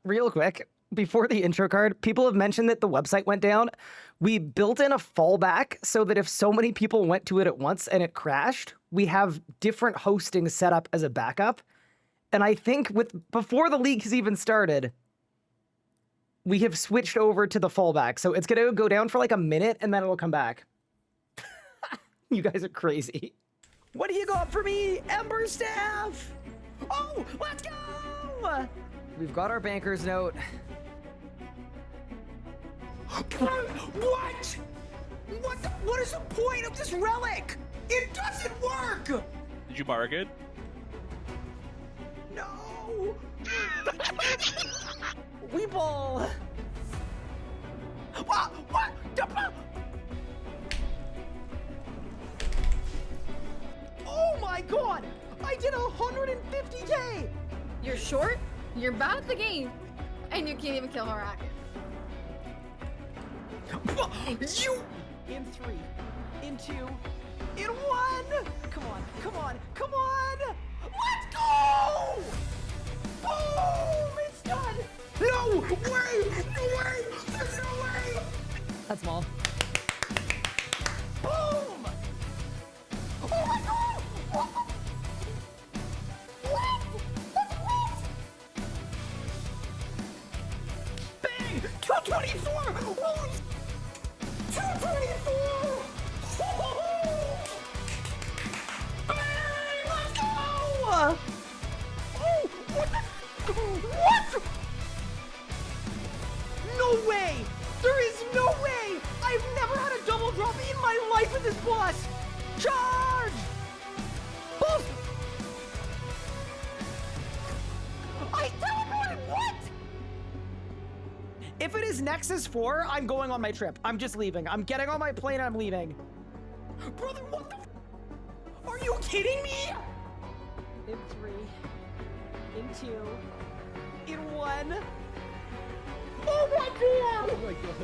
Real quick, before the intro card, people have mentioned that the website went down. We built in a fallback so that if so many people went to it at once and it crashed, we have different hosting set up as a backup. And I think before the leak has even started, we have switched over to the fallback. So it's going to go down for like a minute and then it'll come back. You guys are crazy. What do you got for me, Ember Staff? Oh, let's go! We've got our banker's note. What? What is the point of this relic? It doesn't work! Did you bargain? No! Weeble! What? Oh my god! I did 150k! You're short, you're bad at the game, and you can't even kill Harak. You! In 3, in 2, in 1! Come on! Let's go! Boom! It's done! No way! There's no way! That's small. Boom! Oh my god! What? That's what? Bang! 224! Holy 224! Bang! Let's go! Oh! What? No way! There is no way! I've never had a double drop in my life with this boss! Charge! Boss! I teleported! What? If it is Nexus 4, I'm going on my trip. I'm just leaving. I'm getting on my plane and I'm leaving. Brother, what the f— Are you kidding me? In 3, in 2, in 1. Oh my god! Oh my god.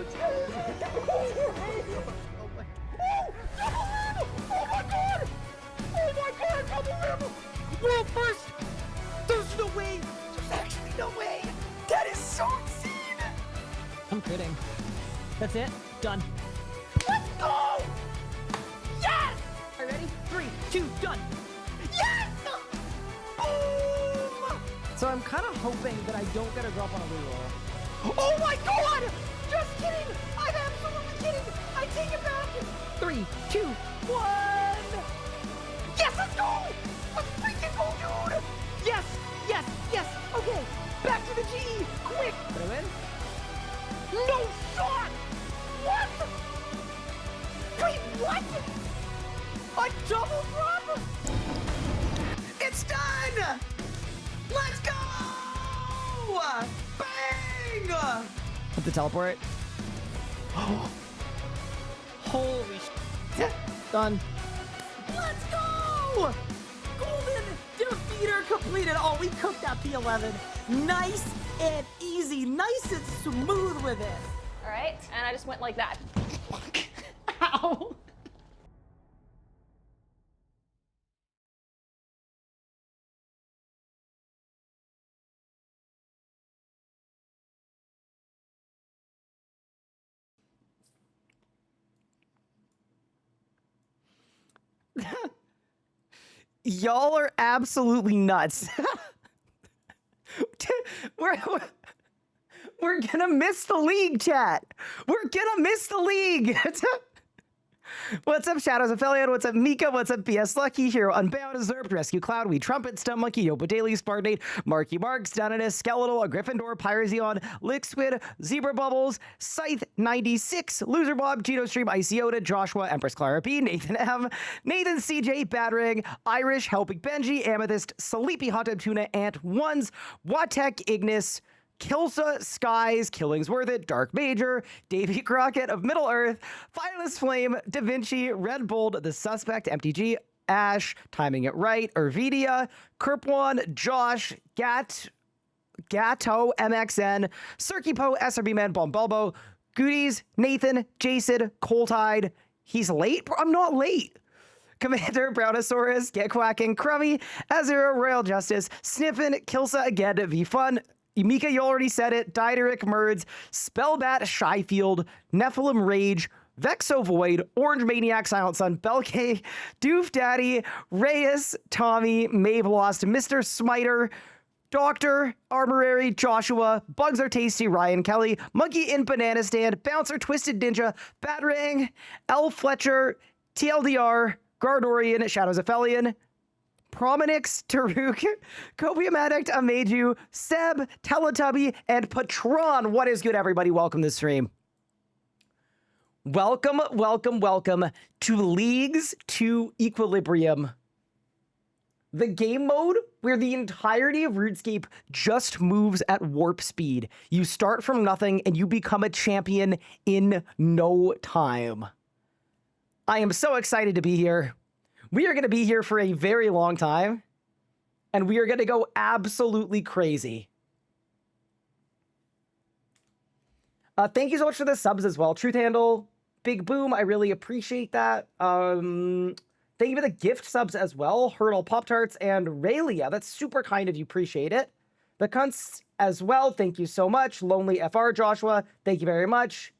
Oh my god! Oh my god, double rim! World first! There's no way! There's actually no way! That is so insane! I'm kidding. That's it. Done. Let's go! Yes! Are you ready? 3, 2, done! Yes! Boom! So I'm kind of hoping that I don't get a drop on a reroll. Oh my god! Just kidding! I'm absolutely kidding! I take it back! 3, 2, 1! Yes, let's go! Let's freaking go, dude! Yes! Okay, back to the G! Quick! Did I win? No shot! What? Wait, what? A double drop? It's done! Let's go! Bang! With the teleport. Holy shit. Done. Let's go! Golden defeater completed. Oh, we cooked that P11. Nice and easy. Nice and smooth with it. All right, and I just went like that. Ow. Y'all are absolutely nuts. We're gonna miss the league, chat. We're gonna miss the league. What's up, Shadows Affiliate? What's up, Mika? What's up, BS Lucky? Hero Unbound, Deserved, Rescue Cloud, We Trumpet, Stump Monkey, Yoba Daily, Spartanate, Marky Marks, Donatus, Skeletal, a Gryffindor, Pyrazion, Licksquid, Zebra Bubbles, Scythe 96, Loser Bob, Gino Stream, Iceota, Joshua, Empress Clara B, Nathan M, Nathan CJ, Badring, Irish, Helping Benji, Amethyst, Sleepy Hot Tub Tuna, Ant Ones, Watek, Ignis, Kilsa, Skies, Killingsworth It, Dark Major, Davy Crockett of Middle Earth, Fireless Flame, Da Vinci, Red Bold, The Suspect, MTG, Ash, Timing It Right, Ervidia, Kerpwan, Josh, Gato, MXN, Circupo, SRB Man, Bombelbo, Goodies, Nathan, Jason, Coldtide. He's late? I'm not late. Commander, Brownosaurus, Get Quacking, Crummy, Azura, Royal Justice, Sniffin, Kilsa again, V Fun, Mika, you already said it. Diederic, Merds, Spellbat, Shyfield, Nephilim Rage, Vexo Void, Orange Maniac, Silent Sun, Belkay, Doof Daddy, Reyes, Tommy, Maeve Lost, Mr. Smiter, Doctor, Armorary, Joshua, Bugs Are Tasty, Ryan Kelly, Monkey in Banana Stand, Bouncer, Twisted Ninja, Batarang, L. Fletcher, TLDR, Gardorian, Shadows of Felion, Prominix, Taruk, Copium Addict, Ameju, Seb, Teletubby, and Patron. What is good, everybody? Welcome to the stream. Welcome, welcome, welcome to Leagues to Equilibrium. The game mode where the entirety of RuneScape just moves at warp speed. You start from nothing and you become a champion in no time. I am so excited to be here. We are going to be here for a very long time, and we are going to go absolutely crazy. Thank you so much for the subs as well. Truth Handle, Big Boom, I really appreciate that. Thank you for the gift subs as well. Hurdle Pop-Tarts and Raylia, that's super kind of you, appreciate it. The Cunts as well, thank you so much. Lonely FR Joshua, thank you very much.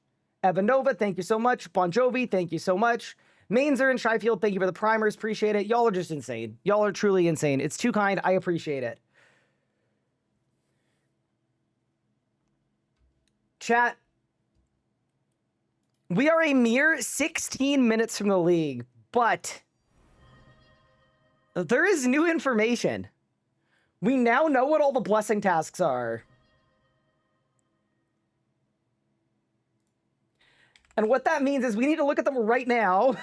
Evanova, thank you so much. Bon Jovi, thank you so much. Mainzer and Shyfield, thank you for the primers. Appreciate it. Y'all are just insane. Y'all are truly insane. It's too kind. I appreciate it. Chat. We are a mere 16 minutes from the league, but there is new information. We now know what all the blessing tasks are. And what that means is we need to look at them right now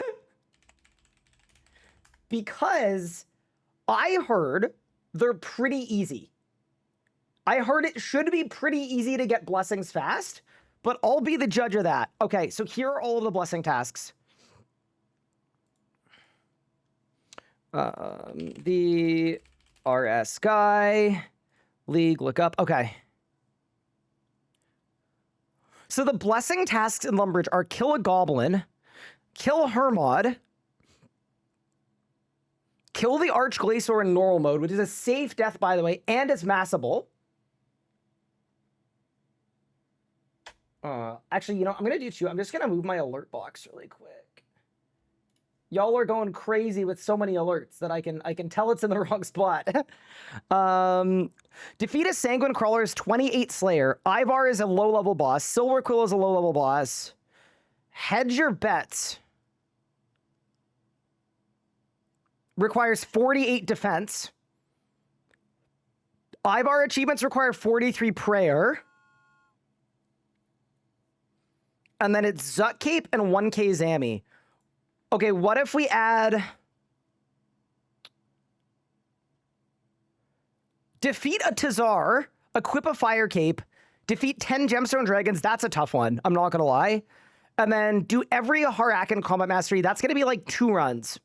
because I heard they're pretty easy. I heard it should be pretty easy to get blessings fast, but I'll be the judge of that. Okay, so here are all of the blessing tasks. The RS guy, League, look up. Okay. So the blessing tasks in Lumbridge are kill a goblin, kill Hermod, kill the Archglacior in normal mode, which is a safe death, by the way, and it's massable. Actually, you know, I'm going to do two. I'm just going to move my alert box really quick. Y'all are going crazy with so many alerts that I can tell it's in the wrong spot. Defeat a Sanguine Crawler is 28 Slayer. Ivar is a low-level boss. Silver Quill is a low-level boss. Hedge your bets. Requires 48 defense. Ivar achievements require 43 prayer. And then it's Zut Cape and 1k Zami. Okay, what if we add... Defeat a Tazar, equip a Fire Cape, defeat 10 Gemstone Dragons. That's a tough one, I'm not gonna lie. And then do every Harakan Combat Mastery. That's gonna be like 2 runs.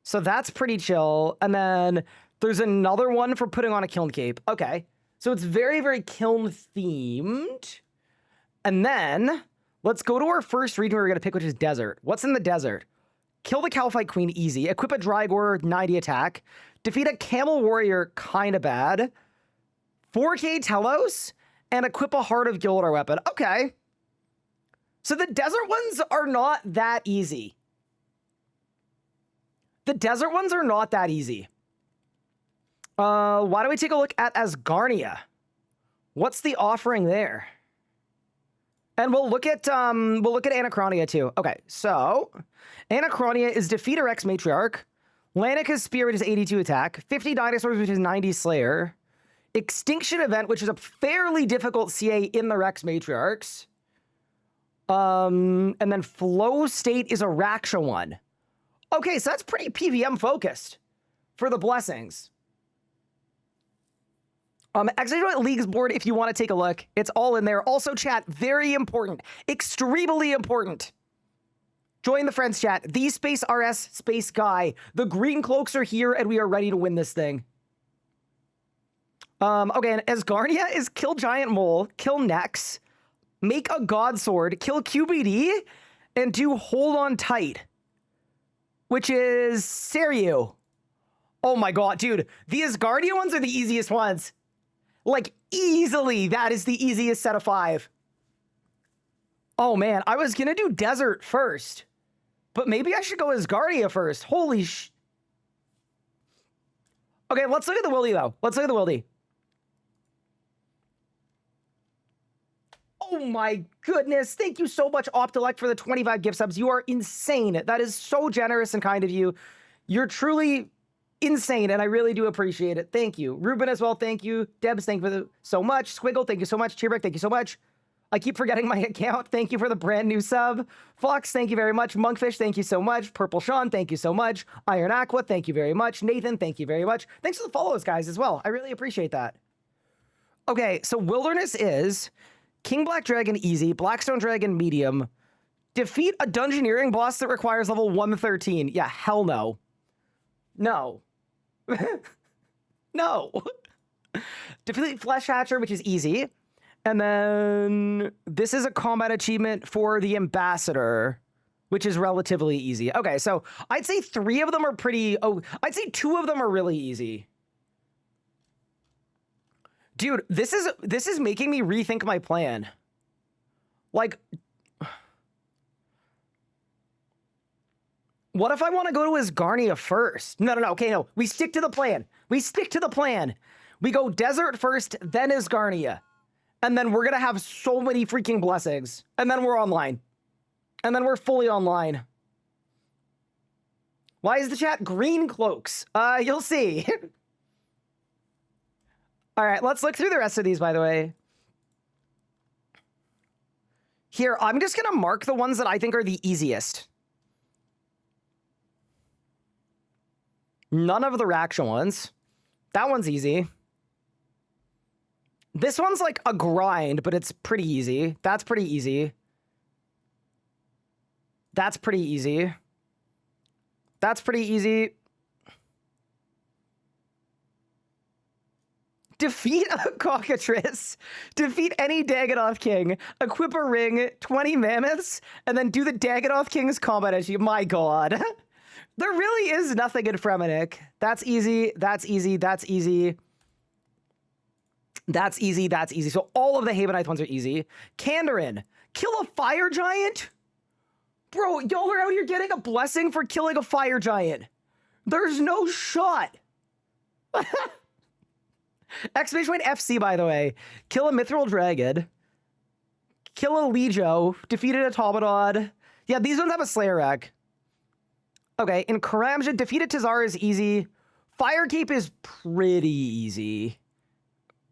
So that's pretty chill. And then there's another one for putting on a Kiln Cape. Okay, so it's very, very Kiln themed. And then... let's go to our first region we're going to pick, which is Desert. What's in the Desert? Kill the Calphite Queen, easy. Equip a Drygor, 90 attack. Defeat a Camel Warrior, kind of bad. 4k Telos, and equip a Heart of Gildar weapon. Okay. So the Desert ones are not that easy. The Desert ones are not that easy. Why don't we take a look at Asgarnia? What's the offering there? And we'll look at Anachronia too. Okay, so Anachronia is defeat a Rex Matriarch. Lanica's Spirit is 82 attack. 50 Dinosaurs, which is 90 Slayer. Extinction Event, which is a fairly difficult CA in the Rex Matriarchs. And then Flow State is a Raksha one. Okay, so that's pretty PVM focused for the blessings. Exit Leagues board, if you want to take a look, it's all in there. Also, chat, very important, extremely important. Join the friends chat. The space RS space guy. The green cloaks are here, and we are ready to win this thing. Okay, and Asgarnia is kill Giant Mole, kill Nex, make a God Sword, kill QBD, and do Hold On Tight, which is Seiryu. Oh my god, dude. The Asgardia ones are the easiest ones. Like, easily, that is the easiest set of 5. Oh, man, I was gonna do Desert first. But maybe I should go Asgardia first. Holy sh... Okay, let's look at the Wildy, though. Let's look at the Wildy. Oh my goodness. Thank you so much, Optilect, for the 25 gift subs. You are insane. That is so generous and kind of you. You're truly insane, and I really do appreciate it. Thank you. Ruben as well, thank you. Debs, thank you so much. Squiggle, thank you so much. Cheerbrick, thank you so much. I keep forgetting my account. Thank you for the brand new sub. Fox, thank you very much. Monkfish, thank you so much. Purple Sean, thank you so much. Iron Aqua, thank you very much. Nathan, thank you very much. Thanks for the follows, guys, as well. I really appreciate that. Okay, so Wilderness is King Black Dragon easy, Blackstone Dragon medium. Defeat a Dungeoneering boss that requires level 113. Yeah, hell no. No. No. Defeat Flesh Hatcher, which is easy. And then this is a combat achievement for the Ambassador, which is relatively easy. Okay, so I'd say 3 of them are pretty... Oh, I'd say 2 of them are really easy. Dude, this is making me rethink my plan. Like... What if I want to go to Asgardia first? No, okay, no. We stick to the plan. We stick to the plan. We go Desert first, then Asgardia. And then we're going to have so many freaking blessings. And then we're online. And then we're fully online. Why is the chat green cloaks? You'll see. All right, let's look through the rest of these, by the way. Here, I'm just going to mark the ones that I think are the easiest. None of the Raksha ones. That one's easy. This one's like a grind, but it's pretty easy. That's pretty easy. That's pretty easy. That's pretty easy. Defeat a cockatrice. Defeat any Dagonoth King. Equip a ring, 20 mammoths, and then do the Dagonoth King's combat issue. My god. There really is nothing in Fremennik. That's easy. That's easy. That's easy. That's easy. That's easy. So all of the Havenite ones are easy. Kandarin. Kill a fire giant? Bro, y'all are out here getting a blessing for killing a fire giant. There's no shot. Exclamation point FC, by the way. Kill a Mithril Dragon. Kill a Legio. Defeat an Automatod. Yeah, these ones have a Slayer Rack. Okay, in Karamja, defeat a Tazar is easy. Firekeep is pretty easy.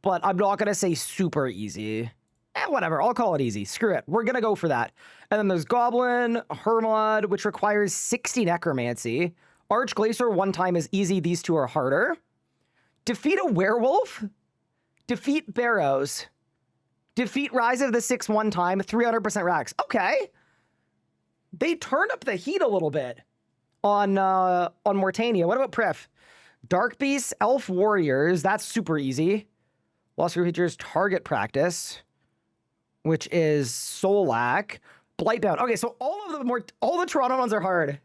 But I'm not going to say super easy. Whatever, I'll call it easy. Screw it. We're going to go for that. And then there's Goblin, Hermod, which requires 60 Necromancy. Archglacier, 1 time is easy. These 2 are harder. Defeat a Werewolf. Defeat Barrows. Defeat Rise of the Six 1 time. 300% racks. Okay. They turned up the heat a little bit on Mortania. What about Prif? Dark Beasts, Elf Warriors. That's super easy. Lost Group features Target Practice, which is Solak. Blightbound. Okay, so all the Toronto ones are hard.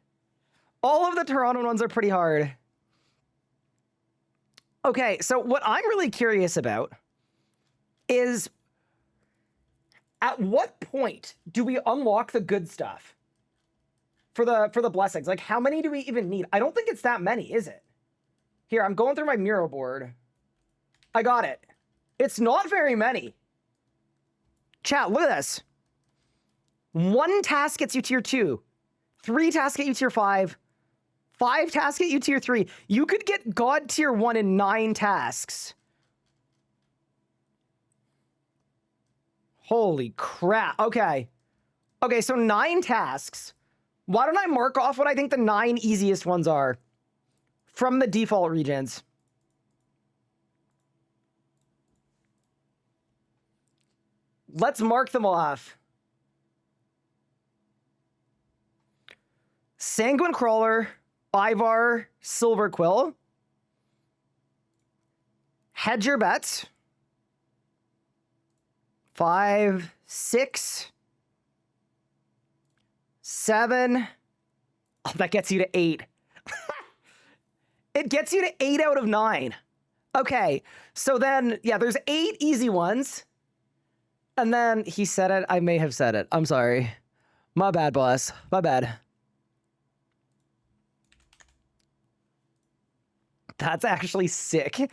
All of the Toronto ones are pretty hard. Okay, so what I'm really curious about is at what point do we unlock the good stuff for the blessings? Like, how many do we even need? I don't think it's that many, is it? Here, I'm going through my Miro board. I got it. It's not very many. Chat, look at this. 1 task gets you tier 2. 3 tasks get you tier 5. 5 tasks get you tier 3. You could get God tier 1 in 9 tasks. Holy crap. Okay. Okay, so 9 tasks. Why don't I mark off what I think the 9 easiest ones are from the default regions? Let's mark them off. Sanguine Crawler, Ivar, Silver Quill. Hedge your bets. 5, 6, 7. Oh, that gets you to 8. It gets you to 8 out of 9. Okay, so then, yeah, there's 8 easy ones. And then he said it. I may have said it. I'm sorry. My bad, boss. My bad. That's actually sick.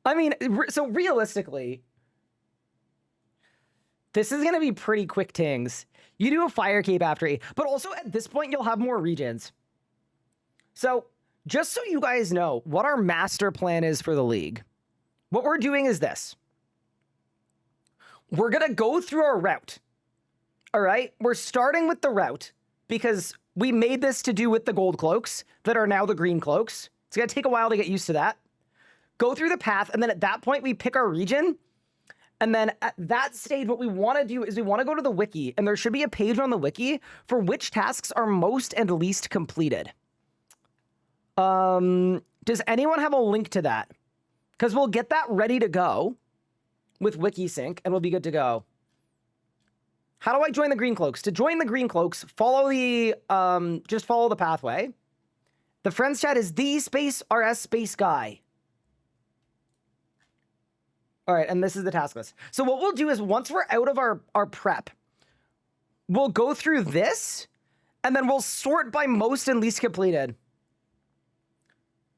I mean, so realistically, this is going to be pretty quick tings. You do a fire cape after 8, but also at this point, you'll have more regions. So just so you guys know what our master plan is for the league, what we're doing is this. We're going to go through our route. All right? We're starting with the route because we made this to do with the gold cloaks that are now the green cloaks. It's going to take a while to get used to that. Go through the path, and then at that point, we pick our region. And then at that stage, what we want to do is we want to go to the wiki, and there should be a page on the wiki for which tasks are most and least completed. Does anyone have a link to that? Because we'll get that ready to go with WikiSync, and we'll be good to go. How do I join the Green Cloaks? To join the Green Cloaks, follow the, just follow the pathway. The friends chat is the space RS space guy. All right, and this is the task list. So what we'll do is once we're out of our prep, we'll go through this, and then we'll sort by most and least completed.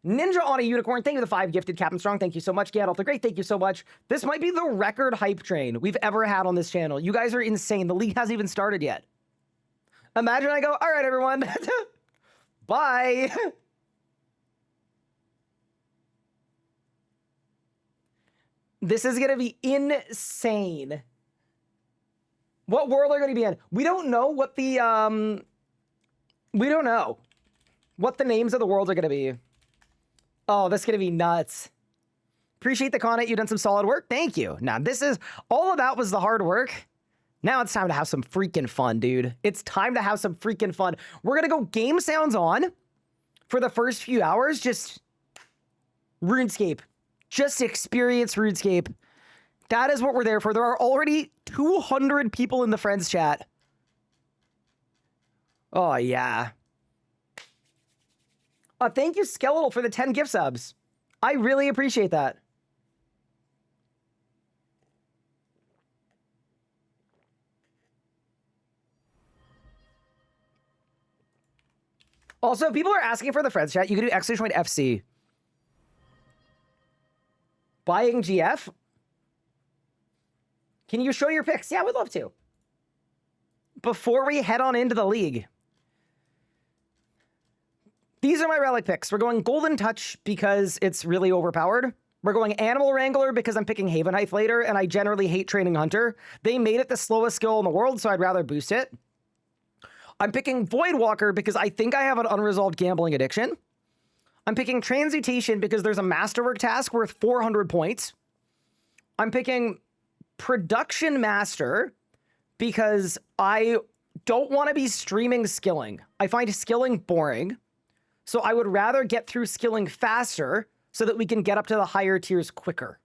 Ninja on a Unicorn, thank you for the 5 gifted. Captain Strong, thank you so much. Gandalf the Great, thank you so much. This might be the record hype train we've ever had on this channel. You guys are insane. The league hasn't even started yet. Imagine I go, all right, everyone. Bye. This is going to be insane. What world are going to be in? We don't know what the, we don't know what the names of the worlds are going to be. Oh, this is going to be nuts. Appreciate the comment. You've done some solid work. Thank you. Now, this is, all of that was the hard work. Now it's time to have some freaking fun, dude. It's time to have some freaking fun. We're going to go game sounds on for the first few hours. Just RuneScape. Just experience RuneScape. That is what we're there for. There are already 200 people in the friends chat. Oh, yeah. Thank you, Skeletal, for the 10 gift subs. I really appreciate that. Also, people are asking for the friends chat. You can do !FC. Buying GF? Can you show your picks? Yeah, I would love to. Before we head on into the league. These are my relic picks. We're going Golden Touch because it's really overpowered. We're going Animal Wrangler because I'm picking Havenheith later, and I generally hate training Hunter. They made it the slowest skill in the world, so I'd rather boost it. I'm picking Voidwalker because I think I have an unresolved gambling addiction. I'm picking Transmutation because there's a Masterwork task worth 400 points. I'm picking Production Master because I don't want to be streaming skilling. I find skilling boring. So I would rather get through skilling faster so that we can get up to the higher tiers quicker.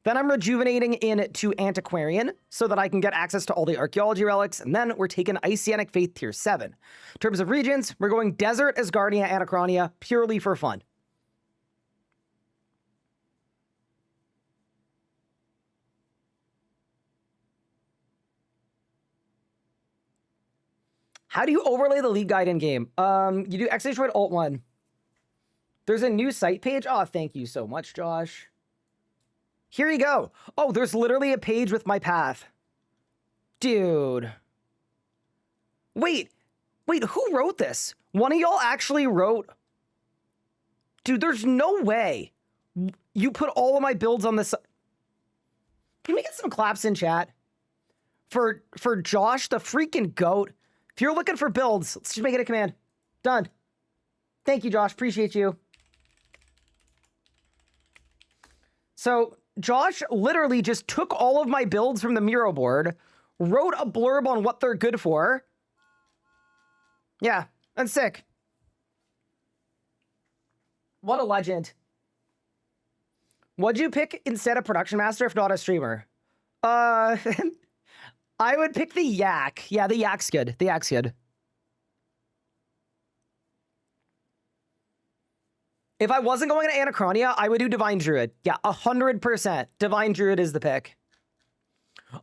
Then I'm rejuvenating into Antiquarian so that I can get access to all the archaeology relics. And then we're taking Iceanic Faith tier 7. In terms of regions, we're going Desert, Asgardia, Anachronia purely for fun. How do you overlay the league guide in game? You do X-Droid Alt 1. There's a new site page. Oh, thank you so much, Josh. Here you go. Oh, there's literally a page with my path. Dude. Wait, who wrote this? One of y'all actually wrote... Dude, there's no way you put all of my builds on this... Can we get some claps in chat? For Josh, the freaking goat. If you're looking for builds, let's just make it a command. Done. Thank you, Josh. Appreciate you. So, Josh literally just took all of my builds from the Miro board, wrote a blurb on what they're good for. Yeah, that's sick. What a legend. What'd you pick instead of Production Master if not a streamer? I would pick the Yak. Yeah, the Yak's good. The Yak's good. If I wasn't going to Anachronia, I would do Divine Druid. Yeah, 100%. Divine Druid is the pick.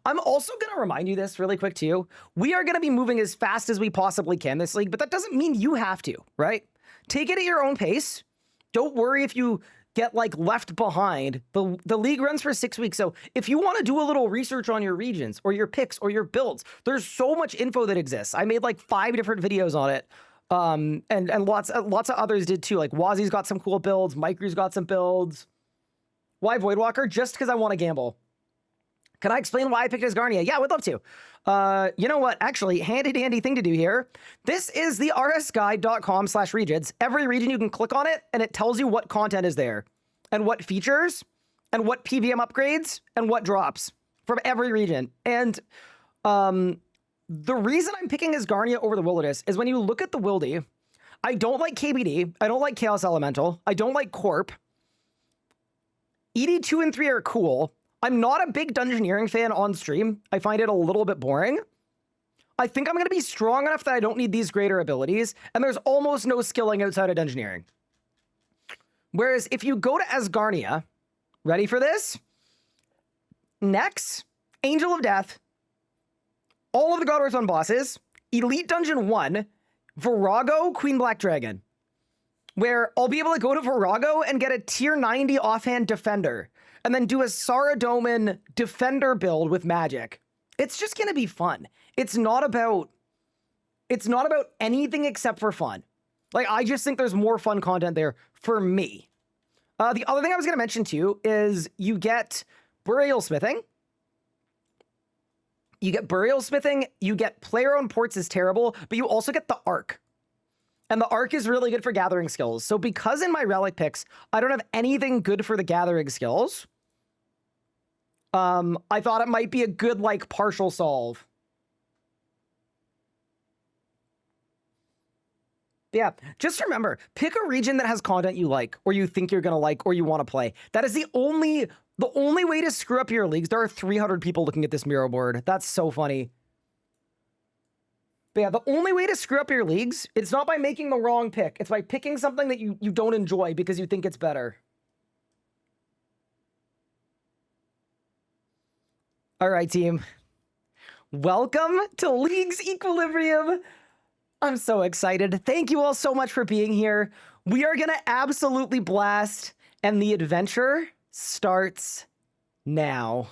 I'm also going to remind you this really quick too. We are going to be moving as fast as we possibly can this league, but that doesn't mean you have to, right? Take it at your own pace. Don't worry if you get like left behind. The league runs for 6 weeks. So if you want to do a little research on your regions or your picks or your builds, there's so much info that exists. I made like 5 different videos on it. And lots of others did too. Like Wazi's got some cool builds. Micrew's got some builds. Why Voidwalker? Just because I want to gamble. Can I explain why I picked Asgarnia? Yeah, I would love to. You know what? Actually, handy dandy thing to do here. This is the rsguide.com/regions. Every region you can click on it and it tells you what content is there and what features and what PVM upgrades and what drops from every region. And the reason I'm picking Asgarnia over the Wilderness is when you look at the Wildy, I don't like KBD. I don't like Chaos Elemental. I don't like Corp. ED2 and 3 are cool. I'm not a big Dungeoneering fan on stream. I find it a little bit boring. I think I'm going to be strong enough that I don't need these greater abilities, and there's almost no skilling outside of Dungeoneering. Whereas if you go to Asgarnia, ready for this? Nex, Angel of Death, all of the God Wars 1 bosses, Elite Dungeon 1, Virago, Queen Black Dragon. Where I'll be able to go to Virago and get a tier 90 offhand defender, and then do a Saradomin defender build with magic. It's just gonna be fun. It's not about anything except for fun. Like, I just think there's more fun content there for me. The other thing I was gonna mention too is you get Burial Smithing. You get player-owned ports is terrible, but you also get the Arc. And the Arc is really good for gathering skills. So because in my relic picks, I don't have anything good for the gathering skills, I thought it might be a good, like, partial solve. Yeah, just remember, pick a region that has content you like, or you think you're gonna like, or you want to play. That is the only way to screw up your leagues. There are 300 people looking at this Miro board. That's so funny. But yeah, the only way to screw up your leagues, it's not by making the wrong pick. It's by picking something that you don't enjoy because you think it's better. All right, team. Welcome to League's Equilibrium. I'm so excited. Thank you all so much for being here. We are going to absolutely blast, and the adventure starts now.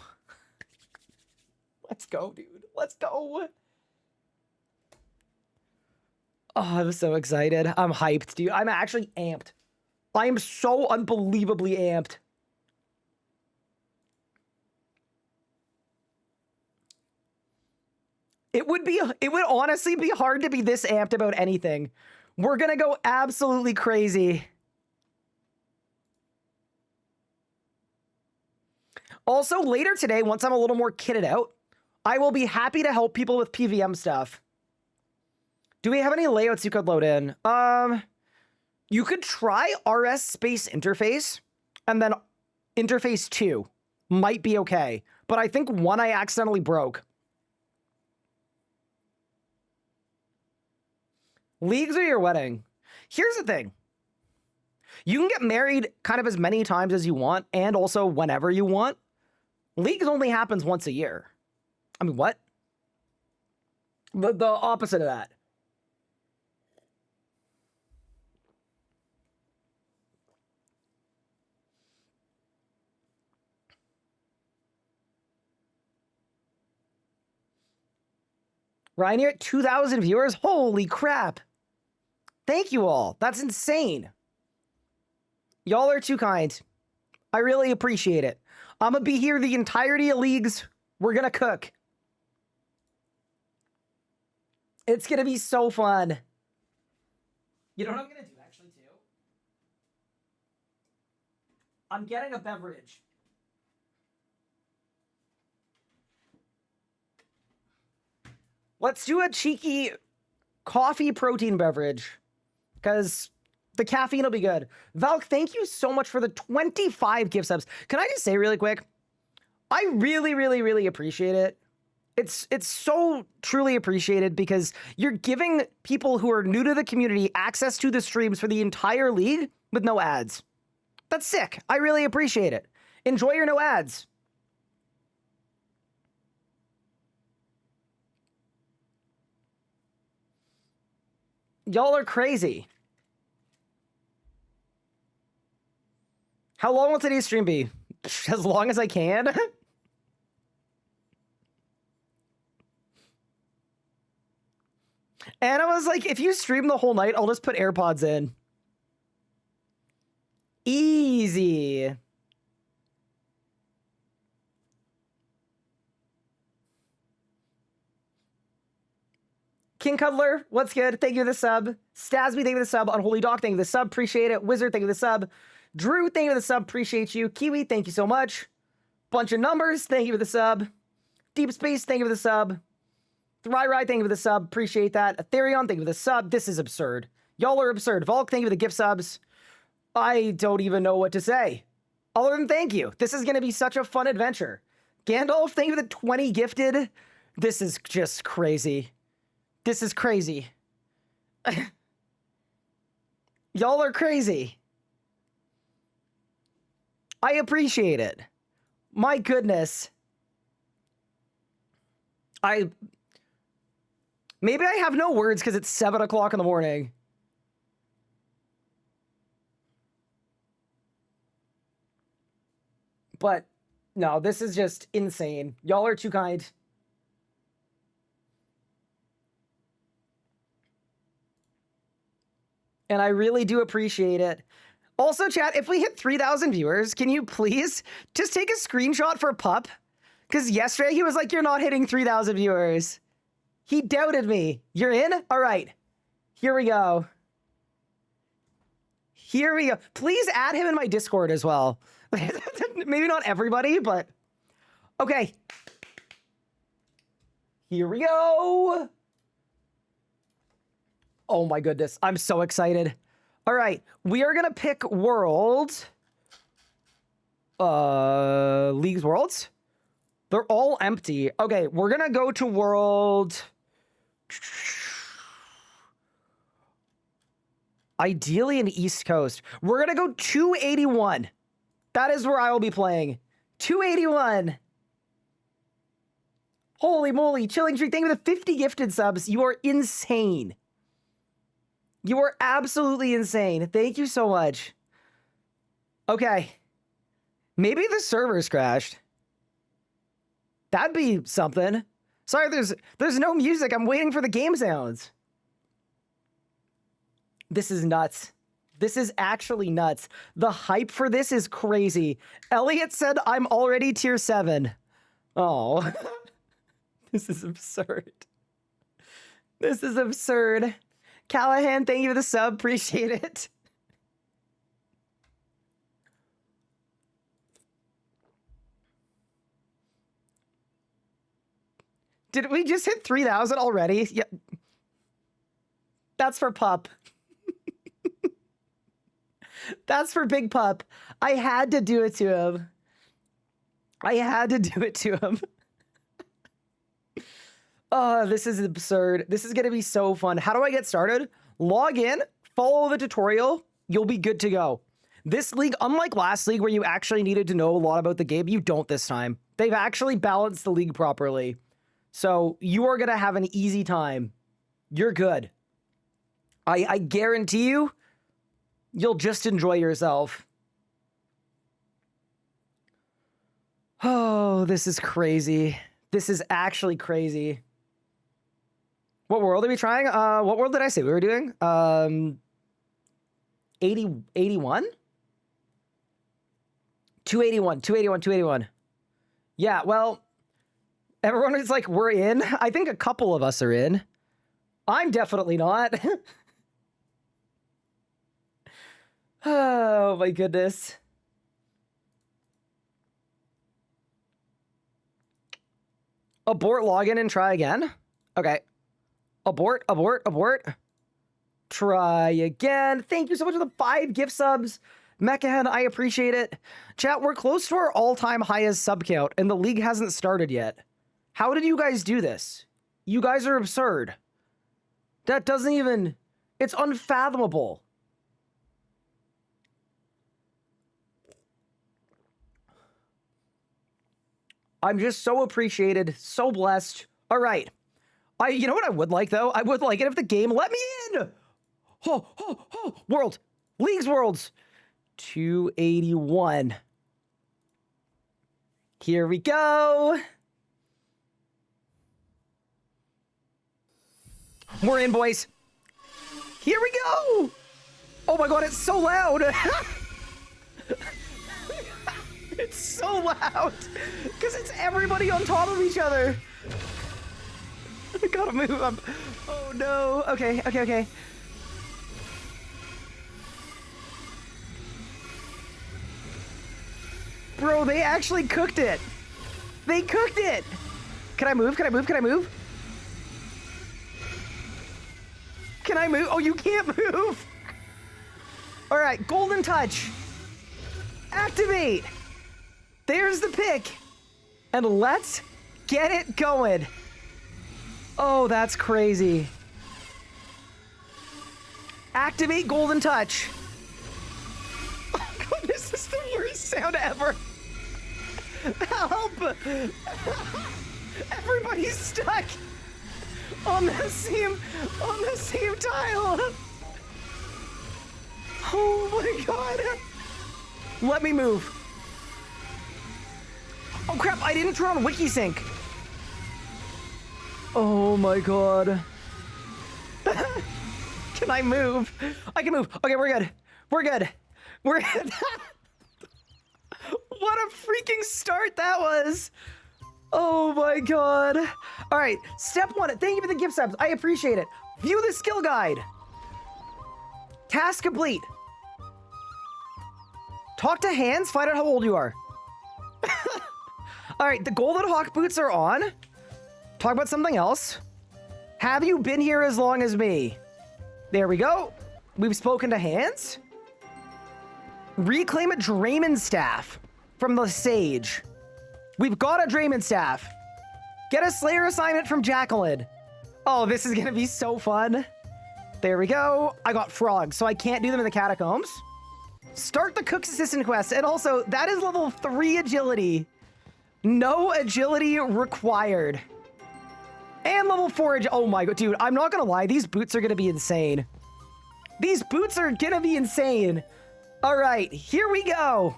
Let's go, dude. Let's go. Oh, I'm so excited. I'm hyped, dude. I'm actually amped. I am so unbelievably amped. It would honestly be hard to be this amped about anything. We're gonna go absolutely crazy. Also, later today, once I'm a little more kitted out, I will be happy to help people with PVM stuff. Do we have any layouts you could load in? You could try RS space interface, and then interface 2 might be okay. But I think 1 I accidentally broke. Leagues or your wedding? Here's the thing. You can get married kind of as many times as you want, and also whenever you want. Leagues only happens once a year. I mean, what? The opposite of that. Ryan, you're at 2,000 viewers? Holy crap. Thank you all. That's insane. Y'all are too kind. I really appreciate it. I'm going to be here the entirety of Leagues. We're going to cook. It's going to be so fun. You know what I'm going to do actually too? I'm getting a beverage. Let's do a cheeky coffee protein beverage, because the caffeine will be good. Valk, thank you so much for the 25 gift subs. Can I just say really quick, I really, really, really appreciate it. It's so truly appreciated because you're giving people who are new to the community access to the streams for the entire league with no ads. That's sick. I really appreciate it. Enjoy your no ads. Y'all are crazy. How long will today's stream be? As long as I can. And I was like, if you stream the whole night, I'll just put AirPods in. Easy. King Cuddler, what's good? Thank you for the sub. Stasby, thank you for the sub. Unholy Doc, thank you for the sub. Appreciate it. Wizard, thank you for the sub. Drew, thank you for the sub. Appreciate you. Kiwi, thank you so much. Bunch of numbers, thank you for the sub. Deep Space, thank you for the sub. Rai, thank you for the sub. Appreciate that. Ethereon, thank you for the sub. This is absurd. Y'all are absurd. Volk, thank you for the gift subs. I don't even know what to say. Other than thank you. This is going to be such a fun adventure. Gandalf, thank you for the 20 gifted. This is just crazy. This is crazy. Y'all are crazy. I appreciate it. My goodness. Maybe I have no words because it's 7 o'clock in the morning. But no, this is just insane. Y'all are too kind. And I really do appreciate it. Also, chat, if we hit 3,000 viewers, can you please just take a screenshot for Pup? Because yesterday he was like, you're not hitting 3,000 viewers. He doubted me. You're in? All right. Here we go. Here we go. Please add him in my Discord as well. Maybe not everybody, but okay. Here we go. Oh my goodness. I'm so excited. All right. We are going to pick world. League's worlds. They're all empty. Okay. We're going to go to world. Ideally in East Coast. We're going to go 281. That is where I will be playing. 281. Holy moly. Chilling Streak, thank you for the 50 gifted subs. You are insane. You are absolutely insane. Thank you so much. Okay. Maybe the servers crashed. That'd be something. Sorry, there's no music. I'm waiting for the game sounds. This is nuts. This is actually nuts. The hype for this is crazy. Elliot said I'm already tier 7. Oh. This is absurd. This is absurd. Callahan, thank you for the sub. Appreciate it. Did we just hit 3,000 already? Yeah. That's for Pup. That's for Big Pup. I had to do it to him. I had to do it to him. Oh, this is absurd. This is going to be so fun. How do I get started? Log in, follow the tutorial. You'll be good to go. This league, unlike last league where you actually needed to know a lot about the game, you don't this time. They've actually balanced the league properly. So you are going to have an easy time. You're good. I guarantee you, you'll just enjoy yourself. Oh, this is crazy. This is actually crazy. What world are we trying? What world did I say we were doing? 81? 281. Yeah, well, everyone is like, we're in. I think a couple of us are in. I'm definitely not. Oh my goodness. Abort login and try again. Okay. Abort. Try again. Thank you so much for the 5 gift subs. Mechahead, I appreciate it. Chat, we're close to our all-time highest sub count, and the league hasn't started yet. How did you guys do this? You guys are absurd. That doesn't even... It's unfathomable. I'm just so appreciated, so blessed. All right. You know what I would like, though? I would like it if the game let me in. World. Leagues Worlds. 281. Here we go. We're in, boys. Here we go. Oh my god, it's so loud. It's so loud. Because it's everybody on top of each other. I gotta move up. Oh no. Okay. Bro, they actually cooked it. They cooked it. Can I move? Can I move? Can I move? Can I move? Oh, you can't move. All right, golden touch. Activate. There's the pick. And let's get it going. Oh, that's crazy. Activate golden touch. Oh god, this is the worst sound ever. Help! Everybody's stuck on the same tile. Oh my god. Let me move. Oh crap, I didn't turn on Wikisync. Oh my god. Can I move? I can move. Okay, we're good. We're good. We're good. What a freaking start that was. Oh my god. All right, step one. Thank you for the gift subs. I appreciate it. View the skill guide. Task complete. Talk to hands, find out how old you are. All right, the Golden Hawk boots are on. Talk about something else. Have you been here as long as me? There we go. We've spoken to hands. Reclaim a Draymond staff from the Sage. We've got a Draymond staff. Get a Slayer assignment from Jacqueline. Oh, this is gonna be so fun. There we go. I got frogs, so I can't do them in the catacombs. Start the cook's assistant quest. And also, that is level 3 agility. No agility required. And level 4 oh my god, dude, I'm not gonna lie. These boots are gonna be insane. These boots are gonna be insane. All right, here we go.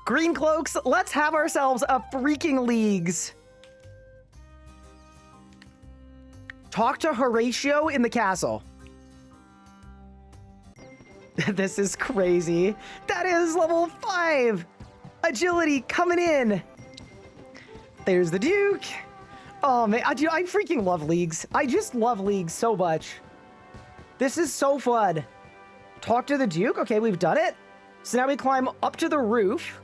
Green cloaks, let's have ourselves a freaking leagues. Talk to Horatio in the castle. This is crazy. That is level 5. Agility coming in. There's the Duke. Oh man, I freaking love leagues. I just love leagues so much. This is so fun. Talk to the Duke. Okay, we've done it. So now we climb up to the roof.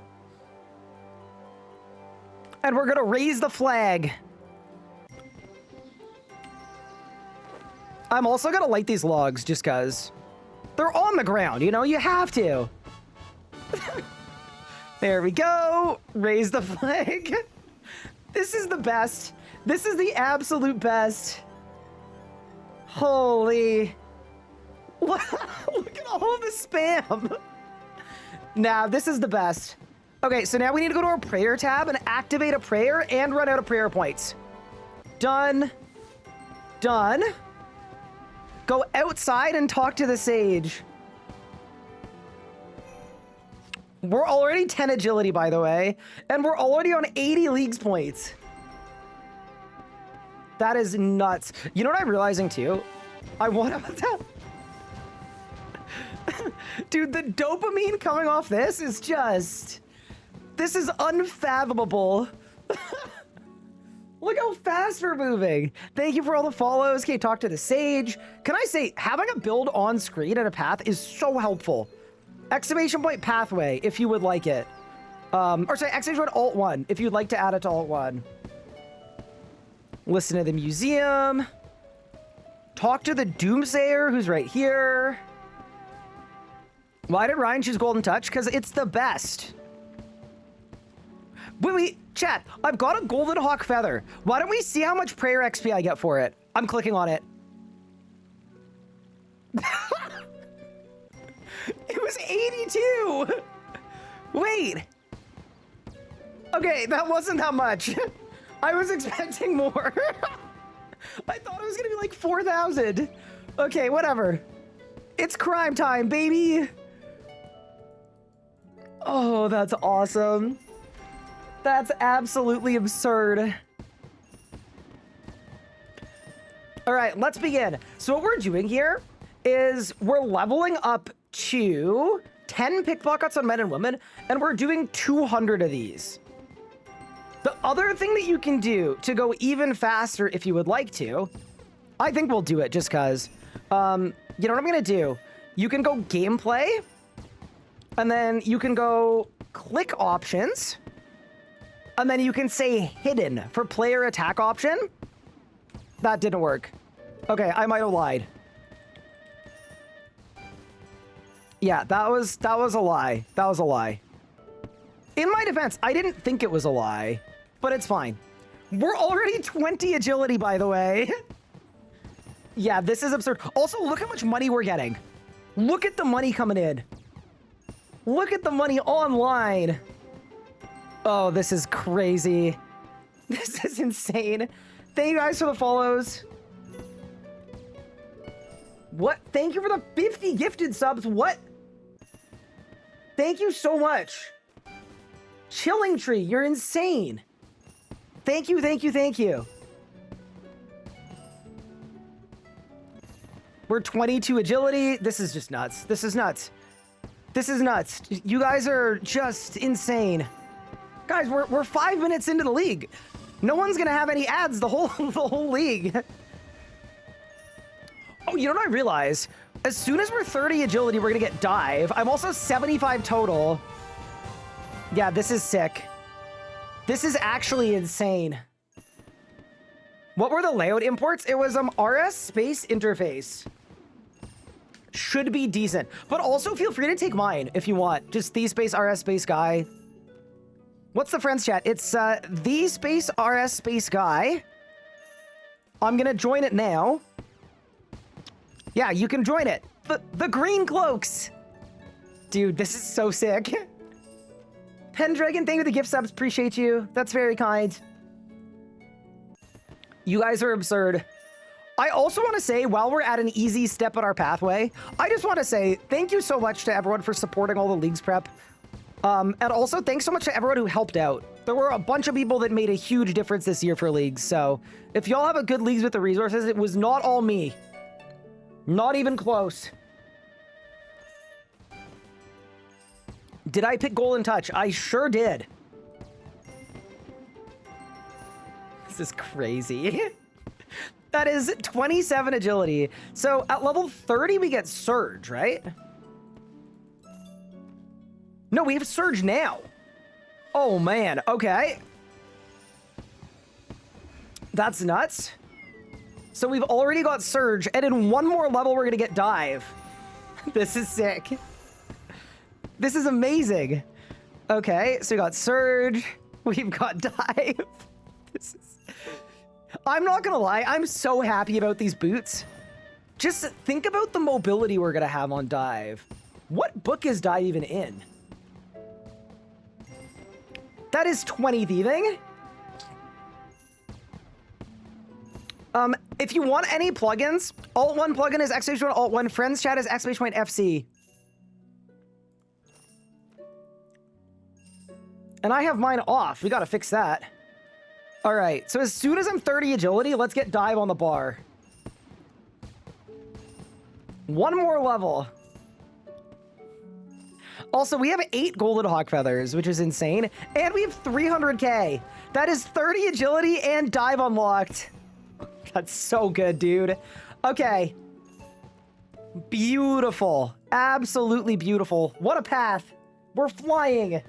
And we're gonna raise the flag. I'm also gonna light these logs just cause they're on the ground, you know, you have to. There we go. Raise the flag. This is the best. This is the absolute best. Holy. Look at all the spam. Nah, this is the best. Okay, so now we need to go to our prayer tab and activate a prayer and run out of prayer points. Done. Done. Go outside and talk to the sage. We're already 10 agility, by the way, and we're already on 80 leagues points. That is nuts. You know what I'm realizing too? I want to... Dude, the dopamine coming off this is just... This is unfathomable. Look how fast we're moving. Thank you for all the follows. Okay, talk to the sage. Can I say, having a build on screen and a path is so helpful. Exclamation point pathway, if you would like it. Or sorry, exclamation point alt 1, if you'd like to add it to alt 1. Listen to the museum. Talk to the Doomsayer, who's right here. Why did Ryan choose Golden Touch? Because it's the best. Wait, chat. I've got a Golden Hawk Feather. Why don't we see how much prayer XP I get for it? I'm clicking on it. It was 82. Wait. Okay, that wasn't that much. I was expecting more. I thought it was gonna be like 4,000. Okay, whatever. It's crime time, baby. Oh, that's awesome. That's absolutely absurd. All right, let's begin. So what we're doing here is we're leveling up to 10 pickpockets on men and women, and we're doing 200 of these. The other thing that you can do to go even faster if you would like to, I think we'll do it just because. You know what I'm gonna do? You can go gameplay, and then you can go click options, and then you can say hidden for player attack option. That didn't work. Okay, I might have lied. Yeah, that was a lie. That was a lie. In my defense, I didn't think it was a lie, but it's fine. We're already 20 agility, by the way. Yeah, this is absurd. Also, look how much money we're getting. Look at the money coming in. Look at the money online. Oh, this is crazy. This is insane. Thank you guys for the follows. What? Thank you for the 50 gifted subs. What? Thank you so much. Chilling Tree, you're insane. Thank you, thank you, thank you. We're 22 agility. This is just nuts. This is nuts. This is nuts. You guys are just insane. Guys, we're 5 minutes into the league. No one's gonna have any ads the whole league. Oh, you know what I realized? As soon as we're 30 agility, we're gonna get dive. I'm also 75 total. Yeah, this is sick. This is actually insane. What were the layout imports? It was RS space interface. Should be decent. But also feel free to take mine if you want. Just the space RS space guy. What's the friends chat? It's the space RS space guy. I'm gonna join it now. Yeah, you can join it. The green cloaks. Dude, this is so sick. Pendragon, thank you for the gift subs. Appreciate you. That's very kind. You guys are absurd. I also want to say, while we're at an easy step on our pathway, I just want to say thank you so much to everyone for supporting all the leagues prep. And also thanks so much to everyone who helped out. There were a bunch of people that made a huge difference this year for leagues. So if y'all have a good leagues with the resources, it was not all me. Not even close. Did I pick Golden Touch? I sure did. This is crazy. That is 27 agility. So at level 30, we get Surge, right? No, we have Surge now. Oh, man. Okay. That's nuts. So we've already got Surge, and in one more level, we're going to get Dive. This is sick. This is amazing. Okay, so we got Surge. We've got Dive. This is... I'm not going to lie. I'm so happy about these boots. Just think about the mobility we're going to have on Dive. What book is Dive even in? That is 20 thieving. If you want any plugins, Alt1 plugin is !Alt1, Friends Chat is !FC. And I have mine off. We gotta fix that. All right, so as soon as I'm 30 agility, let's get Dive on the bar. One more level. Also, we have 8 Golden Hawk Feathers, which is insane. And we have 300k. That is 30 agility and Dive unlocked. That's so good, dude. Okay. Beautiful. Absolutely beautiful. What a path. We're flying.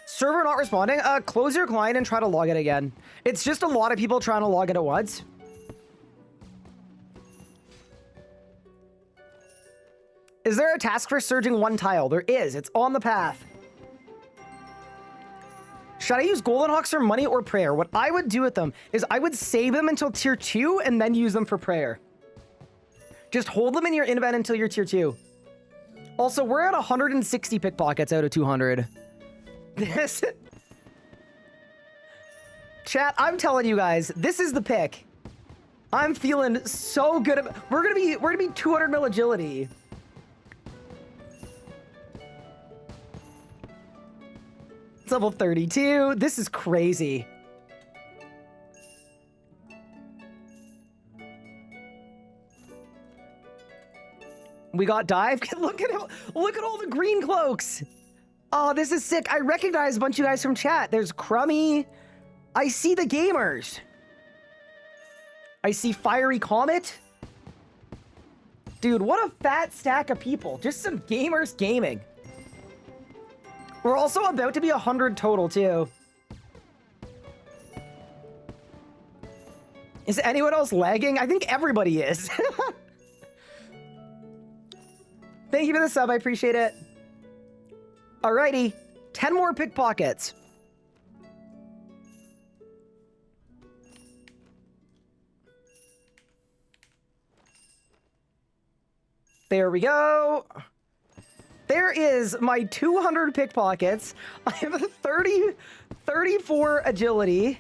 Server not responding. Close your client and try to log in again. It's just a lot of people trying to log in at once. Is there a task for surging one tile? There is. It's on the path. Should I use Golden Hawks for money or prayer? What I would do with them is I would save them until tier 2 and then use them for prayer. Just hold them in your invent until you're tier 2. Also, we're at 160 pickpockets out of 200. Chat, I'm telling you guys, this is the pick. I'm feeling so good. We're gonna be 200 mil agility. It's level 32. This is crazy. We got dive. Look at all the green cloaks. Oh, this is sick. I recognize a bunch of you guys from chat. There's Crummy. I see the gamers. I see Fiery Comet. Dude, what a fat stack of people. Just some gamers gaming. We're also about to be 100 total, too. Is anyone else lagging? I think everybody is. Thank you for the sub. I appreciate it. Alrighty. 10 more pickpockets. There we go. There is my 200 pickpockets. I have a 34 agility.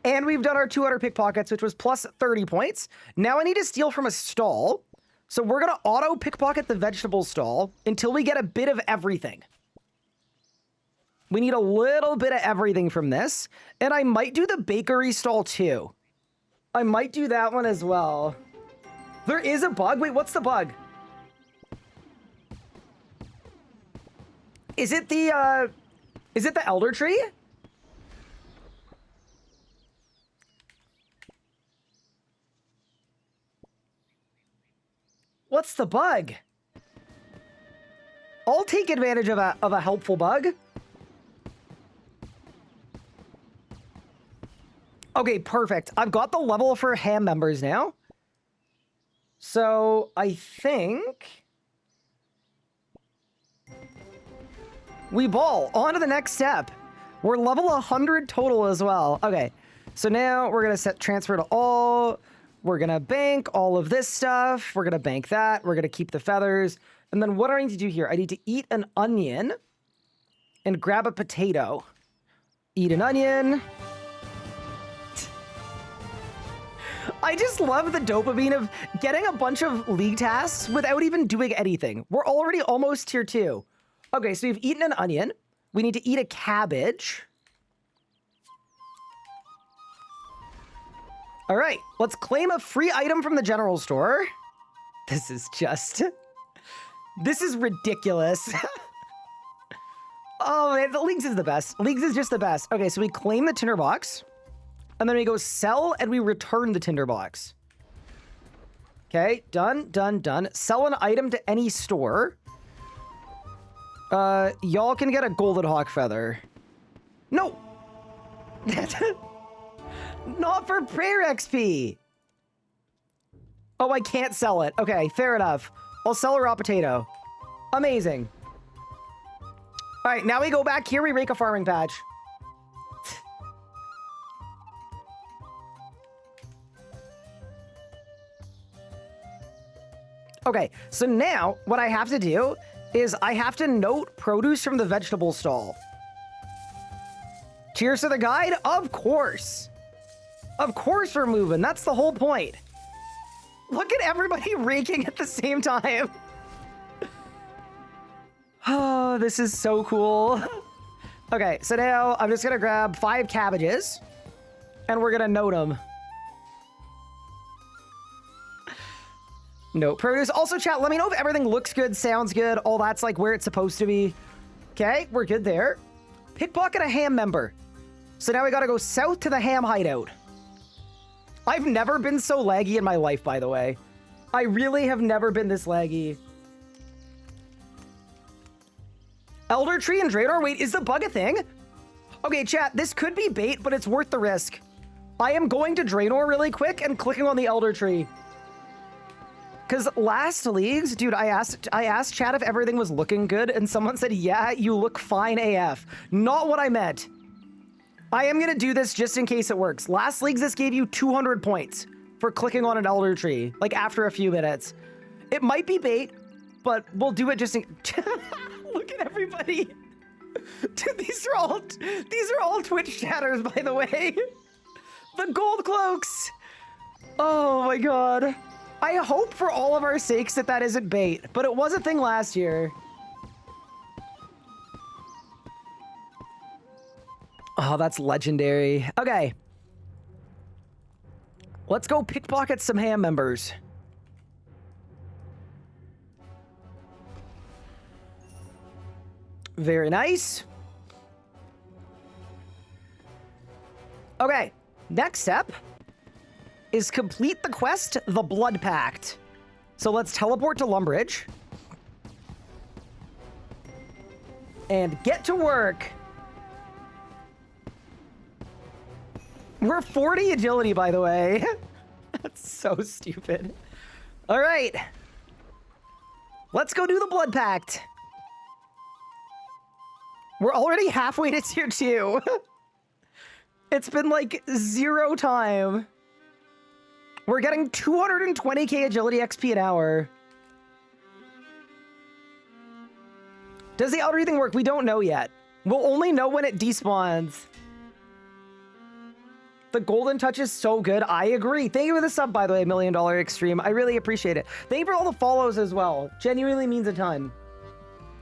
And we've done our 200 pickpockets, which was plus 30 points. Now I need to steal from a stall. So we're going to auto pickpocket the vegetable stall until we get a bit of everything. We need a little bit of everything from this. And I might do the bakery stall too. I might do that one as well. There is a bug? Wait, what's the bug? Is it the elder tree? What's the bug? I'll take advantage of a helpful bug. Okay, perfect. I've got the level for ham members now. So I think we ball on to the next step. We're level 100 total as well. Okay, so now we're gonna set transfer to all. We're gonna bank all of this stuff. We're gonna bank that. We're gonna keep the feathers. And then what do I need to do here? I need to eat an onion and grab a potato. Eat an onion. I just love the dopamine of getting a bunch of league tasks without even doing anything. We're already almost tier 2. Okay, so we've eaten an onion. We need to eat a cabbage. All right, let's claim a free item from the general store. This is ridiculous. Oh man, the Leagues is the best. Leagues is just the best. Okay, so we claim the tinderbox. And then we go sell and we return the tinderbox. Okay, done, done, done. Sell an item to any store. Y'all can get a golden hawk feather. No! Not for prayer XP! Oh, I can't sell it. Okay, fair enough. I'll sell a raw potato. Amazing. Alright, now we go back here, we rake a farming patch. Okay, so now what I have to do is I have to note produce from the vegetable stall. Cheers to the guide? Of course. Of course we're moving. That's the whole point. Look at everybody raking at the same time. Oh, this is so cool. Okay, so now I'm just gonna grab 5 cabbages and we're gonna note them. No produce. Also, chat, let me know if everything looks good, sounds good, all that's like where it's supposed to be. Okay, we're good there. Pickpocket a ham member. So now we gotta go south to the ham hideout. I've never been so laggy in my life, by the way. I really have never been this laggy. Elder Tree and Draenor? Wait, is the bug a thing? Okay, chat, this could be bait, but it's worth the risk. I am going to Draenor really quick and clicking on the Elder Tree. Because last leagues, dude, I asked chat if everything was looking good, and someone said, yeah, you look fine AF. Not what I meant. I am going to do this just in case it works. Last leagues, this gave you 200 points for clicking on an elder tree, like after a few minutes. It might be bait, but we'll do it just in... Look at everybody. Dude, these are all Twitch chatters, by the way. The gold cloaks. Oh my god. I hope for all of our sakes that that isn't bait, but it was a thing last year. Oh, that's legendary. Okay. Let's go pickpocket some ham members. Very nice. Okay, next step is complete the quest, The Blood Pact. So let's teleport to Lumbridge. And get to work. We're 40 agility, by the way. That's so stupid. All right. Let's go do the Blood Pact. We're already halfway to tier 2. It's been like 0 time. We're getting 220k agility XP an hour. Does the outer thing work? We don't know yet. We'll only know when it despawns. The golden touch is so good. I agree. Thank you for the sub, by the way, $1 Million Extreme. I really appreciate it. Thank you for all the follows as well. Genuinely means a ton.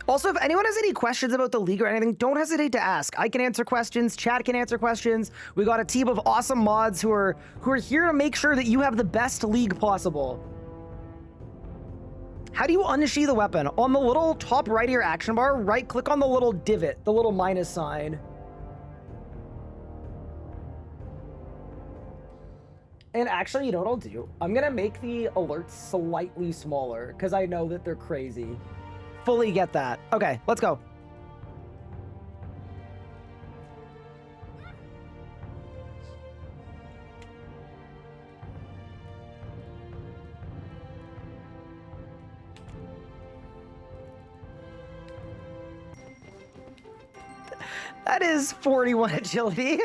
Also, if anyone has any questions about the league or anything, don't hesitate to ask. I can answer questions. Chat can answer questions. We got a team of awesome mods who are here to make sure that you have the best league possible. How do you unsheath the weapon? On the little top right of your action bar, right-click on the little divot, the little minus sign. And actually, you know what I'll do? I'm gonna make the alerts slightly smaller because I know that they're crazy. Fully get that. Okay, let's go. That is 41 agility.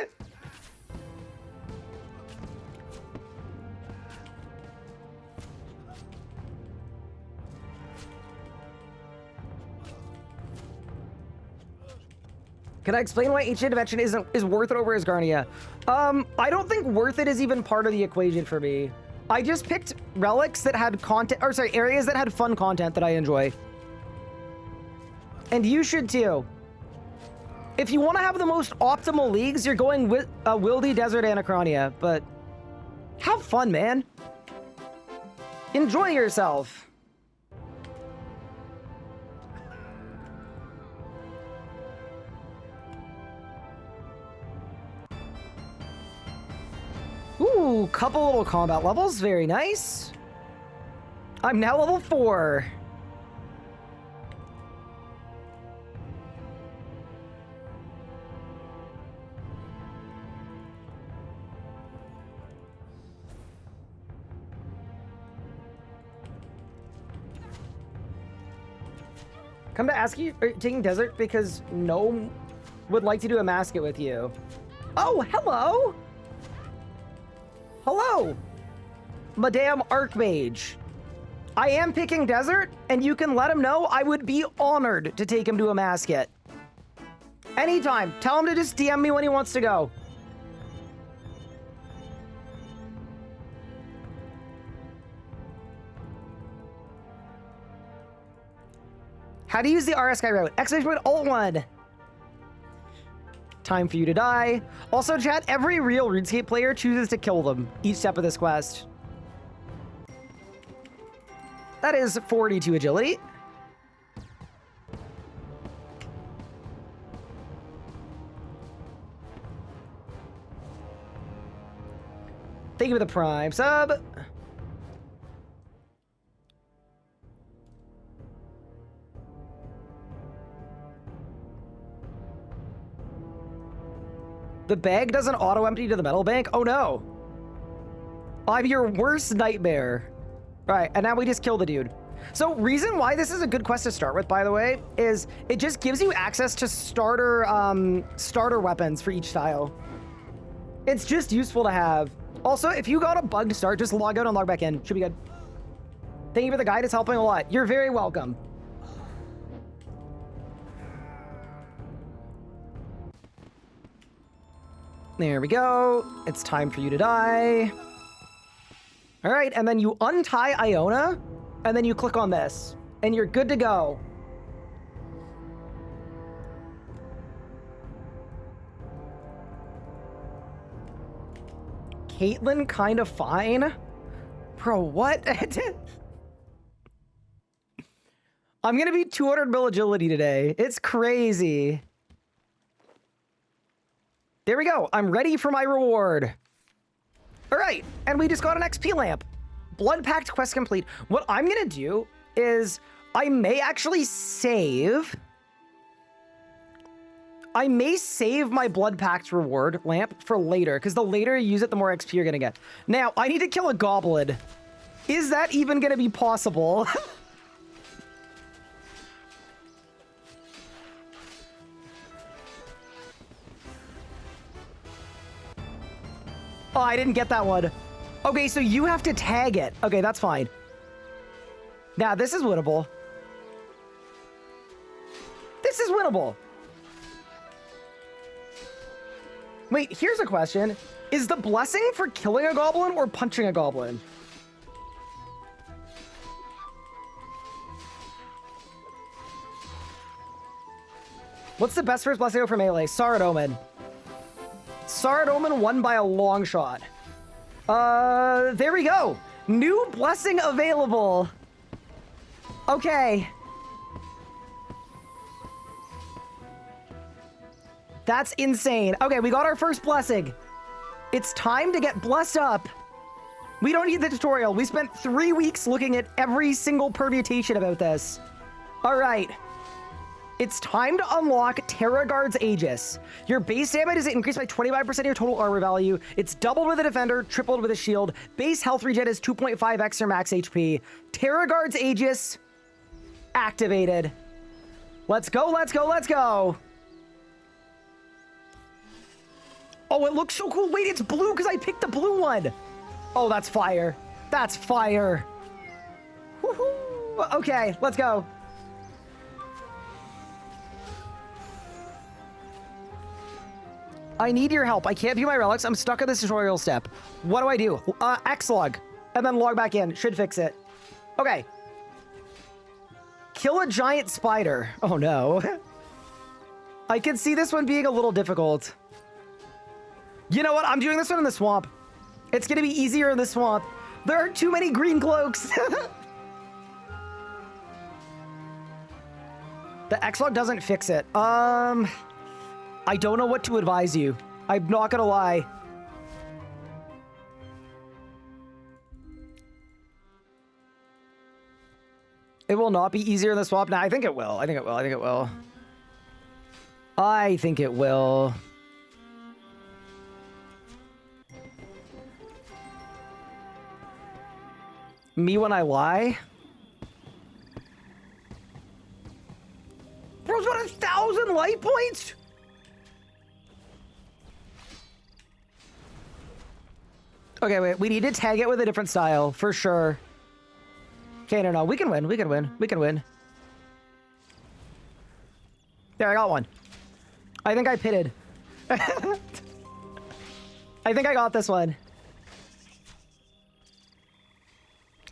Can I explain why Ancient Dimension is worth it over Asgarnia? I don't think worth it is even part of the equation for me. I just picked relics that had content, or sorry, areas that had fun content that I enjoy. And you should too. If you want to have the most optimal leagues, you're going with Wildy, Desert, Anachronia, but have fun, man. Enjoy yourself. Ooh, couple little combat levels, very nice. I'm now level 4. Come to ask you, taking Desert because Gnome would like to do a mascot with you. Oh, hello! Hello, Madame Archmage. I am picking Desert, and you can let him know I would be honored to take him to a mascot. Anytime. Tell him to just DM me when he wants to go. How to use the RS Sky Route. Exclamation point Alt 1. Time for you to die. Also, chat, every real RuneScape player chooses to kill them each step of this quest. That is 42 agility. Thank you for the Prime sub. The bag doesn't auto-empty to the metal bank? Oh no. I'm your worst nightmare. All right, and now we just kill the dude. So reason why this is a good quest to start with, by the way, is it just gives you access to starter weapons for each style. It's just useful to have. Also, if you got a bugged start, just log out and log back in. Should be good. Thank you for the guide. It's helping a lot. You're very welcome. There we go. It's time for you to die. All right, and then you untie Iona, and then you click on this, and you're good to go. Caitlyn kind of fine? Bro, what? I'm gonna be 200 mil agility today. It's crazy. There we go. I'm ready for my reward. All right, and we just got an XP lamp. Blood Pact quest complete. What I'm gonna do is I may actually save. I may save my Blood Pact reward lamp for later, because the later you use it, the more XP you're gonna get. Now, I need to kill a goblin. Is that even gonna be possible? Oh, I didn't get that one. Okay, so you have to tag it. Okay, that's fine. Now, this is winnable. This is winnable. Wait, here's a question. Is the blessing for killing a goblin or punching a goblin? What's the best first blessing for melee? Sarad Omen. Sarad Omen won by a long shot. There we go. New blessing available. Okay. That's insane. Okay, we got our first blessing. It's time to get blessed up. We don't need the tutorial. We spent 3 weeks looking at every single permutation about this. All right. It's time to unlock Terragard's Aegis. Your base damage is increased by 25% of your total armor value. It's doubled with a defender, tripled with a shield. Base health regen is 2.5x your max HP. Terragard's Aegis activated. Let's go, let's go, let's go. Oh, it looks so cool. Wait, it's blue because I picked the blue one. Oh, that's fire. That's fire. Woohoo. Okay, let's go. I need your help. I can't view my relics. I'm stuck at this tutorial step. What do I do? X-log. And then log back in. Should fix it. Okay. Kill a giant spider. Oh, no. I can see this one being a little difficult. You know what? I'm doing this one in the swamp. It's going to be easier in the swamp. There are too many green cloaks. The X-log doesn't fix it. I don't know what to advise you. I'm not gonna lie. It will not be easier in the swap. Nah, I think it will. I think it will. I think it will. I think it will. Me when I lie? Bro's got 1,000 light points? Okay, wait. We need to tag it with a different style, for sure. Okay, no. We can win. We can win. We can win. There, I got one. I think I pitted. I think I got this one.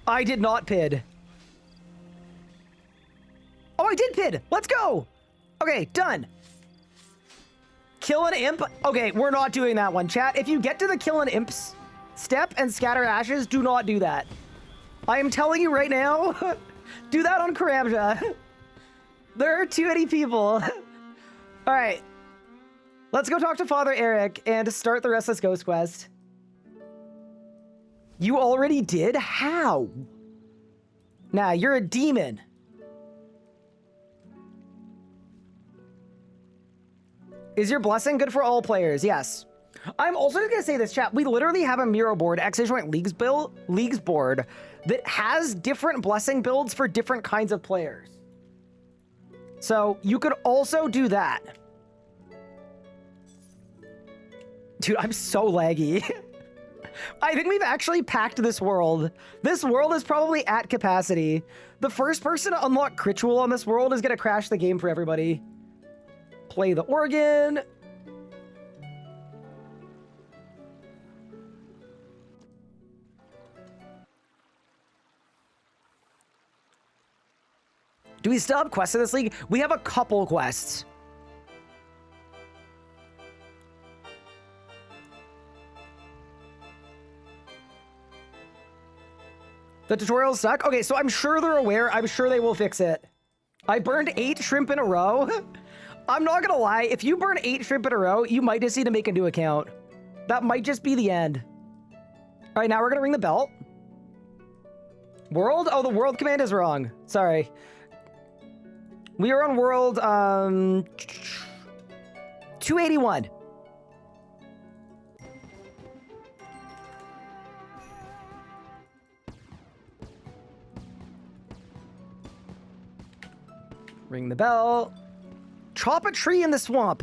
I did not pid. Oh, I did pid. Let's go. Okay, done. Kill an imp. Okay, we're not doing that one, chat. If you get to the kill an imps step and scatter ashes, do not do that. I am telling you right now, do that on Karamja. There are too many people. All right. Let's go talk to Father Eric and start the Restless Ghost quest. You already did? How? Nah, you're a demon. Is your blessing good for all players? Yes. I'm also just gonna say this, chat. We literally have a Miro board, X-Joint Leagues board, that has different blessing builds for different kinds of players. So you could also do that. Dude, I'm so laggy. I think we've actually packed this world. This world is probably at capacity. The first person to unlock Critchwell on this world is gonna crash the game for everybody. Play the organ. Do we still have quests in this league? We have a couple quests. The tutorials suck? Okay, so I'm sure they're aware. I'm sure they will fix it. I burned 8 shrimp in a row. I'm not gonna lie. If you burn 8 shrimp in a row, you might just need to make a new account. That might just be the end. All right, now we're gonna ring the bell. World? Oh, the world command is wrong. Sorry. We are on world 281. Ring the bell. Chop a tree in the swamp.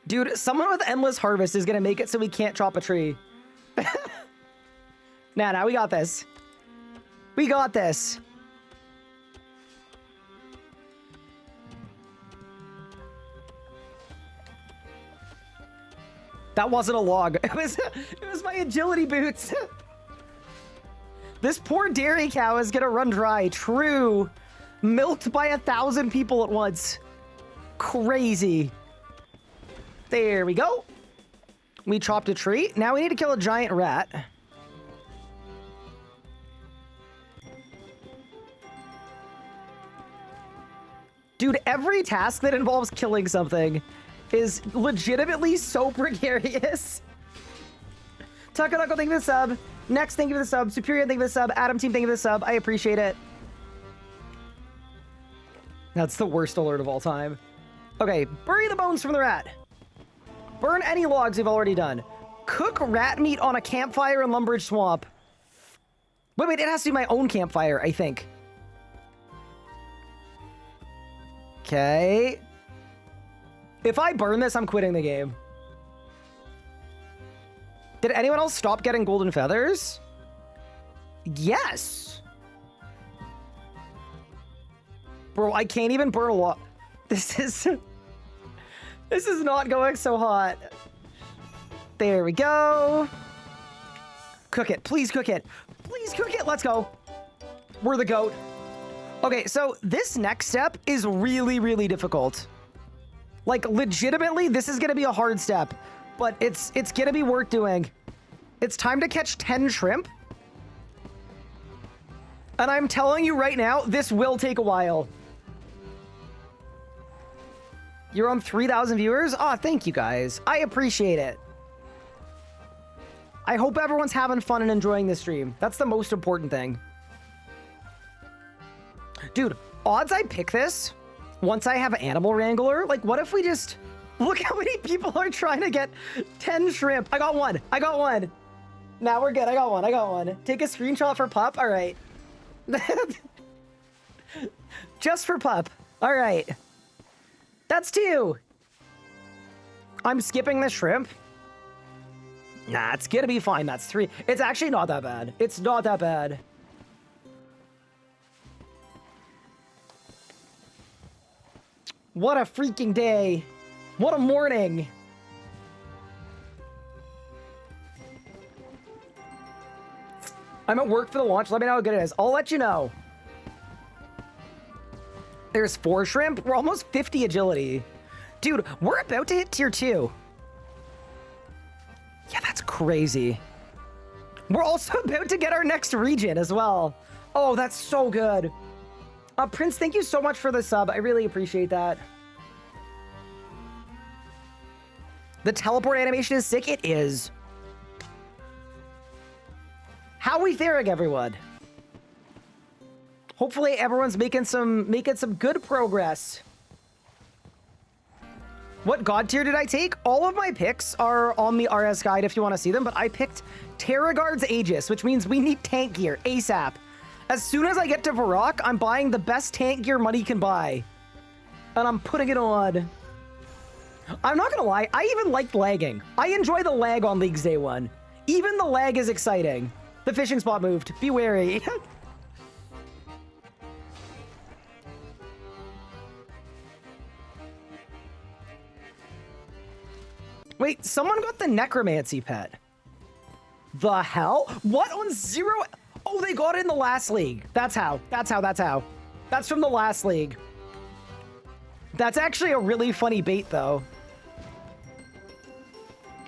Dude, someone with endless harvest is gonna make it so we can't chop a tree. Nah, we got this. We got this. That wasn't a log. It was my agility boots. This poor dairy cow is gonna run dry. True. Milked by 1,000 people at once. Crazy. There we go. We chopped a tree. Now we need to kill a giant rat. Dude, every task that involves killing something is legitimately so precarious. Takanako, thank you for the sub. Next, thank you for the sub. Superior, thank you for the sub. Adam Team, thank you for the sub. I appreciate it. That's the worst alert of all time. Okay, bury the bones from the rat. Burn any logs we've already done. Cook rat meat on a campfire in Lumbridge Swamp. Wait, it has to be my own campfire, I think. Okay. If I burn this, I'm quitting the game. Did anyone else stop getting golden feathers? Yes. Bro, I can't even burn a lot. This is not going so hot. There we go. Cook it. Please cook it. Please cook it. Let's go. We're the goat. Okay, so this next step is really, really difficult. Like, legitimately, this is going to be a hard step, but it's going to be worth doing. It's time to catch 10 shrimp. And I'm telling you right now, this will take a while. You're on 3,000 viewers? Aw, thank you guys. I appreciate it. I hope everyone's having fun and enjoying this stream. That's the most important thing. Dude, odds I pick this once I have Animal Wrangler. Like, what if we just... Look how many people are trying to get 10 shrimp. I got one. I got one. Now we're good. I got one. I got one. Take a screenshot for Pup. All right. Just for Pup. All right. That's 2. I'm skipping the shrimp. Nah, it's gonna be fine. That's 3. It's actually not that bad. It's not that bad. What a freaking day. What a morning. I'm at work for the launch. Let me know how good it is. I'll let you know. There's 4 shrimp. We're almost 50 agility. Dude, we're about to hit tier 2. Yeah, that's crazy. We're also about to get our next region as well. Oh, that's so good. Prince, thank you so much for the sub. I really appreciate that. The teleport animation is sick. It is. How we faring, everyone? Hopefully everyone's making some good progress. What god tier did I take? All of my picks are on the RS guide if you want to see them, but I picked Terragard's Aegis, which means we need tank gear ASAP. As soon as I get to Varrock, I'm buying the best tank gear money can buy. And I'm putting it on. I'm not gonna lie, I even liked lagging. I enjoy the lag on League's Day 1. Even the lag is exciting. The fishing spot moved. Be wary. Wait, someone got the necromancy pet. The hell? What on 0? Oh, they got it in the last league. That's how. That's how. That's how. That's from the last league. That's actually a really funny bait, though.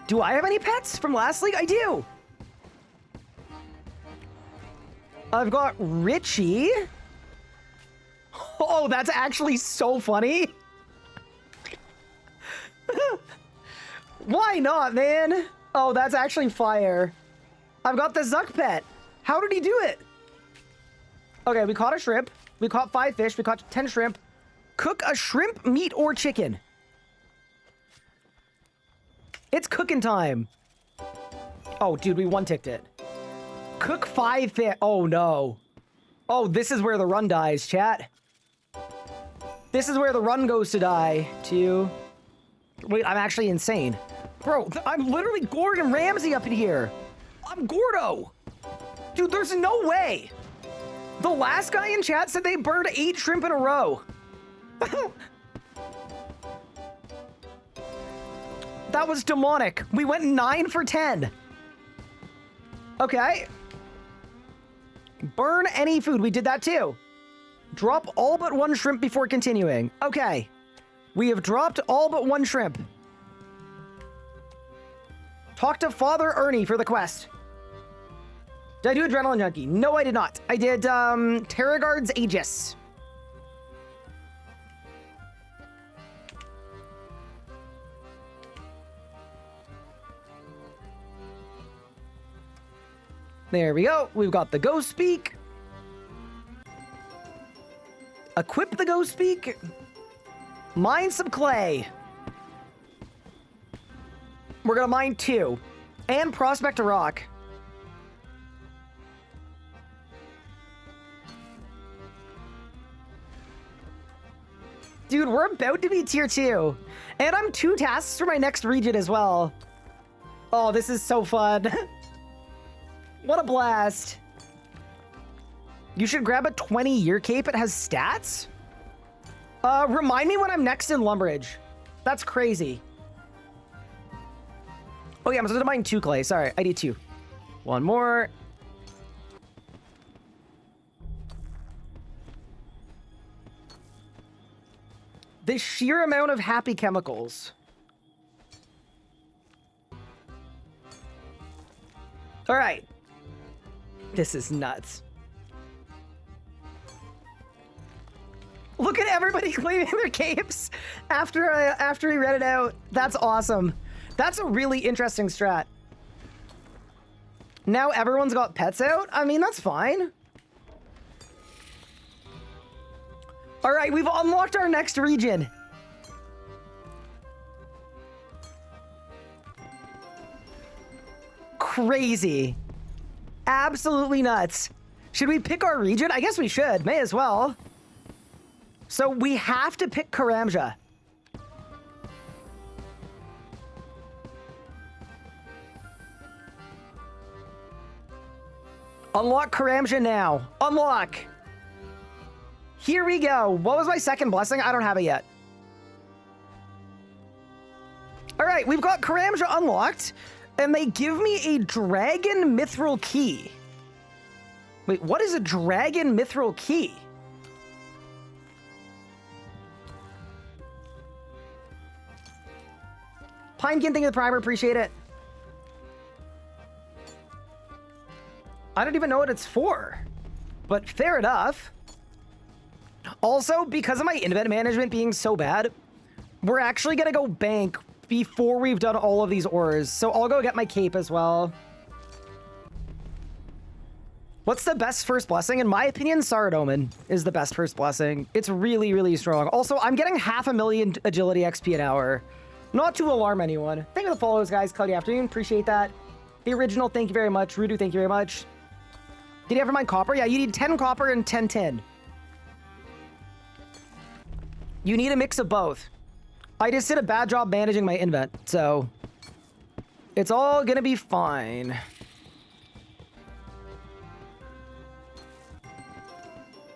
Do I have any pets from last league? I do. I've got Richie. Oh, that's actually so funny. Why not, man? Oh, that's actually fire. I've got the Zuck pet. How did he do it? Okay, we caught a shrimp. We caught 5 fish. We caught 10 shrimp. Cook a shrimp, meat, or chicken. It's cooking time. Oh, dude, we one-ticked it. Cook 5 fish. Oh, no. Oh, this is where the run dies, chat. This is where the run goes to die, too. Wait, I'm actually insane. Bro, I'm literally Gordon Ramsay up in here. I'm Gordo. Dude, there's no way. The last guy in chat said they burned 8 shrimp in a row. That was demonic. We went 9 for 10. Okay. Burn any food. We did that too. Drop all but 1 shrimp before continuing. Okay. We have dropped all but 1 shrimp. Talk to Father Ernie for the quest. Did I do Adrenaline Junkie? No, I did not. I did Terragard's Aegis. There we go. We've got the Ghost Speak. Equip the Ghost Speak. Mine some clay. We're gonna mine 2. And prospect a rock. Dude, we're about to be tier 2. And I'm 2 tasks for my next region as well. Oh, this is so fun. What a blast. You should grab a 20-year cape. It has stats? Remind me when I'm next in Lumbridge. That's crazy. Oh yeah, I'm supposed to mine 2 clay. Sorry, I need 2. 1 more. The sheer amount of happy chemicals. All right. This is nuts. Look at everybody claiming their capes after he read it out. That's awesome. That's a really interesting strat. Now everyone's got pets out? I mean, that's fine. All right, we've unlocked our next region. Crazy. Absolutely nuts. Should we pick our region? I guess we should. May as well. So we have to pick Karamja. Unlock Karamja now. Unlock. Here we go. What was my second blessing? I don't have it yet. All right, we've got Karamja unlocked, and they give me a Dragon Mithril Key. Wait, what is a Dragon Mithril Key? Pinekin, thank you for the primer. Appreciate it. I don't even know what it's for, but fair enough. Also, because of my invent management being so bad, we're actually going to go bank before we've done all of these ores. So I'll go get my cape as well. What's the best first blessing? In my opinion, Saradomin is the best first blessing. It's really, really strong. Also, I'm getting 500,000 agility XP an hour. Not to alarm anyone. Thank you for the follows, guys. Cloudy afternoon. Appreciate that. The original, thank you very much. Rudu, thank you very much. Did you ever mine copper? Yeah, you need 10 copper and 10 tin. You need a mix of both. I just did a bad job managing my invent, so it's all gonna be fine.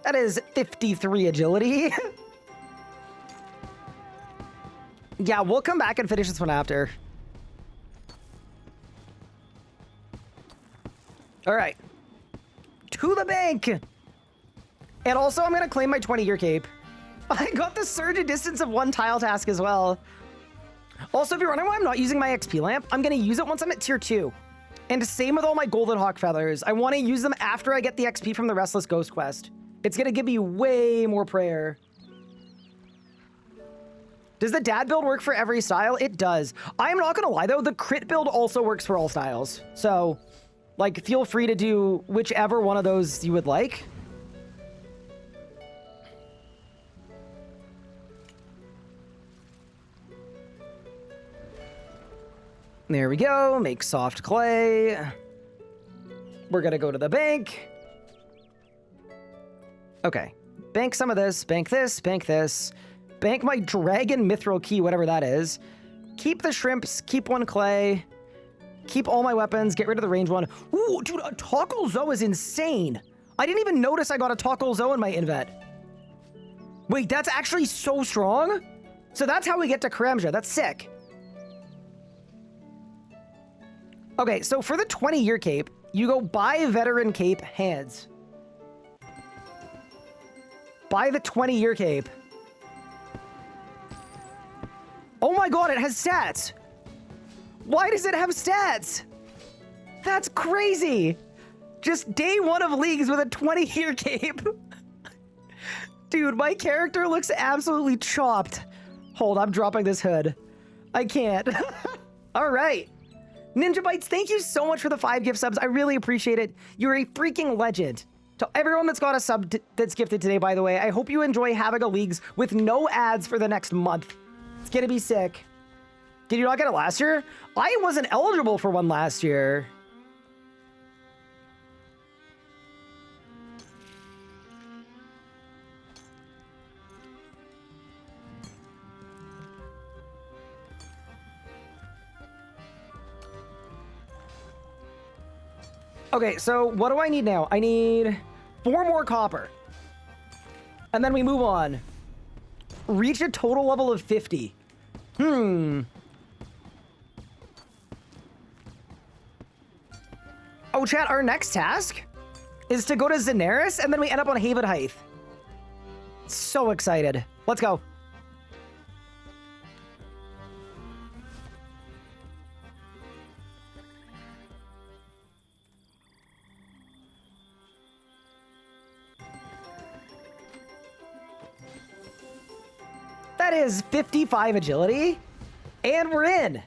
That is 53 agility. Yeah, we'll come back and finish this one after. All right. To the bank. And also, I'm going to claim my 20-year cape. I got the surge in distance of 1 tile task as well. Also, if you're wondering why I'm not using my XP lamp, I'm going to use it once I'm at tier 2. And same with all my golden hawk feathers. I want to use them after I get the XP from the Restless Ghost quest. It's going to give me way more prayer. Does the dad build work for every style? It does. I'm not going to lie, though. The crit build also works for all styles. So, like, feel free to do whichever one of those you would like. There we go. Make soft clay. We're going to go to the bank. Okay. Bank some of this. Bank this. Bank this. Bank my dragon mithril key, whatever that is. Keep the shrimps. Keep 1 clay. Keep all my weapons. Get rid of the range one. Ooh, dude, a Toggle Zoe is insane. I didn't even notice I got a Toggle Zoe in my invet. Wait, that's actually so strong? So that's how we get to Karamja. That's sick. Okay, so for the 20-year cape, you go buy veteran cape, hands. Buy the 20-year cape. Oh my god, it has stats! Why does it have stats? That's crazy! Just day 1 of leagues with a 20-year cape. Dude, my character looks absolutely chopped. Hold, I'm dropping this hood. I can't. All right. Ninja Bites, thank you so much for the 5 gift subs. I really appreciate it. You're a freaking legend. To everyone that's got a sub that's gifted today, by the way, I hope you enjoy having a leagues with no ads for the next month. It's gonna be sick. Did you not get it last year? I wasn't eligible for one last year. Okay, so what do I need now? I need 4 more copper. And then we move on. Reach a total level of 50. Oh, chat, our next task is to go to Zenaris, and then we end up on Haven Height. So excited. Let's go. That is 55 agility, and we're in.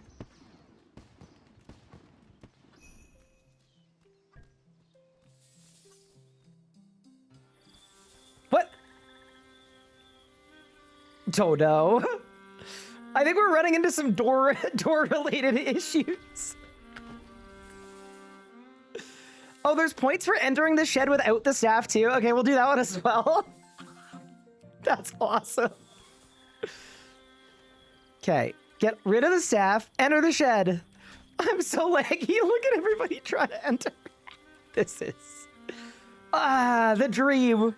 What? Don't know. I think we're running into some door-related issues. Oh, there's points for entering the shed without the staff too. Okay, we'll do that one as well. That's awesome. Okay, get rid of the staff, enter the shed. I'm so laggy. Look at everybody trying to enter. This is... the dream.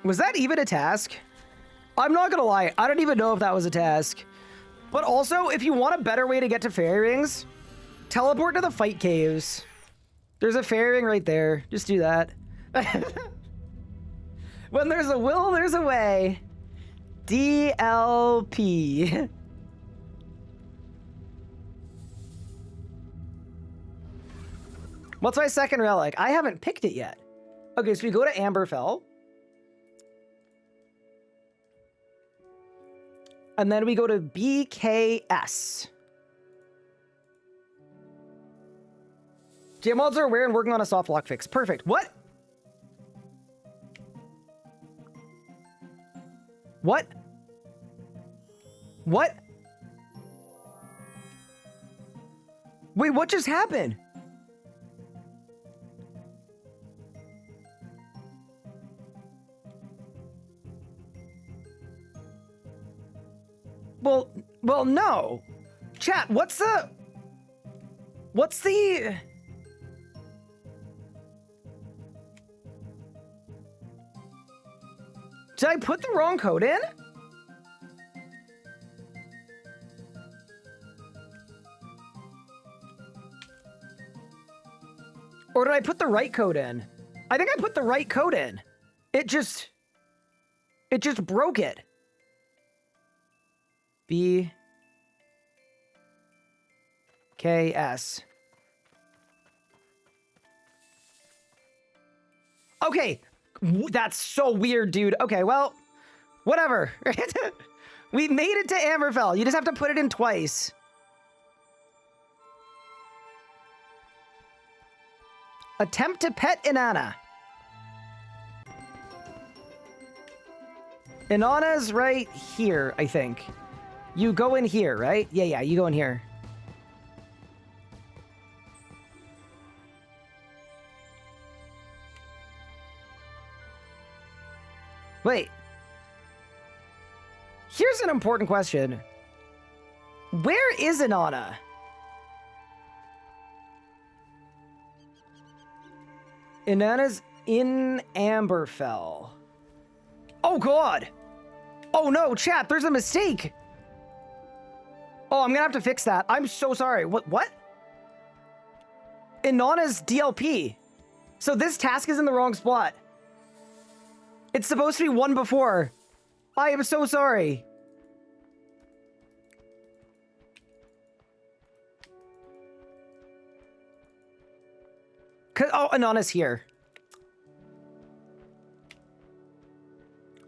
Was that even a task? I'm not gonna lie, I don't even know if that was a task. But also, if you want a better way to get to fairy rings, teleport to the fight caves. There's a fairy ring right there. Just do that. When there's a will, there's a way. DLP. What's my second relic? I haven't picked it yet. Okay, so we go to Amberfell. And then we go to BKS. Gem mods are aware and working on a soft lock fix. Perfect. What? What? What? Wait, what just happened? Well, no. Chat, what's the... Did I put the wrong code in? Or did I put the right code in? I think I put the right code in. It just broke it. B K S. Okay, that's so weird, dude. Okay, well, whatever. We made it to Amberfell. You just have to put it in twice. Attempt to pet Inanna. Inanna's right here, I think. You go in here, right? Yeah, you go in here. Wait. Here's an important question. Where is Inanna? Inanna's in Amberfell. Oh, God. Oh, no, chat, there's a mistake. Oh, I'm gonna have to fix that. I'm so sorry. What? Inanna's DLP. So this task is in the wrong spot. It's supposed to be one before. I am so sorry. Oh, Inanna's here.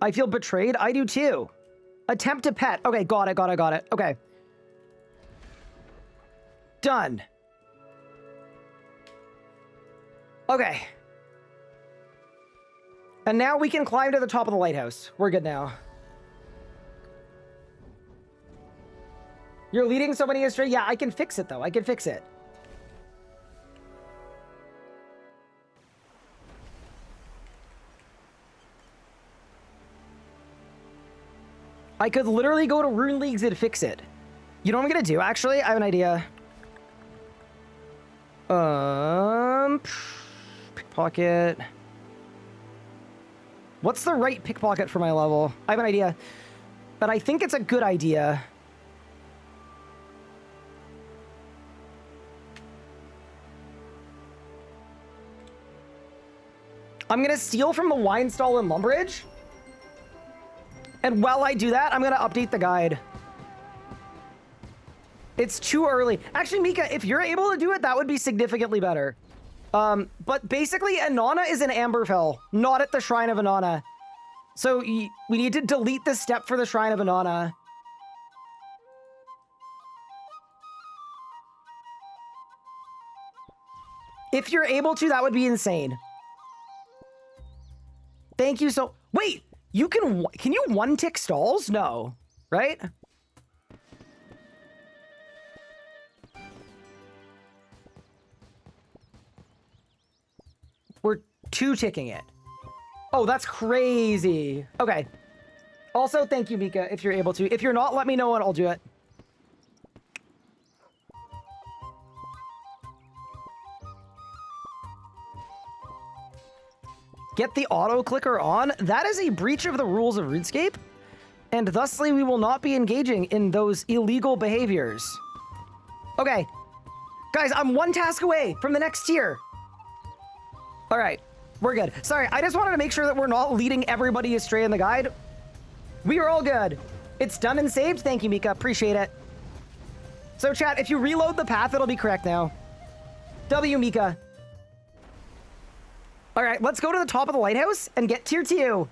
I feel betrayed. I do too. Attempt to pet. Okay, got it. Okay. Done. Okay. And now we can climb to the top of the lighthouse. We're good now. You're leading so many astray. Yeah, I can fix it though. I can fix it. I could literally go to Rune Leagues and fix it. You know what I'm gonna do, actually? I have an idea. Pickpocket. What's the right pickpocket for my level? I have an idea. But I think it's a good idea. I'm gonna steal from the wine stall in Lumbridge. And while I do that, I'm gonna update the guide. It's too early. Actually, Mika, if you're able to do it, that would be significantly better. But basically, Inanna is in Amberfell, not at the Shrine of Inanna. So we need to delete the step for the Shrine of Inanna. If you're able to, that would be insane. Thank you so... Wait! You can you one-tick stalls? No. Right? We're two-ticking it. Oh, that's crazy. Okay. Also, thank you, Mika, if you're able to. If you're not, let me know and I'll do it. Get the auto clicker on? That is a breach of the rules of RuneScape, and thusly we will not be engaging in those illegal behaviors. Okay. Guys, I'm one task away from the next tier. All right, we're good. Sorry, I just wanted to make sure that we're not leading everybody astray in the guide. We are all good. It's done and saved. Thank you, Mika. Appreciate it. So, chat, if you reload the path, it'll be correct now. W, Mika. All right, let's go to the top of the lighthouse and get tier 2.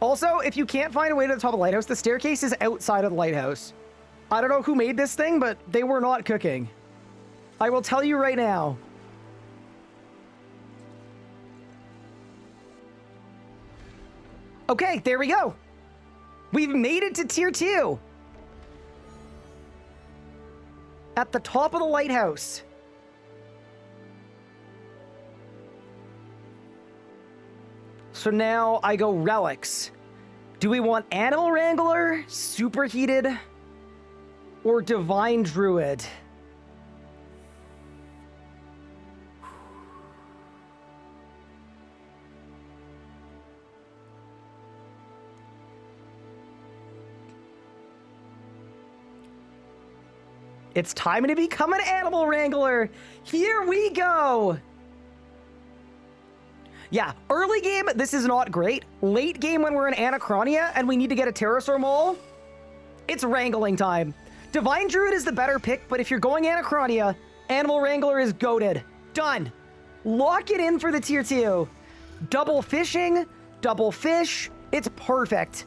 Also, if you can't find a way to the top of the lighthouse, the staircase is outside of the lighthouse. I don't know who made this thing, but they were not cooking. I will tell you right now. Okay, there we go. We've made it to tier 2. At the top of the lighthouse. So now I go relics. Do we want Animal Wrangler, Superheated, or Divine Druid? It's time to become an animal wrangler. Here we go. Yeah, early game, this is not great. Late game when we're in Anachronia and we need to get a Pterosaur mole, it's wrangling time. Divine Druid is the better pick, but if you're going Anachronia, Animal Wrangler is goated. Done. Lock it in for the tier 2. Double fishing, double fish, it's perfect.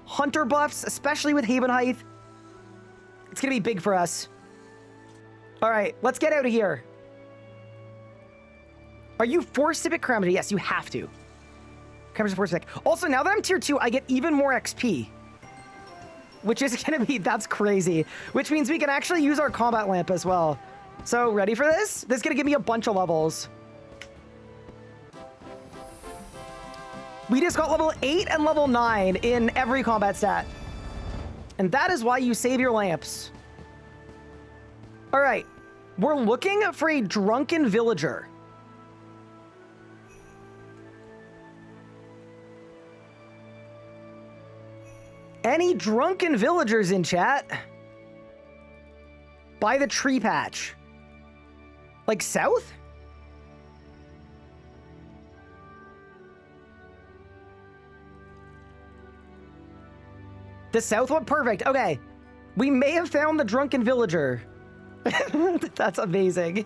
Hunter buffs, especially with Haven Height. It's gonna be big for us. All right, let's get out of here. Are you forced to pick Calamity? Yes, you have to. Calamity's forced to pick. Also, now that I'm tier 2, I get even more XP. Which is gonna be, that's crazy. Which means we can actually use our combat lamp as well. So, ready for this? This is gonna give me a bunch of levels. We just got level 8 and level 9 in every combat stat. And that is why you save your lamps. All right, we're looking for a drunken villager. Any drunken villagers in chat? By the tree patch. Like south? The south one? Perfect. Okay. We may have found the drunken villager. That's amazing.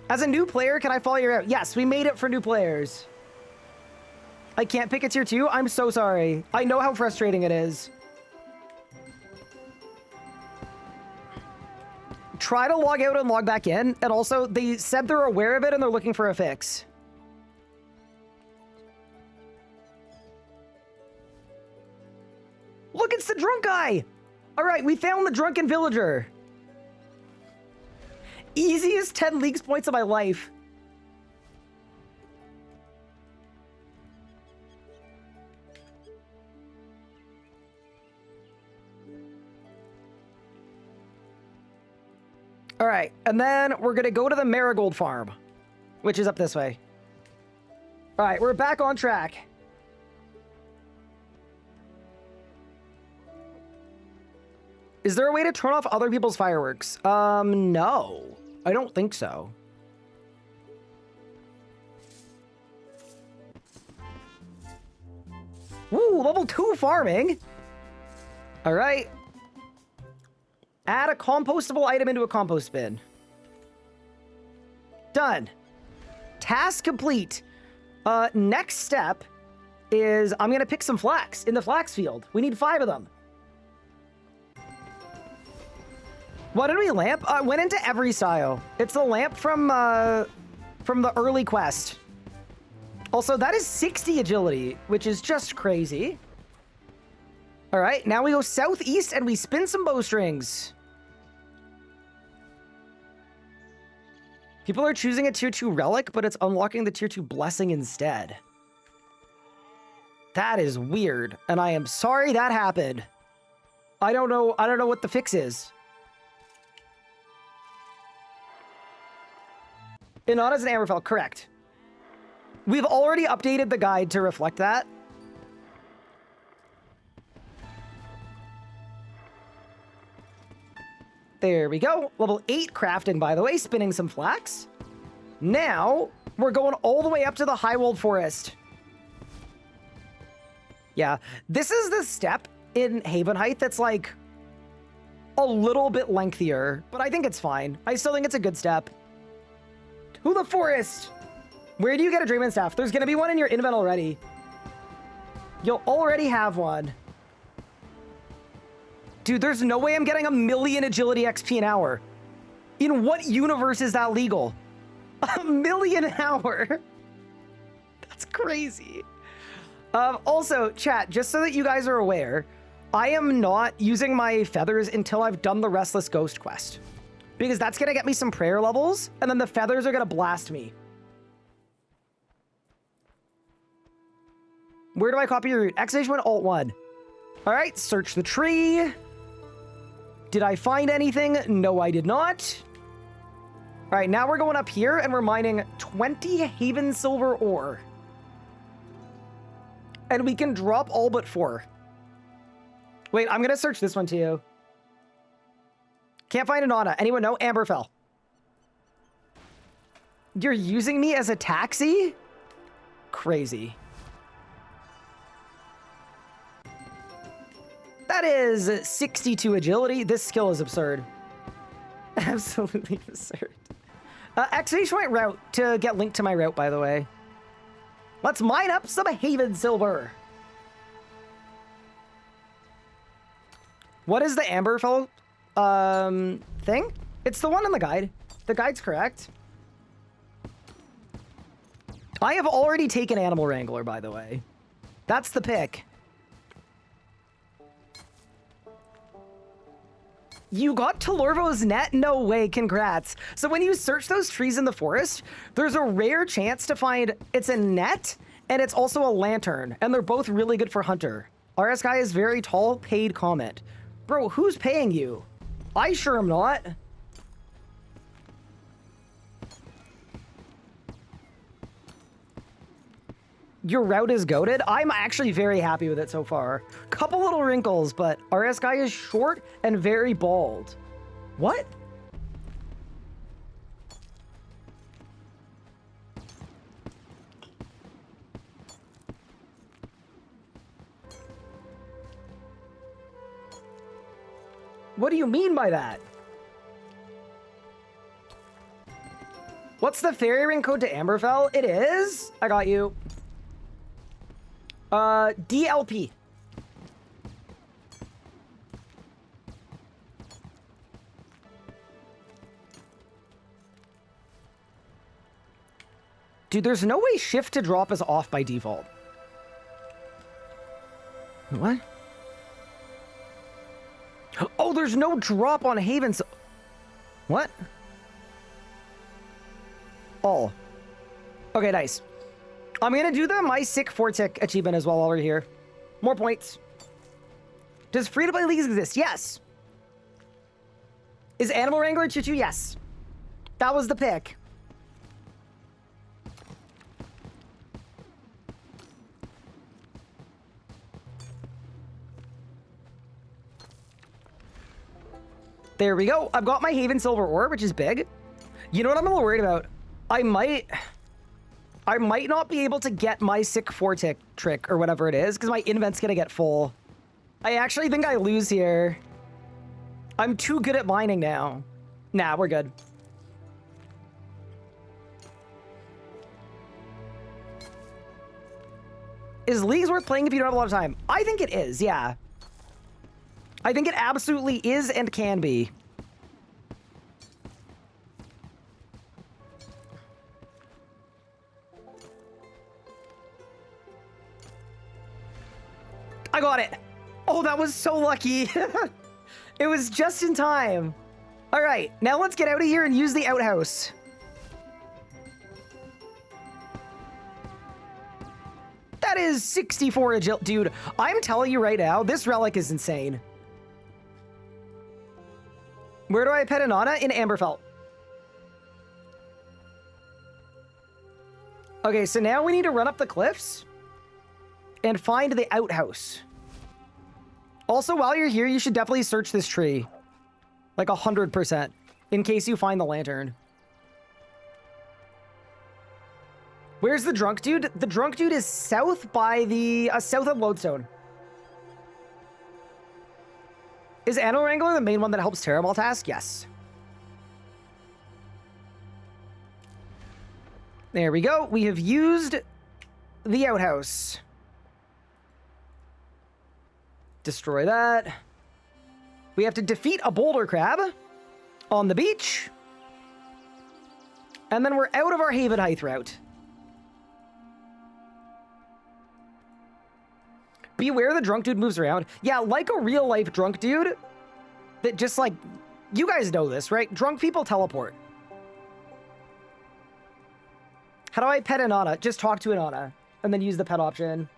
As a new player, can I follow you out? Yes, we made it for new players. I can't pick a tier 2? I'm so sorry. I know how frustrating it is. Try to log out and log back in. And also, they said they're aware of it and they're looking for a fix. Look, it's the drunk guy! All right, we found the drunken villager. Easiest 10 leagues points of my life. All right, and then we're gonna go to the Marigold Farm, which is up this way. All right, we're back on track. Is there a way to turn off other people's fireworks? No. I don't think so. Ooh, level 2 farming. All right. Add a compostable item into a compost bin. Done. Task complete. Next step is I'm going to pick some flax in the flax field. We need 5 of them. What did we lamp? Went into every style. It's the lamp from the early quest. Also, that is 60 agility, which is just crazy. All right, now we go southeast and we spin some bowstrings. People are choosing a tier 2 relic, but it's unlocking the tier 2 blessing instead. That is weird, and I am sorry that happened. I don't know what the fix is. Inana's and Amberfell, correct. We've already updated the guide to reflect that. There we go. Level 8 crafting, by the way, spinning some flax. Now, we're going all the way up to the Highwold Forest. Yeah, this is the step in Haven Height that's like a little bit lengthier, but I think it's fine. I still think it's a good step. To the forest! Where do you get a Dreaming Staff? There's gonna be one in your invent already. You'll already have one. Dude, there's no way I'm getting 1,000,000 agility XP an hour. In what universe is that legal? 1,000,000 an hour? That's crazy. Also, chat, just so that you guys are aware, I am not using my feathers until I've done the Restless Ghost quest. Because that's gonna get me some prayer levels, and then the feathers are gonna blast me. Where do I copy your route? X-1, Alt-1. All right, search the tree. Did I find anything? No, I did not. All right, now we're going up here, and we're mining 20 Haven Silver ore. And we can drop all but 4. Wait, I'm gonna search this one too. Can't find an Anna. Anyone know? Amberfell. You're using me as a taxi? Crazy. That is 62 agility. This skill is absurd. Absolutely absurd. Exclamation point route to get linked to my route, by the way. Let's mine up some Haven Silver. What is the Amberfell thing? It's the one in the guide. The guide's correct. I have already taken Animal Wrangler, by the way. That's the pick. You got Telorvo's net? No way, congrats. So when you search those trees in the forest, there's a rare chance to find it's a net and it's also a lantern, and they're both really good for Hunter. RS Guy is very tall, paid comment. Bro, who's paying you? I sure am not. Your route is goated. I'm actually very happy with it so far. Couple little wrinkles, but RS Guy is short and very bald. What? What do you mean by that? What's the fairy ring code to Amberfell? It is? I got you. DLP. Dude, there's no way shift to drop is off by default. What? Oh, there's no drop on Haven. What? All. Okay, nice. I'm gonna do the My Sick Fortic achievement as well while we're here. More points. Does free-to-play leagues exist? Yes. Is Animal Wrangler Choo-Choo? Yes. That was the pick. There we go. I've got my Haven Silver Ore, which is big. You know what I'm a little worried about? I might not be able to get my Sick Fortic trick or whatever it is because my invent's gonna get full. I actually think I lose here. I'm too good at mining now. Nah, we're good. Is Leagues worth playing if you don't have a lot of time? I think it is, yeah. I think it absolutely is and can be. I got it. Oh, that was so lucky. It was just in time. All right, now let's get out of here and use the outhouse. That is 64 agility. Dude, I'm telling you right now, this relic is insane. Where do I pet an Anna? In Amberfell. Okay, so now we need to run up the cliffs and find the outhouse. Also, while you're here, you should definitely search this tree. Like 100%. In case you find the lantern. Where's the drunk dude? The drunk dude is south by the... south of Lodestone. Is Animal Wrangler the main one that helps Terra multitask? Yes. There we go. We have used the outhouse. Destroy that. We have to defeat a boulder crab on the beach. And then we're out of our Haven Heights route. Beware the drunk dude moves around. Yeah, like a real life drunk dude that just like, you guys know this, right? Drunk people teleport. How do I pet an Anna? Just talk to an Anna and then use the pet option.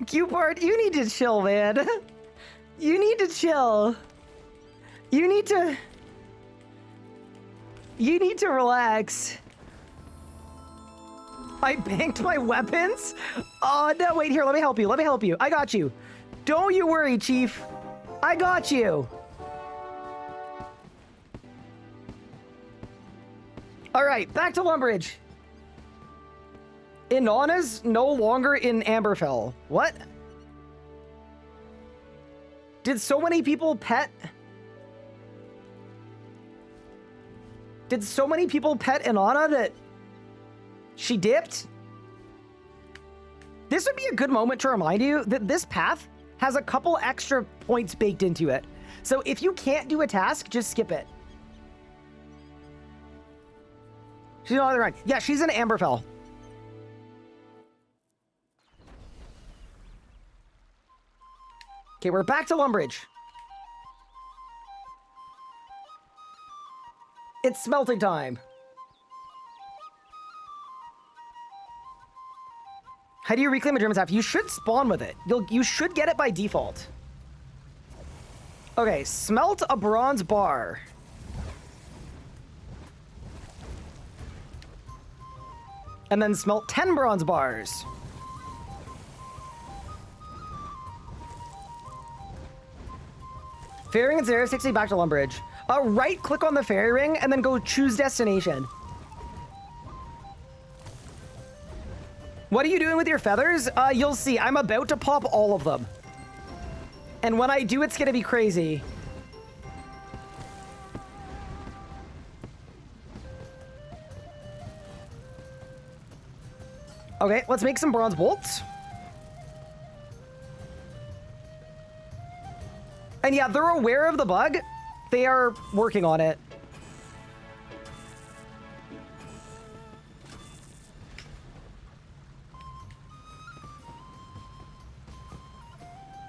Q-Part, you need to chill, man. You need to chill. You need to... You need to relax. I banked my weapons? Oh, no, wait, here, let me help you. Let me help you. I got you. Don't you worry, Chief. I got you. All right, back to Lumbridge. Inanna's no longer in Amberfell. What? Did so many people pet... Did so many people pet Inanna that she dipped? This would be a good moment to remind you that this path has a couple extra points baked into it. So if you can't do a task, just skip it. She's on the right. Yeah, she's in Amberfell. Okay, we're back to Lumbridge. It's smelting time. How do you reclaim a German staff? You should spawn with it. You should get it by default. Okay, smelt a bronze bar. And then smelt 10 bronze bars. Fairy ring and Zara 60 back to Lumbridge. Right click on the fairy ring and then go choose destination. What are you doing with your feathers? You'll see. I'm about to pop all of them. And when I do, it's gonna be crazy. Okay, let's make some bronze bolts. And yeah, they're aware of the bug. They are working on it.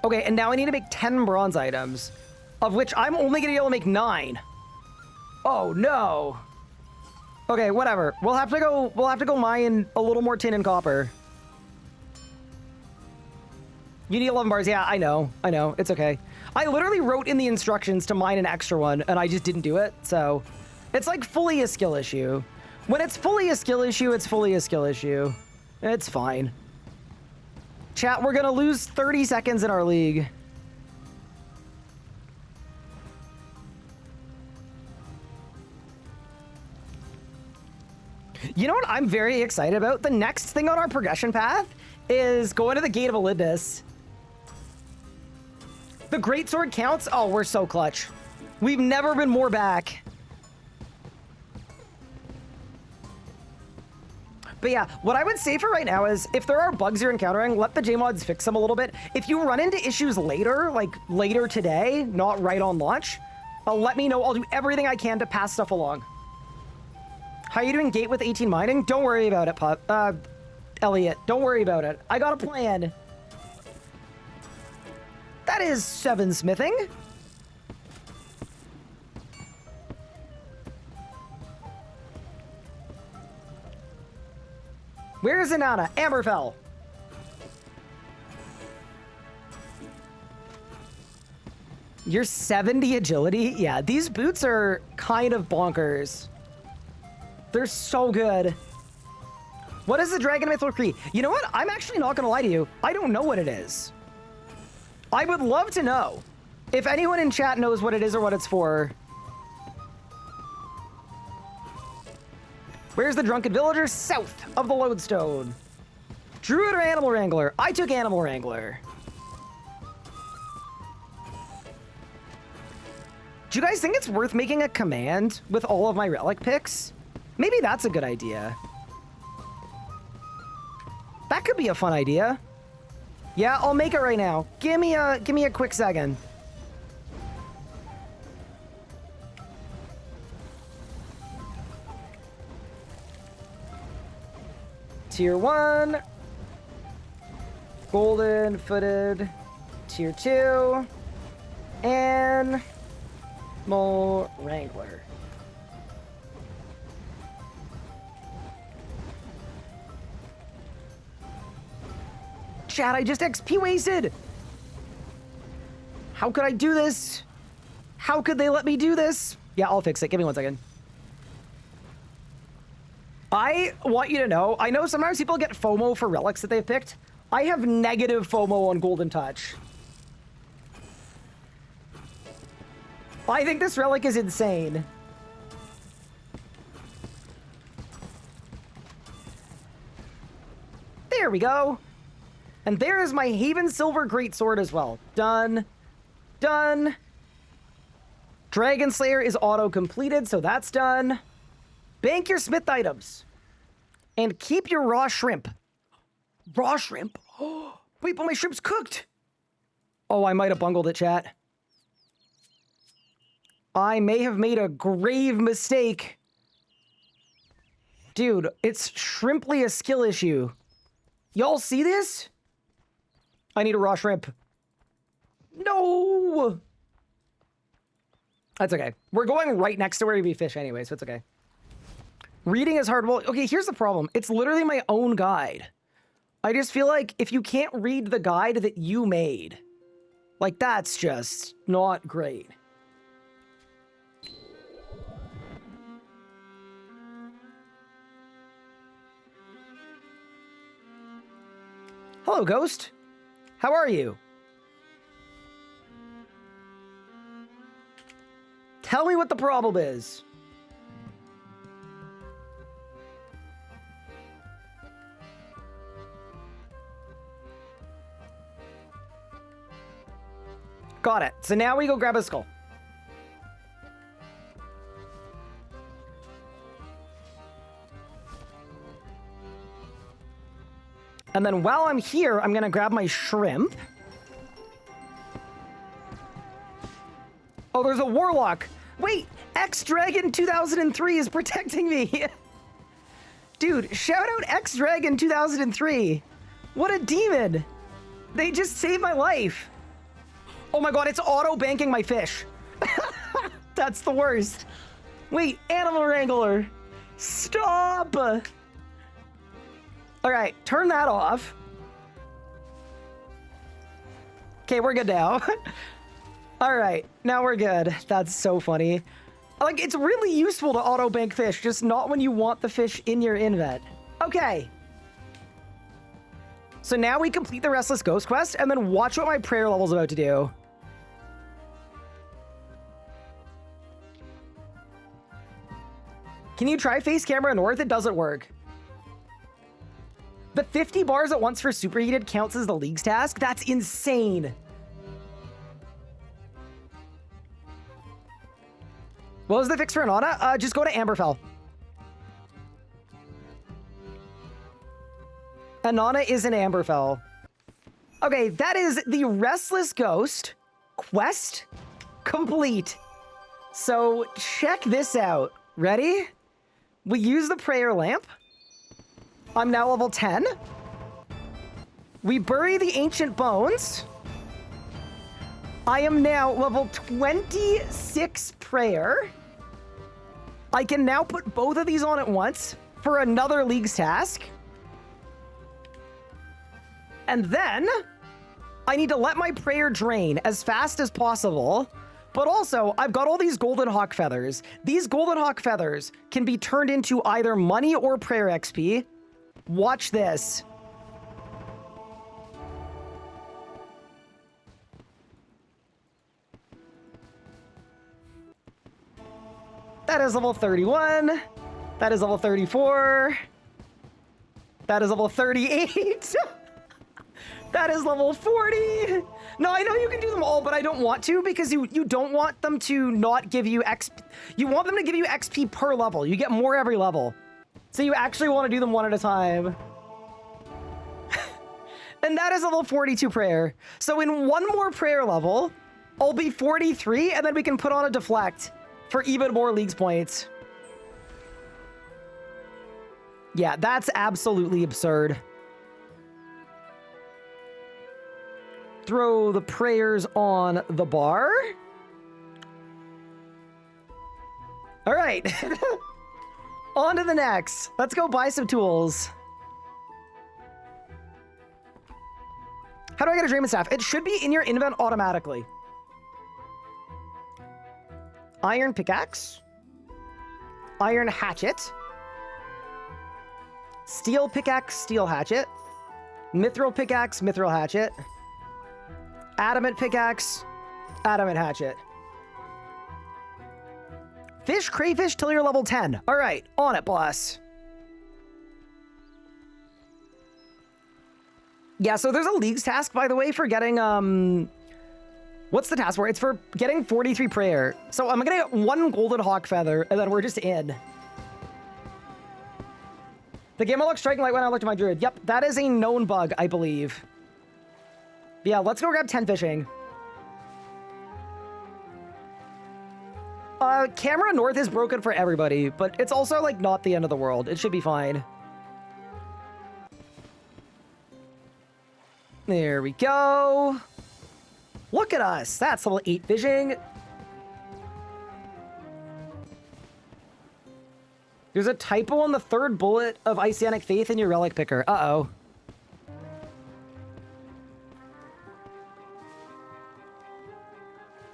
Okay, and now I need to make 10 bronze items, of which I'm only gonna be able to make 9. Oh no. Okay, whatever. We'll have to go mine a little more tin and copper. You need 11 bars. Yeah, I know. It's okay. I literally wrote in the instructions to mine an extra one, and I just didn't do it, so... It's like fully a skill issue. When it's fully a skill issue, it's fully a skill issue. It's fine. Chat, we're gonna lose 30 seconds in our league. You know what I'm very excited about? The next thing on our progression path is going to the Gate of Olympus. The Greatsword counts? Oh, we're so clutch. We've never been more back. But yeah, what I would say for right now is if there are bugs you're encountering, let the JMods fix them a little bit. If you run into issues later, like later today, not right on launch, let me know. I'll do everything I can to pass stuff along. How are you doing Gate with 18 mining? Don't worry about it, Elliot. Don't worry about it. I got a plan. That is 7 smithing. Where is Inanna? Amberfell. You're 70 agility? Yeah, these boots are kind of bonkers. They're so good. What is the Dragon Mythal Cree? You know what? I'm actually not gonna lie to you. I don't know what it is. I would love to know. If anyone in chat knows what it is or what it's for. Where's the Drunken Villager? South of the Lodestone. Druid or Animal Wrangler? I took Animal Wrangler. Do you guys think it's worth making a command with all of my relic picks? Maybe that's a good idea. That could be a fun idea. Yeah, I'll make it right now. Give me a quick second. Tier 1. Golden footed. Tier 2. And Mole Wrangler. Chat, I just XP wasted! How could I do this? How could they let me do this? Yeah, I'll fix it. Give me 1 second. I want you to know, I know sometimes people get FOMO for relics that they've picked. I have negative FOMO on Golden Touch. I think this relic is insane. There we go. And there is my Haven Silver Greatsword as well. Done. Done. Dragon Slayer is auto-completed, so that's done. Bank your smith items. And keep your raw shrimp. Raw shrimp? Wait, but my shrimp's cooked. Oh, I might have bungled it, chat. I may have made a grave mistake. Dude, it's shrimply a skill issue. Y'all see this? I need a raw shrimp. No! That's okay. We're going right next to where we fish anyway, so it's okay. Reading is hard. Well, okay, here's the problem. It's literally my own guide. I just feel like if you can't read the guide that you made, like, that's just not great. Hello, Ghost. How are you? Tell me what the problem is. Got it. So now we go grab a skull. And then while I'm here, I'm gonna grab my shrimp. Oh, there's a warlock. Wait, X-Dragon 2003 is protecting me. Dude, shout out X-Dragon 2003. What a demon. They just saved my life. Oh my god, it's auto-banking my fish. That's the worst. Wait, Animal Wrangler. Stop. All right, turn that off. Okay, we're good now. All right, now we're good. That's so funny. Like, it's really useful to auto-bank fish, just not when you want the fish in your invet. Okay. So now we complete the Restless Ghost quest, and then watch what my prayer level's about to do. Can you try face camera north? It doesn't work. The 50 bars at once for superheated counts as the League's task? That's insane. What was the fix for Anana? Just go to Amberfell. Anana is in Amberfell. Okay, that is the Restless Ghost quest complete. So check this out. Ready? We use the prayer lamp. I'm now level 10. We bury the ancient bones. I am now level 26 prayer. I can now put both of these on at once for another League's task. And then I need to let my prayer drain as fast as possible. But also, I've got all these Golden Hawk feathers. These Golden Hawk feathers can be turned into either money or prayer XP. Watch this. That is level 31. That is level 34. That is level 38. That is level 40. No, I know you can do them all, but I don't want to because you don't want them to not give you XP. You want them to give you XP per level. You get more every level. So you actually want to do them one at a time. And that is level 42 prayer. So in one more prayer level, I'll be 43, and then we can put on a deflect for even more League's points. Yeah, that's absolutely absurd. Throw the prayers on the bar. All right. On to the next. Let's go buy some tools. How do I get a Draymond Staff? It should be in your invent automatically. Iron pickaxe. Iron hatchet. Steel pickaxe, steel hatchet. Mithril pickaxe, mithril hatchet. Adamant pickaxe, adamant hatchet. Fish, crayfish till you're level 10. All right, on it, boss. Yeah, so there's a Leagues task, by the way, for getting, what's the task for? It's for getting 43 prayer. So I'm gonna get 1 golden hawk feather, and then we're just in. The game will look striking light when I looked at my druid. Yep, that is a known bug, I believe. Yeah, let's go grab 10 fishing. Camera North is broken for everybody, but it's also, like, not the end of the world. It should be fine. There we go. Look at us. That's level 8 fishing. There's a typo on the 3rd bullet of Isianic Faith in your relic picker. Uh-oh.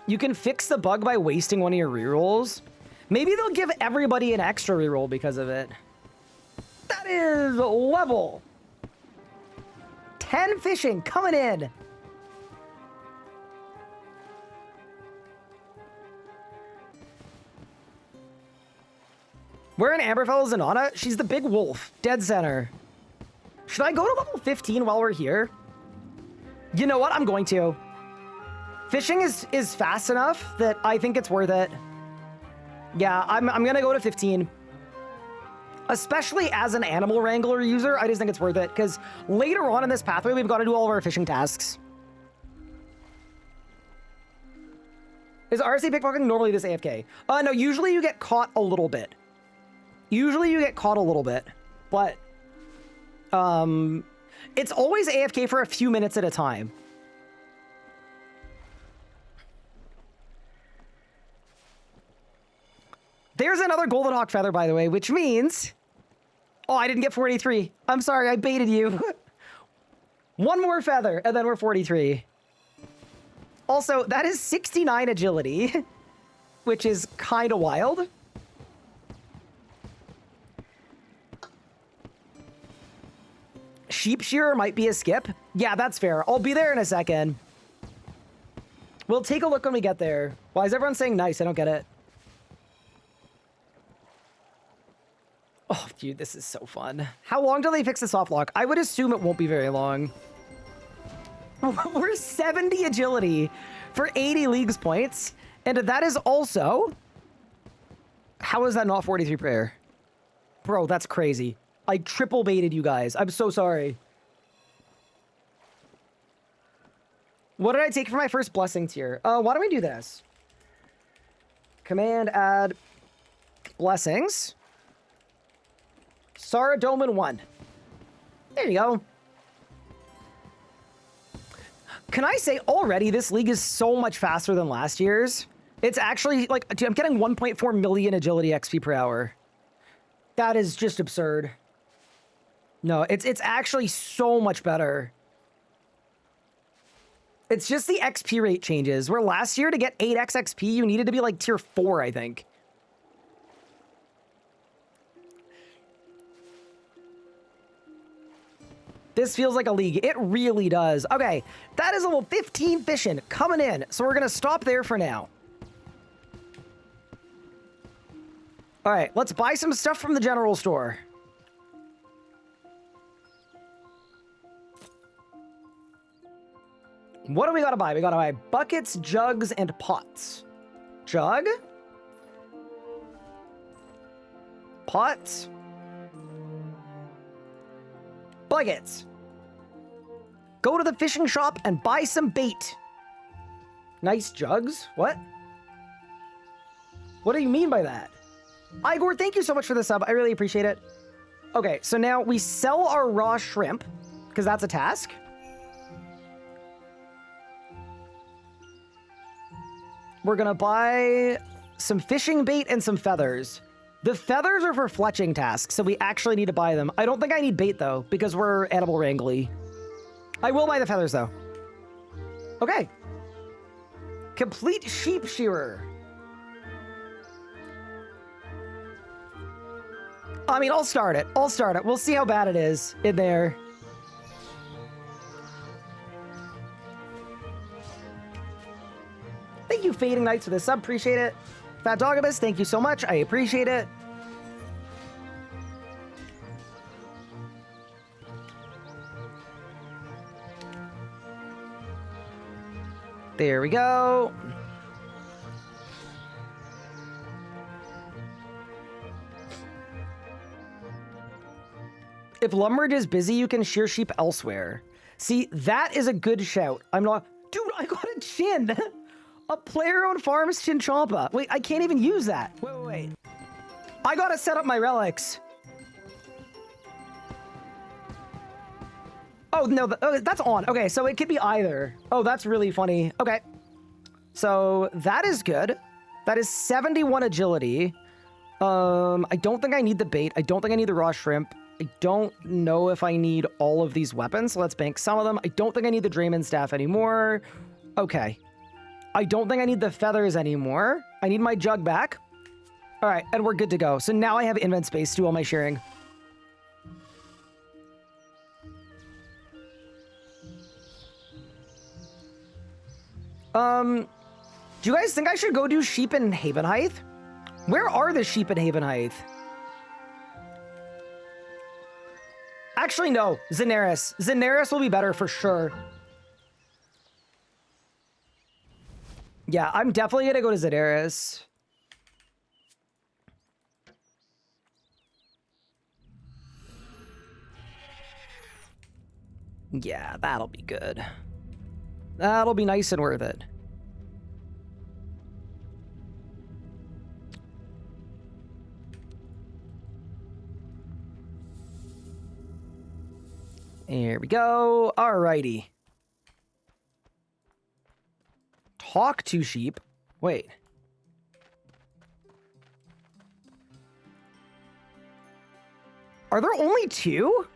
You can fix the bug by wasting one of your rerolls. Maybe they'll give everybody an extra reroll because of it. That is level 10 fishing coming in. We're in Amberfell Zanana. She's the big wolf. Dead center. Should I go to level 15 while we're here? You know what? I'm going to. Fishing is fast enough that I think it's worth it. Yeah, I'm gonna go to 15. Especially as an animal wrangler user, I just think it's worth it, because later on in this pathway, we've got to do all of our fishing tasks. Is RC pickpocketing normally this AFK? No, usually you get caught a little bit. Usually you get caught a little bit, but it's always AFK for a few minutes at a time. There's another golden hawk feather, by the way, which means... Oh, I didn't get 43. I'm sorry, I baited you. 1 more feather, and then we're 43. Also, that is 69 agility, which is kind of wild. Sheep shearer might be a skip. Yeah, that's fair. I'll be there in a second. We'll take a look when we get there. Why is everyone saying nice? I don't get it. Oh, dude, this is so fun. How long do they fix the soft lock? I would assume it won't be very long. We're 70 agility for 80 leagues points. And that is also... How is that not 43 prayer? Bro, that's crazy. I triple baited you guys. I'm so sorry. What did I take for my first blessing tier? Why don't we do this? Command add blessings. Saradomin 1. There you go. Can I say already this league is so much faster than last year's? It's actually like, dude, I'm getting 1.4 million agility XP per hour. That is just absurd. No, it's actually so much better. It's just the XP rate changes, where last year to get 8x XP, you needed to be like tier 4, I think. This feels like a league. It really does. Okay, that is level 15 fishing coming in. So we're going to stop there for now. All right, let's buy some stuff from the general store. What do we got to buy? We got to buy buckets, jugs, and pots. Jug. Pots. Buckets. Go to the fishing shop and buy some bait. Nice jugs? What? What do you mean by that? Igor, thank you so much for the sub. I really appreciate it. Okay, so now we sell our raw shrimp, because that's a task. We're gonna buy some fishing bait and some feathers. The feathers are for fletching tasks, so we actually need to buy them. I don't think I need bait, though, because we're animal wrangly. I will buy the feathers, though. Okay. Complete sheep shearer. I mean, I'll start it. I'll start it. We'll see how bad it is in there. Thank you, Fading Knights, for the sub. Appreciate it. Fat Dogibus, thank you so much. I appreciate it. There we go. If Lumbridge is busy, you can shear sheep elsewhere. See, that is a good shout. I'm not... Dude, I got a chin! A player-owned farm's Chinchompa. Wait, I can't even use that. Wait. I gotta set up my relics. Oh, no, that's on. Okay, so it could be either. Oh, that's really funny. Okay. So that is good. That is 71 agility. I don't think I need the bait. I don't think I need the raw shrimp. I don't know if I need all of these weapons, so let's bank some of them. I don't think I need the Drayman staff anymore. Okay. I don't think I need the feathers anymore. I need my jug back. All right, and we're good to go. So now I have invent space to do all my sharing. Do you guys think I should go do sheep in Havenheith? Where are the sheep in Havenheith? Actually, no. Zenaris. Zenaris will be better for sure. Yeah, I'm definitely gonna go to Zenaris. Yeah, that'll be good. That'll be nice and worth it. There we go. Alrighty. Talk to sheep. Wait. Are there only 2?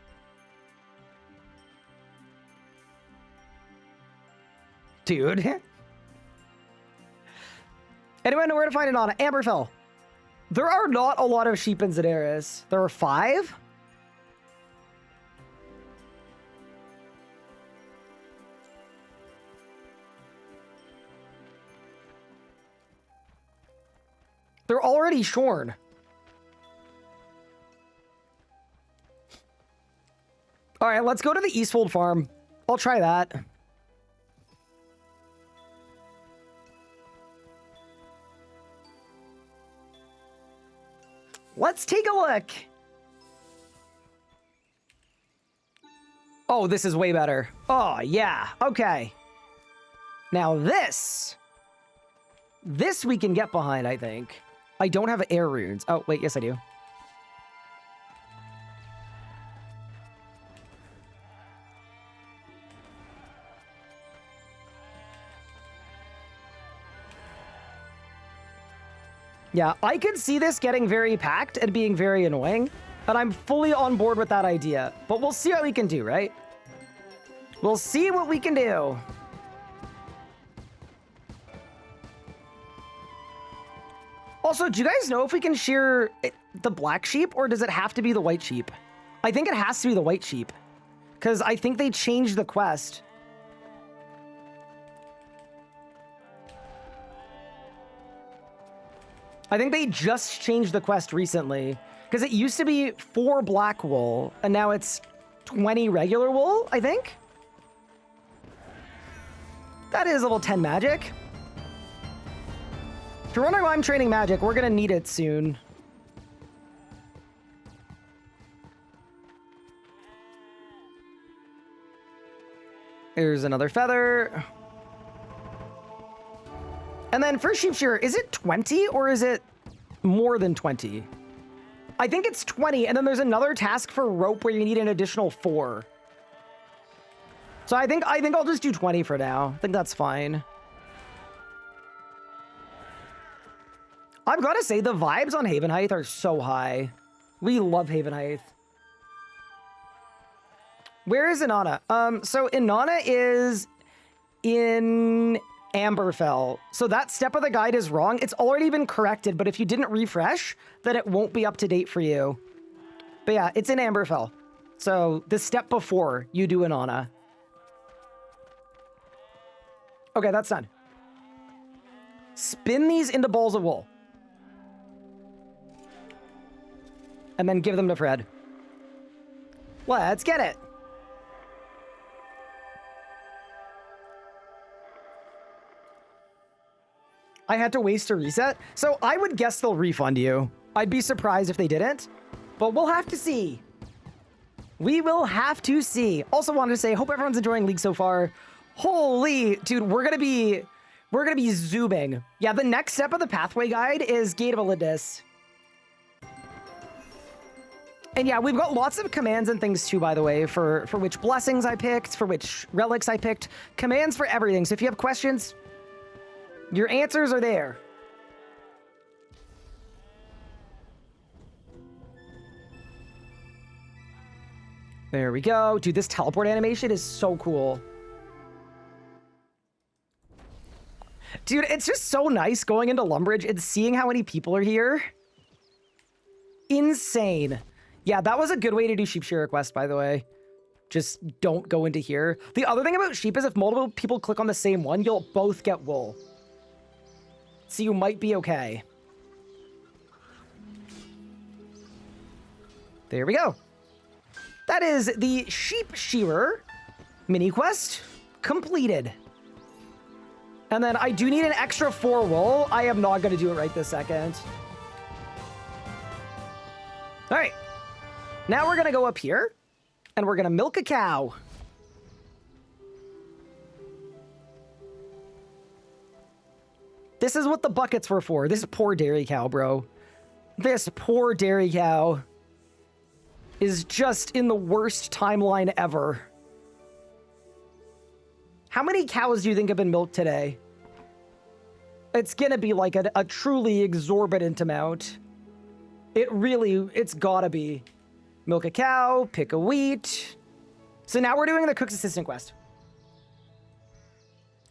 Dude. Anyone know where to find it on Amberfell? There are not a lot of sheep in Zedaris. There are 5? They're already shorn. All right, let's go to the Eastfold farm. I'll try that. Let's take a look. Oh, this is way better. Oh, yeah. Okay. Now this we can get behind, I think. I don't have air runes. Oh, wait, yes I do. Yeah, I could see this getting very packed and being very annoying, and I'm fully on board with that idea. But we'll see what we can do, right? We'll see what we can do. Also, do you guys know if we can shear the black sheep, or does it have to be the white sheep? I think it has to be the white sheep, because I think they changed the quest. I think they just changed the quest recently, because it used to be 4 black wool, and now it's 20 regular wool, I think? That is level 10 magic. If you're wondering why I'm training magic, we're gonna need it soon. Here's another feather. And then for sheep shearer, is it 20 or is it more than 20? I think it's 20, and then there's another task for rope where you need an additional 4. So I think I'll just do 20 for now. I think that's fine. I've got to say, the vibes on Havenheith are so high. We love Havenheith. Where is Inanna? So Inanna is in Amberfell. So that step of the guide is wrong. It's already been corrected, but if you didn't refresh, then it won't be up to date for you. But yeah, it's in Amberfell. So the step before you do an Anna. Okay, that's done. Spin these into balls of wool. And then give them to Fred. Let's get it. I had to waste a reset. So I would guess they'll refund you. I'd be surprised if they didn't, but we'll have to see. We will have to see. Also wanted to say, hope everyone's enjoying League so far. Holy, dude, we're gonna be zooming. Yeah, the next step of the pathway guide is Gate of Elidis. And yeah, we've got lots of commands and things too, by the way, for which blessings I picked, for which relics I picked. Commands for everything. So if you have questions, your answers are there. There we go. Dude, this teleport animation is so cool. Dude, it's just so nice going into Lumbridge and seeing how many people are here. Insane. Yeah, that was a good way to do Sheep Shearer quest, by the way. Just don't go into here. The other thing about sheep is if multiple people click on the same one, you'll both get wool. So you might be okay. There we go. That is the Sheep Shearer mini quest completed. And then I do need an extra 4 wool. I am not going to do it right this second. All right. Now we're going to go up here and we're going to milk a cow. This is what the buckets were for. This poor dairy cow, bro. This poor dairy cow is just in the worst timeline ever. How many cows do you think have been milked today? It's gonna be like a truly exorbitant amount. It's gotta be. Milk a cow, pick a wheat. So now we're doing the cook's assistant quest.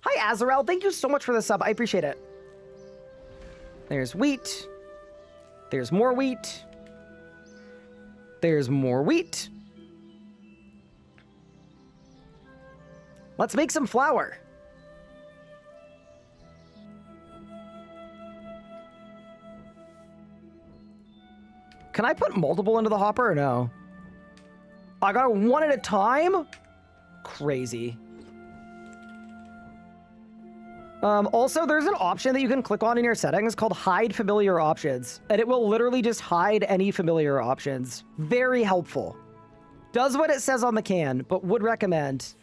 Hi, Azarel. Thank you so much for the sub. I appreciate it. There's wheat. There's more wheat. There's more wheat. Let's make some flour. Can I put multiple into the hopper or no? I got it one at a time? Crazy. Also, there's an option that you can click on in your settings called Hide Familiar Options, and it will literally just hide any familiar options. Very helpful. Does what it says on the can, but would recommend.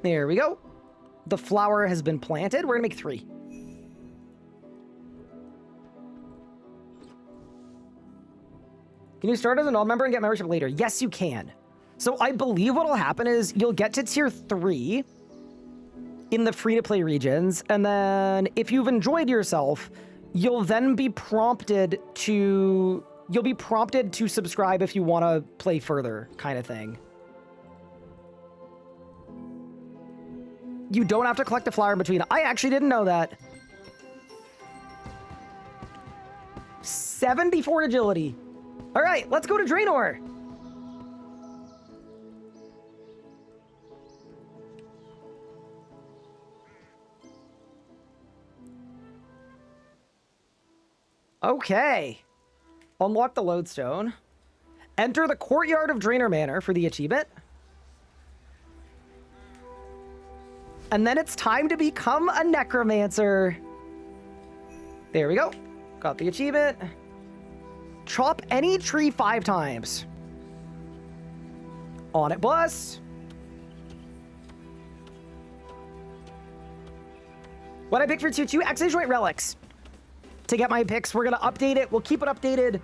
There we go. The flower has been planted. We're gonna make 3. Can you start as a non-member and get membership later? Yes, you can. So I believe what'll happen is you'll get to tier 3 in the free-to-play regions, and then if you've enjoyed yourself, you'll then be prompted to subscribe if you want to play further, kind of thing. You don't have to collect a flower in between. I actually didn't know that. 74 agility. All right, let's go to Draenor. Okay. Unlock the lodestone. Enter the courtyard of Draenor Manor for the achievement. And then it's time to become a necromancer. There we go. Got the achievement. Chop any tree 5 times. On it, boss. What I picked for 2 Exojoint relics. To get my picks, we're gonna update it. We'll keep it updated.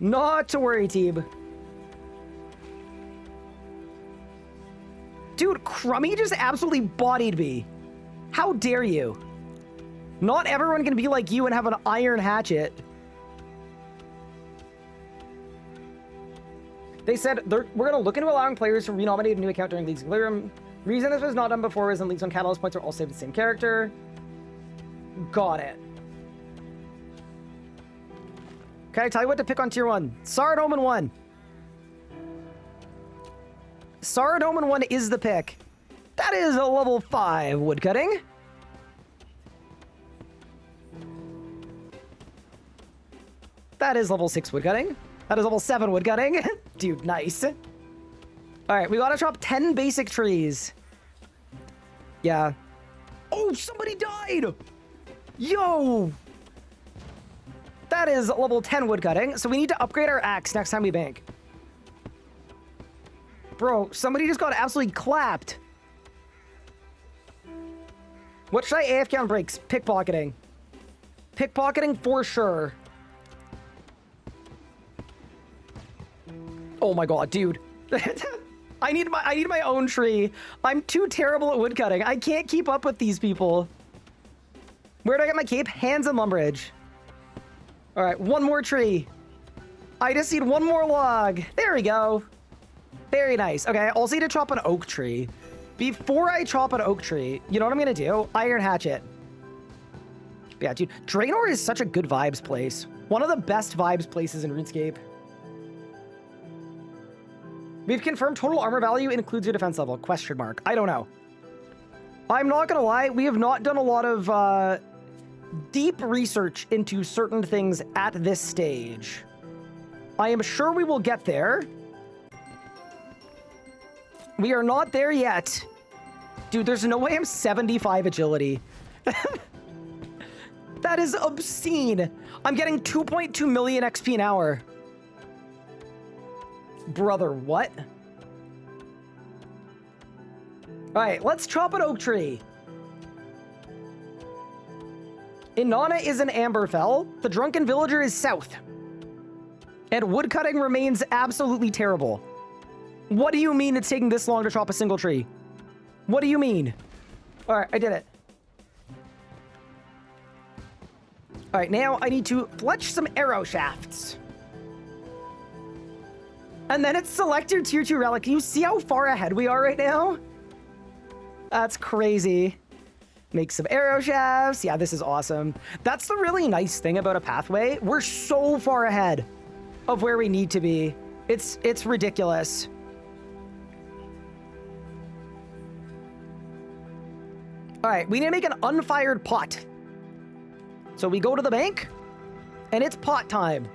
Not to worry, Teeb. Dude, Crummy just absolutely bodied me. How dare you? Not everyone can be like you and have an iron hatchet. They said we're going to look into allowing players to renominate a new account during Leagues of Lyrium. Reason this was not done before is in Leagues on Catalyst points are all saved the same character. Got it. Can I tell you what to pick on tier 1? Saradomin 1. Saradomin 1 is the pick. That is a level 5 woodcutting. That is level 6 woodcutting. That is level 7 woodcutting. Dude, nice. All right, we gotta chop 10 basic trees. Yeah. Oh, somebody died! Yo! That is level 10 woodcutting, so we need to upgrade our axe next time we bank. Bro, somebody just got absolutely clapped. What should I AFK on breaks? Pickpocketing. Pickpocketing for sure. Oh my god, dude. I need my own tree. I'm too terrible at woodcutting. I can't keep up with these people. Where do I get my cape? Hands and Lumbridge. All right, one more tree. I just need one more log. There we go. Very nice. Okay, I also need to chop an oak tree. Before I chop an oak tree, you know what I'm gonna do? Iron hatchet. Yeah, dude, Draenor is such a good vibes place. One of the best vibes places in RuneScape. We've confirmed total armor value includes your defense level. Question mark. I don't know. I'm not gonna lie, we have not done a lot of deep research into certain things at this stage. I am sure we will get there. We are not there yet. Dude, there's no way I'm 75 agility. That is obscene. I'm getting 2.2 million XP an hour. Brother, what? All right, let's chop an oak tree. Inanna is in Amberfell. The Drunken Villager is south. And woodcutting remains absolutely terrible. What do you mean it's taking this long to chop a single tree? What do you mean? All right, I did it. All right, now I need to fletch some arrow shafts. And then it's select your tier 2 relic. Can you see how far ahead we are right now? That's crazy. Make some arrow shafts. Yeah, this is awesome. That's the really nice thing about a pathway. We're so far ahead of where we need to be. It's ridiculous. All right, we need to make an unfired pot. So we go to the bank, and it's pot time.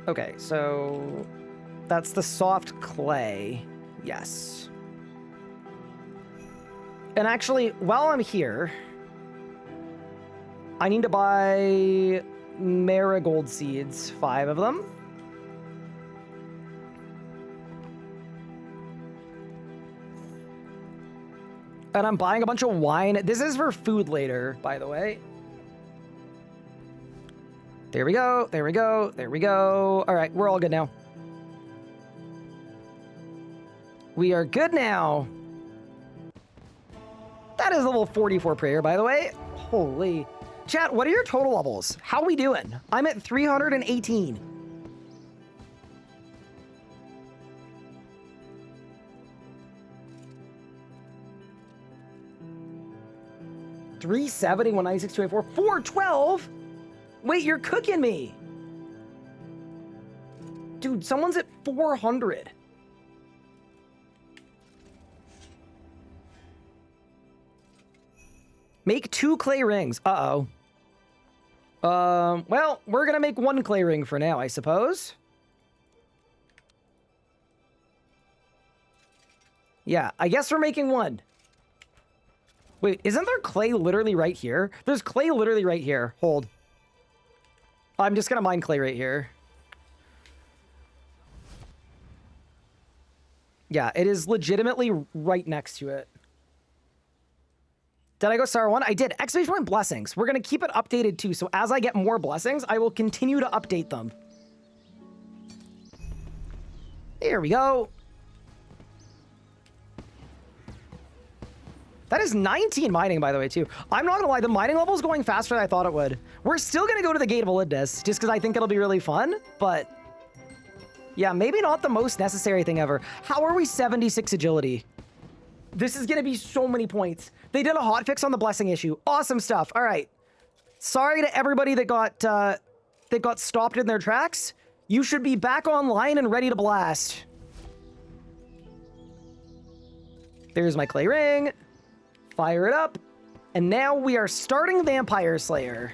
Okay, so that's the soft clay. Yes. And actually, while I'm here, I need to buy marigold seeds, 5 of them. And I'm buying a bunch of wine. This is for food later, by the way. There we go, there we go, there we go. All right, we're all good now. We are good now. That is level 44 prayer, by the way. Holy. Chat, what are your total levels? How we doing? I'm at 318. $370, 196, 284, 412? Wait, you're cooking me. Dude, someone's at 400. Make 2 clay rings. Uh-oh. Well, we're gonna make 1 clay ring for now, I suppose. Yeah, I guess we're making 1. Wait, isn't there clay literally right here? There's clay literally right here. Hold. I'm just gonna mine clay right here. Yeah, it is legitimately right next to it. Did I go star 1? I did. Exclamation point blessings. We're gonna keep it updated too, so as I get more blessings, I will continue to update them. There we go. That is 19 mining, by the way, too. I'm not gonna lie, the mining level is going faster than I thought it would. We're still gonna go to the Gate of Olympus, just because I think it'll be really fun, but yeah, maybe not the most necessary thing ever. How are we 76 agility? This is gonna be so many points. They did a hotfix on the blessing issue. Awesome stuff. All right. Sorry to everybody that got stopped in their tracks. You should be back online and ready to blast. There's my clay ring. Fire it up. And now we are starting Vampire Slayer.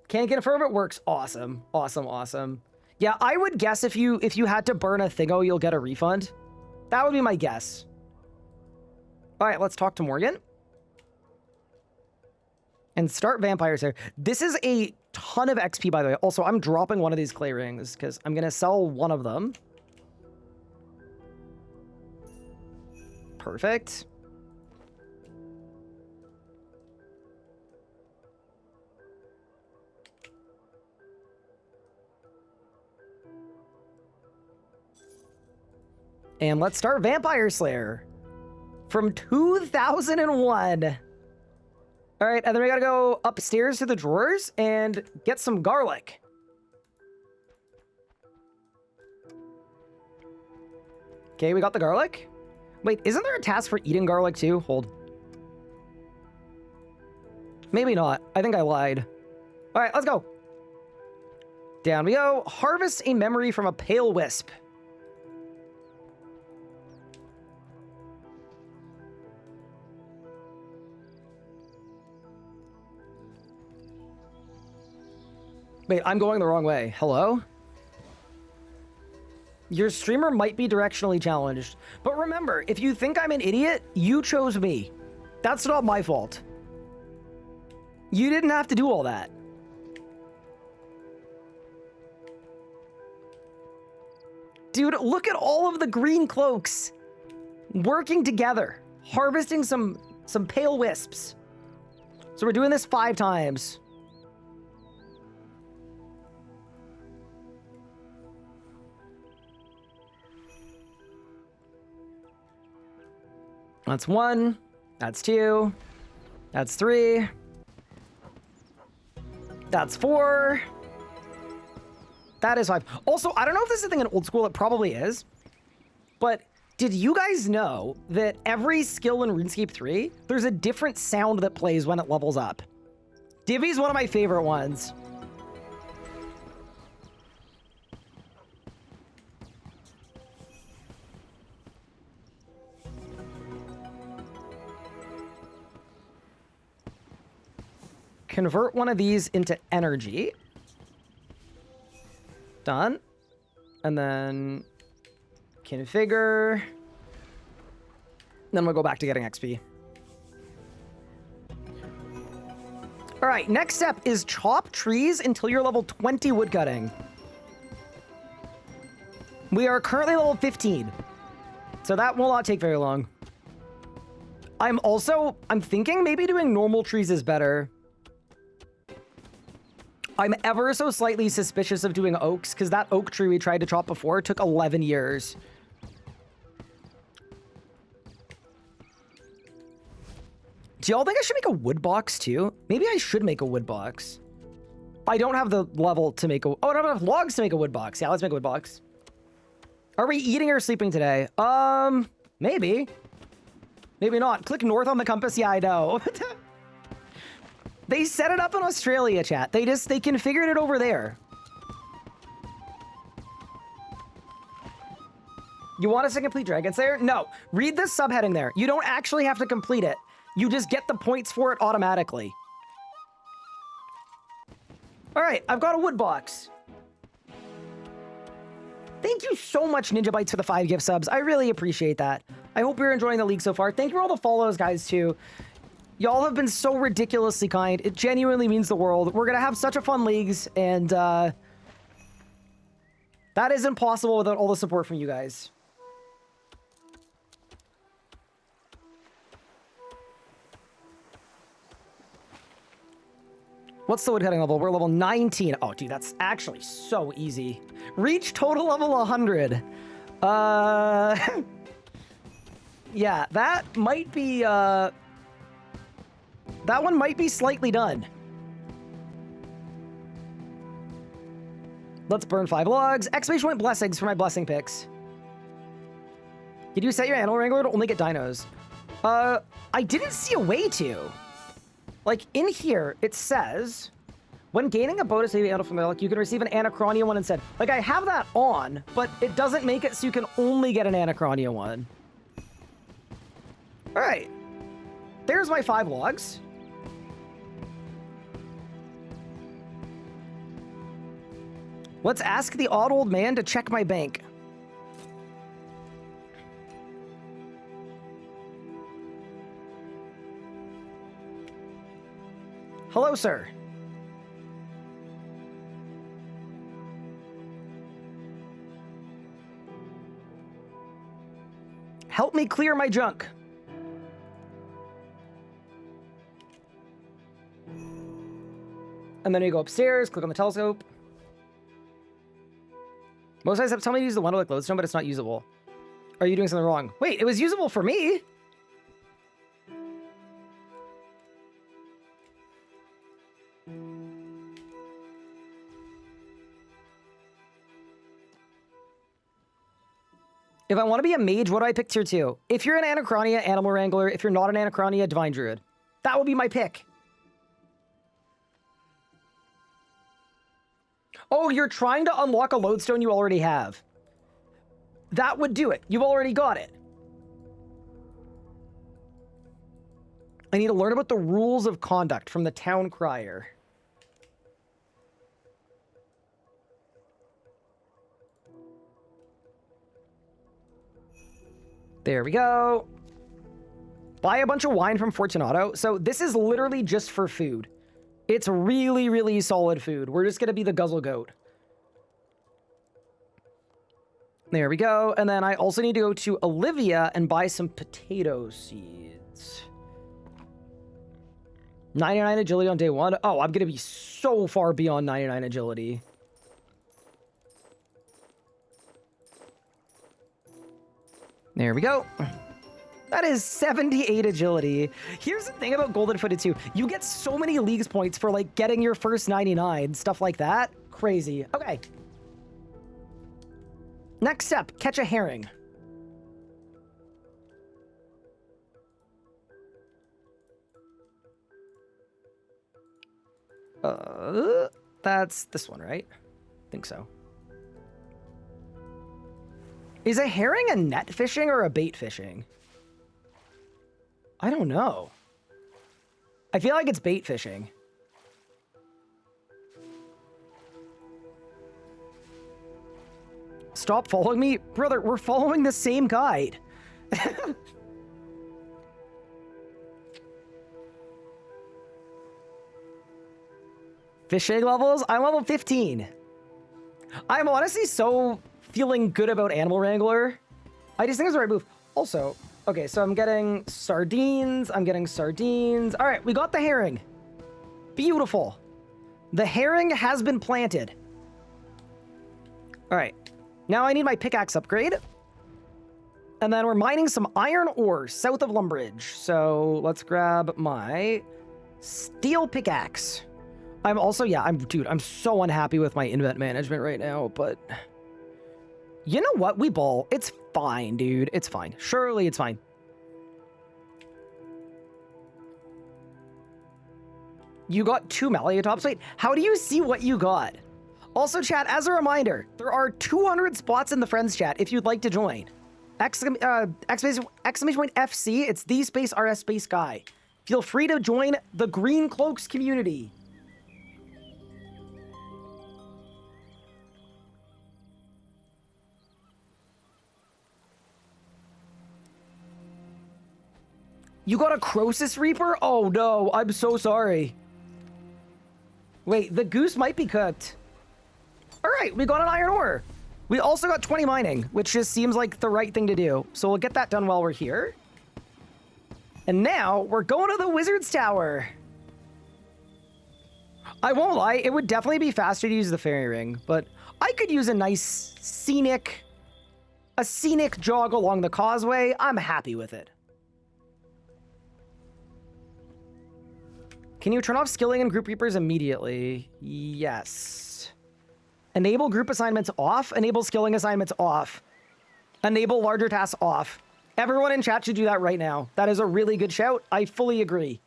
Can't get a firm, it works. Awesome. Awesome, awesome. Yeah, I would guess if you had to burn a thingo, you'll get a refund. That would be my guess. All right, let's talk to Morgan. And start Vampire Slayer. This is a ton of XP, by the way. Also, I'm dropping one of these clay rings because I'm going to sell one of them. Perfect. And let's start Vampire Slayer from 2001. All right, and then we gotta go upstairs to the drawers and get some garlic. Okay, we got the garlic. Wait, isn't there a task for eating garlic too? Hold. Maybe not. I think I lied. All right, let's go. Down we go. Harvest a memory from a pale wisp. Wait, I'm going the wrong way. Hello? Your streamer might be directionally challenged. But remember, if you think I'm an idiot, you chose me. That's not my fault. You didn't have to do all that. Dude, look at all of the green cloaks working together, harvesting some pale wisps. So we're doing this 5 times. That's 1. That's 2. That's 3. That's 4. That is 5. Also, I don't know if this is a thing in old school. It probably is. But did you guys know that every skill in RuneScape 3, there's a different sound that plays when it levels up? Divvy's one of my favorite ones. Convert one of these into energy. Done. And then configure. Then we'll go back to getting XP. All right, next step is chop trees until you're level 20 woodcutting. We are currently level 15, so that will not take very long. I'm thinking maybe doing normal trees is better. I'm ever so slightly suspicious of doing oaks, because that oak tree we tried to chop before took 11 years. Do y'all think I should make a wood box too? Maybe I should make a wood box. I don't have the level to make a... Oh, I don't have enough logs to make a wood box. Yeah, let's make a wood box. Are we eating or sleeping today? Maybe. Maybe not. Click north on the compass. Yeah, I know. They set it up in Australia, chat. They configured it over there. You want us to complete Dragon Slayer? No. Read the subheading there. You don't actually have to complete it. You just get the points for it automatically. All right, I've got a wood box. Thank you so much, Ninja Bytes, for the 5 gift subs. I really appreciate that. I hope you're enjoying the league so far. Thank you for all the follows, guys, too. Y'all have been so ridiculously kind. It genuinely means the world. We're going to have such a fun leagues, and that isn't possible without all the support from you guys. What's the woodcutting level? We're level 19. Oh, dude, that's actually so easy. Reach total level 100. Yeah, that might be, that one might be slightly done. Let's burn 5 logs. Exclamation point blessings for my blessing picks. Did you set your animal wrangler to only get dinos? I didn't see a way to. Like, in here, it says, when gaining a bonus baby animal from the luck, you can receive an Anachronia one instead. Like, I have that on, but it doesn't make it so you can only get an Anachronia one. All right. There's my 5 logs. Let's ask the odd old man to check my bank. Hello, sir. Help me clear my junk. And then you go upstairs, click on the telescope. Most guys have tell me to use the Wonderlick lodestone, but it's not usable. Are you doing something wrong? Wait, it was usable for me. If I want to be a mage, what do I pick tier 2? If you're an Anachronia, Animal Wrangler. If you're not an Anachronia, Divine Druid. That would be my pick. Oh, you're trying to unlock a lodestone you already have. That would do it. You've already got it. I need to learn about the rules of conduct from the town crier. There we go. Buy a bunch of wine from Fortunato. So this is literally just for food. It's really, really solid food. We're just going to be the guzzle goat. There we go. And then I also need to go to Olivia and buy some potato seeds. 99 agility on day 1. Oh, I'm going to be so far beyond 99 agility. There we go. That is 78 agility. Here's the thing about Golden Footed 2. You get so many leagues points for, like, getting your first 99. Stuff like that. Crazy. Okay. Next step. Catch a herring. That's this one, right? I think so. Is a herring a net fishing or a bait fishing? I don't know. I feel like it's bait fishing. Stop following me? Brother, we're following the same guide. Fishing levels? I'm level 15. I'm honestly so feeling good about Animal Wrangler. I just think it's the right move. Also, okay, so I'm getting sardines. I'm getting sardines. All right, we got the herring. Beautiful. The herring has been planted. All right, now I need my pickaxe upgrade. And then we're mining some iron ore south of Lumbridge. So let's grab my steel pickaxe. I'm also, yeah, dude, I'm so unhappy with my invent management right now, but you know what? We ball. It's fine, dude. It's fine. Surely it's fine. You got 2 Malleotops. Wait, how do you see what you got? Also, chat, as a reminder, there are 200 spots in the friends chat if you'd like to join. Exclamation point FC, it's the space RS space guy. Feel free to join the Green Cloaks community. You got a Croesus Reaper? Oh no, I'm so sorry. Wait, the goose might be cooked. All right, we got an iron ore. We also got 20 mining, which just seems like the right thing to do. So we'll get that done while we're here. And now we're going to the Wizard's Tower. I won't lie, it would definitely be faster to use the fairy ring, but I could use a nice scenic jog along the causeway. I'm happy with it. Can you turn off skilling and group reapers immediately? Yes. Enable group assignments off. Enable skilling assignments off. Enable larger tasks off. Everyone in chat should do that right now. That is a really good shout. I fully agree.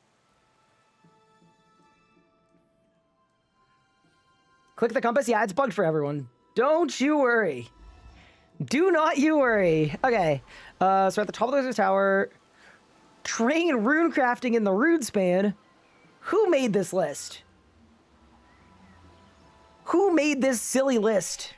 Click the compass. Yeah, it's bugged for everyone. Don't you worry. Do not you worry. Okay. So at the top of the Wizard's Tower. Train rune crafting in the rune span. Who made this list? Who made this silly list?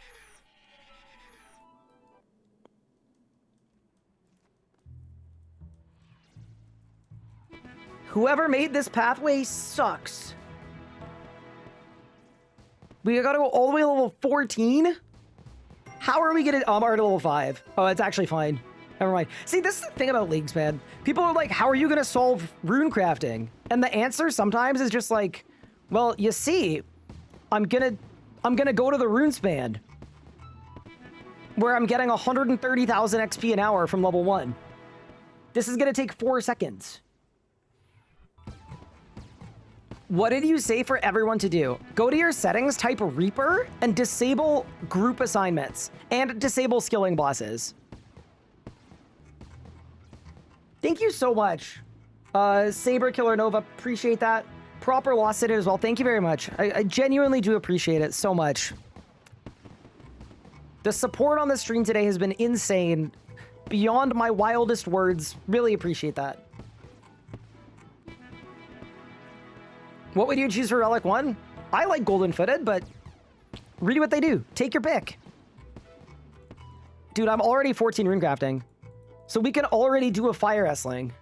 Whoever made this pathway sucks. We gotta go all the way to level 14? How are we gonna... I'm already level 5. Oh, it's actually fine. Never mind. See, this is the thing about leagues, man. People are like, how are you gonna solve rune crafting? And the answer sometimes is just like, well, you see, I'm gonna go to the rune span where I'm getting 130,000 XP an hour from level 1. This is gonna take 4 seconds. What did you say for everyone to do? Go to your settings, type Reaper, and disable group assignments, and disable skilling bosses. Thank you so much. Saber Killer Nova, appreciate that. Proper Lost City as well, thank you very much. I genuinely do appreciate it so much. The support on the stream today has been insane. Beyond my wildest words, really appreciate that. What would you choose for Relic 1? I like Golden Footed, but read what they do. Take your pick. Dude, I'm already 14 rune crafting. So we can already do a fire wrestling.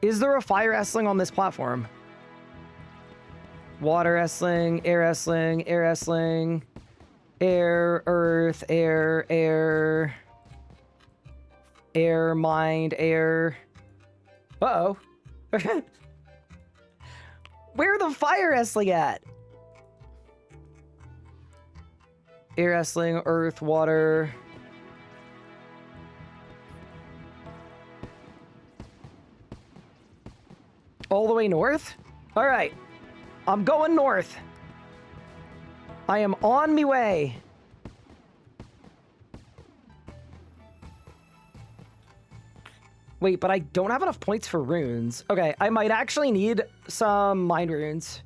Is there a fire wrestling on this platform? Water wrestling, air wrestling, air wrestling, air, earth, air, air, air, mind, air. Uh-oh. Where the fire wrestling at? Air wrestling, earth, water. All the way north? All right. I'm going north. I am on me way. Wait, but I don't have enough points for runes. Okay, I might actually need some mind runes.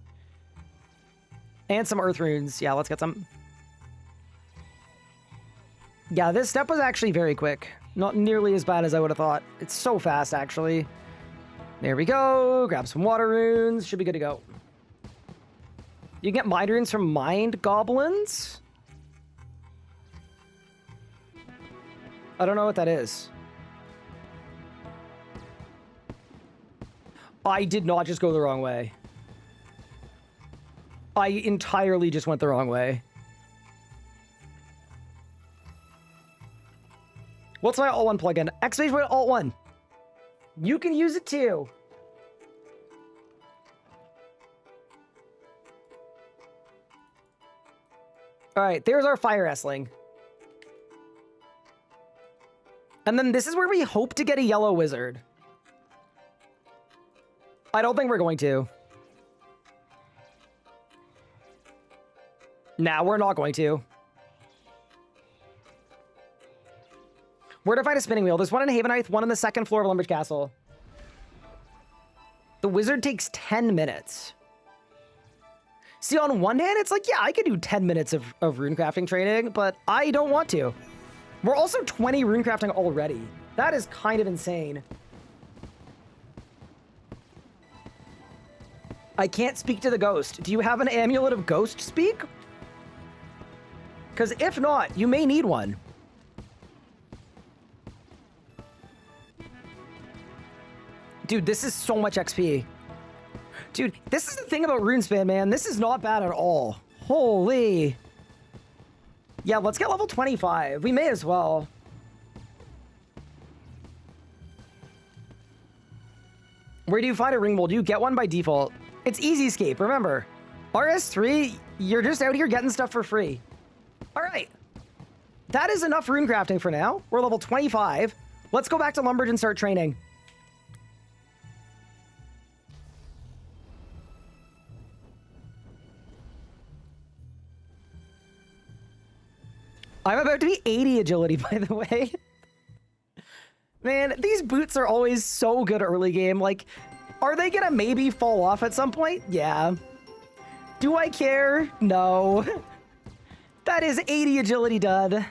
And some earth runes. Yeah, let's get some. Yeah, this step was actually very quick. Not nearly as bad as I would have thought. It's so fast, actually. There we go. Grab some water runes. Should be good to go. You can get mind runes from mind goblins? I don't know what that is. I did not just go the wrong way. I entirely just went the wrong way. What's my Alt-1 plugin? Xphase with Alt-1. You can use it too. All right, there's our fire wrestling. And then this is where we hope to get a yellow wizard. I don't think we're going to. Nah, we're not going to. Where to find a spinning wheel? There's one in Havenhearth, one on the second floor of Lumbridge Castle. The wizard takes 10 minutes. See, on one hand, it's like, yeah, I could do 10 minutes of runecrafting training, but I don't want to. We're also 20 runecrafting already. That is kind of insane. I can't speak to the ghost. Do you have an amulet of ghost speak? Because if not, you may need one. Dude, this is so much XP. Dude, this is the thing about RuneSpan, man. This is not bad at all. Holy. Yeah, let's get level 25. We may as well. Where do you find a ring bowl? Do you get one by default? It's easy escape, remember. RS3, you're just out here getting stuff for free. All right. That is enough runecrafting for now. We're level 25. Let's go back to Lumbridge and start training. I'm about to be 80 agility, by the way. Man, these boots are always so good early game. Like, are they gonna maybe fall off at some point? Yeah. Do I care? No. That is 80 agility done.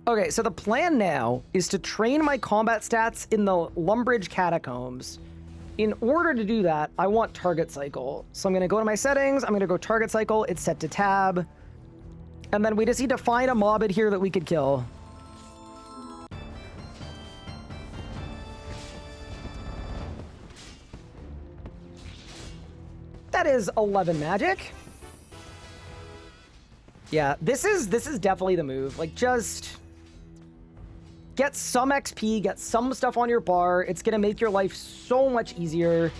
Okay, so the plan now is to train my combat stats in the Lumbridge Catacombs. In order to do that, I want target cycle. So I'm going to go to my settings. I'm going to go target cycle. It's set to tab. And then we just need to find a mob in here that we could kill. That is 11 magic. Yeah, this is definitely the move. Like, just get some XP, get some stuff on your bar. It's gonna make your life so much easier.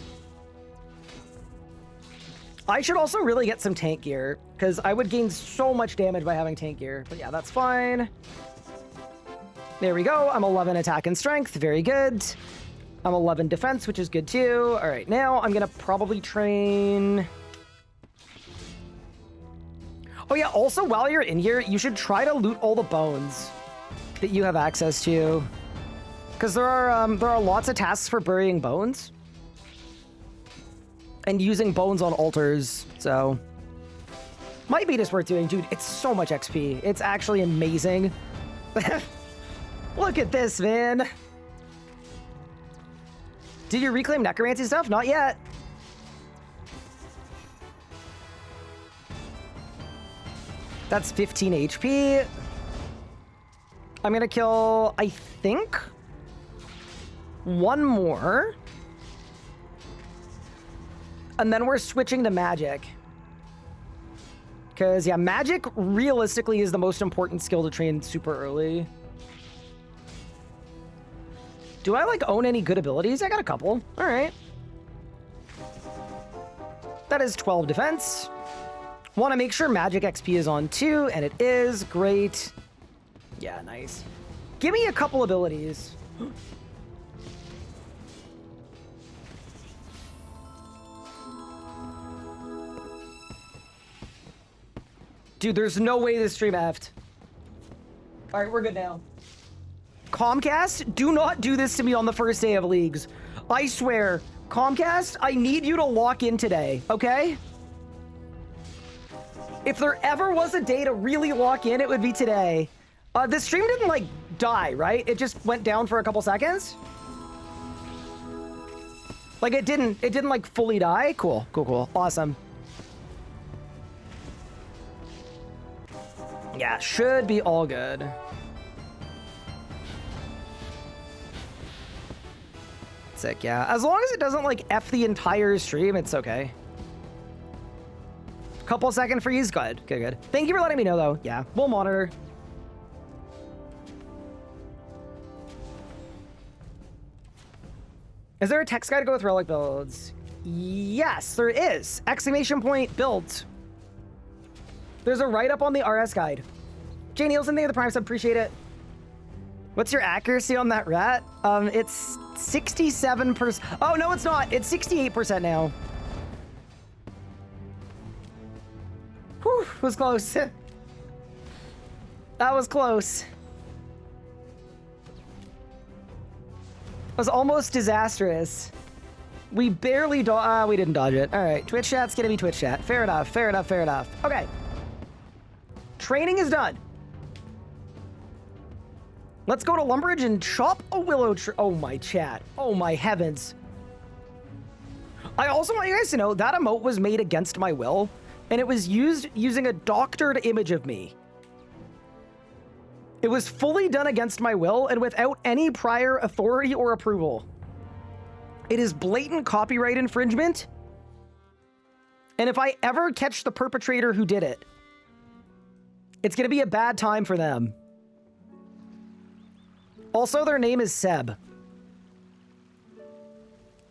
I should also really get some tank gear, because I would gain so much damage by having tank gear. But yeah, that's fine. There we go. I'm 11 attack and strength. Very good. I'm 11 defense, which is good too. All right, now I'm gonna probably train... Oh yeah, also while you're in here, you should try to loot all the bones that you have access to, because there are lots of tasks for burying bones and using bones on altars, so might be just worth doing. Dude, it's so much XP. It's actually amazing. Look at this, man. Did you reclaim necromancy stuff? Not yet. That's 15 HP. I'm gonna kill, I think, one more. And then we're switching to magic. Because, yeah, magic realistically is the most important skill to train super early. Do I, like, own any good abilities? I got a couple. All right. That is 12 defense. Want to make sure magic XP is on too, and it is. Great. Yeah, nice. Give me a couple abilities. Dude, there's no way this stream effed. All right, we're good now. Comcast, do not do this to me on the first day of leagues. I swear. Comcast, I need you to lock in today, okay? If there ever was a day to really lock in, it would be today. The stream didn't, like, die, right? It just went down for a couple seconds? Like, it didn't, like, fully die? Cool, cool, cool. Awesome. Yeah, should be all good. Sick, yeah. As long as it doesn't, like, F the entire stream, it's okay. Couple second freeze, good, good, good. Thank you for letting me know, though. Yeah, we'll monitor. Is there a text guide to go with relic builds? Yes, there is. Exclamation point build. There's a write-up on the RS guide. Jay Nielsen, thank you for the prime sub, appreciate it. What's your accuracy on that rat? It's 67%. Oh, no, it's not. It's 68% now. Whew, was close. That was close. It was almost disastrous. We barely we didn't dodge it. All right, Twitch chat's gonna be Twitch chat. Fair enough, fair enough, fair enough. Okay. Training is done. Let's go to Lumbridge and chop a willow tree. Oh my chat. Oh my heavens. I also want you guys to know that emote was made against my will. And it was used using a doctored image of me. It was fully done against my will and without any prior authority or approval. It is blatant copyright infringement. And if I ever catch the perpetrator who did it, it's gonna be a bad time for them. Also, their name is Seb.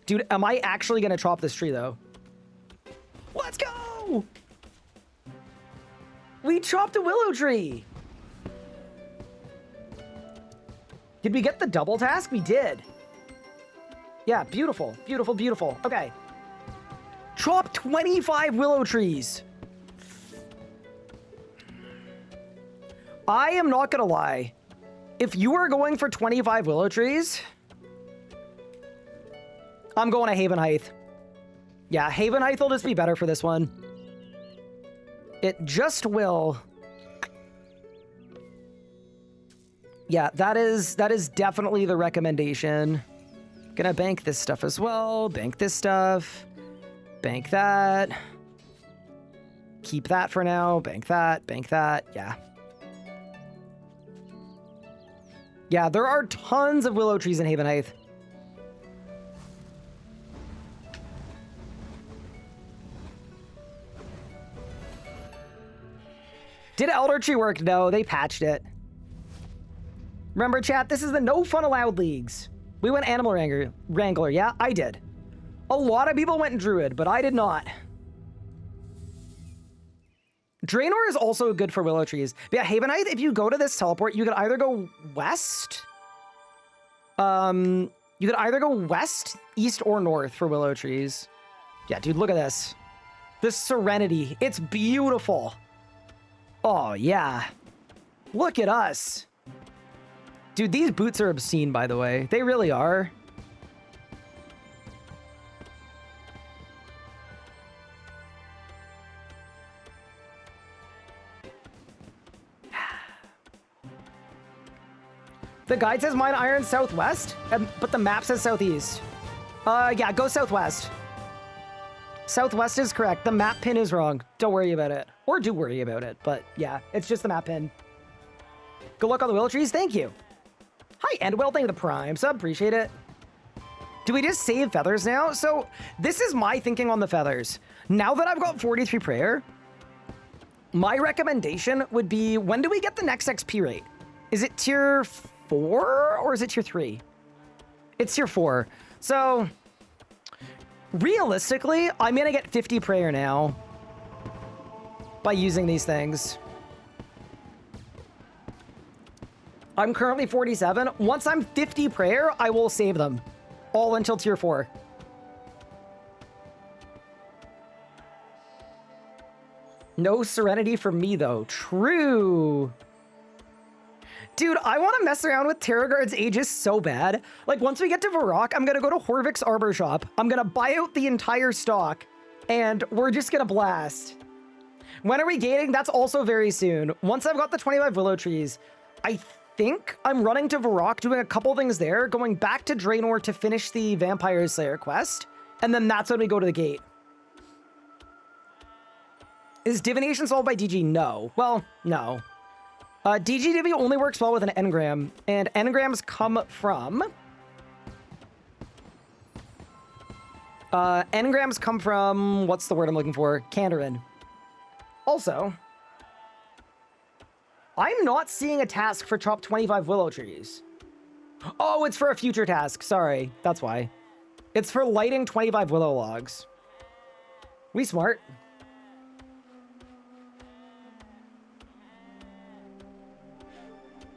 Dude, am I actually gonna chop this tree though? Let's go! We chopped a willow tree. Did we get the double task? We did. Yeah, beautiful, beautiful, beautiful. Okay, chop 25 willow trees. I am not gonna lie. If you are going for 25 willow trees, I'm going to Haven Height. Yeah, Haven Height will just be better for this one. It just will. Yeah, that is definitely the recommendation. Gonna bank this stuff as well. Bank this stuff. Bank that. Keep that for now. Bank that. Bank that. Yeah. Yeah, there are tons of willow trees in Haven Height. Did Elder Tree work? No, they patched it. Remember, chat, this is the no fun allowed leagues. We went Animal Wrangler. Yeah, I did. A lot of people went Druid, but I did not. Draenor is also good for willow trees. But yeah, Haven Height, if you go to this teleport, you could either go west. You could either go west, east, or north for willow trees. Yeah, dude, look at this. This Serenity. It's beautiful. Oh, yeah. Look at us. Dude, these boots are obscene, by the way. They really are. The guide says Mine Iron southwest, but the map says southeast. Yeah, go southwest. Southwest is correct. The map pin is wrong. Don't worry about it. Or do worry about it, but yeah, it's just the map pin. Good luck on the willow trees. Thank you. Hi, and well, thank you for the Prime sub. Appreciate it. Do we just save feathers now? So this is my thinking on the feathers. Now that I've got 43 prayer, my recommendation would be, when do we get the next XP rate? Is it tier 4 or is it tier 3? It's tier 4. So realistically, I'm gonna get 50 prayer now by using these things. I'm currently 47. Once I'm 50 prayer, I will save them all until tier 4. No Serenity for me though. True. Dude, I want to mess around with Terrorguard's Aegis so bad. Like, once we get to Varrock, I'm going to go to Horvik's Arbor Shop. I'm going to buy out the entire stock, and we're just going to blast. When are we gating? That's also very soon. Once I've got the 25 willow trees, I think I'm running to Varrock, doing a couple things there, going back to Draenor to finish the Vampire Slayer quest, and then that's when we go to the gate. Is Divination solved by DG? No. Well, no. DG Divi only works well with an engram, and engrams come from... what's the word I'm looking for? Kandarin. Also, I'm not seeing a task for chop 25 willow trees. Oh, it's for a future task. Sorry, that's why. It's for lighting 25 willow logs. We smart.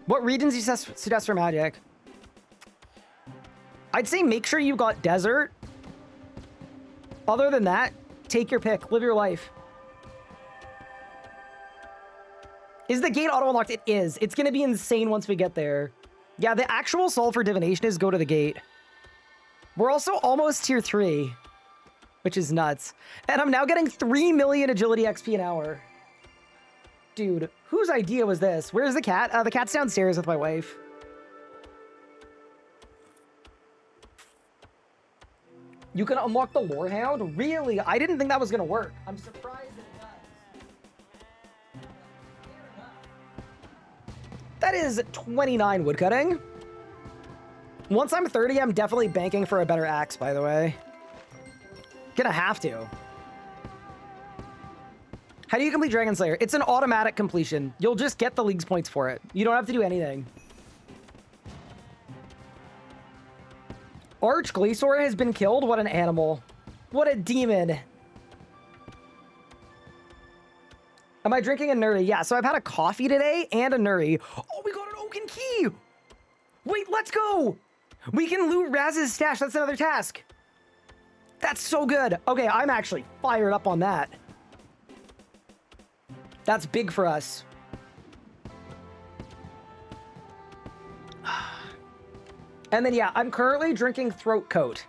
What regions do you suggest for magic? I'd say make sure you've got desert. Other than that, take your pick. Live your life. Is the gate auto-unlocked? It is. It's going to be insane once we get there. Yeah, the actual solve for divination is go to the gate. We're also almost tier 3, which is nuts. And I'm now getting 3 million agility XP an hour. Dude, whose idea was this? Where's the cat? The cat's downstairs with my wife. You can unlock the Lorehound? Really? I didn't think that was going to work. I'm surprised it does. That is 29 woodcutting. Once I'm 30, I'm definitely banking for a better axe, by the way. Gonna have to. How do you complete Dragon Slayer? It's an automatic completion. You'll just get the League's points for it. You don't have to do anything. Arch Glacior has been killed? What an animal. What a demon. Am I drinking a Nuri? Yeah, so I've had a coffee today and a Nuri. Oh, we got an Oaken Key! Wait, let's go! We can loot Raz's stash. That's another task. That's so good. Okay, I'm actually fired up on that. That's big for us. And then, yeah, I'm currently drinking Throat Coat.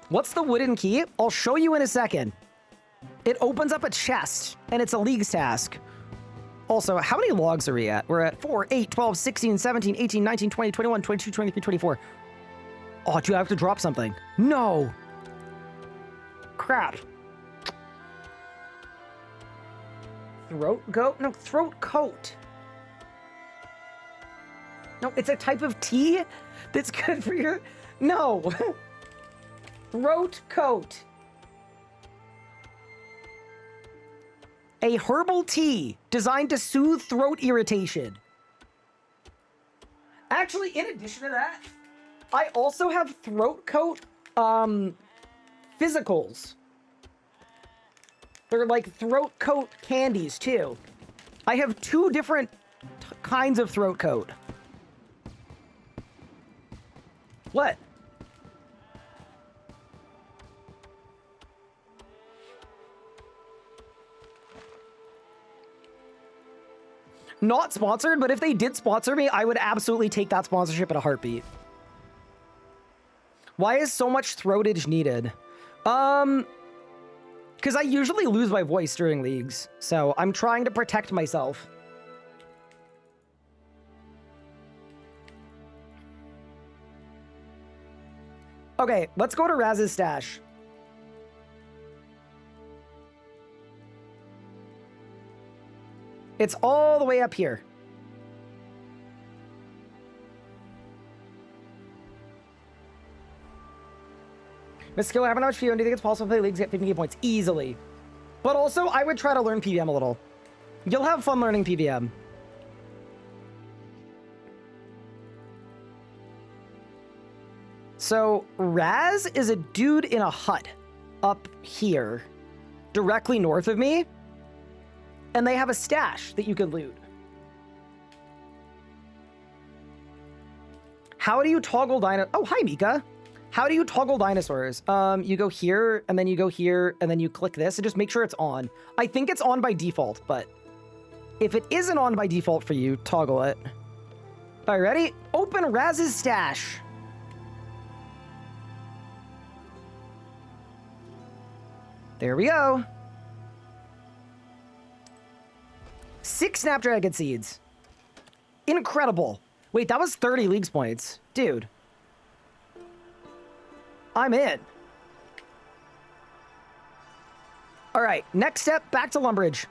What's the wooden key? I'll show you in a second. It opens up a chest, and it's a League's task. Also, how many logs are we at? We're at 4, 8, 12, 16, 17, 18, 19, 20, 21, 22, 23, 24. Oh, do I have to drop something? No! Crap. Throat goat? No, Throat Coat. No, it's a type of tea that's good for your... No! Throat Coat. A herbal tea designed to soothe throat irritation. Actually, in addition to that, I also have Throat Coat physicals. They're like Throat Coat candies too. I have 2 different kinds of Throat Coat. What? Not sponsored, but if they did sponsor me, I would absolutely take that sponsorship in a heartbeat. Why is so much throatage needed? Because I usually lose my voice during leagues, so I'm trying to protect myself. Okay, let's go to Raz's stash. It's all the way up here. Miss Skill, I have enough PVM. Do you think it's possible to play leagues, get 50 points? Easily. But also, I would try to learn PVM a little. You'll have fun learning PVM. So, Raz is a dude in a hut up here, directly north of me. And they have a stash that you can loot. How do you toggle dino... Oh, hi, Mika. How do you toggle dinosaurs? You go here, and then you go here, and then you click this, and just make sure it's on. I think it's on by default, but if it isn't on by default for you, toggle it. All right, ready? Open Raz's stash. There we go. 6 Snapdragon Seeds. Incredible. Wait, that was 30 Leagues points. Dude. I'm in. All right, next step, back to Lumbridge.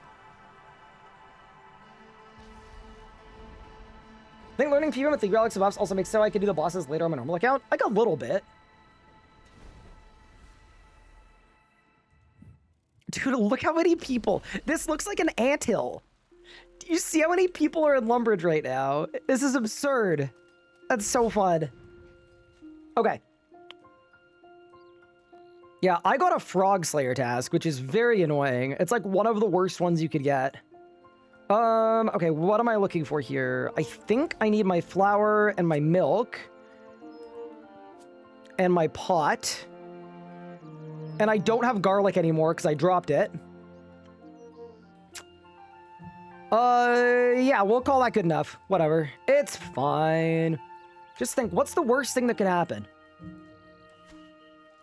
I think learning PVM with the Relics of Buffs also makes so I can do the bosses later on my normal account. Like a little bit. Dude, look how many people. This looks like an anthill. Do you see how many people are in Lumbridge right now? This is absurd. That's so fun. Okay. Yeah, I got a Frog Slayer task, which is very annoying. It's like one of the worst ones you could get. Okay, what am I looking for here? I think I need my flour and my milk. And my pot. And I don't have garlic anymore because I dropped it. Yeah, we'll call that good enough. Whatever. It's fine. Just think, what's the worst thing that could happen?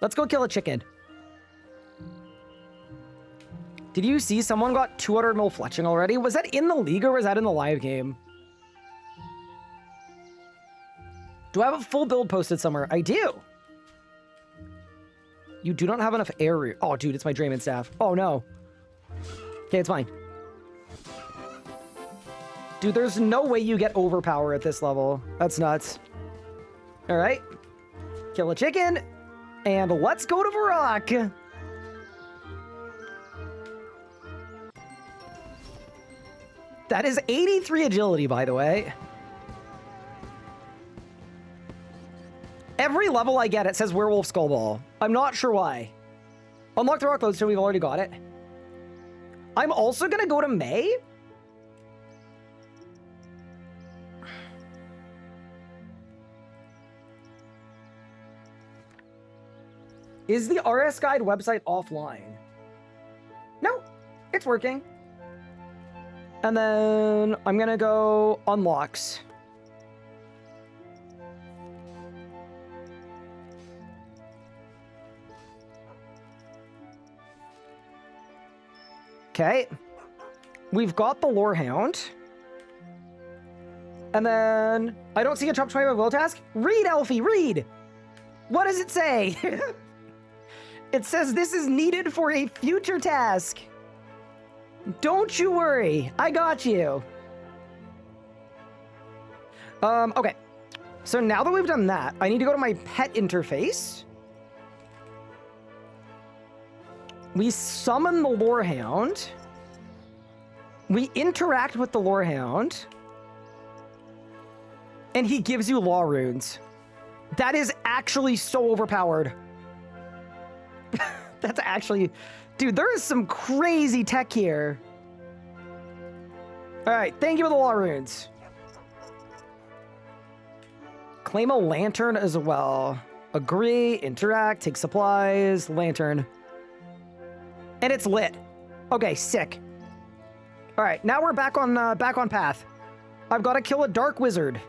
Let's go kill a chicken. Did you see someone got 200 mil fletching already? Was that in the league or was that in the live game? Do I have a full build posted somewhere? I do. You do not have enough air. Oh, dude, it's my Draymond staff. Oh, no. Okay, it's fine. Dude, there's no way you get overpower at this level. That's nuts. All right. Kill a chicken. And let's go to Varrock. That is 83 agility, by the way. Every level I get, it says Werewolf Skullball. I'm not sure why. Unlock the rock load, so we've already got it. I'm also going to go to May. Is the RS Guide website offline? No, it's working. And then I'm gonna go unlocks. Okay. We've got the Lorehound. And then I don't see a top 25 will task. Read, Elfie, read. What does it say? It says this is needed for a future task. Don't you worry. I got you. Okay. So now that we've done that, I need to go to my pet interface. We summon the Lorehound. We interact with the Lorehound. And he gives you law runes. That is actually so overpowered. That's actually... Dude, there is some crazy tech here. Alright, thank you for the law runes. Claim a lantern as well. Agree, interact, take supplies, lantern. And it's lit. Okay, sick. Alright, now we're back on path. I've got to kill a dark wizard.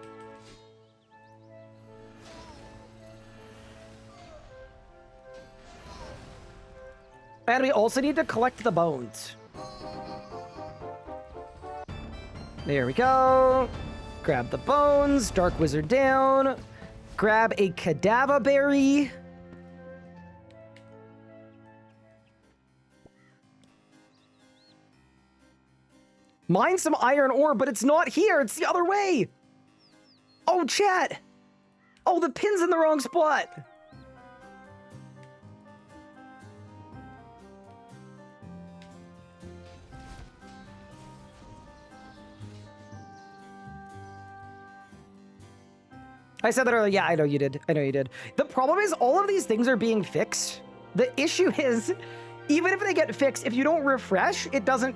And we also need to collect the bones. There we go. Grab the bones. Dark wizard down. Grab a cadaver berry. Mine some iron ore, but it's not here. It's the other way. Oh, chat. Oh, the pin's in the wrong spot. I said that earlier. Yeah, I know you did. I know you did. The problem is all of these things are being fixed. The issue is, even if they get fixed, if you don't refresh, it doesn't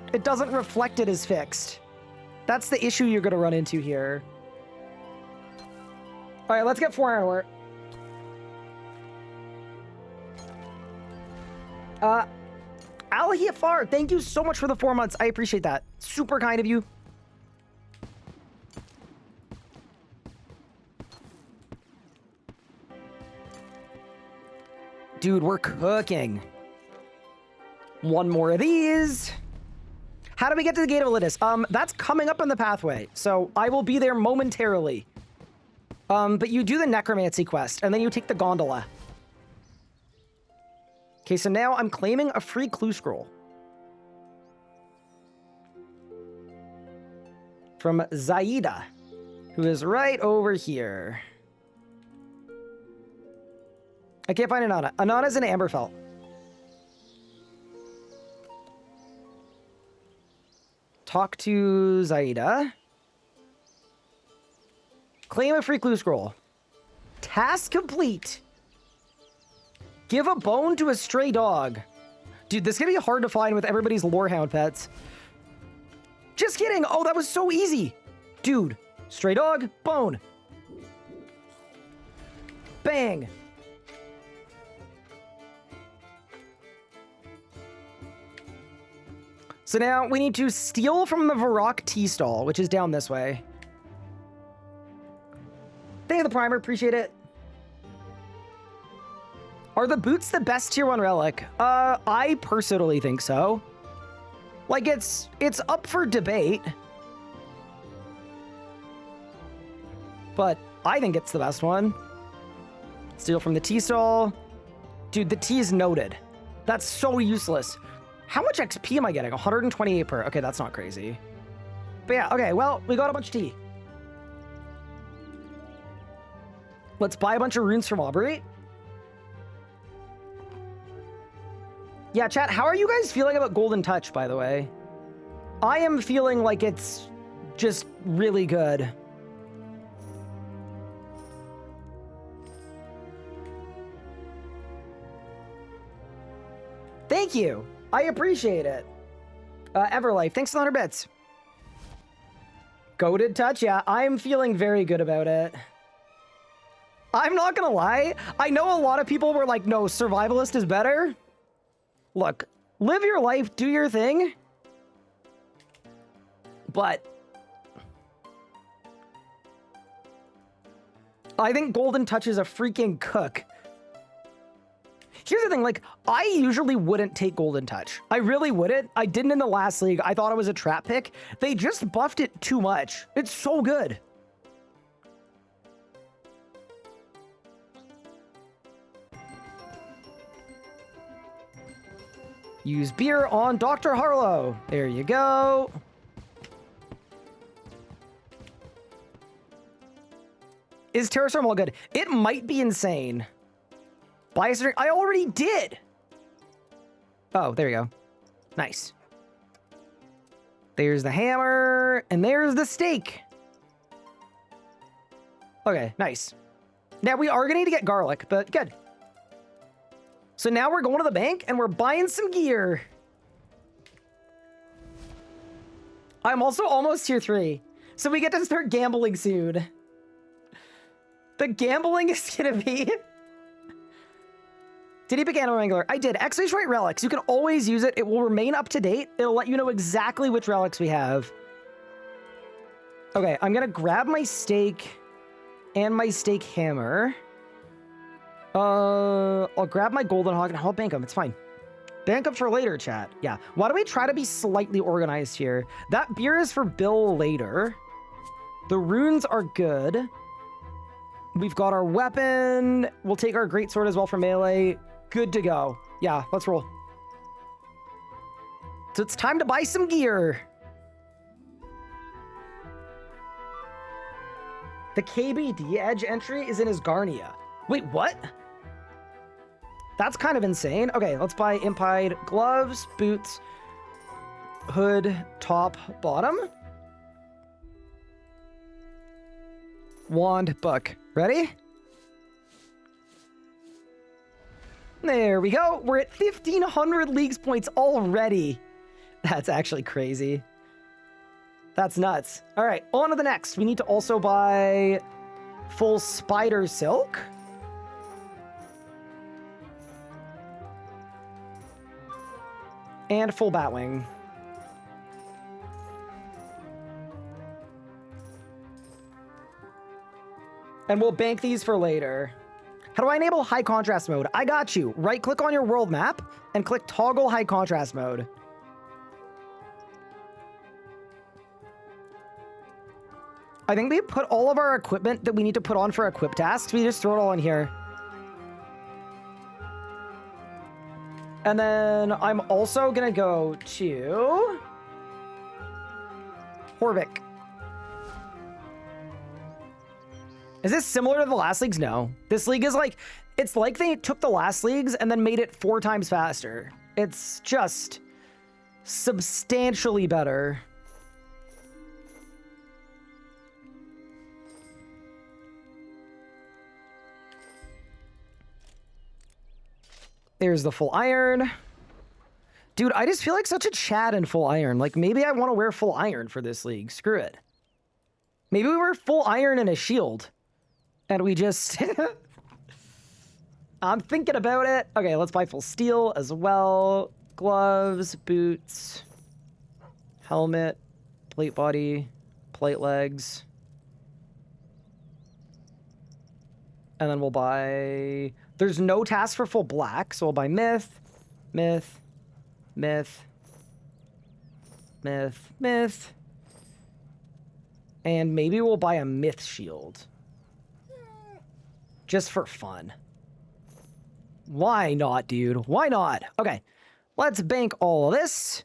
reflect it as fixed. That's the issue you're gonna run into here. All right, let's get 4 iron ore. Al-Hiafar, thank you so much for the 4 months. I appreciate that. Super kind of you. Dude, we're cooking. 1 more of these. How do we get to the Gate of Elidis? That's coming up on the pathway, so I will be there momentarily. But you do the Necromancy quest, and then you take the gondola. Okay, so now I'm claiming a free clue scroll. From Zaida, who is right over here. I can't find Anana. Anana's in Amberfell. Talk to Zaida. Claim a free clue scroll. Task complete. Give a bone to a stray dog. Dude, this is gonna be hard to find with everybody's Lorehound pets. Just kidding. Oh, that was so easy. Dude, stray dog, bone. Bang. So now we need to steal from the Varrock tea stall, which is down this way. Thank you for the primer, appreciate it. Are the boots the best tier 1 relic? I personally think so. Like, it's up for debate. But I think it's the best one. Steal from the tea stall. Dude, the tea is noted. That's so useless. How much XP am I getting? 128 per. Okay, that's not crazy. But yeah, okay, well, we got a bunch of tea. Let's buy a bunch of runes from Aubrey. Yeah, chat, how are you guys feeling about Golden Touch, by the way? I am feeling like it's just really good. Thank you. I appreciate it. Everlife, thanks for the 100 bits. Goated Touch, yeah, I'm feeling very good about it. I'm not gonna lie. I know a lot of people were like, no, survivalist is better. Look, live your life, do your thing. But I think Golden Touch is a freaking cook. Here's the thing, like, I usually wouldn't take Golden Touch. I really wouldn't. I didn't in the last league. I thought it was a trap pick. They just buffed it too much. It's so good. Use beer on Dr. Harlow. There you go. Is Terrastorm all good? It might be insane. Buy a string. I already did. Oh, there you go. Nice. There's the hammer, and there's the steak. Okay, nice. Now we are gonna need to get garlic, but good. So now we're going to the bank and we're buying some gear. I'm also almost tier 3, so we get to start gambling soon. The gambling is gonna be... Did he pick Animal Wrangler? I did. X-Ray Right relics. You can always use it. It will remain up to date. It'll let you know exactly which relics we have. Okay, I'm gonna grab my steak and my steak hammer. I'll grab my golden hog and I'll bank them. It's fine. Bank up for later, chat. Yeah. Why don't we try to be slightly organized here? That beer is for Bill later. The runes are good. We've got our weapon. We'll take our greatsword as well for melee. Good to go. Yeah, let's roll. So it's time to buy some gear. The KBD Edge entry is in his Garnia. Wait, what? That's kind of insane. Okay, let's buy Impide gloves, boots, hood, top, bottom. Wand, book. Ready? There we go. We're at 1,500 leagues points already. That's actually crazy. That's nuts. All right, on to the next. We need to also buy full spider silk. And full batwing. And we'll bank these for later. How do I enable high contrast mode? I got you. Right click on your world map and click toggle high contrast mode. I think we put all of our equipment that we need to put on for equip tasks. We just throw it all in here. And then I'm also gonna go to Horvik. Is this similar to the last leagues? No. This league is like, it's like they took the last leagues and then made it 4 times faster. It's just substantially better. There's the full iron. Dude, I just feel like such a Chad in full iron. Like, maybe I want to wear full iron for this league. Screw it. Maybe we wear full iron and a shield. And we just... I'm thinking about it. Okay, let's buy full steel as well. Gloves, boots, helmet, plate body, plate legs. And then we'll buy... There's no task for full black, so we'll buy myth, myth, myth, myth, myth. And maybe we'll buy a myth shield. Just for fun. Why not, dude? Why not? Okay, let's bank all of this.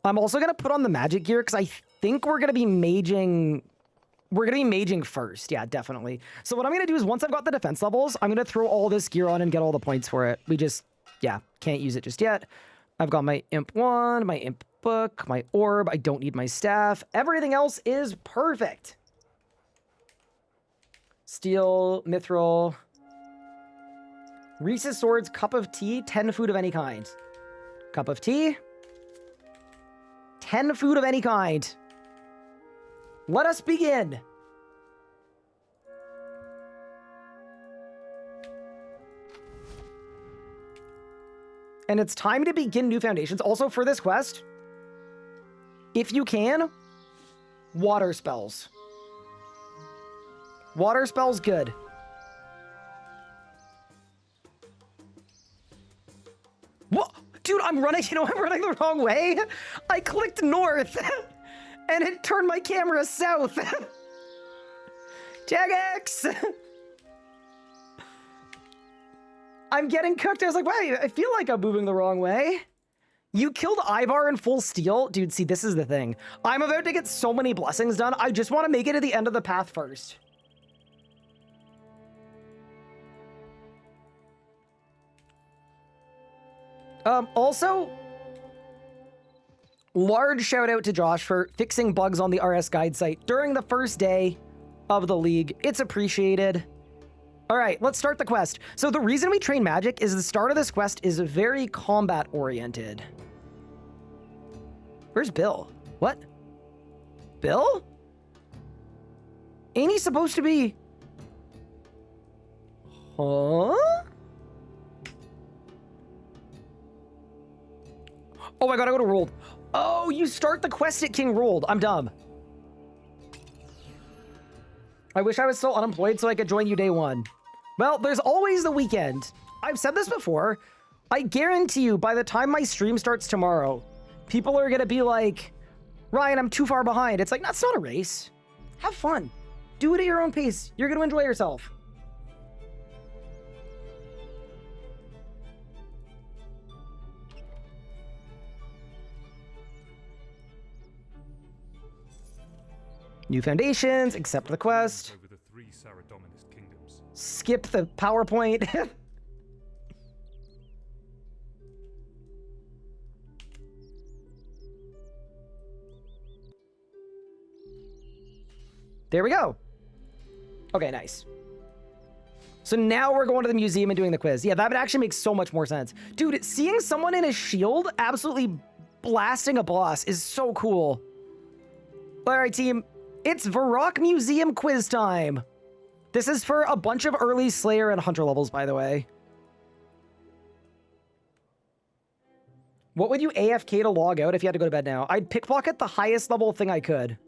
I'm also going to put on the magic gear because I think we're going to be maging... We're going to be maging first. Yeah, definitely. So what I'm going to do is once I've got the defense levels, I'm going to throw all this gear on and get all the points for it. We just, yeah, can't use it just yet. I've got my imp wand, my imp book, my orb. I don't need my staff. Everything else is perfect. Steel, mithril, Reese's Swords, cup of tea, 10 food of any kind. Cup of tea, 10 food of any kind. Let us begin. And it's time to begin new foundations. Also, for this quest, if you can, water spells. Water spells good. What? Dude, I'm running, you know, I'm running the wrong way. I clicked north and it turned my camera south. Jagex! I'm getting cooked. I was like, wow, I feel like I'm moving the wrong way. You killed Ivar in full steel? Dude, see, this is the thing. I'm about to get so many blessings done. I just want to make it to the end of the path first. Also, large shout out to Josh for fixing bugs on the RS Guide site during the first day of the league. It's appreciated. All right, let's start the quest. So the reason we train magic is the start of this quest is very combat oriented. Where's Bill? What? Bill? Ain't he supposed to be... Huh? Oh, I gotta go to Rold. Oh, you start the quest at King Rold. I'm dumb. I wish I was still unemployed so I could join you day one. Well, there's always the weekend. I've said this before. I guarantee you by the time my stream starts tomorrow, people are gonna be like, Ryan, I'm too far behind. It's like, that's not a race. Have fun. Do it at your own pace. You're gonna enjoy yourself. New foundations, accept the quest. Over the 3 Saradominist kingdoms. Skip the PowerPoint. There we go. Okay, nice. So now we're going to the museum and doing the quiz. Yeah, that would actually make so much more sense. Dude, seeing someone in a shield absolutely blasting a boss is so cool. All right, team. It's Varrock Museum quiz time. This is for a bunch of early Slayer and Hunter levels, by the way. What would you AFK to log out if you had to go to bed now? I'd pickpocket the highest level thing I could.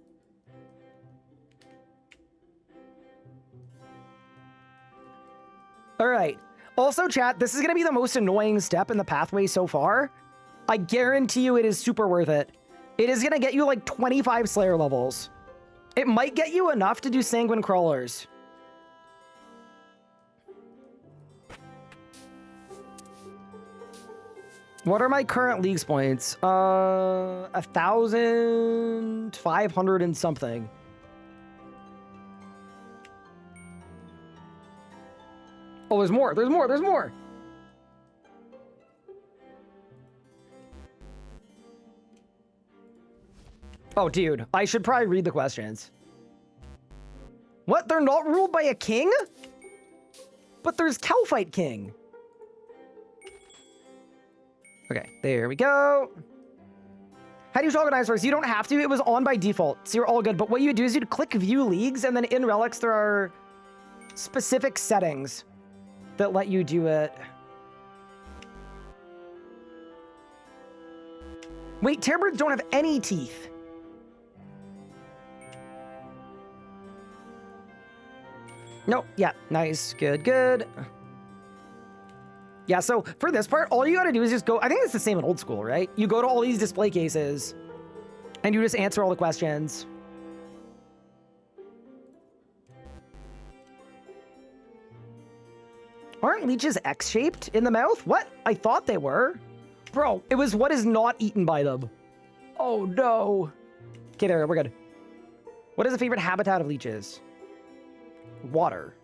All right. Also, chat, this is going to be the most annoying step in the pathway so far. I guarantee you it is super worth it. It is going to get you like 25 Slayer levels. It might get you enough to do Sanguine Crawlers. What are my current leagues points? 1,500 and something. Oh, there's more. There's more. There's more. Oh, dude, I should probably read the questions. What? They're not ruled by a king? But there's Calphite King. Okay, there we go. How do you organize first? You don't have to. It was on by default, so you're all good. But what you do is you'd click View Leagues, and then in Relics there are specific settings that let you do it. Wait, Terrorbirds don't have any teeth. Nope. Yeah. Nice. Good. Good. Yeah. So for this part, all you got to do is just go. I think it's the same in old school, right? You go to all these display cases and you just answer all the questions. Aren't leeches X-shaped in the mouth? What? I thought they were. Bro, it was what is not eaten by them. Oh no. Okay, there, we're good. What is the favorite habitat of leeches? Water.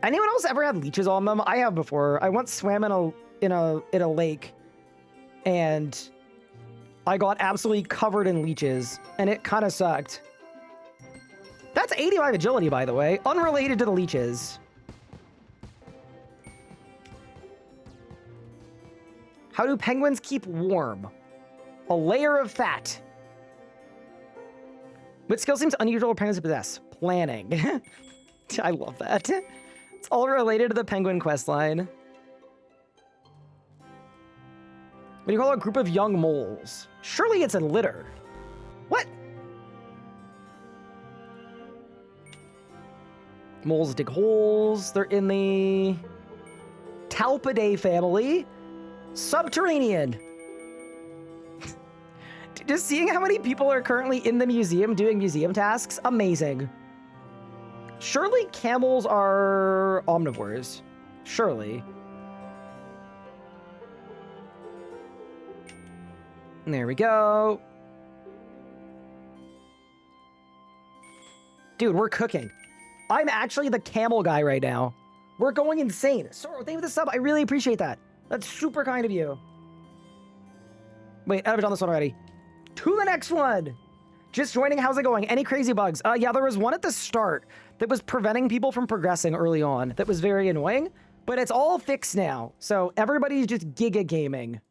Anyone else ever had leeches on them? I have before. I once swam in a lake and I got absolutely covered in leeches and it kind of sucked. That's 85 agility, by the way, unrelated to the leeches. How do penguins keep warm? A layer of fat. What skill seems unusual for penguins to possess? Planning. I love that. It's all related to the penguin quest line. What do you call a group of young moles? Surely it's a litter. What? Moles dig holes. They're in the Talpidae family. Subterranean. Just seeing how many people are currently in the museum doing museum tasks, amazing. Surely camels are omnivores. Surely. There we go. Dude, we're cooking. I'm actually the camel guy right now. We're going insane. Soro, thank you for the sub. I really appreciate that. That's super kind of you. Wait, I've done this one already. To the next one. Just joining. How's it going? Any crazy bugs? Yeah, there was one at the start that was preventing people from progressing early on. That was very annoying, but it's all fixed now. So everybody's just giga gaming.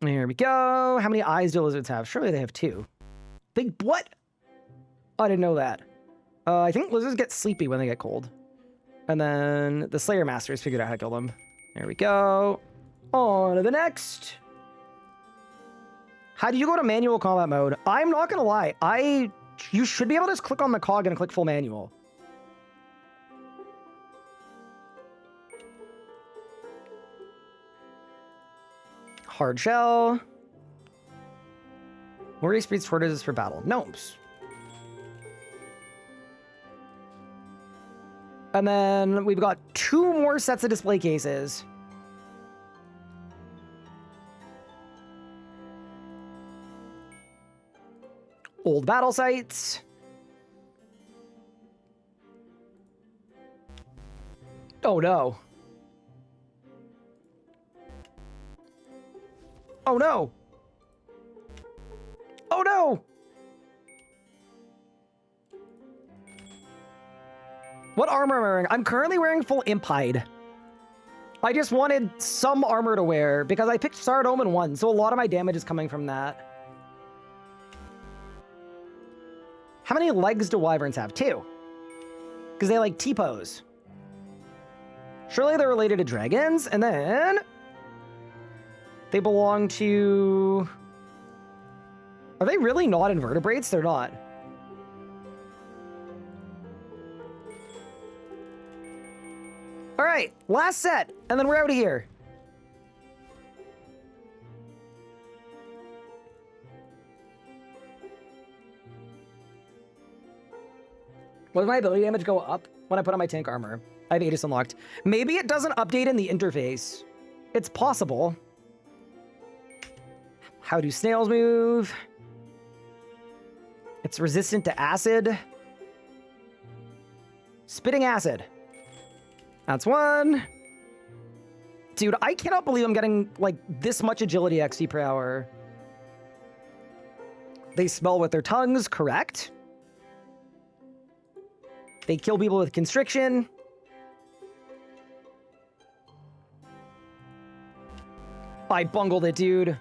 There we go. How many eyes do lizards have? Surely they have 2. What? Oh, I didn't know that. I think lizards get sleepy when they get cold. And then the Slayer Masters figured out how to kill them. There we go. On to the next. How do you go to manual combat mode? I'm not gonna lie. You should be able to just click on the cog and click full manual. Hard shell. More experience tortoises for battle. Gnomes. And then we've got 2 more sets of display cases. Old battle sites. Oh no. Oh no. Oh no. What armor am I wearing? I'm currently wearing full imp hide. I just wanted some armor to wear because I picked Saradomin 1, so a lot of my damage is coming from that. How many legs do wyverns have? 2. Because they like T-pose. Surely they're related to dragons, and then they belong to... Are they really not invertebrates? They're not. All right, last set, and then we're out of here. Will my ability damage go up when I put on my tank armor? I have Aegis unlocked. Maybe it doesn't update in the interface. It's possible. How do snails move? It's resistant to acid. Spitting acid. That's 1. Dude, I cannot believe I'm getting, like, this much agility XP per hour. They smell with their tongues, correct? They kill people with constriction. I bungled it, dude.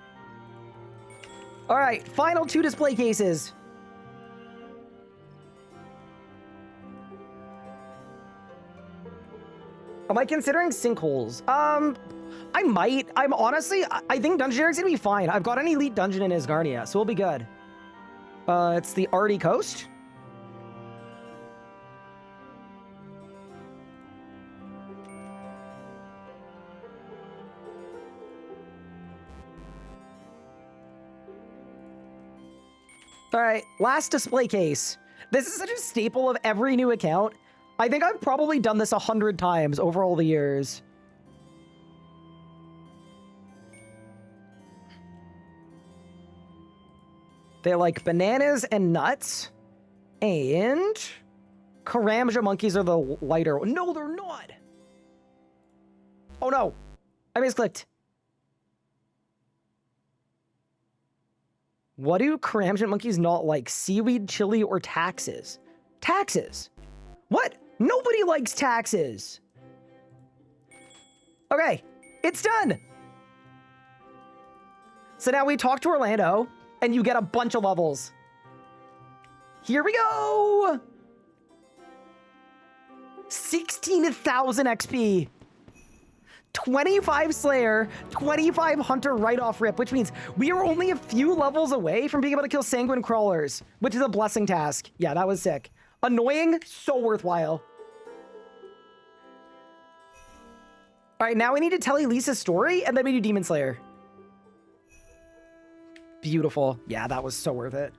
All right, final 2 display cases. Am I considering sinkholes? I might. I'm honestly, I think Dungeon Eric's gonna be fine. I've got an elite dungeon in Asgarnia, so we'll be good. It's the Arty Coast. All right, last display case. This is such a staple of every new account. I think I've probably done this 100 times over all the years. They like bananas and nuts. And Karamja monkeys are the lighter one. No, they're not. Oh no, I misclicked. What do Karamja monkeys not like? Seaweed, chili, or taxes? Taxes. What? Nobody likes taxes. Okay, it's done. So now we talk to Orlando, and you get a bunch of levels. Here we go. 16,000 XP. 25 Slayer, 25 Hunter right off rip, which means we are only a few levels away from being able to kill Sanguine Crawlers, which is a blessing task. Yeah, that was sick. Annoying, so worthwhile. All right, now we need to tell Elisa's story, and then we do Demon Slayer. Beautiful. Yeah, that was so worth it.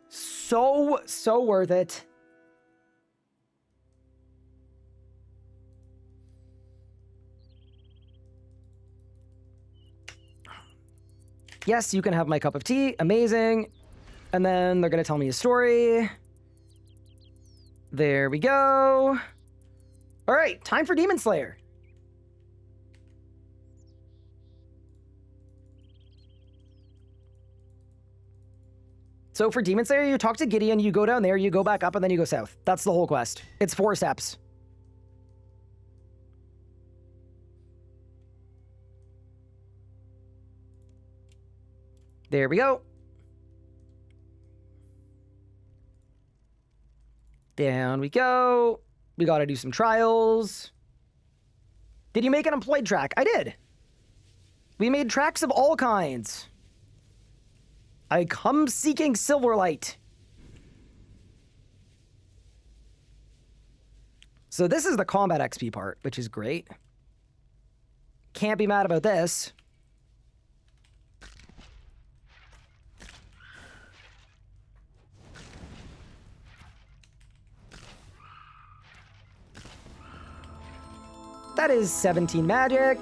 So worth it. Yes, you can have my cup of tea. Amazing. And then they're going to tell me a story. There we go. All right, time for Demon Slayer. So for Demon Slayer, you talk to Gideon, you go down there, you go back up, and then you go south. That's the whole quest. It's 4 steps. There we go. Down we go. We gotta do some trials. Did you make an employed track? I did. We made tracks of all kinds. I come seeking Silverlight. So this is the combat XP part, which is great. Can't be mad about this. That is 17 magic.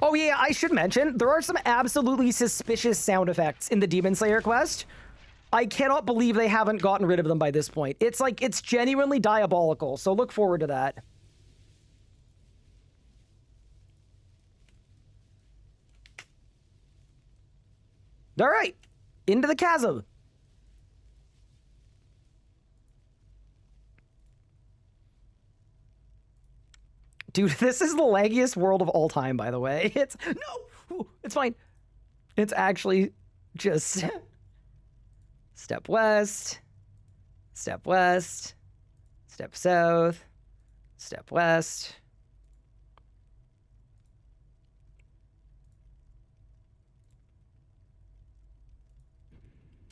Oh yeah, I should mention, there are some absolutely suspicious sound effects in the Demon Slayer quest. I cannot believe they haven't gotten rid of them by this point. It's like, it's genuinely diabolical, so look forward to that. All right, into the chasm. Dude, this is the laggiest world of all time, by the way. It's... No! Ooh, it's fine. It's actually just... Step west. Step west. Step south. Step west.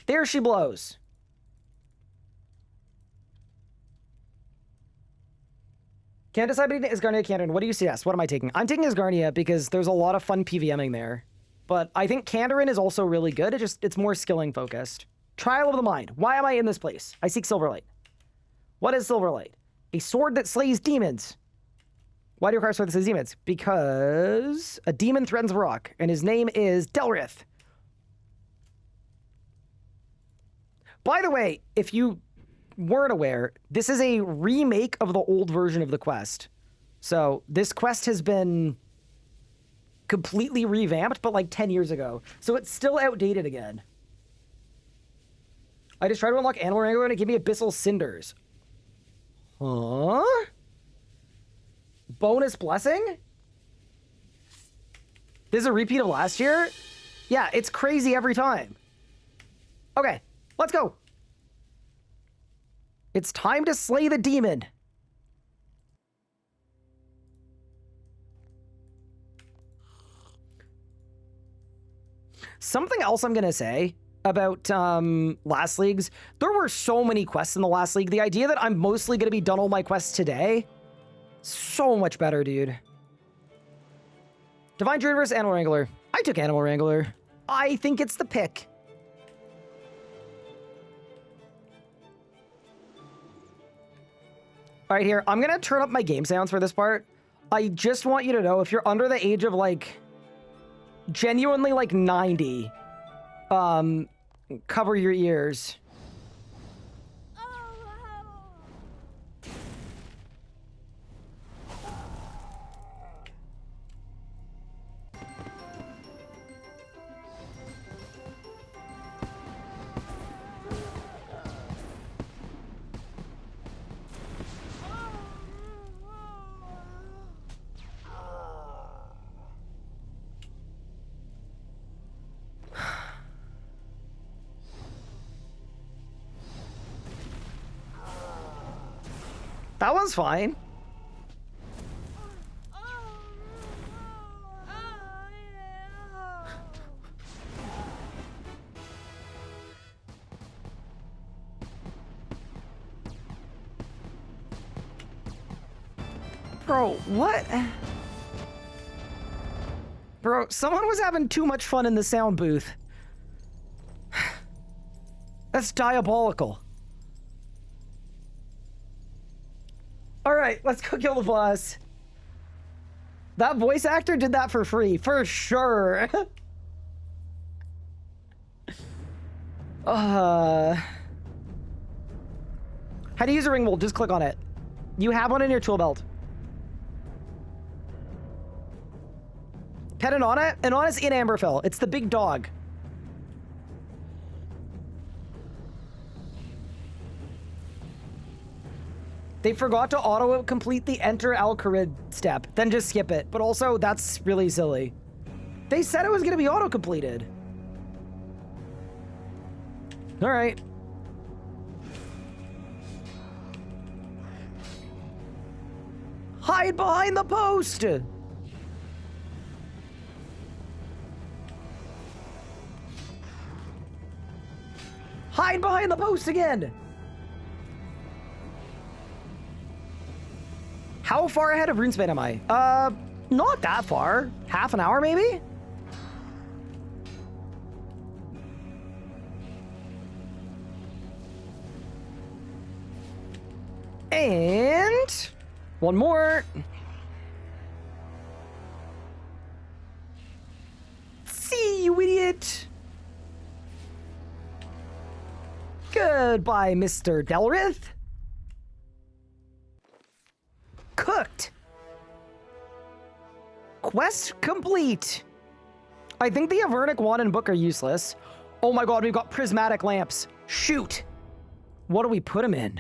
There she blows. Can't decide between Asgarnia Kandarin. What do you suggest? What am I taking? I'm taking Asgarnia because there's a lot of fun PVMing there. But I think Kandarin is also really good. It's more skilling focused. Trial of the Mind. Why am I in this place? I seek Silverlight. What is Silverlight? A sword that slays demons. Why do you require a sword that slays demons? Because a demon threatens Varrock, and his name is Delrith. By the way, if you weren't aware, this is a remake of the old version of the quest. So this quest has been completely revamped, but like 10 years ago. So it's still outdated again. I just tried to unlock Animal Wrangler and it gave me Abyssal Cinders. Huh? Bonus Blessing? This is a repeat of last year? Yeah, it's crazy every time. Okay, let's go. It's time to slay the demon. Something else I'm gonna say about last leagues, there were so many quests in the last league. The idea that I'm mostly gonna be done all my quests today, so much better, dude. Divine Druid versus Animal Wrangler. I took Animal Wrangler. I think it's the pick. All right, here, I'm gonna turn up my game sounds for this part. I just want you to know, if you're under the age of like, genuinely like 90, cover your ears. That one's fine. Bro, what? Bro, someone was having too much fun in the sound booth. That's diabolical. Alright, let's go kill the boss. That voice actor did that for free, for sure. How to use a ring bolt? Just click on it. You have one in your tool belt. Pet Anona? Anona's in Amberfell. It's the big dog. They forgot to auto-complete the Enter Al-Kharid step. Then just skip it. But also, that's really silly. They said it was going to be auto-completed. All right. Hide behind the post! Hide behind the post again! How far ahead of RuneSpan am I? Not that far. Half an hour, maybe? And... one more. See, you idiot. Goodbye, Mr. Delrith. Cooked. Quest complete. I think the Avernic wand and book are useless. Oh my god, we've got prismatic lamps. Shoot. What do we put them in?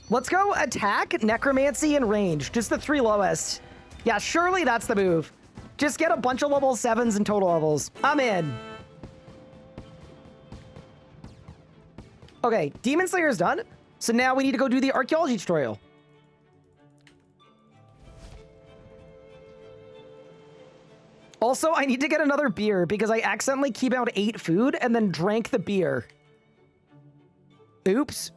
Let's go attack, necromancy, and range. Just the 3 lowest. Yeah, surely that's the move. Just get a bunch of level 7s and total levels. I'm in. Okay, Demon Slayer's done. So now we need to go do the archaeology tutorial. Also, I need to get another beer because I accidentally keybound 8 food and then drank the beer. Oops.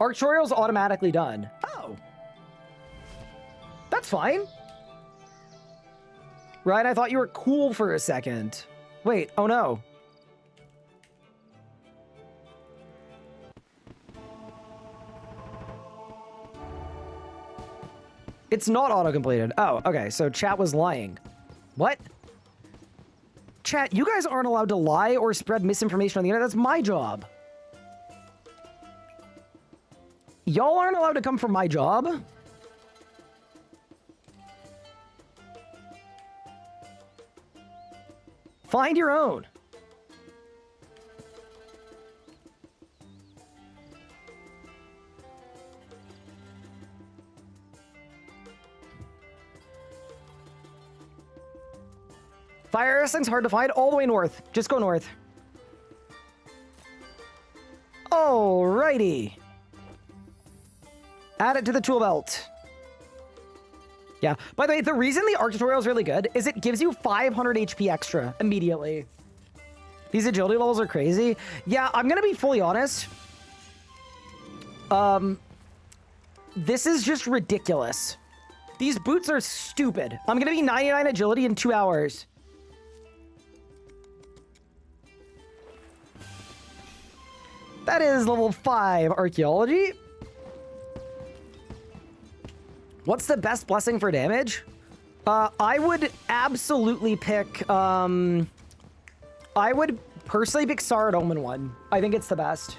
Arc tutorial's automatically done. Oh. That's fine. Right, I thought you were cool for a second. Wait, oh no. It's not auto-completed. Oh, okay, so chat was lying. What? Chat, you guys aren't allowed to lie or spread misinformation on the internet. That's my job. Y'all aren't allowed to come for my job. Find your own. Fire Wrestling's hard to find. All the way north. Just go north. Alrighty. Add it to the tool belt. Yeah. By the way, the reason the Arc tutorial is really good is it gives you 500 HP extra immediately. These agility levels are crazy. Yeah, I'm gonna be fully honest. This is just ridiculous. These boots are stupid. I'm gonna be 99 agility in 2 hours. That is level 5 archaeology. What's the best blessing for damage? I would absolutely pick, I would personally pick Sarad Omen 1. I think it's the best.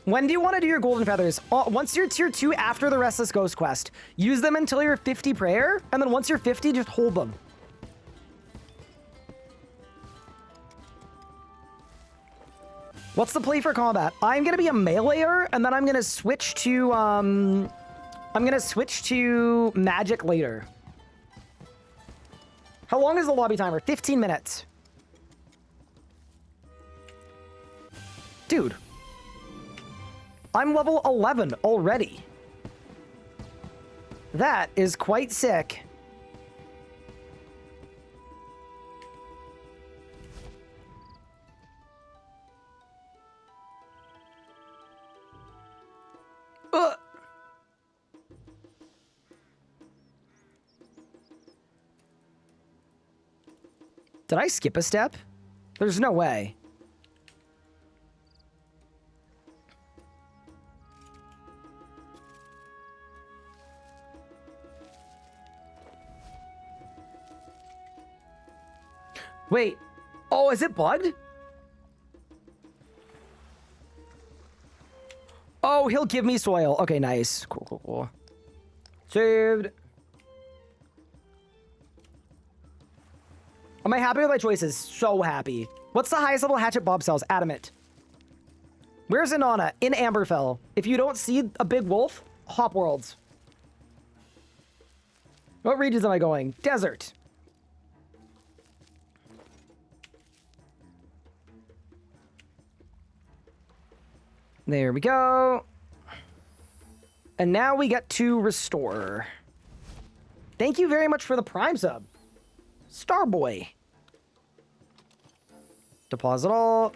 When do you want to do your golden feathers? Once you're tier 2 after the Restless Ghost quest. Use them until you're 50 prayer, and then once you're 50, just hold them. What's the play for combat? I'm gonna be a meleeer, and then I'm gonna switch to, magic later. How long is the lobby timer? 15 minutes. Dude. I'm level 11 already. That is quite sick. Did I skip a step? There's no way. Wait. Oh, is it bugged? Oh, he'll give me soil. Okay, nice. Cool, cool, cool. Saved. Am I happy with my choices? So happy. What's the highest level hatchet Bob sells? Adamant. Where's Inanna? In Amberfell. If you don't see a big wolf, Hop Worlds. What regions am I going? Desert. There we go. And now we get to restore. Thank you very much for the Prime sub. Starboy. Deposit all.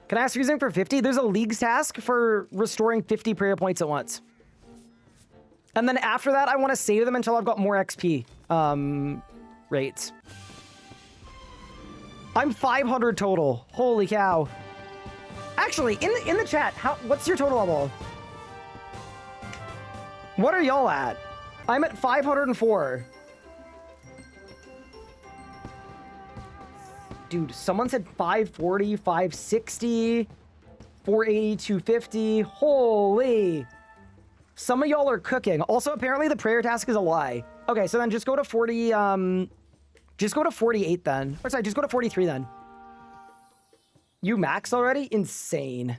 Can I ask reason for 50? There's a league's task for restoring 50 prayer points at once. And then after that, I want to save them until I've got more XP rates. I'm 500 total. Holy cow. Actually, in the chat, what's your total level? What are y'all at? I'm at 504. Dude, someone said 540, 560, 480, 250. Holy. Some of y'all are cooking. Also, apparently the prayer task is a lie. Okay, so then just go to 40, just go to 48 then. Or sorry, just go to 43 then. You max already? Insane.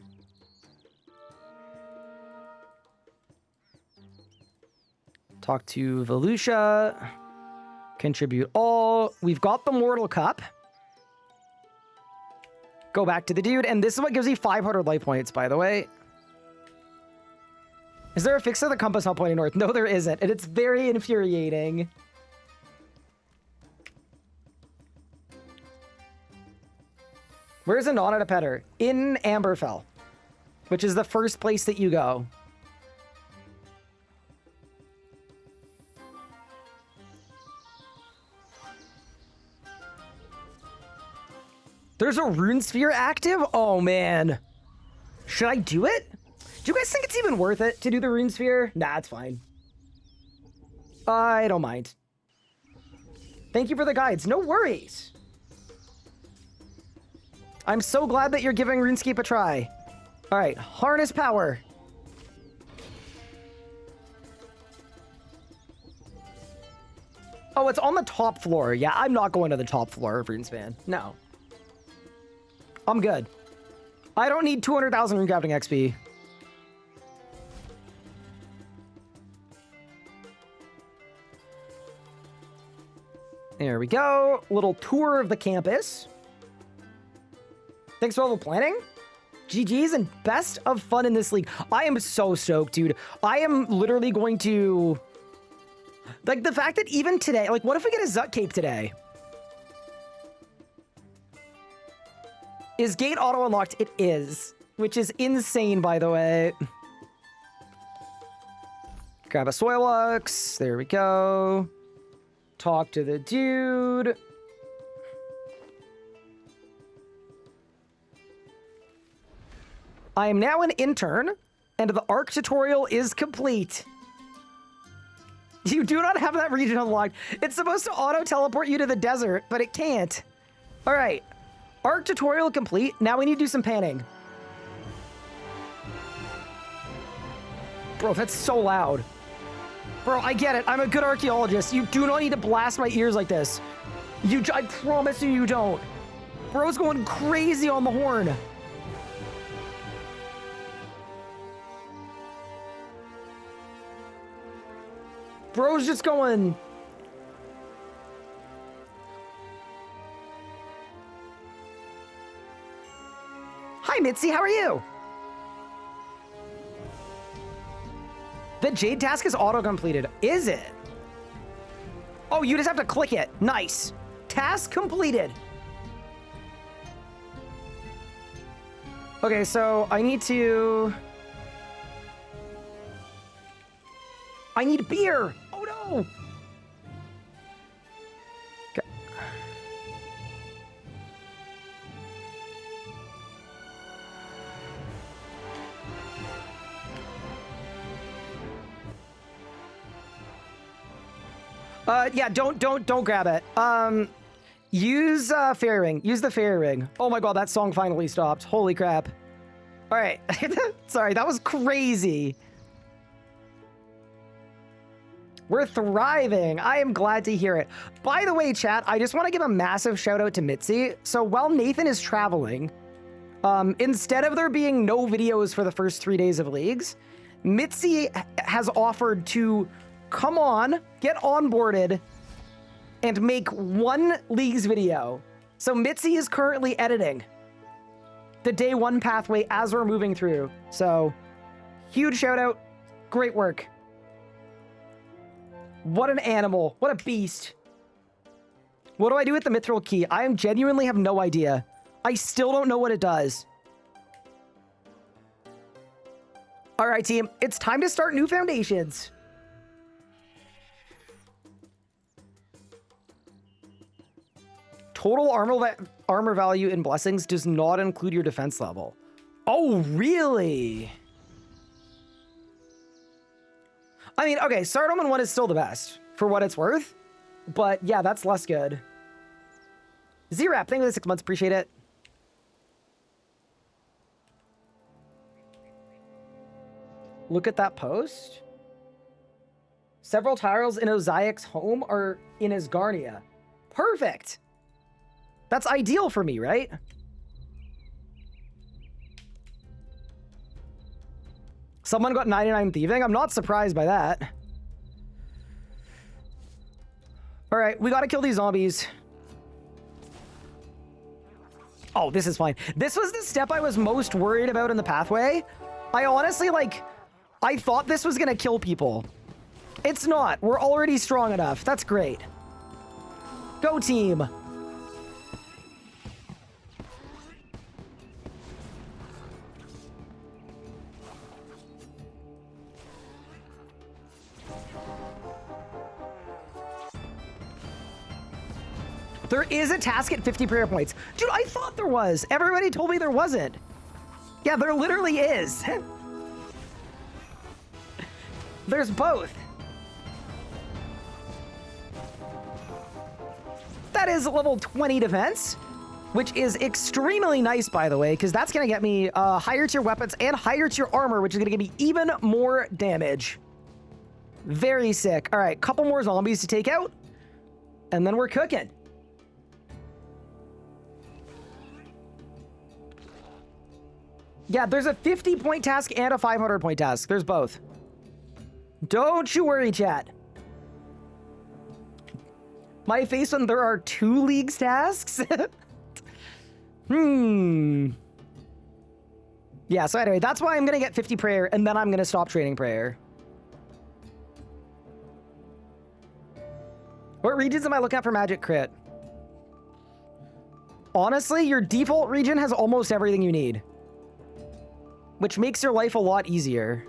Talk to Volusia. Contribute all. We've got the Mortal Cup. Go back to the dude. And this is what gives you 500 life points, by the way. Is there a fix to the compass not pointing north? No, there isn't. And it's very infuriating. Where's Inanna to pet her? In Amberfell, which is the first place that you go. There's a rune sphere active? Oh, man. Should I do it? Do you guys think it's even worth it to do the rune sphere? Nah, it's fine. I don't mind. Thank you for the guides. No worries. I'm so glad that you're giving RuneScape a try. All right, harness power. Oh, it's on the top floor. Yeah, I'm not going to the top floor of RuneSpan. No. I'm good. I don't need 200,000 runecrafting XP. There we go. Little tour of the campus. Thanks for all the planning. GG's and best of fun in this league. I am so stoked, dude. I am literally going to... Like, the fact that even today... Like, what if we get a Zut Cape today? Is gate auto unlocked? It is. Which is insane, by the way. Grab a Soilux. There we go. Talk to the dude. I am now an intern, and the ARC tutorial is complete. You do not have that region unlocked. It's supposed to auto-teleport you to the desert, but it can't. All right. ARC tutorial complete. Now we need to do some panning. Bro, that's so loud. Bro, I get it. I'm a good archaeologist. You do not need to blast my ears like this. I promise you don't. Bro's going crazy on the horn. Bro's just going... Hi, Mitzi. How are you? The Jade task is auto-completed. Is it? Oh, you just have to click it. Nice. Task completed. Okay, so I need beer. Oh no. Okay. Yeah, don't grab it. Use fairy ring. Use the fairy ring. Oh my god, that song finally stopped. Holy crap. All right. Sorry, that was crazy. We're thriving. I am glad to hear it. By the way, chat, I just want to give a massive shout out to Mitzi. So while Nathan is traveling, instead of there being no videos for the first 3 days of leagues, Mitzi has offered to come on, get onboarded, and make one leagues video. So Mitzi is currently editing the day one pathway as we're moving through. So huge shout out. Great work. What an animal. What a beast. What do I do with the mithril key? I genuinely have no idea. I still don't know what it does. All right, team. It's time to start new foundations. Total armor value in blessings does not include your defense level. Oh, really? I mean, okay, Sardoman 1 is still the best for what it's worth. But yeah, that's less good. Z-Rap, thank you for the 6 months. Appreciate it. Look at that post. Several tiles in Oziak's home are in Asgarnia. Perfect. That's ideal for me, right? Someone got 99 thieving. I'm not surprised by that. All right, we gotta kill these zombies. Oh, this is fine. This was the step I was most worried about in the pathway. I honestly, I thought this was gonna kill people. It's not. We're already strong enough. That's great. Go team. There is a task at 50 prayer points. Dude, I thought there was. Everybody told me there wasn't. Yeah, there literally is. There's both. That is level 20 defense, which is extremely nice, by the way, because that's going to get me higher tier weapons and higher tier armor, which is going to give me even more damage. Very sick. All right, couple more zombies to take out, and then we're cooking. Yeah, there's a 50-point task and a 500-point task. There's both. Don't you worry, chat. My face when there are 2 leagues tasks? Yeah, so anyway, that's why I'm going to get 50 prayer, and then I'm going to stop training prayer. What regions am I looking at for magic crit? Honestly, your default region has almost everything you need, which makes your life a lot easier.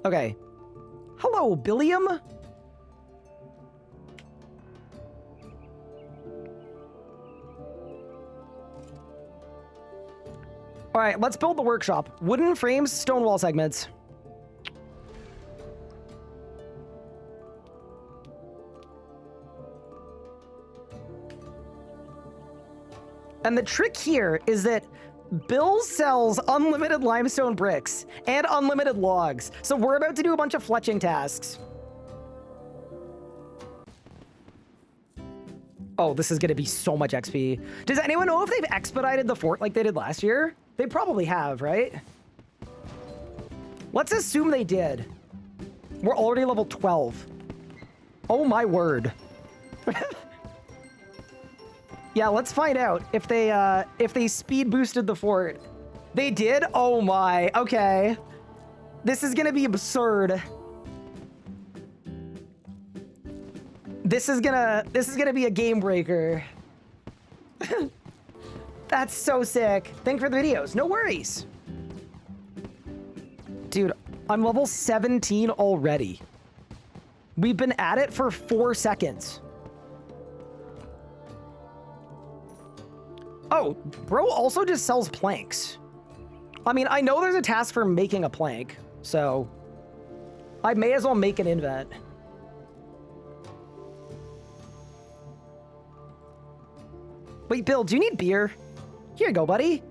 Okay. Hello, Billiam. All right, let's build the workshop. Wooden frames, stone wall segments. And the trick here is that Bill sells unlimited limestone bricks and unlimited logs. So we're about to do a bunch of fletching tasks. Oh, this is going to be so much XP. Does anyone know if they've expedited the fort like they did last year? They probably have, right? Let's assume they did. We're already level 12. Oh my word. Yeah, let's find out if they speed boosted the fort. They did? Oh my, okay. This is gonna be absurd. This is gonna be a game breaker. That's so sick. Thanks for the videos. No worries. Dude, I'm level 17 already. We've been at it for 4 seconds. Oh, bro also just sells planks. I mean, I know there's a task for making a plank, so I may as well make an invent. Wait, Bill, do you need beer? Here you go, buddy.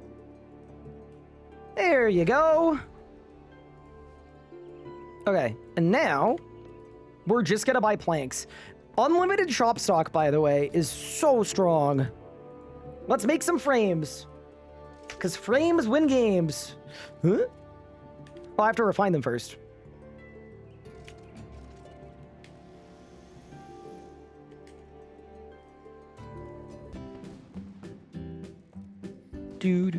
There you go. Okay, and now we're just gonna buy planks. Unlimited shop stock, by the way, is so strong. Let's make some frames. Because frames win games. Huh? I'll have to refine them first. Do.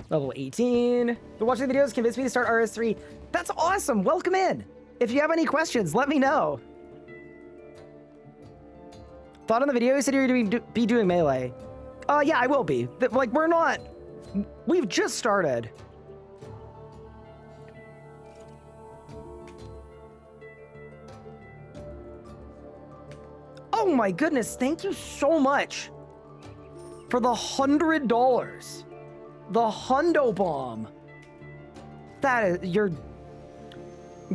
Level 18. But watching the videos convinced me to start RS3. That's awesome. Welcome in. If you have any questions, let me know. Thought on the video, you said you were be doing melee. Yeah, I will be. Like, we're not... We've just started. Oh my goodness, thank you so much for the $100. The Hundo Bomb. That is...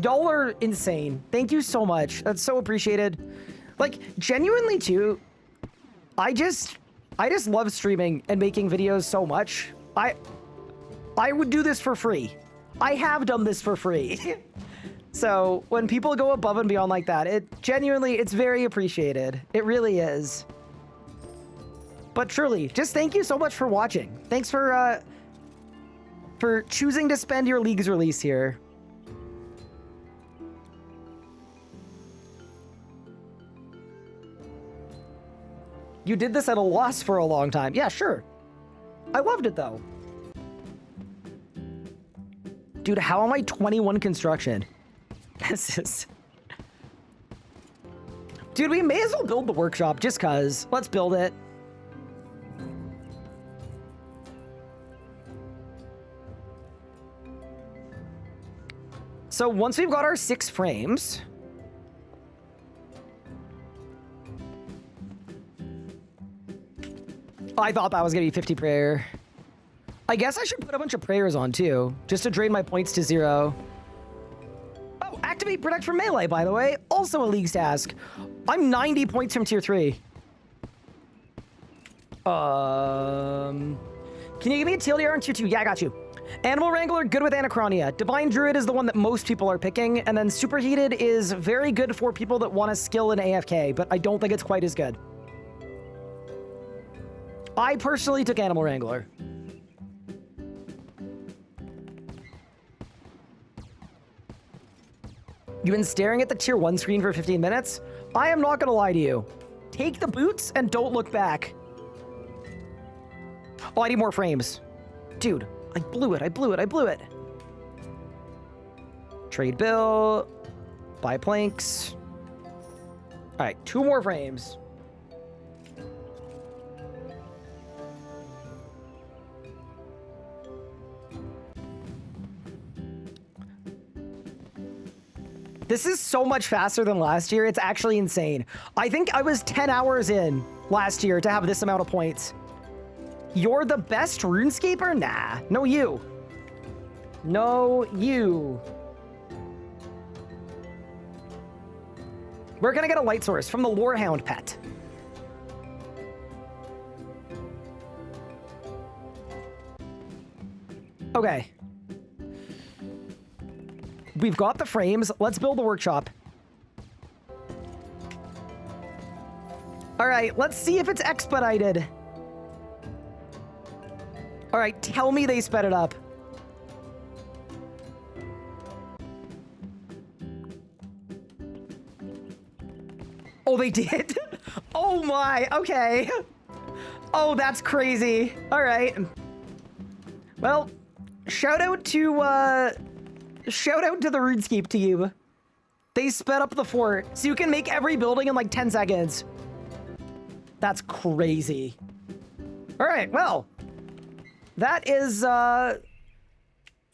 Y'all are insane. Thank you so much. That's so appreciated. Like, genuinely, too, I just love streaming and making videos so much. I would do this for free. I have done this for free. So, when people go above and beyond like that, it's very appreciated. It really is. But truly, just thank you so much for watching. Thanks for choosing to spend your League's release here. You did this at a loss for a long time. Yeah, sure. I loved it, though. Dude, how am I 21 construction? This is... Dude, we may as well build the workshop just cuz. Let's build it. So once we've got our 6 frames... I thought that was gonna be 50 prayer. I guess I should put a bunch of prayers on too, just to drain my points to 0. Oh, activate protect from melee, by the way. Also a League's task. I'm 90 points from tier 3. Can you give me a TLDR on tier 2? Yeah, I got you. Animal Wrangler, good with Anachronia. Divine Druid is the one that most people are picking, and then Superheated is very good for people that want to skill in AFK, but I don't think it's quite as good. I personally took Animal Wrangler. You've been staring at the tier 1 screen for 15 minutes? I am not gonna lie to you. Take the boots and don't look back. Oh, I need more frames. Dude, I blew it. Trade bill. Buy planks. All right, 2 more frames. This is so much faster than last year. It's actually insane. I think I was 10 hours in last year to have this amount of points. You're the best RuneScaper? Nah. No, you. No, you. We're gonna get a light source from the Lorehound pet. Okay. We've got the frames. Let's build the workshop. All right, let's see if it's expedited. All right, tell me they sped it up. Oh, they did? Oh my, okay. Oh, that's crazy. All right. Well, shout out to the RuneScape team. They sped up the fort, so you can make every building in like 10 seconds. That's crazy. All right, well, that is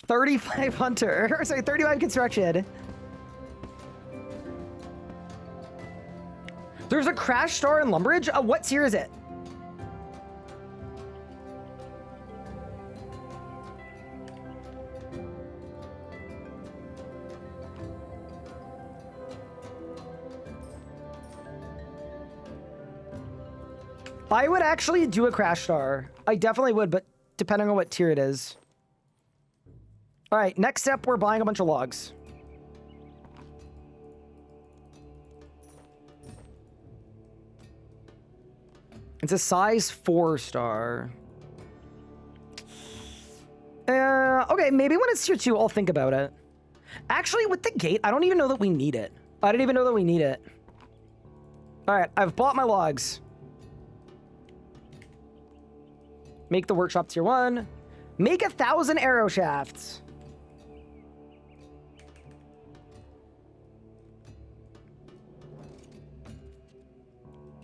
35 hunter, sorry, 35 construction. There's a crash star in Lumbridge. What tier is it? I would actually do a crash star. I definitely would, but depending on what tier it is. All right, next step, we're buying a bunch of logs. It's a size 4 star. Okay, maybe when it's tier 2, I'll think about it. Actually, with the gate, I don't even know that we need it. I didn't even know that we need it. All right, I've bought my logs. Make the workshop tier 1. Make 1,000 arrow shafts.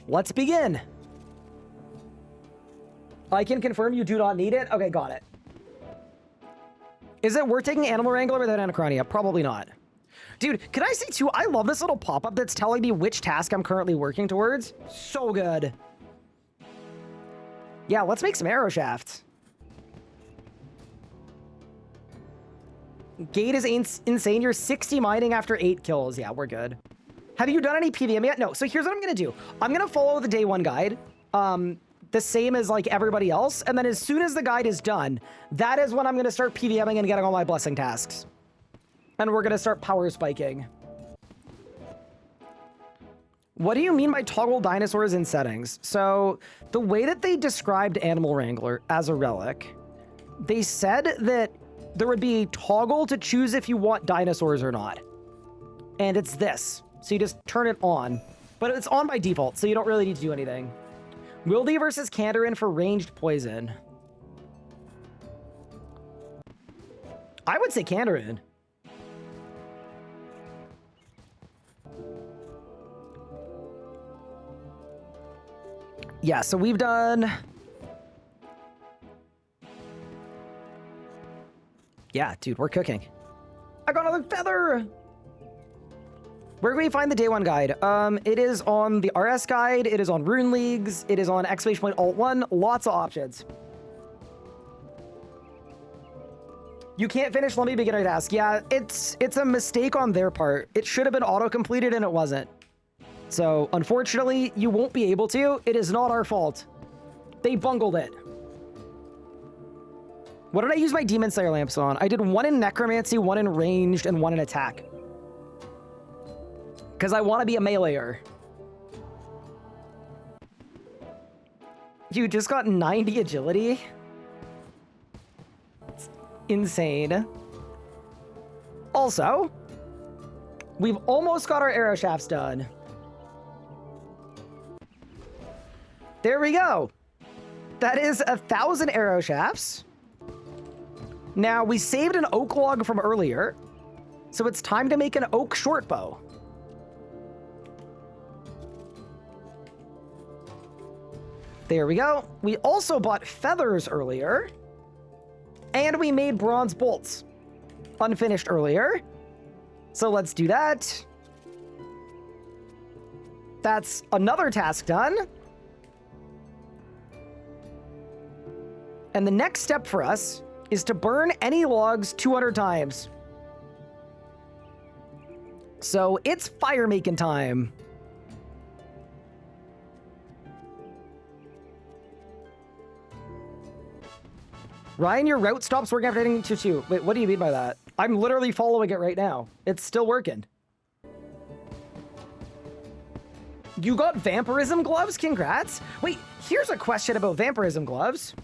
Let's begin. I can confirm you do not need it. Okay, got it. Is it worth taking Animal Wrangler without Anachronia? Probably not. Dude, can I say too, I love this little pop-up that's telling me which task I'm currently working towards. So good. Yeah, let's make some arrow shafts. Gate is insane. You're 60 mining after 8 kills. Yeah, we're good. Have you done any PVM yet? No. So here's what I'm going to do. I'm going to follow the day 1 guide. The same as like everybody else. And then as soon as the guide is done, that is when I'm going to start PVMing and getting all my blessing tasks. And we're going to start power spiking. What do you mean by toggle dinosaurs in settings? So the way that they described Animal Wrangler as a relic, they said that there would be a toggle to choose if you want dinosaurs or not. And it's this. So you just turn it on. But it's on by default, so you don't really need to do anything. Wildy versus Kandarin for ranged poison. I would say Kandarin. Yeah, so we've done... Yeah, dude, we're cooking. I got another feather! Where can we find the day 1 guide? It is on the RS guide, it is on Rune Leagues, it is on !Alt1, lots of options. You can't finish Lumpy Beginner Task. Yeah, it's a mistake on their part. It should have been auto-completed and it wasn't. So, unfortunately, you won't be able to. It is not our fault. They bungled it. What did I use my Demon Slayer lamps on? I did 1 in Necromancy, 1 in Ranged, and 1 in Attack. Because I want to be a meleeer. You just got 90 agility? It's insane. Also, we've almost got our arrow shafts done. There we go. That is 1,000 arrow shafts. Now, we saved an oak log from earlier, so it's time to make an oak short bow. There we go. We also bought feathers earlier, and we made bronze bolts. Unfinished earlier. So let's do that. That's another task done. And the next step for us is to burn any logs 200 times. So it's fire making time. Ryan, your route stops working after hitting 2-2. Wait, what do you mean by that? I'm literally following it right now. It's still working. You got vampirism gloves? Congrats. Wait, here's a question about vampirism gloves.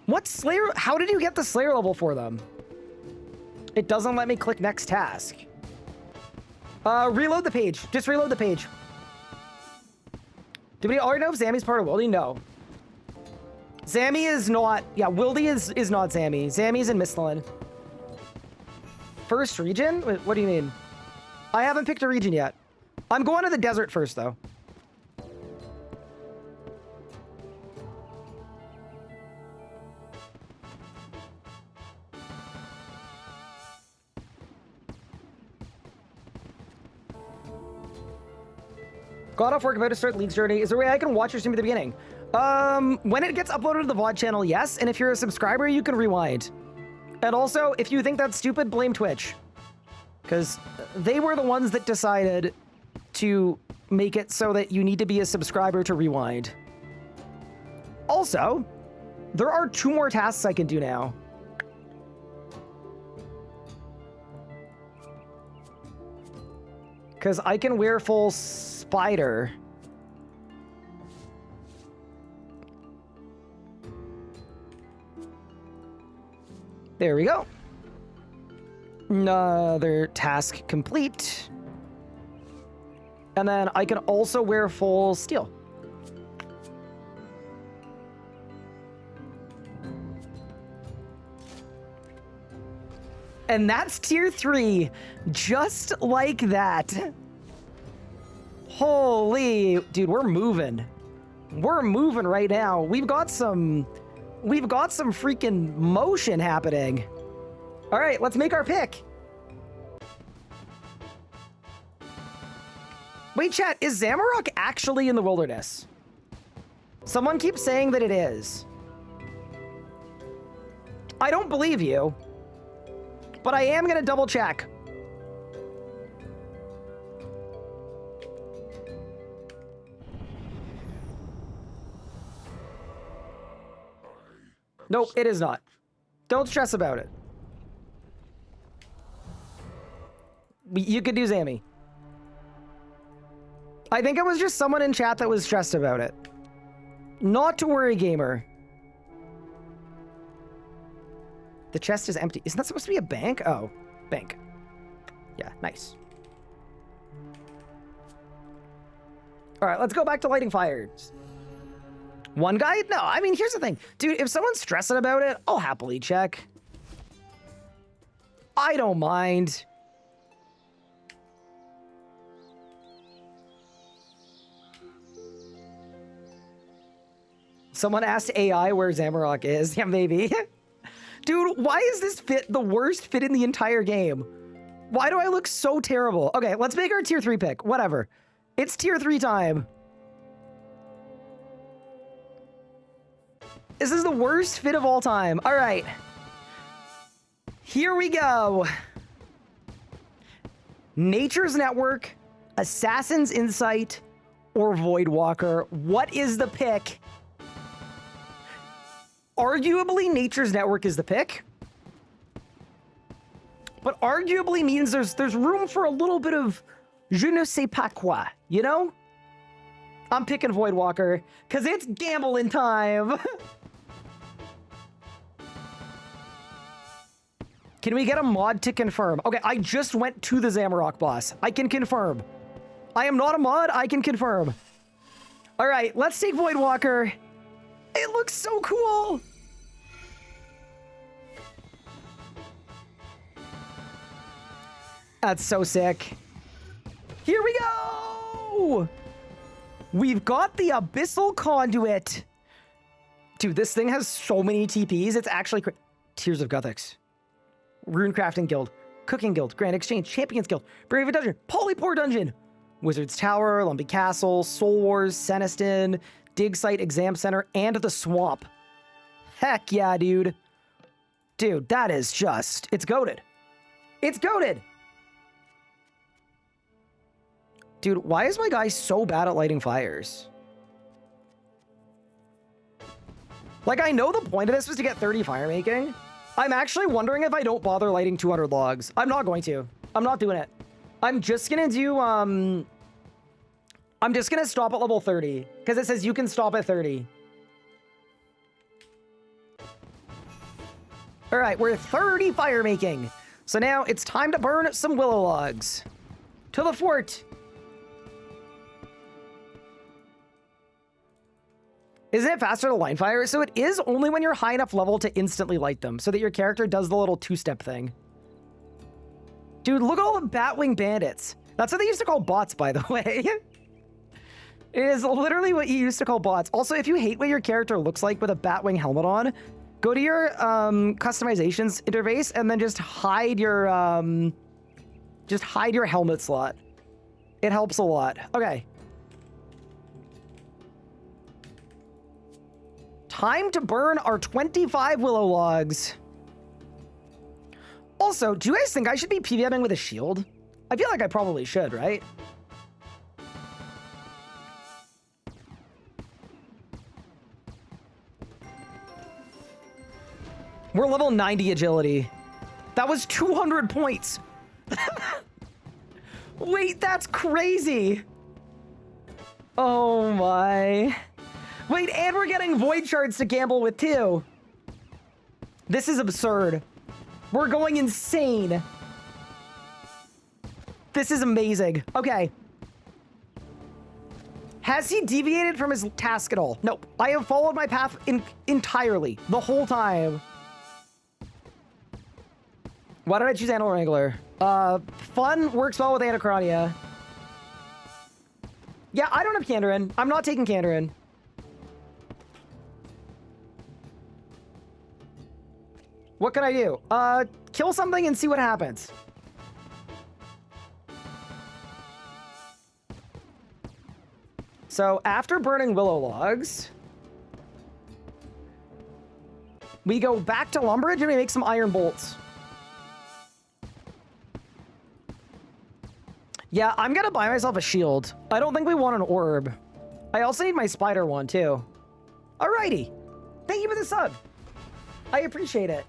What Slayer? How did you get the Slayer level for them? It doesn't let me click next task. Reload the page. Just reload the page. Do we already know if Zammy's part of Wildy? No. Zammy is not... Yeah, Wildy is not Zammy. Zammy's in Misthalin. First region? Wait, what do you mean? I haven't picked a region yet. I'm going to the desert first, though. God off work, about to start League's journey. Is there a way I can watch your stream at the beginning? When it gets uploaded to the VOD channel, yes. And if you're a subscriber, you can rewind. And also, if you think that's stupid, blame Twitch. Because they were the ones that decided to make it so that you need to be a subscriber to rewind. Also, there are 2 more tasks I can do now. Because I can wear full spider. There we go. Another task complete. And then I can also wear full steel. And that's tier 3, just like that. Holy, dude, we're moving. We're moving right now. We've got some freaking motion happening. All right, let's make our pick. Wait, chat, is Zamorak actually in the wilderness? Someone keeps saying that it is. I don't believe you. But I am gonna double check. Nope, it is not. Don't stress about it. You could do Zammy. I think it was just someone in chat that was stressed about it. Not to worry, gamer. The chest is empty. Isn't that supposed to be a bank? Oh, bank. Yeah, nice. All right, let's go back to lighting fires. One guy? No, I mean, here's the thing. Dude, if someone's stressing about it, I'll happily check. I don't mind. Someone asked AI where Zamorak is. Yeah, maybe. Dude, why is this fit the worst fit in the entire game? Why do I look so terrible? Okay, let's make our tier 3 pick. Whatever. It's tier 3 time. This is the worst fit of all time. All right. Here we go. Nature's Network, Assassin's Insight, or Voidwalker. What is the pick? Arguably, Nature's Network is the pick. But arguably means there's room for a little bit of je ne sais pas quoi, you know? I'm picking Voidwalker, because it's gambling time. Can we get a mod to confirm? Okay, I just went to the Zamorak boss. I can confirm. I am not a mod, I can confirm. All right, let's take Voidwalker. It looks so cool. That's so sick. Here we go! We've got the Abyssal Conduit. Dude, this thing has so many TPs. It's actually Tears of Guthix. Runecrafting Guild. Cooking Guild. Grand Exchange. Champions Guild. Brave Dungeon. Polypore Dungeon. Wizard's Tower. Lumpy Castle. Soul Wars. Seniston. Dig Site. Exam Center. And the Swamp. Heck yeah, dude. Dude, that is just... It's goated. It's goated! Dude, why is my guy so bad at lighting fires? Like, I know the point of this was to get 30 fire making. I'm actually wondering if I don't bother lighting 200 logs. I'm not going to. I'm not doing it. I'm just gonna do, I'm just gonna stop at level 30. Because it says you can stop at 30. Alright, we're 30 fire making. So now it's time to burn some willow logs. To the fort. Isn't it faster to line fire? So it is only when you're high enough level to instantly light them, so that your character does the little 2-step thing. Dude, look at all the Batwing bandits. That's what they used to call bots, by the way. It is literally what you used to call bots. Also, if you hate what your character looks like with a Batwing helmet on, go to your customizations interface and then just hide your helmet slot. It helps a lot. Okay. Time to burn our 25 willow logs. Also, do you guys think I should be PVMing with a shield? I feel like I probably should, right? We're level 90 agility. That was 200 points. Wait, that's crazy. Oh my. Wait, and we're getting void shards to gamble with too. This is absurd. We're going insane. This is amazing. Okay. Has he deviated from his task at all? Nope. I have followed my path entirely, the whole time. Why did I choose Animal Wrangler? Fun works well with Anachronia. Yeah, I don't have Kandarin. I'm not taking Kandarin. What can I do? Kill something and see what happens. So after burning willow logs, we go back to Lumbridge and we make some iron bolts. Yeah, I'm gonna buy myself a shield. I don't think we want an orb. I also need my spider one too. Alrighty. Thank you for the sub. I appreciate it.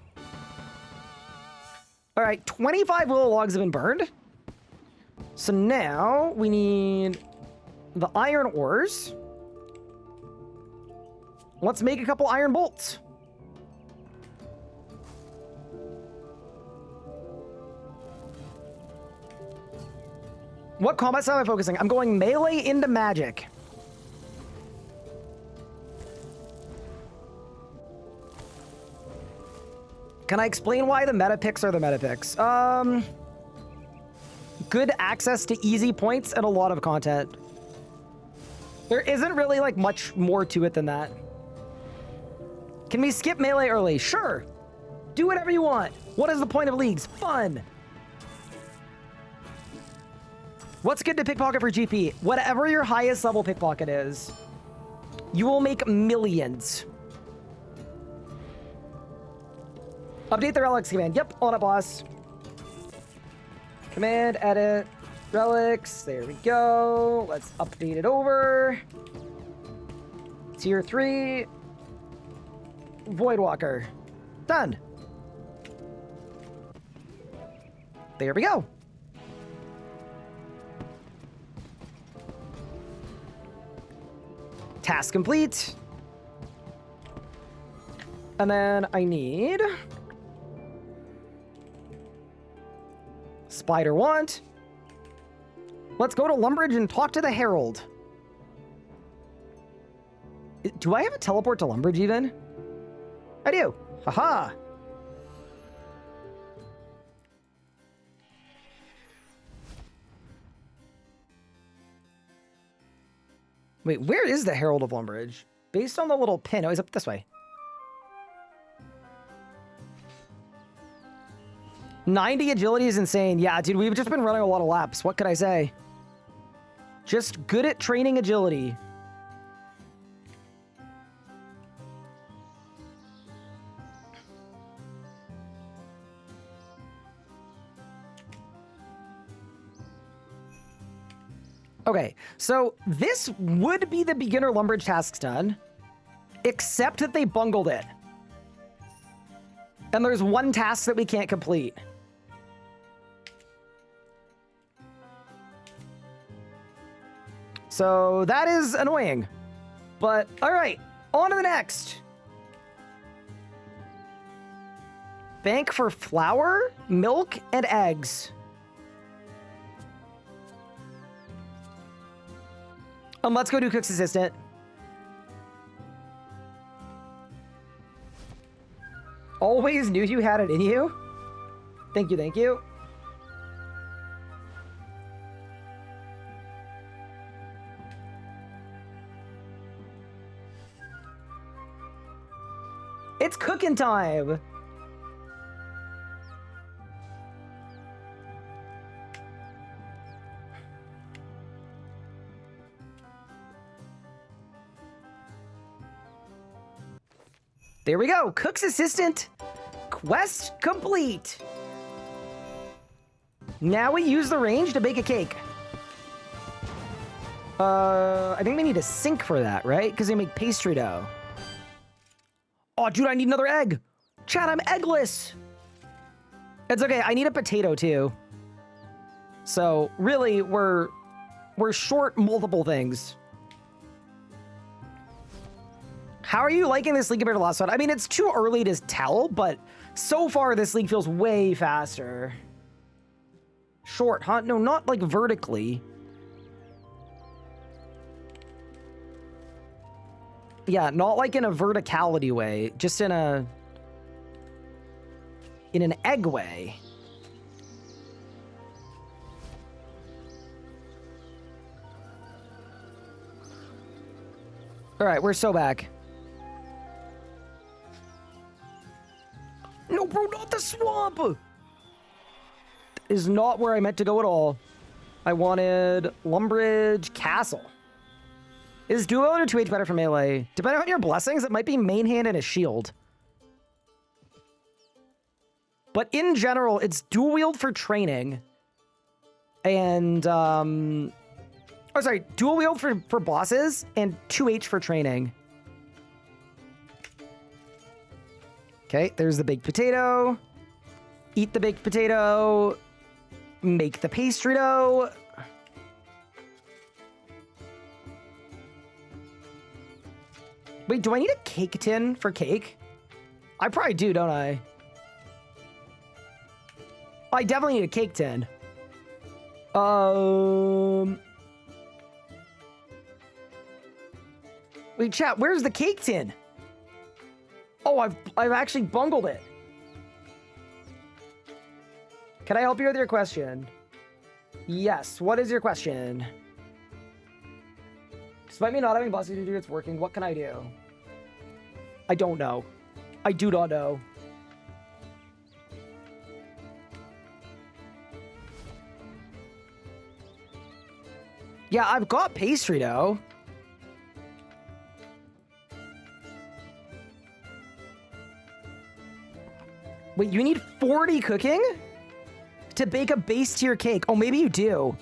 All right, 25 willow logs have been burned. So now we need the iron ores. Let's make a couple iron bolts. What combat style am I focusing? I'm going melee into magic. Can I explain why the meta picks are the meta picks? Good access to easy points and a lot of content. There isn't really like much more to it than that. Can we skip melee early? Sure. Do whatever you want. What is the point of leagues? Fun. What's good to pickpocket for GP? Whatever your highest level pickpocket is, you will make millions. Update the relics command. Yep, on it, boss. Command, edit, relics. There we go. Let's update it over. Tier 3. Voidwalker. Done. There we go. Task complete. And then I need Spider want. Let's go to Lumbridge and talk to the Herald. Do I have a teleport to Lumbridge even? I do. Haha. Wait, where is the Herald of Lumbridge? Based on the little pin. Oh, he's up this way. 90 agility is insane. Yeah, dude, we've just been running a lot of laps. What could I say? Just good at training agility. Okay, so this would be the beginner Lumbridge tasks done, except that they bungled it. And there's one task that we can't complete. So that is annoying. But all right, on to the next. Bank for flour, milk, and eggs. Let's go do Cook's Assistant. Always knew you had it in you. Thank you, thank you. It's cooking time. There we go. Cook's assistant. Quest complete. Now we use the range to bake a cake. I think we need a sink for that, right? Because they make pastry dough. Oh, dude, I need another egg. Chat, I'm eggless. It's okay. I need a potato too. So really, we're short multiple things. How are you liking this league compared to the last one? I mean, it's too early to tell, but so far this league feels way faster. Short, huh? No, not like vertically. Yeah, not like in a verticality way, just in an egg way. All right, we're so back. No, bro, not the swamp! That is not where I meant to go at all. I wanted Lumbridge Castle. Is dual wield or 2H better for melee? Depending on your blessings, it might be main hand and a shield. But in general, it's dual wield for training. And, oh, sorry, dual wield for bosses and 2H for training. Okay, there's the baked potato. Eat the baked potato. Make the pastry dough. Wait, do I need a cake tin for cake? I probably do, don't I? I definitely need a cake tin. Wait, chat, where's the cake tin? Oh, I've actually bungled it. Can I help you with your question? Yes. What is your question? Despite me not having boss to do, it's working. What can I do? I don't know. I do not know. Yeah, I've got pastry dough. Wait, you need 40 cooking to bake a base tier cake? Oh, maybe you do.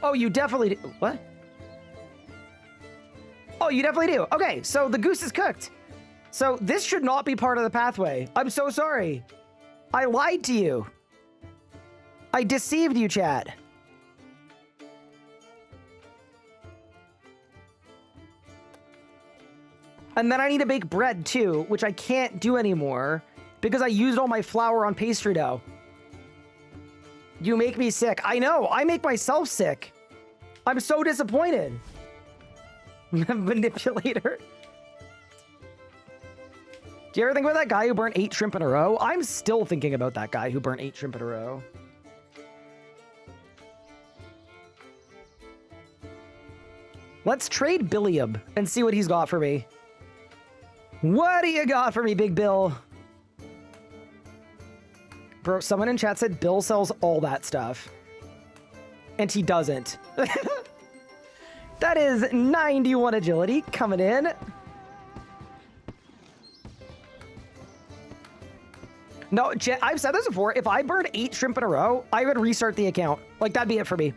Oh, you definitely do. What? Oh, you definitely do. Okay, so the goose is cooked. So this should not be part of the pathway. I'm so sorry. I lied to you. I deceived you, chat. And then I need to bake bread too, which I can't do anymore because I used all my flour on pastry dough. You make me sick. I know, I make myself sick. I'm so disappointed. Manipulator. Do you ever think about that guy who burnt 8 shrimp in a row? I'm still thinking about that guy who burnt 8 shrimp in a row. Let's trade Billiam and see what he's got for me. What do you got for me, Big Bill? Bro, someone in chat said Bill sells all that stuff. And he doesn't. That is 91 agility coming in. No, I've said this before. If I burned 8 shrimp in a row, I would restart the account. Like, that'd be it for me.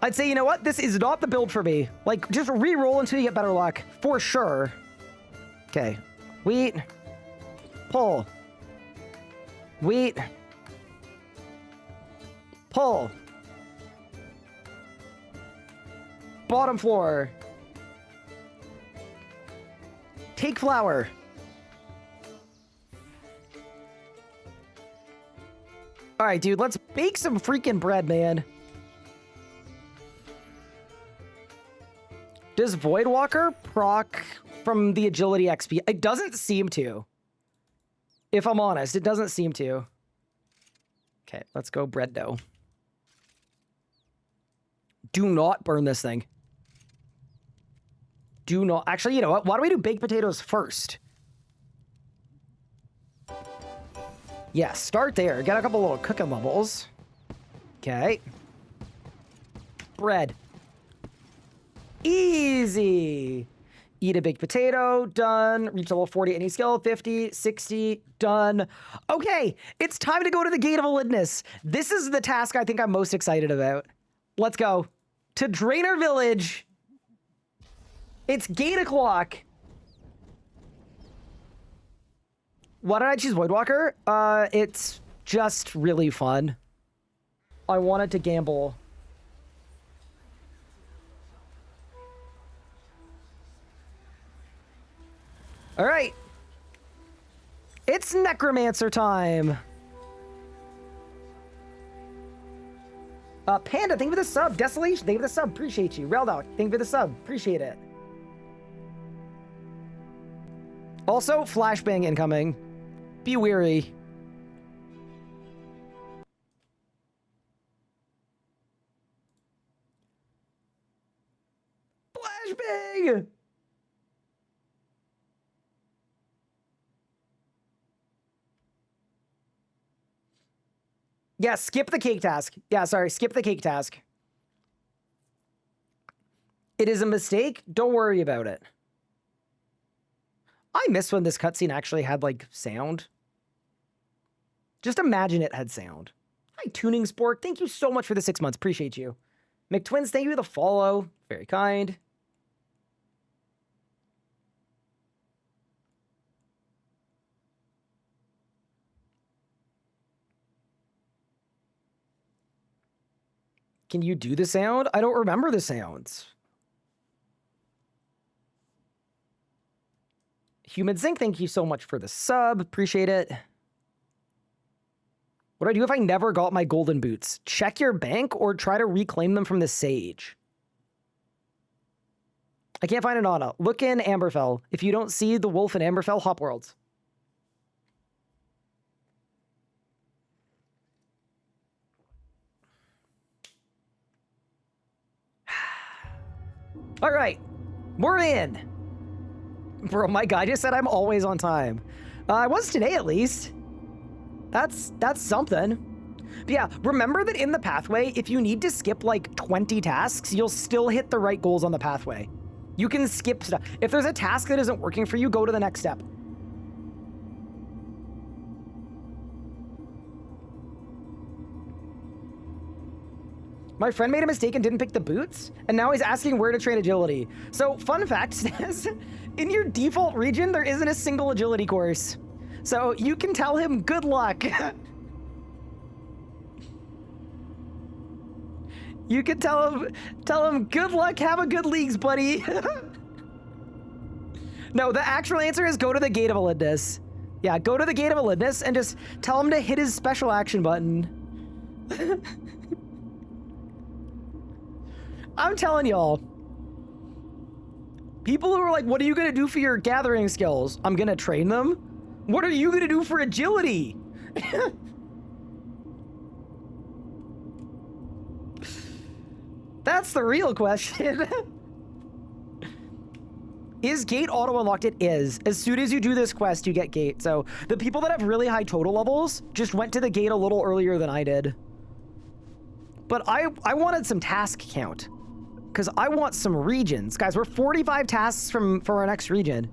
I'd say, you know what? This is not the build for me. Like, just re-roll until you get better luck. For sure. Okay. Wheat. Pull. Wheat. Pull. Bottom floor. Take flour. All right, dude, let's bake some freaking bread, man. Does Voidwalker proc from the agility XP? It doesn't seem to. If I'm honest, it doesn't seem to. Okay, let's go bread dough. Do not burn this thing. do not... Actually, you know what? Why don't we do baked potatoes first? Yeah, start there. Get a couple little cooking levels. Okay. Bread. Easy. Eat a baked potato. Done. Reach level 40. Any skill. 50, 60. Done. Okay. It's time to go to the Gate of Elidness. This is the task I think I'm most excited about. Let's go. To Draenor Village. It's gate o'clock. Why did I choose Voidwalker? It's just really fun. I wanted to gamble. All right. It's Necromancer time. Panda, thank you for the sub. Desolation, thank you for the sub. Appreciate you. Reldog, thank you for the sub. Appreciate it. Also, flashbang incoming. Be weary. Flashbang! Yeah, skip the cake task. Yeah, sorry, skip the cake task. It is a mistake. Don't worry about it. I miss when this cutscene actually had, like, sound. Just imagine it had sound. Hi, Tuning Spork. Thank you so much for the 6 months. Appreciate you. McTwins, thank you for the follow. Very kind. Can you do the sound? I don't remember the sounds. Human Zinc, thank you so much for the sub. Appreciate it. What do I do if I never got my golden boots? Check your bank or try to reclaim them from the sage. I can't find an Anna. Look in Amberfell. If you don't see the wolf in Amberfell, hop worlds. All right, we're in. Bro, my guy just said I'm always on time. I was today at least. That's something. But yeah, remember that in the pathway, if you need to skip like 20 tasks, you'll still hit the right goals on the pathway. You can skip stuff. If there's a task that isn't working for you, go to the next step. My friend made a mistake and didn't pick the boots, and now he's asking where to train agility. So, fun fact says, in your default region, there isn't a single agility course. So, you can tell him good luck. You can tell him good luck, have a good leagues, buddy. No, the actual answer is go to the Gate of Elidness. Yeah, go to the Gate of Elidness and just tell him to hit his special action button. I'm telling y'all, people who are like, what are you going to do for your gathering skills? I'm going to train them. What are you going to do for agility? That's the real question. Is gate auto unlocked? It is. As soon as you do this quest, you get gate. So the people that have really high total levels just went to the gate a little earlier than I did. But I wanted some task count. Because I want some regions. Guys, we're 45 tasks for our next region.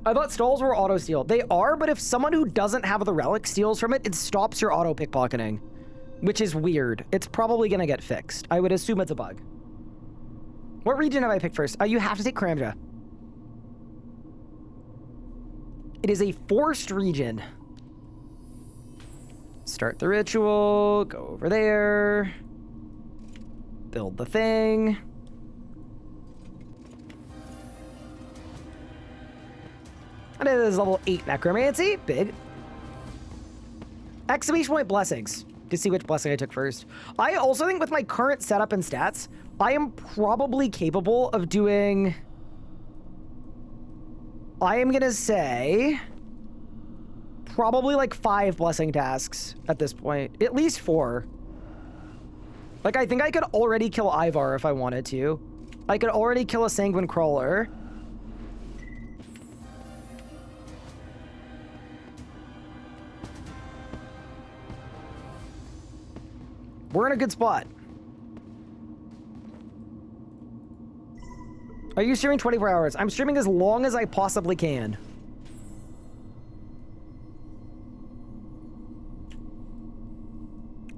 I thought stalls were auto steal. They are, but if someone who doesn't have the relic steals from it, it stops your auto pickpocketing. Which is weird. It's probably gonna get fixed. I would assume it's a bug. What region have I picked first? You have to take Karamja. It is a forced region. Start the ritual, go over there, build the thing. And it is level 8 necromancy, big. Exclamation point blessings, to see which blessing I took first. I also think with my current setup and stats, I am probably capable of doing, I am gonna say, probably like 5 blessing tasks at this point. At least 4. Like, I think I could already kill Ivar if I wanted to. I could already kill a Sanguine Crawler. We're in a good spot. Are you streaming 24 hours? I'm streaming as long as I possibly can.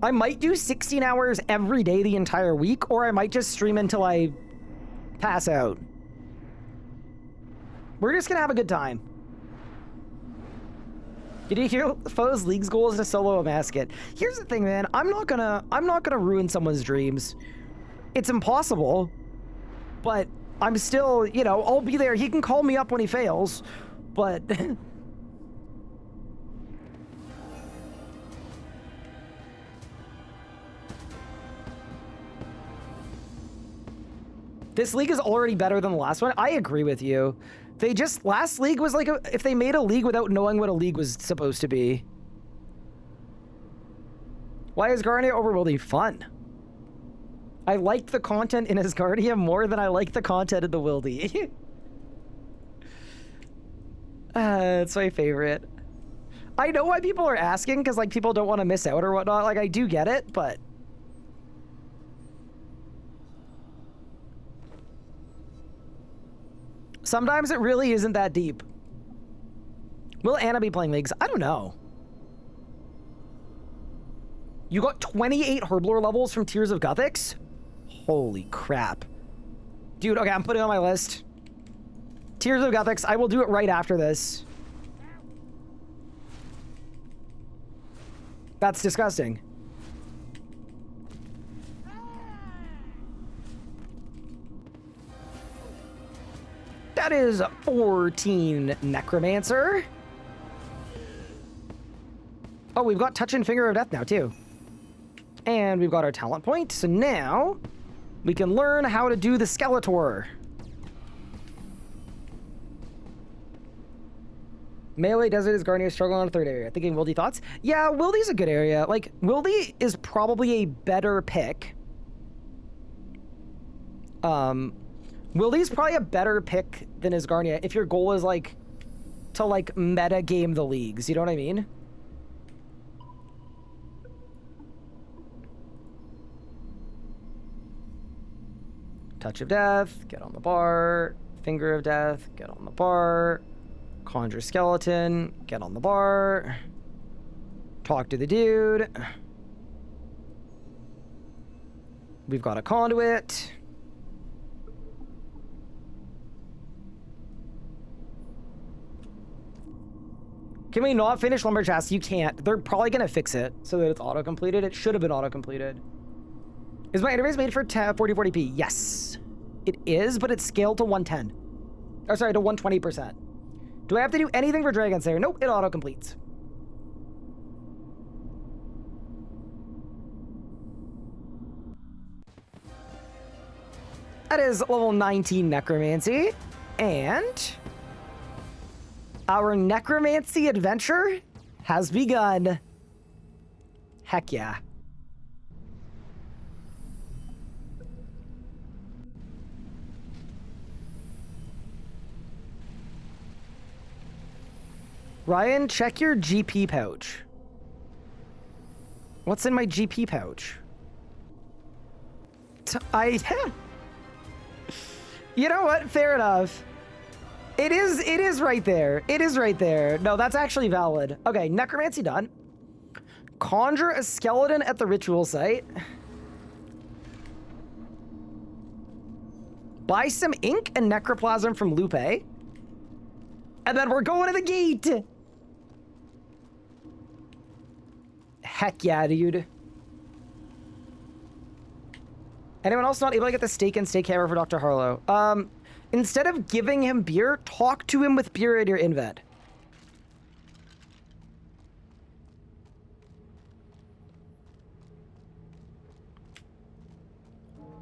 I might do 16 hours every day the entire week, or I might just stream until I pass out. We're just gonna have a good time. Did you hear Foe's League's goal is to solo a mascot? Here's the thing, man. I'm not gonna ruin someone's dreams. It's impossible, but I'm still, you know, I'll be there. He can call me up when he fails, but this league is already better than the last one. I agree with you. They just, last league was like, if they made a league without knowing what a league was supposed to be. Why is Asgardia overworldly fun? I liked the content in Asgardia more than I liked the content in the Wildy. It's my favorite. I know why people are asking, because like people don't want to miss out or whatnot. Like I do get it, but sometimes it really isn't that deep. Will Anna be playing leagues? I don't know. You got 28 Herblore levels from Tears of Guthix? Holy crap. Dude, okay, I'm putting it on my list. Tears of Guthix, I will do it right after this. That's disgusting. That is 14 Necromancer. Oh, we've got Touch and Finger of Death now, too. And we've got our talent point, so now we can learn how to do the Skeletor. Melee Desert is Garnier struggling on a third area. Thinking Wildy thoughts? Yeah, Wildy's a good area. Like, Wildy is probably a better pick. Wildy's probably a better pick than Asgardia if your goal is, like, to, like, meta game the leagues. You know what I mean? Touch of Death, get on the bar. Finger of Death, get on the bar. Conjure Skeleton, get on the bar. Talk to the dude. We've got a Conduit. Can we not finish Lumberjacks? You can't. They're probably going to fix it so that it's auto-completed. It should have been auto-completed. Is my interface made for 4040p? Yes, it is, but it's scaled to 110. Oh, sorry, to 120%. Do I have to do anything for Dragon Slayer? Nope, it auto-completes. That is level 19 Necromancy. And our Necromancy adventure has begun. Heck yeah. Ryan, check your GP pouch. What's in my GP pouch? You know what? Fair enough. It is right there. It is right there. No, that's actually valid. Okay, Necromancy done. Conjure a skeleton at the ritual site. Buy some ink and necroplasm from Lupe. And then we're going to the gate. Heck yeah, dude. Anyone else not able to get the steak and steak hammer for Dr. Harlow? Instead of giving him beer, talk to him with beer in your invent.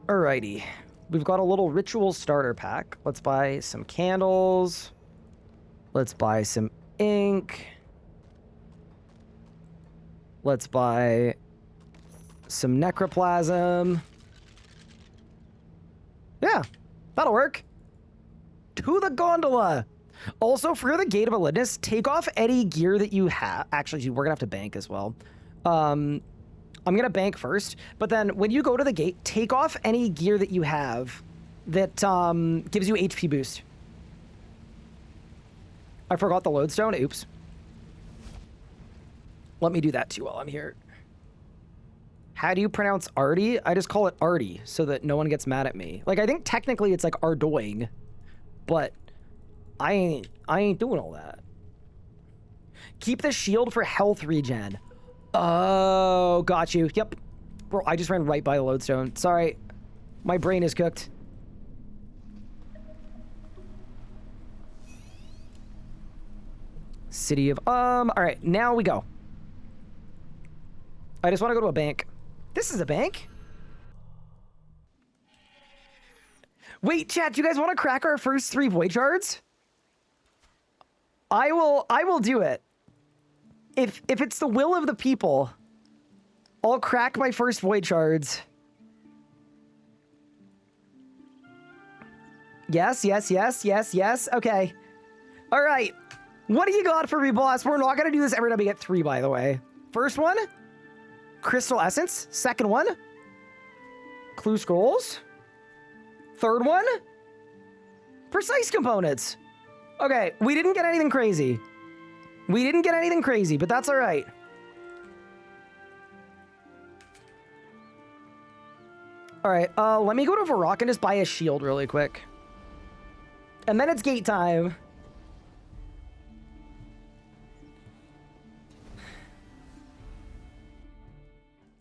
Alrighty. We've got a little ritual starter pack. Let's buy some candles. Let's buy some ink. Let's buy some necroplasm. Yeah, that'll work. To the gondola. Also, for the Gate of Elidness, take off any gear that you have. Actually, we're gonna have to bank as well. I'm gonna bank first, but then when you go to the gate, take off any gear that you have that gives you HP boost. I forgot the lodestone. Oops. Let me do that too while I'm here. How do you pronounce Artie? I just call it Artie so that no one gets mad at me. Like, I think technically it's like Ardoing, but I ain't doing all that. Keep the shield for health regen. Oh, got you. Yep. Bro, I just ran right by the lodestone. Sorry. My brain is cooked. City of, all right, now we go. I just want to go to a bank. This is a bank? Wait, chat, do you guys want to crack our first 3 void shards? I will do it. If it's the will of the people, I'll crack my first void shards. Yes, yes, yes, yes, yes. Okay. All right. What do you got for me, boss? We're not going to do this every time we get 3, by the way. First one, Crystal Essence. Second one, Clue Scrolls. Third one, Precise Components. Okay, we didn't get anything crazy. We didn't get anything crazy, but that's all right. All right, let me go to Varrock and just buy a shield really quick. And then it's gate time.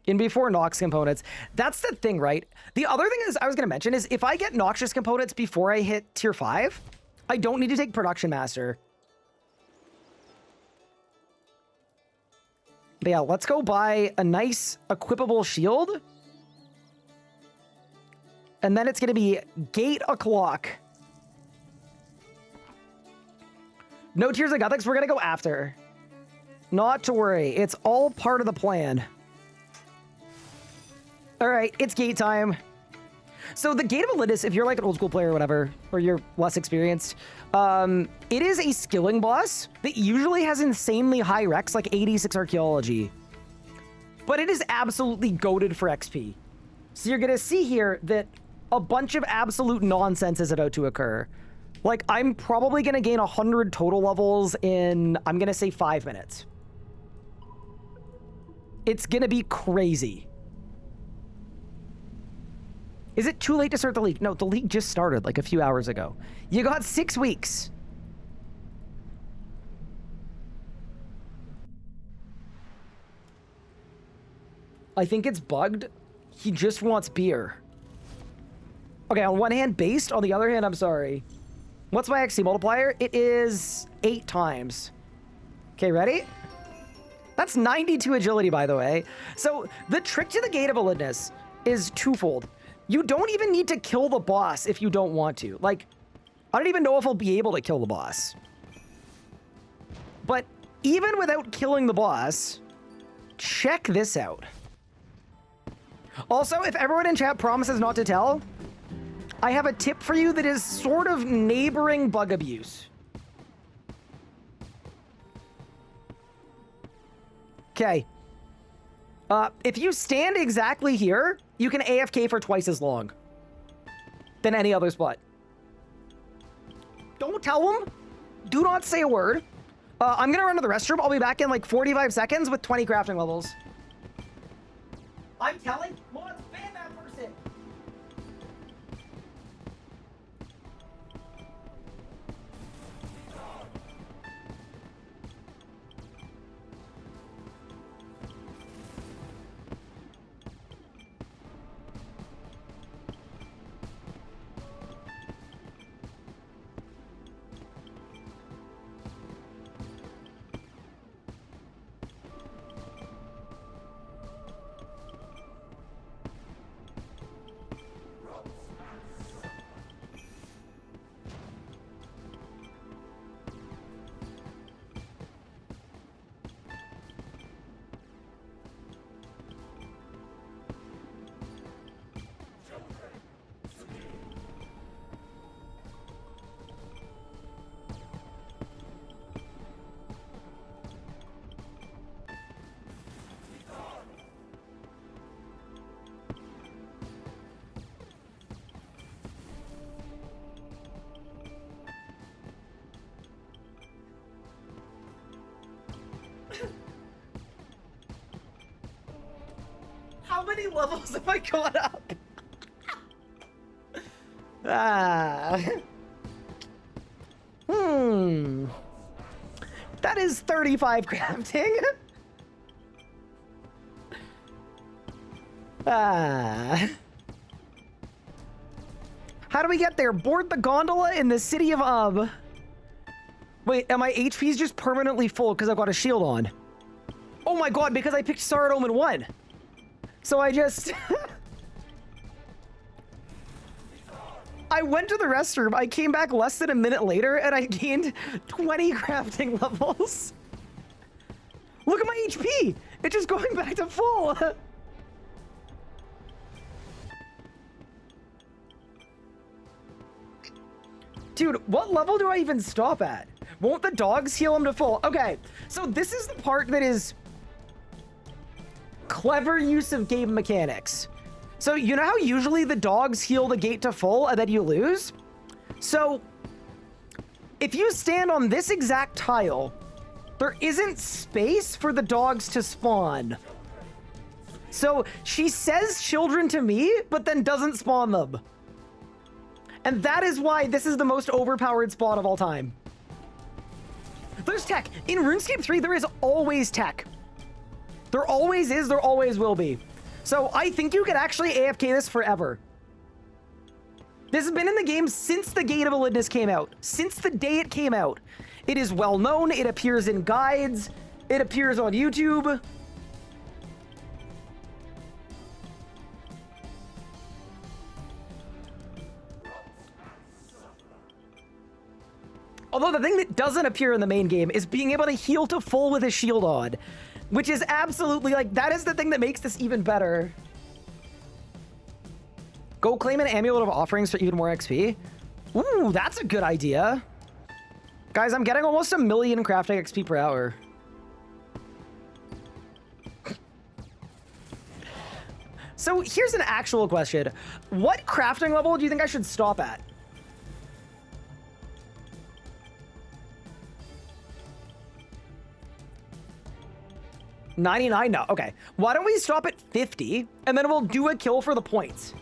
In before Nox components. That's the thing, right? The other thing is I was going to mention is if I get Noxious components before I hit tier 5, I don't need to take Production Master. But yeah, let's go buy a nice equipable shield. And then it's going to be gate o'clock. No Tears of Guthix, we're going to go after. Not to worry, it's all part of the plan. All right, it's gate time. So the Gate of Elidness, if you're like an old school player or whatever, or you're less experienced, it is a skilling boss that usually has insanely high recs, like 86 archaeology. But it is absolutely goated for XP. So you're gonna see here that a bunch of absolute nonsense is about to occur. Like, I'm probably gonna gain 100 total levels in, I'm gonna say 5 minutes. It's gonna be crazy. Is it too late to start the league? No, the league just started like a few hours ago. You got 6 weeks. I think it's bugged. He just wants beer. Okay, on one hand, based. On the other hand, I'm sorry. What's my XC multiplier? It is 8 times. Okay, ready? That's 92 agility, by the way. So the trick to the Gate of Elidness is twofold. You don't even need to kill the boss if you don't want to. Like, I don't even know if I'll be able to kill the boss. But even without killing the boss, check this out. Also, if everyone in chat promises not to tell, I have a tip for you that is sort of neighboring bug abuse. Okay. If you stand exactly here, you can AFK for twice as long than any other spot. Don't tell them. Do not say a word. I'm gonna run to the restroom. I'll be back in like 45 seconds with 20 crafting levels. I'm telling. Mods, ban that person. many levels have I gone up? Ah. That is 35 crafting. Ah. How do we get there? Board the gondola in the city of Ub. Wait, and my HP's just permanently full because I've got a shield on. Oh my god, because I picked Saradomin 1. So I just... I went to the restroom, I came back less than a minute later, and I gained 20 crafting levels. Look at my HP! It's just going back to full. Dude, what level do I even stop at? Won't the dogs heal him to full? Okay, so this is the part that is clever use of game mechanics. So you know how usually the dogs heal the gate to full and then you lose? So if you stand on this exact tile, there isn't space for the dogs to spawn. So she says children to me, but then doesn't spawn them. And that is why this is the most overpowered spot of all time. There's tech. In RuneScape 3, there is always tech. There always is, there always will be. So I think you could actually AFK this forever. This has been in the game since the Gate of Elidness came out. Since the day it came out. It is well known, it appears in guides, it appears on YouTube. Although the thing that doesn't appear in the main game is being able to heal to full with a shield on, which is absolutely, like, that is the thing that makes this even better. Go claim an Amulet of Offerings for even more XP. Ooh, that's a good idea. Guys, I'm getting almost 1 million crafting XP per hour. So here's an actual question. What crafting level do you think I should stop at? $99? No. Okay. Why don't we stop at 50 and then we'll do a kill for the points?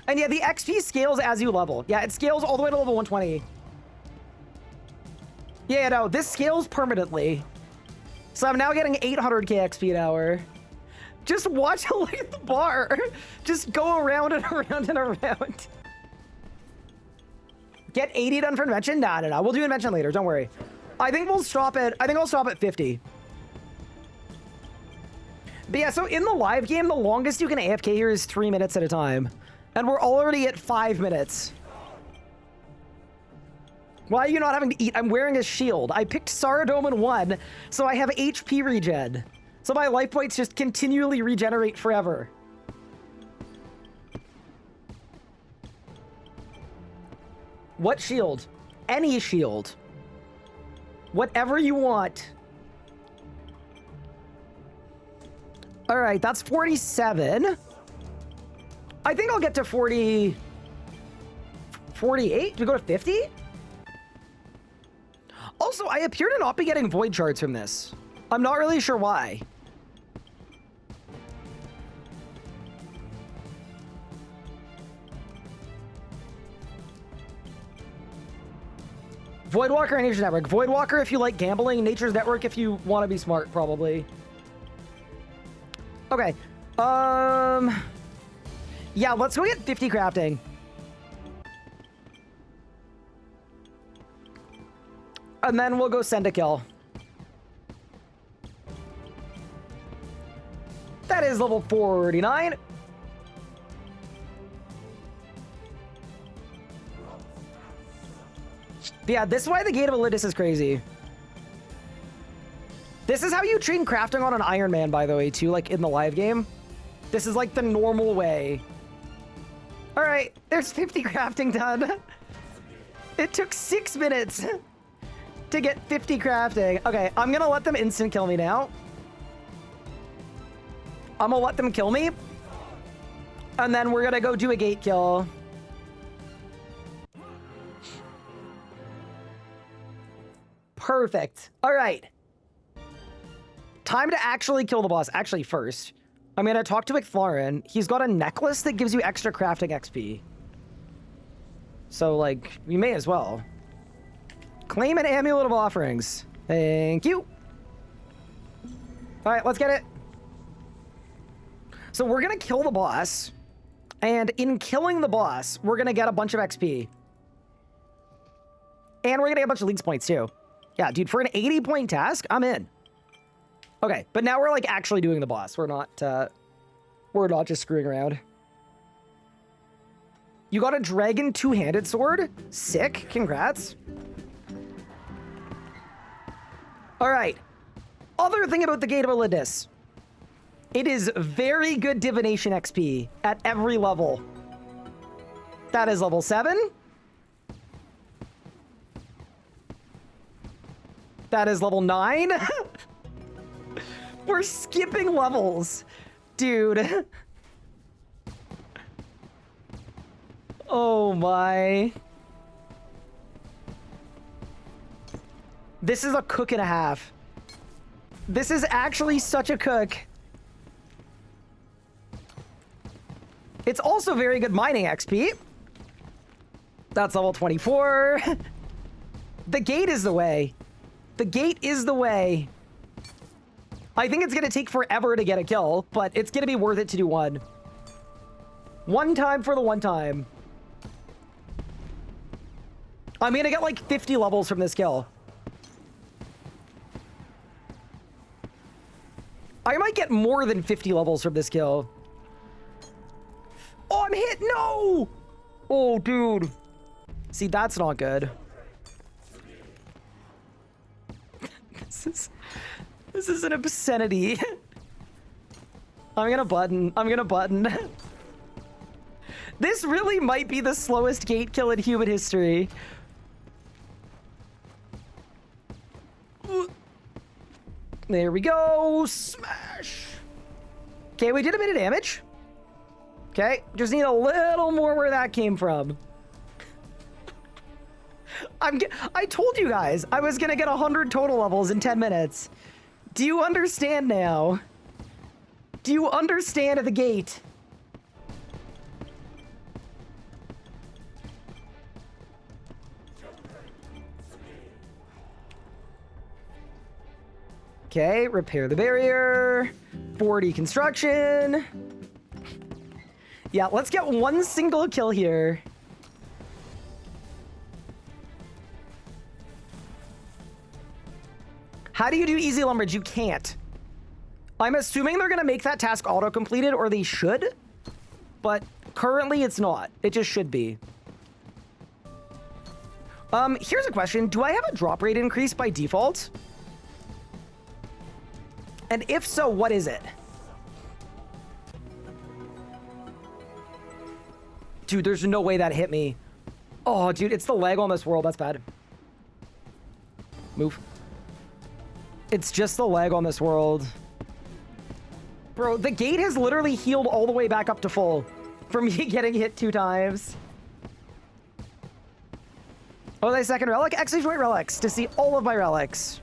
And yeah, the XP scales as you level. Yeah, it scales all the way to level 120. Yeah, no, this scales permanently. So I'm now getting 800k XP an hour. Just watch, look at the bar. Just go around and around and around. Get 80 done for invention? Nah, no, no. We'll do invention later. Don't worry. I think I'll stop at 50. But yeah, so in the live game, the longest you can AFK here is 3 minutes at a time. And we're already at 5 minutes. Why are you not having to eat? I'm wearing a shield. I picked Saradomin 1, so I have HP regen. So my life points just continually regenerate forever. What shield? Any shield. Whatever you want. All right, that's 47. I think I'll get to 40... 48? Do we go to 50? Also, I appear to not be getting void shards from this. I'm not really sure why. Voidwalker and Nature's Network. Voidwalker if you like gambling, Nature's Network if you want to be smart, probably. Okay. Yeah, let's go get 50 crafting. And then we'll go send a kill. That is level 49. Yeah, this is why the Gate of Elidness is crazy. This is how you train crafting on an Iron Man, by the way, too, like in the live game. This is like the normal way. All right, there's 50 crafting done. It took 6 minutes to get 50 crafting. Okay, I'm gonna let them instant kill me now. I'm gonna let them kill me. And then we're gonna go do a gate kill. Perfect. All right. Time to actually kill the boss. Actually, first, I'm gonna talk to McLaurin. He's got a necklace that gives you extra crafting XP. So, like, we may as well. Claim an amulet of offerings. Thank you. All right, let's get it. So we're gonna kill the boss. And in killing the boss, we're gonna get a bunch of XP. And we're gonna get a bunch of leagues points too. Yeah, dude, for an 80-point task, I'm in. Okay, but now we're like actually doing the boss. We're not just screwing around. You got a dragon two-handed sword? Sick, congrats. All right, other thing about the Gate of Elidis. It is very good divination XP at every level. That is level 7. That is level 9. We're skipping levels. Dude. Oh my. This is a cook and a half. This is actually such a cook. It's also very good mining XP. That's level 24. The gate is the way. The gate is the way. I think it's going to take forever to get a kill, but it's going to be worth it to do one. One time for the one time. I'm going to get like 50 levels from this kill. I might get more than 50 levels from this kill. Oh, I'm hit. No. Oh, dude. See, that's not good. This is an obscenity. I'm gonna button. This really might be the slowest gate kill in human history. There we go. Smash. Okay, we did a bit of damage. Okay, just need a little more where that came from. I told you guys I was gonna get 100 total levels in 10 minutes. Do you understand now? Do you understand the gate? Okay, repair the barrier. 40 construction. Yeah, let's get one single kill here. How do you do easy lumberage? You can't. I'm assuming they're going to make that task auto-completed, or they should. But currently it's not. It just should be. Here's a question. Do I have a drop rate increase by default? And if so, what is it? Dude, there's no way that hit me. Oh, dude, it's the lag on this world. That's bad. Move. It's just the lag on this world. Bro, the gate has literally healed all the way back up to full from me getting hit 2 times. Oh, that second relic? Exojoint relics to see all of my relics.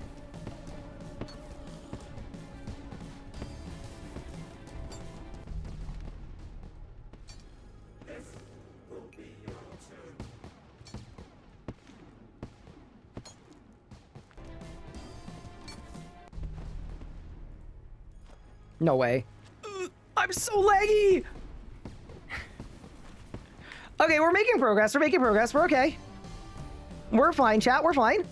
No way. I'm so laggy. Okay, we're making progress. We're making progress. We're okay. We're fine, chat. We're fine.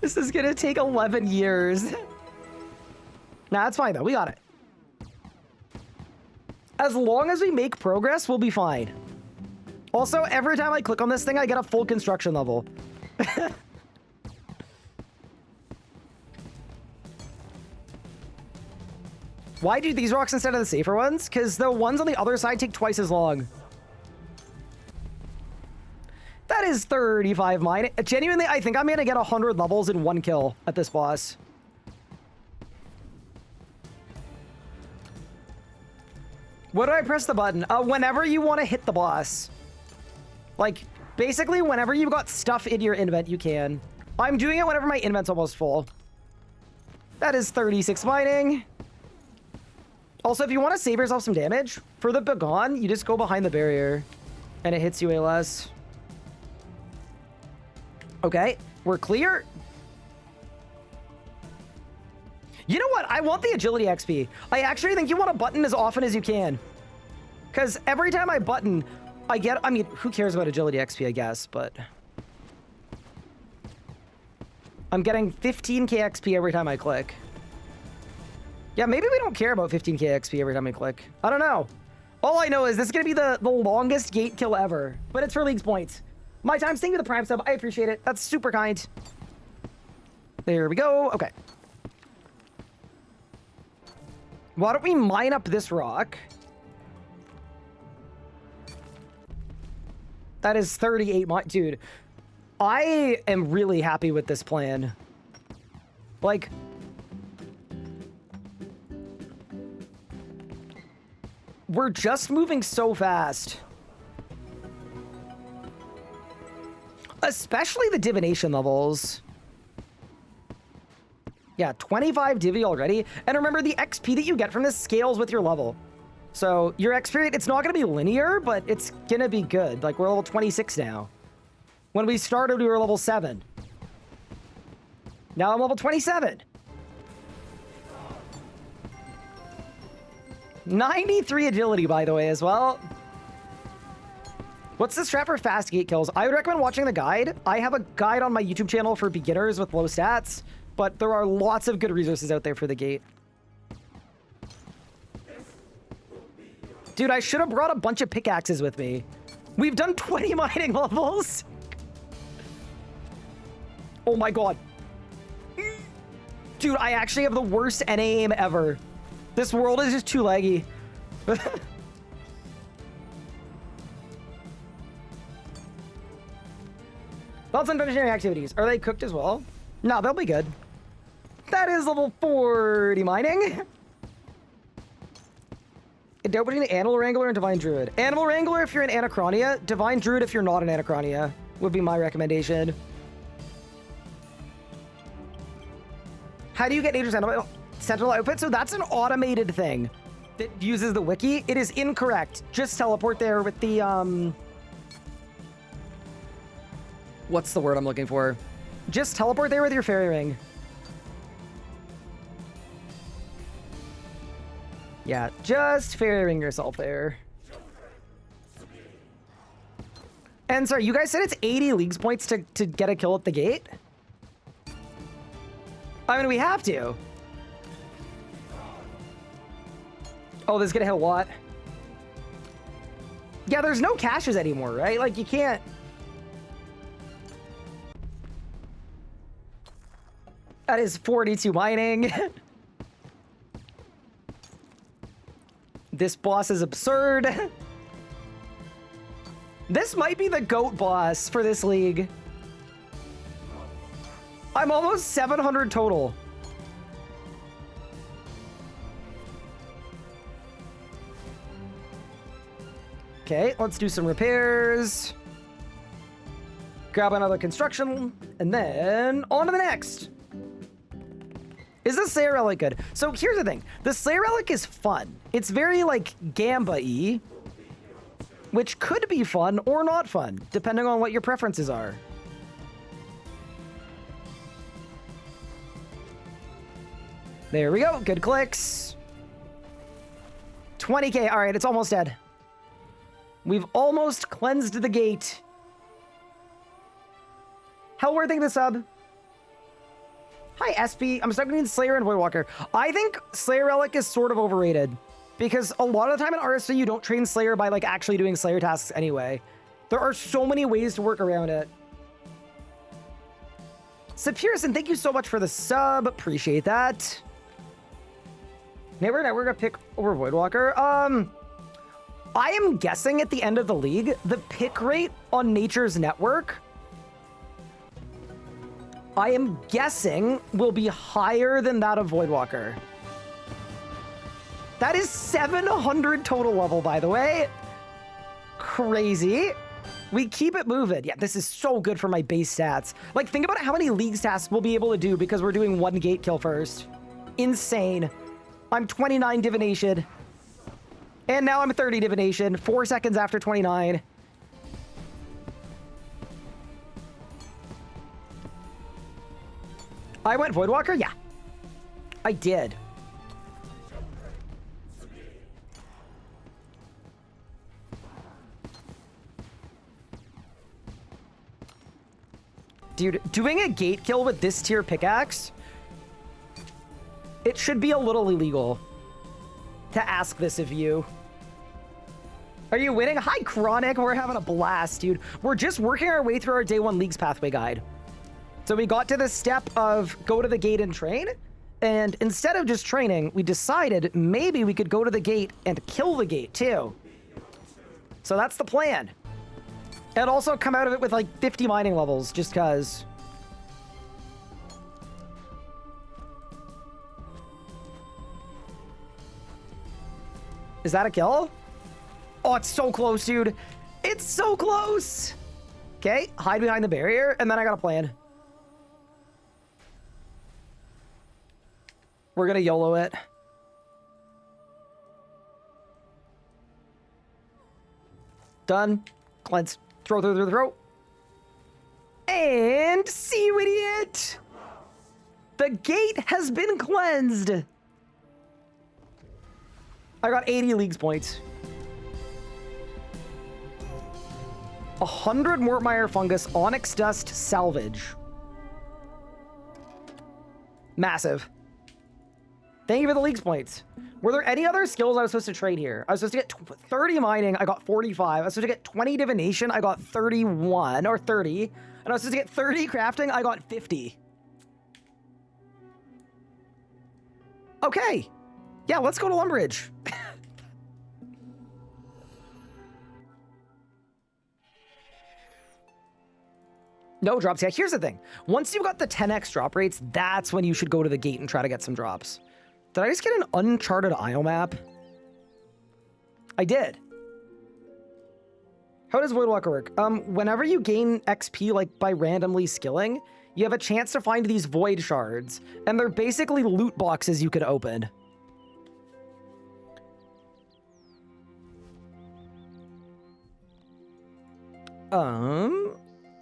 This is gonna take 11 years. Nah, that's fine though. We got it. As long as we make progress, we'll be fine. Also, every time I click on this thing, I get a full construction level. Why do these rocks instead of the safer ones? Because the ones on the other side take twice as long. That is 35 mine. Genuinely, I think I'm going to get 100 levels in 1 kill at this boss. What do I press the button? Whenever you want to hit the boss. Like, basically, whenever you've got stuff in your invent, you can. I'm doing it whenever my invent's almost full. That is 36 mining. Also, if you want to save yourself some damage, for the Begone, you just go behind the barrier and it hits you way less. Okay, we're clear. You know what? I want the agility XP. I actually think you want to button as often as you can. Because every time I button, I get... I mean, who cares about agility XP, I guess, but... I'm getting 15k XP every time I click. Yeah, maybe we don't care about 15k XP every time I click. I don't know. All I know is this is going to be the longest gate kill ever. But it's for League's points. My time, thank you for the Prime sub. I appreciate it. That's super kind. There we go. Okay. Why don't we mine up this rock? That is 38 mine. Dude, I am really happy with this plan. Like... we're just moving so fast. Especially the divination levels. Yeah, 25 divi already. And remember, the XP that you get from this scales with your level. So your XP rate, it's not going to be linear, but it's going to be good. Like, we're level 26 now. When we started, we were level 7. Now I'm level 27. 93 agility, by the way, as well. What's the strat for fast gate kills? I would recommend watching the guide. I have a guide on my YouTube channel for beginners with low stats, but there are lots of good resources out there for the gate. Dude, I should have brought a bunch of pickaxes with me. We've done 20 mining levels. Oh my god. Dude, I actually have the worst NA aim ever. This world is just too laggy. Thoughts on engineering activities. Are they cooked as well? No, they'll be good. That is level 40 mining. A dope between Animal Wrangler and Divine Druid. Animal Wrangler if you're in Anachronia. Divine Druid if you're not in Anachronia. Would be my recommendation. How do you get Nature's Sentinel outfit? So that's an automated thing that uses the wiki. It is incorrect. Just teleport there with the, what's the word I'm looking for? Just teleport there with your fairy ring. Yeah, just fairy ring yourself there. And sorry, you guys said it's 80 leagues points to get a kill at the gate? I mean, we have to. Oh, this is gonna hit a lot. Yeah, there's no caches anymore, right? Like, you can't... That is 42 mining. This boss is absurd. This might be the GOAT boss for this league. I'm almost 700 total. Okay, let's do some repairs. Grab another construction, and then on to the next. Is the Slayer Relic good? So here's the thing. The Slayer Relic is fun. It's very, like, Gamba-y, which could be fun or not fun, depending on what your preferences are. There we go. Good clicks. 20k. All right, it's almost dead. We've almost cleansed the gate. Hellworthing the sub. Hi, SP. I'm stuck between Slayer and Voidwalker. I think Slayer Relic is sort of overrated because a lot of the time in RSV, you don't train Slayer by, like, actually doing Slayer tasks anyway. There are so many ways to work around it. Sapirison, thank you so much for the sub. Appreciate that. We're gonna pick over Voidwalker. I am guessing at the end of the league, the pick rate on Nature's Network, I am guessing, will be higher than that of Voidwalker. That is 700 total level, by the way. Crazy. We keep it moving. Yeah, this is so good for my base stats. Like, think about how many league tasks we'll be able to do because we're doing one gate kill first. insane. I'm 29 divination. And now I'm 30 divination, 4 seconds after 29. I went Voidwalker? Yeah. I did. Dude, doing a gate kill with this tier pickaxe, it should be a little illegal to ask this of you. Are you winning? Hi, Chronic. We're having a blast, dude. We're just working our way through our day 1 Leagues Pathway guide. So we got to the step of go to the gate and train. And instead of just training, we decided maybe we could go to the gate and kill the gate too. So that's the plan. And also come out of it with like 50 mining levels just cause. Is that a kill? Oh, it's so close, dude. It's so close. Okay, hide behind the barrier, and then I got a plan. We're gonna YOLO it. Done. Cleanse. Throw through the throat. And see you, idiot! The gate has been cleansed. I got 80 leagues points. 100 Mortmire Fungus, Onyx Dust, Salvage. Massive. Thank you for the leagues points. Were there any other skills I was supposed to trade here? I was supposed to get 30 mining, I got 45. I was supposed to get 20 divination, I got 31 or 30. And I was supposed to get 30 crafting, I got 50. Okay. Yeah, let's go to Lumbridge. No drops. Yeah, here's the thing. Once you've got the 10x drop rates, that's when you should go to the gate and try to get some drops. Did I just get an Uncharted Isle map? I did. How does Voidwalker work? Whenever you gain XP, like by randomly skilling, you have a chance to find these void shards, and they're basically loot boxes you could open.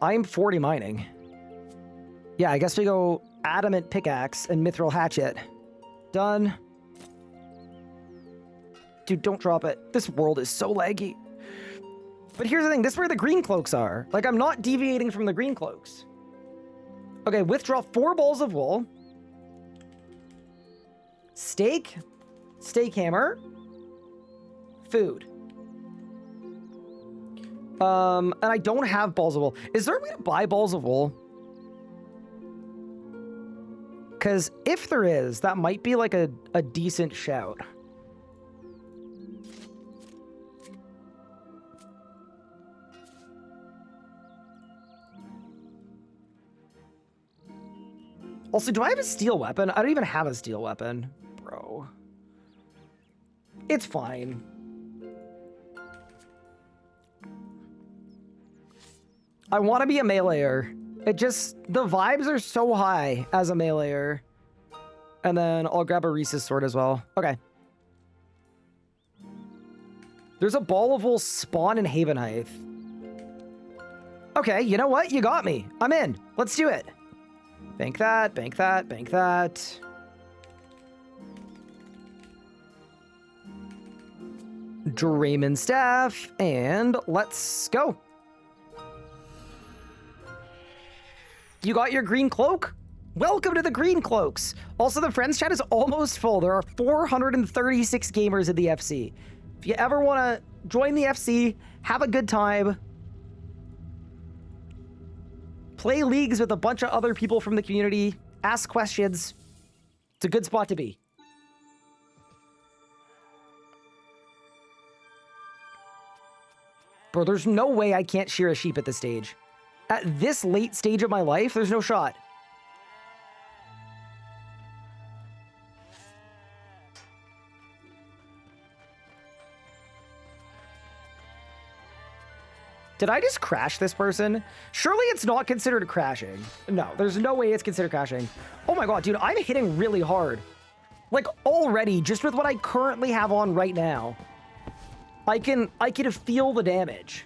I'm 40 mining. Yeah, I guess we go Adamant Pickaxe and Mithril Hatchet. Done. Dude, don't drop it. This world is so laggy. But here's the thing. This is where the green cloaks are. Like, I'm not deviating from the green cloaks. Okay, withdraw 4 balls of wool. Steak. Steak hammer. Food. And I don't have balls of wool. Is there a way to buy balls of wool? Because if there is, that might be like a decent shout. Also, do I have a steel weapon? I don't even have a steel weapon, bro. It's fine. I want to be a meleeer. It just, the vibes are so high as a meleeer. And then I'll grab a Reese's sword as well. Okay. There's a ball of wool spawn in Havenheith. Okay, you know what? You got me. I'm in. Let's do it. Bank that, bank that, bank that. Draymond staff, and let's go. You got your green cloak? Welcome to the green cloaks. Also, the friends chat is almost full. There are 436 gamers in the FC. If you ever want to join the FC, have a good time, play leagues with a bunch of other people from the community, ask questions, it's a good spot to be. Bro, there's no way I can't shear a sheep at this stage. At this late stage of my life, there's no shot. Did I just crash this person? Surely it's not considered crashing. No, there's no way it's considered crashing. Oh my god, dude, I'm hitting really hard. Like, already, just with what I currently have on right now, I can feel the damage.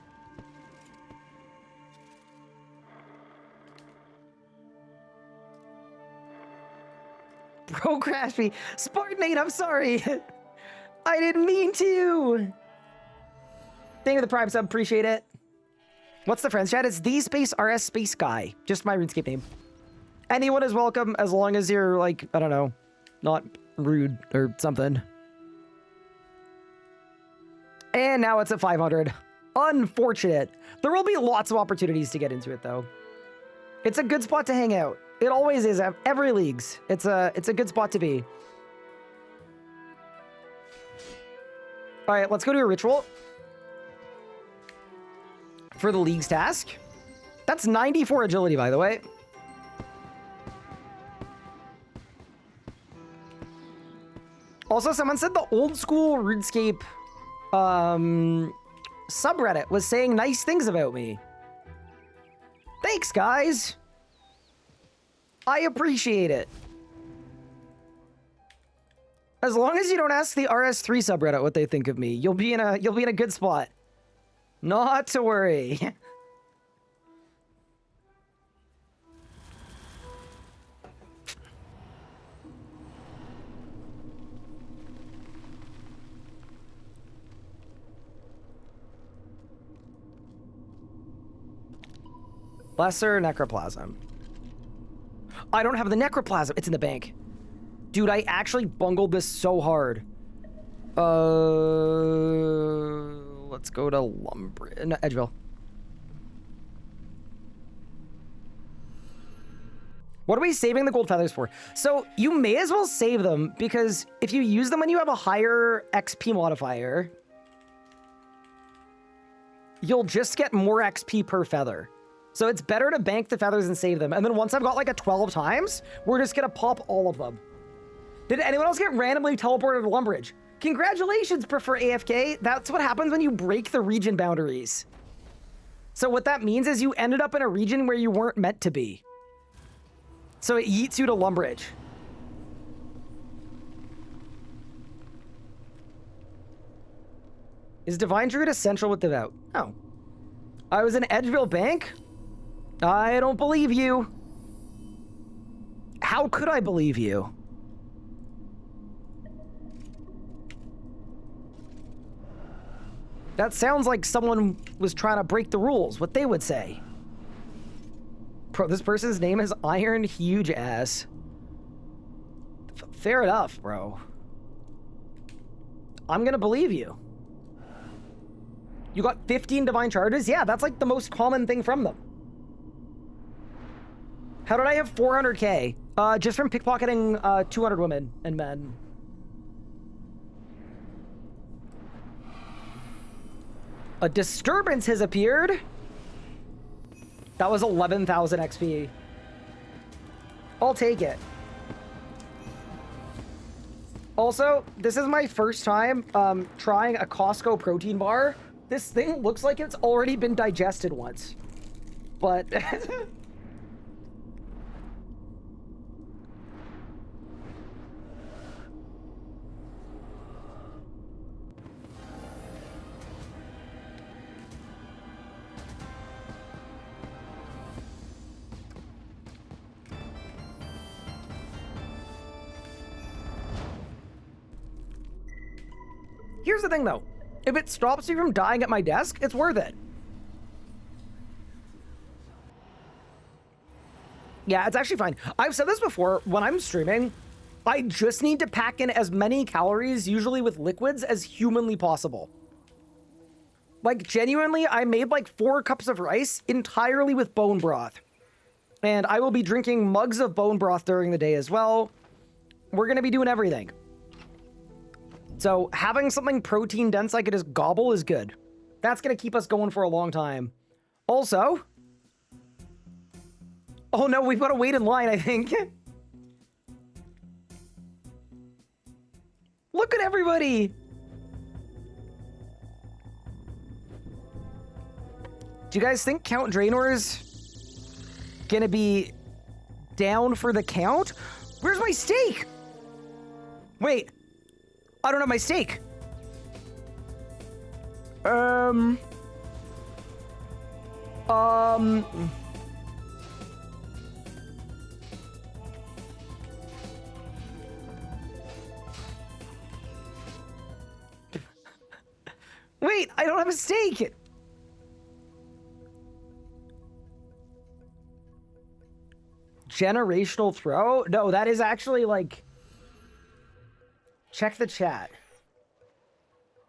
Bro, crash me. Spartanate, I'm sorry. I didn't mean to. Thank you for the Prime sub, appreciate it. What's the friends chat? It's the space RS space guy. Just my RuneScape name. Anyone is welcome as long as you're like, I don't know, not rude or something. And now it's at 500. Unfortunate. There will be lots of opportunities to get into it though. It's a good spot to hang out. It always is. Every leagues. It's a good spot to be. All right, let's go to a ritual for the league's task. That's 94 agility, by the way. Also, someone said the old school RuneScape subreddit was saying nice things about me. Thanks, guys. I appreciate it. As long as you don't ask the RS3 subreddit what they think of me, you'll be in a good spot. Not to worry. Lesser necroplasm. I don't have the necroplasm. It's in the bank. Dude, I actually bungled this so hard. Let's go to Edgeville. What are we saving the gold feathers for? So you may as well save them because if you use them when you have a higher XP modifier, you'll just get more XP per feather. So it's better to bank the feathers and save them. And then once I've got like a 12 times, we're just gonna pop all of them. Did anyone else get randomly teleported to Lumbridge? Congratulations, Prefer AFK. That's what happens when you break the region boundaries. So what that means is you ended up in a region where you weren't meant to be. So it yeets you to Lumbridge. Is Divine Druid essential with Devout? Oh. I was in Edgeville Bank? I don't believe you. How could I believe you? That sounds like someone was trying to break the rules, what they would say. Bro, this person's name is Iron Huge Ass. Fair enough, bro. I'm gonna believe you. You got 15 divine charges? Yeah, that's like the most common thing from them. How did I have 400k? Just from pickpocketing 200 women and men. A disturbance has appeared. That was 11,000 XP. I'll take it. Also, this is my first time trying a Costco protein bar. This thing looks like it's already been digested once. But... Here's the thing, though. If it stops me from dying at my desk, it's worth it. Yeah, it's actually fine. I've said this before. When I'm streaming, I just need to pack in as many calories, usually with liquids, as humanly possible. Like, genuinely, I made like 4 cups of rice entirely with bone broth. And I will be drinking mugs of bone broth during the day as well. We're going to be doing everything. So having something protein dense I could just gobble is good. That's going to keep us going for a long time. Also... Oh no, we've got to wait in line, I think. Look at everybody! Do you guys think Count Draenor's gonna be down for the count? Where's my steak? Wait. I don't have my stake. Wait, I don't have a stake. Generational throw? No, that is actually like... Check the chat.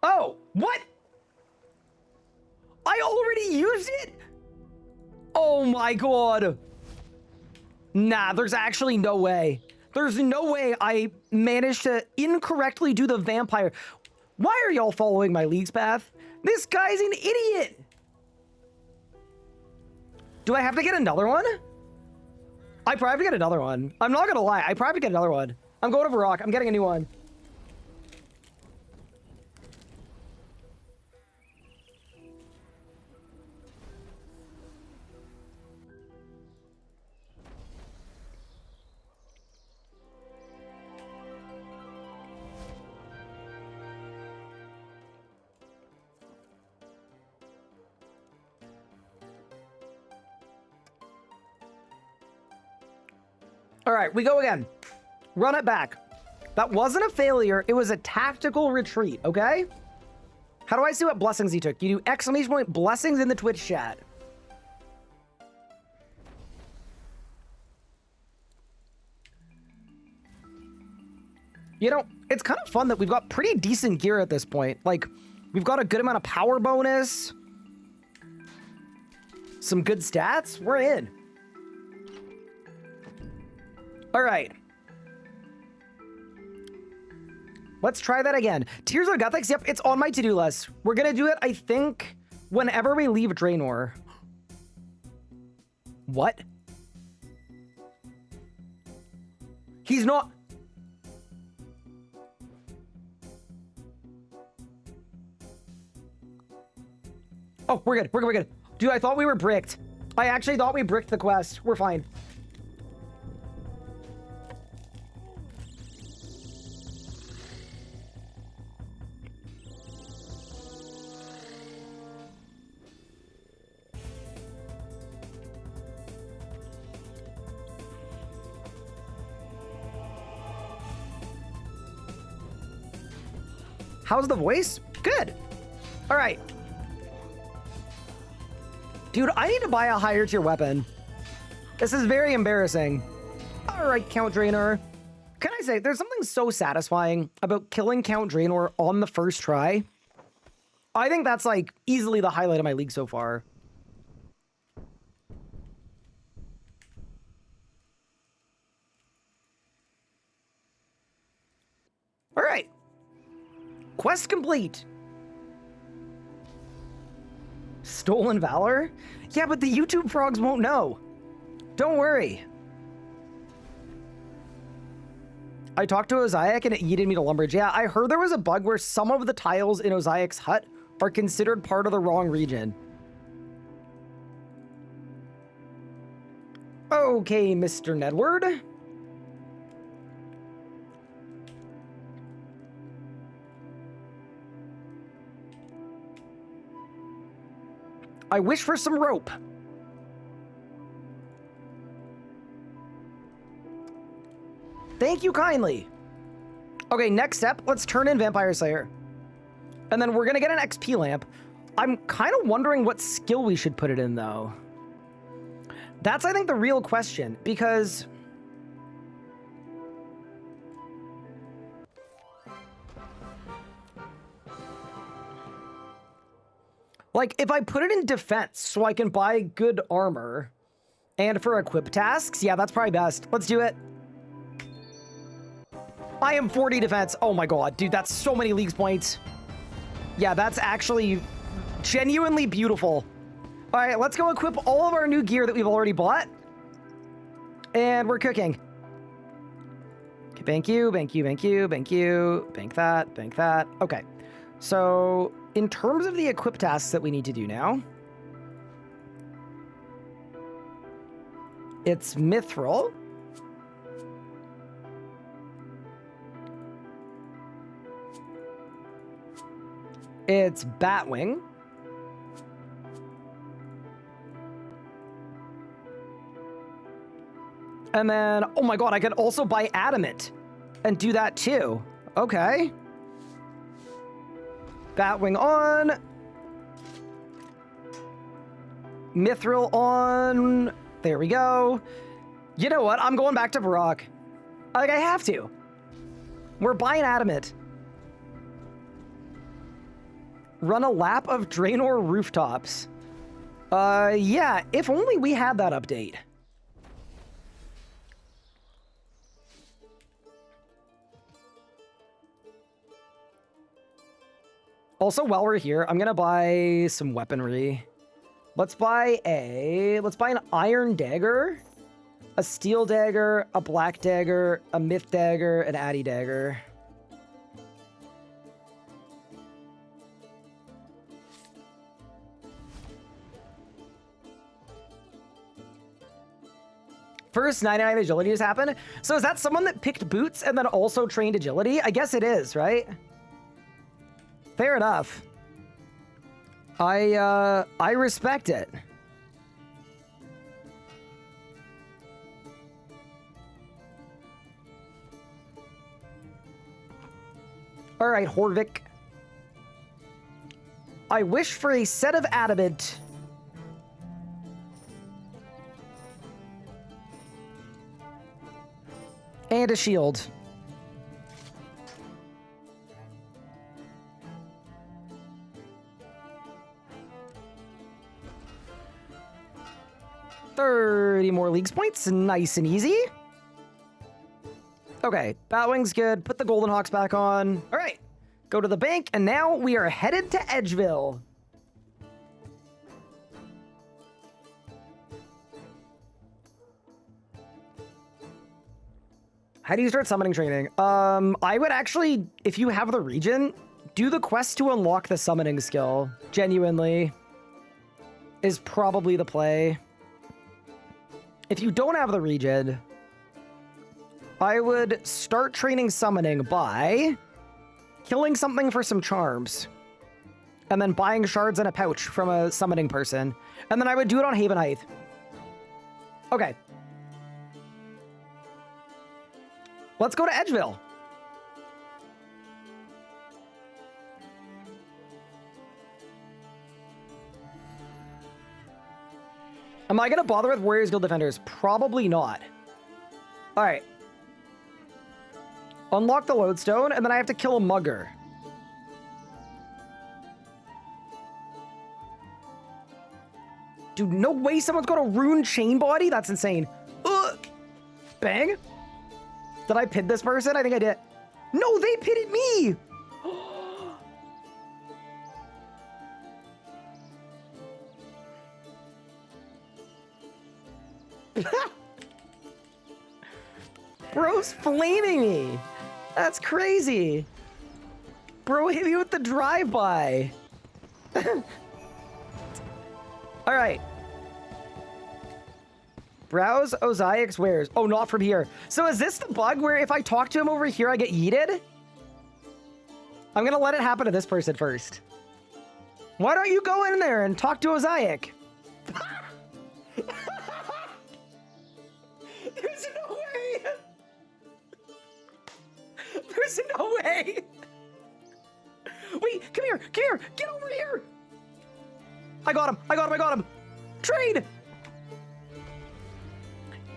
Oh, what? I already used it? Oh my god. Nah, there's actually no way. There's no way I managed to incorrectly do the vampire. Why are y'all following my league's path? This guy's an idiot. Do I have to get another one? I probably have to get another one. I'm not gonna lie, I probably have to get another one. I'm going to Varrock. I'm getting a new one. All right, we go again. Run it back. That wasn't a failure. It was a tactical retreat, okay? How do I see what blessings he took? You do exclamation point blessings in the Twitch chat. You know, it's kind of fun that we've got pretty decent gear at this point. Like, we've got a good amount of power bonus. Some good stats. We're in. All right. Let's try that again. Tears of Gothics, yep, it's on my to-do list. We're gonna do it, I think, whenever we leave Draenor. What? He's not... Oh, we're good, we're good. Dude, I thought we were bricked. I actually thought we bricked the quest. We're fine. How's the voice? Good. All right. Dude, I need to buy a higher tier weapon. This is very embarrassing. All right, Count Draenor. Can I say, there's something so satisfying about killing Count Draenor on the first try. I think that's like easily the highlight of my league so far. All right. Quest complete. Stolen Valor? Yeah, but the YouTube frogs won't know. Don't worry. I talked to Oziak and it yeeted me to Lumbridge. Yeah, I heard there was a bug where some of the tiles in Oziak's hut are considered part of the wrong region. Okay, Mr. Nedward. I wish for some rope. Thank you kindly. Okay, next step, let's turn in Vampire Slayer. And then we're gonna get an XP lamp. I'm kind of wondering what skill we should put it in, though. That's, I think, the real question, because... like, if I put it in defense so I can buy good armor, and for equip tasks, yeah, that's probably best. Let's do it. I am 40 defense. Oh my god, dude, that's so many leagues points. Yeah, that's actually genuinely beautiful. All right, let's go equip all of our new gear that we've already bought. And we're cooking. Okay, thank you, thank you, thank you, thank you. Bank that, bank that. Okay, so... in terms of the equip tasks that we need to do now, it's Mithril, It's Batwing. And then, oh my god, I could also buy Adamant and do that too. Okay. Batwing on. Mithril on. There we go. You know what? I'm going back to Varrock. Like, I have to. We're buying Adamant. Run a lap of Draenor rooftops. Yeah, if only we had that update. Also, while we're here, I'm gonna buy some weaponry. Let's buy an iron dagger, a steel dagger, a black dagger, a myth dagger, an addy dagger. First 99 agility has happened. So is that someone that picked boots and then also trained agility? I guess it is, right? Fair enough. I respect it. All right, Horvik. I wish for a set of adamant. And a shield. $30 more leagues points, nice and easy. Okay, Batwing's good. Put the Golden Hawks back on. All right, go to the bank, and now we are headed to Edgeville. How do you start summoning training? I would actually, if you have the region, do the quest to unlock the summoning skill. Genuinely is probably the play. If you don't have the region, I would start training summoning by killing something for some charms and then buying shards in a pouch from a summoning person. And then I would do it on Haven Height. Okay. Let's go to Edgeville. Am I going to bother with Warriors Guild Defenders? Probably not. All right. Unlock the lodestone, and then I have to kill a mugger. Dude, no way someone's got a rune chain body? That's insane. Ugh. Bang. Did I pin this person? I think I did. No, they pitted me. Bro's flaming me. That's crazy. Bro hit me with the drive-by. All right. Browse Oziax wares. Oh, not from here. So is this the bug where if I talk to him over here, I get yeeted? I'm going to let it happen to this person first. Why don't you go in there and talk to Oziac? There's no way. There's no way. Wait, come here. Come here. Get over here. I got him. I got him. I got him. Trade.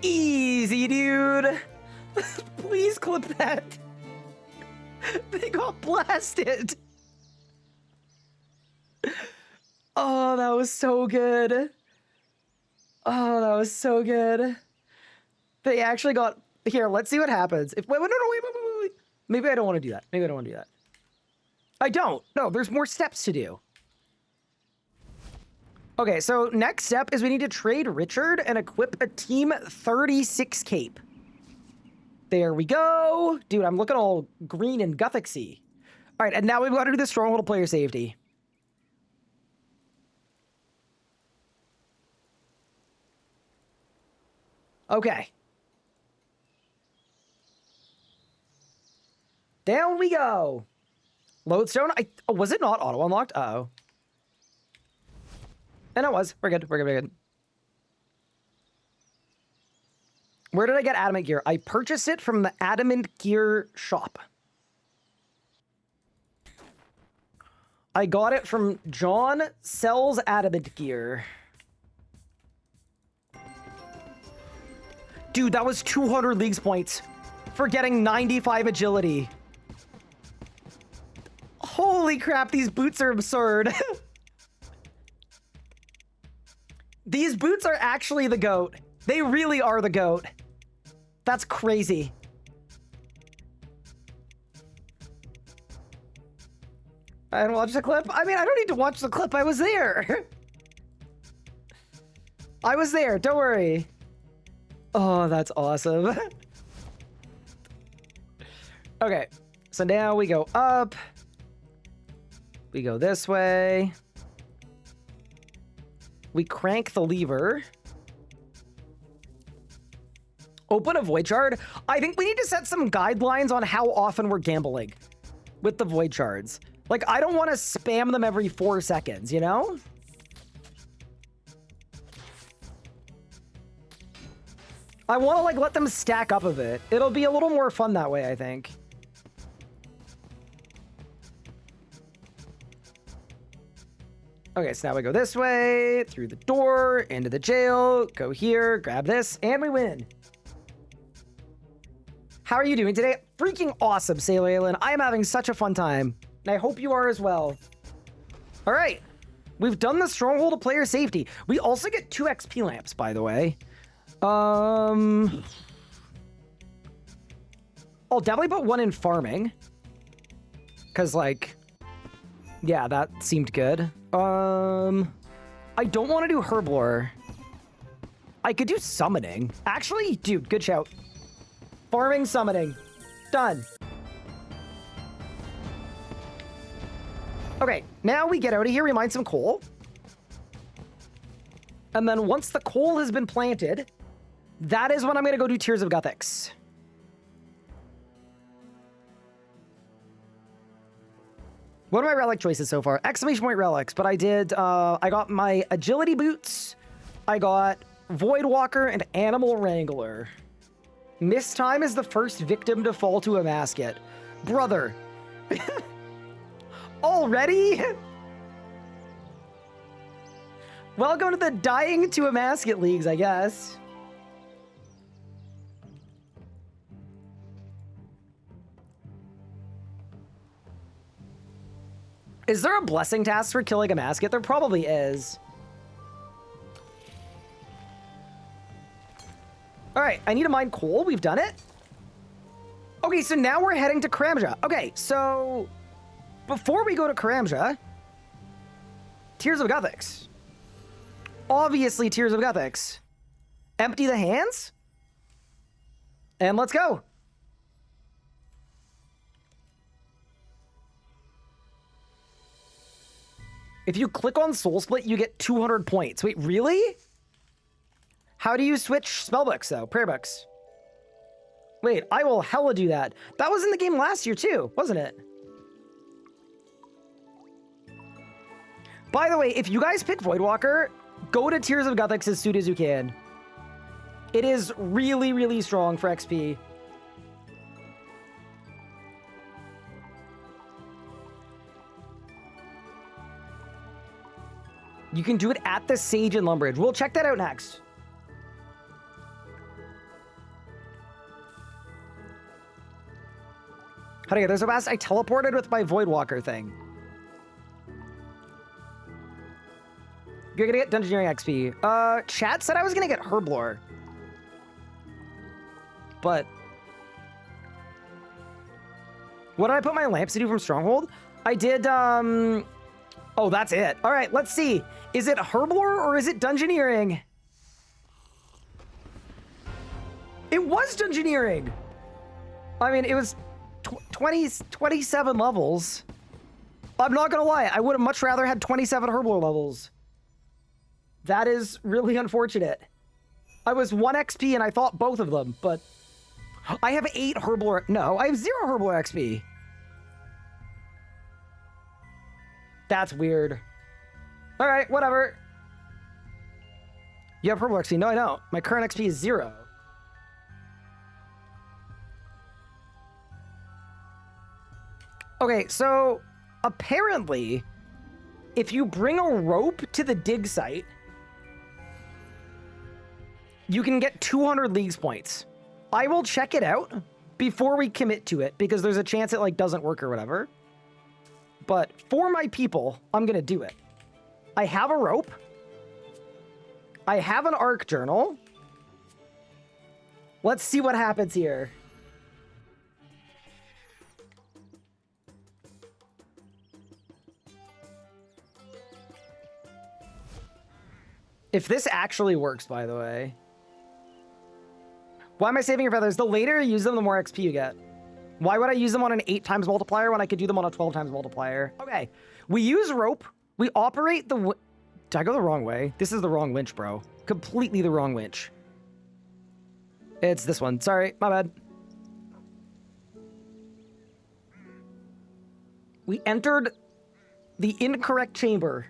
Easy, dude. Please clip that. They got blasted. Oh, that was so good. Oh, that was so good. They actually got... Here, let's see what happens. If wait. Maybe I don't want to do that. Maybe I don't want to do that. I don't. No, there's more steps to do. Okay, so next step is we need to trade Richard and equip a Team 36 cape. There we go. Dude, I'm looking all green and Gothic-y. All right, and now we've got to do the Stronghold of player safety. Okay. Down we go. Lodestone? Oh, was it not auto unlocked? Uh-oh. And it was. We're good. We're good. We're good. Where did I get adamant gear? I purchased it from the adamant gear shop. I got it from John Sells Adamant Gear. Dude, that was 200 leagues points for getting 95 agility. Holy crap, these boots are absurd. These boots are actually the GOAT. They really are the GOAT. That's crazy. I didn't watch the clip. I mean, I don't need to watch the clip. I was there. I was there. Don't worry. Oh, that's awesome. Okay. So now we go up. We go this way. We crank the lever. Open a void shard. I think we need to set some guidelines on how often we're gambling with the void shards. Like, I don't want to spam them every 4 seconds, you know? I want to, like, let them stack up a bit. It'll be a little more fun that way, I think. Okay, so now we go this way, through the door, into the jail, go here, grab this, and we win. How are you doing today? Freaking awesome, Sailor Aylin. I am having such a fun time. And I hope you are as well. All right. We've done the Stronghold of player safety. We also get 2 XP lamps, by the way. I'll definitely put 1 in farming. Because, like, yeah, that seemed good. I don't want to do Herblore. I could do summoning. Actually, dude, good shout. Farming, summoning. Done. Okay, now we get out of here, we mine some coal. And then once the coal has been planted, that is when I'm going to go do Tears of Guthix. What are my relic choices so far? Exclamation point relics, but I did, I got my agility boots, I got Void Walker and Animal Wrangler. Mist Time is the first victim to fall to a masket. Brother. Already? Welcome to the dying to a masket leagues, I guess. Is there a blessing task for killing a masket? There probably is. All right, I need to mine coal. We've done it. Okay, so now we're heading to Karamja. Okay, so before we go to Karamja, Tears of Guthix. Obviously, Tears of Guthix. Empty the hands. And let's go. If you click on Soul Split, you get 200 points. Wait, really? How do you switch spellbooks, though? Prayer books. Wait, I will hella do that. That was in the game last year, too, wasn't it? By the way, if you guys pick Voidwalker, go to Tears of Guthix as soon as you can. It is really, really strong for XP. You can do it at the Sage in Lumbridge. We'll check that out next. How do I get there so fast? I teleported with my Voidwalker thing. You're gonna get Dungeoneering XP. Chat said I was gonna get Herblore. But what did I put my lamps to do from Stronghold? I did, oh, that's it. All right, let's see. Is it Herblore or is it Dungeoneering? It was Dungeoneering. I mean, it was 27 levels. I'm not gonna lie, I would have much rather had 27 Herblore levels. That is really unfortunate. I was 1 XP and I thought both of them, but I have 8 Herblore. No, I have 0 Herblore XP. That's weird. All right, whatever. You have purple XP? No, I don't. My current XP is 0. Okay, so apparently, if you bring a rope to the dig site, you can get 200 leagues points. I will check it out before we commit to it because there's a chance it like doesn't work or whatever. But for my people, I'm gonna do it. I have a rope. I have an arc journal. Let's see what happens here. If this actually works, by the way. Why am I saving your feathers? The later you use them, the more XP you get. Why would I use them on an 8 times multiplier when I could do them on a 12 times multiplier? Okay, we use rope. We operate the... Did I go the wrong way? This is the wrong winch, bro. Completely the wrong winch. It's this one. Sorry, my bad. We entered the incorrect chamber.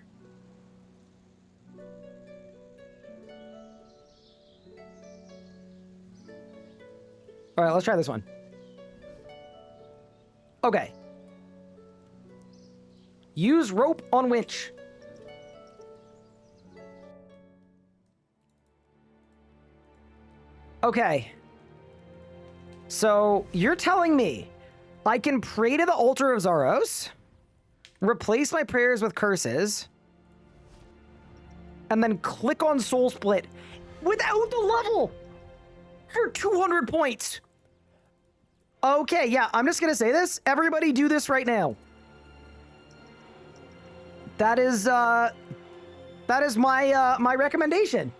All right, let's try this one. Okay. Use rope on winch. Okay. So, you're telling me I can pray to the altar of Zaros, replace my prayers with curses, and then click on Soul Split without the level for 200 points. Okay, yeah, I'm just gonna say this. Everybody do this right now. That is my my recommendation.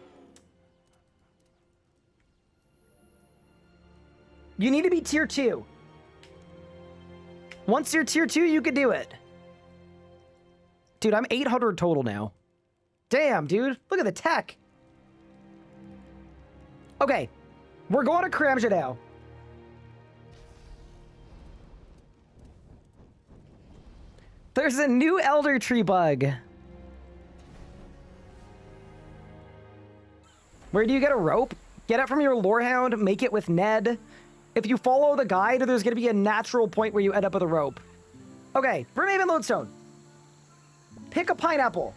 You need to be tier 2. Once you're tier 2, you can do it. Dude, I'm 800 total now. Damn, dude. Look at the tech. Okay. We're going to Kramja now. There's a new Elder Tree bug. Where do you get a rope? Get it from your Lorehound, make it with Ned. If you follow the guide, there's going to be a natural point where you end up with a rope. Okay, Brimhaven Lodestone. Pick a pineapple.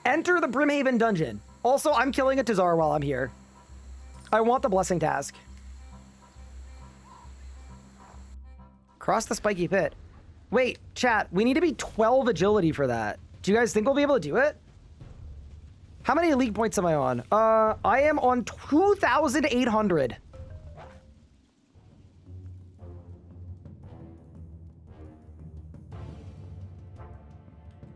Enter the Brimhaven dungeon. Also, I'm killing a Tazar while I'm here. I want the blessing task. Cross the spiky pit. Wait, chat, we need to be 12 agility for that. Do you guys think we'll be able to do it? How many elite points am I on? I am on 2,800.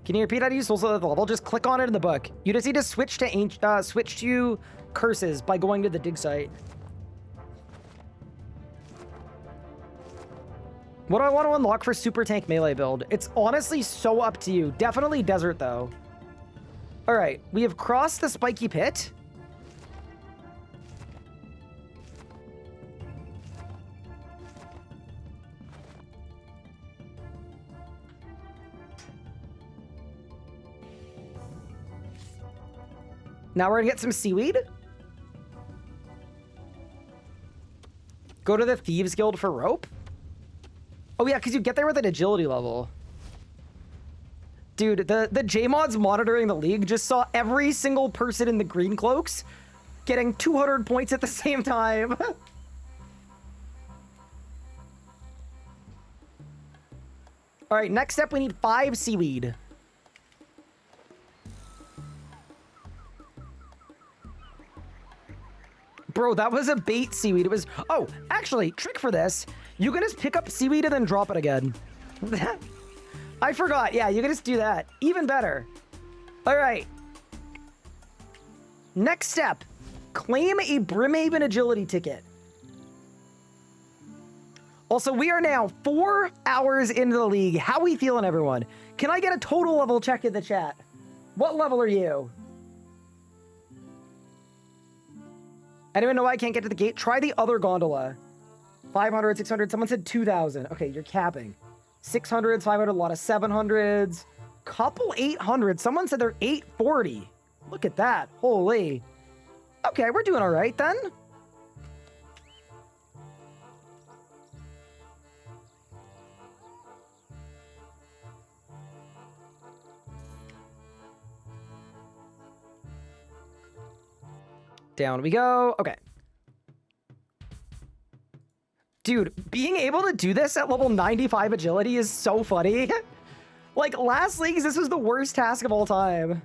Can you repeat how to use Souls at the level? Just click on it in the book. You just need to switch to curses by going to the dig site. What do I want to unlock for super tank melee build? It's honestly so up to you. Definitely desert though. All right, we have crossed the spiky pit. Now we're gonna get some seaweed. Go to the Thieves Guild for rope. Oh yeah, because you get there with an agility level. Dude, the JMods monitoring the league just saw every single person in the green cloaks getting 200 points at the same time. All right, next step, we need 5 seaweed. Bro, that was a bait seaweed. It was... Oh, actually, trick for this. You can just pick up seaweed and then drop it again. I forgot. Yeah, you can just do that. Even better. All right. Next step. Claim a Brimhaven agility ticket. Also, we are now 4 hours into the league. How we feeling, everyone? Can I get a total level check in the chat? What level are you? Anyone know why I can't get to the gate? Try the other gondola. 500, 600. Someone said 2,000. Okay, you're capping. 600s, 500, a lot of 700s. Couple 800. Someone said they're 840. Look at that. Holy. Okay, we're doing all right then. Down we go. Okay. Dude, being able to do this at level 95 agility is so funny. Like, last leagues, this was the worst task of all time.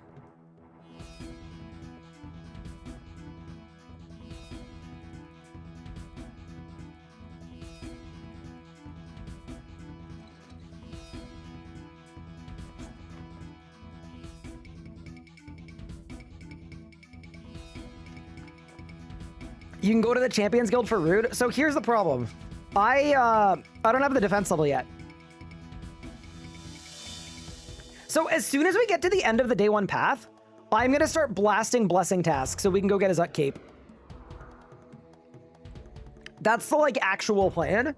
You can go to the Champions Guild for Rude. So here's the problem. I don't have the defense level yet. So as soon as we get to the end of the day one path, I'm gonna start blasting blessing tasks so we can go get his Ut Cape. That's the like actual plan.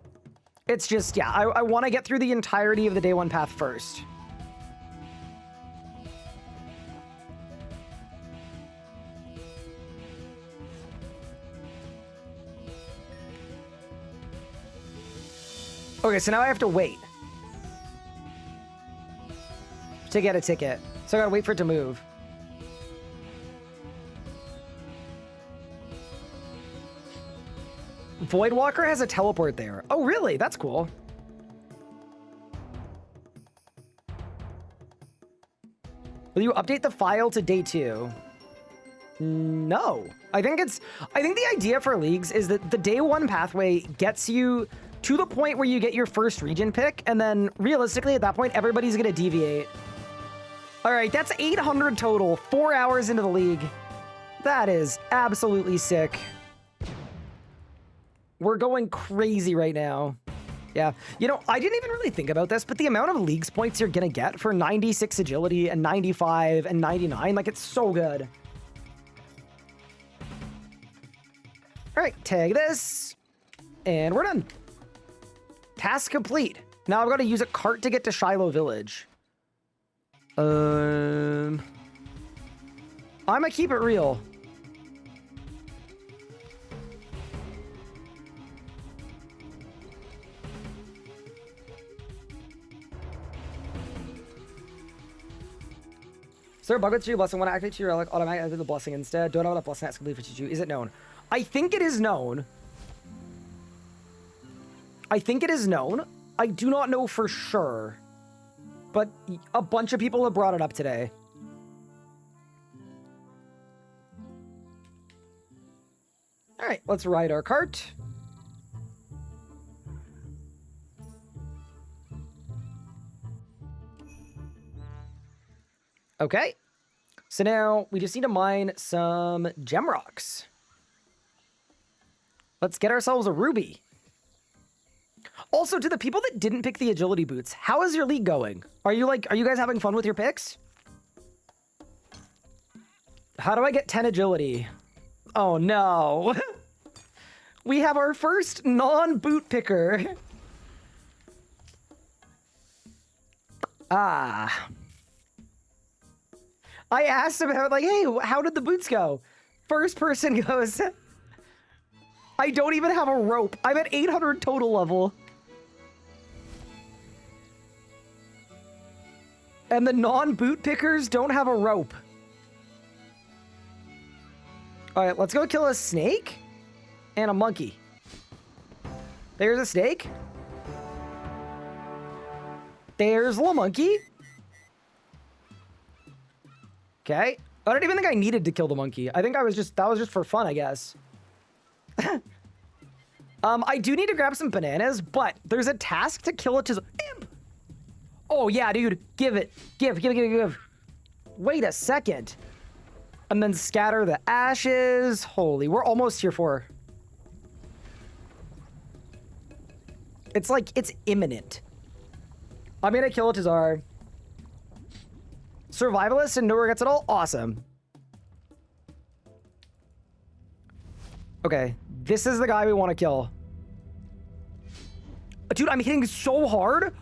It's just, yeah, I want to get through the entirety of the day one path first. Okay, so now I have to wait to get a ticket. So I gotta wait for it to move. Voidwalker has a teleport there. Oh, really? That's cool. Will you update the file to day 2? No. I think the idea for leagues is that the day 1 pathway gets you to the point where you get your first region pick, and then realistically at that point, everybody's gonna deviate. All right, that's 800 total, 4 hours into the league. That is absolutely sick. We're going crazy right now. Yeah, you know, I didn't even really think about this, but the amount of leagues points you're gonna get for 96 agility and 95 and 99, like, it's so good. All right, tag this, and we're done. Task complete. Now I've got to use a cart to get to Shiloh Village. I'm gonna keep it real. Is there a bug with your blessing? When I activate your relic, automatically enter the blessing instead. Don't know what a blessing that's complete for Chichu. Is it known? I think it is known. I think it is known. I do not know for sure. But a bunch of people have brought it up today. All right, let's ride our cart. Okay. So now we just need to mine some gem rocks. Let's get ourselves a ruby. Also, to the people that didn't pick the agility boots, how is your league going? Are you guys having fun with your picks? How do I get 10 agility? Oh no. We have our first non-boot picker. Ah. I asked him, like, hey, how did the boots go? First person goes, I don't even have a rope. I'm at 800 total level. And the non-boot pickers don't have a rope. All right, let's go kill a snake and a monkey. There's a snake. There's a little monkey. Okay. I don't even think I needed to kill the monkey. I think that was just for fun, I guess. I do need to grab some bananas, but there's a task to kill it. Imp! Oh yeah, dude. Give it. Give. Wait a second. And then scatter the ashes. Holy, we're almost here for. It's like, it's imminent. I'm gonna kill a Tazar. Survivalist and no regrets at all? Awesome. Okay, this is the guy we want to kill. Dude, I'm hitting so hard.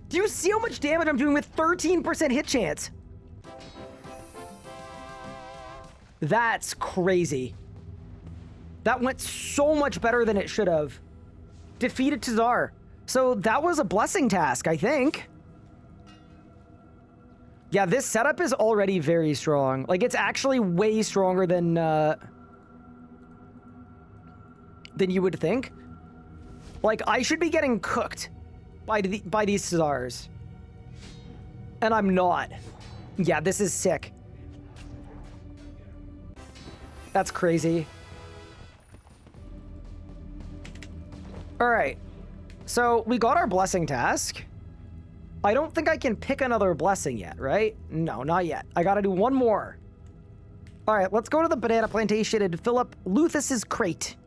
Do you see how much damage I'm doing with 13% hit chance? That's crazy. That went so much better than it should have. Defeated Tazar. So that was a blessing task, I think. Yeah, this setup is already very strong. Like, it's actually way stronger than you would think. Like, I should be getting cooked by these Tazars. And I'm not. Yeah, this is sick. That's crazy. All right. So we got our blessing task. I don't think I can pick another blessing yet, right? No, not yet. I gotta do one more. All right, let's go to the banana plantation and fill up Luthus's crate.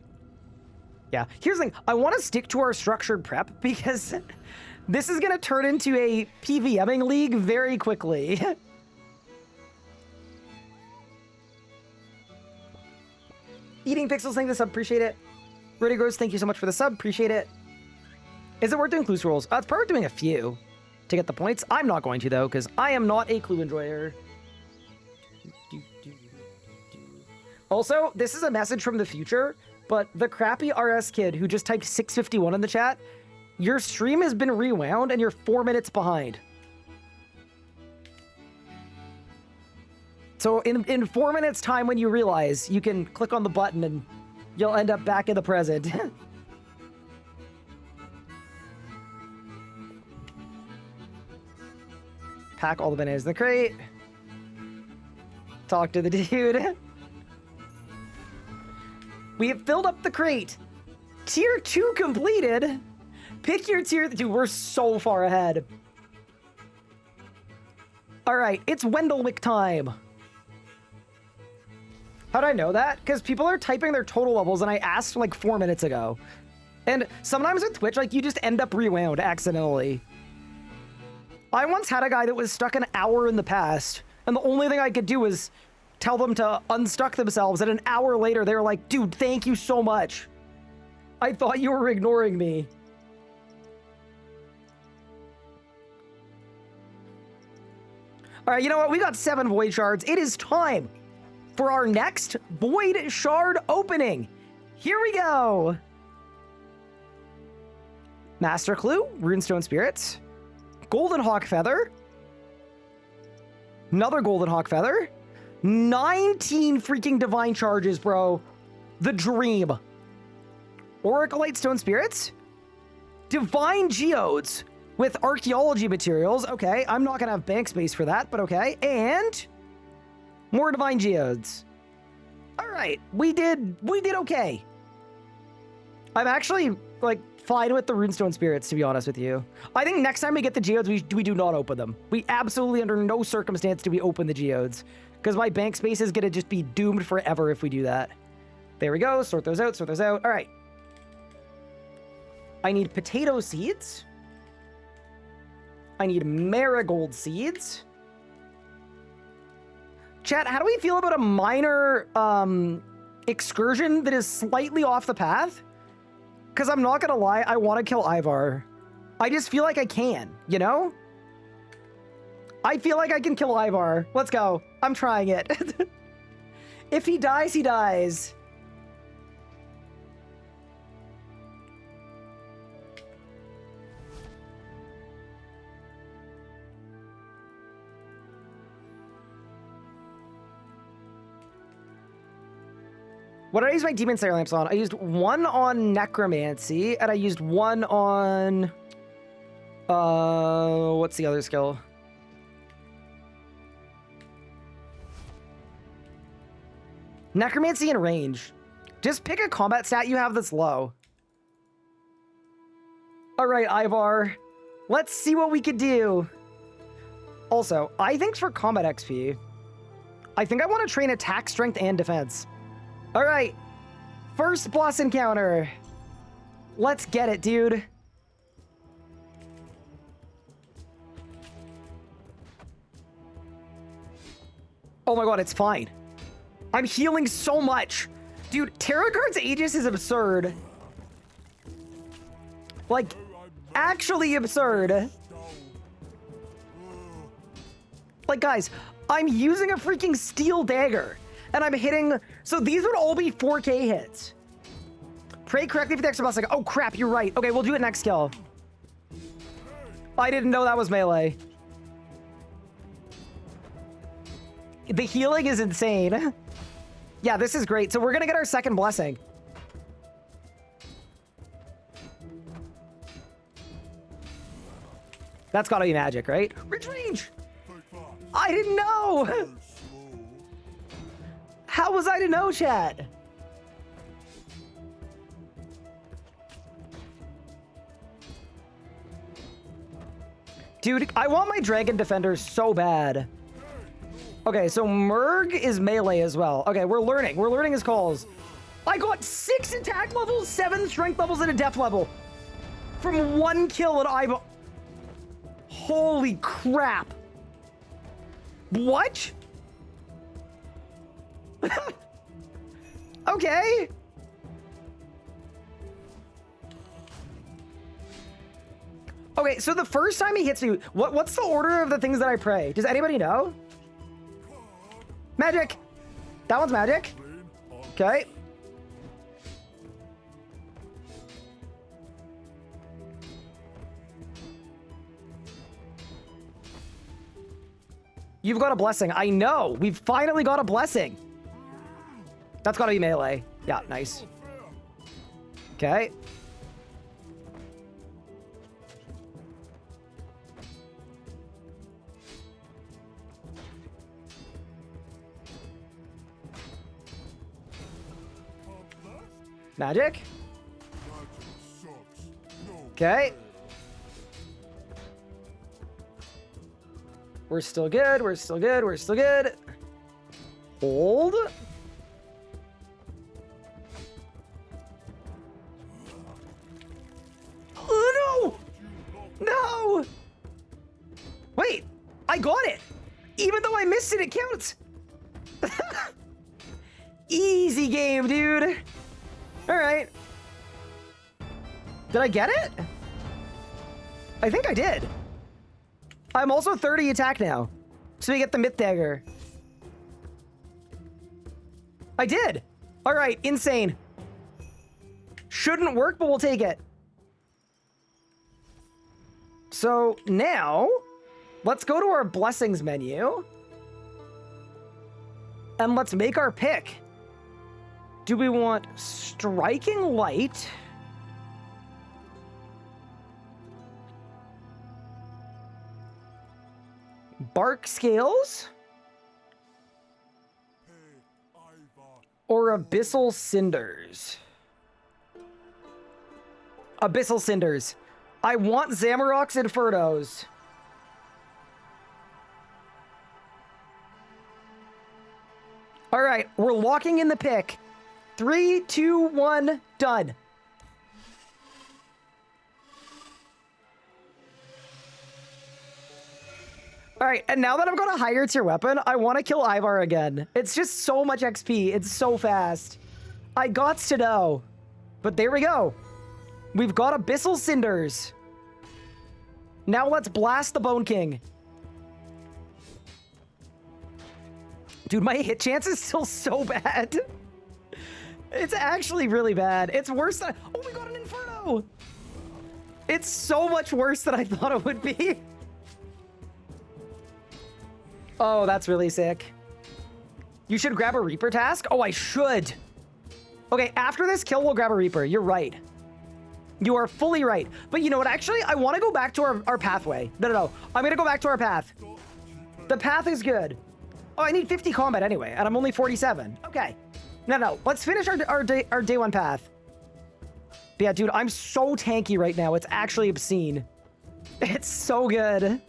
Yeah, here's the thing. I want to stick to our structured prep because this is gonna turn into a PVMing league very quickly. Eating Pixels, thank you for the sub, appreciate it. Rudy Gross, thank you so much for the sub, appreciate it. Is it worth doing clues rolls? It's probably doing a few to get the points. I'm not going to, though, because I am not a clue enjoyer. Also, this is a message from the future, but the crappy RS kid who just typed 651 in the chat, your stream has been rewound and you're 4 minutes behind. So in 4 minutes time when you realize, you can click on the button and you'll end up back in the present. Pack all the bananas in the crate. Talk to the dude. We have filled up the crate. Tier 2 completed. Pick your tier. Dude, we're so far ahead. All right, it's Wendellwick time. How did I know that? Because people are typing their total levels and I asked like 4 minutes ago. And sometimes with Twitch, like you just end up rewound accidentally. I once had a guy that was stuck an hour in the past, and the only thing I could do was tell them to unstuck themselves, and an hour later they were like, dude, thank you so much. I thought you were ignoring me. All right, you know what? We got 7 Void Shards. It is time for our next Void Shard opening. Here we go. Master Clue, Runestone Spirits. Golden Hawk Feather. Another Golden Hawk Feather. 19 freaking Divine Charges, bro. The dream. Oracle-Light Stone Spirits. Divine Geodes with Archaeology Materials. Okay, I'm not gonna have bank space for that, but okay. And more Divine Geodes. All right, we did okay. I'm actually, like, fine with the Runestone Spirits, to be honest with you. I think next time we get the Geodes, we do not open them. We absolutely, under no circumstance, do we open the Geodes. Because my bank space is going to just be doomed forever if we do that. There we go. Sort those out, sort those out. All right. I need potato seeds. I need marigold seeds. Chat, how do we feel about a minor excursion that is slightly off the path? Because I'm not going to lie, I want to kill Ivar. I just feel like I can, you know? I feel like I can kill Ivar. Let's go. I'm trying it. If he dies, he dies. What did I use my Demon Slayer lamps on? I used one on Necromancy, and I used one on... what's the other skill? Necromancy and range. Just pick a combat stat you have that's low. Alright, Ivar. Let's see what we could do. Also, I think for combat XP, I think I want to train attack, strength, and defense. All right, first boss encounter. Let's get it, dude. Oh my god, it's fine. I'm healing so much. Dude, Tarot Card's Aegis is absurd. Like, actually absurd. Like, guys, I'm using a freaking steel dagger, and I'm hitting... So these would all be 4K hits. Pray correctly for the extra blessing. Oh, crap, you're right. Okay, we'll do it next kill. I didn't know that was melee. The healing is insane. Yeah, this is great. So we're going to get our second blessing. That's got to be magic, right? Rich range! I didn't know! How was I to know, chat? Dude, I want my Dragon Defenders so bad. Okay, so Murg is melee as well. Okay, we're learning. We're learning his calls. I got 6 attack levels, 7 strength levels, and a depth level. From 1 kill at Ivo. Holy crap. What? Okay. Okay, so the first time he hits me, what's the order of the things that I pray? Does anybody know? Magic. That one's magic. Okay. You've got a blessing. I know. We've finally got a blessing. That's got to be melee. Yeah, nice. Okay. Magic. Okay. We're still good. We're still good. We're still good. Hold. Oh, no! No! Wait, I got it. Even though I missed it, it counts. Easy game, dude. All right. Did I get it? I think I did. I'm also 30 attack now. So we get the Myth Dagger. I did. All right, insane. Shouldn't work, but we'll take it. So now, let's go to our blessings menu. And let's make our pick. Do we want Striking Light? Bark Scales? Or Abyssal Cinders? Abyssal Cinders. I want Zamorak's Infernos. All right, we're locking in the pick. 3, 2, 1, done. All right, and now that I've got a higher tier weapon, I want to kill Ivar again. It's just so much XP. It's so fast. I gots to know. But there we go. We've got Abyssal Cinders. Now let's blast the Bone King. Dude, my hit chance is still so bad. It's actually really bad. It's worse than... Oh, we got an Inferno! It's so much worse than I thought it would be. Oh, that's really sick. You should grab a Reaper task? Oh, I should. Okay, after this kill, we'll grab a Reaper. You're right. You are fully right. But you know what? Actually, I want to go back to our pathway. No. I'm going to go back to our path. The path is good. Oh, I need 50 combat anyway, and I'm only 47. Okay. No. Let's finish our day one path. But yeah, dude, I'm so tanky right now. It's actually obscene. It's so good.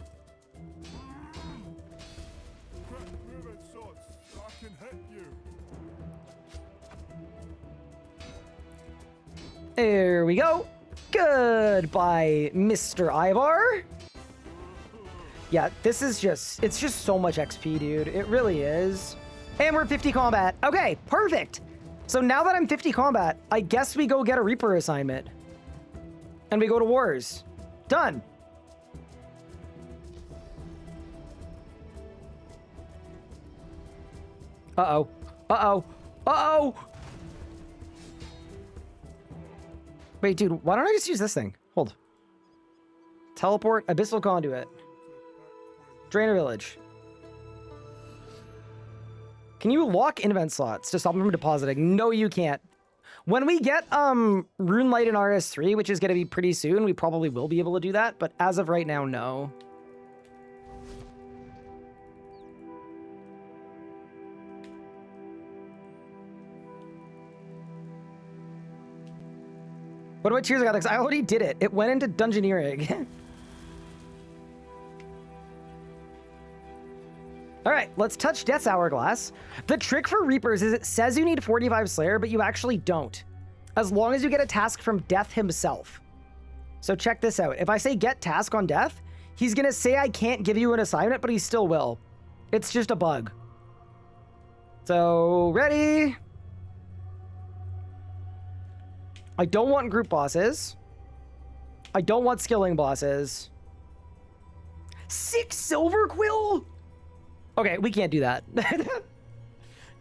There we go. Goodbye, Mr. Ivar. Yeah, this is just... It's just so much XP, dude. It really is. And we're 50 combat. Okay, perfect. So now that I'm 50 combat, I guess we go get a Reaper assignment. And we go to Wars. Done. Uh-oh. Uh-oh. Uh-oh! Wait, dude, why don't I just use this thing? Hold. Teleport, Abyssal Conduit. Drainer Village. Can you lock invent slots to stop them from depositing? No, you can't. When we get Runelight in RS3, which is going to be pretty soon, we probably will be able to do that, but as of right now, no. What about Tears of Gothix? I already did it. It went into Dungeoneering. All right, let's touch Death's Hourglass. The trick for Reapers is it says you need 45 Slayer, but you actually don't. As long as you get a task from Death himself. So check this out. If I say get task on Death, he's gonna say I can't give you an assignment, but he still will. It's just a bug. So, ready? I don't want group bosses. I don't want skilling bosses. 6 Silver Quill? Okay, we can't do that.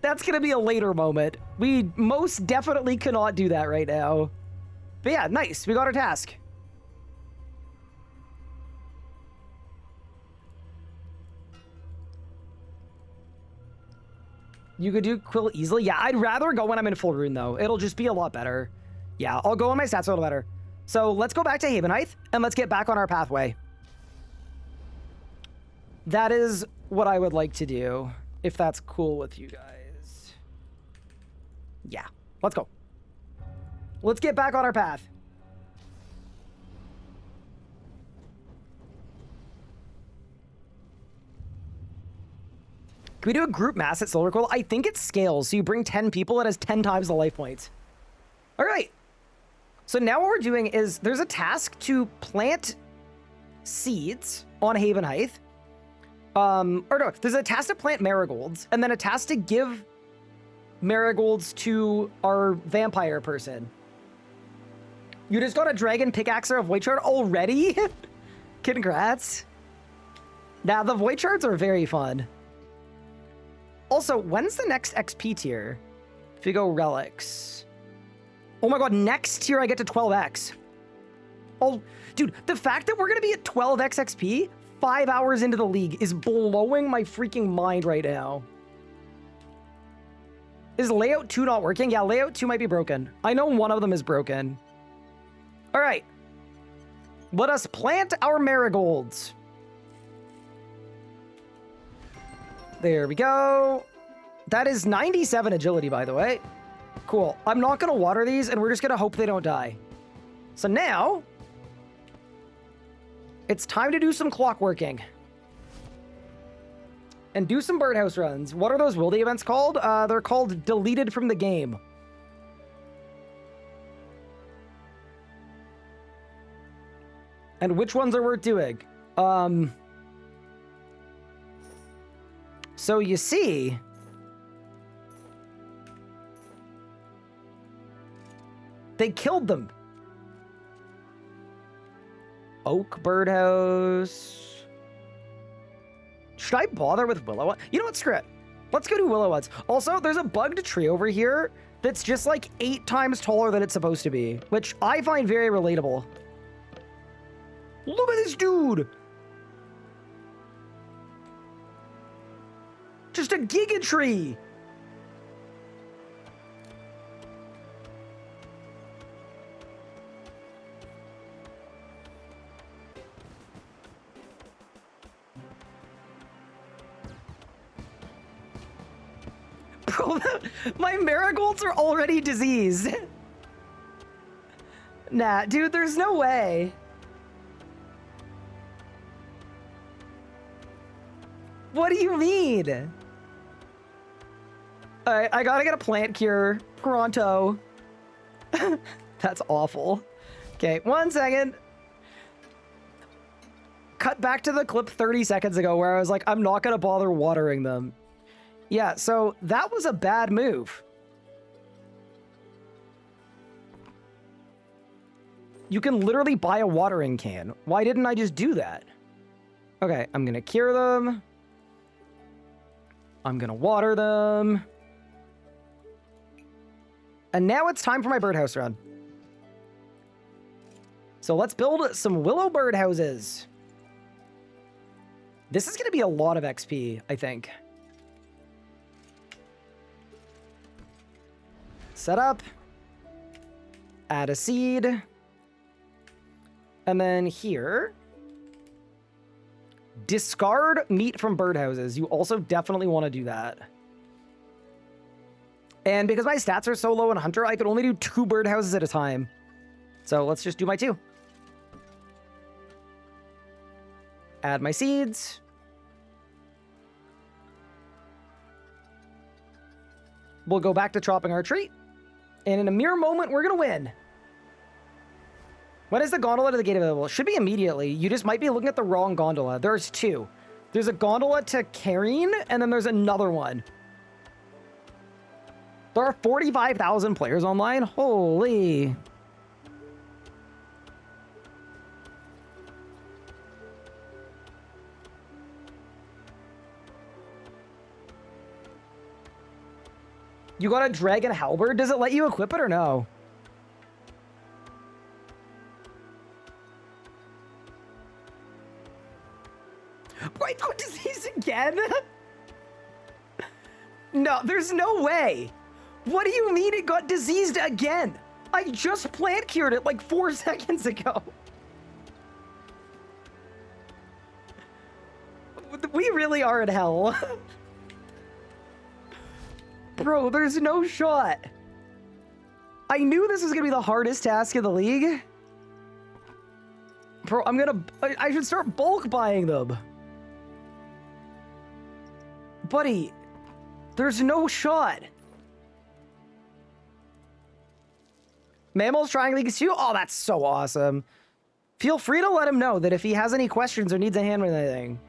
That's gonna be a later moment. We most definitely cannot do that right now. But yeah, nice. We got our task. You could do Quill easily. Yeah, I'd rather go when I'm in full rune, though. It'll just be a lot better. Yeah, I'll go when my stats are a little better. So let's go back to Havenheith, and let's get back on our pathway. That is what I would like to do, if that's cool with you guys. Yeah, let's go. Let's get back on our path. Can we do a group mass at Silver Quill? I think it scales, so you bring 10 people, it has 10 times the life points. All right. So now what we're doing is there's a task to plant seeds on Havenheith. Or no, there's a task to plant marigolds, and then a task to give marigolds to our vampire person. You just got a dragon pickaxer of Void Shard already? Congrats. Now, the Void Shards are very fun. Also, when's the next XP tier? If you go relics. Oh my god, next tier I get to 12x. Oh, dude, the fact that we're gonna be at 12x XP 5 hours into the league is blowing my freaking mind right now. Is layout 2 not working? Yeah, layout 2 might be broken. I know one of them is broken. All right. Let us plant our marigolds. There we go. That is 97 agility, by the way. Cool. I'm not going to water these, and we're just going to hope they don't die. So now, it's time to do some clockworking. And do some birdhouse runs. What are those wildy events called? They're called deleted from the game. And which ones are worth doing? So you see, they killed them. Oak birdhouse. Should I bother with Willow? You know what? Screw it. Let's go do Willow Woods. Also, there's a bugged tree over here that's just like 8 times taller than it's supposed to be, which I find very relatable. Look at this dude. Just a giga tree. Bro, my marigolds are already diseased. Nah, dude, there's no way. What do you mean? Alright, I gotta get a plant cure. Pronto. That's awful. Okay, 1 second. Cut back to the clip 30 seconds ago where I was like, I'm not gonna bother watering them. Yeah, so that was a bad move. You can literally buy a watering can. Why didn't I just do that? Okay, I'm gonna cure them. I'm gonna water them. And now it's time for my birdhouse run. So let's build some willow birdhouses. This is gonna be a lot of XP, I think. Set up. Add a seed. And then here, discard meat from birdhouses. You also definitely want to do that. And because my stats are so low in Hunter, I could only do 2 birdhouses at a time. So let's just do my 2. Add my seeds. We'll go back to chopping our tree. And in a mere moment, we're going to win. When is the gondola to the gate available? It should be immediately. You just might be looking at the wrong gondola. There's 2. There's a gondola to Kareen, and then there's another one. There are 45,000 players online. Holy. You got a dragon halberd? Does it let you equip it or no? Wait, got disease again? No, there's no way. What do you mean it got diseased again? I just plant cured it like 4 seconds ago. We really are in hell. Bro, there's no shot. I knew this was gonna be the hardest task in the league. Bro, I should start bulk buying them. Buddy, there's no shot. Mammal's trying League 2? Oh, that's so awesome. Feel free to let him know that if he has any questions or needs a hand with anything,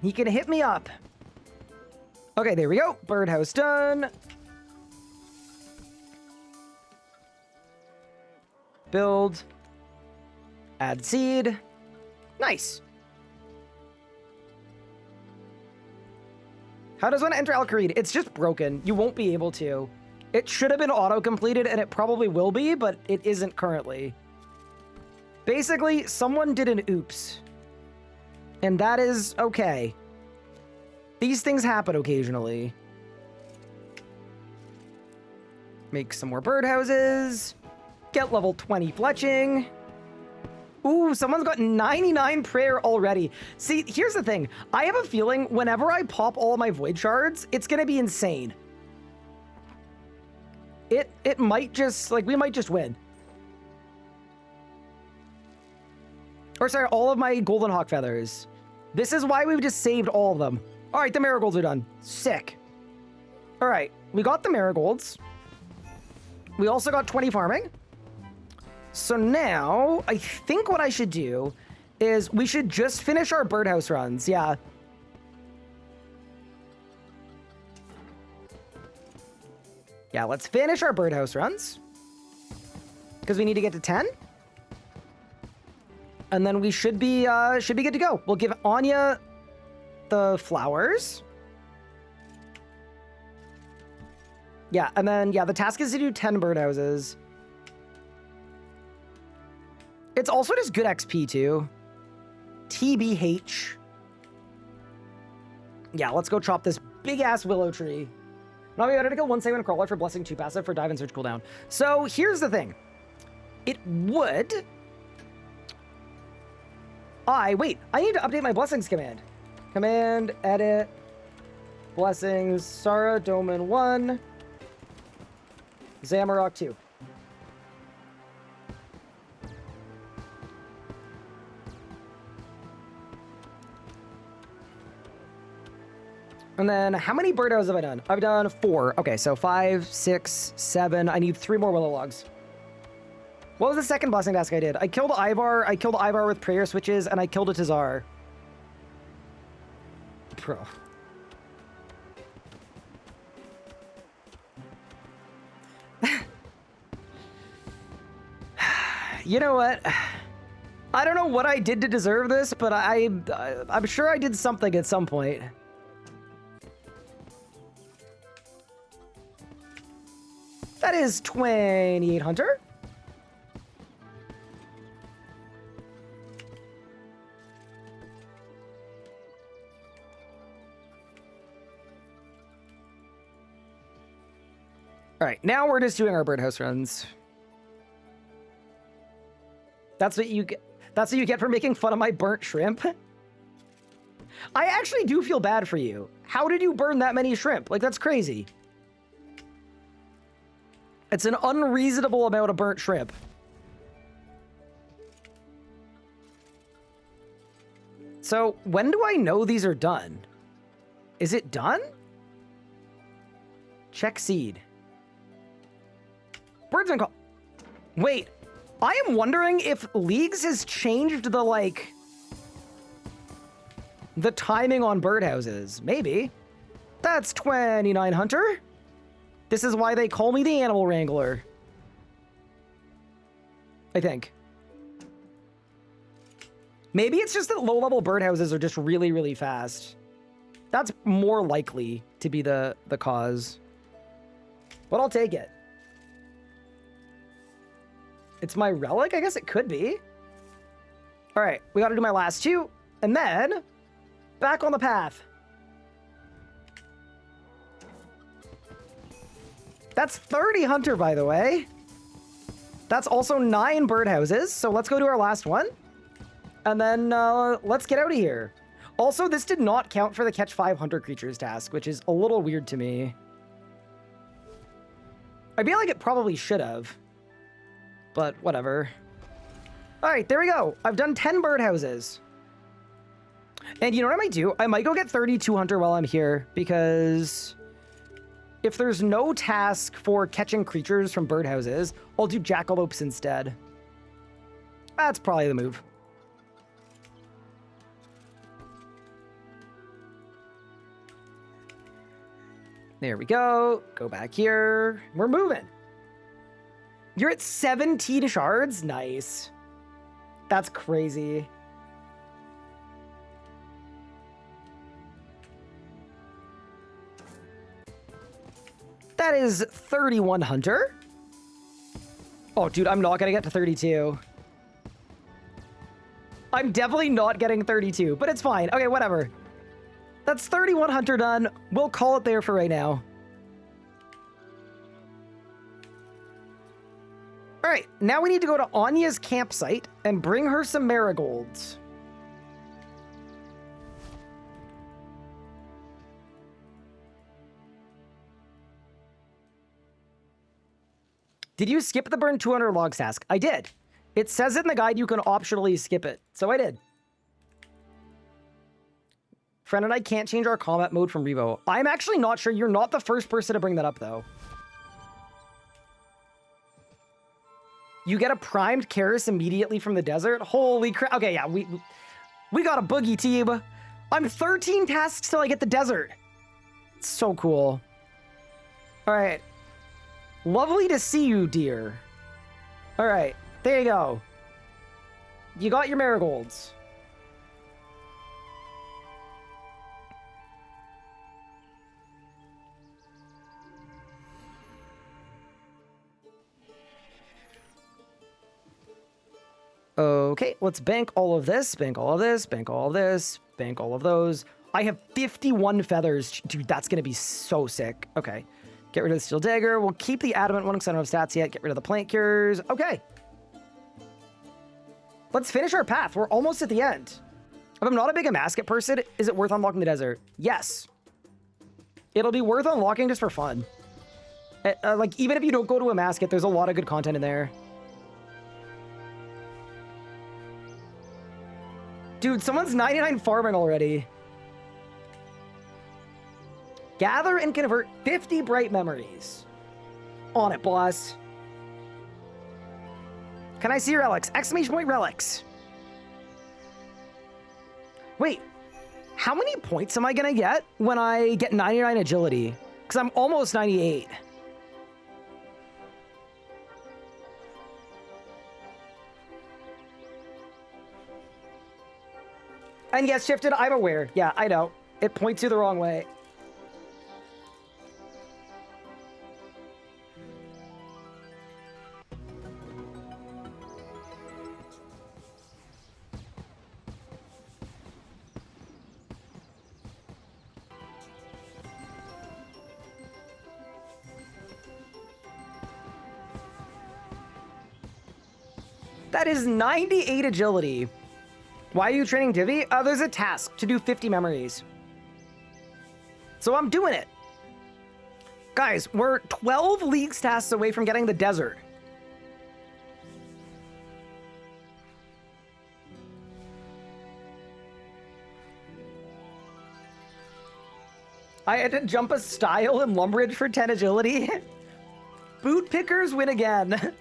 he can hit me up. Okay, there we go. Birdhouse done. Build. Add seed. Nice. How does one enter Al-Kharid? It's just broken. You won't be able to. It should have been auto-completed, and it probably will be, but it isn't currently. Basically, someone did an oops. And that is okay. These things happen occasionally. Make some more birdhouses. Get level 20 fletching. Ooh, someone's got 99 prayer already. See, here's the thing. I have a feeling whenever I pop all of my void shards, it's gonna be insane. It might just, like, we might just win. Or sorry, all of my golden hawk feathers. This is why we've just saved all of them. All right, the marigolds are done. Sick. All right, we got the marigolds. We also got 20 farming. So now, I think what I should do is we should just finish our birdhouse runs. Yeah. Yeah, let's finish our birdhouse runs. Because we need to get to 10. And then we should be good to go. We'll give Anya the flowers. Yeah, and then, yeah, the task is to do 10 birdhouses. It's also just good XP, too. TBH. Yeah, let's go chop this big-ass willow tree. Now we gotta kill 1 Saving Crawler for Blessing 2 passive for Dive and Search cooldown. So, here's the thing. It would... Wait, I need to update my Blessings command. Command, edit, Blessings, Sara, Doman 1, Zamorak 2. And then, how many birdhouses have I done? I've done 4. Okay, so 5, 6, 7. I need 3 more willow logs. What was the second blessing task I did? I killed Ivar. I killed Ivar with prayer switches, and I killed a Tazar. Bro. You know what? I don't know what I did to deserve this, but I'm sure I did something at some point. That is 28 Hunter. All right, now we're just doing our birdhouse runs. That's what you get. That's what you get for making fun of my burnt shrimp. I actually do feel bad for you. How did you burn that many shrimp? Like, that's crazy. It's an unreasonable amount of burnt shrimp. So, when do I know these are done? Is it done? Check seed. Birds and call. Wait, I am wondering if Leagues has changed the, like, the timing on birdhouses. Maybe. That's 29 Hunter. This is why they call me the Animal Wrangler. I think. Maybe it's just that low-level birdhouses are just really, really fast. That's more likely to be the cause. But I'll take it. It's my relic? I guess it could be. All right, we got to do my last two. And then, back on the path. That's 30 Hunter, by the way. That's also 9 birdhouses. So let's go to our last one. And then let's get out of here. Also, this did not count for the catch 5 Hunter creatures task, which is a little weird to me. I feel like it probably should have. But whatever. All right, there we go. I've done 10 birdhouses. And you know what I might do? I might go get 32 Hunter while I'm here, because if there's no task for catching creatures from birdhouses, I'll do jackalopes instead. That's probably the move. There we go. Go back here. We're moving. You're at 17 shards? Nice. That's crazy. That is 31 Hunter. Oh, dude, I'm not gonna get to 32. I'm definitely not getting 32, but it's fine. Okay, whatever. That's 31 Hunter done. We'll call it there for right now. All right, now we need to go to Anya's campsite and bring her some marigolds. Did you skip the burn 200 logs task? I did. It says in the guide you can optionally skip it, so I did. Friend and I can't change our combat mode from Revo. I'm actually not sure. You're not the first person to bring that up, though. You get a primed Karis immediately from the desert? Holy crap. Okay, yeah, we got a boogie team. I'm 13 tasks till I get the desert. It's so cool. All right. Lovely to see you, dear. All right, there you go. You got your marigolds. Okay, let's bank all of this, bank all of this, bank all of this, bank all of those. I have 51 feathers. Dude, that's going to be so sick. Okay, get rid of the steel dagger. We'll keep the adamant one because I don't have stats yet. Get rid of the plant cures. Okay. Let's finish our path. We're almost at the end. If I'm not a big Amasket person, is it worth unlocking the desert? Yes. It'll be worth unlocking just for fun. Like, even if you don't go to Amasket, there's a lot of good content in there. Dude, someone's 99 farming already. Gather and convert 50 bright memories. On it, boss. Can I see your relics? Exclamation point relics. Wait, how many points am I gonna get when I get 99 agility? Because I'm almost 98. And yes, shifted, I'm aware. Yeah, I know. It points you the wrong way. That is 98 agility. Why are you training Divi? There's a task to do 50 memories. So I'm doing it. Guys, we're 12 leagues tasks away from getting the desert. I had to jump a style in Lumbridge for 10 agility. Boot pickers win again.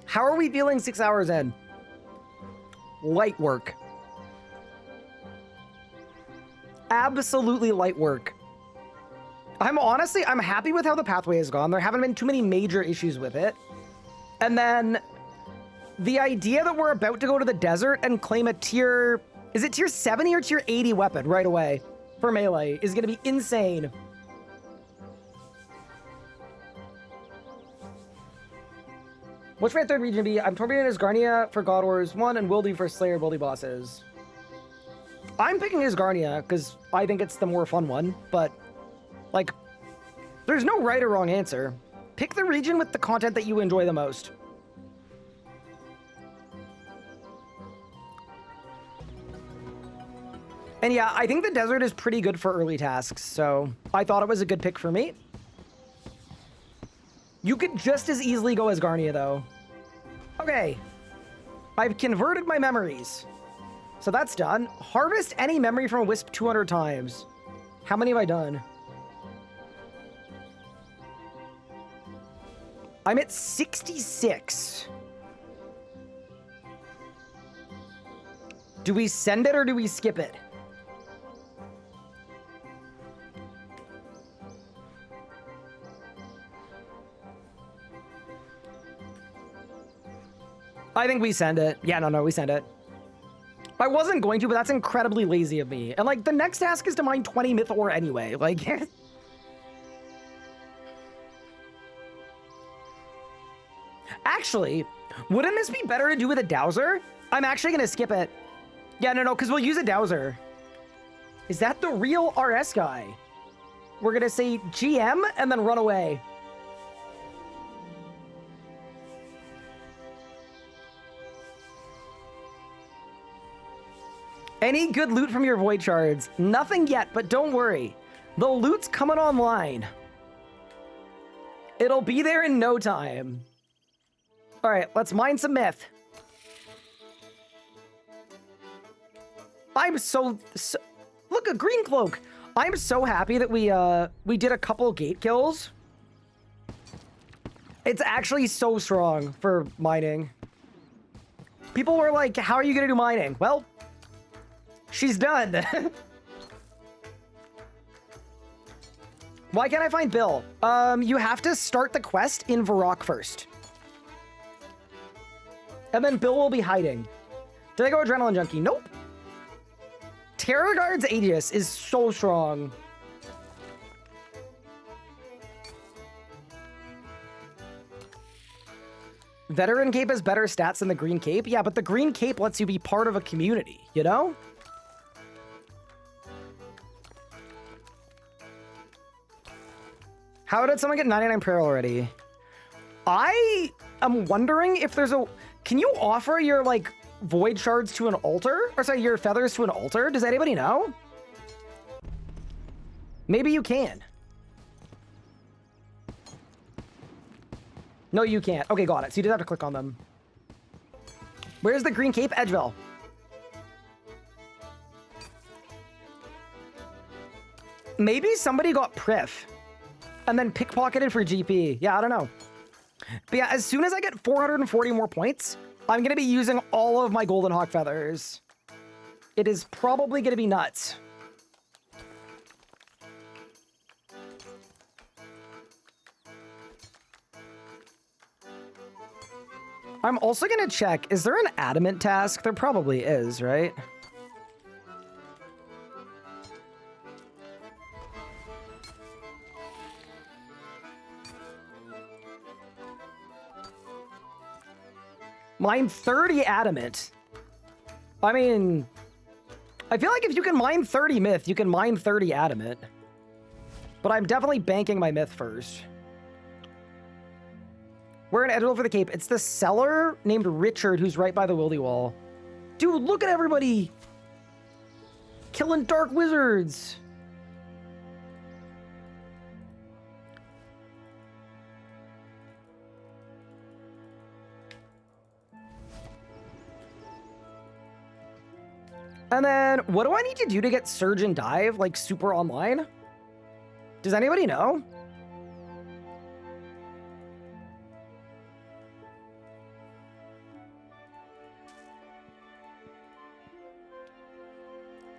How are we feeling 6 hours in? Light work. Absolutely light work. I'm happy with how the pathway has gone. There haven't been too many major issues with it. And then the idea that we're about to go to the desert and claim a tier, is it tier 70 or tier 80 weapon right away for melee is going to be insane. What's my third region be? I'm tormented as Garnia for God Wars 1 and Wildy for Slayer Wildy bosses. I'm picking Asgarnia because I think it's the more fun one, but like, there's no right or wrong answer. Pick the region with the content that you enjoy the most. And yeah, I think the desert is pretty good for early tasks, so I thought it was a good pick for me. You could just as easily go as Garnia, though. Okay. I've converted my memories. So that's done. Harvest any memory from a wisp 200 times. How many have I done? I'm at 66. Do we send it or do we skip it? I think we send it. Yeah, no, we send it. I wasn't going to, but that's incredibly lazy of me. And, like, the next task is to mine 20 myth ore anyway. Like, actually, wouldn't this be better to do with a dowser? I'm actually going to skip it. Yeah, no, because we'll use a dowser. Is that the real RS guy? We're going to say GM and then run away. Any good loot from your void shards? Nothing yet, but don't worry. The loot's coming online. It'll be there in no time. All right, let's mine some myth. I'm so look, a green cloak. I'm so happy that we did a couple gate kills. It's actually so strong for mining. People were like, how are you gonna do mining? Well, she's done. Why can't I find Bill? You have to start the quest in Varrock first. And then Bill will be hiding. Did I go Adrenaline Junkie? Nope. Terror Guard's Aegis is so strong. Veteran Cape has better stats than the Green Cape. Yeah, but the Green Cape lets you be part of a community, you know? How did someone get 99 prayer already? I am wondering if there's a... Can you offer your, like, void shards to an altar? Or sorry, your feathers to an altar? Does anybody know? Maybe you can. No, you can't. Okay, got it. So you did have to click on them. Where's the Green Cape? Edgeville. Maybe somebody got Priff and then pickpocketed for GP. Yeah, I don't know. But yeah, as soon as I get 440 more points, I'm going to be using all of my Golden Hawk feathers. It is probably going to be nuts. I'm also going to check, is there an adamant task? There probably is, right? Mine 30 adamant. I mean, I feel like if you can mine 30 myth, you can mine 30 adamant. But I'm definitely banking my myth first. We're in Edward for the Cape. It's the seller named Richard who's right by the Wildy Wall. Dude, look at everybody! Killing dark wizards! And then, what do I need to do to get Surge and Dive, like, super online? Does anybody know?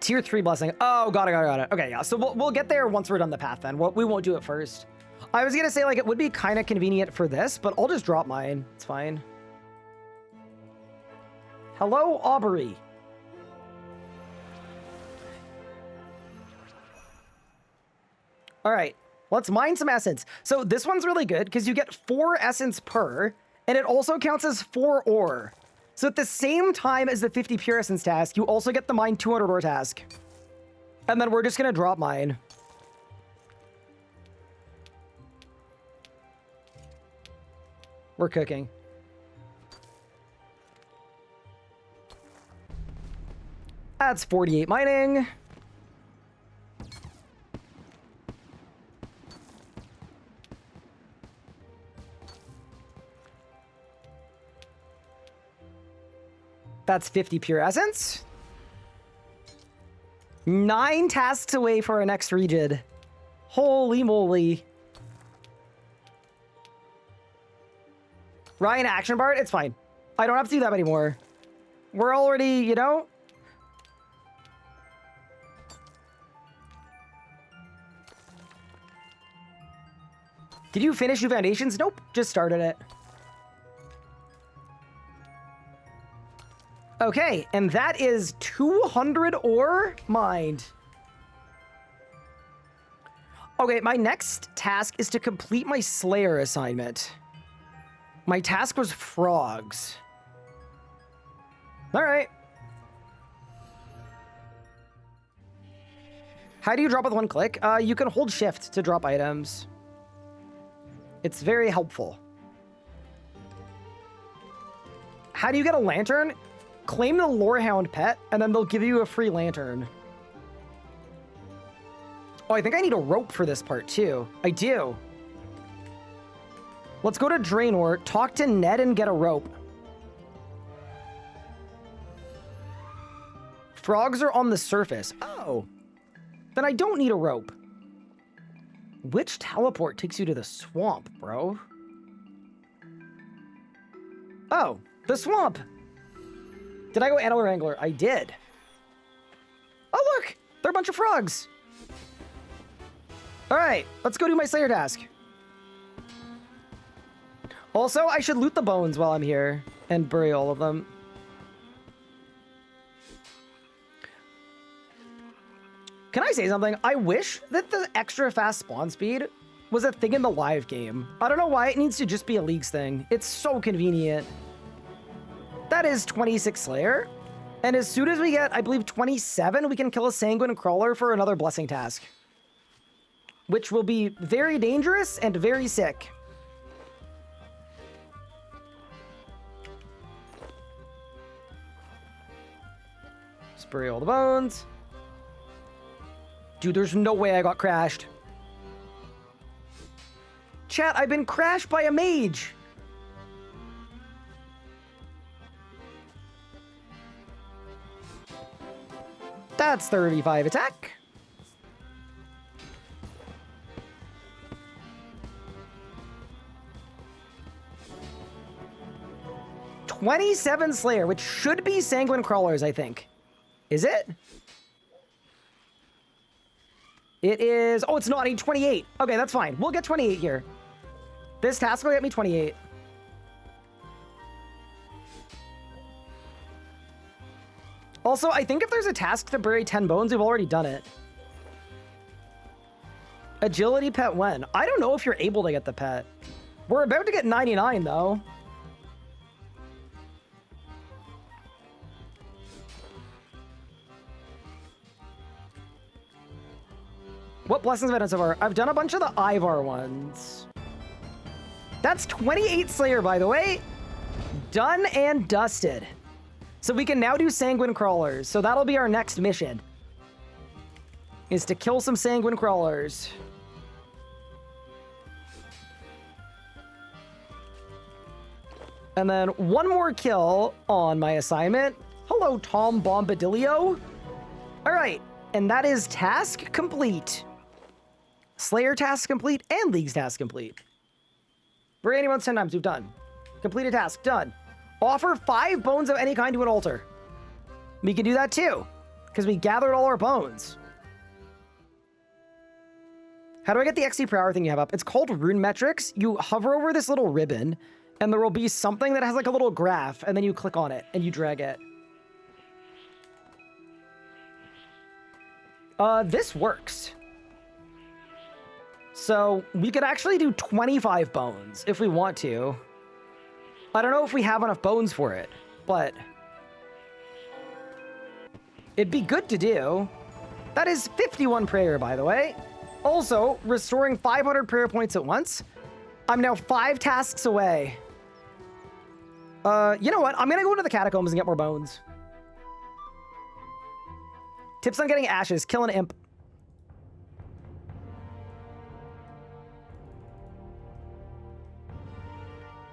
Tier 3 blessing. Oh, got it. Okay, yeah. So we'll get there once we're done the path then. We won't do it first. I was gonna say, like, it would be kind of convenient for this, but I'll just drop mine. It's fine. Hello, Aubrey. All right, let's mine some essence. So this one's really good because you get 4 essence per, and it also counts as 4 ore. So at the same time as the 50 pure essence task, you also get the mine 200 ore task. And then we're just gonna drop mine. We're cooking. That's 48 mining. That's 50 pure essence. 9 tasks away for our next regid. Holy moly. Ryan Action Bard, it's fine. I don't have to do that anymore. We're already, you know. Did you finish your foundations? Nope, just started it. Okay, and that is 200 ore mined. Okay, my next task is to complete my Slayer assignment. My task was frogs. All right. How do you drop with one click? You can hold shift to drop items. It's very helpful. How do you get a lantern? Claim the Lorehound pet, and then they'll give you a free lantern. Oh, I think I need a rope for this part, too. I do. Let's go to Draenor, talk to Ned, and get a rope. Frogs are on the surface. Oh. Then I don't need a rope. Which teleport takes you to the swamp, bro? Oh, the swamp. Did I go Antler Wrangler? I did. Oh, look! They're a bunch of frogs. All right, let's go do my Slayer task. Also, I should loot the bones while I'm here and bury all of them. Can I say something? I wish that the extra fast spawn speed was a thing in the live game. I don't know why it needs to just be a Leagues thing. It's so convenient. That is 26 Slayer. And as soon as we get, I believe, 27, we can kill a Sanguine Crawler for another blessing task. Which will be very dangerous and very sick. Just bury all the bones. Dude, there's no way I got crashed. Chat, I've been crashed by a mage. That's 35 attack. 27 Slayer, which should be Sanguine Crawlers, I think. Is it? It is... Oh, it's not. I need 28. Okay, that's fine. We'll get 28 here. This task will get me 28. Also, I think if there's a task to bury 10 bones, we've already done it. Agility pet when? I don't know if you're able to get the pet. We're about to get 99, though. What blessings have I done so far? I've done a bunch of the Ivar ones. That's 28 Slayer, by the way. Done and dusted. So we can now do Sanguine Crawlers. So that'll be our next mission. Is to kill some Sanguine Crawlers. And then one more kill on my assignment. Hello, Tom Bombadillo. All right, and that is task complete. Slayer task complete and League's task complete. Bury anyone 10 times, we've done. Complete a task, done. Offer 5 bones of any kind to an altar. We can do that too, because we gathered all our bones. How do I get the XP per hour thing you have up? It's called Rune Metrics. You hover over this little ribbon, and there will be something that has like a little graph, and then you click on it, and you drag it. This works. So we could actually do 25 bones if we want to. I don't know if we have enough bones for it, but it'd be good to do. That is 51 prayer, by the way. Also, restoring 500 prayer points at once. I'm now 5 tasks away. You know what? I'm gonna go into the catacombs and get more bones. Tips on getting ashes. Kill an imp.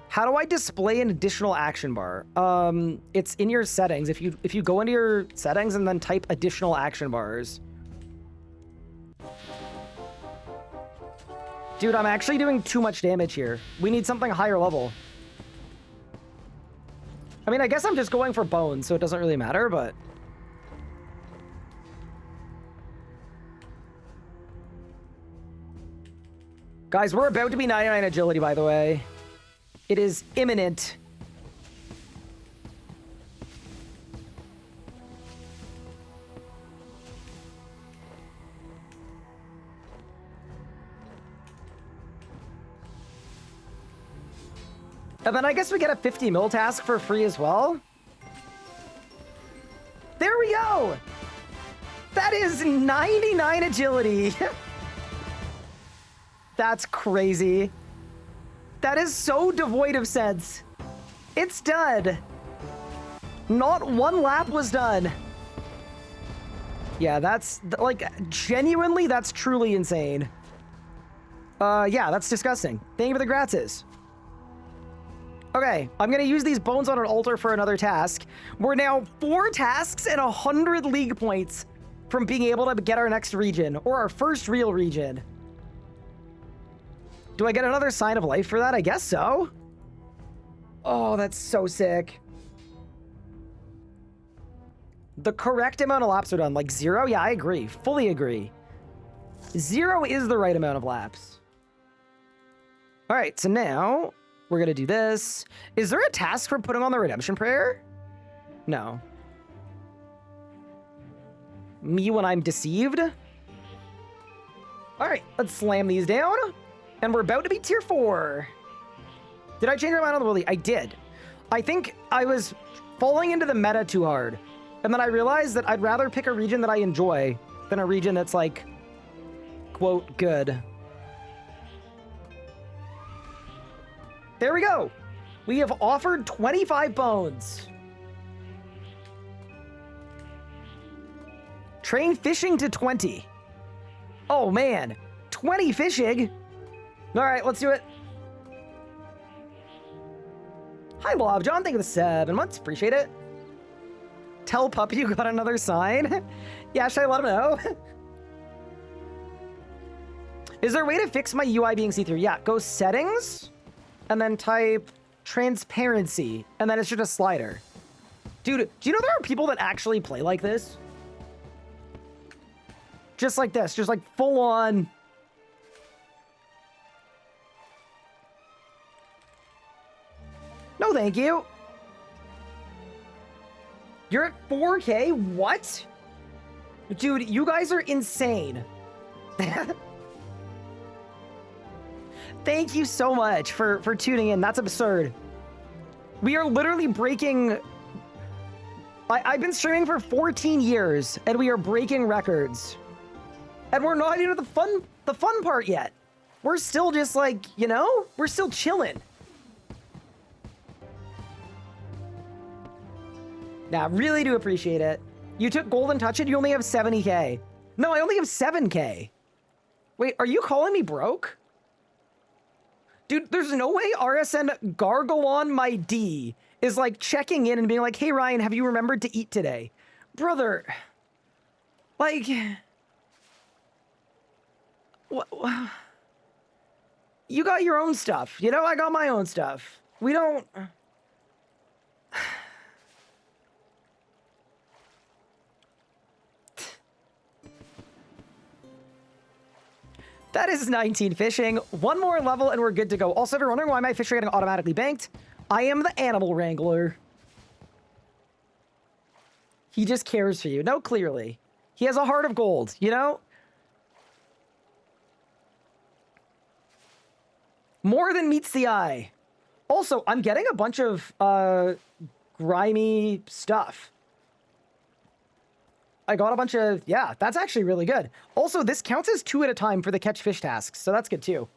How do I display an additional action bar? It's in your settings. If you go into your settings and then type additional action bars. Dude, I'm actually doing too much damage here. We need something higher level. I mean, I guess I'm just going for bones, so it doesn't really matter, but... Guys, we're about to be 99 agility, by the way. It is imminent. And then I guess we get a 50 mil task for free as well. There we go! That is 99 agility. That's crazy. That is so devoid of sense. It's done. Not one lap was done. Yeah, that's, like, genuinely, that's truly insane. Yeah, that's disgusting. Thank you for the gratis. Okay, I'm gonna use these bones on an altar for another task. We're now 4 tasks and 100 league points from being able to get our next region, or our first real region. Do I get another sign of life for that? I guess so. Oh, that's so sick. The correct amount of laps are done. Like 0? Yeah, I agree. Fully agree. 0 is the right amount of laps. All right, so now we're going to do this. Is there a task for putting on the redemption prayer? No. Me when I'm deceived? All right, let's slam these down. And we're about to be tier 4. Did I change my mind on the Willy? I did. I think I was falling into the meta too hard. And then I realized that I'd rather pick a region that I enjoy than a region that's like, quote, good. There we go. We have offered 25 bones. Train fishing to 20. Oh man, 20 fishing. All right, let's do it. Hi, Lob John. Thank you for the 7 months. Appreciate it. Tell Puppy you got another sign. Yeah, should I let him know? Is there a way to fix my UI being see-through? Yeah, go settings and then type transparency, and then it's just a slider. Dude, do you know there are people that actually play like this? Just like this, just like full on. No, thank you. You're at 4K? What? Dude, you guys are insane. Thank you so much for tuning in. That's absurd. We are literally breaking... I've been streaming for 14 years, and we are breaking records. And we're not even at the fun part yet. We're still just like, you know, we're still chilling. Nah, really do appreciate it. You took Golden Touch and you only have 70K. No, I only have 7K. Wait, are you calling me broke? Dude, there's no way RSN Gargalon my D is like checking in and being like, hey Ryan, have you remembered to eat today? Brother, like, you got your own stuff, you know? I got my own stuff. We don't... That is 19 fishing. One more level and we're good to go. Also, if you're wondering why my fish are getting automatically banked, I am the animal wrangler. He just cares for you. No, clearly. He has a heart of gold, you know? More than meets the eye. Also, I'm getting a bunch of grimy stuff. I got a bunch of... Yeah, that's actually really good. Also, this counts as 2 at a time for the catch fish tasks, so that's good too.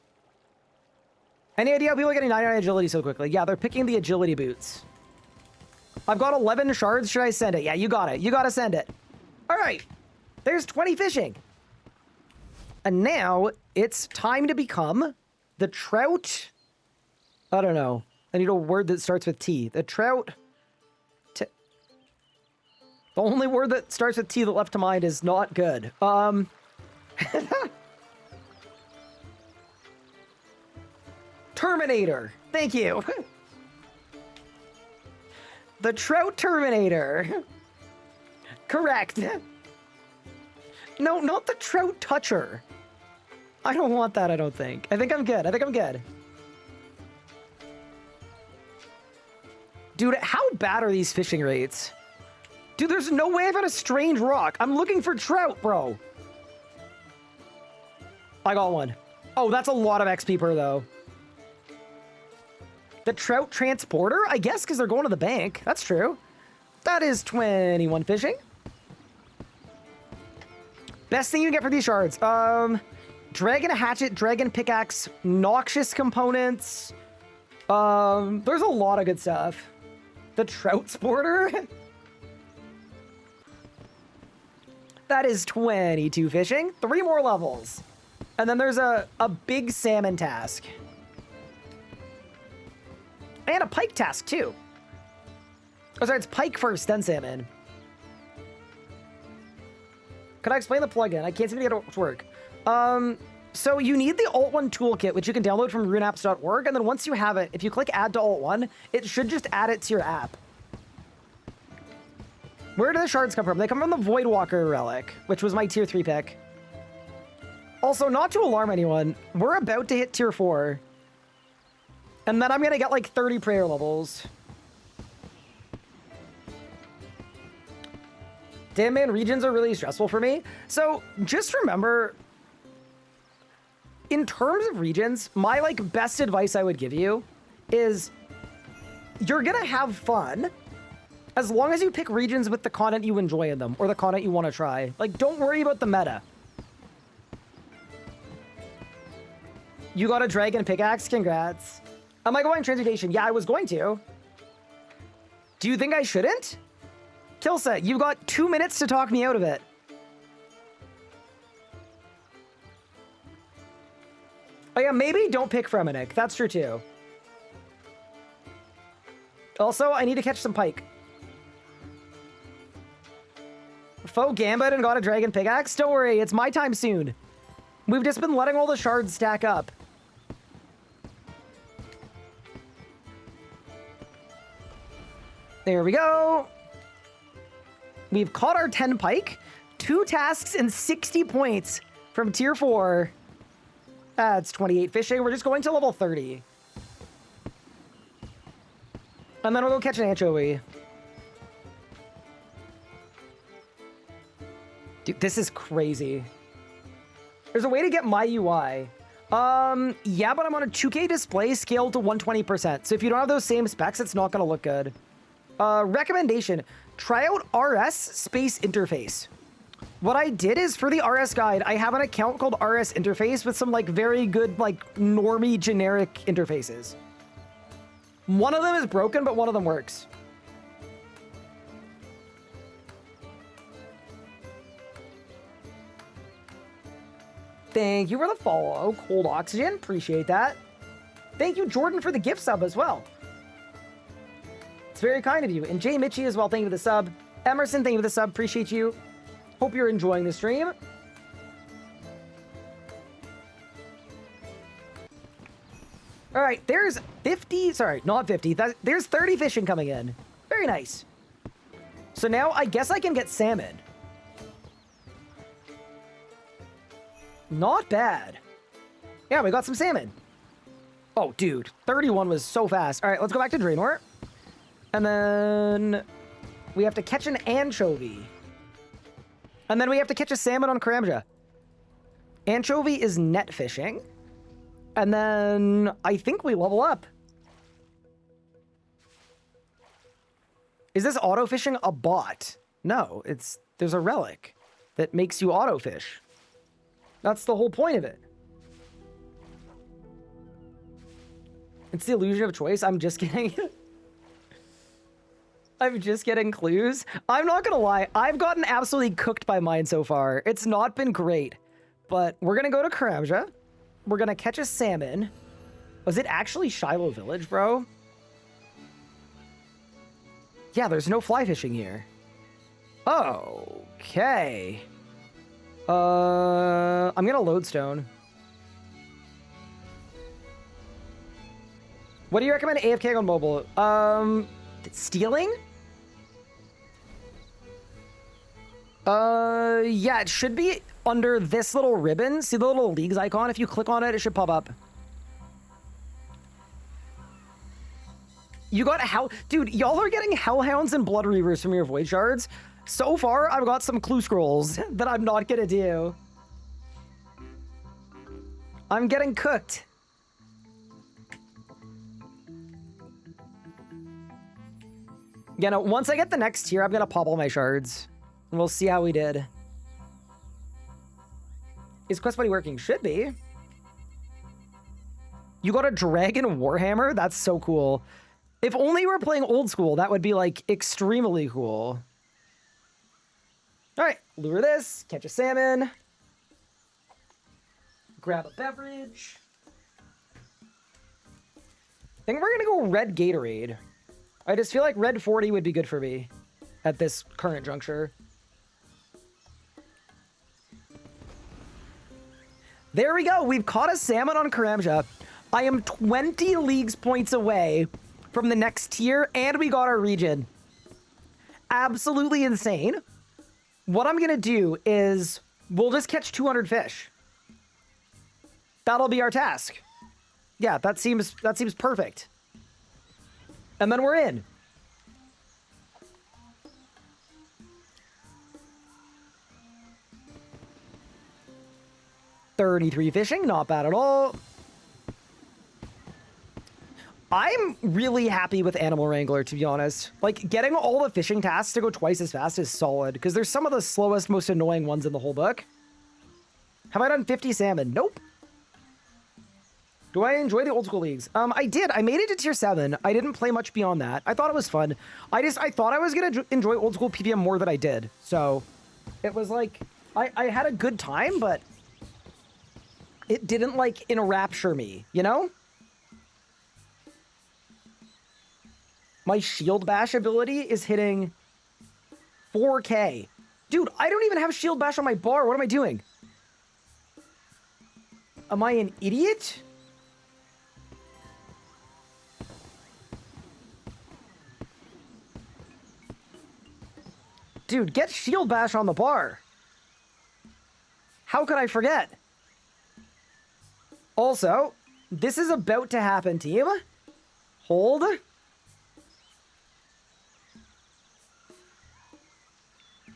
Any idea how people are getting 99 agility so quickly? Yeah, they're picking the agility boots. I've got 11 shards. Should I send it? Yeah, you got it. You got to send it. All right. There's 20 fishing. And now it's time to become the trout... I don't know. I need a word that starts with T. The trout... The only word that starts with T that left to mind is not good. Terminator. Thank you. The Trout Terminator. Correct. No, not the Trout Toucher. I don't want that, I don't think. I think I'm good. I think I'm good. Dude, how bad are these fishing rates? Dude, there's no way I've had a strange rock. I'm looking for trout, bro. I got one. Oh, that's a lot of XP per, though. The trout transporter? I guess because they're going to the bank. That's true. That is 21 fishing. Best thing you can get for these shards. Dragon hatchet, dragon pickaxe, noxious components. There's a lot of good stuff. The trout sporter? That is 22 fishing. 3 more levels. And then there's a big salmon task. And a pike task, too. Oh, sorry, it's pike first, then salmon. Could I explain the plugin? I can't seem to get it to work. So you need the Alt1 toolkit, which you can download from runeapps.org. And then once you have it, if you click add to Alt1, it should just add it to your app. Where do the shards come from? They come from the Voidwalker relic, which was my tier 3 pick. Also, not to alarm anyone, we're about to hit tier 4. And then I'm gonna get like 30 prayer levels. Damn man, regions are really stressful for me. So just remember, in terms of regions, my like best advice I would give you is you're gonna have fun as long as you pick regions with the content you enjoy in them or the content you want to try. Like, don't worry about the meta. You got a dragon pickaxe? Congrats. Am I going transmutation? Yeah, I was going to. Do you think I shouldn't? Killset, you've got 2 minutes to talk me out of it. Oh yeah, maybe don't pick Fremennik. That's true too. Also, I need to catch some pike. Foe Gambit and got a dragon pickaxe? Don't worry, it's my time soon. We've just been letting all the shards stack up. There we go. We've caught our 10 pike, 2 tasks and 60 points from tier 4. That's 28 fishing. We're just going to level 30. And then we'll go catch an anchovy. Dude, this is crazy. There's a way to get my UI. Yeah, but I'm on a 2K display scaled to 120%. So if you don't have those same specs, it's not going to look good. Recommendation, try out RS space interface. What I did is for the RS guide, I have an account called RS interface with some like very good, like normie generic interfaces. One of them is broken, but one of them works. Thank you for the follow, Cold Oxygen. Appreciate that. Thank you, Jordan, for the gift sub as well. It's very kind of you. And Jay Mitchie as well, thank you for the sub. Emerson, thank you for the sub. Appreciate you. Hope you're enjoying the stream. All right, there's 50, sorry, not 50. There's 30 fishing coming in. Very nice. So now I guess I can get salmon. Not bad. Yeah, we got some salmon. Oh, dude, 31 was so fast. All right, let's go back to Draenor. And then we have to catch an anchovy. And then we have to catch a salmon on Karamja. Anchovy is net fishing. And then I think we level up. Is this auto fishing a bot? No, there's a relic that makes you auto fish. That's the whole point of it. It's the illusion of choice. I'm just kidding. I'm just getting clues. I'm not gonna lie, I've gotten absolutely cooked by mine so far. It's not been great, but we're gonna go to Karamja. We're gonna catch a salmon. Was it actually Shiloh Village, bro? Yeah, there's no fly fishing here. Okay. I'm gonna lodestone. What do you recommend AFK on mobile? Stealing? Yeah, it should be under this little ribbon. See the little leagues icon? If you click on it, it should pop up. You got hell... Dude, y'all are getting Hellhounds and Blood Reavers from your Void Shards. So far, I've got some clue scrolls that I'm not gonna do. I'm getting cooked. You know, once I get the next tier, I'm gonna pop all my shards. And we'll see how we did. Is Quest Buddy working? Should be. You got a Dragon Warhammer? That's so cool. If only you were playing old school, that would be, like, extremely cool. All right, lure this, catch a salmon. Grab a beverage. I think we're gonna go red Gatorade. I just feel like red 40 would be good for me at this current juncture. There we go. We've caught a salmon on Karamja. I am 20 leagues points away from the next tier, and we got our region. Absolutely insane. What I'm going to do is we'll just catch 200 fish. That'll be our task. Yeah, that seems perfect. And then we're in. $33 fishing, not bad at all. I'm really happy with Animal Wrangler, to be honest. Like, getting all the fishing tasks to go twice as fast is solid, because there's some of the slowest, most annoying ones in the whole book. Have I done 50 salmon? Nope. Do I enjoy the old school leagues? I did. I made it to tier 7. I didn't play much beyond that. I thought it was fun. I thought I was going to enjoy old school PVM more than I did. So it was like, I had a good time, but it didn't like enrapture me, you know? My shield bash ability is hitting 4K. Dude, I don't even have shield bash on my bar. What am I doing? Am I an idiot? Dude, get Shield Bash on the bar. How could I forget? Also, this is about to happen, team. Hold.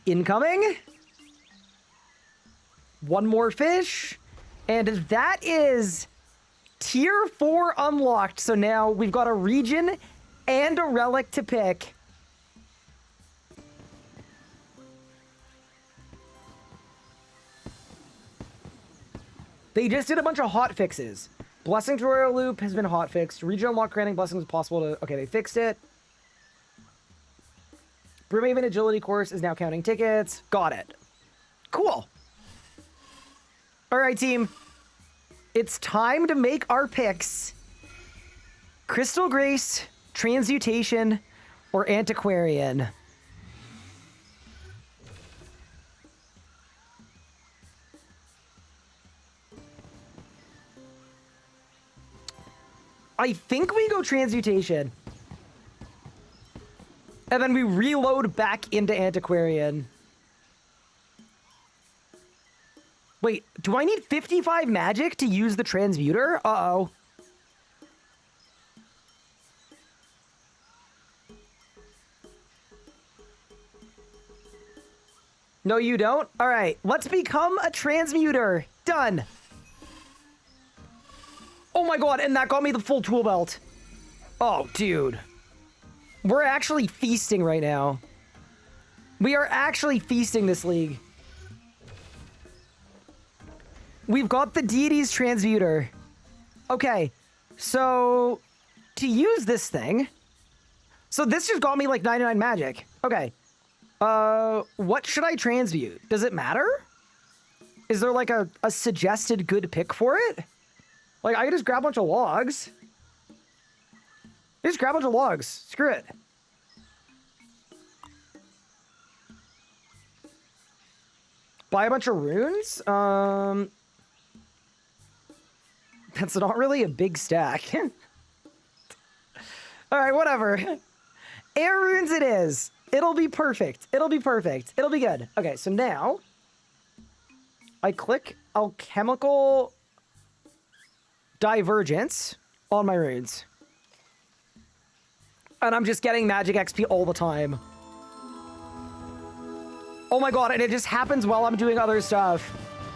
Incoming. One more fish. And that is tier 4 unlocked. So now we've got a region and a relic to pick. They just did a bunch of hot fixes. Blessing Tutorial Loop has been hot fixed. Region unlock granting blessings is possible to... Okay, they fixed it. Brimhaven Agility course is now counting tickets. Got it. Cool. All right, team. It's time to make our picks. Crystal Grace, Transmutation, or Antiquarian. I think we go Transmutation. And then we reload back into Antiquarian. Wait, do I need 55 magic to use the Transmuter? Uh-oh. No, you don't? All right, let's become a Transmuter. Done. Oh my god, and that got me the full tool belt. Oh, dude. We're actually feasting right now. We are actually feasting this league. We've got the Deity's Transmuter. Okay, so to use this thing... So this just got me like 99 magic. Okay. What should I transmute? Does it matter? Is there like a suggested good pick for it? Like, I can just grab a bunch of logs. Just grab a bunch of logs. Screw it. Buy a bunch of runes? That's not really a big stack. Alright, whatever. Air runes it is. It'll be perfect. It'll be perfect. It'll be good. Okay, so now... I click Alchemical... Divergence on my runes. And I'm just getting magic XP all the time. Oh my god, and it just happens while I'm doing other stuff.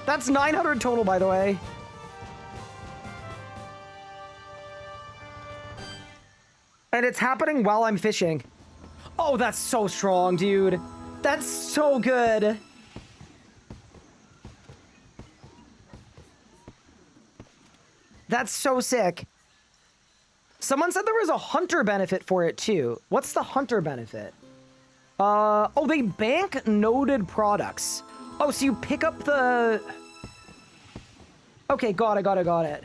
That's 900 total, by the way. And it's happening while I'm fishing. Oh, that's so strong, dude. That's so good. That's so sick. Someone said there was a hunter benefit for it too. What's the hunter benefit? Oh, they bank noted products. Oh, so you pick up the... Okay, got it.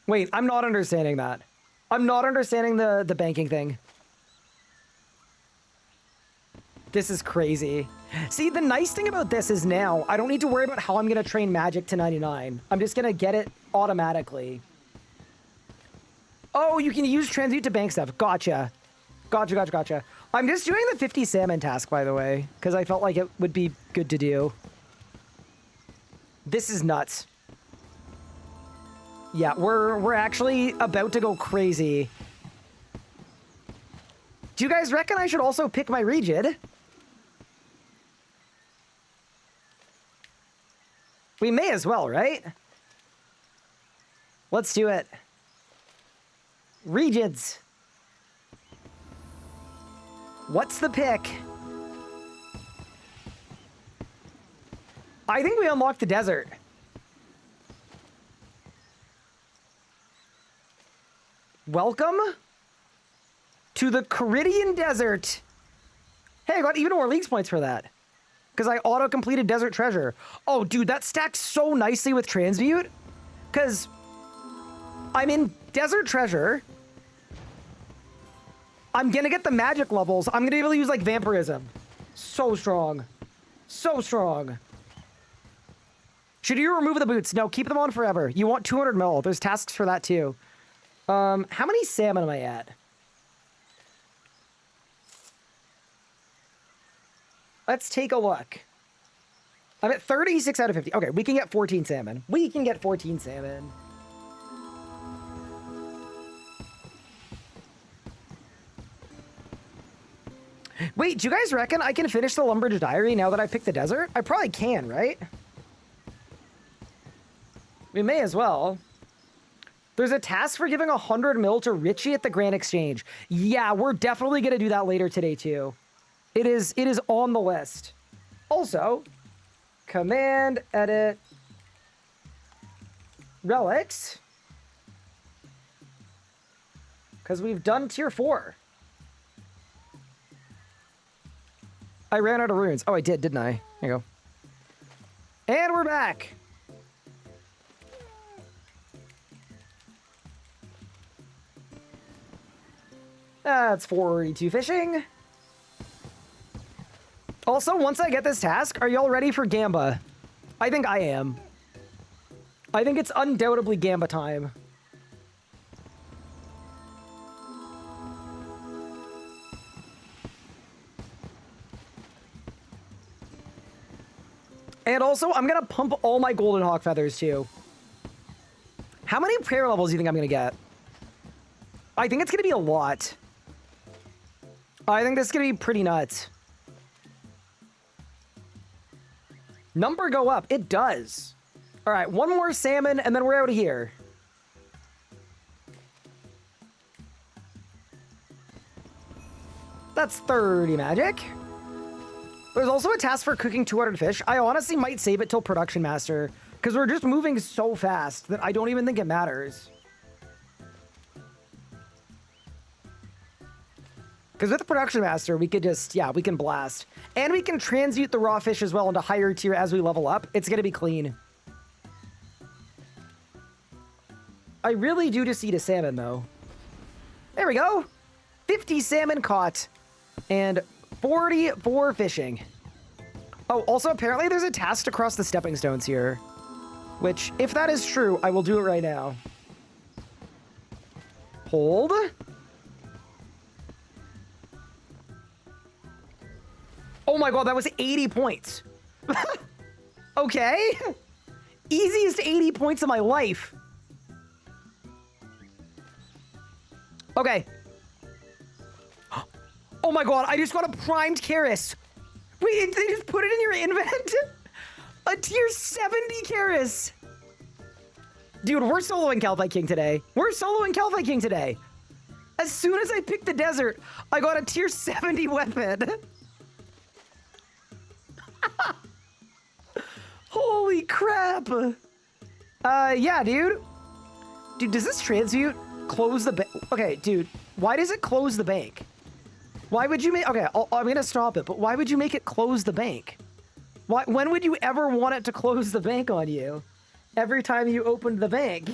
Wait, I'm not understanding that. I'm not understanding the banking thing. This is crazy. See, the nice thing about this is now, I don't need to worry about how I'm going to train magic to 99. I'm just going to get it automatically. Oh, you can use transmute to bank stuff. Gotcha. I'm just doing the 50 salmon task, by the way, because I felt like it would be good to do. This is nuts. Yeah, we're actually about to go crazy. Do you guys reckon I should also pick my Regid? We may as well, right? Let's do it. Regids. What's the pick? I think we unlocked the desert. Welcome to the Caridian Desert. Hey, I got even more leagues points for that. Because I auto-completed Desert Treasure. Oh, dude, that stacks so nicely with Transmute. Because I'm in Desert Treasure. I'm going to get the magic levels. I'm going to be able to use, like, Vampirism. So strong. So strong. Should you remove the boots? No, keep them on forever. You want 200 mil. There's tasks for that, too. How many salmon am I at? Let's take a look. I'm at 36 out of 50. Okay, we can get 14 salmon. We can get 14 salmon. Wait, do you guys reckon I can finish the Lumbridge Diary now that I picked the desert? I probably can, right? We may as well. There's a task for giving 100 mil to Richie at the Grand Exchange. Yeah, we're definitely going to do that later today, too. It is on the list. Also, command edit relics. Because we've done tier 4. I ran out of runes. Oh, I did, didn't I? There you go. And we're back. That's 42 fishing. Also, once I get this task, are y'all ready for Gamba? I think I am. I think it's undoubtedly Gamba time. And also, I'm gonna pump all my Golden Hawk feathers, too. How many prayer levels do you think I'm gonna get? I think it's gonna be a lot. I think this is gonna be pretty nuts. Number go up. It does. All right, one more salmon, and then we're out of here. That's 30 magic. There's also a task for cooking 200 fish. I honestly might save it till Production Master, because we're just moving so fast that I don't even think it matters. Because with the Production Master, we could just, yeah, we can blast. And we can transmute the raw fish as well into higher tier as we level up. It's going to be clean. I really do just eat a salmon, though. There we go. 50 salmon caught. And 44 fishing. Oh, also, apparently there's a task to cross the stepping stones here. Which, if that is true, I will do it right now. Hold. Oh my god, that was 80 points. Okay. Easiest 80 points of my life. Okay. Oh my god, I just got a primed Karis. Wait, they just put it in your invent? A tier 70 Karis. Dude, we're soloing Kalphite King today. We're soloing Kalphite King today. As soon as I picked the desert, I got a tier 70 weapon. Holy crap. Yeah, dude. Dude, does this transmute close the bank? Okay, dude, why does it close the bank? Why would you make... Okay, I'm going to stop it, but why would you make it close the bank? Why? When would you ever want it to close the bank on you? Every time you opened the bank.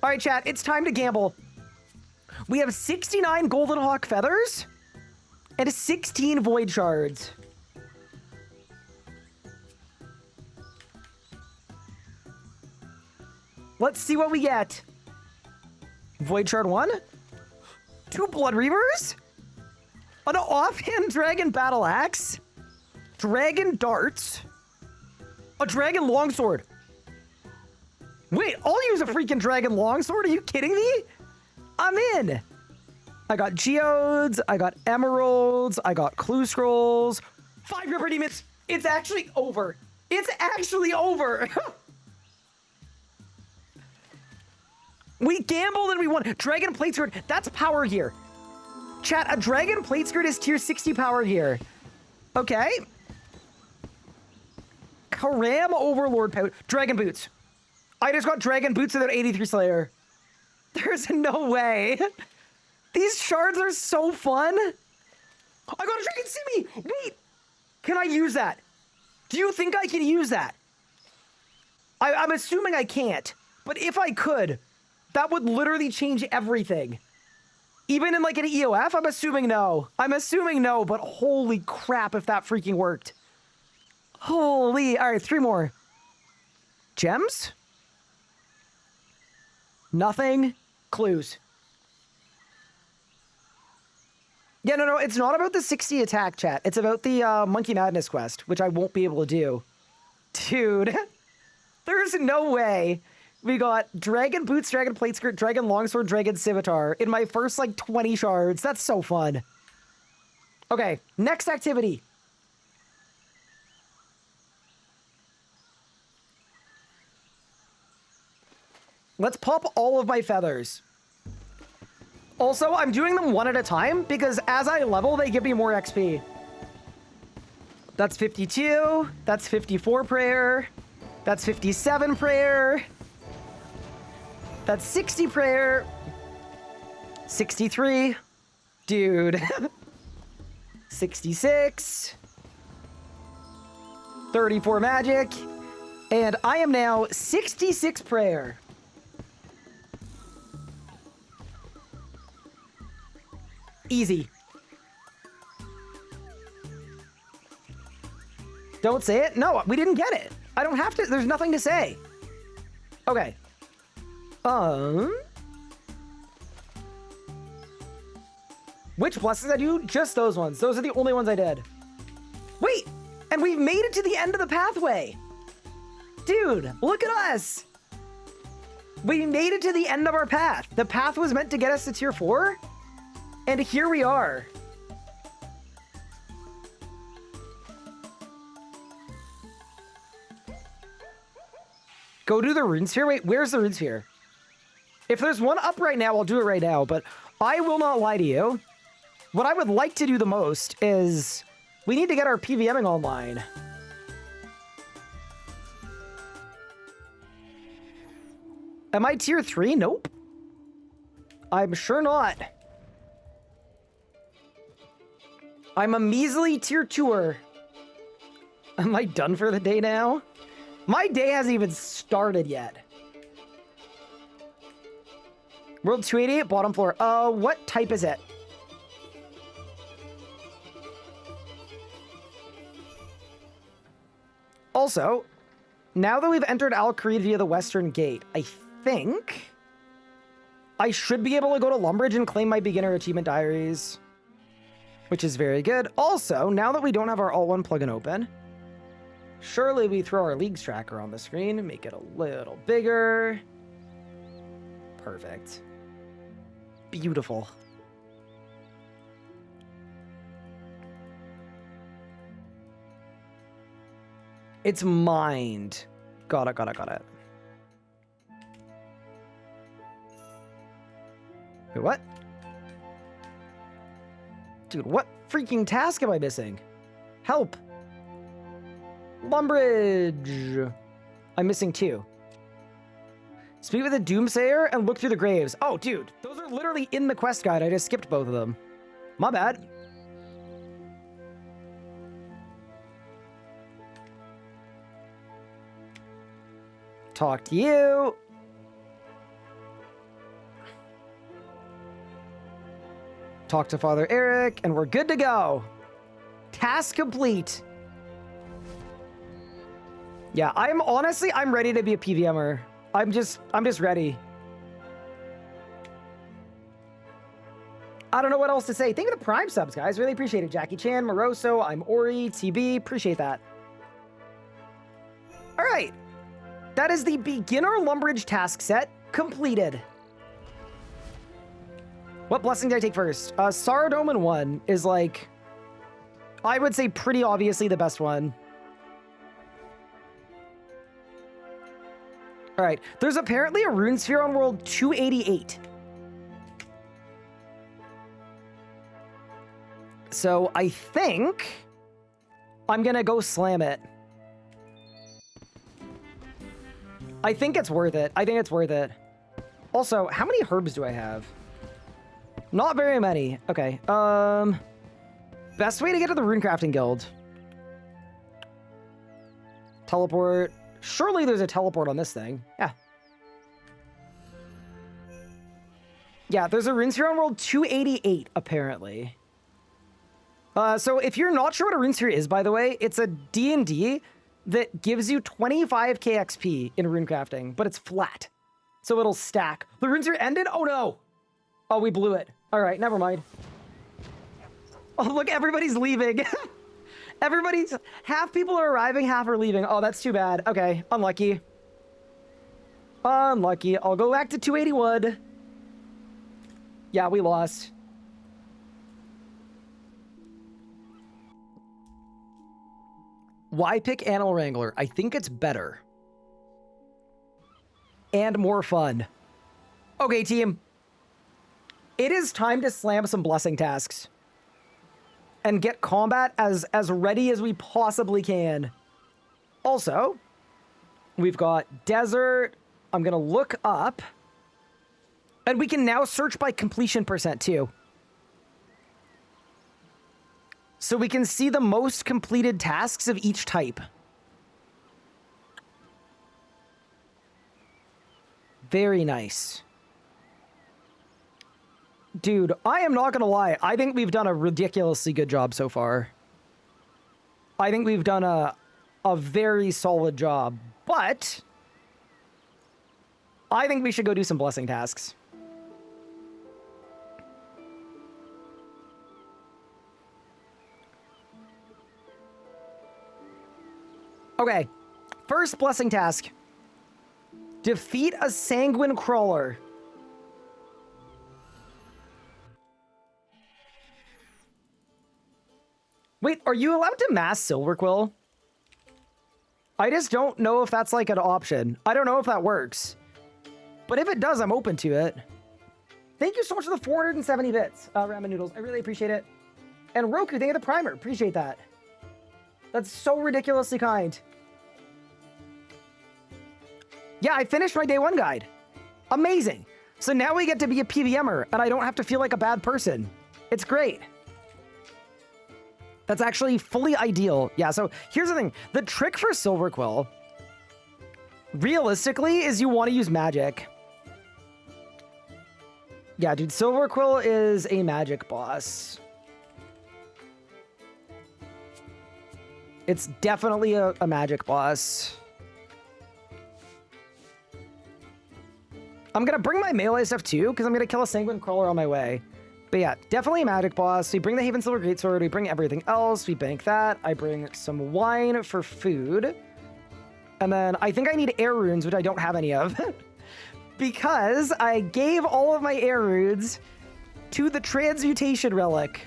All right, chat, it's time to gamble. We have 69 Golden Hawk feathers and 16 Void Shards. Let's see what we get. Void Shard 1? 2 Blood Reavers? An offhand Dragon Battle Axe? Dragon Darts? A Dragon Longsword? Wait, I'll use a freaking Dragon Longsword? Are you kidding me? I'm in. I got Geodes, I got Emeralds, I got Clue Scrolls. 5 River Demons. It's actually over. It's actually over. We gambled and we won. Dragon Plate Skirt, that's power gear. Chat, a Dragon Plate Skirt is tier 60 power gear. Okay. Karam Overlord Pouch. Dragon Boots. I just got Dragon Boots without 83 Slayer. There's no way. These shards are so fun. I got a Dragon Simi. Wait. Can I use that? Do you think I can use that? I'm assuming I can't. But if I could... that would literally change everything. Even in like an EOF, I'm assuming no. I'm assuming no, but holy crap if that freaking worked. Holy, all right, 3 more. Gems? Nothing. Clues. Yeah, no, it's not about the 60 attack, chat. It's about the Monkey Madness quest, which I won't be able to do. Dude, there's no way we got Dragon Boots, Dragon Plate Skirt, Dragon Longsword, Dragon Scimitar in my first, like, 20 shards. That's so fun. Okay, next activity. Let's pop all of my feathers. Also, I'm doing them one at a time because as I level, they give me more XP. That's 52. That's 54 prayer. That's 57 prayer. That's 60 prayer. 63. Dude. 66. 34 magic. And I am now 66 prayer. Easy. Don't say it? No, we didn't get it. I don't have to. There's nothing to say. Okay. Which blessings I do? Just those ones. Those are the only ones I did. Wait, and we've made it to the end of the pathway. Dude, look at us. We made it to the end of our path. The path was meant to get us to tier 4. And here we are. Go do the rune sphere? Wait, where's the rune sphere? If there's one up right now, I'll do it right now, but I will not lie to you. What I would like to do the most is we need to get our PVMing online. Am I tier 3? Nope. I'm sure not. I'm a measly tier 2-er. Am I done for the day now? My day hasn't even started yet. World 288, bottom floor. What type is it? Also, now that we've entered Al Kharid via the western gate, I think I should be able to go to Lumbridge and claim my beginner achievement diaries, which is very good. Also, now that we don't have our Alt1 plugin open, surely we throw our leagues tracker on the screen and make it a little bigger. Perfect. Beautiful. It's mined. Got it. Wait, what? Dude, what freaking task am I missing? Help! Lumbridge! I'm missing 2. Speak with the Doomsayer and look through the graves. Oh, dude, those are literally in the quest guide. I just skipped both of them. My bad. Talk to you. Talk to Father Eric, and we're good to go. Task complete. Yeah, I'm ready to be a PVMer. I'm just ready. I don't know what else to say. Thank you for the Prime subs, guys. Really appreciate it. Jackie Chan, Moroso, I'm Ori, TB. Appreciate that. All right. That is the beginner Lumbridge task set completed. What blessing did I take first? Saradomin 1 is like, I would say pretty obviously the best one. All right, there's apparently a rune sphere on world 288. So I think I'm gonna go slam it. I think it's worth it. Also, how many herbs do I have? Not very many. Okay. Best way to get to the Runecrafting Guild. Teleport. Surely there's a teleport on this thing. Yeah. Yeah, there's a rune sphere on world 288, apparently. So if you're not sure what a rune sphere is, by the way, it's a D&D that gives you 25k XP in runecrafting, but it's flat. So it'll stack. The rune sphere ended? Oh no! Oh, we blew it. All right, never mind. Oh, look, everybody's leaving. Half people are arriving, half are leaving. Oh, that's too bad. Okay, unlucky. Unlucky. I'll go back to 281. Yeah, we lost. Why pick Animal Wrangler? I think it's better. And more fun. Okay, team. It is time to slam some blessing tasks. And get combat as ready as we possibly can. Also, we've got desert. I'm going to look up. And we can now search by completion percent too. So we can see the most completed tasks of each type. Very nice. Dude, I am not gonna lie. I think we've done a ridiculously good job so far. I think we've done a very solid job. But I think we should go do some blessing tasks. Okay, first blessing task. Defeat a sanguine crawler. Wait, are you allowed to mass Silverquill? I just don't know if that's like an option. I don't know if that works. But if it does, I'm open to it. Thank you so much for the 470 bits, Ramen Noodles. I really appreciate it. And Roku, thank you for the primer. Appreciate that. That's so ridiculously kind. Yeah, I finished my day one guide. Amazing. So now we get to be a PVMer, and I don't have to feel like a bad person. It's great. That's actually fully ideal. Yeah, so here's the thing. The trick for Silverquill, realistically, is you want to use magic. Yeah, dude, Silverquill is a magic boss. It's definitely a magic boss. I'm gonna bring my melee stuff too, because I'm gonna kill a sanguine crawler on my way. But yeah, definitely a magic boss. We bring the Haven Silver Greatsword, we bring everything else, we bank that. I bring some wine for food. And then I think I need air runes, which I don't have any of. Because I gave all of my air runes to the transmutation relic.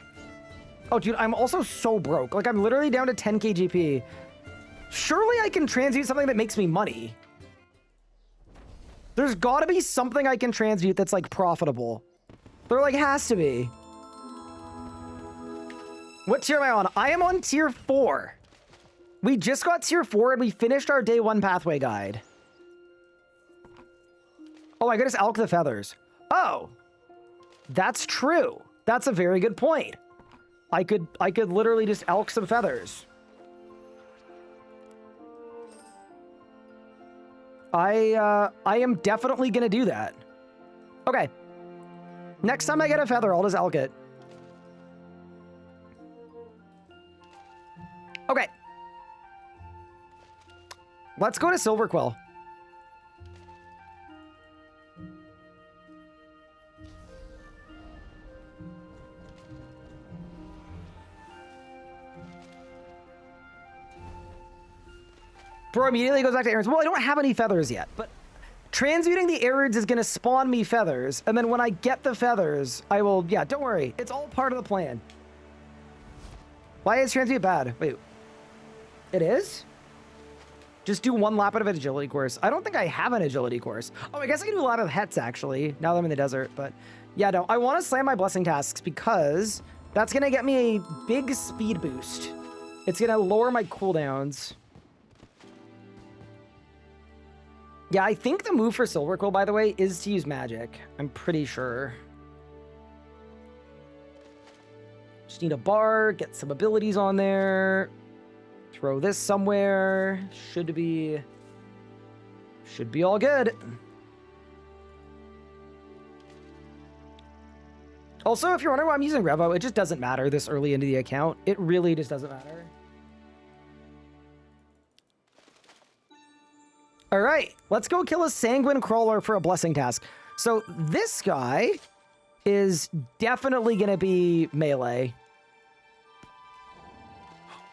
Oh, dude, I'm also so broke. Like, I'm literally down to 10 KGP. Surely I can transmute something that makes me money. There's gotta be something I can transmute that's, like, profitable. There, like, has to be. What tier am I on? I am on tier 4. We just got tier 4 and we finished our day 1 pathway guide. Oh, I gotta just elk the feathers. Oh, that's true. That's a very good point. I could literally just elk some feathers. I am definitely gonna do that. Okay. Next time I get a feather, I'll just elk it. Okay. Let's go to Silverquill. Bro immediately goes back to Aaron's. Well, I don't have any feathers yet, but transmuting the Arids is going to spawn me feathers. And then when I get the feathers, I will... Yeah, don't worry. It's all part of the plan. Why is transmute bad? Wait. It is? Just do 1 lap out of an agility course. I don't think I have an agility course. Oh, I guess I can do a lot of hets, actually, now that I'm in the desert. But yeah, no, I want to slam my blessing tasks because that's going to get me a big speed boost. It's going to lower my cooldowns. Yeah, I think the move for Silverquill, by the way, is to use magic. I'm pretty sure. Just need a bar, get some abilities on there. Throw this somewhere. Should be all good. Also, if you're wondering why I'm using Revo, it just doesn't matter this early into the account. It really just doesn't matter. All right, let's go kill a sanguine crawler for a blessing task. So this guy is definitely going to be melee.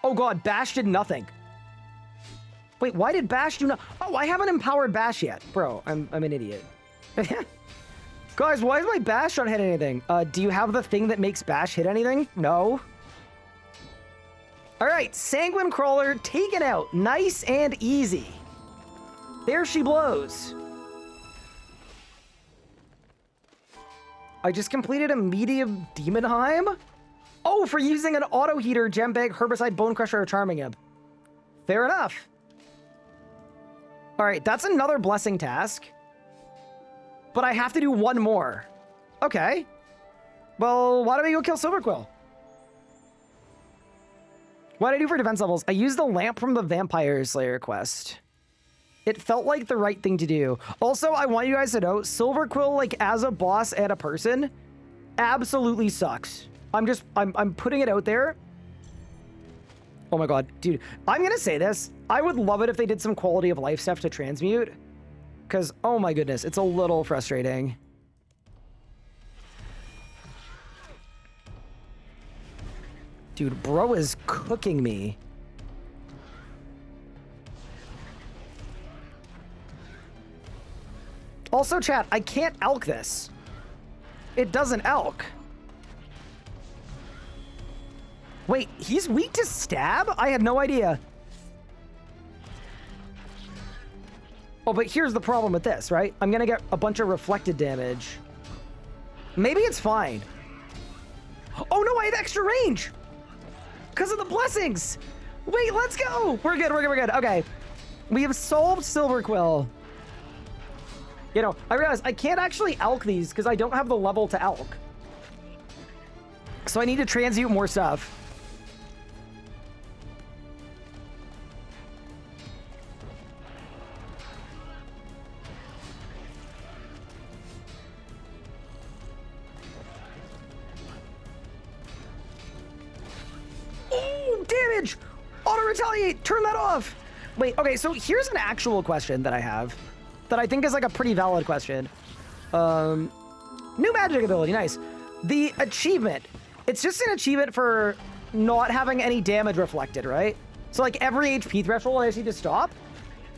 Oh god, Bash did nothing. Wait, why did Bash do not? Oh, I haven't empowered Bash yet. Bro, I'm an idiot. Guys, why is my Bash not hitting anything? Do you have the thing that makes Bash hit anything? No. All right, Sanguine Crawler taken out. Nice and easy. There she blows. I just completed a medium Demonheim? Oh, for using an auto heater, gem bag, herbicide, bone crusher, or charming imp. Fair enough. All right, that's another blessing task. But I have to do one more. Okay. Well, why don't we go kill Silverquill? What did I do for defense levels? I used the lamp from the Vampire Slayer quest. It felt like the right thing to do. Also, I want you guys to know, Silverquill, like, as a boss and a person, absolutely sucks. I'm putting it out there. Oh my god, dude. I'm gonna say this. I would love it if they did some quality of life stuff to transmute. Because, oh my goodness, it's a little frustrating. Dude, bro is cooking me. Also, chat, I can't elk this. It doesn't elk. Wait, he's weak to stab? I had no idea. Oh, but here's the problem with this, right? I'm gonna get a bunch of reflected damage. Maybe it's fine. Oh no, I have extra range! Because of the blessings! Wait, let's go! We're good, we're good. Okay. We have solved Silverquill. You know, I realize I can't actually elk these because I don't have the level to elk. So I need to transmute more stuff. Oh, damage! Auto-retaliate! Turn that off! Wait, okay, so here's an actual question that I have. That I think is like a pretty valid question. New magic ability, nice. The achievement. It's just an achievement for not having any damage reflected, right? So like every HP threshold I just need to stop?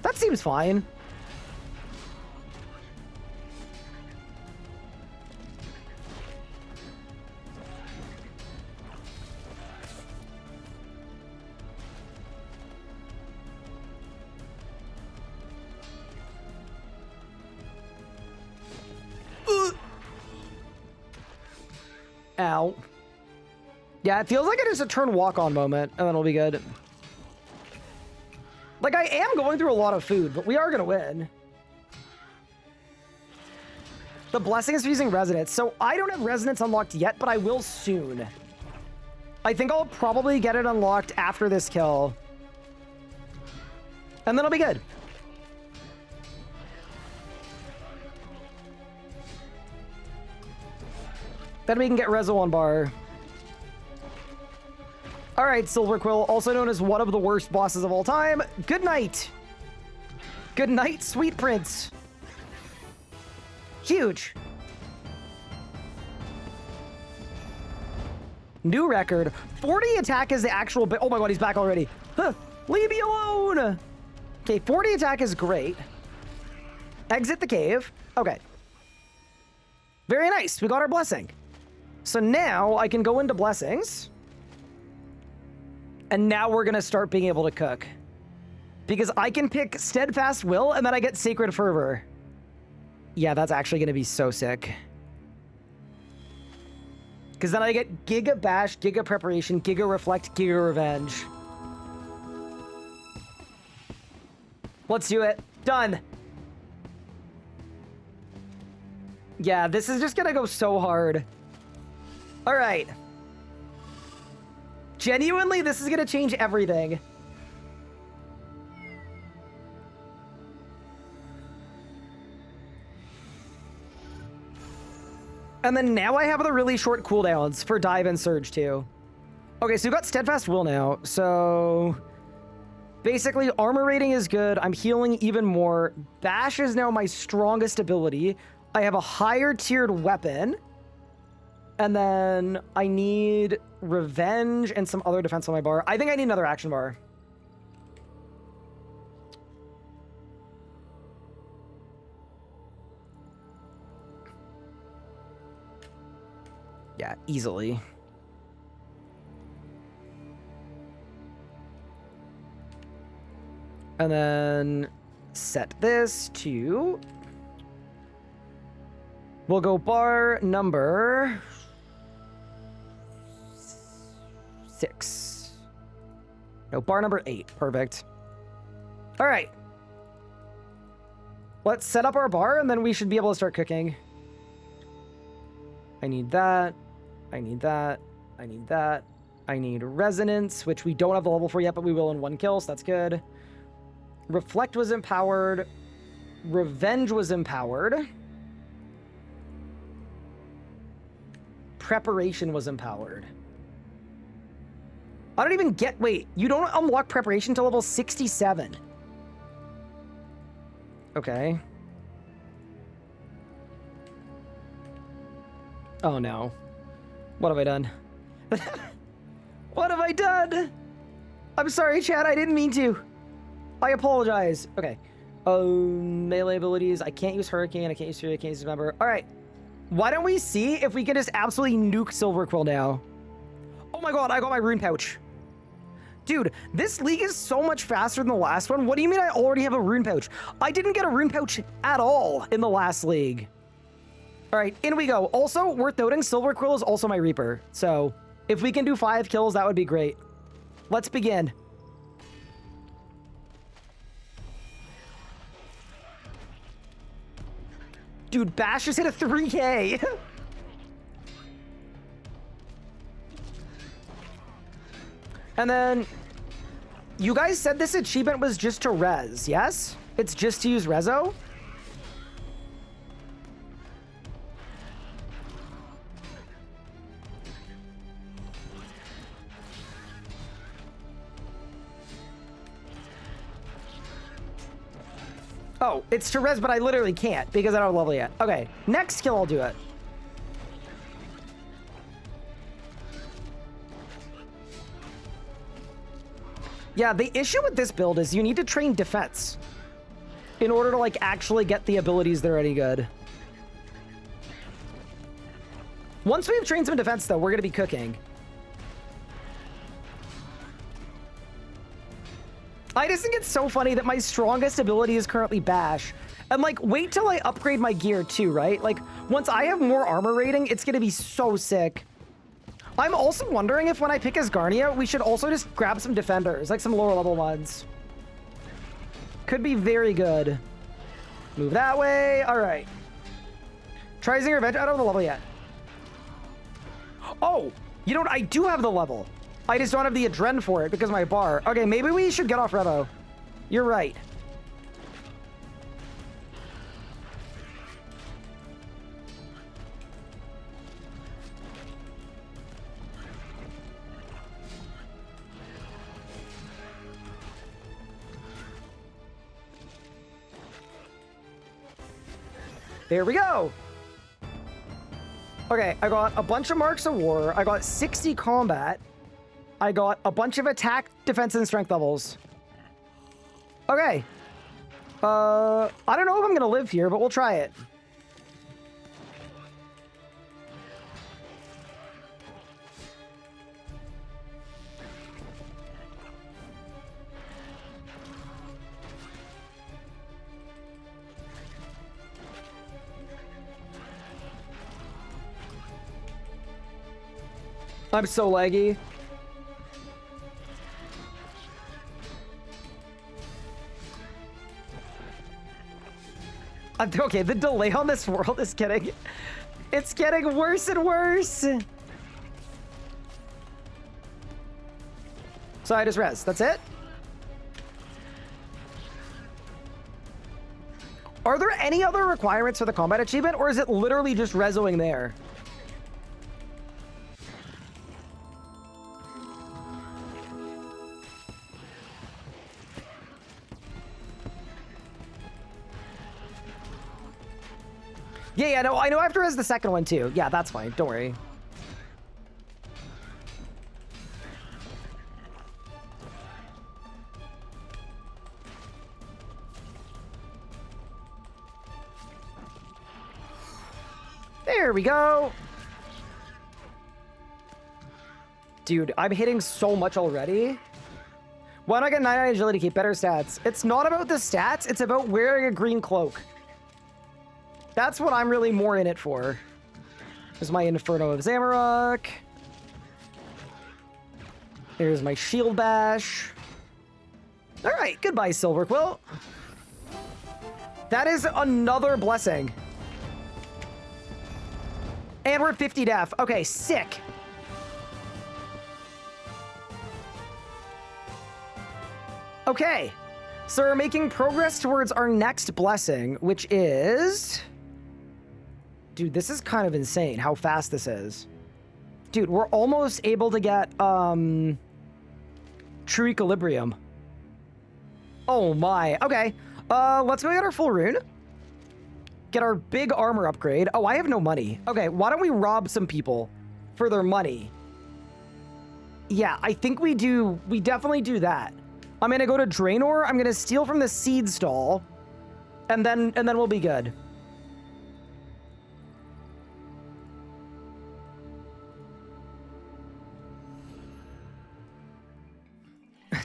That seems fine. Ow. Yeah, it feels like it is a turn walk-on moment, and then it'll be good. Like, I am going through a lot of food, but we are gonna win. The blessing is using Resonance. So I don't have Resonance unlocked yet, but I will soon. I think I'll probably get it unlocked after this kill. And then it'll be good. Then we can get Rezo on bar. All right, Silverquill, also known as one of the worst bosses of all time. Good night. Good night, sweet prince. Huge. New record. 40 attack is the actual bit. Oh my god, he's back already. Huh. Leave me alone. Okay, 40 attack is great. Exit the cave. Okay. Very nice. We got our blessing. So now I can go into blessings. And now we're going to start being able to cook. Because I can pick Steadfast Will and then I get Sacred Fervor. Yeah, that's actually going to be so sick. Because then I get Giga Bash, Giga Preparation, Giga Reflect, Giga Revenge. Let's do it. Done. Yeah, this is just going to go so hard. All right. Genuinely, this is going to change everything. And then now I have the really short cooldowns for Dive and Surge too. Okay, so we've got Steadfast Will now. So basically, armor rating is good. I'm healing even more. Bash is now my strongest ability. I have a higher tiered weapon. And then I need revenge and some other defense on my bar. I think I need another action bar. Yeah, easily. And then set this to... We'll go bar number 6. No, bar number 8. Perfect. All right. Let's set up our bar, and then we should be able to start cooking. I need that. I need that. I need that. I need resonance, which we don't have the level for yet, but we will in 1 kill, so that's good. Reflect was empowered. Revenge was empowered. Preparation was empowered. I don't even get... Wait, you don't unlock preparation to level 67. Okay. Oh no. What have I done? What have I done? I'm sorry, chat. I didn't mean to. I apologize. Okay. Melee abilities. I can't use Hurricane. I can't use Fury. I can't use Dismember. All right. Why don't we see if we can just absolutely nuke Silver Quill now? Oh my god, I got my rune pouch. Dude, this league is so much faster than the last one. What do you mean I already have a rune pouch? I didn't get a rune pouch at all in the last league. All right, in we go. Also, worth noting, Silver Quill is also my Reaper. So if we can do 5 kills, that would be great. Let's begin. Dude, Bash just hit a 3K. And then, you guys said this achievement was just to res, yes? It's just to use Rezo? Oh, it's to res, but I literally can't because I don't have level yet. Okay, next kill I'll do it. Yeah, the issue with this build is you need to train defense in order to, like, actually get the abilities that are any good. Once we've trained some defense, though, we're going to be cooking. I just think it's so funny that my strongest ability is currently Bash. And, like, wait till I upgrade my gear, too, right? Like, once I have more armor rating, it's going to be so sick. I'm also wondering if when I pick Asgarnia, we should also just grab some defenders, like some lower level ones. Could be very good. Move that way. All right. Trizinger Revenge. I don't have the level yet. Oh, you know what? I do have the level. I just don't have the Adren for it because of my bar. Okay, maybe we should get off Revo. You're right. There we go. Okay, I got a bunch of Marks of War. I got 60 combat. I got a bunch of attack, defense, and strength levels. Okay. I don't know if I'm gonna live here, but we'll try it. I'm so laggy. Okay, the delay on this world is getting... It's getting worse and worse. So I just res. That's it? Are there any other requirements for the combat achievement, or is it literally just rezoing there? Yeah, no, I know I have to res the second one too. Yeah, that's fine. Don't worry. There we go. Dude, I'm hitting so much already. Why not get 99 agility, keep better stats? It's not about the stats, it's about wearing a green cloak. That's what I'm really more in it for. There's my Inferno of Zamorak. There's my Shield Bash. All right, goodbye, Silverquill. That is another blessing. And we're at 50 def. Okay, sick. Okay, so we're making progress towards our next blessing, which is... Dude, this is kind of insane how fast this is. Dude, we're almost able to get, True Equilibrium. Oh my, okay. Let's go get our full rune. Get our big armor upgrade. Oh, I have no money. Okay, why don't we rob some people for their money? Yeah, I think we do. We definitely do that. I'm gonna go to Draenor. I'm gonna steal from the seed stall, and then we'll be good.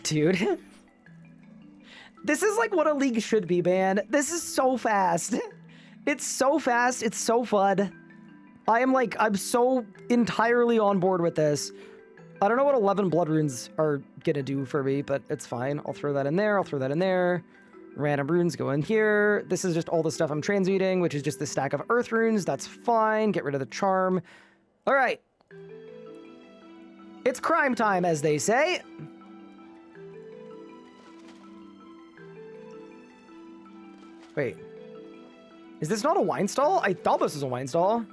Dude, this is like what a league should be, man. This is so fast. It's so fast. It's so fun. I'm so entirely on board with this. I don't know what 11 blood runes are gonna do for me, but it's fine. I'll throw that in there. I'll throw that in there. Random runes go in here. This is just all the stuff I'm transmuting, which is just the stack of earth runes. That's fine. Get rid of the charm. All right. It's crime time, as they say. Wait. Is this not a wine stall? I thought this was a wine stall.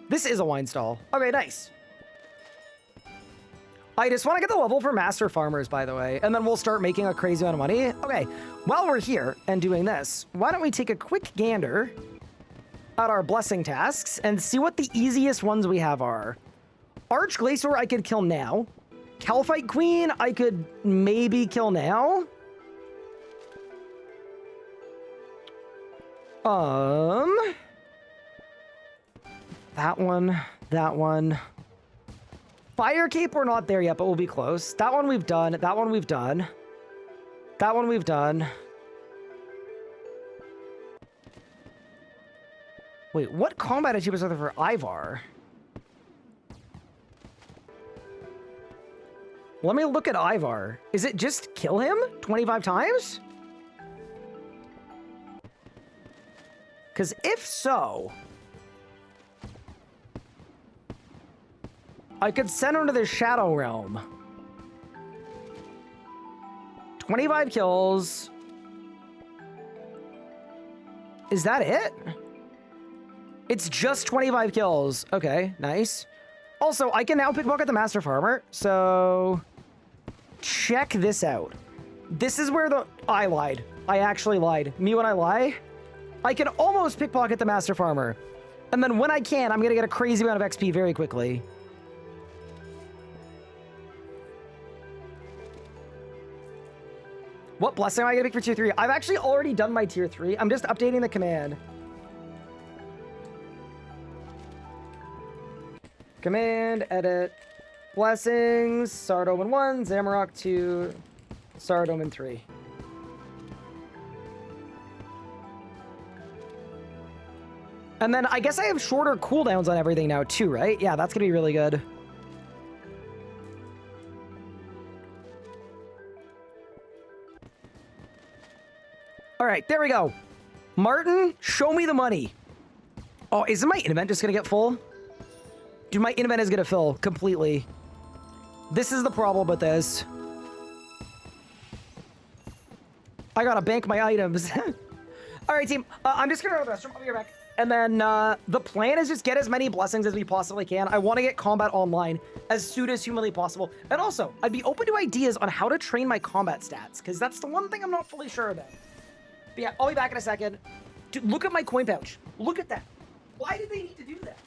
This is a wine stall. Okay, nice. I just want to get the level for Master Farmers, by the way, and then we'll start making a crazy amount of money. Okay, while we're here and doing this, why don't we take a quick gander at our blessing tasks and see what the easiest ones we have are. Arch Glacier I could kill now. Calphite Queen I could maybe kill now. That one. Fire Cape, we're not there yet, but we'll be close. That one we've done. That one we've done. That one we've done. Wait, what combat achievements are there for Ivar? Let me look at Ivar. Is it just kill him 25 times? Because if so, I could send him to the Shadow Realm. 25 kills. Is that it? It's just 25 kills. Okay, nice. Also, I can now pickpocket the Master Farmer, so check this out. This is where I lied. I actually lied. Me when I lie? I can almost pickpocket the Master Farmer. And then when I can, I'm gonna get a crazy amount of XP very quickly. What blessing am I gonna pick for tier 3? I've actually already done my tier 3. I'm just updating the command. Command, edit, blessings, Saradomin 1, Zamorak 2, Saradomin 3. And then I guess I have shorter cooldowns on everything now too, right? Yeah, that's gonna be really good. All right, there we go. Martin, show me the money. Oh, isn't my event just gonna get full? Dude, my event is gonna fill completely. This is the problem with this. I gotta bank my items. All right, team. I'm just gonna go to the restroom. I'll be right back. And then the plan is just get as many blessings as we possibly can. I want to get combat online as soon as humanly possible. And also, I'd be open to ideas on how to train my combat stats, because that's the one thing I'm not fully sure about. But yeah, I'll be back in a second. Dude, look at my coin pouch. Look at that. Why did they need to do that?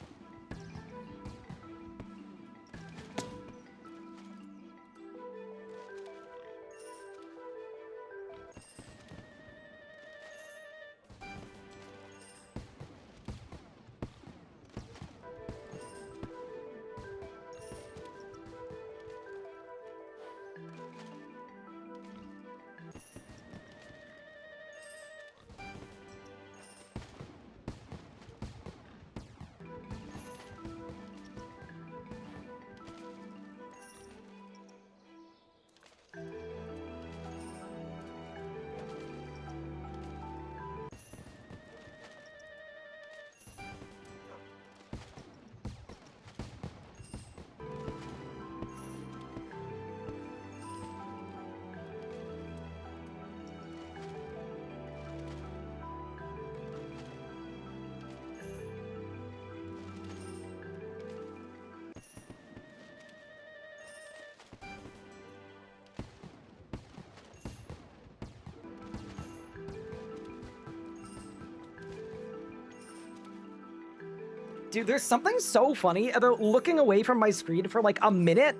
Dude, there's something so funny about looking away from my screen for like a minute,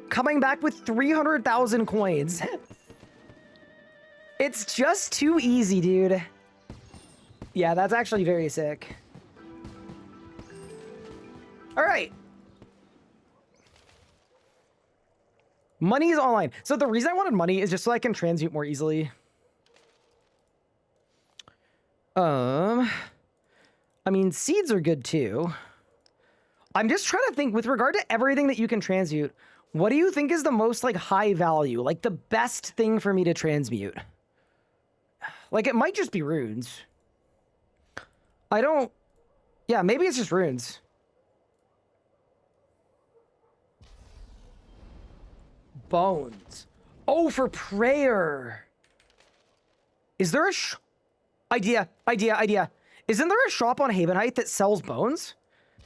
coming back with 300,000 coins. It's just too easy, dude. Yeah, that's actually very sick. All right. Money is online. So the reason I wanted money is just so I can transmute more easily. I mean, seeds are good too. I'm just trying to think with regard to everything that you can transmute, what do you think is the most like high value, like the best thing for me to transmute? Like it might just be runes. I don't, yeah, maybe it's just runes. Bones. Oh, for prayer. Is there a idea? Isn't there a shop on Havenheit that sells bones?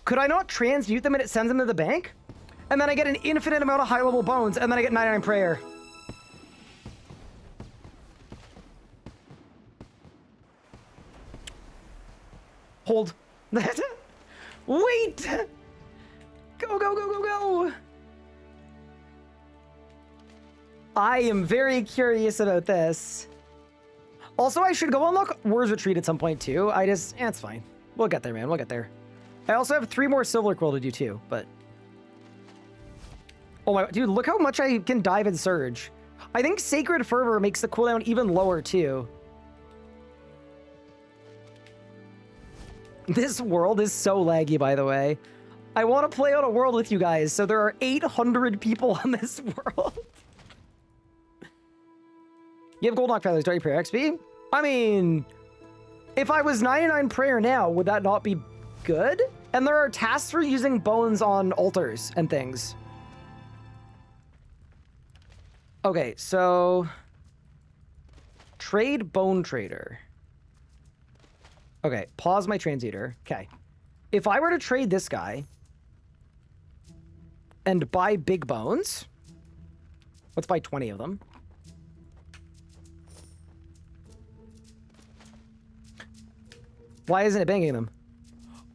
Could I not transmute them and it sends them to the bank? And then I get an infinite amount of high-level bones, and then I get 99 prayer. Hold. Wait! Go, go, go, go, go! I am very curious about this. Also, I should go unlock War's Retreat at some point, too. It's fine. We'll get there, man. We'll get there. I also have 3 more Silver Quill to do, too, but... Oh my... Dude, look how much I can dive and surge. I think Sacred Fervor makes the cooldown even lower, too. This world is so laggy, by the way. I want to play out a world with you guys, so there are 800 people on this world. You have Gold Knock Feathers, Dirty Prayer XP? I mean, if I was 99 prayer now, would that not be good? And there are tasks for using bones on altars and things. Okay, so... Trade Bone Trader. Okay, pause my transmuter. Okay. If I were to trade this guy and buy big bones, let's buy 20 of them. Why isn't it banking them?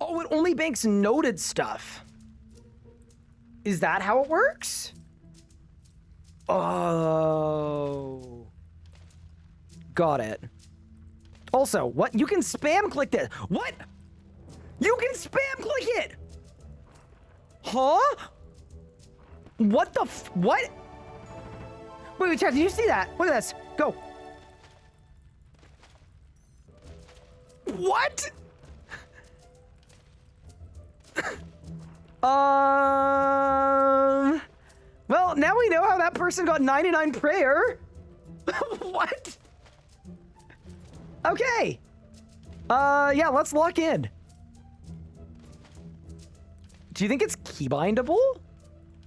Oh, it only banks noted stuff. Is that how it works? Oh. Got it. Also, what? You can spam click this. What? You can spam click it. Huh? What the what? Wait, chat, did you see that? Look at this. Go. What? Well, now we know how that person got 99 prayer. What? Okay. Yeah, let's lock in. Do you think it's keybindable?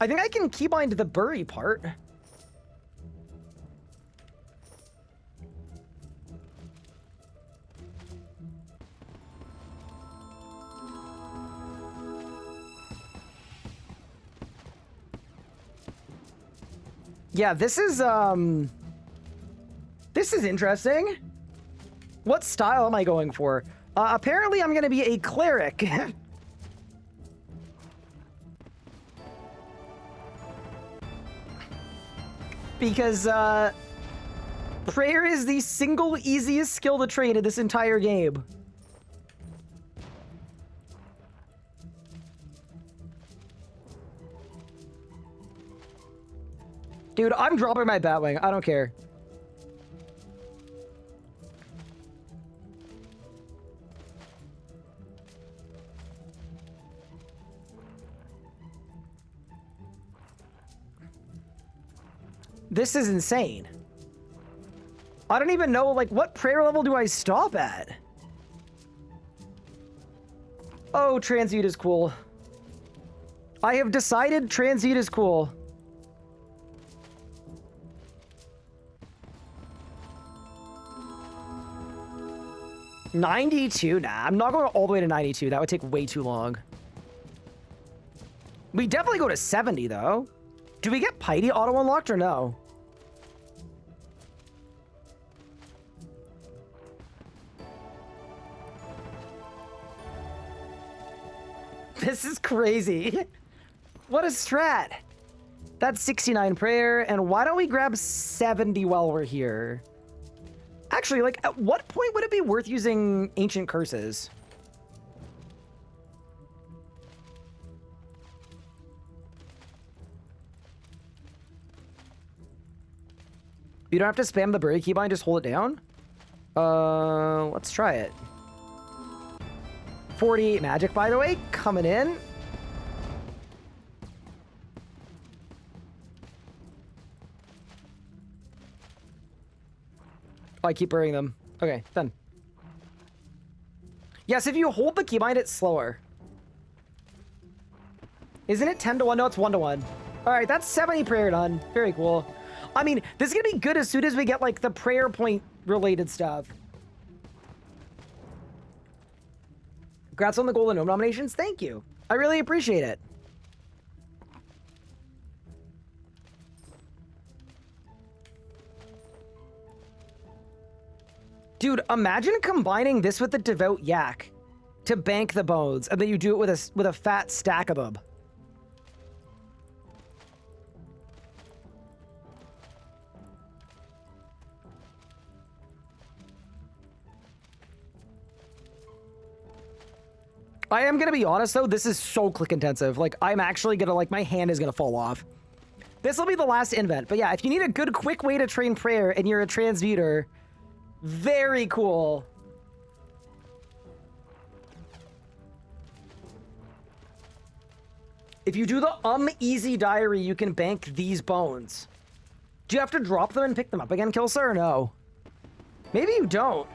I think I can keybind the bury part. Yeah, this is interesting. What style am I going for? Apparently I'm gonna be a cleric. Because, prayer is the single easiest skill to train in this entire game. Dude, I'm dropping my Batwing. I don't care. This is insane. I don't even know, like, what prayer level do I stop at? Oh, transmute is cool. I have decided transmute is cool. $92? Nah, I'm not going all the way to 92. That would take way too long. We definitely go to 70, though. Do we get Piety auto-unlocked or no? This is crazy. What a strat. That's 69 prayer, and why don't we grab 70 while we're here? Actually, like, at what point would it be worth using ancient curses? You don't have to spam the Bury keybind, just hold it down? Let's try it. 48 magic, by the way, coming in. Oh, I keep burying them. Okay, done. Yes, if you hold the keybind, it's slower. Isn't it 10 to 1? No, it's 1 to 1. All right, that's 70 prayer done. Very cool. I mean, this is gonna be good as soon as we get like the prayer point related stuff. Congrats on the Golden Gnome nominations. Thank you. I really appreciate it. Dude, imagine combining this with the Devout Yak to bank the bones, and then you do it with a fat stack of them. I am gonna be honest though, this is so click intensive. Like, I'm actually gonna, like, my hand is gonna fall off. This will be the last invent, but yeah, if you need a good quick way to train prayer and you're a transmuter, very cool. If you do the easy diary, you can bank these bones. Do you have to drop them and pick them up again, Killstar, or no? Maybe you don't.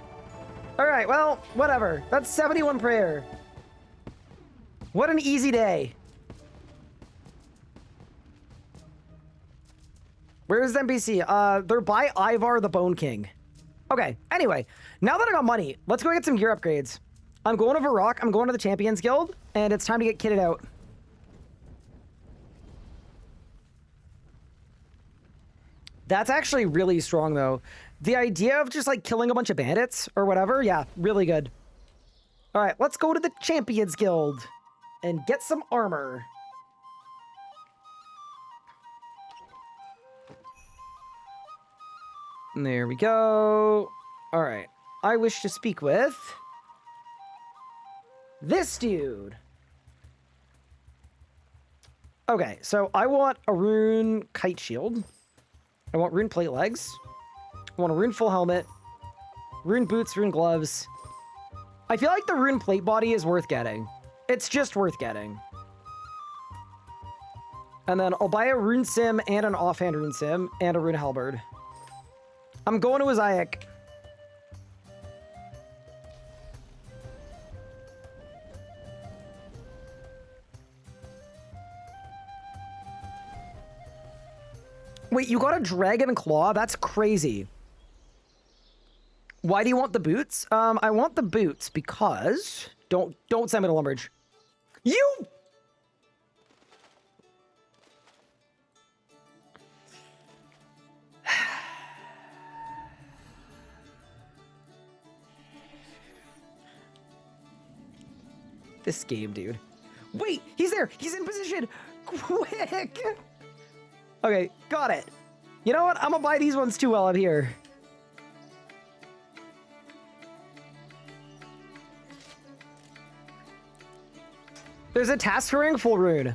All right, well, whatever. That's 71 prayer. What an easy day. Where's the NPC? They're by Ivar the Bone King. Okay, anyway, now that I got money, let's go get some gear upgrades. I'm going to Varrock, I'm going to the Champions Guild, and it's time to get kitted out. That's actually really strong, though. The idea of just, like, killing a bunch of bandits or whatever, yeah, really good. All right, let's go to the Champions Guild and get some armor. There we go. All right. I wish to speak with this dude. Okay, so I want a rune kite shield. I want rune plate legs. I want a rune full helmet. Rune boots, rune gloves. I feel like the rune plate body is worth getting. It's just worth getting. And then I'll buy a rune sim and an offhand rune sim and a rune halberd. I'm going to Azaic. Wait, you got a dragon claw? That's crazy. Why do you want the boots? I want the boots because... Don't send me to Lumbridge. You... This game, dude. Wait, he's there. He's in position. Quick. Okay, got it. You know what? I'm gonna buy these ones too while I'm here. There's a task ring full rune.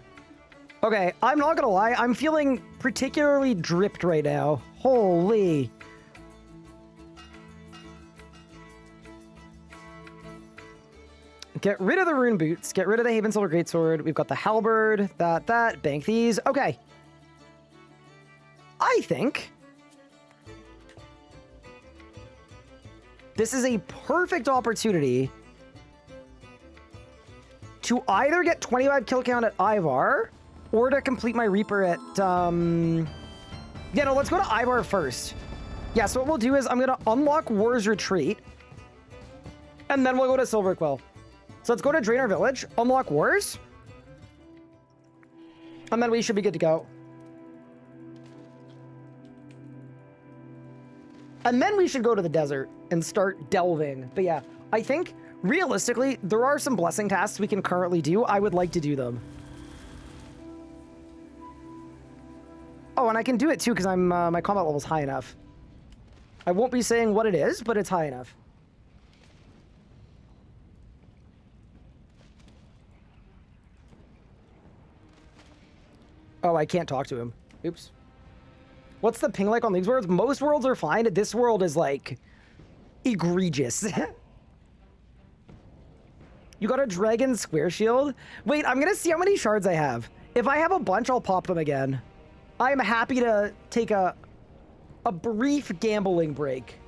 Okay, I'm not gonna lie. I'm feeling particularly dripped right now. Holy. Get rid of the rune boots. Get rid of the Haven Silver Greatsword. We've got the halberd. That. Bank these. Okay. I think this is a perfect opportunity to either get 25 kill count at Ivar or to complete my Reaper at, yeah, no, let's go to Ivar first. Yeah, so what we'll do is I'm going to unlock War's Retreat and then we'll go to Silverquill. So let's go to Draenor Village, unlock Wars, and then we should be good to go. And then we should go to the desert and start delving. But yeah, I think Realistically, there are some blessing tasks we can currently do. I would like to do them. Oh, and I can do it too because I'm my combat level's high enough. I won't be saying what it is, but it's high enough. Oh, I can't talk to him. Oops. What's the ping like on these worlds? Most worlds are fine. This world is like egregious. You got a dragon square shield? Wait, I'm gonna see how many shards I have. If I have a bunch, I'll pop them again. I'm happy to take a brief gambling break.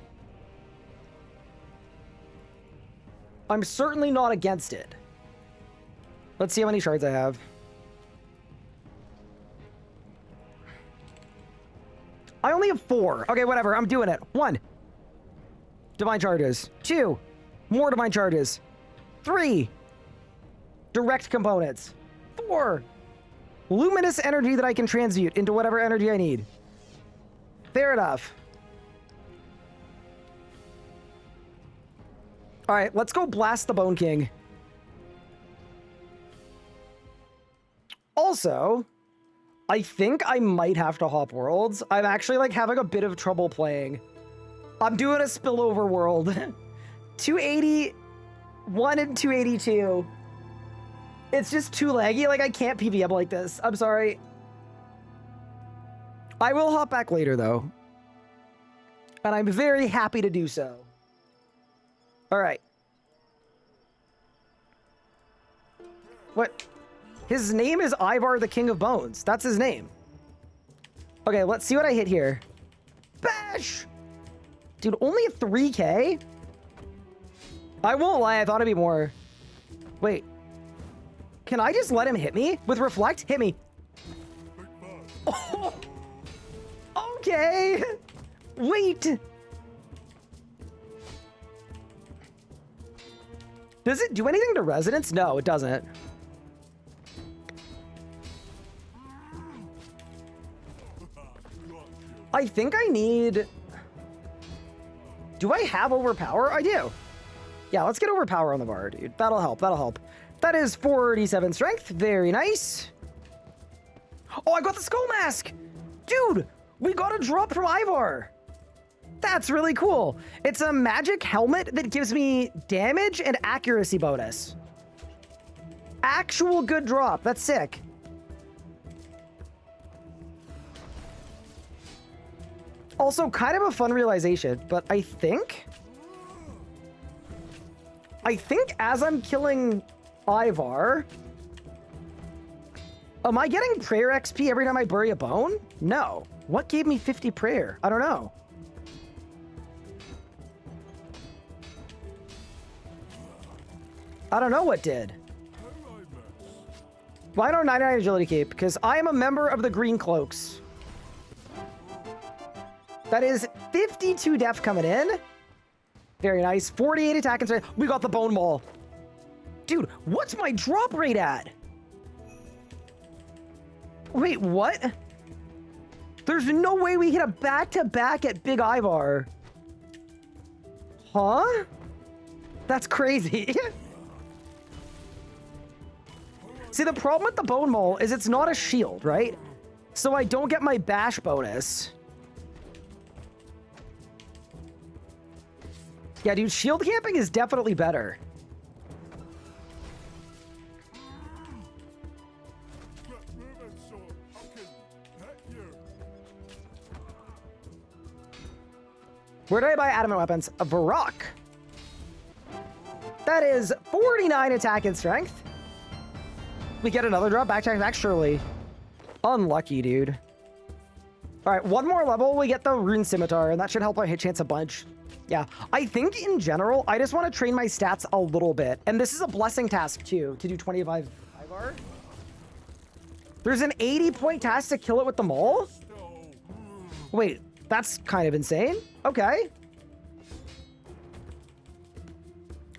I'm certainly not against it. Let's see how many shards I have. I only have 4. Okay, whatever. I'm doing it. 1. Divine charges. 2. More divine charges. 3. Direct components. 4. Luminous energy that I can transmute into whatever energy I need. Fair enough. All right, let's go blast the Bone King. Also, I think I might have to hop worlds. I'm actually like having a bit of trouble playing. I'm doing a spillover world. 281 and 282. It's just too laggy. Like I can't PvP like this. I'm sorry. I will hop back later though. And I'm very happy to do so. All right. What? His name is Ivar, the King of Bones. That's his name. Okay, let's see what I hit here. Bash! Dude, only a 3K? I won't lie, I thought it'd be more. Wait. Can I just let him hit me? With Reflect? Hit me. Oh, okay. Wait. Does it do anything to Resonance? No, it doesn't. I think I need... Do I have Overpower? I do. Yeah, let's get Overpower on the bar, dude. That'll help. That'll help. That is 47 strength. Very nice. Oh, I got the Skull Mask. Dude, we got a drop from Ivar. That's really cool. It's a magic helmet that gives me damage and accuracy bonus. Actual good drop. That's sick. Also, kind of a fun realization, but I think as I'm killing Ivar, am I getting prayer XP every time I bury a bone? No. What gave me 50 prayer? I don't know. I don't know what did. Why don't 99 agility cape? Because I am a member of the Green Cloaks. That is 52 def coming in. Very nice. 48 attack and strength. We got the Bone Maul. Dude, what's my drop rate at? Wait, what? There's no way we hit a back-to-back at Big Ivar. Huh? That's crazy. See, the problem with the Bone Maul is it's not a shield, right? So I don't get my bash bonus. Yeah, dude, shield camping is definitely better. Where did I buy adamant weapons? A Varrock. That is 49 attack and strength. We get another drop. Back, surely. Unlucky, dude. All right, one more level, we get the Rune Scimitar, and that should help our hit chance a bunch. Yeah, I think in general, I just want to train my stats a little bit. And this is a blessing task too, to do 25 Ivar. There's an 80-point task to kill it with the maul? Wait, that's kind of insane. Okay.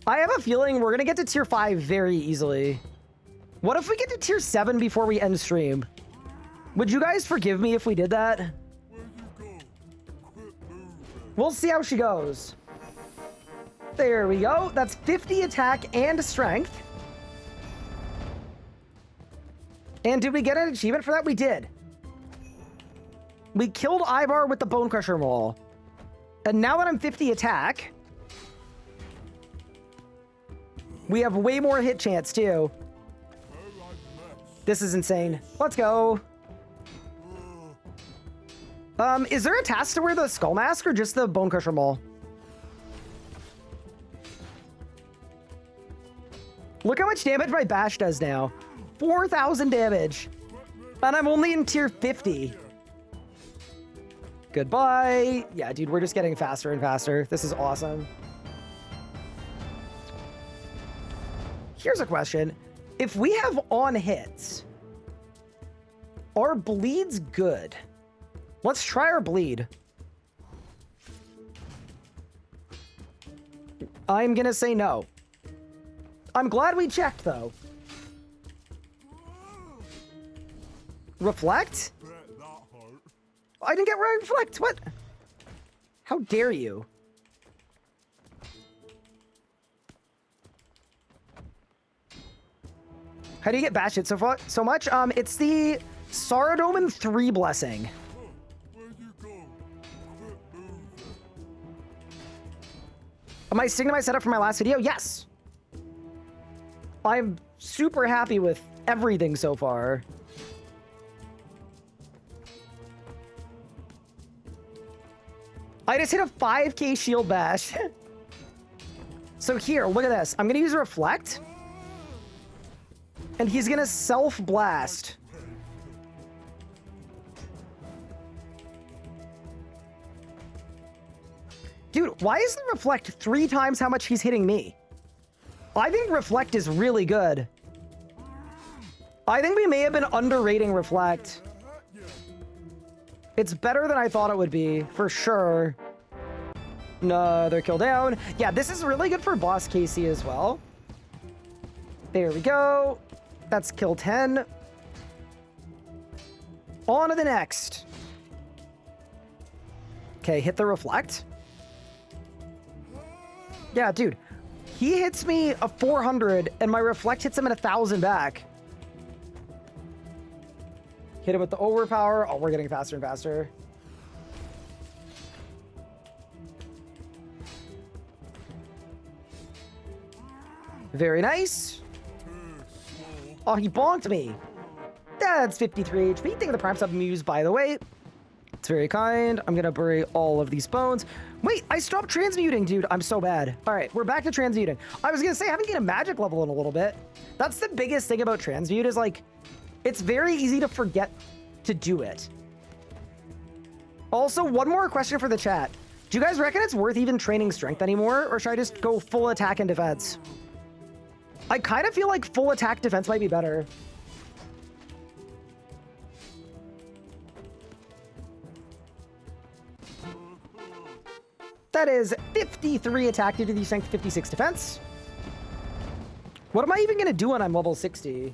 I have a feeling we're going to get to tier 5 very easily. What if we get to tier 7 before we end stream? Would you guys forgive me if we did that? We'll see how she goes. There we go. That's 50 attack and strength. And did we get an achievement for that? We did. We killed Ivar with the Bone Crusher Maul. And now that I'm 50 attack, we have way more hit chance too. This is insane. Let's go. Is there a task to wear the Skull Mask or just the Bone Crusher Maul? Look how much damage my bash does now. 4,000 damage. And I'm only in tier 50. Goodbye. Yeah, dude, we're just getting faster and faster. This is awesome. Here's a question. If we have on hits, are bleeds good? Let's try our bleed. I'm gonna say no. I'm glad we checked, though. Reflect? I didn't get reflect. What? How dare you? How do you get bash hit so much? It's the Saradomin 3 blessing. Am I sticking to my setup from my last video? Yes. I'm super happy with everything so far. I just hit a 5k shield bash. So here, look at this. I'm gonna use Reflect. And he's gonna self-blast. Dude, why is the Reflect 3 times how much he's hitting me? I think Reflect is really good. I think we may have been underrating Reflect. It's better than I thought it would be, for sure. Another kill down. Yeah, this is really good for boss Casey as well. There we go. That's kill 10. On to the next. Okay, hit the Reflect. Yeah, dude. He hits me a 400, and my Reflect hits him at 1,000 back. Hit him with the overpower. Oh, we're getting faster and faster. Very nice. Oh, he bonked me. That's 53 HP. Thank you for the Prime Sub Muse, by the way. It's very kind. I'm gonna bury all of these bones. Wait, I stopped transmuting, dude. I'm so bad. All right, we're back to transmuting. I was gonna say, I haven't gained a magic level in a little bit. That's the biggest thing about transmute is like, it's very easy to forget to do it. Also, one more question for the chat. Do you guys reckon it's worth even training strength anymore, or should I just go full attack and defense? I kind of feel like full attack defense might be better. That is 53 attack due to the strength, 56 defense. What am I even going to do when I'm level 60?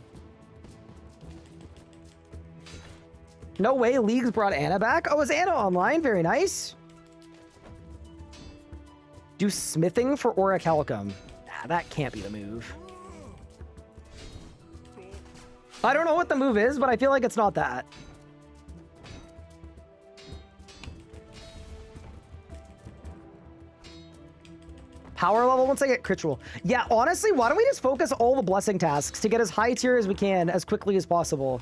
No way, Leagues brought Anna back? Oh, is Anna online? Very nice. Do smithing for Orichalcum. Nah, that can't be the move. I don't know what the move is, but I feel like it's not that. Power level once I get crit rule. Yeah, honestly, why don't we just focus all the blessing tasks to get as high tier as we can as quickly as possible?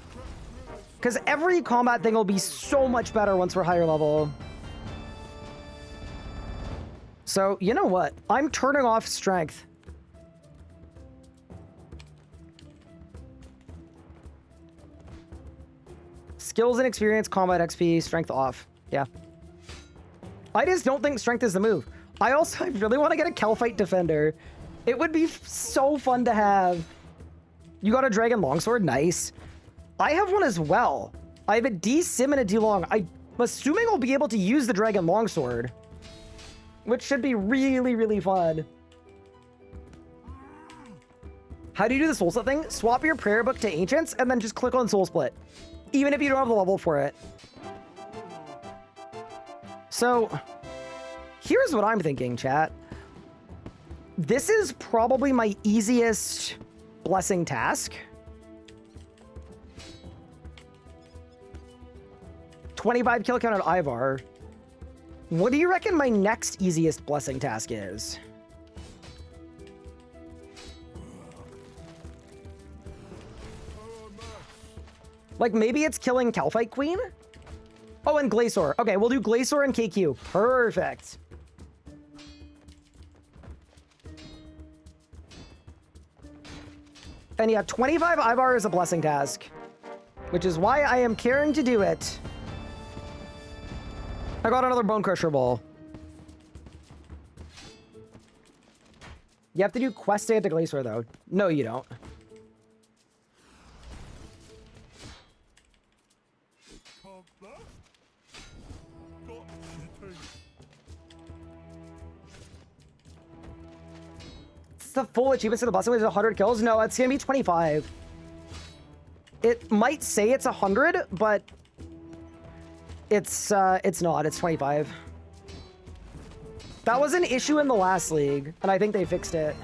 Because every combat thing will be so much better once we're higher level. So, you know what? I'm turning off strength. Skills and experience, combat XP, strength off. Yeah. I just don't think strength is the move. I really want to get a Kelphite Defender. It would be so fun to have. You got a Dragon Longsword? Nice. I have one as well. I have a D-Sim and a D-Long. I'm assuming I'll be able to use the Dragon Longsword, which should be really, really fun. How do you do the Soul Split thing? Swap your prayer book to Ancients and then just click on Soul Split, even if you don't have the level for it. So, here's what I'm thinking, chat. this is probably my easiest blessing task. 25 kill count on Ivar. What do you reckon my next easiest blessing task is? Like, maybe it's killing Calphite Queen? Oh, and Glacior. Okay, we'll do Glacior and KQ. Perfect. And yeah, 25 Ivar is a blessing task, which is why I am caring to do it. I got another Bone Crusher Bowl. You have to do quest to get to Glacier, though. No, you don't. The full achievements for the blessing is 100 kills. No, it's gonna be 25. It might say it's 100, but it's not. It's 25. That was an issue in the last league, and I think they fixed it.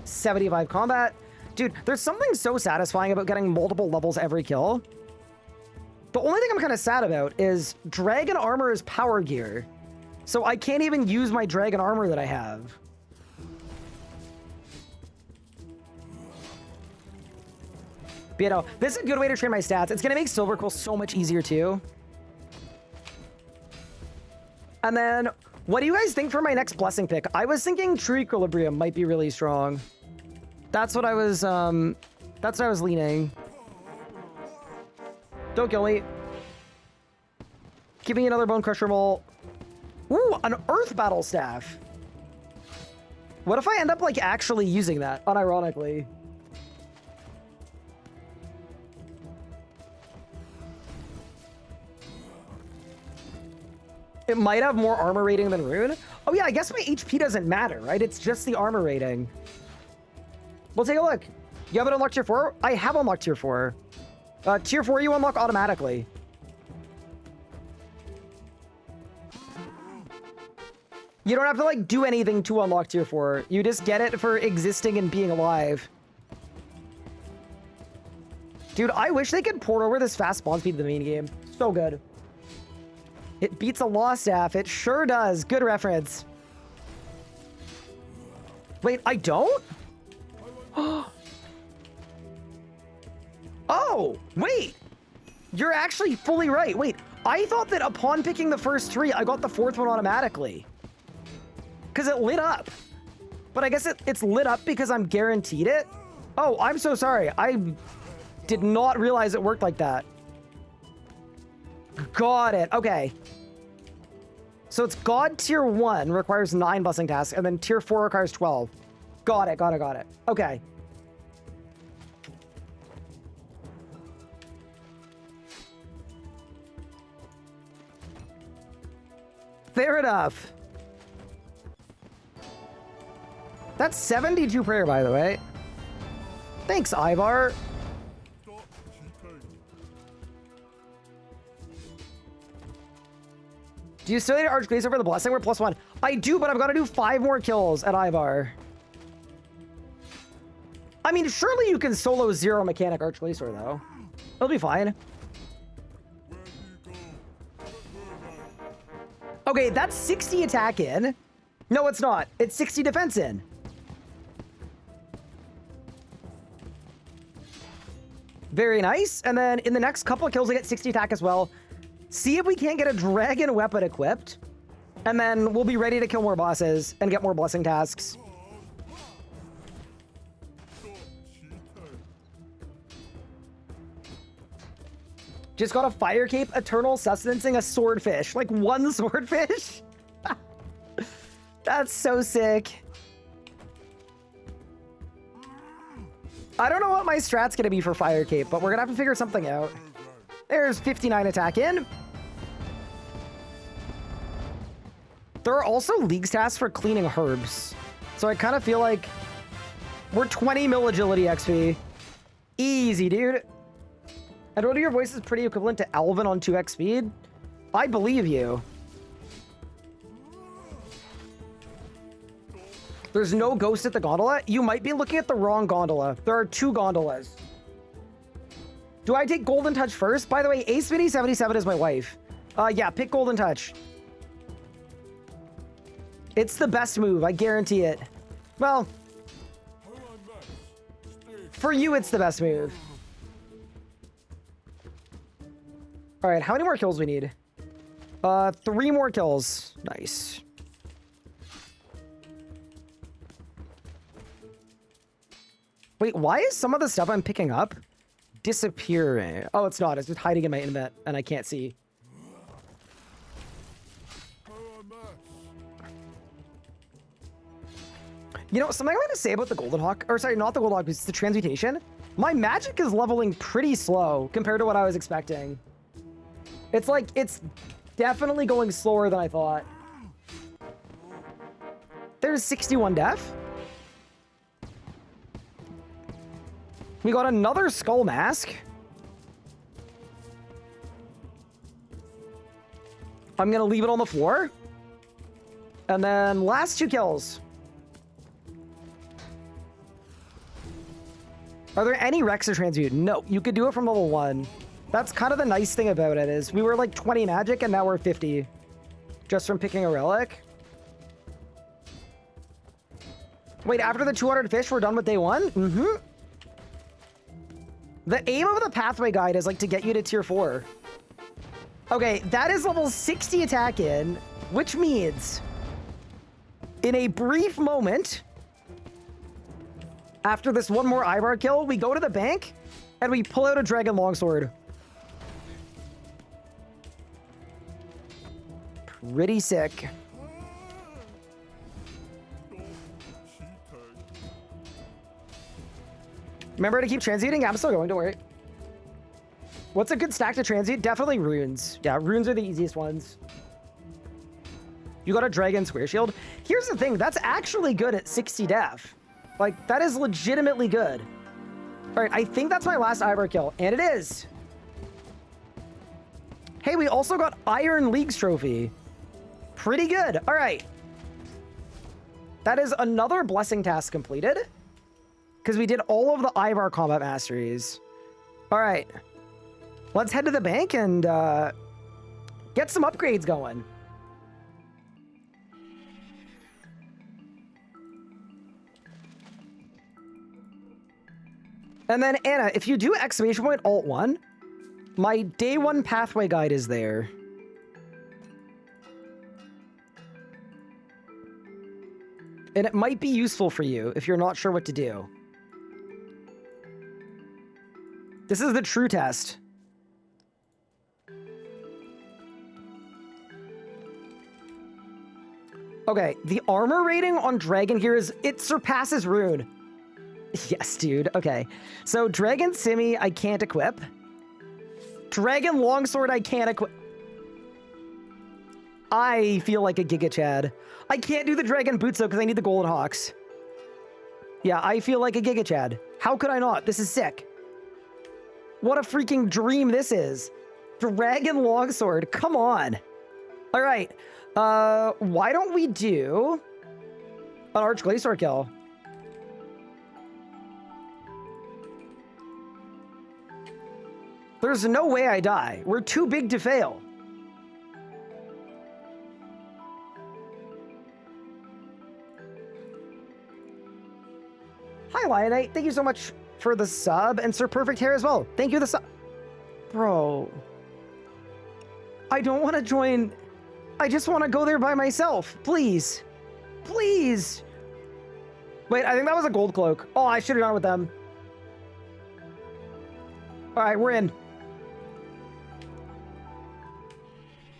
75 combat. Dude, there's something so satisfying about getting multiple levels every kill. The only thing I'm kind of sad about is Dragon Armor is power gear. So I can't even use my dragon armor that I have. But, you know, this is a good way to train my stats. It's going to make Silver Quill so much easier too. And then, what do you guys think for my next blessing pick? I was thinking True Equilibrium might be really strong. That's what I was, that's what I was leaning. Don't kill me. Give me another Bone Crusher Mole. Ooh, an Earth Battle Staff. What if I end up, like, actually using that, unironically? It might have more armor rating than Rune. Oh, yeah, I guess my HP doesn't matter, right? It's just the armor rating. We'll take a look. You haven't unlocked Tier 4? I have unlocked Tier 4. Tier 4 you unlock automatically. You don't have to, like, do anything to unlock Tier 4. You just get it for existing and being alive. Dude, I wish they could port over this fast spawn speed to the main game. So good. It beats a Law Staff. It sure does. Good reference. Wait, I don't? Oh, wait. You're actually fully right. Wait, I thought that upon picking the first 3, I got the 4th one automatically. Because it lit up. But I guess it's lit up because I'm guaranteed it. Oh, I'm so sorry. I did not realize it worked like that. Got it. Okay. So it's God Tier 1 requires 9 blessing tasks, and then Tier 4 requires 12. Got it, got it, got it. Okay. Fair enough. That's 72 prayer, by the way. Thanks, Ivar. Do you still need Archglacier for the blessing? We're +1. I do, but I've got to do 5 more kills at Ivar. I mean, surely you can solo 0 mechanic Archglacier, though. It'll be fine. Okay, that's 60 attack in. No, it's not. It's 60 defense in. Very nice. And then in the next couple of kills, I get 60 attack as well. See if we can't get a dragon weapon equipped. And then we'll be ready to kill more bosses and get more blessing tasks. Just got a fire cape, eternal sustenancing a swordfish. Like 1 swordfish? That's so sick. I don't know what my strat's gonna be for fire cape, but we're gonna have to figure something out. There's 59 attack in. There are also league tasks for cleaning herbs. So I kind of feel like we're 20 mil agility XP. Easy, dude. And what, your voice is pretty equivalent to Alvin on 2x speed? I believe you. There's no ghost at the gondola. You might be looking at the wrong gondola. There are 2 gondolas. Do I take Golden Touch first? By the way, AceMini77 is my wife. Yeah, pick Golden Touch. It's the best move, I guarantee it. Well, for you, it's the best move. All right, how many more kills we need? 3 more kills. Nice. Wait, why is some of the stuff I'm picking up disappearing? Oh, it's not. It's just hiding in my inventory, and I can't see. You know, something I want to say about the Golden Hawk, or sorry, not the Golden Hawk, it's the transmutation. My magic is leveling pretty slow compared to what I was expecting. It's like, it's definitely going slower than I thought. There's 61 def. We got another skull mask. I'm gonna leave it on the floor. And then last 2 kills. Are there any Rex to transmute? No, you could do it from level 1. That's kind of the nice thing about it is we were like 20 magic and now we're 50. Just from picking a relic. Wait, after the 200 fish, we're done with day 1? Mm-hmm. The aim of the pathway guide is like to get you to tier 4. Okay, that is level 60 attack in, which means in a brief moment, after this one more Ivar kill, we go to the bank and we pull out a Dragon Longsword. Pretty sick. Remember to keep transmuting? Yeah, I'm still going, don't worry. What's a good stack to transmute? Definitely runes. Yeah, runes are the easiest ones. You got a Dragon Square Shield. Here's the thing, that's actually good at 60 def. Like, that is legitimately good. All right, I think that's my last Ivar kill, and it is. Hey, we also got Iron Leagues trophy. Pretty good. All right. That is another blessing task completed. Because we did all of the Ivar combat masteries. All right. Let's head to the bank and get some upgrades going. And then, Anna, if you do exclamation point Alt 1, my day 1 pathway guide is there. And it might be useful for you if you're not sure what to do. This is the true test. Okay, the armor rating on Dragon here is, it surpasses Rune. Yes, dude. Okay. So Dragon Simi, I can't equip. Dragon Longsword, I can't equip. I feel like a Giga Chad. I can't do the Dragon Boots though because I need the Golden Hawks. Yeah, I feel like a Giga Chad. How could I not? This is sick. What a freaking dream this is. Dragon Longsword, come on. All right. Why don't we do an Arch Glacier kill? There's no way I die. We're too big to fail. Hi, Lionite. Thank you so much for the sub, and Sir Perfect Hair as well. Thank you for the sub. Bro. I don't want to join. I just want to go there by myself. Please. Please. Wait, I think that was a gold cloak. Oh, I should have gone with them. All right, we're in.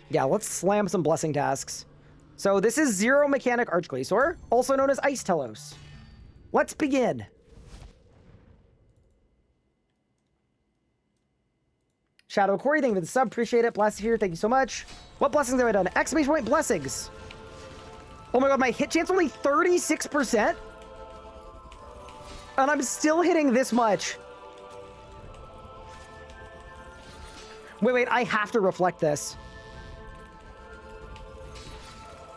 Yeah, let's slam some blessing tasks. So this is Zero Mechanic Archglacior, also known as Ice Telos. Let's begin. Shadow Corey, thank you for the sub. Appreciate it. Blessed here. Thank you so much. What blessings have I done? Exclamation point blessings. Oh my god, my hit chance only 36%? And I'm still hitting this much. Wait, I have to reflect this.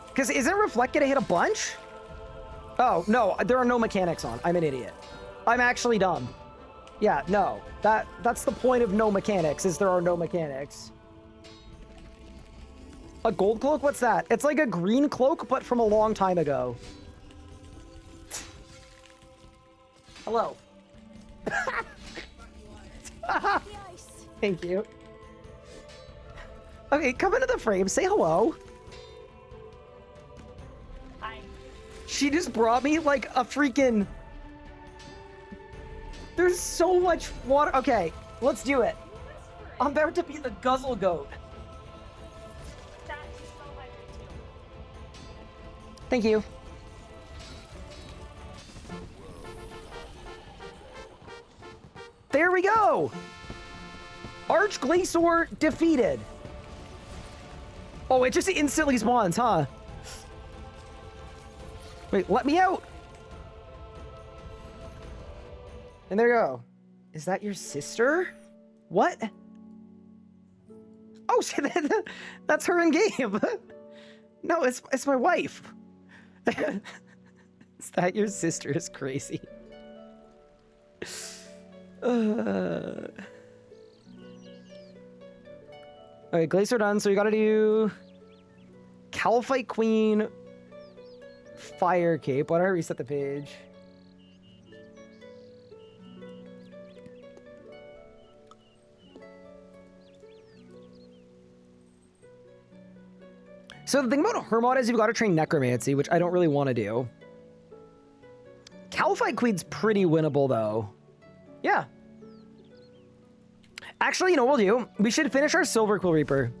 Because isn't Reflect gonna hit a bunch? Oh, no, there are no mechanics on. I'm an idiot. I'm actually dumb. Yeah, no. That's the point of no mechanics, is there are no mechanics. A gold cloak? What's that? It's like a green cloak, but from a long time ago. Hello. Thank you. Okay, come into the frame. Say hello. Hi. She just brought me like a freaking... There's so much water. Okay, let's do it. I'm about to be the guzzle goat. That is so my too. Thank you. There we go. Archglacior defeated. Oh, it just instantly spawns, huh? Wait, let me out. And there you go. Is that your sister? What? Oh, that's her in game. No, it's my wife. Is that your sister? Is crazy. Okay, Glacier done, so you gotta do Calphite Queen, Fire Cape. Why don't I reset the page? So the thing about Hermod is you've got to train Necromancy, which I don't really want to do. Calphite Queen's pretty winnable, though. Yeah. Actually, you know what we'll do? We should finish our Silverquill Reaper.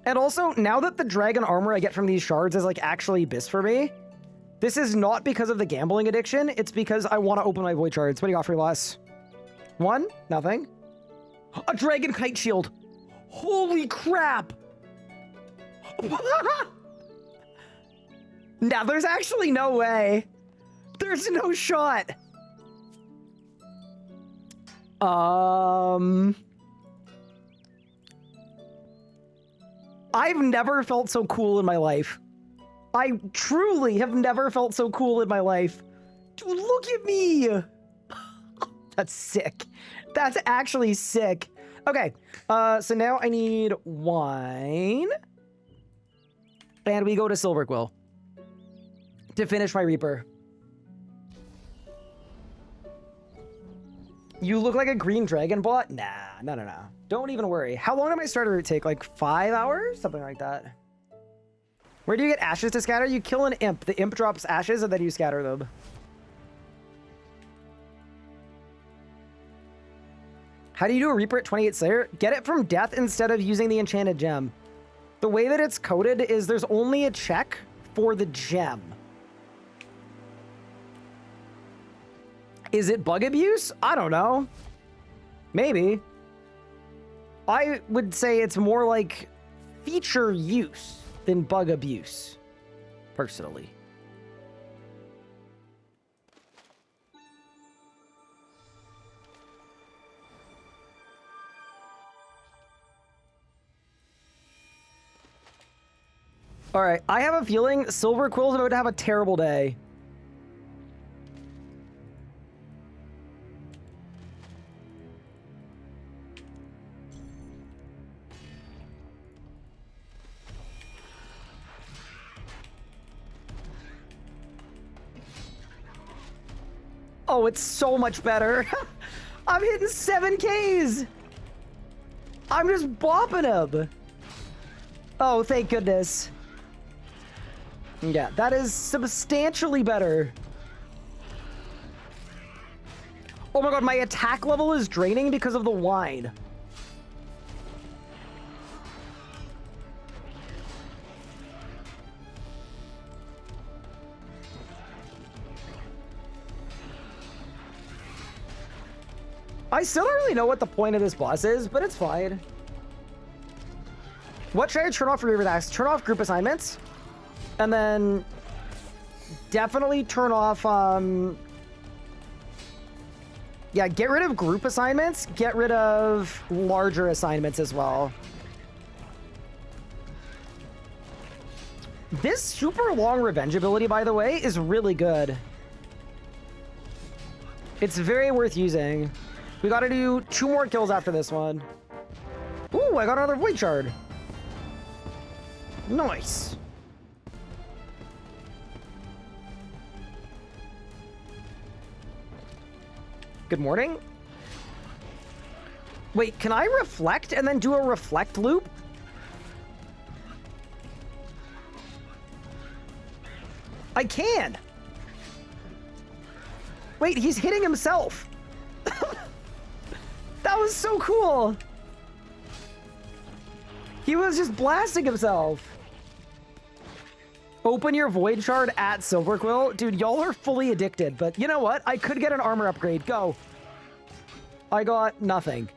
And also, now that the dragon armor I get from these shards is, like, actually bis for me, this is not because of the gambling addiction. It's because I want to open my void shards. What do you got for your loss? One? Nothing. A dragon kite shield. Holy crap! Now, there's actually no way. There's no shot. I've never felt so cool in my life. I truly have never felt so cool in my life. Dude, look at me. That's sick. That's actually sick. Okay, so now I need wine. And we go to Silverquill to finish my Reaper. You look like a green dragon bot? Nah, no. Don't even worry. How long did my starter route take? Like 5 hours? Something like that. Where do you get ashes to scatter? You kill an imp. The imp drops ashes and then you scatter them. How do you do a Reaper at 28 Slayer? Get it from death instead of using the enchanted gem. The way that it's coded is there's only a check for the gem. Is it bug abuse? I don't know. Maybe. I would say it's more like feature use than bug abuse, personally. All right, I have a feeling Silverquill's about to have a terrible day. Oh, it's so much better. I'm hitting 7Ks. I'm just bopping him. Oh, thank goodness. Yeah, that is substantially better. Oh my god, my attack level is draining because of the wine. I still don't really know what the point of this boss is, but it's fine. What should I turn off for Reaver Dax? Turn off group assignments. And then definitely turn off, yeah, get rid of group assignments. Get rid of larger assignments as well. This super long revenge ability, by the way, is really good. It's very worth using. We gotta do 2 more kills after this one. Ooh, I got another Void Shard. Nice. Good morning. Wait, can I reflect and then do a reflect loop? I can. Wait, he's hitting himself. That was so cool. He was just blasting himself. Open your Void Shard at Silverquill. Dude, y'all are fully addicted, but you know what? I could get an armor upgrade. Go. I got nothing.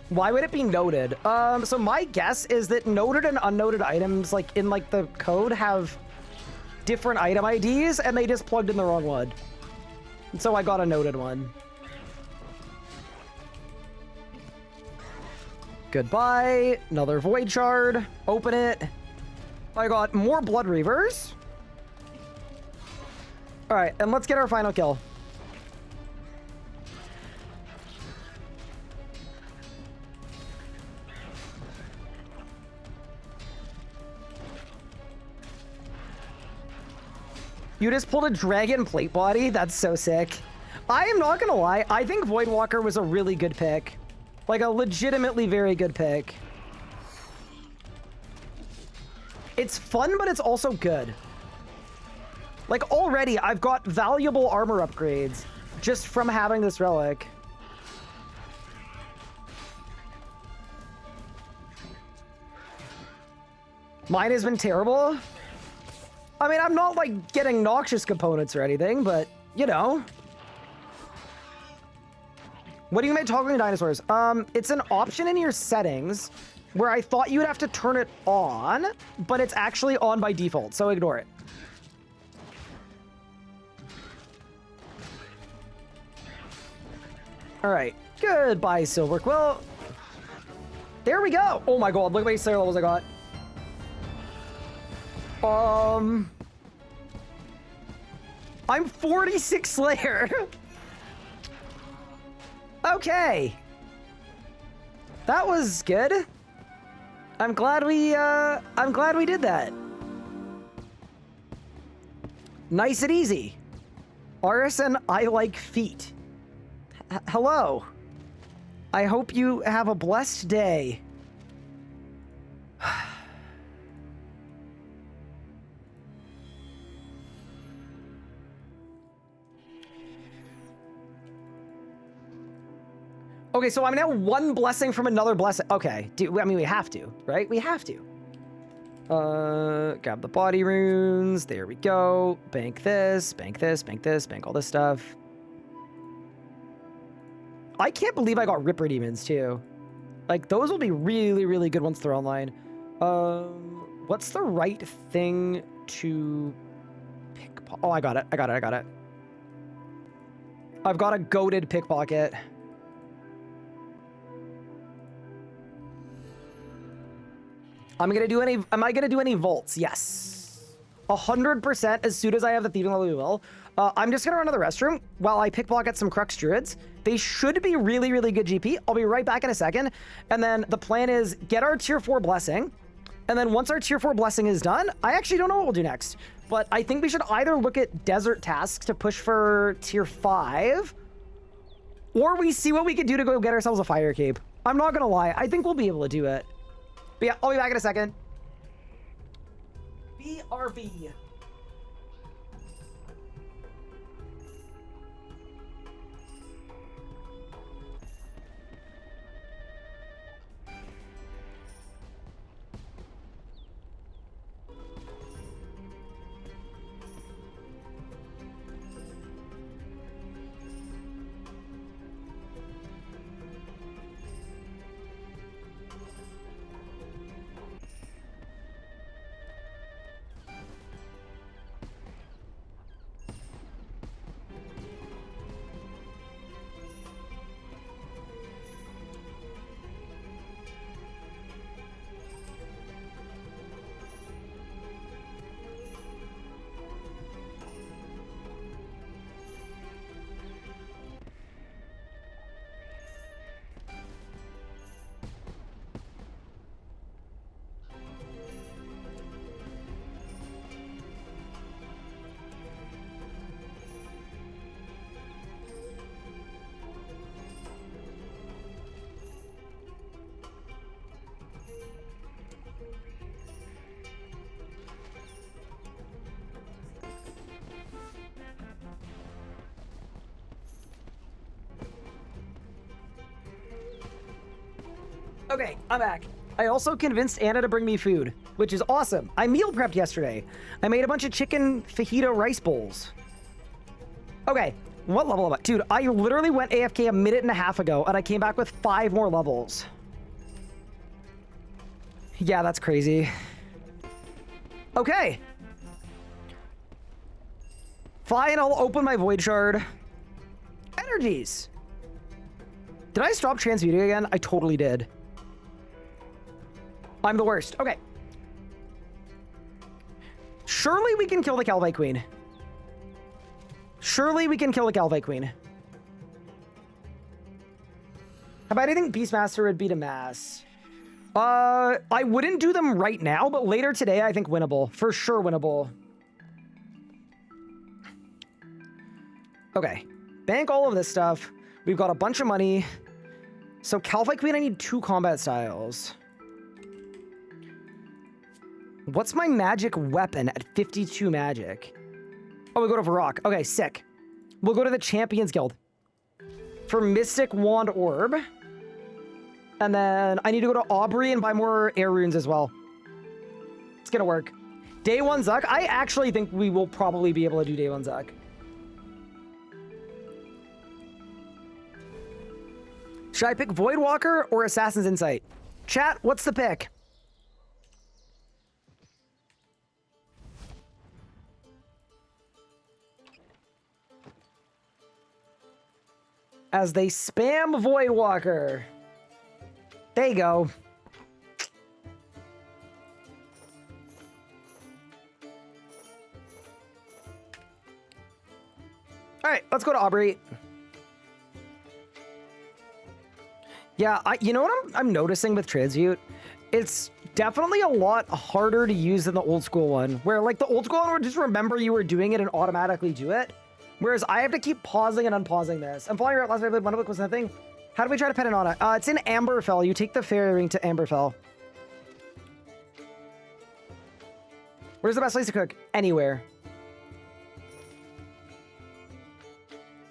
Why would it be noted? So my guess is that noted and unnoted items, like in like the code, have different item IDs, and they just plugged in the wrong one. And so I got a noted one. Goodbye. Another Void Shard. Open it. I got more Blood Reavers. All right, and let's get our final kill. You just pulled a dragon plate body? That's so sick. I am not gonna lie, I think Voidwalker was a really good pick. Like a legitimately very good pick. It's fun, but it's also good. Like already, I've got valuable armor upgrades just from having this relic. Mine has been terrible. I mean, I'm not like getting noxious components or anything, but you know. What do you mean by talking to dinosaurs? It's an option in your settings where I thought you'd have to turn it on, but it's actually on by default, so ignore it. All right, goodbye, Silverquill. There we go. Oh my god, look how many Slayer levels I got. I'm 46 Slayer. Okay. That was good. I'm glad we did that. Nice and easy. Arison, I like feet. Hello. I hope you have a blessed day. Okay, so I'm now one blessing from another blessing. Okay, I mean, we have to, right? We have to. Grab the body runes. There we go. Bank this, bank this, bank this, bank all this stuff. I can't believe I got Ripper Demons, too. Like, those will be really, really good once they're online. What's the right thing to pickpocket? Oh, I got it. I got it. I got it. I've got a goated pickpocket. Am I gonna do any vaults? Yes. 100% as soon as I have the thieving level, we will. I'm just gonna run to the restroom while I pickpocket some Crux Druids. They should be really, really good GP. I'll be right back in a second. And then the plan is get our tier 4 blessing. And then once our tier 4 blessing is done, I actually don't know what we'll do next. But I think we should either look at desert tasks to push for tier 5, or we see what we can do to go get ourselves a fire cape. I'm not gonna lie, I think we'll be able to do it. But yeah, I'll be back in a second. BRB. Okay, I'm back. I also convinced Anna to bring me food, which is awesome. I meal prepped yesterday. I made a bunch of chicken fajita rice bowls. Okay, what level am I? Dude, I literally went AFK a minute and a half ago, and I came back with 5 more levels. Yeah, that's crazy. Okay. Fine, I'll open my Void Shard. Energies. Did I stop transmuting again? I totally did. I'm the worst. Okay. Surely we can kill the Calvite Queen. Surely we can kill the Calvite Queen. How about I think Beastmaster would beat a Mass? I wouldn't do them right now, but later today I think winnable. For sure winnable. Okay. Bank all of this stuff. We've got a bunch of money. So Calvite Queen, I need 2 combat styles. What's my magic weapon at 52 magic? Oh, we go to Varrock. Okay, sick. We'll go to the Champions Guild for Mystic Wand Orb. And then I need to go to Aubrey and buy more air runes as well. It's gonna work. Day 1 Zuck. I actually think we will probably be able to do Day 1 Zuck. Should I pick Voidwalker or Assassin's Insight? Chat, what's the pick? As they spam Voidwalker. There you go. All right, let's go to Aubrey. Yeah, you know what I'm noticing with Transmute? It's definitely a lot harder to use than the old school one, where like the old school one would just remember you were doing it and automatically do it. Whereas I have to keep pausing and unpausing this. I'm following your last time I played Wonderbook was nothing. How do we try to pet it on it? It's in Amberfell. You take the fairy ring to Amberfell. Where's the best place to cook? Anywhere.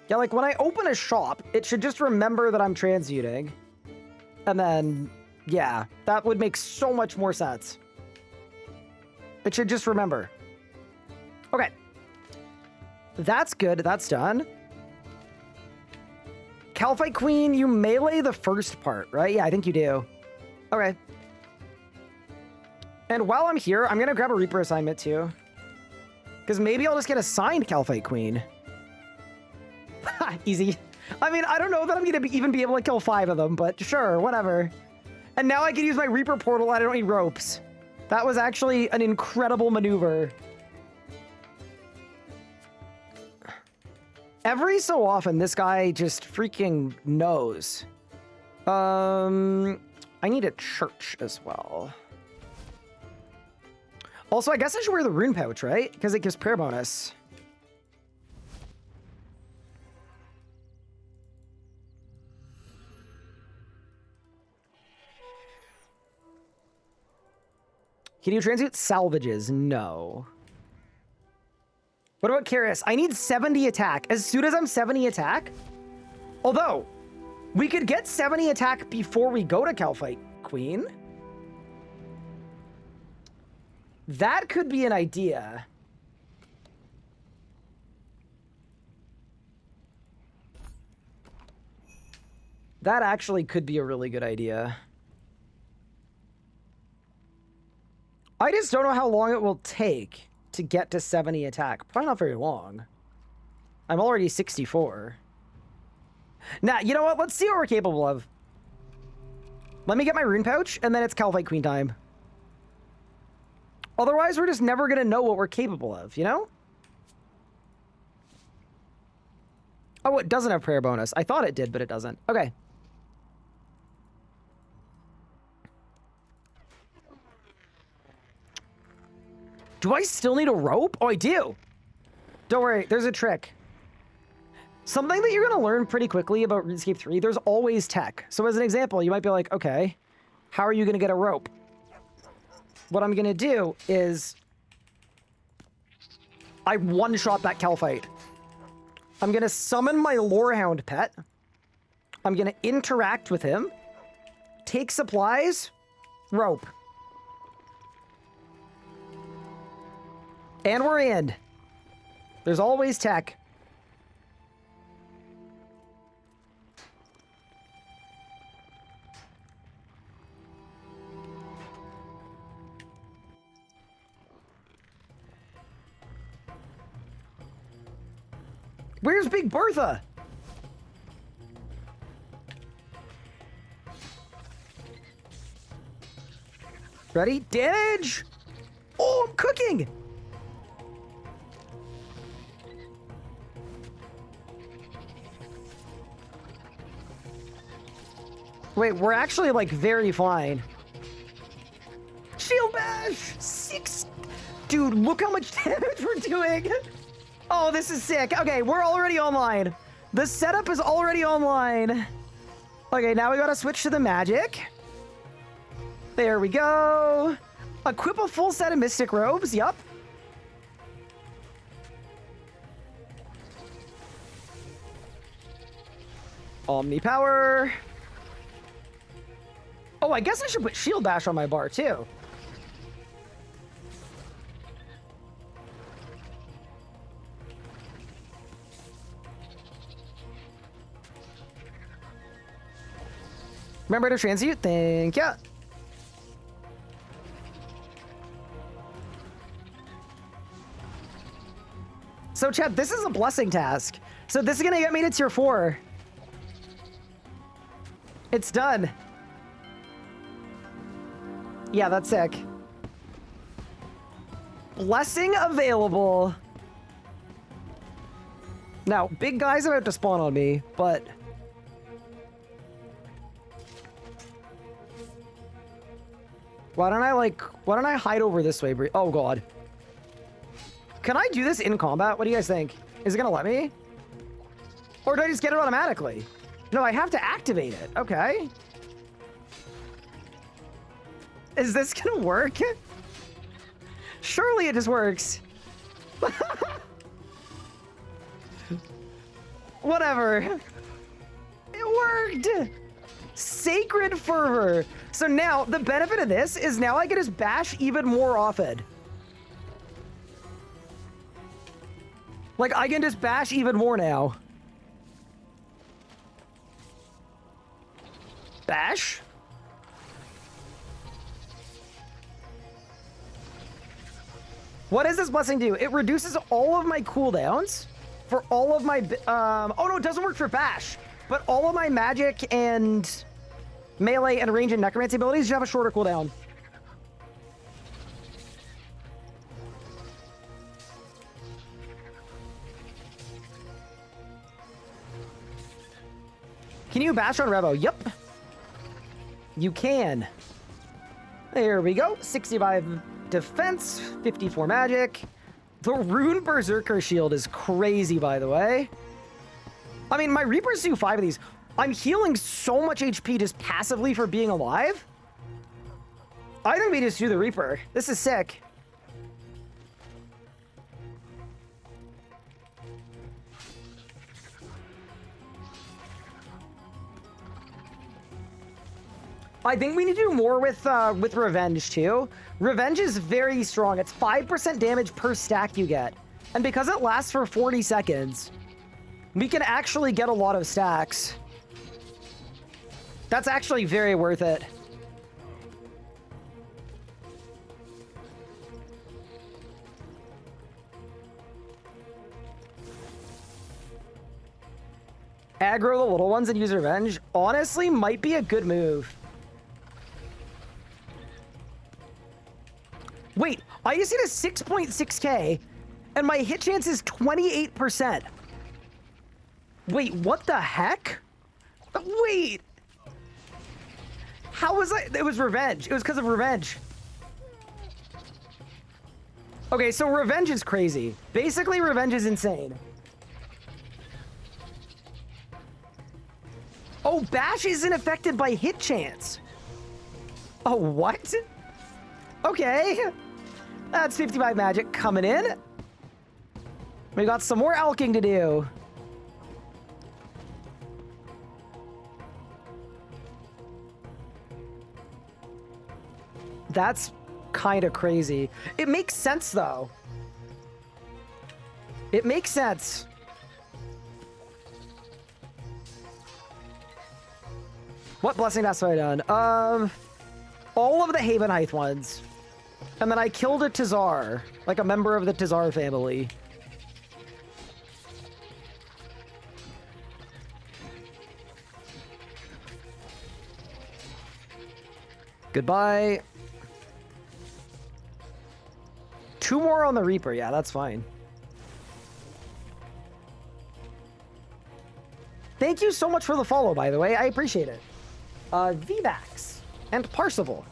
Yeah, like when I open a shop, it should just remember that I'm transmuting. And then, yeah, that would make so much more sense. It should just remember. Okay. That's good. That's done. Calvite Queen, you melee the first part, right? Yeah, I think you do. Okay. And while I'm here, I'm going to grab a Reaper assignment too. Because maybe I'll just get assigned Calvite Queen. Easy. I mean, I don't know that I'm going to even be able to kill 5 of them, but sure, whatever. And now I can use my Reaper portal and I don't need ropes. That was actually an incredible maneuver. Every so often, this guy just freaking knows. I need a church as well. Also, I guess I should wear the rune pouch, right? Because it gives prayer bonus. Can you transmute salvages? No. What about Karis? I need 70 attack. As soon as I'm 70 attack? Although, we could get 70 attack before we go to Calvite Queen. That could be an idea. That actually could be a really good idea. I just don't know how long it will take to get to 70 attack. Probably not very long. I'm already 64. Now, you know what? Let's see what we're capable of. Let me get my rune pouch, and then it's Calvite Queen time. Otherwise, we're just never going to know what we're capable of, you know? Oh, it doesn't have prayer bonus. I thought it did, but it doesn't. Okay. Do I still need a rope? Oh, I do. Don't worry, there's a trick. Something that you're going to learn pretty quickly about RuneScape 3, there's always tech. So as an example, you might be like, okay, how are you going to get a rope? What I'm going to do is I one-shot that Calvite. I'm going to summon my Lorehound pet. I'm going to interact with him. take supplies, rope. And we're in. There's always tech. Where's Big Bertha? Ready? Damage! Oh, I'm cooking! Wait, we're actually, like, very fine. Shield bash! 6... Dude, look how much damage we're doing! Oh, this is sick. Okay, we're already online. The setup is already online. Okay, now we gotta switch to the magic. There we go. Equip a full set of Mystic Robes. Yup. Omni Power. Oh, I guess I should put Shield Bash on my bar, too. Remember to transmute. Thank ya. So, chat, this is a blessing task. So this is gonna get me to tier 4. It's done. Yeah, that's sick. Blessing available. Now, big guy's about to spawn on me, but... why don't I hide over this way? Oh, God. Can I do this in combat? What do you guys think? Is it gonna let me? Or do I just get it automatically? No, I have to activate it. Okay. Is this gonna work? Surely it just works. Whatever. It worked! Sacred Fervor. So now, the benefit of this is now I can just bash even more often. Like, I can just bash even more now. Bash? What does this blessing do? It reduces all of my cooldowns for all of my... oh, no, it doesn't work for bash. But all of my magic and melee and range and necromancy abilities should have a shorter cooldown. Can you bash on Revo? Yep. You can. There we go. 65 defense, 54 magic. The Rune Berserker shield is crazy, by the way. I mean, my Reapers do 5 of these. I'm healing so much HP just passively for being alive. I think we just do the Reaper. This is sick. I think we need to do more with Revenge, too. Revenge is very strong. It's 5% damage per stack you get. And because it lasts for 40 seconds, we can actually get a lot of stacks. That's actually very worth it. Aggro the little ones and use Revenge honestly might be a good move. Wait, I just hit a 6.6k and my hit chance is 28%. Wait, what the heck? Wait. How was I? It was Revenge. It was because of Revenge. Okay, so Revenge is crazy. Basically, Revenge is insane. Oh, Bash isn't affected by hit chance. Oh, what? Okay. That's 55 magic coming in. We got some more alking to do. That's kind of crazy. It makes sense, though. It makes sense. What blessing tasks have I done? All of the Havenheith ones. And then I killed a Tazar, like a member of the Tazar family. Goodbye. 2 more on the Reaper. Yeah, that's fine. Thank you so much for the follow, by the way. I appreciate it. VVAX and Parsival.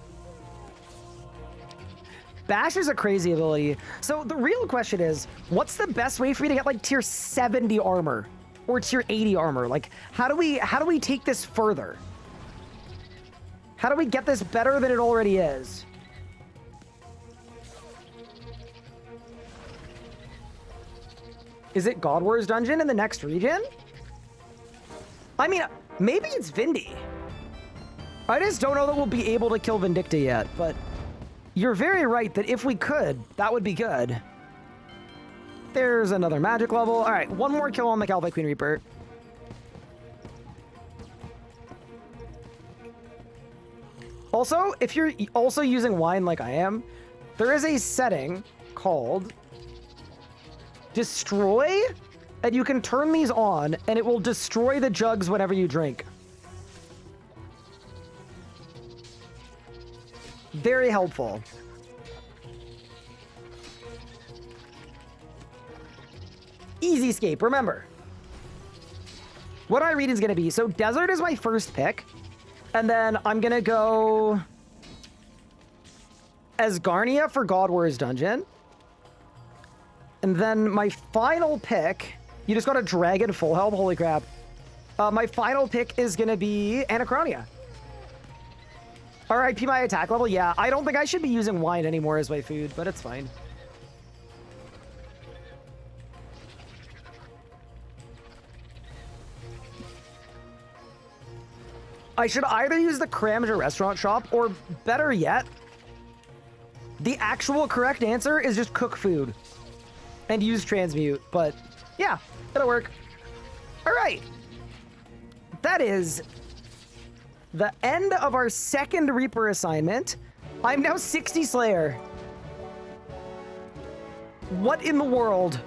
Bash is a crazy ability. So the real question is, what's the best way for me to get like tier 70 armor or tier 80 armor? Like, how do we take this further? How do we get this better than it already is? Is it God Wars dungeon in the next region? I mean, maybe it's Vindy. I just don't know that we'll be able to kill Vindicta yet, but you're very right that if we could, that would be good. There's another magic level. All right, 1 more kill on the Calvite Queen Reaper. Also, if you're also using wine like I am, there is a setting called Destroy, and you can turn these on, and it will destroy the jugs whenever you drink. Very helpful. Easy escape, remember. What our reading's gonna be, so Desert is my first pick, and then I'm gonna go as Garnia for God Wars Dungeon. And then my final pick, you just got a dragon full health, holy crap. My final pick is gonna be Anachronia. RIP my attack level, yeah. I don't think I should be using wine anymore as my food, but it's fine. I should either use the Cramja restaurant shop, or better yet, the actual correct answer is just cook food and use transmute, but yeah, it'll work. All right. That is the end of our second Reaper assignment. I'm now 60 Slayer. What in the world?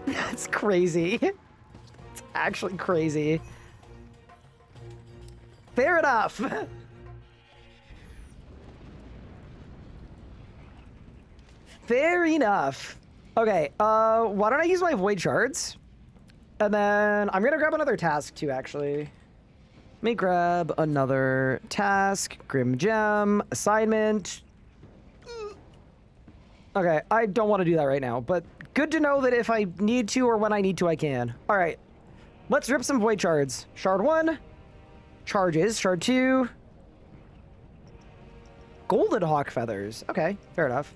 That's crazy. It's actually crazy. Fair enough. Fair enough. Okay, why don't I use my Void Shards? And then I'm gonna grab another task too, actually. Let me grab another task, Grim Gem, assignment. Okay, I don't want to do that right now, but good to know that if I need to or when I need to, I can. All right, let's rip some Void Shards. Shard 1, charges, Shard 2, Golden Hawk Feathers. Okay, fair enough.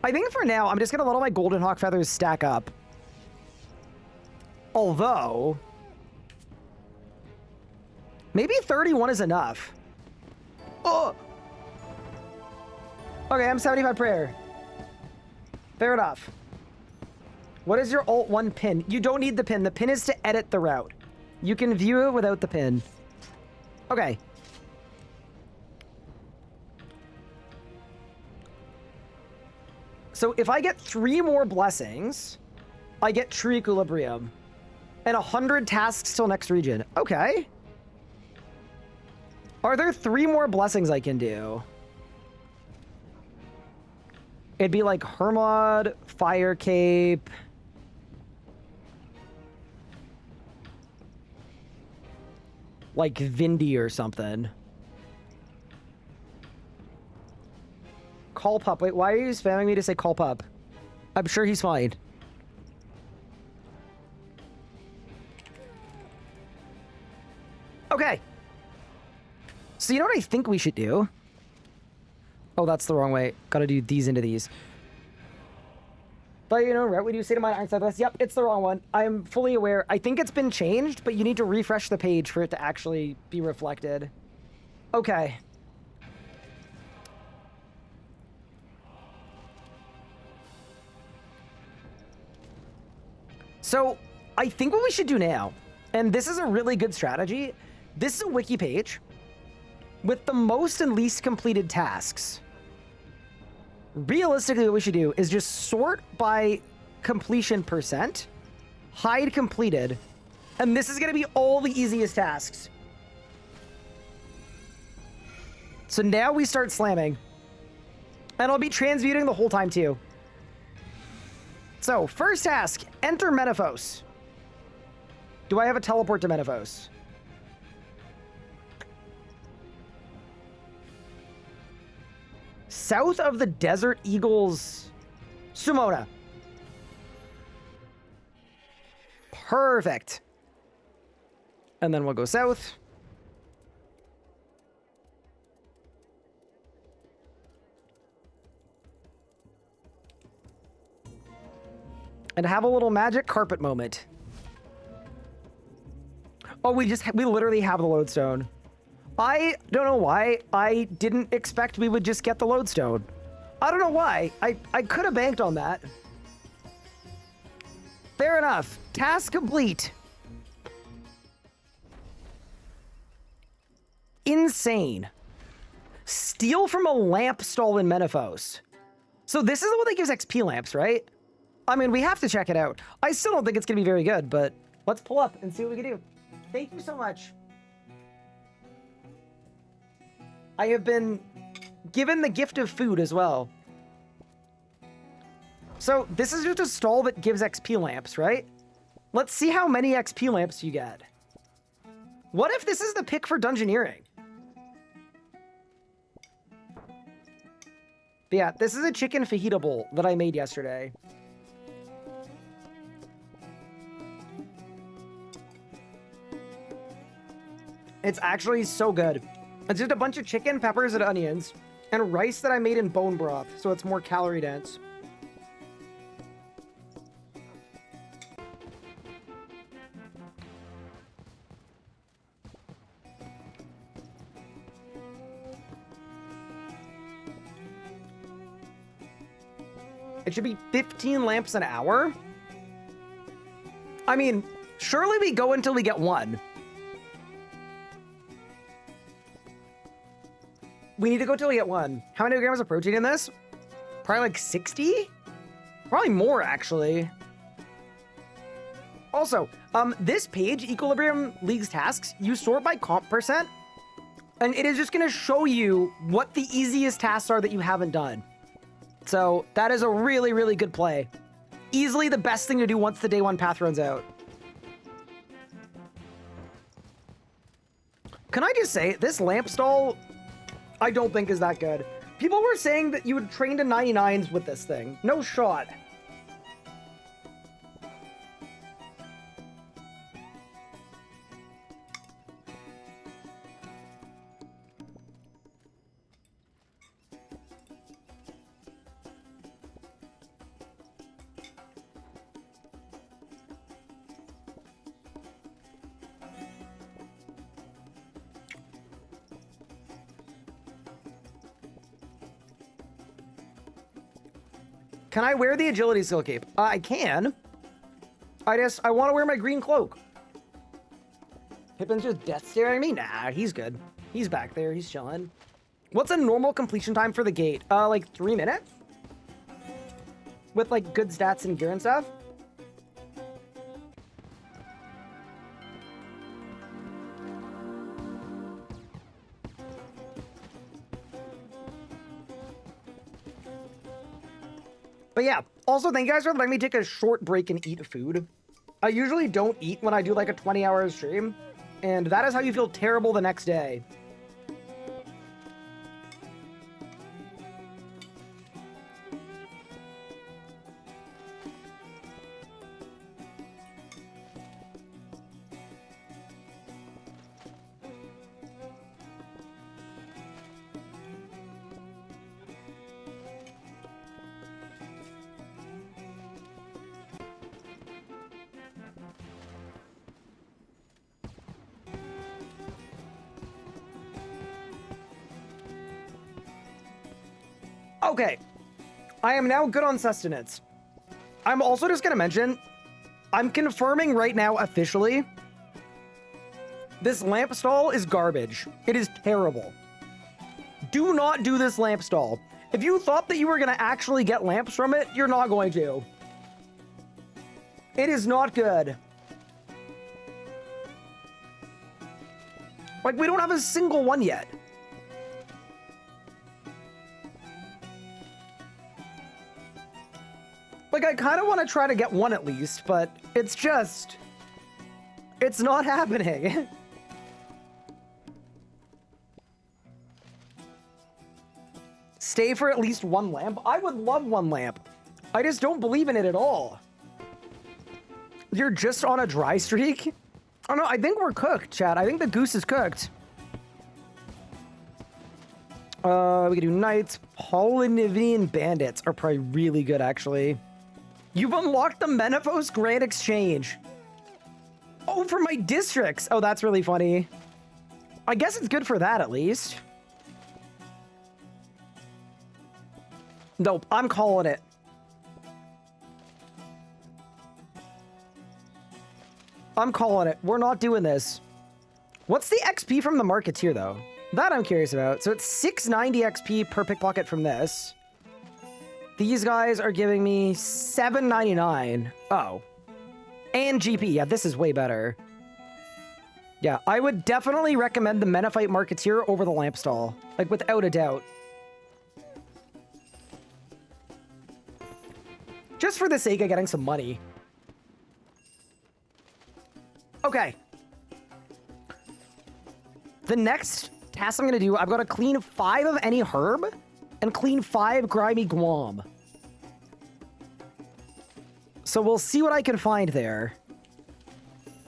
I think for now, I'm just going to let all my Golden Hawk Feathers stack up. Although, maybe 31 is enough. Oh! Okay, I'm 75 prayer. Fair enough. What is your Alt-1 pin? You don't need the pin. The pin is to edit the route. You can view it without the pin. Okay. So if I get 3 more blessings, I get True Equilibrium. And 100 tasks till next region. Okay. Are there 3 more blessings I can do? It'd be like Hermod, Fire Cape. Like Vindy or something. Call Pup. Wait, why are you spamming me to say Call Pup? I'm sure he's fine. Okay. So you know what I think we should do? Oh, that's the wrong way. Gotta do these into these. But you know, right? Would you say to my Ironside West? Yep, it's the wrong one. I'm fully aware. I think it's been changed, but you need to refresh the page for it to actually be reflected. Okay. So I think what we should do now, and this is a really good strategy, this is a wiki page with the most and least completed tasks. Realistically, what we should do is just sort by completion percent, hide completed, and this is going to be all the easiest tasks. So now we start slamming. And I'll be transmuting the whole time too. So, first task, enter Menaphos. Do I have a teleport to Menaphos? South of the Desert Eagles, Sumona. Perfect. And then we'll go south. And have a little magic carpet moment. Oh, we literally have the lodestone. I don't know why I didn't expect we would just get the lodestone. I don't know why. I could have banked on that. Fair enough. Task complete. Insane. Steal from a lamp stall in Menaphos. So this is the one that gives XP lamps, right? I mean, we have to check it out. I still don't think it's going to be very good, but let's pull up and see what we can do. Thank you so much. I have been given the gift of food as well. So this is just a stall that gives XP lamps, right? Let's see how many XP lamps you get. What if this is the pick for dungeoneering? But yeah, this is a chicken fajita bowl that I made yesterday. It's actually so good. It's just a bunch of chicken, peppers, and onions, and rice that I made in bone broth, so it's more calorie dense. It should be 15 lamps an hour. I mean, surely we go until we get one. We need to go till we get one. How many grams of protein in this? Probably like 60? Probably more, actually. Also, this page, Equilibrium League's tasks, you sort by comp percent, and it is just going to show you what the easiest tasks are that you haven't done. So that is a really, really good play. Easily the best thing to do once the day one path runs out. Can I just say, this lamp stall, I don't think is that good. People were saying that you would train to 99s with this thing. No shot. Can I wear the agility skill cape? I can. I want to wear my green cloak. Pippin's just death staring at me? Nah, he's good. He's back there. He's chilling. What's a normal completion time for the gate? Like 3 minutes? With like good stats and gear and stuff? But yeah, also thank you guys for letting me take a short break and eat food. I usually don't eat when I do like a 20-hour stream, and that is how you feel terrible the next day. Okay, I am now good on sustenance. I'm also just going to mention, I'm confirming right now officially. This lamp stall is garbage. It is terrible. Do not do this lamp stall. If you thought that you were going to actually get lamps from it, you're not going to. It is not good. Like, we don't have a single one yet. Like, I kind of want to try to get one at least, but it's just... It's not happening. Stay for at least one lamp? I would love one lamp. I just don't believe in it at all. You're just on a dry streak? Oh no, I think we're cooked, chat. I think the goose is cooked. We can do knights. Polynesian bandits are probably really good, actually. You've unlocked the Menefos Grand Exchange. Oh, for my districts. Oh, that's really funny. I guess it's good for that, at least. Nope, I'm calling it. I'm calling it. We're not doing this. What's the XP from the Marketeer, though? That I'm curious about. So it's 690 XP per pickpocket from this. These guys are giving me 799. Oh. And GP. Yeah, this is way better. Yeah, I would definitely recommend the Menefite Marketeer over the Lamp Stall. Like, without a doubt. Just for the sake of getting some money. Okay. The next task I'm going to do, I've got to clean 5 of any herb and clean 5 grimy guam. So we'll see what I can find there.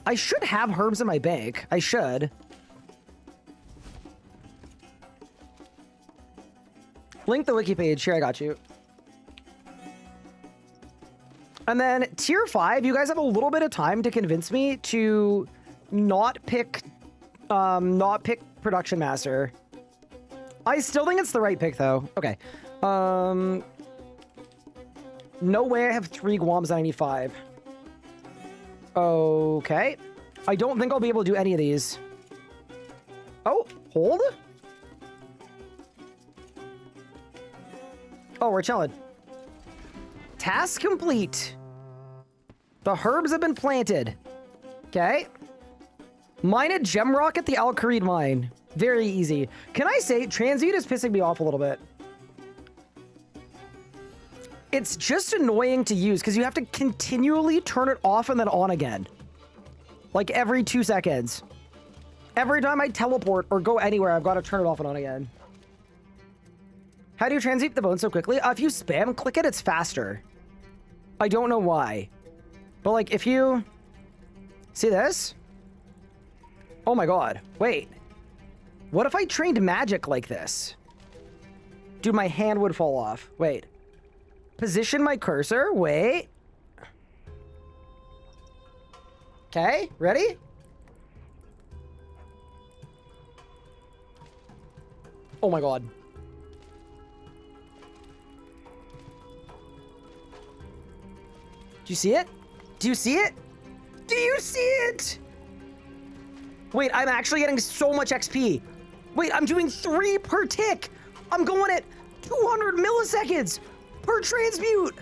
I should have herbs in my bank. I should. Link the wiki page. Here, I got you. And then tier 5, you guys have a little bit of time to convince me to not pick Production Master. I still think it's the right pick, though. Okay. No way I have 3 Guams 95. Okay. I don't think I'll be able to do any of these. Oh, hold? Oh, we're chilling. Task complete. The herbs have been planted. Okay. Mine a gem rock at the Al Kharid mine. Very easy. Can I say, Transmute is pissing me off a little bit. It's just annoying to use because you have to continually turn it off and then on again. Like every 2 seconds. Every time I teleport or go anywhere, I've got to turn it off and on again. How do you transmute the bone so quickly? If you spam click it, it's faster. I don't know why. But like if you... See this? Oh my god. Wait. What if I trained magic like this? Dude, my hand would fall off. Wait. Position my cursor. Wait. Okay, ready? Oh my god. Do you see it? Do you see it? Do you see it? Wait, I'm actually getting so much XP. Wait, I'm doing 3 per tick. I'm going at 200 milliseconds per transmute.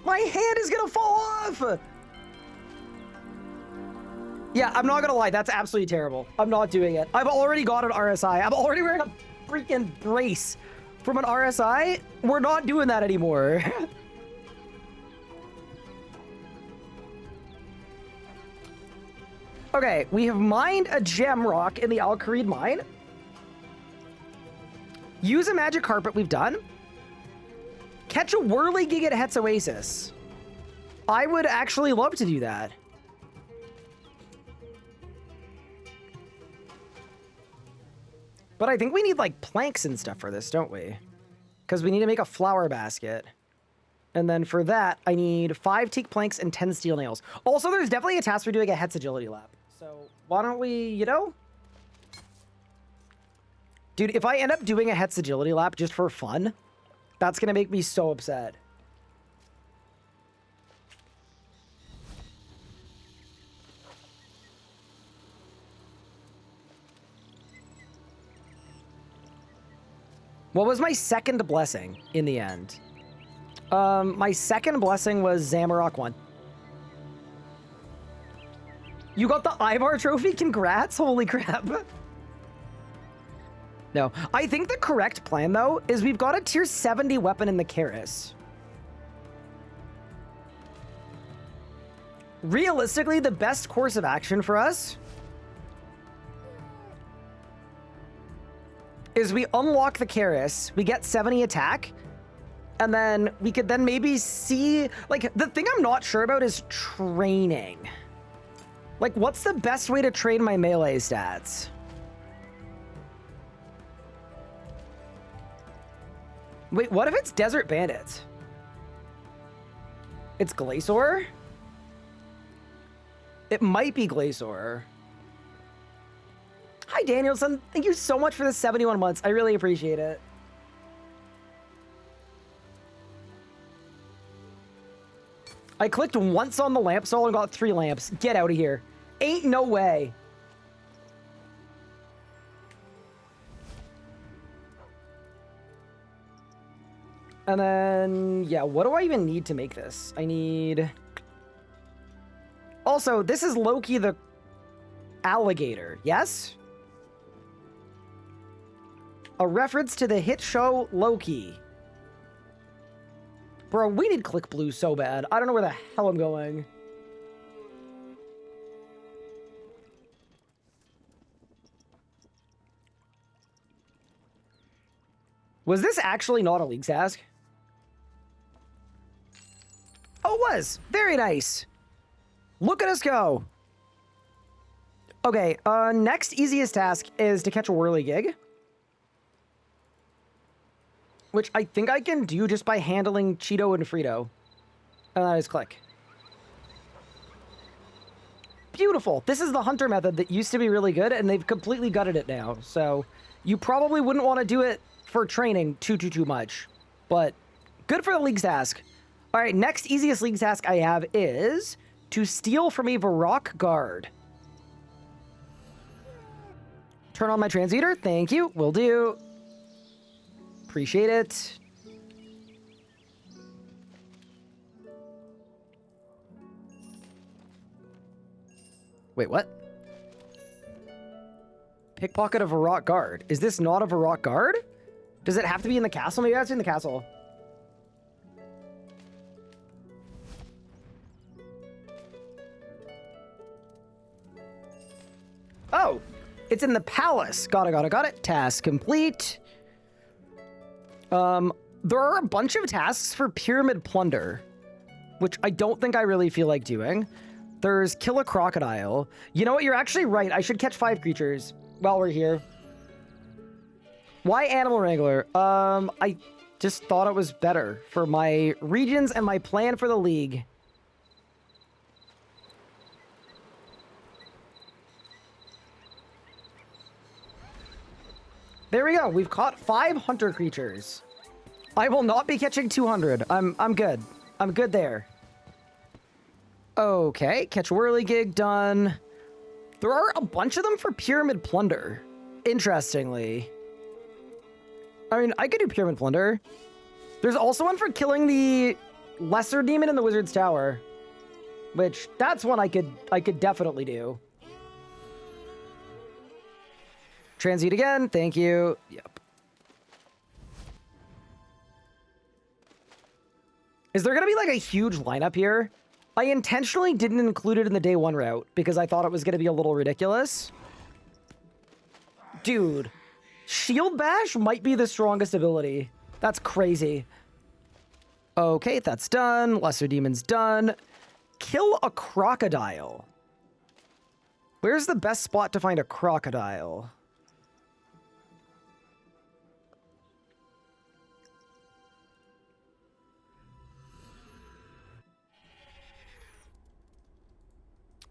My hand is gonna fall off. Yeah, I'm not gonna lie. That's absolutely terrible. I'm not doing it. I've already got an RSI. I'm already wearing a freaking brace from an RSI. We're not doing that anymore. Okay, we have mined a gem rock in the Al Kharid mine. Use a magic carpet, we've done. Catch a whirligig at Hetz Oasis. I would actually love to do that. But I think we need like planks and stuff for this, don't we? Because we need to make a flower basket. And then for that, I need 5 teak planks and 10 steel nails. Also, there's definitely a task for doing a Hetz agility lap. So why don't we, you know? Dude, if I end up doing a Hetz agility lap just for fun, that's going to make me so upset. What was my second blessing in the end? My second blessing was Zamorak 1. You got the Ivar trophy? Congrats! Holy crap. No. I think the correct plan, though, is we've got a tier 70 weapon in the Karis. Realistically, the best course of action for us is we unlock the Karis, we get 70 attack, and then we could then maybe see... Like, the thing I'm not sure about is training. Like, what's the best way to train my melee stats? Wait, what if it's Desert Bandits? It's Glacior? It might be Glacior. Hi, Danielson. Thank you so much for the 71 months. I really appreciate it. I clicked once on the lamp soul and got 3 lamps. Get out of here. Ain't no way. And then, yeah, what do I even need to make this? I need... Also, this is Loki the alligator, yes? A reference to the hit show Loki. Bro, we need Click Blue so bad. I don't know where the hell I'm going. Was this actually not a League task? Oh, it was. Very nice. Look at us go. Okay, next easiest task is to catch a Whirligig. Which I think I can do just by handling Cheeto and Frito. And that is click. Beautiful. This is the hunter method that used to be really good, and they've completely gutted it now. So you probably wouldn't want to do it for training too much. But good for the League task. All right, next easiest League task I have is to steal from a Varrock guard. Turn on my transmuter. Thank you. Will do. Appreciate it. Wait, what? Pickpocket a Varrock guard. Is this not a Varrock guard? Does it have to be in the castle? Maybe that's in the castle. Oh, it's in the palace. Got it. Task complete. There are a bunch of tasks for Pyramid Plunder, which I don't think I really feel like doing. There's Kill a Crocodile. You know what? You're actually right. I should catch 5 creatures while we're here. Why Animal Wrangler? I just thought it was better for my regions and my plan for the League. There we go. We've caught 5 hunter creatures. I will not be catching 200. I'm good. I'm good there. Okay, catch Whirligig done. There are a bunch of them for Pyramid Plunder. Interestingly. I mean, I could do Pyramid Plunder. There's also one for killing the Lesser Demon in the Wizard's Tower. Which, that's one I could definitely do. Transmute again. Thank you. Yep. Is there going to be like a huge lineup here? I intentionally didn't include it in the day 1 route because I thought it was going to be a little ridiculous. Dude, Shield Bash might be the strongest ability. That's crazy. Okay, that's done. Lesser Demon's done. Kill a crocodile. Where's the best spot to find a crocodile?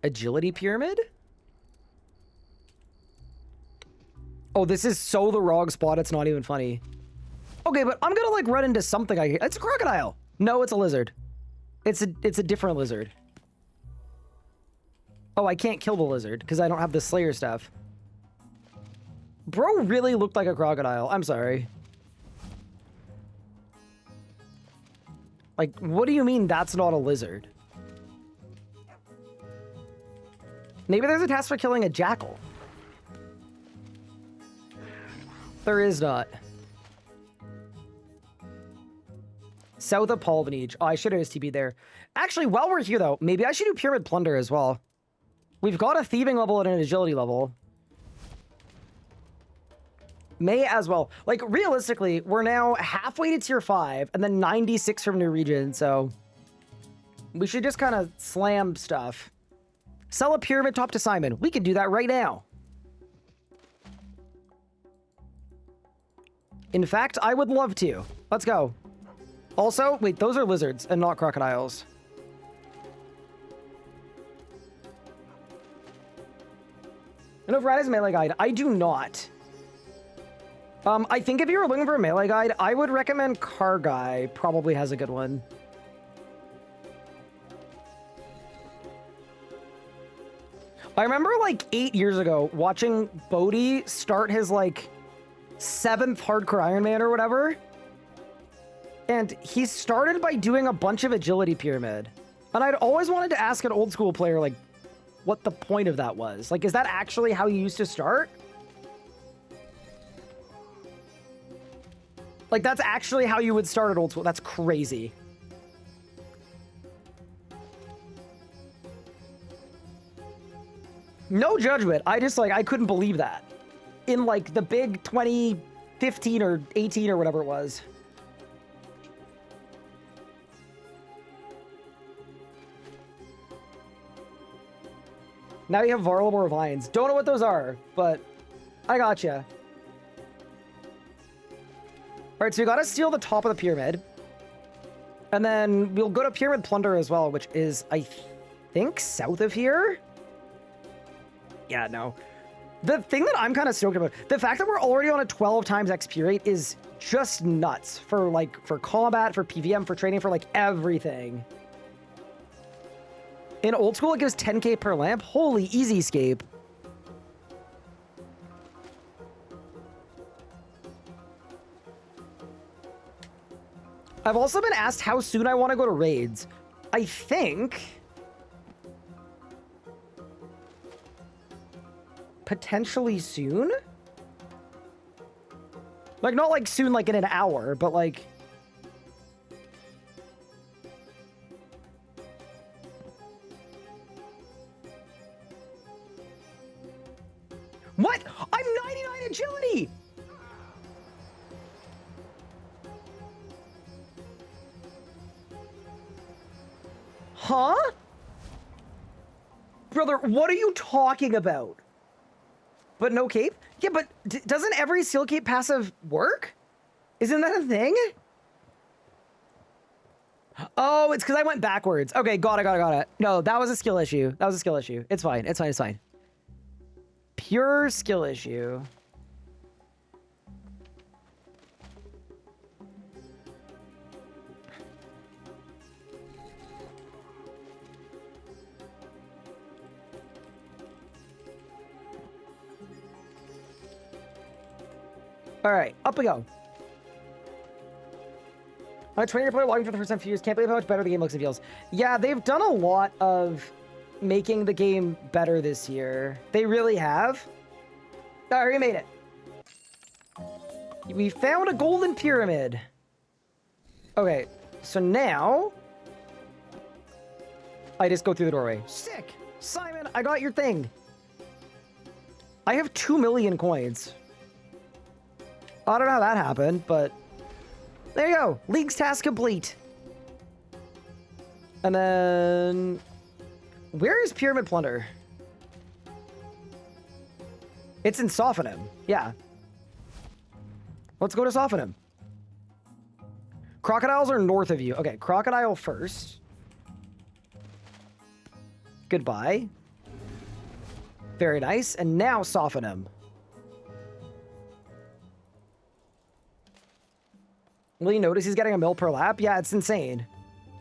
Agility Pyramid? Oh, this is so the wrong spot, it's not even funny. Okay, but I'm gonna like run into something it's a crocodile! No, it's a lizard. It's a different lizard. Oh, I can't kill the lizard because I don't have the Slayer stuff. Bro really looked like a crocodile. I'm sorry. Like, what do you mean that's not a lizard? Maybe there's a task for killing a jackal. There is not. South of Polvanage. Oh, I should have STB'd there. Actually, while we're here, though, maybe I should do Pyramid Plunder as well. We've got a thieving level and an agility level. May as well. Like, realistically, we're now halfway to tier 5 and then 96 from New Region, so we should just kind of slam stuff. Sell a pyramid top to Simon. We can do that right now. In fact, I would love to. Let's go. Also, wait, those are lizards and not crocodiles. I know if Rad has a melee guide. I do not. I think if you were looking for a melee guide, I would recommend Car Guy. Probably has a good one. I remember like 8 years ago watching Bodhi start his like 7th hardcore Iron Man or whatever. And he started by doing a bunch of agility pyramid. And I'd always wanted to ask an old school player like what the point of that was. Like, is that actually how you used to start? Like, that's actually how you would start at old school. That's crazy. No judgment. I just, like, I couldn't believe that. In, like, the big 2015 or 18 or whatever it was. Now you have Varlamore Vines. Don't know what those are, but I gotcha. All right, so we gotta steal the top of the pyramid. And then we'll go to Pyramid Plunder as well, which is, I think, south of here? Yeah, no. The thing that I'm kind of stoked about, the fact that we're already on a 12 times XP rate is just nuts for, like, for combat, for PVM, for training, for, like, everything. In old school, it gives 10k per lamp. Holy easy scape. I've also been asked how soon I want to go to raids. I think potentially soon? Like, not like soon, like in an hour, but like... What? I'm 99 agility! Huh? Brother, what are you talking about? But no cape? Yeah, but doesn't every seal cape passive work? Isn't that a thing? Oh, it's because I went backwards. Okay, got it. No, that was a skill issue. It's fine. It's fine. Pure skill issue. All right, up we go. I'm a 20-year player logging for the first time in a few years. Can't believe how much better the game looks and feels. Yeah, they've done a lot of making the game better this year. They really have. All right, we made it. We found a golden pyramid. Okay, so now I just go through the doorway. Sick! Simon, I got your thing. I have 2 million coins. I don't know how that happened, but there you go. League's task complete. And then where is Pyramid Plunder? It's in Sophonim. Yeah. Let's go to Sophonim. Crocodiles are north of you. Okay, crocodile first. Goodbye. Very nice. And now Sophonim. Will you notice he's getting a mil per lap? Yeah, it's insane.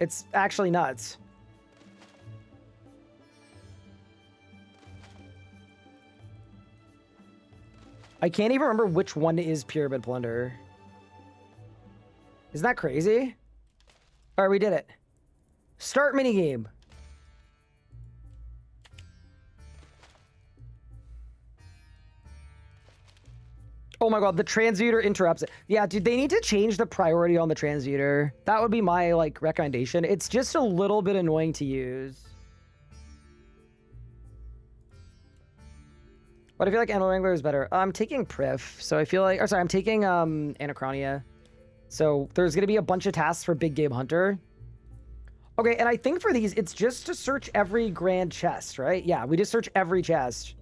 It's actually nuts. I can't even remember which one is Pyramid Plunder. Isn't that crazy? All right, we did it. Start minigame. Oh my god, the transmuter interrupts it. Yeah, dude, they need to change the priority on the transmuter. That would be my, like, recommendation. It's just a little bit annoying to use. But I feel like Animal Wrangler is better. I'm taking Prif, so I feel like... Or sorry, I'm taking Anachronia. So there's going to be a bunch of tasks for Big Game Hunter. Okay, and I think for these, it's just to search every grand chest, right? Yeah, we just search every chest.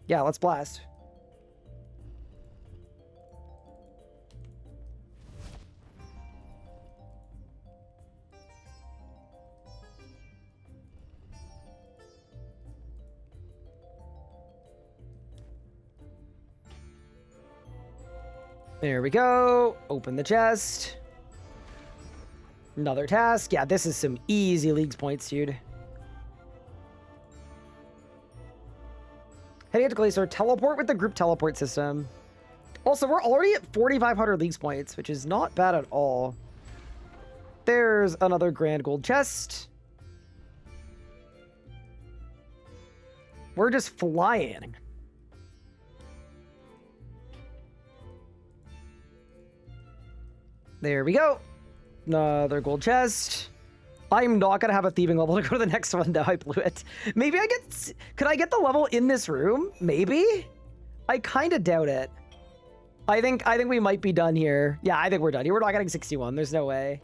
Yeah, let's blast. There we go. Open the chest. Another task. Yeah, this is some easy leagues points, dude. Heading to Glacier, teleport with the group teleport system. Also, we're already at 4,500 leagues points, which is not bad at all. There's another grand gold chest. We're just flying. There we go. Another gold chest. I'm not gonna have a thieving level to go to the next one. No, I blew it. Maybe I get... Could I get the level in this room? Maybe? I kind of doubt it. I think we might be done here. Yeah, I think we're done here. We're not getting 61. There's no way.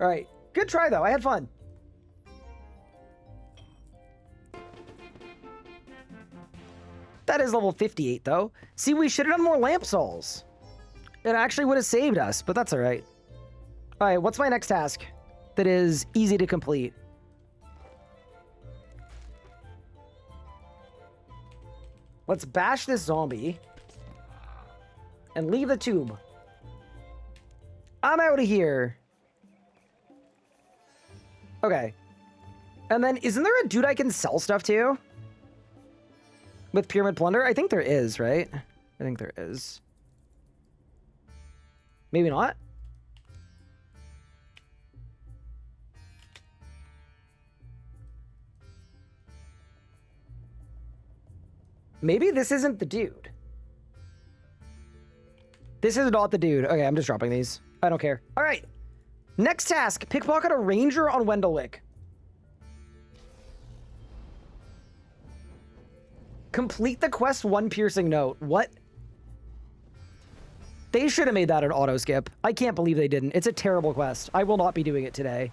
All right. Good try, though. I had fun. That is level 58, though. See, we should have done more lamp souls. It actually would have saved us, but that's all right. All right, what's my next task that is easy to complete? Let's bash this zombie and leave the tube. I'm out of here. Okay. And then, isn't there a dude I can sell stuff to? With Pyramid Plunder? I think there is, right? I think there is. Maybe not. Maybe this isn't the dude. This is not the dude. Okay, I'm just dropping these. I don't care. All right. Next task. Pickpocket a ranger on Wendelwick. Complete the quest 1 piercing note. What? They should have made that an auto skip. I can't believe they didn't. It's a terrible quest. I will not be doing it today.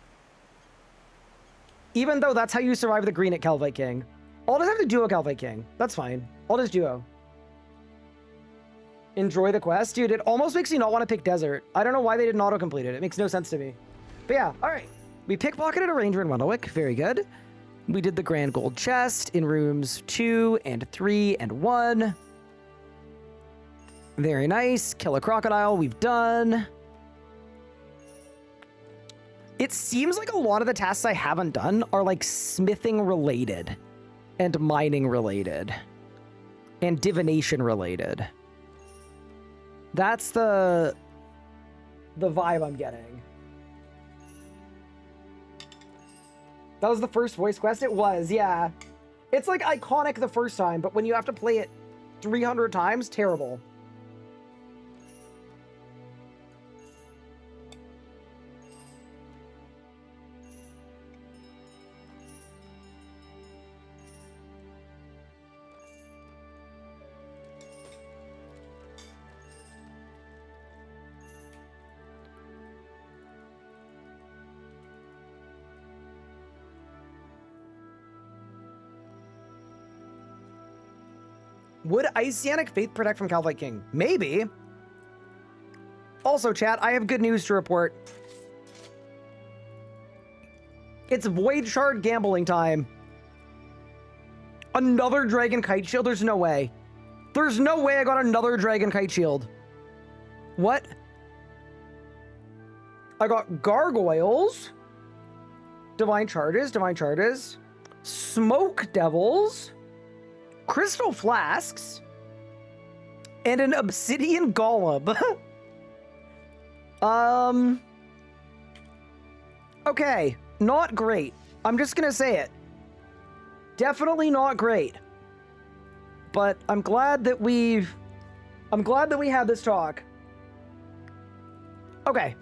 Even though that's how you survive the green at Calvite King. I'll just have to duo Calvite King. That's fine. I'll just duo. Enjoy the quest. Dude, it almost makes me not want to pick Desert. I don't know why they didn't auto-complete it. It makes no sense to me. But yeah, all right. We pickpocketed a ranger in Wendelwick. Very good. We did the grand gold chest in rooms 2 and 3 and 1. Very nice. Kill a crocodile. We've done. It seems like a lot of the tasks I haven't done are like smithing related and mining related and divination related. That's the vibe I'm getting. That was the first voice quest? It was, yeah. It's like iconic the first time, but when you have to play it 300 times, terrible. Would Isianic Faith protect from Calvite King? Maybe. Also, chat, I have good news to report. It's Void Shard gambling time. Another Dragon Kite Shield? There's no way. There's no way I got another Dragon Kite Shield. What? I got Gargoyles. Divine Charges. Smoke Devils. Crystal Flasks. And an Obsidian Golem. Okay, not great. I'm just gonna say it. Definitely not great. But I'm glad that we had this talk. Okay.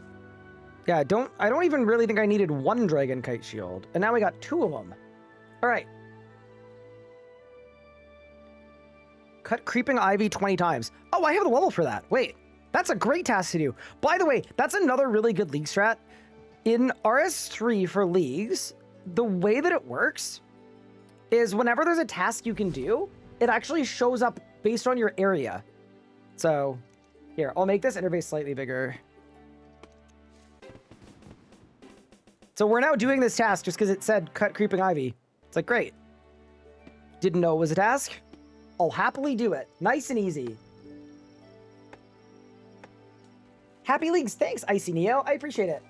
Yeah, I don't even really think I needed one Dragon Kite Shield. And now we got 2 of them. Alright. Cut Creeping Ivy 20 times. Oh, I have the level for that. Wait, that's a great task to do. By the way, that's another really good League strat. In RS3 for Leagues, the way that it works is whenever there's a task you can do, it actually shows up based on your area. So, here, I'll make this interface slightly bigger. So we're now doing this task just because it said cut Creeping Ivy. It's like, great. Didn't know it was a task? I'll happily do it. Nice and easy. Happy Leagues. Thanks, Icy Neo. I appreciate it.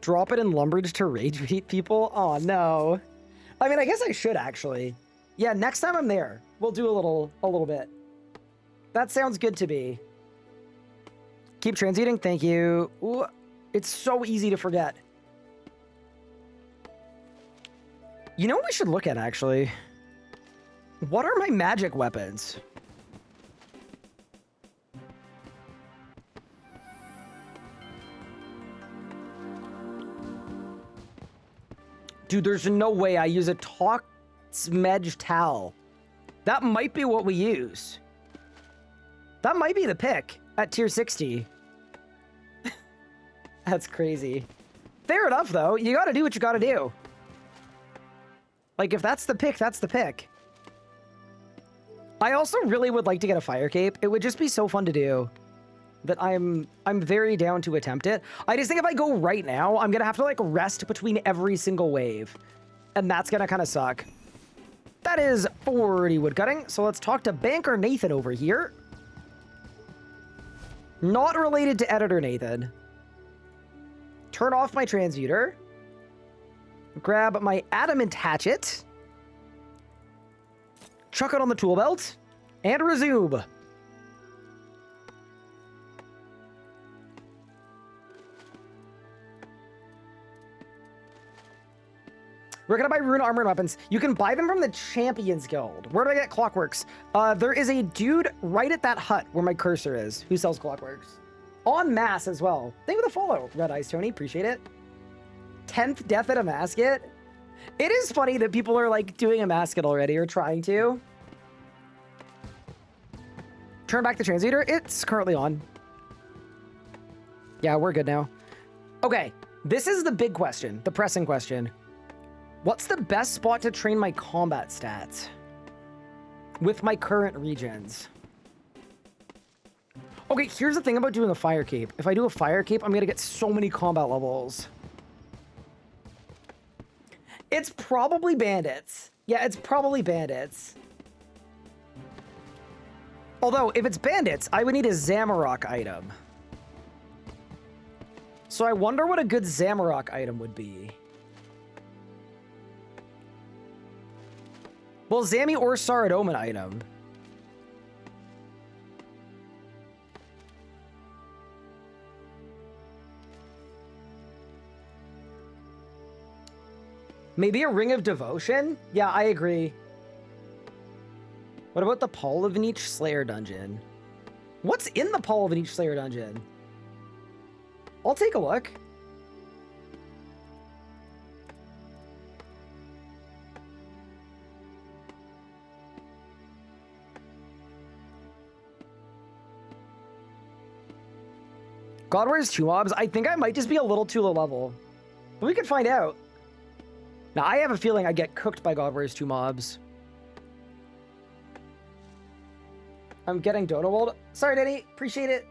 Drop it in Lumbridge to rage beat people? Oh, no. I mean, I guess I should, actually. Yeah, next time I'm there, we'll do a little bit. That sounds good to me. Keep transmuting. Thank you. Ooh, it's so easy to forget. You know what we should look at, actually? What are my magic weapons? Dude, there's no way I use a Talk Smedge Towel. That might be what we use. That might be the pick at tier 60. That's crazy. Fair enough, though. You gotta do what you gotta do. Like, if that's the pick, that's the pick. I also really would like to get a fire cape. It would just be so fun to do that I'm very down to attempt it. I just think if I go right now, I'm gonna have to, like, rest between every single wave. And that's gonna kind of suck. That is 40 woodcutting. So let's talk to Banker Nathan over here. Not related to Editor Nathan. Turn off my transmuter. Grab my adamant hatchet. Chuck it on the tool belt. And resume. We're gonna buy rune armor and weapons. You can buy them from the Champions Guild. Where do I get Clockworks? There is a dude right at that hut where my cursor is who sells Clockworks. En masse as well. Thank you for the follow, Red Eyes Tony. Appreciate it. 10th death at a masket. It is funny that people are like doing a masket already or trying to. Turn back the transmuter. It's currently on. Yeah, we're good now. Okay, this is the big question, the pressing question. What's the best spot to train my combat stats with my current regions? Okay, here's the thing about doing a fire cape. If I do a fire cape, I'm gonna get so many combat levels. It's probably bandits. Yeah, it's probably bandits. Although, if it's bandits, I would need a Zamorak item. So I wonder what a good Zamorak item would be. Well, Zami or Saradomin item. Maybe a Ring of Devotion? Yeah, I agree. What about the Paul of Niche Slayer dungeon? What's in the Paul of Niche Slayer dungeon? I'll take a look. God wears 2 mobs? I think I might just be a little too low level. But we could find out. Now, I have a feeling I get cooked by God wears 2 mobs. I'm getting Donowold. Sorry, Denny. Appreciate it.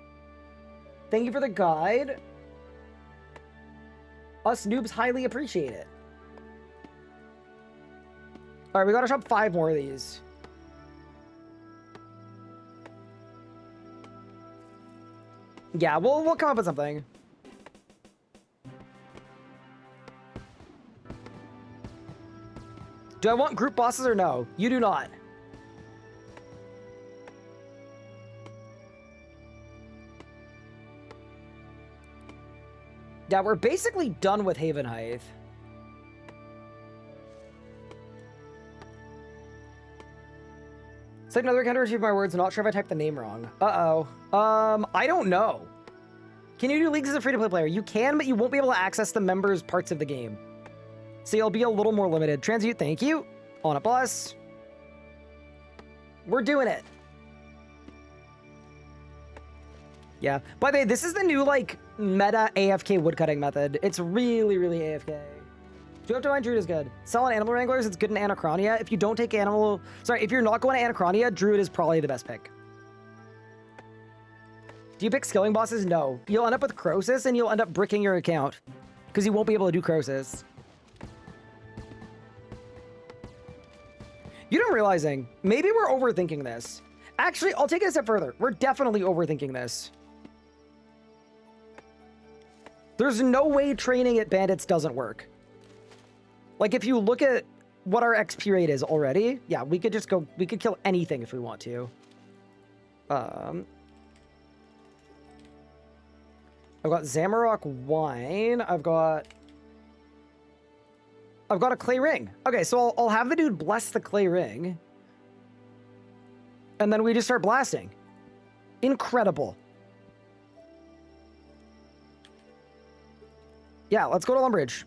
Thank you for the guide. Us noobs highly appreciate it. All right, we gotta shop 5 more of these. Yeah, we'll come up with something. Do I want group bosses or no? You do not. Yeah, we're basically done with Haven Height. It's like another encounter retrieve my words. I'm not sure if I typed the name wrong. Uh-oh. I don't know. Can you do leagues as a free-to-play player? You can, but you won't be able to access the members' parts of the game. So you'll be a little more limited. Transmute, thank you. On a bus. We're doing it. Yeah. By the way, this is the new, like, meta AFK woodcutting method. It's really, really AFK. Do you have to find Druid is good? Sell on Animal Wranglers, it's good in Anachronia. If you don't take Animal... Sorry, if you're not going to Anachronia, Druid is probably the best pick. Do you pick skilling bosses? No. You'll end up with Crosis, and you'll end up bricking your account. Because you won't be able to do Crosis. You know what I'm realizing? Maybe we're overthinking this. Actually, I'll take it a step further. We're definitely overthinking this. There's no way training at bandits doesn't work. Like, if you look at what our XP rate is already, yeah, we could just go, we could kill anything if we want to. I've got Zamorak Wine. I've got a Clay Ring. Okay, so I'll have the dude bless the Clay Ring. And then we just start blasting. Incredible. Yeah, let's go to Lumbridge.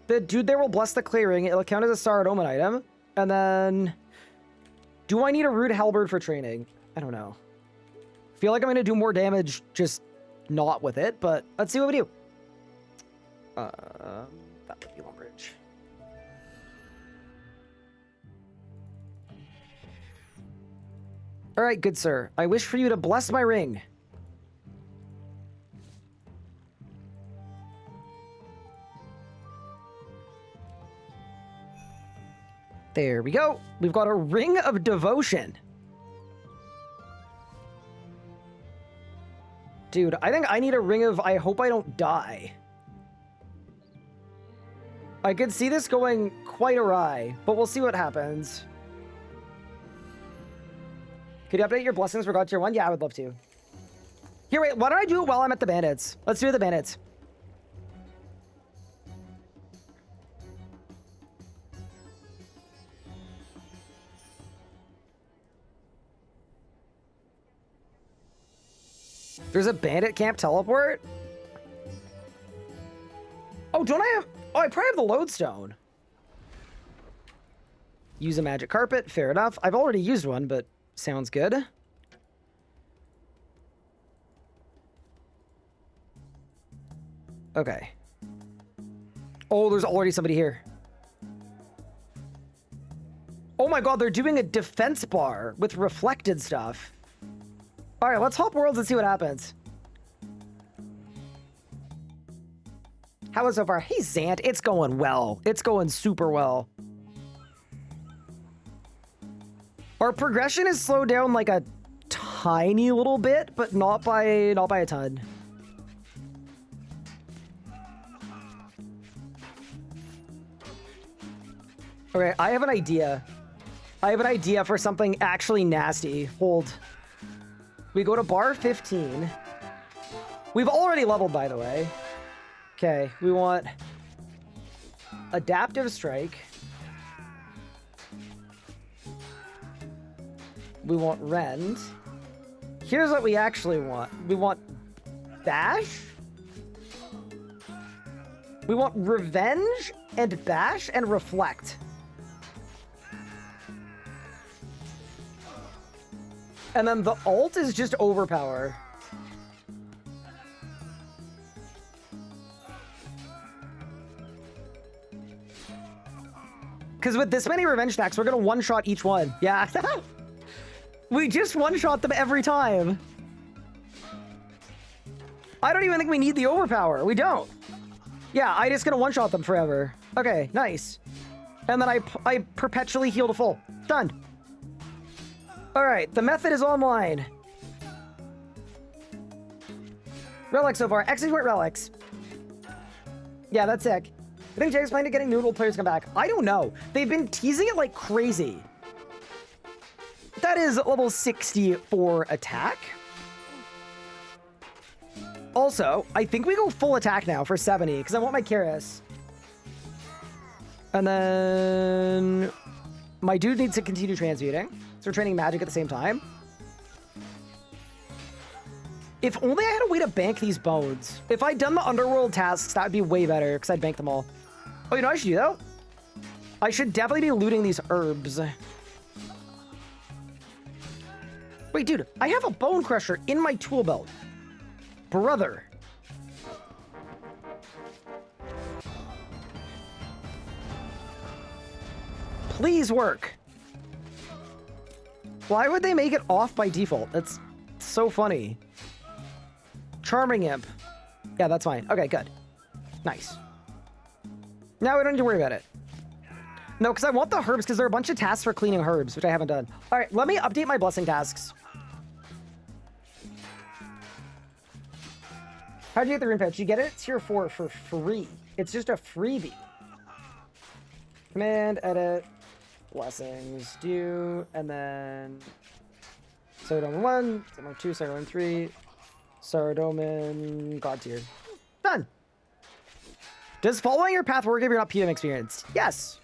The dude there will bless the Clay Ring. It'll count as a Star Omen item. And then... Do I need a Rude Halberd for training? I don't know. Feel like I'm going to do more damage just not with it, but let's see what we do. That would be Lumbridge. All right, good sir. I wish for you to bless my ring. There we go. We've got a Ring of Devotion. Dude, I think I need a Ring of I hope I don't die. I could see this going quite awry, but we'll see what happens. Could you update your blessings for God Tier 1? Yeah, I would love to. Here, wait, why don't I do it while I'm at the bandits? Let's do the bandits. There's a bandit camp teleport? Oh, don't I have... Oh, I probably have the lodestone. Use a magic carpet. Fair enough. I've already used one, but sounds good. Okay. Oh, there's already somebody here. Oh my god, they're doing a defense bar with reflected stuff. All right, let's hop worlds and see what happens. How is it so far? Hey, Zant, it's going well. It's going super well. Our progression is slowed down like a tiny little bit, but not by a ton. Okay, I have an idea. I have an idea for something actually nasty. Hold. We go to bar 15. We've already leveled, by the way. Okay, we want Adaptive Strike. We want Rend. Here's what we actually want. We want Bash. We want Revenge and Bash and Reflect. And then the ult is just Overpower. Because with this many revenge stacks, we're going to one-shot each one. Yeah. We just one-shot them every time. I don't even think we need the Overpower. We don't. Yeah, I just going to one-shot them forever. Okay, nice. And then I perpetually heal to full. Done. All right, the method is online. Relics so far. Execute relics. Yeah, that's sick. I think Jay's planning to getting noodle players come back. I don't know. They've been teasing it like crazy. That is level 64 attack. Also, I think we go full attack now for 70 because I want my Karis. And then my dude needs to continue transmuting. So we're training magic at the same time. If only I had a way to bank these bones. If I'd done the underworld tasks, that would be way better because I'd bank them all. Oh, you know what I should do though? I should definitely be looting these herbs. Wait, dude, I have a bone crusher in my tool belt. Brother. Please work. Why would they make it off by default? That's so funny. Charming Imp. Yeah, that's fine. Okay, good. Nice. Now we don't need to worry about it. No, because I want the herbs, because there are a bunch of tasks for cleaning herbs, which I haven't done. All right, let me update my blessing tasks. How'd you get the rune patch? You get it tier 4 for free. It's just a freebie. Command, edit, blessings, do, and then Saradomin 1, Saradomin 2, Saradomin 3, Saradomin, God tier. Done. Does following your path work if you're not PM experienced? Yes.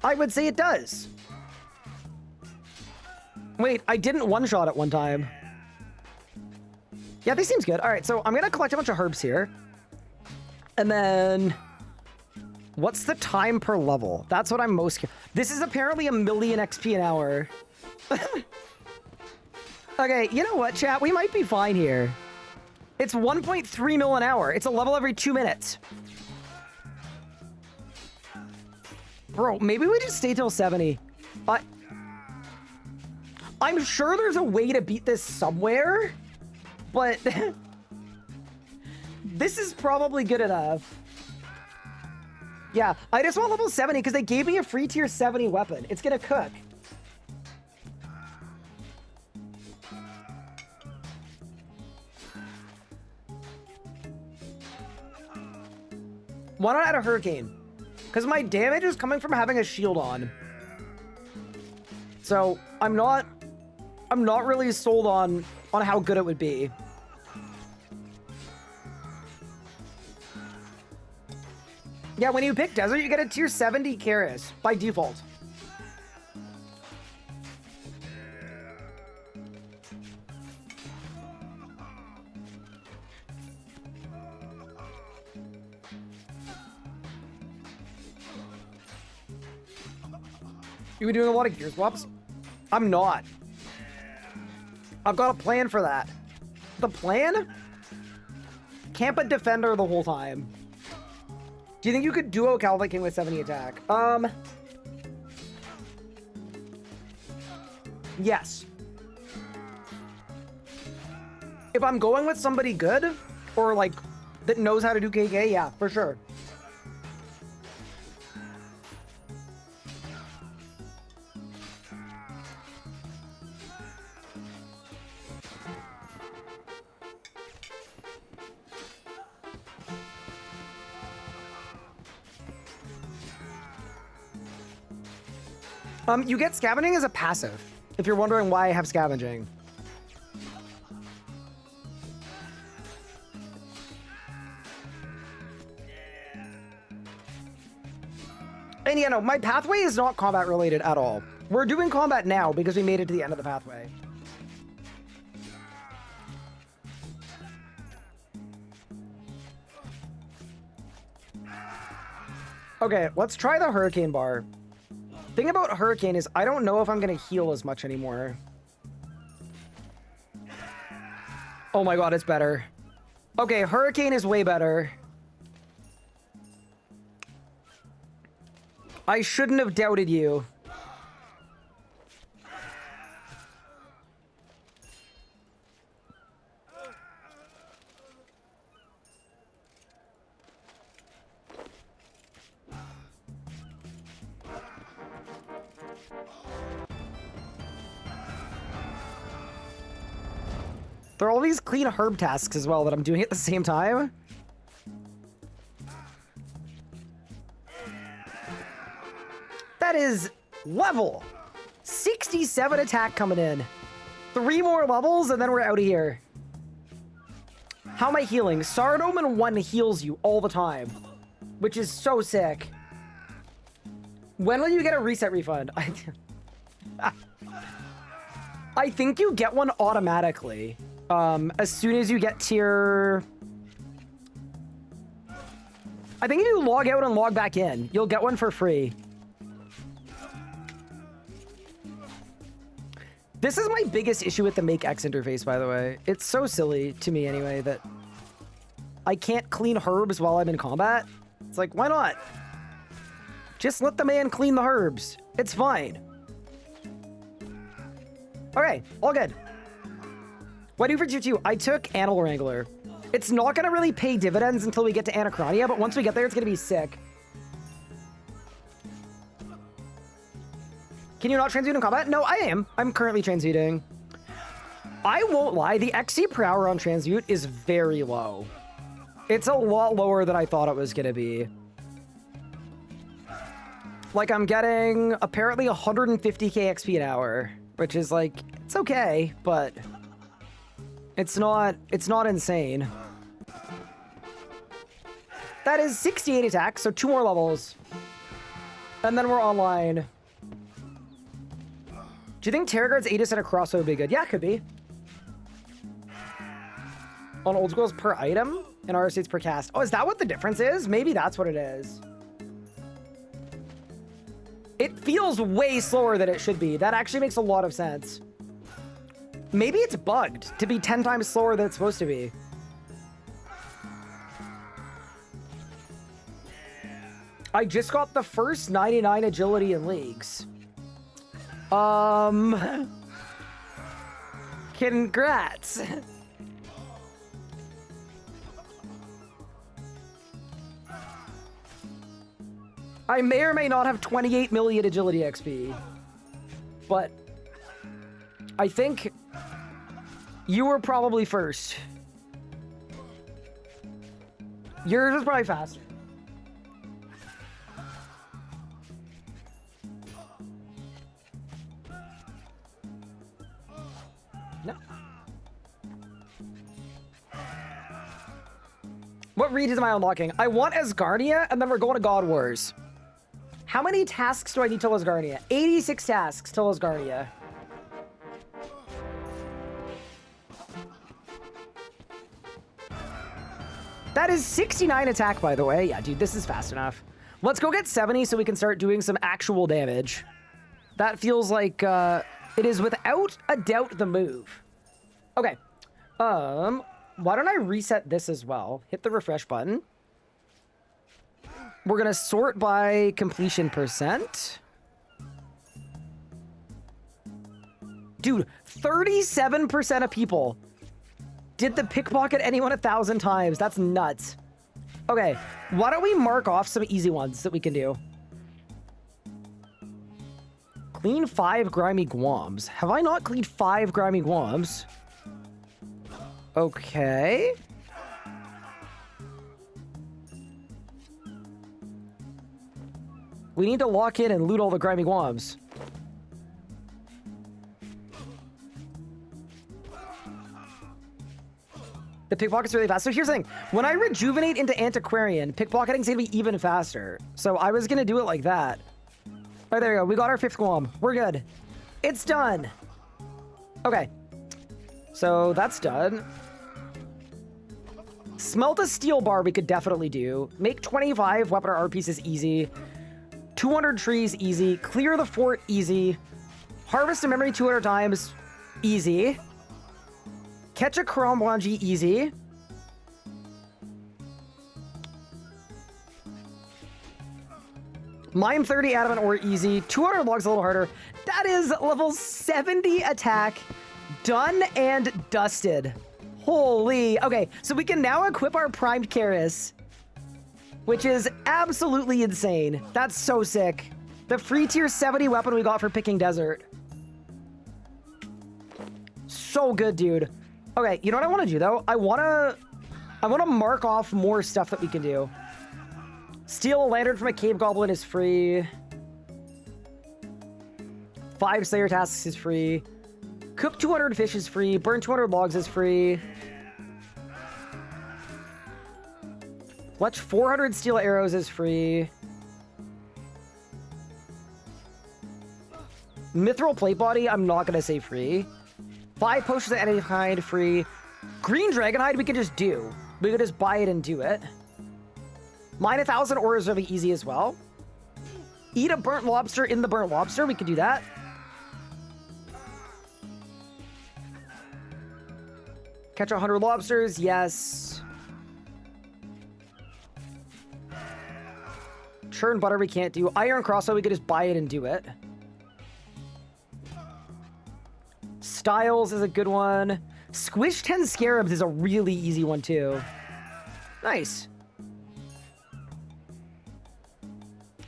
I would say it does. Wait, I didn't one-shot at one time. Yeah, this seems good. All right, so I'm going to collect a bunch of herbs here. And then... what's the time per level? That's what I'm most curious. This is apparently 1,000,000 XP an hour. Okay, you know what, chat? We might be fine here. It's 1.3 mil an hour. It's a level every 2 minutes. Bro, maybe we just stay till 70. I'm sure there's a way to beat this somewhere, but this is probably good enough. Yeah, I just want level 70 because they gave me a free tier 70 weapon. It's gonna cook. Why not add a hurricane? Because my damage is coming from having a shield on. So I'm not really sold on how good it would be. Yeah, when you pick Desert, you get a tier 70 Karis by default. You been doing a lot of gear swaps? I'm not. I've got a plan for that. The plan? Camp a defender the whole time. Do you think you could duo Calvin King with 70 attack? Yes. If I'm going with somebody good, or like, that knows how to do KK, yeah, for sure. You get scavenging as a passive, if you're wondering why I have scavenging. And yeah, no, my pathway is not combat related at all. We're doing combat now because we made it to the end of the pathway. Okay, let's try the Hurricane Bar. Thing about Hurricane is I don't know if I'm gonna heal as much anymore. Oh my god, it's better. Okay, Hurricane is way better. I shouldn't have doubted you. There are all these clean herb tasks as well that I'm doing at the same time. That is level 67 attack coming in. 3 more levels and then we're out of here. How am I healing? Saradomin 1 heals you all the time, which is so sick. When will you get a reset refund? I think you get one automatically. As soon as you get tier... I think if you log out and log back in, you'll get one for free. This is my biggest issue with the Make X interface, by the way. It's so silly to me anyway that I can't clean herbs while I'm in combat. It's like, why not? Just let the man clean the herbs. It's fine. Okay, all good. What do you for tier 2? I took Animal Wrangler. It's not going to really pay dividends until we get to Anachronia, but once we get there, it's going to be sick. Can you not transmute in combat? No, I am. I'm currently transmuting. I won't lie, the XC per hour on transmute is very low. It's a lot lower than I thought it was going to be. Like, I'm getting apparently 150k XP an hour, which is like, it's okay, but it's not insane. That is 68 attacks, so 2 more levels. And then we're online. Do you think Terragard's Aegis and a crossbow would be good? Yeah, it could be. On old school, it's per item, and RC it's per cast. Oh, is that what the difference is? Maybe that's what it is. It feels way slower than it should be. That actually makes a lot of sense. Maybe it's bugged to be 10 times slower than it's supposed to be. I just got the first 99 agility in leagues. Congrats. I may or may not have 28 million agility XP, but I think you were probably first. Yours was probably faster. No. What regions am I unlocking? I want Asgardia, and then we're going to God Wars. How many tasks do I need till Asgardia? 86 tasks till Asgardia. That is 69 attack, by the way. Yeah, dude, this is fast enough. Let's go get 70 so we can start doing some actual damage. That feels like it is without a doubt the move. Okay. Why don't I reset this as well? Hit the refresh button. We're going to sort by completion percent. Dude, 37% of people did the pickpocket anyone 1,000 times. That's nuts. Okay, why don't we mark off some easy ones that we can do? Clean 5 grimy Guams. Have I not cleaned 5 grimy Guams? Okay. We need to lock in and loot all the grimy Guams. The pickpocket's really fast. So here's the thing. When I rejuvenate into Antiquarian, pickpocketing's gonna be even faster. So I was gonna do it like that. All right, there we go. We got our 5th Guam. We're good. It's done. Okay. So that's done. Smelt a steel bar we could definitely do. Make 25 weapon or art pieces easy. 200 trees easy. Clear the fort easy. Harvest a memory 200 times easy. Catch a Chromwangi easy. Mine 30 adamant ore easy. 200 logs a little harder. That is level 70 attack. Done and dusted. Holy. Okay, so we can now equip our primed Karis, which is absolutely insane. That's so sick. The free tier 70 weapon we got for picking desert. So good, dude. Okay, you know what I want to do though? I want to mark off more stuff that we can do. Steal a lantern from a cave goblin is free. 5 Slayer tasks is free. Cook 200 fish is free. Burn 200 logs is free. Watch 400 steel arrows is free. Mithril plate body, I'm not gonna say free. 5 potions of any kind free. Green dragonhide we can just do. We could just buy it and do it. Mine 1,000 ore is really easy as well. Eat a burnt lobster in the burnt lobster, we could do that. Catch 100 lobsters, yes. Churn butter we can't do. Iron crossbow we could just buy it and do it. Styles is a good one. Squish 10 scarabs is a really easy one too. Nice.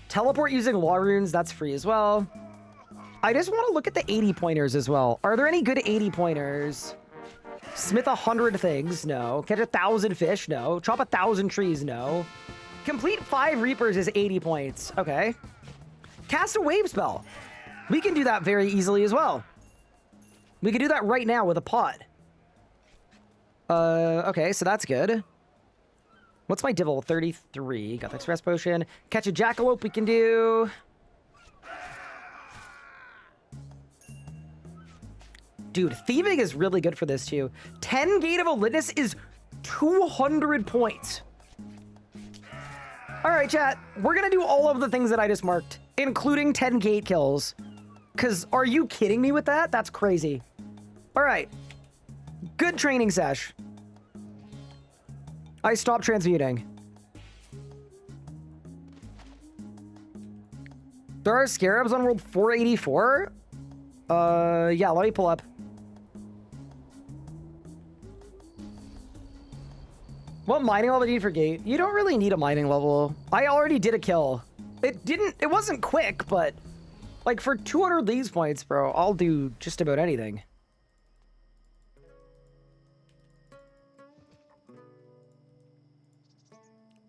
Teleport using law runes, that's free as well. I just want to look at the 80 pointers as well. Are there any good 80 pointers? Smith 100 things, no. Catch 1,000 fish, no. Chop 1,000 trees, no. Complete 5 reapers is 80 points, okay. Cast a wave spell. We can do that very easily as well. We can do that right now with a pot. Okay, so that's good. What's my divil? 33. Got the express potion. Catch a jackalope we can do. Dude, thieving is really good for this too. 10 Gate of Olympus is 200 points. All right, chat. We're gonna do all of the things that I just marked, including 10 gate kills. Cause are you kidding me with that? That's crazy. All right. Good training sesh. I stopped transmuting. There are scarabs on world 484? Yeah, let me pull up. What mining level do you need for gate? You don't really need a mining level. I already did a kill. It wasn't quick, but like for 200 leagues points, bro, I'll do just about anything.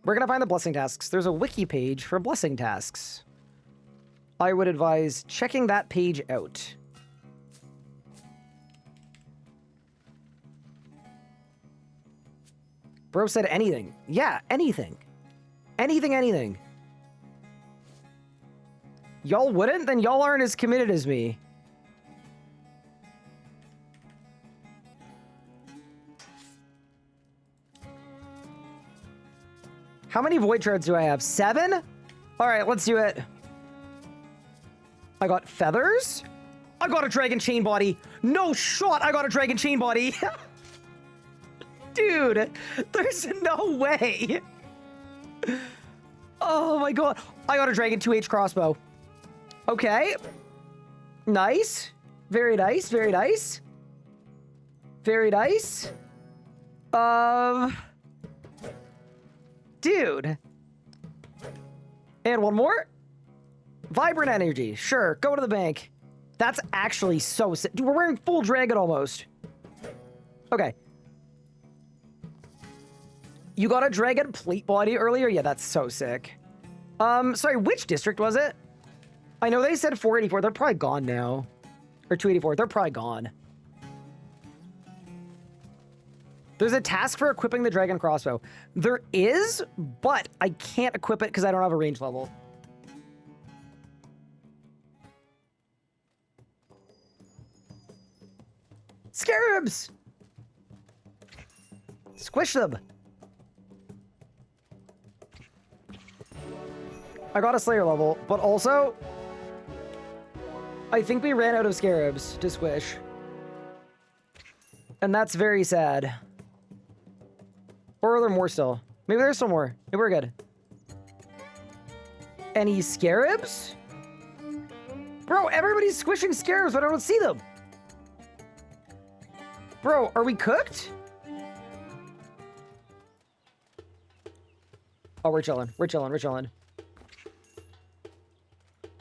We're gonna find the blessing tasks. There's a wiki page for blessing tasks. I would advise checking that page out. Bro said anything. Yeah, anything. Anything. Y'all wouldn't? Then y'all aren't as committed as me. How many void shards do I have? 7? All right, let's do it. I got feathers. I got a dragon chain body. No shot, I got a dragon chain body. Dude, there's no way. Oh my god. I got a dragon 2H crossbow. Okay. Nice. Very nice, very nice. Very nice. Dude. And one more. Vibrant energy. Sure, go to the bank. That's actually so sick. Dude, we're wearing full dragon almost. Okay. You got a dragon plate body earlier? Yeah, that's so sick. Sorry, which district was it? I know they said 484. They're probably gone now. Or 284. They're probably gone. There's a task for equipping the dragon crossbow. There is, but I can't equip it because I don't have a range level. Scarabs! Squish them. I got a Slayer level, but also, I think we ran out of scarabs to squish. And that's very sad. Or are there more still? Maybe there's still more. Maybe we're good. Any scarabs? Bro, everybody's squishing scarabs, but I don't see them. Bro, are we cooked? Oh, we're chilling. We're chilling. We're chilling.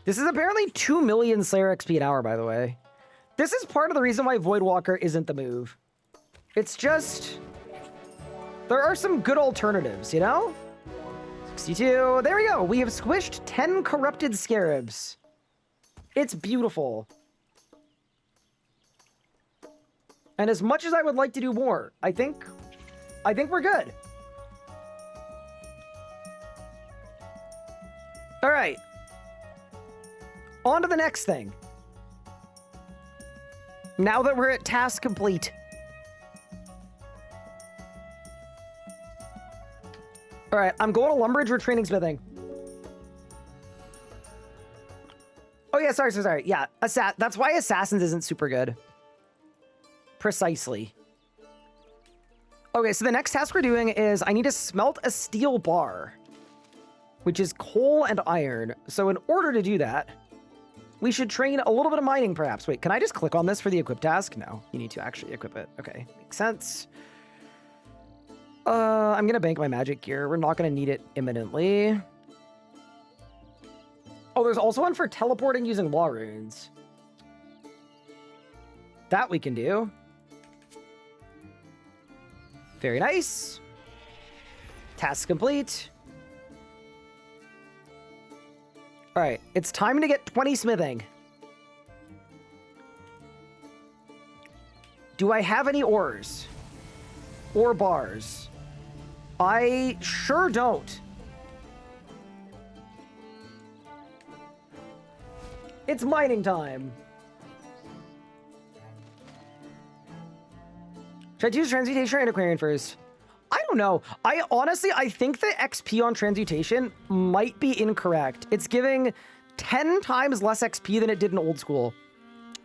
This is apparently 2 million Slayer XP an hour, by the way. This is part of the reason why Voidwalker isn't the move. It's just... there are some good alternatives, you know? 62. There we go. We have squished 10 corrupted scarabs. It's beautiful. And as much as I would like to do more, I think we're good. All right. On to the next thing. Now that we're at task complete. All right, I'm going to Lumbridge. We're training smithing. Oh yeah, sorry. Yeah, that's why Assassins isn't super good. Precisely. Okay, so the next task we're doing is I need to smelt a steel bar, which is coal and iron. So in order to do that, we should train a little bit of mining, perhaps. Wait, can I just click on this for the equip task? No, you need to actually equip it. Okay, makes sense. I'm gonna bank my magic gear. We're not gonna need it imminently. Oh, there's also one for teleporting using law runes. That we can do. Very nice. Task complete. All right, it's time to get 20 smithing. Do I have any ores? Or bars? I sure don't. It's mining time. Should I choose transmutation or antiquarian first? I don't know. I think the XP on transmutation might be incorrect. It's giving 10 times less XP than it did in old school.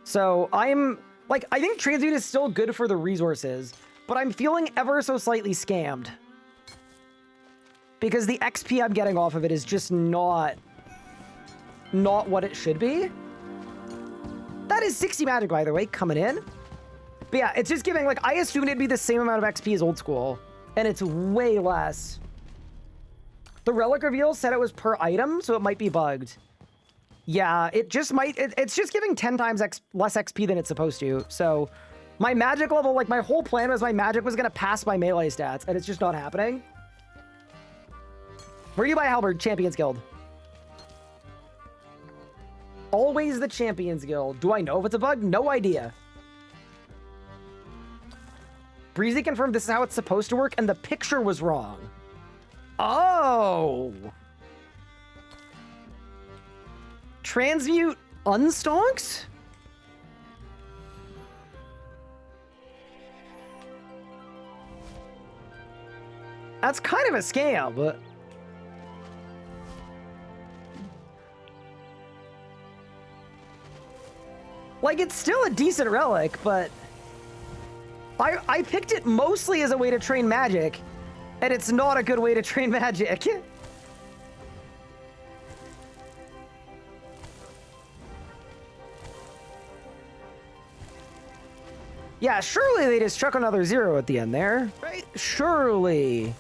So I think transmute is still good for the resources, but I'm feeling ever so slightly scammed. Because the XP I'm getting off of it is just not what it should be. That is 60 magic, by the way, coming in. But yeah, it's just giving, I assumed it'd be the same amount of XP as old school, and it's way less. The relic reveal said it was per item, so it might be bugged. Yeah, it just might, it's just giving 10 times less XP than it's supposed to. So my magic level, my whole plan was my magic was gonna pass my melee stats, and it's just not happening. Where do you buy Halberd? Champions Guild. Always the Champions Guild. Do I know if it's a bug? No idea. Breezy confirmed this is how it's supposed to work, and the picture was wrong. Oh. Transmute unstonks? That's kind of a scam, but... it's still a decent relic, but... I picked it mostly as a way to train magic, and it's not a good way to train magic. Yeah, surely they just chuck another 0 at the end there, right? Surely.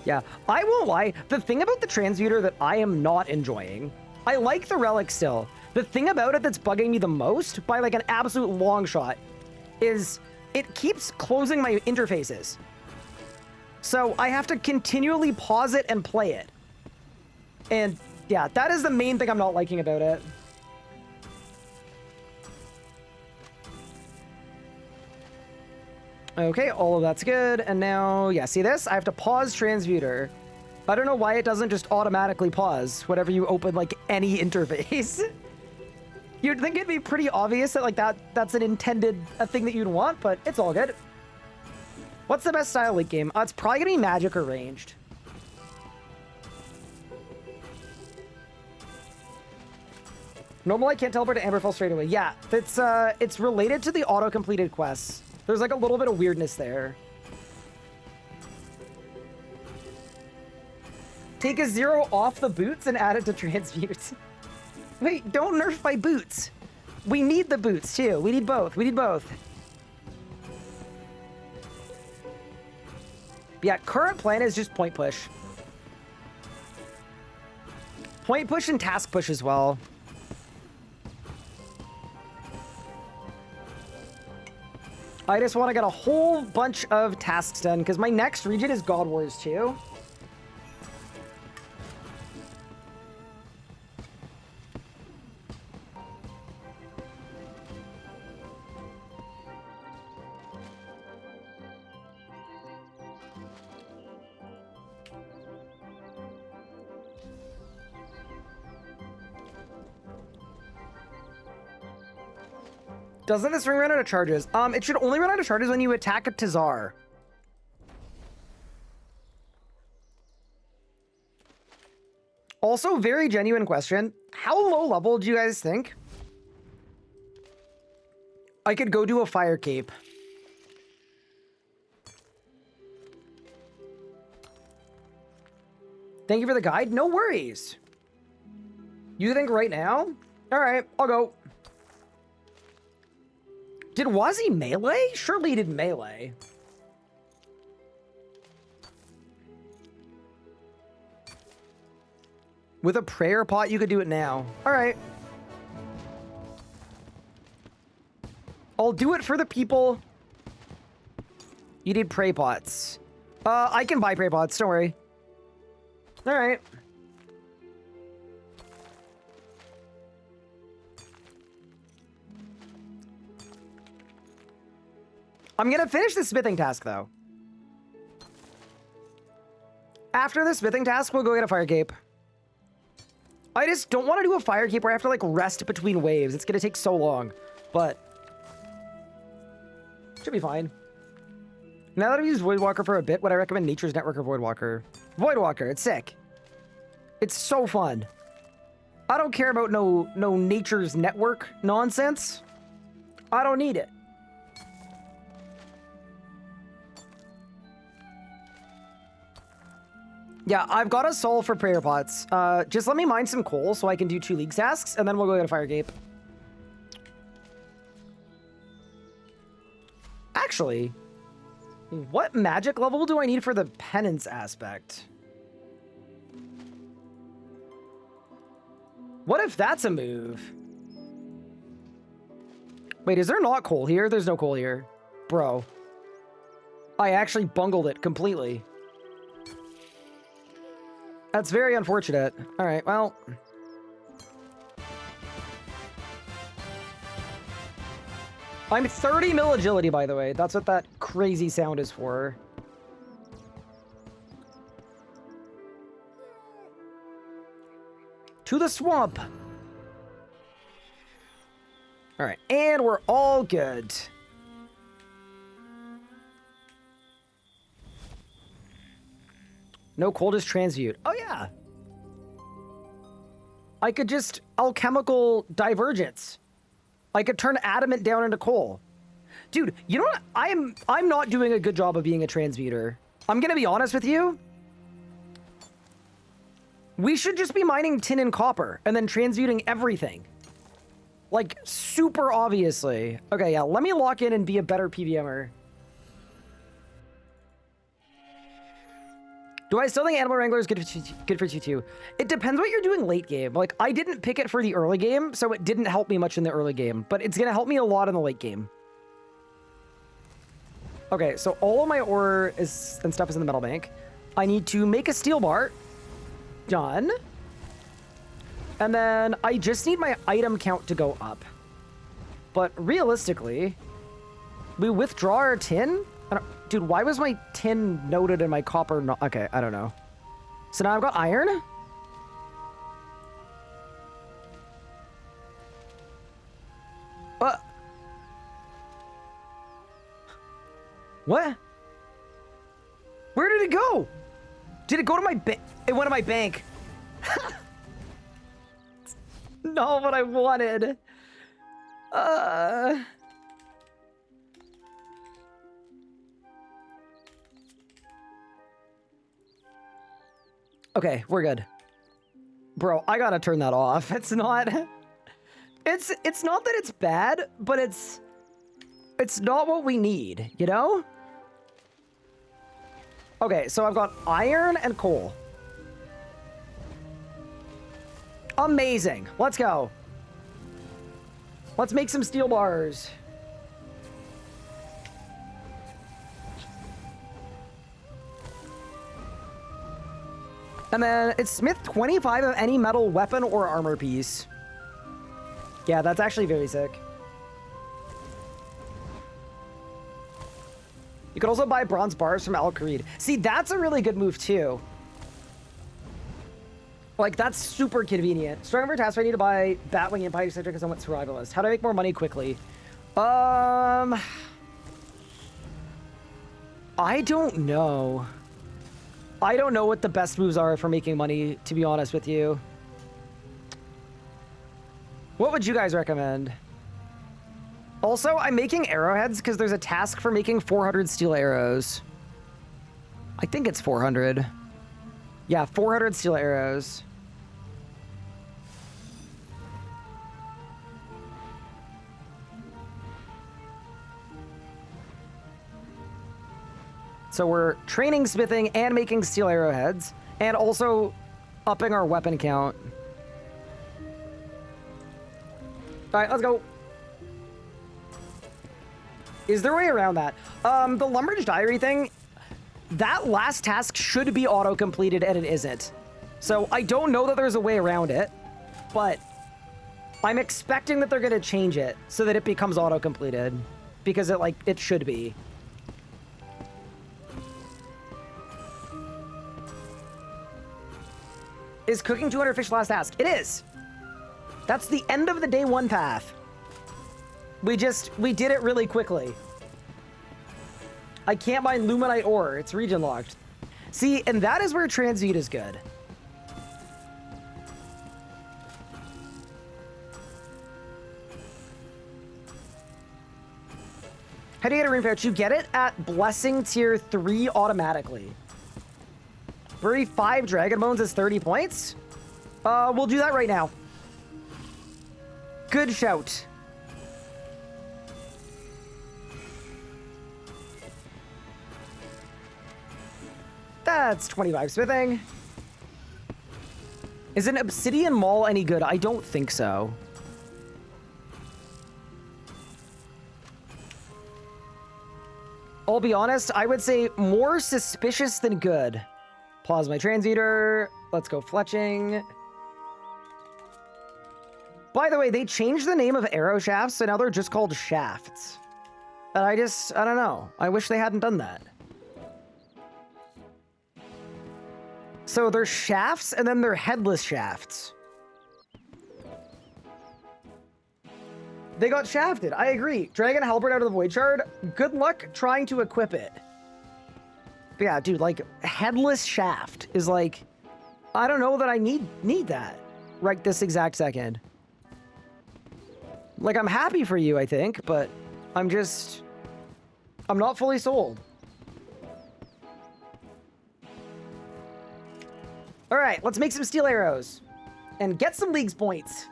Yeah, I won't lie. The thing about the transmuter that I am not enjoying, I like the relic still. The thing about it that's bugging me the most, by an absolute long shot, is it keeps closing my interfaces. So I have to continually pause it and play it. And yeah, that is the main thing I'm not liking about it. Okay, all of that's good. And now, yeah, see this? I have to pause transmuter. I don't know why it doesn't just automatically pause whenever you open, any interface. You'd think it'd be pretty obvious that, that's a thing that you'd want, but it's all good. What's the best style late game? It's probably gonna be magic or ranged. Normal I can't teleport to Amberfell straight away. Yeah, it's related to the auto-completed quests. There's a little bit of weirdness there. Take a 0 off the boots and add it to transmute. Wait, don't nerf my boots. We need the boots too. We need both. We need both. Yeah, current plan is just point push. Point push and task push as well. I just want to get a whole bunch of tasks done because my next region is God Wars 2. Doesn't this ring run out of charges? It should only run out of charges when you attack a Tazar. Also, very genuine question. How low level do you guys think I could go do a fire cape? Thank you for the guide. No worries. You think right now? All right, I'll go. Did Wazi melee? Surely he did melee. With a prayer pot, you could do it now. All right. I'll do it for the people. You need pray pots. I can buy pray pots, don't worry. All right. I'm gonna finish the smithing task, though. After the smithing task, we'll go get a fire cape. I just don't want to do a fire cape where I have to, like, rest between waves. It's gonna take so long, but should be fine. Now that I've used Voidwalker for a bit, would I recommend Nature's Network or Voidwalker? Voidwalker, it's sick. It's so fun. I don't care about no Nature's Network nonsense. I don't need it. Yeah, I've got a soul for prayer pots. Just let me mine some coal so I can do 2 league tasks, and then we'll go get a fire cape. Actually, what magic level do I need for the penance aspect? What if that's a move? Wait, is there not coal here? There's no coal here. Bro. I actually bungled it completely. That's very unfortunate. All right, well. I'm 30 mil agility, by the way. That's what that crazy sound is for. To the swamp. All right, and we're all good. No coldest transmute. Oh, yeah. I could just alchemical divergence. I could turn adamant down into coal. Dude, you know what? I'm not doing a good job of being a transmuter. I'm gonna be honest with you. We should just be mining tin and copper and then transmuting everything. Like, super obviously. Okay, yeah, let me lock in and be a better PVMer. Do I still think Animal Wrangler is good for you too? It depends what you're doing late game. Like, I didn't pick it for the early game, so it didn't help me much in the early game, but it's gonna help me a lot in the late game. Okay, so all of my ore and stuff is in the metal bank. I need to make a steel bar. Done. And then I just need my item count to go up. But realistically, we withdraw our tin? Dude, why was my tin noted in my copper? Okay, I don't know. So now I've got iron. What? Where did it go? Did it go to my bank? It went to my bank. Not what I wanted. Okay, we're good. Bro, I gotta turn that off. It's not... It's not that it's bad, but it's not what we need, you know? Okay, so I've got iron and coal. Amazing. Let's go. Let's make some steel bars. And then it's smith 25 of any metal weapon or armor piece. Yeah, that's actually very sick. You could also buy bronze bars from Al Kharid. See, that's a really good move too. Like, that's super convenient. Starting for task, I need to buy Batwing Empire, etc. because I went survivalist. How do I make more money quickly? I don't know. I don't know what the best moves are for making money, to be honest with you. What would you guys recommend? Also, I'm making arrowheads because there's a task for making 400 steel arrows. I think it's 400. Yeah, 400 steel arrows. So we're training smithing and making steel arrowheads, and also upping our weapon count. All right, let's go. Is there a way around that? The Lumbridge Diary thing, that last task should be auto-completed, and it isn't. So I don't know that there's a way around it, but I'm expecting that they're going to change it so that it becomes auto-completed, because it should be. Is cooking 200 fish last task? It is. That's the end of the day one path. We did it really quickly. I can't mine Luminite ore. It's region locked. See, and that is where Transmute is good. How do you get a rune pouch? You get it at Blessing Tier 3 automatically. Bury 5 Dragon Bones is 30 points? We'll do that right now. Good shout. That's 25 smithing. Is an Obsidian Maul any good? I don't think so. I'll be honest, I would say more suspicious than good. Pause my transmuter. Let's go fletching. By the way, they changed the name of arrow shafts, so now they're just called shafts. And I don't know. I wish they hadn't done that. So they're shafts, and then they're headless shafts. They got shafted. I agree. Dragon Halberd out of the Void Shard. Good luck trying to equip it. But yeah, dude, like, headless shaft is like, I don't know that I need that right this exact second. Like, I'm happy for you, I think, but I'm not fully sold. All right, let's make some steel arrows and get some leagues points.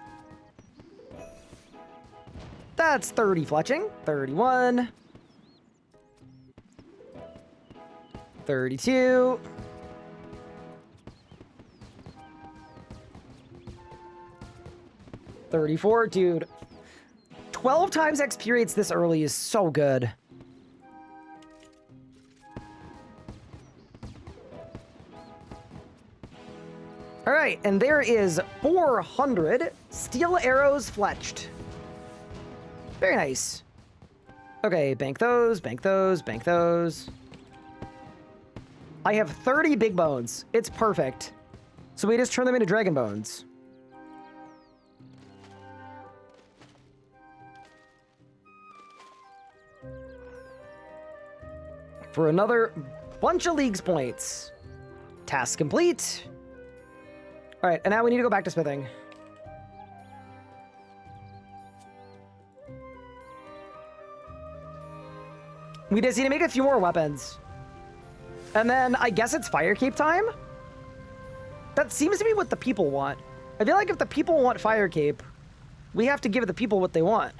That's 30 fletching, 31. 32. $34, dude. 12 times XP rates this early is so good. All right, and there is 400 steel arrows fletched. Very nice. Okay, bank those, bank those, bank those. I have 30 big bones. It's perfect. So we just turn them into dragon bones. For another bunch of leagues points. Task complete. All right, and now we need to go back to smithing. We just need to make a few more weapons. And then I guess it's Fire Cape time? That seems to be what the people want. I feel like if the people want Fire Cape, we have to give the people what they want.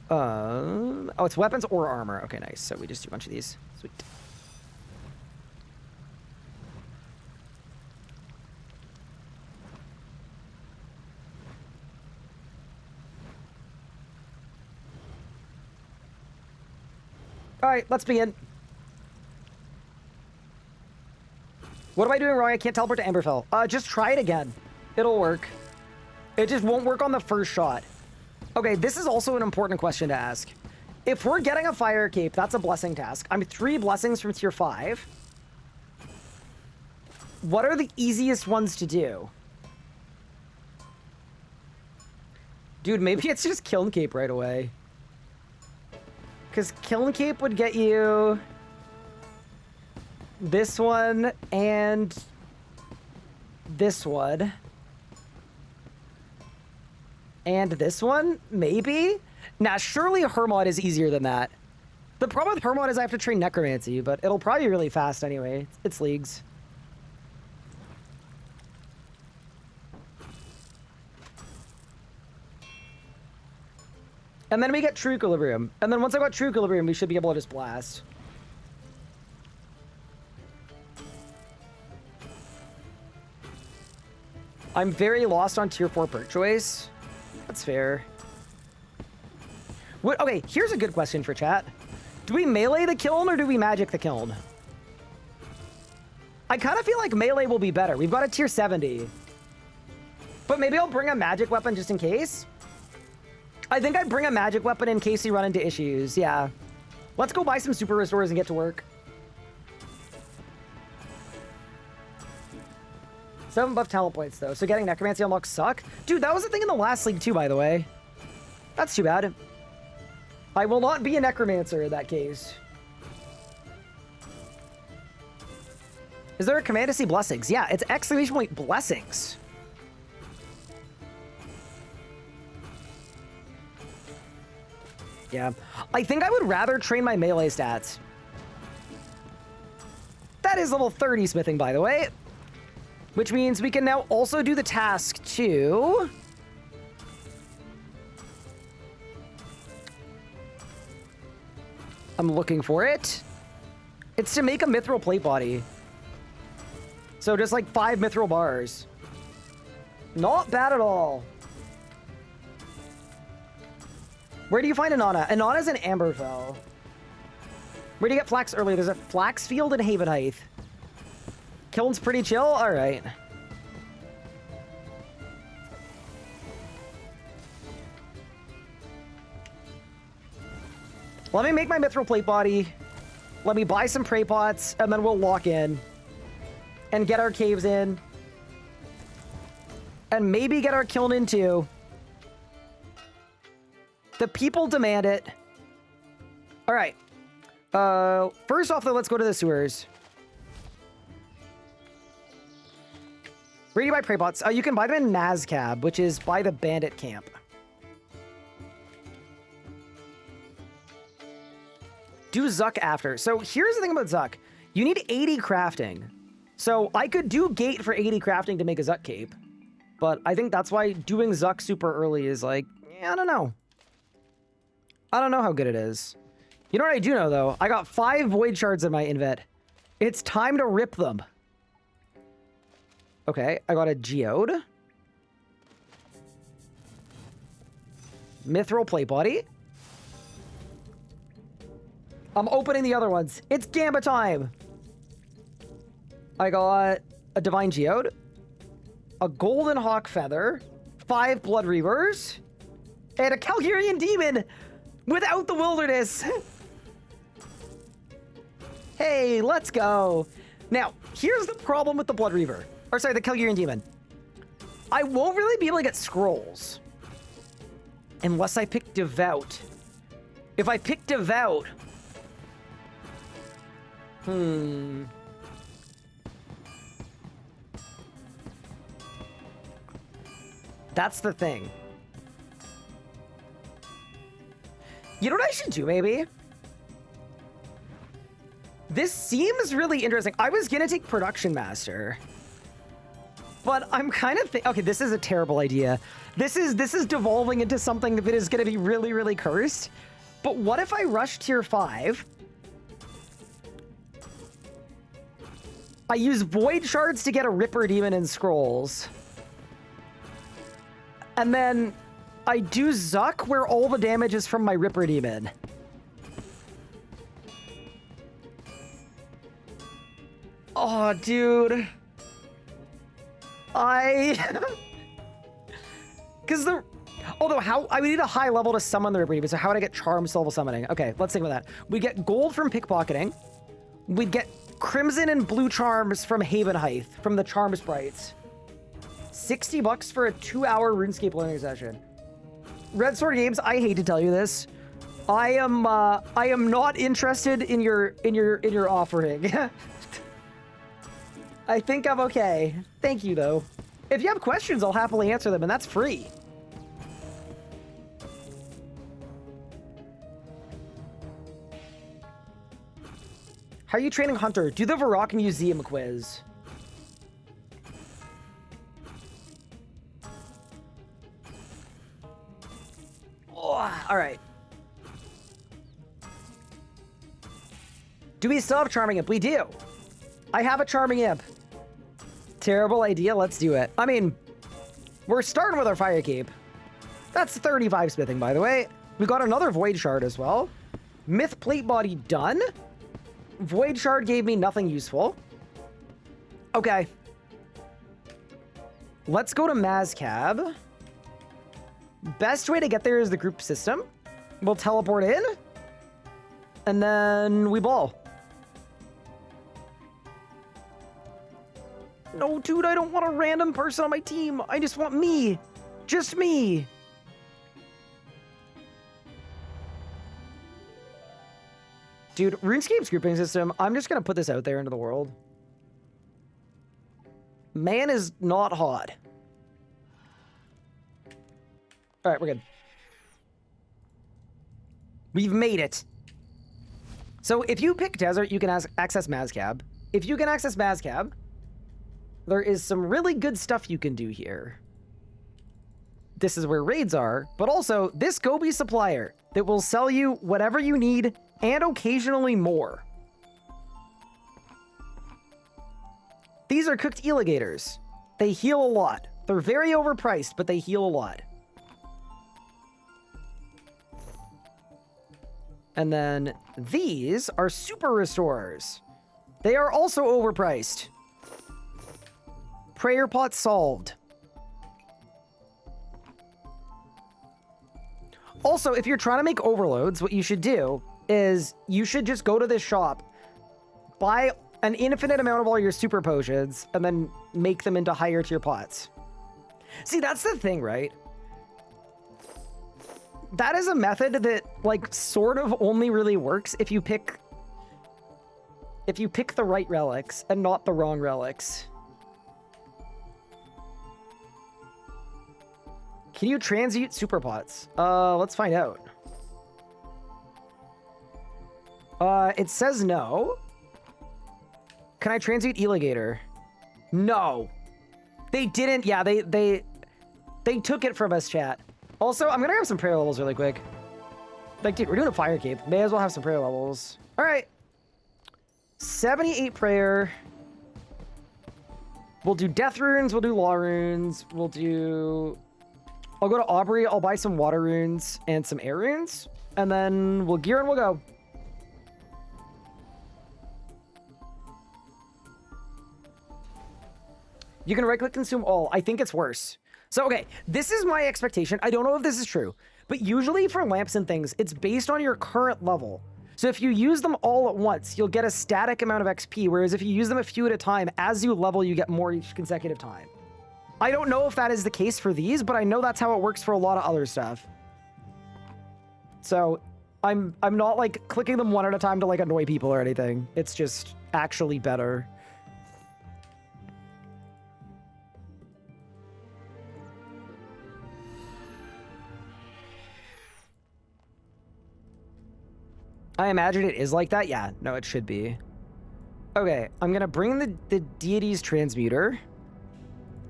Oh, it's weapons or armor. Okay, nice. So we just do a bunch of these. Sweet. All right, let's begin. What am I doing wrong? I can't teleport to Amberfell. Just try it again. It'll work. It just won't work on the first shot. Okay, this is also an important question to ask. If we're getting a Fire Cape, that's a blessing task. I'm 3 blessings from tier 5. What are the easiest ones to do? Dude, maybe it's just Kiln Cape right away. Because Kiln Cape would get you this one and this one. And this one? Maybe? Nah, surely Hermod is easier than that. The problem with Hermod is I have to train Necromancy, but it'll probably be really fast anyway. It's leagues. And then we get True Equilibrium. And then once I got True Equilibrium, we should be able to just blast. I'm very lost on tier 4 perk choice. That's fair. What? Okay, here's a good question for chat. Do we melee the kiln or do we magic the kiln? I kind of feel like melee will be better. We've got a tier 70. But maybe I'll bring a magic weapon just in case. I think I'd bring a magic weapon in case you run into issues. Yeah. Let's go buy some super restores and get to work. 7 buff talent points, though. So getting Necromancy unlocks suck. Dude, that was a thing in the last league, too, by the way. That's too bad. I will not be a Necromancer in that case. Is there a command to see blessings? Yeah, it's exclamation point blessings. Yeah. I think I would rather train my melee stats. That is level 30 smithing, by the way. Which means we can now also do the task to... I'm looking for it. It's to make a mithril plate body. So just like 5 mithril bars. Not bad at all. Where do you find Anana? Anana's in Amberfell. Where do you get flax earlier? There's a flax field in Haven Height. Kiln's pretty chill? Alright. Let me make my mithril plate body. Let me buy some prey pots, and then we'll lock in. And get our caves in. And maybe get our kiln in too. The people demand it. All right. First off, though, let's go to the sewers. Where do you buy prey pots? You can buy them in Nazcab, which is by the bandit camp. Do Zuck after. So here's the thing about Zuck. You need 80 crafting. So I could do Gate for 80 crafting to make a Zuck cape. But I think that's why doing Zuck super early is like, yeah, I don't know. I don't know how good it is. You know what I do know, though? I got 5 void shards in my invet. It's time to rip them. Okay, I got a geode. Mithril plate body. I'm opening the other ones. It's Gamba time. I got a divine geode. A golden hawk feather. 5 blood reavers. And a Calgarian demon. Without the wilderness. Hey, let's go. Now, here's the problem with the Blood Reaver. Or sorry, the Calgarian Demon. I won't really be able to get scrolls. Unless I pick Devout. If I pick Devout... That's the thing. You know what I should do, maybe? This seems really interesting. I was gonna take Production Master. But I'm kind of okay, this is a terrible idea. This is devolving into something that is gonna be really, really cursed. But what if I rush tier 5? I use Void Shards to get a Ripper Demon and Scrolls. And then I do Zuck where all the damage is from my Ripper Demon. Oh, dude. Because the... Although, I would need a high level to summon the Ripper Demon, so how would I get Charms to level summoning? Okay, let's think about that. We get gold from pickpocketing. We'd get crimson and blue charms from Haven Height, from the Charm Sprites. $60 for a 2-hour RuneScape learning session. Red Sword Games, I hate to tell you this. I am not interested in your offering. I think I'm okay. Thank you though. If you have questions, I'll happily answer them, and that's free. How are you training Hunter? Do the Varrock Museum quiz. Oh, all right. Do we still have Charming Imp? We do. I have a Charming Imp. Terrible idea. Let's do it. I mean, we're starting with our Fire Cape. That's 35 smithing, by the way. We got another Void Shard as well. Myth Plate Body done. Void Shard gave me nothing useful. Okay. Let's go to Mazcab. Best way to get there is the group system. We'll teleport in. And then we ball. No, dude, I don't want a random person on my team. I just want me. Just me. Dude, RuneScape's grouping system, I'm just going to put this out there into the world. Man is not hot. All right, we're good. We've made it. So if you pick Desert, you can access Mazcab. If you can access Mazcab, there is some really good stuff you can do here. This is where raids are, but also this Gobi supplier that will sell you whatever you need and occasionally more. These are cooked alligators. They heal a lot. They're very overpriced, but they heal a lot. And then these are super restorers. They are also overpriced. Prayer pot solved. Also, if you're trying to make overloads, what you should do is you should just go to this shop, buy an infinite amount of all your super potions, and then make them into higher tier pots. See, that's the thing, right? That is a method that, like, sort of only really works if you pick the right relics and not the wrong relics. Can you transmute super pots? Let's find out. It says no. Can I transmute Alligator? No. They didn't. Yeah, they took it from us, chat. Also, I'm gonna grab some prayer levels really quick. Like, dude, we're doing a Fire Cape. May as well have some prayer levels. All right. 78 prayer. We'll do death runes. We'll do law runes. We'll do... I'll go to Aubrey. I'll buy some water runes and some air runes. And then we'll gear and we'll go. You can right-click consume all. I think it's worse. So, okay, this is my expectation. I don't know if this is true, but usually for lamps and things, it's based on your current level. So if you use them all at once, you'll get a static amount of XP, whereas if you use them a few at a time, as you level, you get more each consecutive time. I don't know if that is the case for these, but I know that's how it works for a lot of other stuff. So I'm not like clicking them one at a time to like annoy people or anything. It's just actually better. I imagine it is like that. Yeah, no, it should be. Okay, I'm gonna bring the deity's transmuter.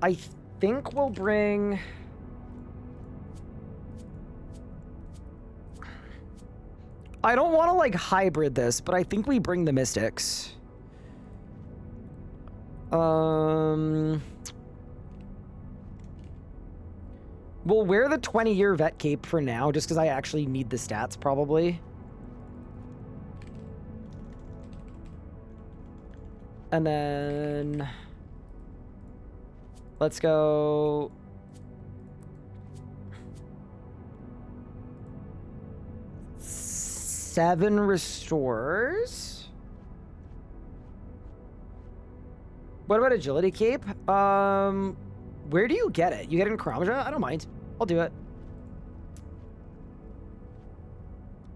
I think we'll bring... I don't want to like hybrid this, but I think we bring the mystics. We'll wear the 20-year vet cape for now, just because I actually need the stats, probably. And then... let's go... seven restores. What about agility cape? Where do you get it? You get it in Karamja? I don't mind. I'll do it.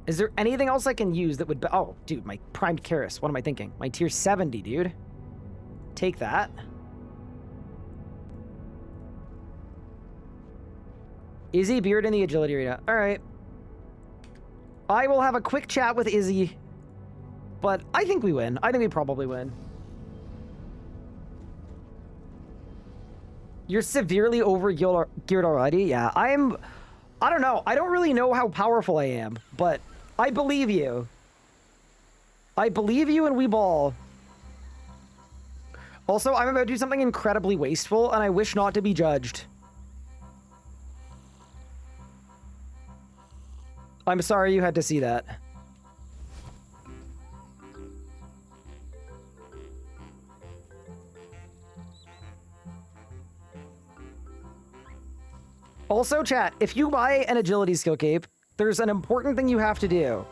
Is there anything else I can use that would be... Oh, dude, my primed Karis. What am I thinking? My tier 70, dude. Take that. Izzy, Beard, in the agility arena. All right. I will have a quick chat with Izzy. But I think we win. I think we probably win. You're severely over-geared already? Yeah, I don't know. I don't really know how powerful I am, but I believe you. I believe you and we ball. Also, I'm about to do something incredibly wasteful, and I wish not to be judged. I'm sorry you had to see that. Also, chat, if you buy an agility skill cape, there's an important thing you have to do.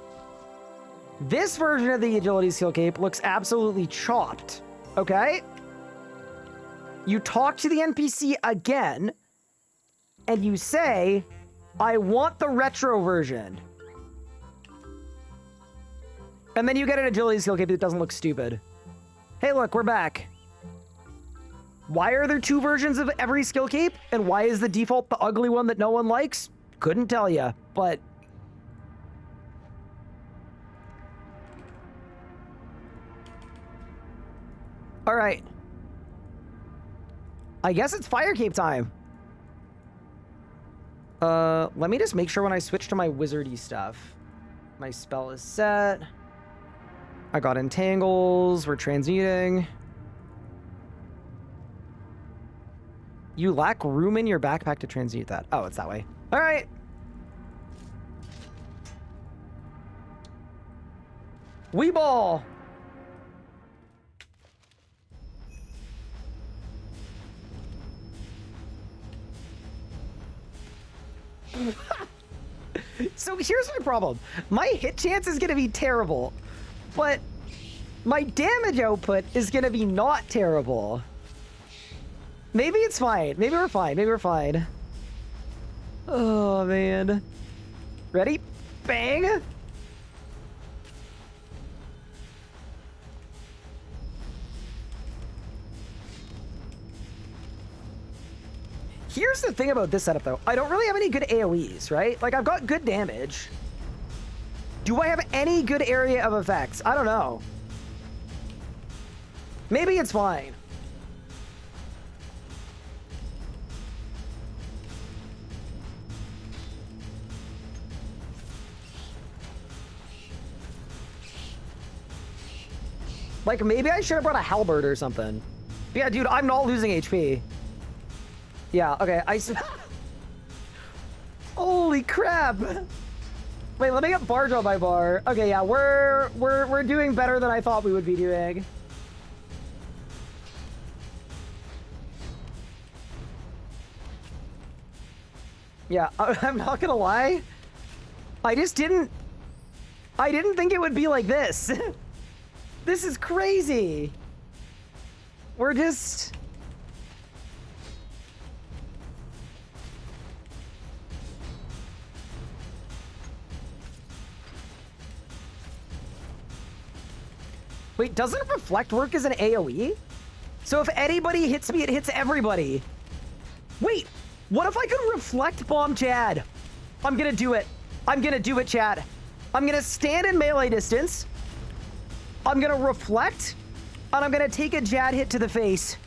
This version of the agility skill cape looks absolutely chopped, okay? You talk to the NPC again, and you say, I want the retro version. And then you get an agility skill cape that doesn't look stupid. Hey, look, we're back. Why are there two versions of every skill cape? And why is the default the ugly one that no one likes? Couldn't tell you, but... All right. I guess it's fire cape time. Let me just make sure when I switch to my wizardy stuff, my spell is set. I got entangles. We're transmuting. You lack room in your backpack to transmute that. Oh, it's that way. All right. We ball. So here's my problem. My hit chance is going to be terrible, but my damage output is going to be not terrible. Maybe it's fine. Maybe we're fine. Maybe we're fine. Oh, man. Ready? Bang! Here's the thing about this setup, though. I don't really have any good AoEs, right? Like, I've got good damage. Do I have any good area of effects? I don't know. Maybe it's fine. Like, maybe I should have brought a halberd or something. But yeah, dude, I'm not losing HP. Yeah, okay, Holy crap! Wait, let me get bar draw by bar. Okay, yeah, we're doing better than I thought we would be doing. Yeah, I'm not gonna lie. I didn't think it would be like this. This is crazy. We're just... Wait, doesn't reflect work as an AoE? So if anybody hits me, it hits everybody. Wait, what if I could reflect bomb Chad? I'm gonna do it. I'm gonna do it, Chad. I'm gonna stand in melee distance. I'm gonna reflect, and I'm gonna take a Jad hit to the face.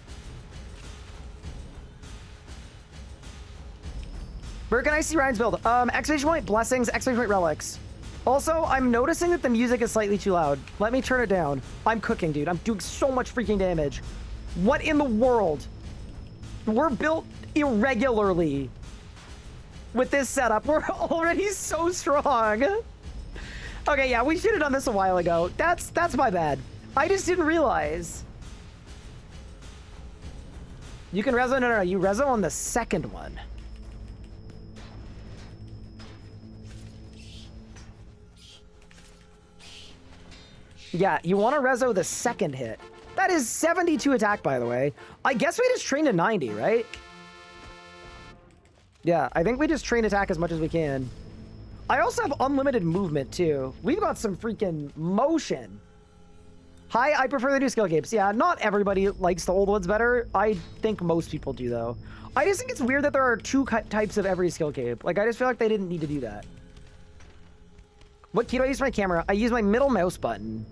Where can I see Ryan's build? Exclamation point blessings, exclamation point relics. Also, I'm noticing that the music is slightly too loud. Let me turn it down. I'm cooking, dude. I'm doing so much freaking damage. What in the world? We're built irregularly with this setup. We're already so strong. Okay, yeah, we should have done this a while ago. That's my bad. I just didn't realize. You can reso? No. You reso on the second one. Yeah, you want to reso the second hit. That is 72 attack, by the way. I guess we just train to 90, right? Yeah, I think we just train attack as much as we can. I also have unlimited movement too. We've got some freaking motion. Hi, I prefer the new skill capes. Yeah, not everybody likes the old ones better. I think most people do though. I just think it's weird that there are two types of every skill cape. Like, I just feel like they didn't need to do that. What key do I use for my camera? I use my middle mouse button.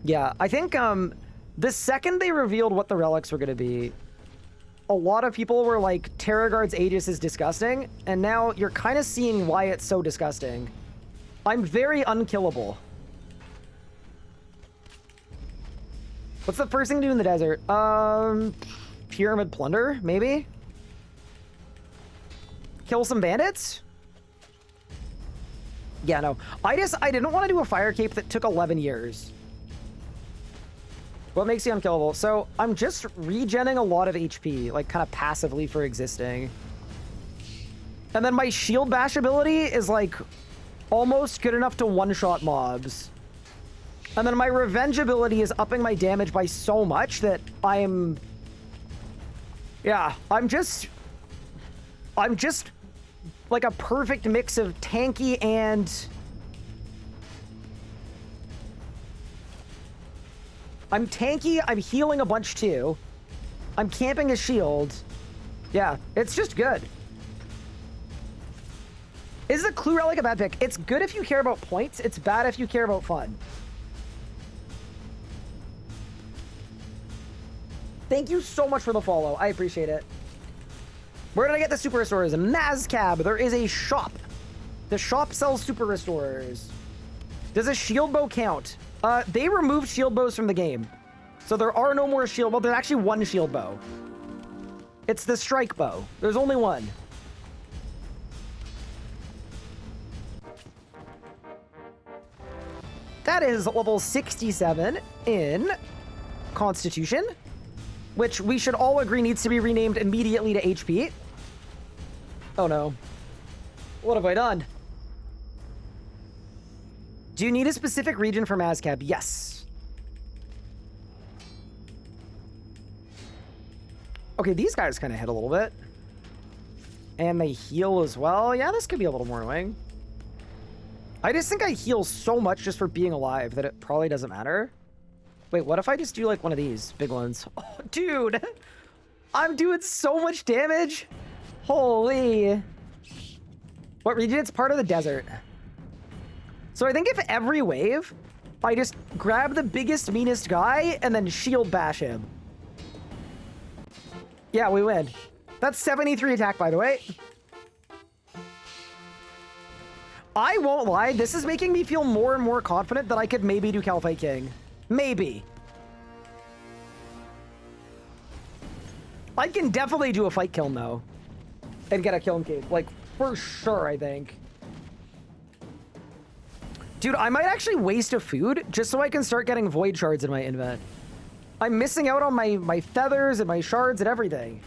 Yeah, I think the second they revealed what the relics were going to be, a lot of people were like, Terragard's Aegis is disgusting, and now you're kind of seeing why it's so disgusting. I'm very unkillable. What's the first thing to do in the desert? Pyramid plunder, maybe? Kill some bandits? Yeah, no. I didn't want to do a fire cape that took 11 years. What makes you unkillable? So I'm just regenning a lot of HP, like kind of passively for existing. And then my shield bash ability is like almost good enough to one-shot mobs. And then my revenge ability is upping my damage by so much that I'm just like a perfect mix of tanky and I'm tanky, I'm healing a bunch too. I'm camping a shield. Yeah, it's just good. Is the Clue Relic a bad pick? It's good if you care about points. It's bad if you care about fun. Thank you so much for the follow. I appreciate it. Where did I get the super restorers? Nazcab. There is a shop. The shop sells super restorers. Does a shield bow count? They removed shield bows from the game. So there are no more shield bow. There's actually one shield bow. It's the strike bow. There's only one. That is level 67 in Constitution, which we should all agree needs to be renamed immediately to HP. Oh no. What have I done? Do you need a specific region for Mazcab? Yes. Okay, these guys kind of hit a little bit. And they heal as well. Yeah, this could be a little more annoying. I just think I heal so much just for being alive that it probably doesn't matter. Wait, what if I just do like one of these big ones? Oh, dude, I'm doing so much damage. Holy. What region? It's part of the desert. So I think if every wave, I just grab the biggest, meanest guy and then shield bash him. Yeah, we win. That's 73 attack, by the way. I won't lie, this is making me feel more and more confident that I could maybe do Kalphite King. Maybe. I can definitely do a fight kiln, though. And get a kiln cape. Like, for sure, I think. Dude, I might actually waste a food just so I can start getting void shards in my invent. I'm missing out on my feathers and my shards and everything.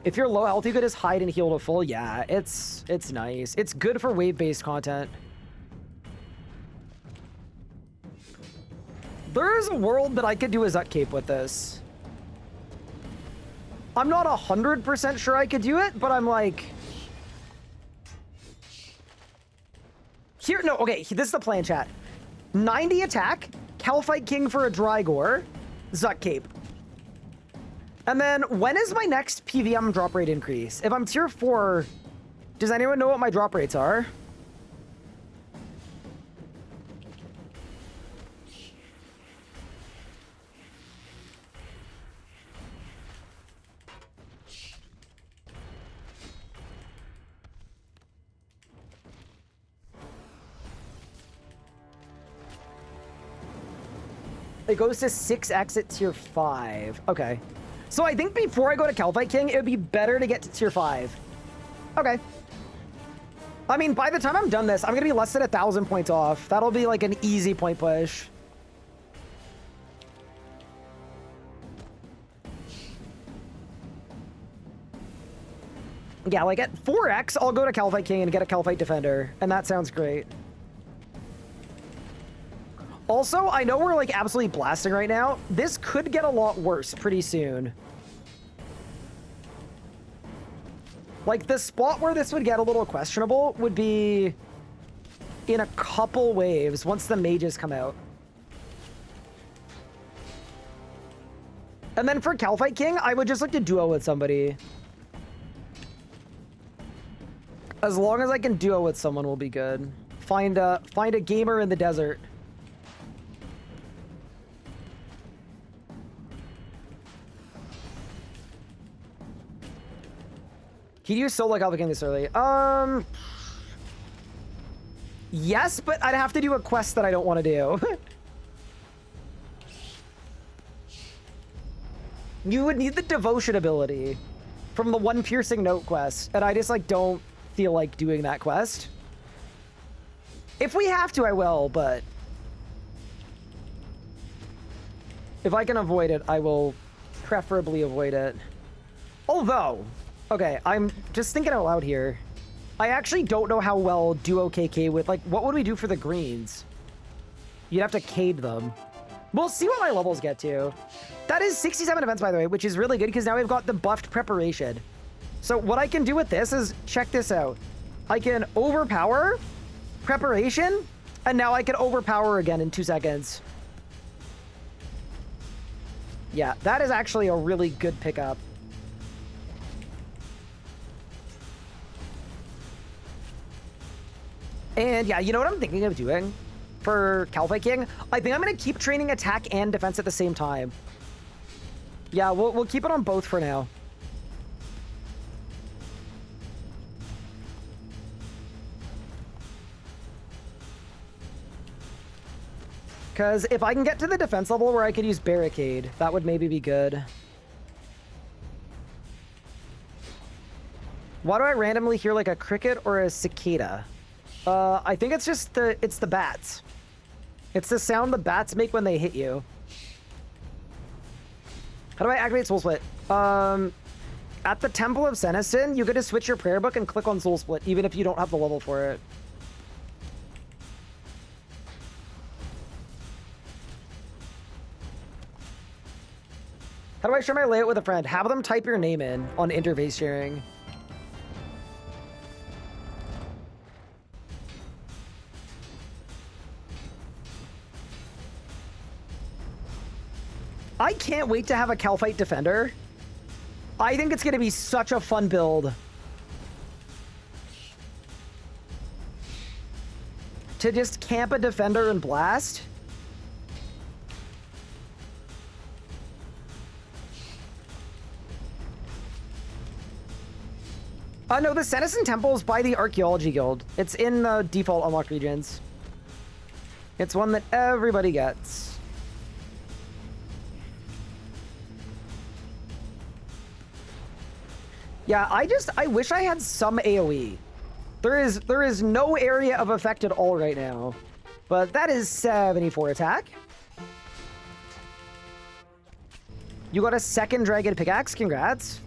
If you're low health, you could just hide and heal to full. Yeah, it's nice. It's good for wave-based content. There is a world that I could do a Zut Cape with this. I'm not 100% sure I could do it, but I'm like... Here, no, okay, this is the plan, chat. 90 attack, Kalphite King for a Drygore, Zut Cape. And then, when is my next PVM drop rate increase? If I'm tier 4, does anyone know what my drop rates are? It goes to 6x at tier 5. Okay. So I think before I go to Kalphite King, it would be better to get to tier 5. Okay. I mean, by the time I'm done this, I'm going to be less than 1,000 points off. That'll be like an easy point push. Yeah, like at 4x, I'll go to Kalphite King and get a Kalphite Defender. And that sounds great. Also, I know we're like absolutely blasting right now. This could get a lot worse pretty soon. Like, the spot where this would get a little questionable would be in a couple waves once the mages come out. And then for Kalphite King, I would just like to duo with somebody. As long as I can duo with someone will be good. Find a gamer in the desert. Can you solo Kalphite King this early? Yes, but I'd have to do a quest that I don't want to do. You would need the devotion ability from the one piercing note quest, and I just like don't feel like doing that quest. If we have to, I will, but if I can avoid it, I will preferably avoid it. Although, okay, I'm just thinking out loud here. I actually don't know how well duo KK with, like, what would we do for the greens? You'd have to cade them. We'll see what my levels get to. That is 67 events, by the way, which is really good because now we've got the buffed preparation. So what I can do with this is, check this out. I can overpower preparation, and now I can overpower again in 2 seconds. Yeah, that is actually a really good pickup. And yeah, you know what I'm thinking of doing for Kalphite King? I think I'm going to keep training attack and defense at the same time. Yeah, we'll keep it on both for now. Because if I can get to the defense level where I could use Barricade, that would maybe be good. Why do I randomly hear like a cricket or a cicada? I think it's just the bats. It's the sound the bats make when they hit you. How do I activate Soul Split? At the Temple of Senesin, you get to switch your prayer book and click on Soul Split, even if you don't have the level for it. How do I share my layout with a friend? Have them type your name in on interface sharing. I can't wait to have a Kalphite Defender. I think it's going to be such a fun build. To just camp a Defender and blast. No, the Senesin Temple is by the Archaeology Guild. It's in the default unlocked regions. It's one that everybody gets. Yeah, I wish I had some AoE. There is no area of effect at all right now. But that is 74 attack. You got a second Dragon Pickaxe, congrats.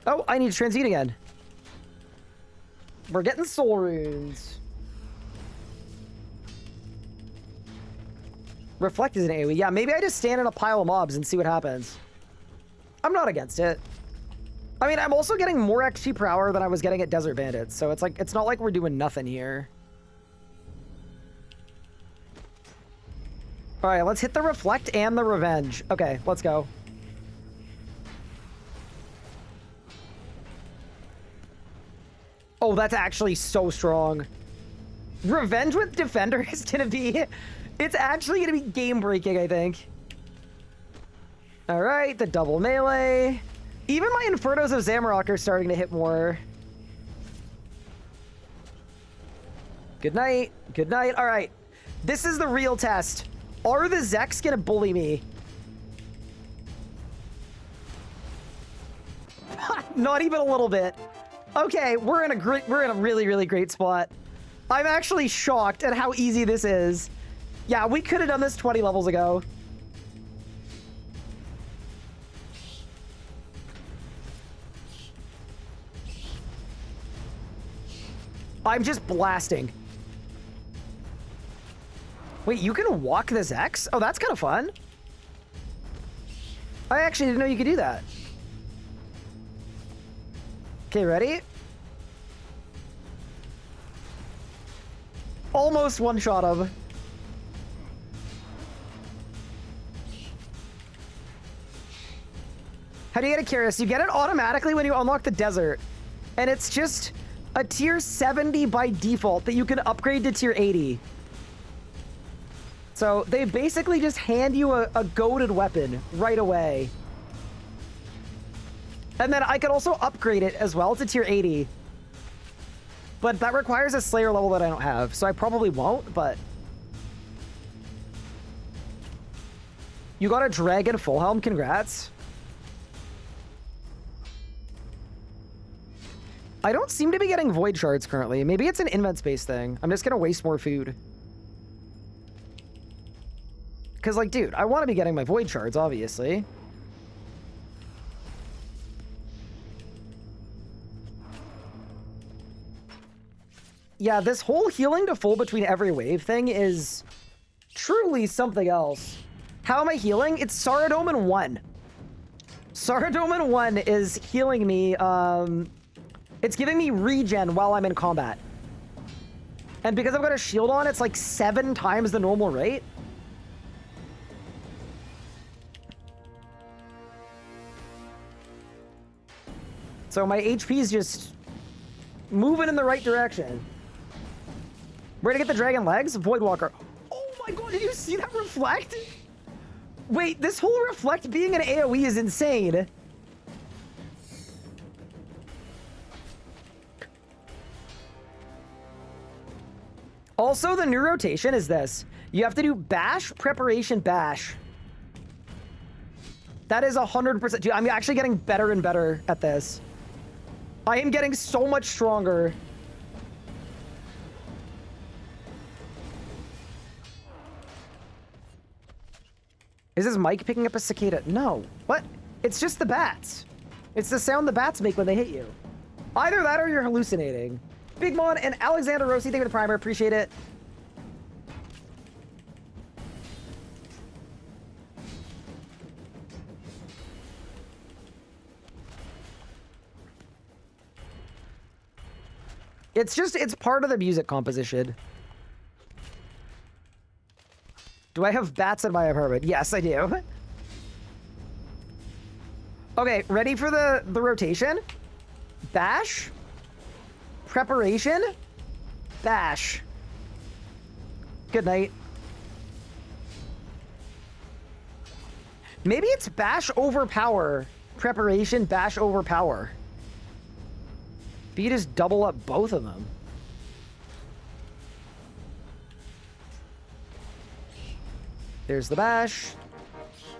Oh, I need to transmute again. We're getting soul runes. Reflect is an AoE. Yeah, maybe I just stand in a pile of mobs and see what happens. I'm not against it. I mean, I'm also getting more XP per hour than I was getting at Desert Bandits, so it's like, it's not like we're doing nothing here. All right, let's hit the Reflect and the Revenge. Okay, let's go. Oh, that's actually so strong. Revenge with Defender is gonna be... It's actually gonna be game-breaking, I think. All right, the double melee. Even my Infernos of Zamorak are starting to hit more. Good night. Good night. All right. This is the real test. Are the Zeks gonna bully me? Not even a little bit. Okay, we're in a really, really great spot. I'm actually shocked at how easy this is. Yeah, we could have done this 20 levels ago. I'm just blasting. Wait, you can walk the Zeks? Oh, that's kind of fun. I actually didn't know you could do that. Okay, ready? Almost one-shot him. How do you get a Curious? You get it automatically when you unlock the desert. And it's just a tier 70 by default that you can upgrade to tier 80. So they basically just hand you a goated weapon right away. And then I could also upgrade it as well to tier 80. But that requires a Slayer level that I don't have, so I probably won't, but... You got a Dragon Full Helm, congrats. I don't seem to be getting Void Shards currently. Maybe it's an invent space thing. I'm just gonna waste more food. Because, like, dude, I want to be getting my Void Shards, obviously. Yeah, this whole healing to full between every wave thing is truly something else. How am I healing? It's Saradomin 1. Saradomin 1 is healing me, it's giving me regen while I'm in combat. And because I've got a shield on, it's like 7 times the normal rate. So my HP is just moving in the right direction. We're gonna get the dragon legs, Voidwalker. Oh my god, did you see that reflect? Wait, this whole reflect being an AoE is insane. Also, the new rotation is this. You have to do bash, preparation, bash. That is 100%. Dude, I'm actually getting better and better at this. I am getting so much stronger. Is this Mike picking up a cicada? No. What? It's just the bats. It's the sound the bats make when they hit you. Either that or you're hallucinating. Big Mon and Alexander Rossi, thank you for the primer. Appreciate it. It's part of the music composition. Do I have bats in my apartment? Yes, I do. Okay, ready for the rotation? Bash. Preparation. Bash. Good night. Maybe it's bash overpower. Preparation, bash overpower. But you just double up both of them. There's the bash.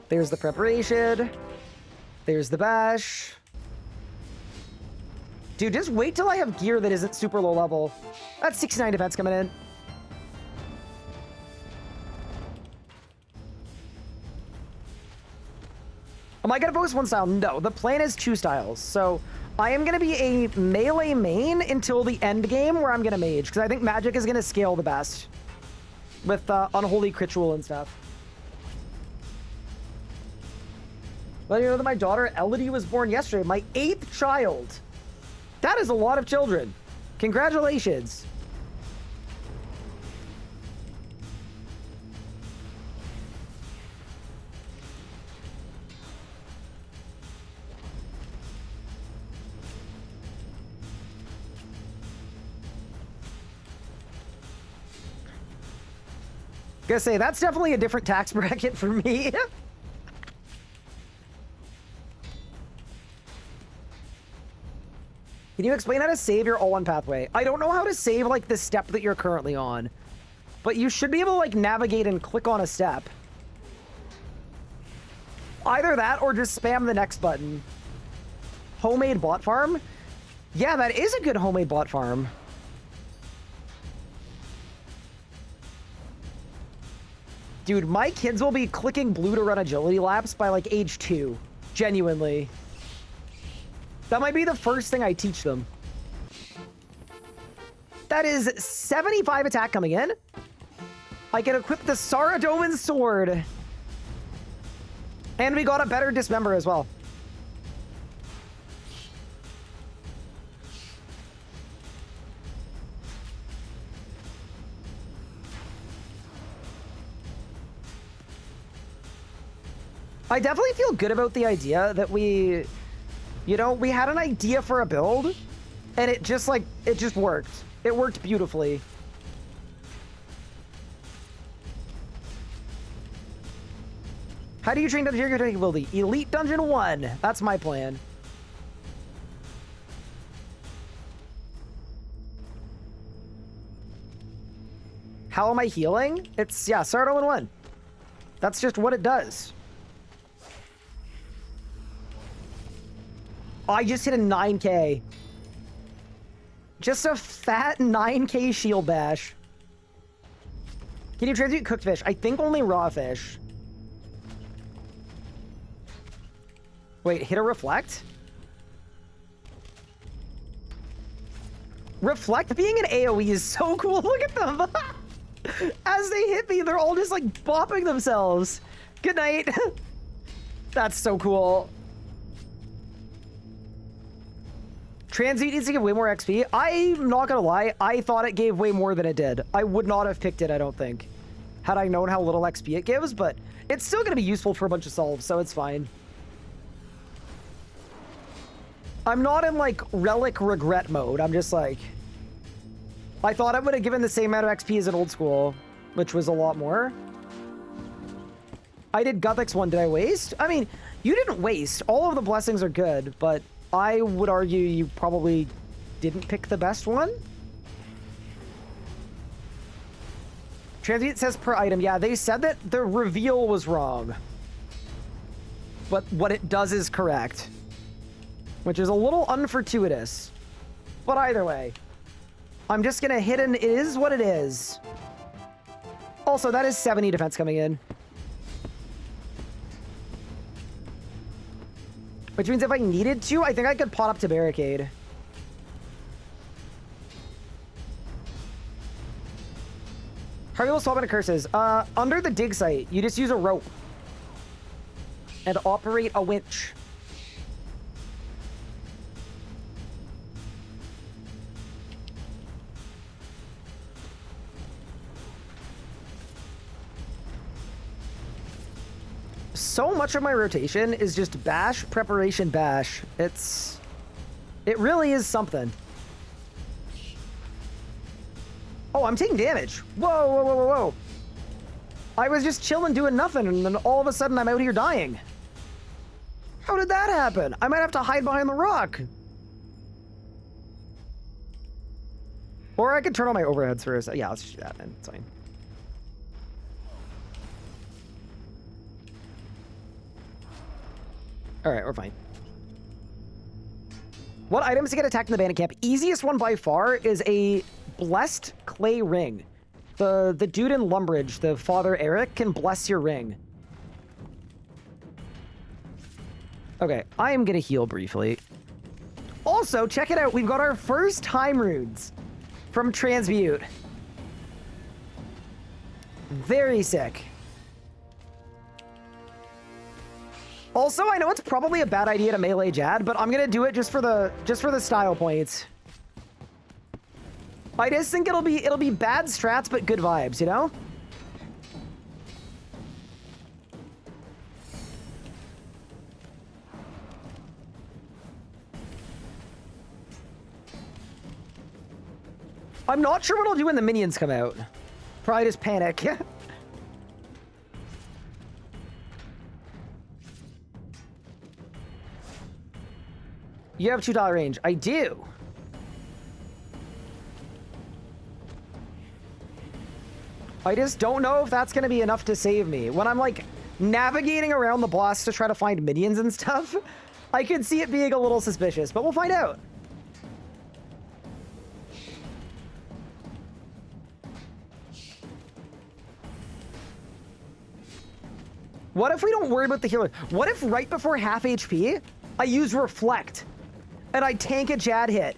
There's the preparation. There's the bash. Dude, just wait till I have gear that isn't super low level. That's 69 defense coming in. Am I gonna focus one style? No, the plan is 2 styles. So I am gonna be a melee main until the end game where I'm gonna mage, because I think magic is gonna scale the best with unholy ritual and stuff. Well, you know that my daughter Elodie was born yesterday, my 8th child. That is a lot of children. Congratulations. Gonna say, that's definitely a different tax bracket for me. Can you explain how to save your all-one pathway? I don't know how to save, like, the step that you're currently on. But you should be able to, like, navigate and click on a step. Either that or just spam the next button. Homemade bot farm? Yeah, that is a good homemade bot farm. Dude, my kids will be clicking blue to run agility laps by, like, age 2. Genuinely. That might be the first thing I teach them. That is 75 attack coming in. I can equip the Saradomin sword. And we got a better dismember as well. I definitely feel good about the idea that we, you know, we had an idea for a build, and it just worked. It worked beautifully. How do you train Dungeon ability? Elite Dungeon 1. That's my plan. How am I healing? It's, yeah, start 0-1. That's just what it does. I just hit a 9k. Just a fat 9k shield bash. Can you transmute cooked fish? I think only raw fish. Wait, hit a reflect? Reflect being an AoE is so cool. Look at them. As they hit me, they're all just like bopping themselves. Good night. That's so cool. Transmute needs to give way more XP. I'm not gonna lie, I thought it gave way more than it did. I would not have picked it, I don't think, had I known how little XP it gives, but it's still gonna be useful for a bunch of solves, so it's fine. I'm not in like relic regret mode. I'm just like, I thought it would have given the same amount of XP as an old school, which was a lot more. I did Guthix one. Did I waste? I mean, you didn't waste. All of the blessings are good, but I would argue you probably didn't pick the best one. Transmute says per item. Yeah, they said that the reveal was wrong. But what it does is correct. Which is a little unfortuitous. But either way. I'm just gonna hit an it is what it is. Also, that is 70 defense coming in. Which means if I needed to, I think I could pot up to barricade. How are you swap into curses? Under the dig site, you just use a rope. And operate a winch. So much of my rotation is just bash, preparation, bash. It really is something. Oh, I'm taking damage. Whoa, whoa, whoa, whoa, whoa. I was just chilling doing nothing, and then all of a sudden I'm out here dying. How did that happen? I might have to hide behind the rock. Or I could turn on my overheads for a second. Yeah, let's just do that, man. It's fine. Alright, we're fine. What items to get attacked in the bandit camp? Easiest one by far is a blessed clay ring. The dude in Lumbridge, the Father Eric, can bless your ring. Okay, I am gonna heal briefly. Also, check it out. We've got our first time runes from Transmute. Very sick. Also, I know it's probably a bad idea to melee Jad, but I'm gonna do it just for the style points. I just think it'll be bad strats but good vibes, you know? I'm not sure what I'll do when the minions come out. Probably just panic. You have $2 range. I do. I just don't know if that's going to be enough to save me. When I'm, like, navigating around the boss to try to find minions and stuff, I could see it being a little suspicious, but we'll find out. What if we don't worry about the healer? What if right before half HP, I use Reflect? And I tank a Jad hit.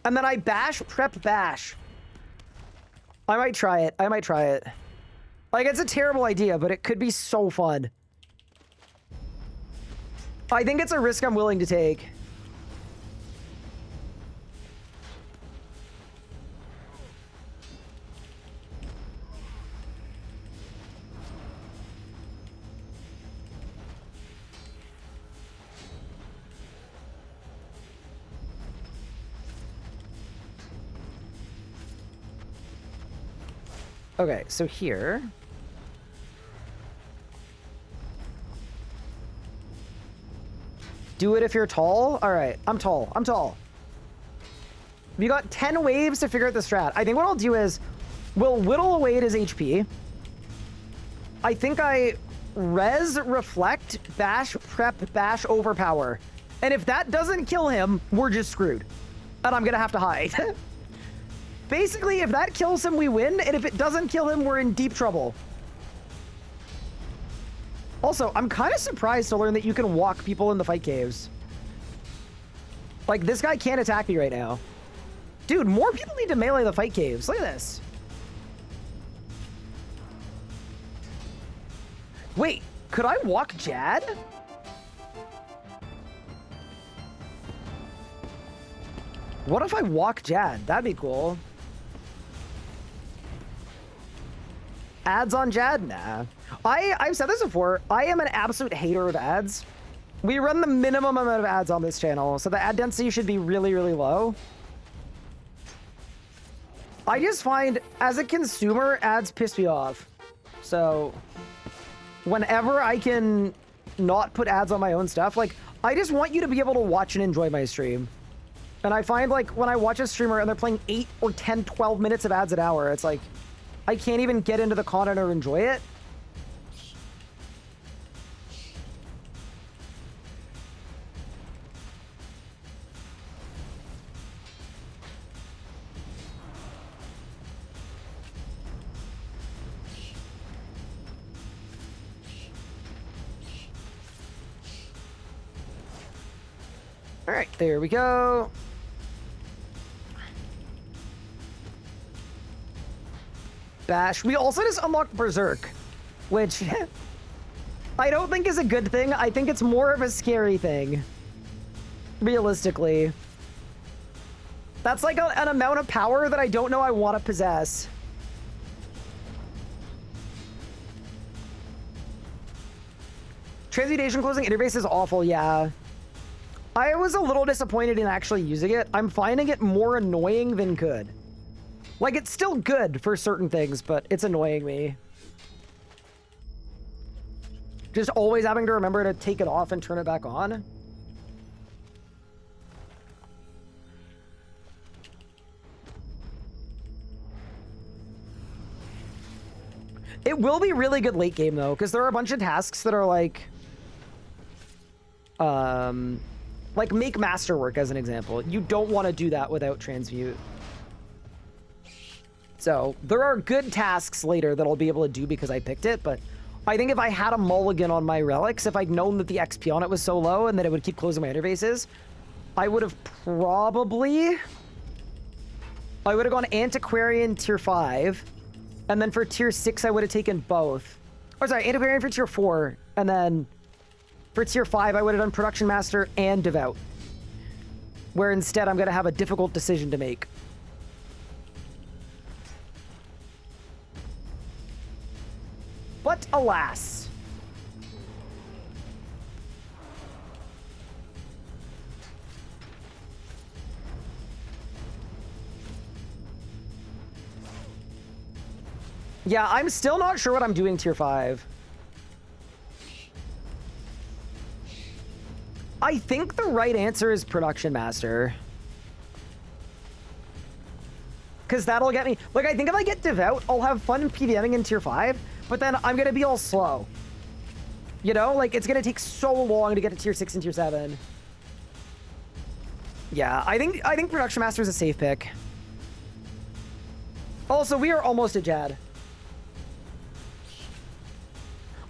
And then I bash, prep, bash. I might try it. I might try it. Like, it's a terrible idea, but it could be so fun. I think it's a risk I'm willing to take. Okay, so here. Do it if you're tall. All right, I'm tall. I'm tall. We got 10 waves to figure out the strat. I think what I'll do is we'll whittle away at his HP. I think I res, reflect, bash, prep, bash, overpower. And if that doesn't kill him, we're just screwed. And I'm gonna have to hide. Basically, if that kills him, we win. And if it doesn't kill him, we're in deep trouble. Also, I'm kind of surprised to learn that you can walk people in the fight caves. Like, this guy can't attack me right now. Dude, more people need to melee the fight caves. Look at this. Wait, could I walk Jad? What if I walk Jad? That'd be cool. Ads on Jad? Nah. I've said this before. I am an absolute hater of ads. We run the minimum amount of ads on this channel, so the ad density should be really, really low. I just find, as a consumer, ads piss me off. So, whenever I can not put ads on my own stuff, like, I just want you to be able to watch and enjoy my stream. And I find, like, when I watch a streamer and they're playing 8 or 10, 12 minutes of ads an hour, it's like, I can't even get into the content or enjoy it. All right, there we go. Bash. We also just unlocked Berserk, which I don't think is a good thing. I think it's more of a scary thing, realistically. That's like an amount of power that I don't know I want to possess. Transmutation closing interface is awful, yeah. I was a little disappointed in actually using it. I'm finding it more annoying than good. Like, it's still good for certain things, but it's annoying me. Just always having to remember to take it off and turn it back on. It will be really good late game, though, because there are a bunch of tasks that are like make masterwork as an example. You don't want to do that without transmute. So there are good tasks later that I'll be able to do because I picked it, but I think if I had a mulligan on my relics, if I'd known that the XP on it was so low and that it would keep closing my interfaces, I would have gone Antiquarian tier 5, and then for tier 6 I would have taken both. Or sorry, Antiquarian for tier 4, and then for tier 5 I would have done Production Master and Devout. Where instead I'm going to have a difficult decision to make. But alas. Yeah, I'm still not sure what I'm doing tier 5. I think the right answer is Production Master. Because that'll get me... Like, I think if I get Devout, I'll have fun PVMing in tier 5, but then I'm going to be all slow. You know? Like, it's going to take so long to get to tier 6 and tier 7. Yeah, I think Production Master is a safe pick. Also, we are almost at Jad.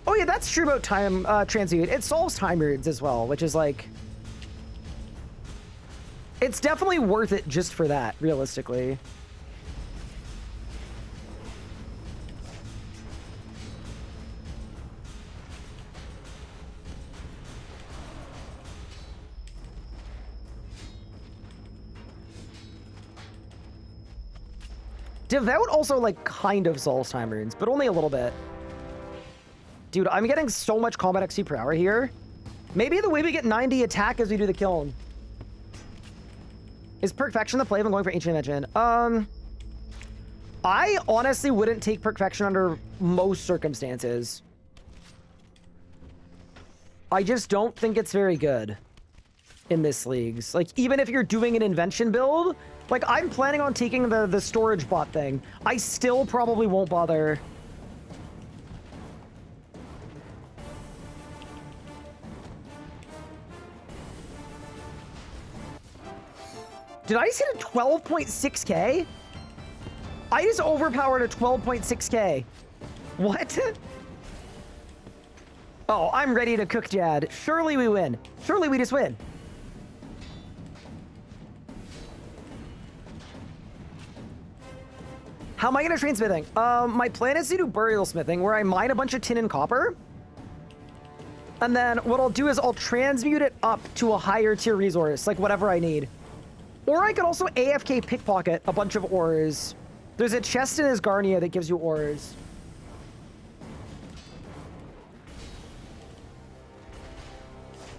Oh yeah, that's true about time transmute. It solves time reads as well, which is like... It's definitely worth it just for that, realistically. Devout also, like, kind of solves time runes, but only a little bit. Dude, I'm getting so much combat XP per hour here. Maybe the way we get 90 attack is we do the kiln. Is Perfection the play if I'm going for Ancient Invention? I honestly wouldn't take perfection under most circumstances. I just don't think it's very good in this leagues. Like, even if you're doing an invention build, like, I'm planning on taking the storage bot thing. I still probably won't bother. Did I just hit a 12.6k? I just overpowered a 12.6k. What? Oh, I'm ready to cook, Jad. Surely we win. Surely we just win. How am I going to train smithing? My plan is to do burial smithing, where I mine a bunch of tin and copper. And then what I'll do is I'll transmute it up to a higher tier resource, like whatever I need. Or I could also AFK pickpocket a bunch of ores. There's a chest in Asgarnia that gives you ores.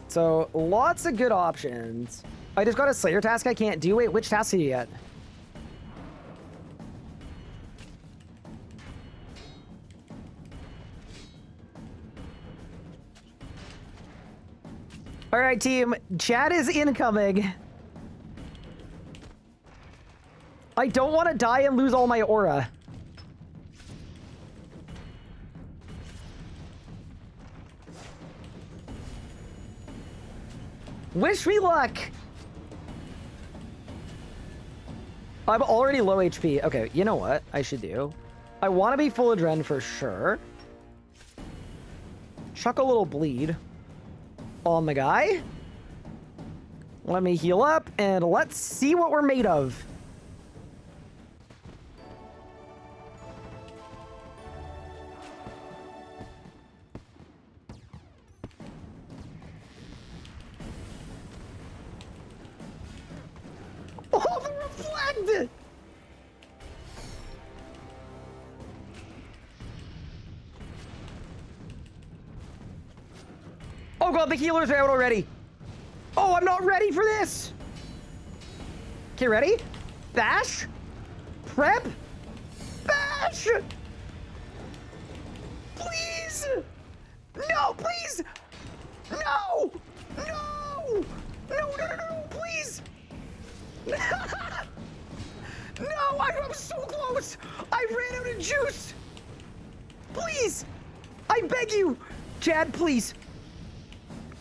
So, lots of good options. I just got a Slayer task I can't do. Wait, which task did you get? All right, team. Chat is incoming. I don't want to die and lose all my aura. Wish me luck. I'm already low HP. Okay, you know what I should do? I want to be full adren for sure. Chuck a little bleed on the guy. Let me heal up and let's see what we're made of. Oh, the reflect! Oh god, the healers are out already. Oh, I'm not ready for this. Okay, ready? Bash. Prep. Bash. Please. No, please. No. No. No, please. No, I'm so close. I ran out of juice. Please. I beg you. Chad, please.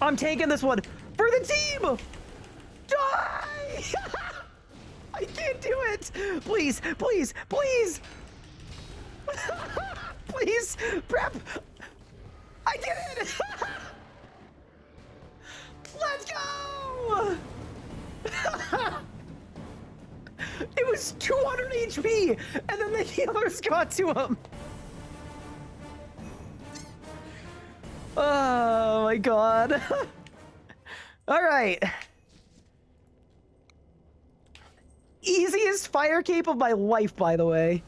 I'm taking this one for the team. Die. I can't do it. Please, please, please. Please, prep. I did it. Let's go. It was 200 HP, and then the healers got to him. Oh my god. All right. Easiest fire cape of my life, by the way.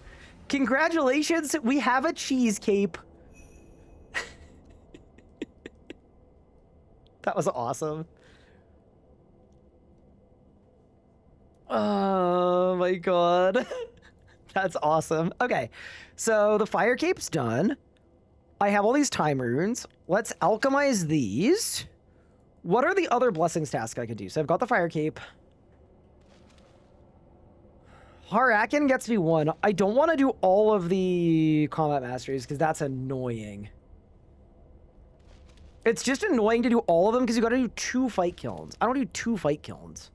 Congratulations, we have a cheese cape. That was awesome. Oh my god. That's awesome. Okay, so the fire cape's done. I have all these time runes. Let's alchemize these. What are the other blessings tasks I could do? So I've got the fire cape. Harakin gets me one. I don't want to do all of the combat masteries because that's annoying. It's just annoying to do all of them because you got to do 2 fight kilns. I don't do 2 fight kilns.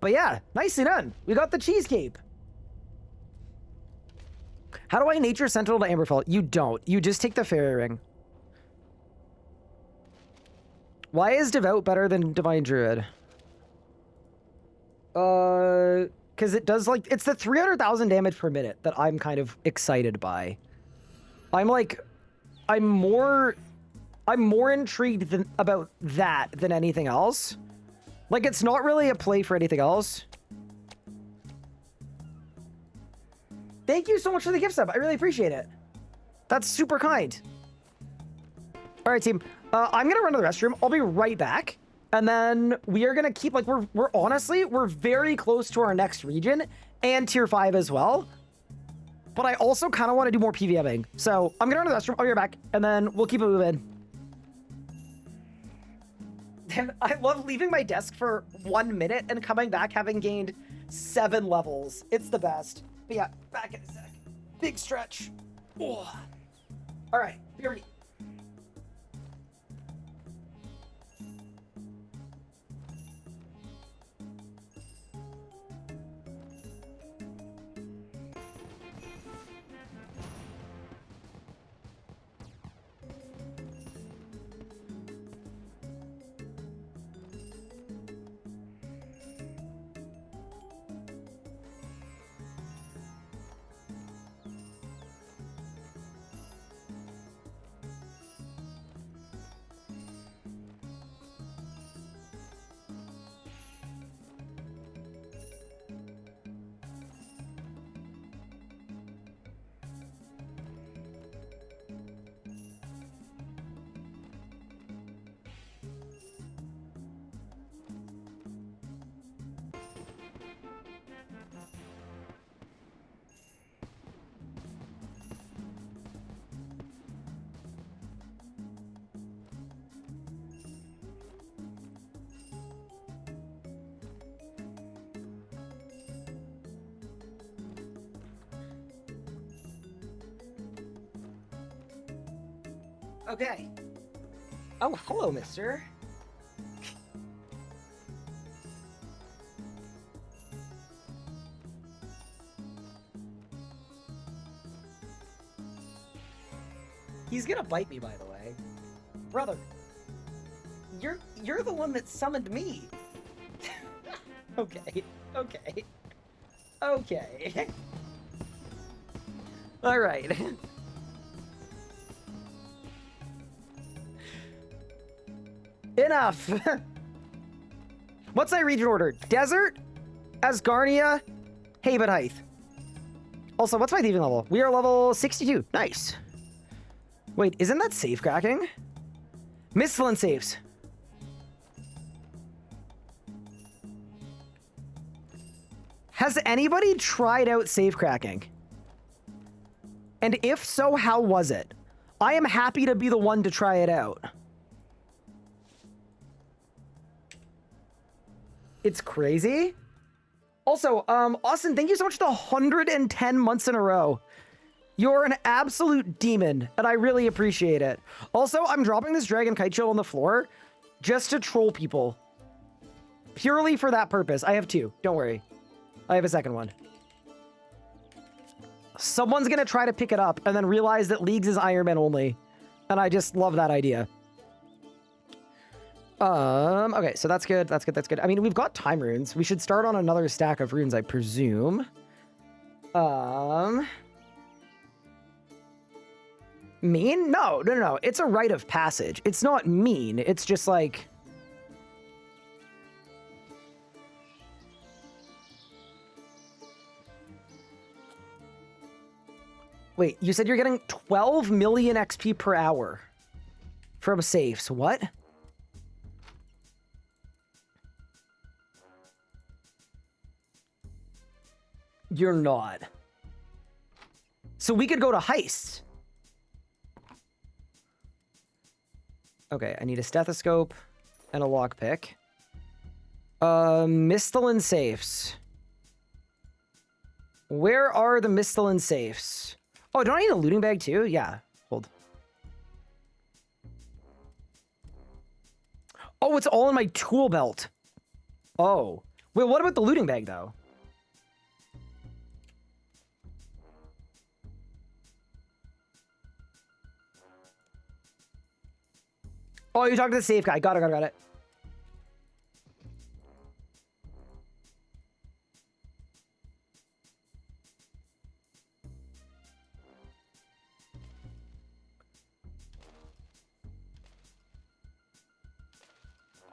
But yeah, nicely done. We got the cheese cape. How do I nature sentinel to Amberfell? You don't. You just take the fairy ring. Why is devout better than divine druid? Because it does like it's the 300,000 damage per minute that I'm kind of excited by. I'm more intrigued about that than anything else. Like, it's not really a play for anything else. Thank you so much for the gift sub. I really appreciate it. That's super kind. All right, team. I'm going to run to the restroom. I'll be right back. And then we are gonna keep, like, we're honestly, we're very close to our next region and tier 5 as well. But I also kind of want to do more PVMing. So I'm gonna run to the restroom, I'll be right back, and then we'll keep it moving. And I love leaving my desk for 1 minute and coming back having gained 7 levels. It's the best. But yeah, back in a sec. Big stretch. Oh. All right, here we go. Okay. Oh, hello, mister. He's gonna bite me, by the way. Brother, you're the one that summoned me. Okay, okay. Okay. All right. Enough! What's my region order? Desert, Asgarnia, Haven Height. Also, what's my thieving level? We are level 62. Nice. Wait, isn't that safe cracking? Misthalin saves. Has anybody tried out safe cracking? And if so, how was it? I am happy to be the one to try it out. It's crazy. Also, Austin, thank you so much for the 110 months in a row. You're an absolute demon, and I really appreciate it. Also, I'm dropping this Dragon Kite Shield on the floor just to troll people. Purely for that purpose. I have 2. Don't worry. I have a second one. Someone's gonna try to pick it up and then realize that Leagues is Iron Man only. And I just love that idea. Okay, so that's good, that's good, that's good. I mean, we've got time runes. We should start on another stack of runes, I presume. Mean? No. It's a rite of passage. It's not mean. It's just like... Wait, you said you're getting 12 million XP per hour from safes. What? You're not. So we could go to heists. Okay, I need a stethoscope and a lockpick. Misthalin safes. Where are the Misthalin safes? Oh, don't I need a looting bag too? Yeah, hold. Oh, it's all in my tool belt. Oh. Wait, what about the looting bag though? Oh, you're talking to the safe guy. Got it.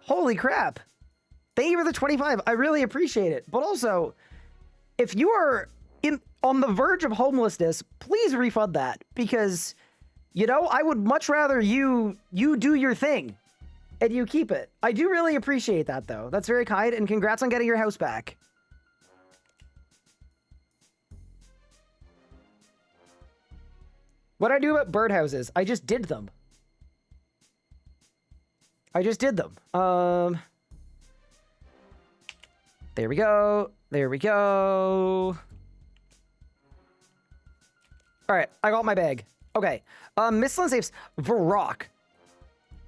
Holy crap. Thank you for the 25. I really appreciate it. But also, if you are on the verge of homelessness, please refund that. Because, you know, I would much rather you do your thing and you keep it. I do really appreciate that, though. That's very kind, and congrats on getting your house back. What do I do about birdhouses? I just did them. I just did them. There we go. There we go. All right, I got my bag. Okay. Mistland Safes, Varrock.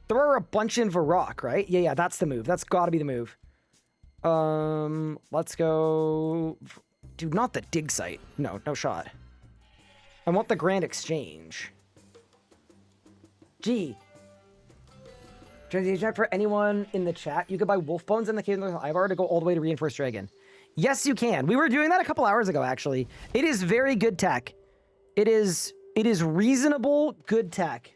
There are a bunch in Varrock, right? Yeah, that's the move. That's got to be the move. Let's go. Dude, not the dig site. No shot. I want the Grand Exchange. Gee. Transition for anyone in the chat. You could buy wolf bones in the Cave of the Ivar to go all the way to Reinforced Dragon. Yes, you can. We were doing that a couple hours ago, actually. It is very good tech. It is reasonable, good tech.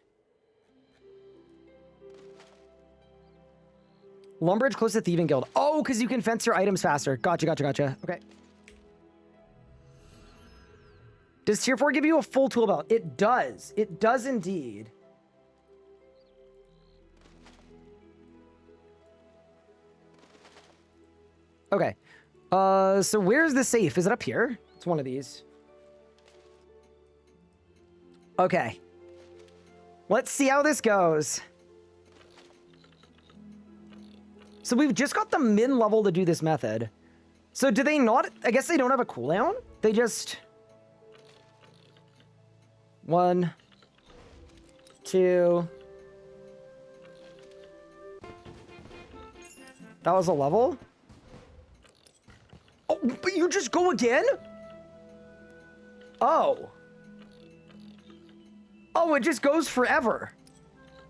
Lumbridge close to Thieving Guild. Oh, because you can fence your items faster. Gotcha. Okay. Does Tier 4 give you a full tool belt? It does. It does indeed. Okay. So where's the safe? Is it up here? It's one of these. Okay. Let's see how this goes. So we've just got the min level to do this method. So do they not? I guess they don't have a cooldown? They just... 1, 2. That was a level? Oh, but you just go again? Oh. Oh, it just goes forever.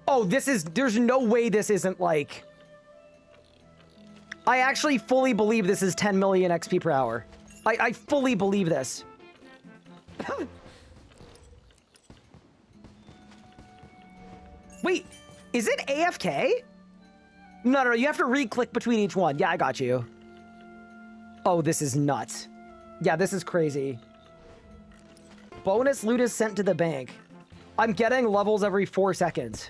Oh, there's no way this isn't like... I actually fully believe this is 10 million XP per hour. I fully believe this. Wait, is it AFK? No, you have to re-click between each one. Yeah, I got you. Oh, this is nuts. Yeah, this is crazy. Bonus loot is sent to the bank. I'm getting levels every 4 seconds.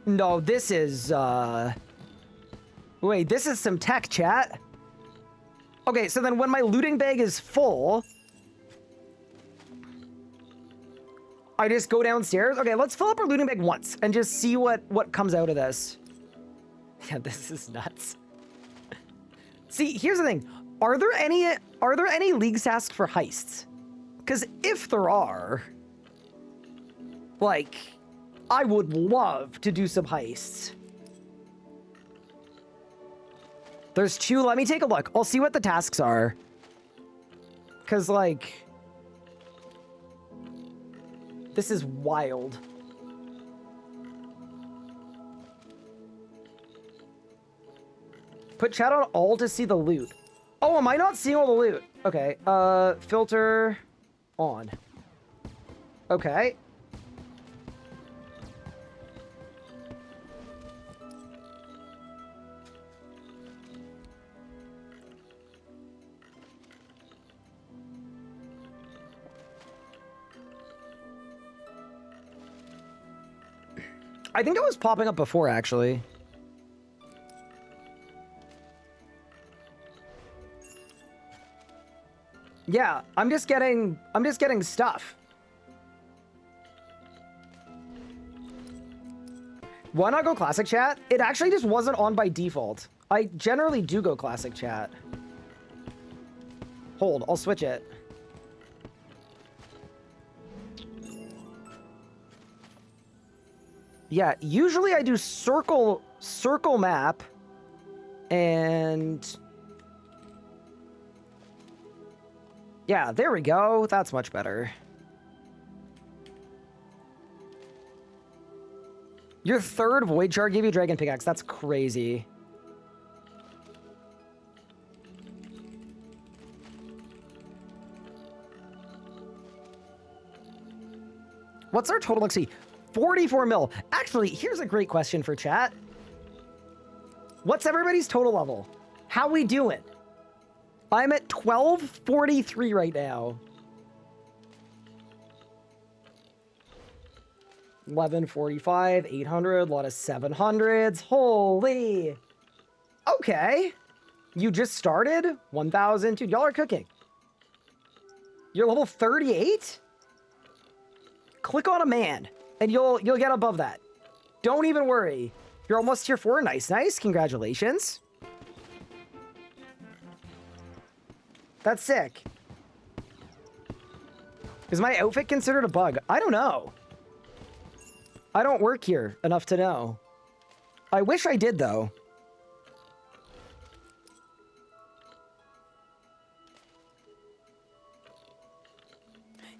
No, this is, Wait, this is some tech, chat. Okay, so then when my looting bag is full... I just go downstairs? Okay, let's fill up our looting bag once and just see what comes out of this. Yeah, this is nuts. See, here's the thing. Are there any leagues tasked for heists? Because if there are... Like, I would love to do some heists. There's 2. Let me take a look. I'll see what the tasks are. Because, like... This is wild. Put chat on all to see the loot. Oh, am I not seeing all the loot? Okay, filter on. Okay. I think it was popping up before, actually. Yeah, I'm just getting stuff. Why not go classic chat? It actually just wasn't on by default. I generally do go classic chat. Hold, I'll switch it. Yeah, usually I do circle map and yeah, there we go. That's much better. Your third Void Shard gave you Dragon Pickaxe. That's crazy. What's our total XP? 44 mil. Actually, here's a great question for chat. What's everybody's total level? How we doing? I'm at 1243 right now. 1145, 800, a lot of 700s. Holy. Okay. You just started? 1,000. Dude, y'all are cooking. You're level 38? Click on a man, and you'll get above that. Don't even worry. You're almost tier 4. Nice, nice. Congratulations. That's sick. Is my outfit considered a bug? I don't know. I don't work here enough to know. I wish I did, though.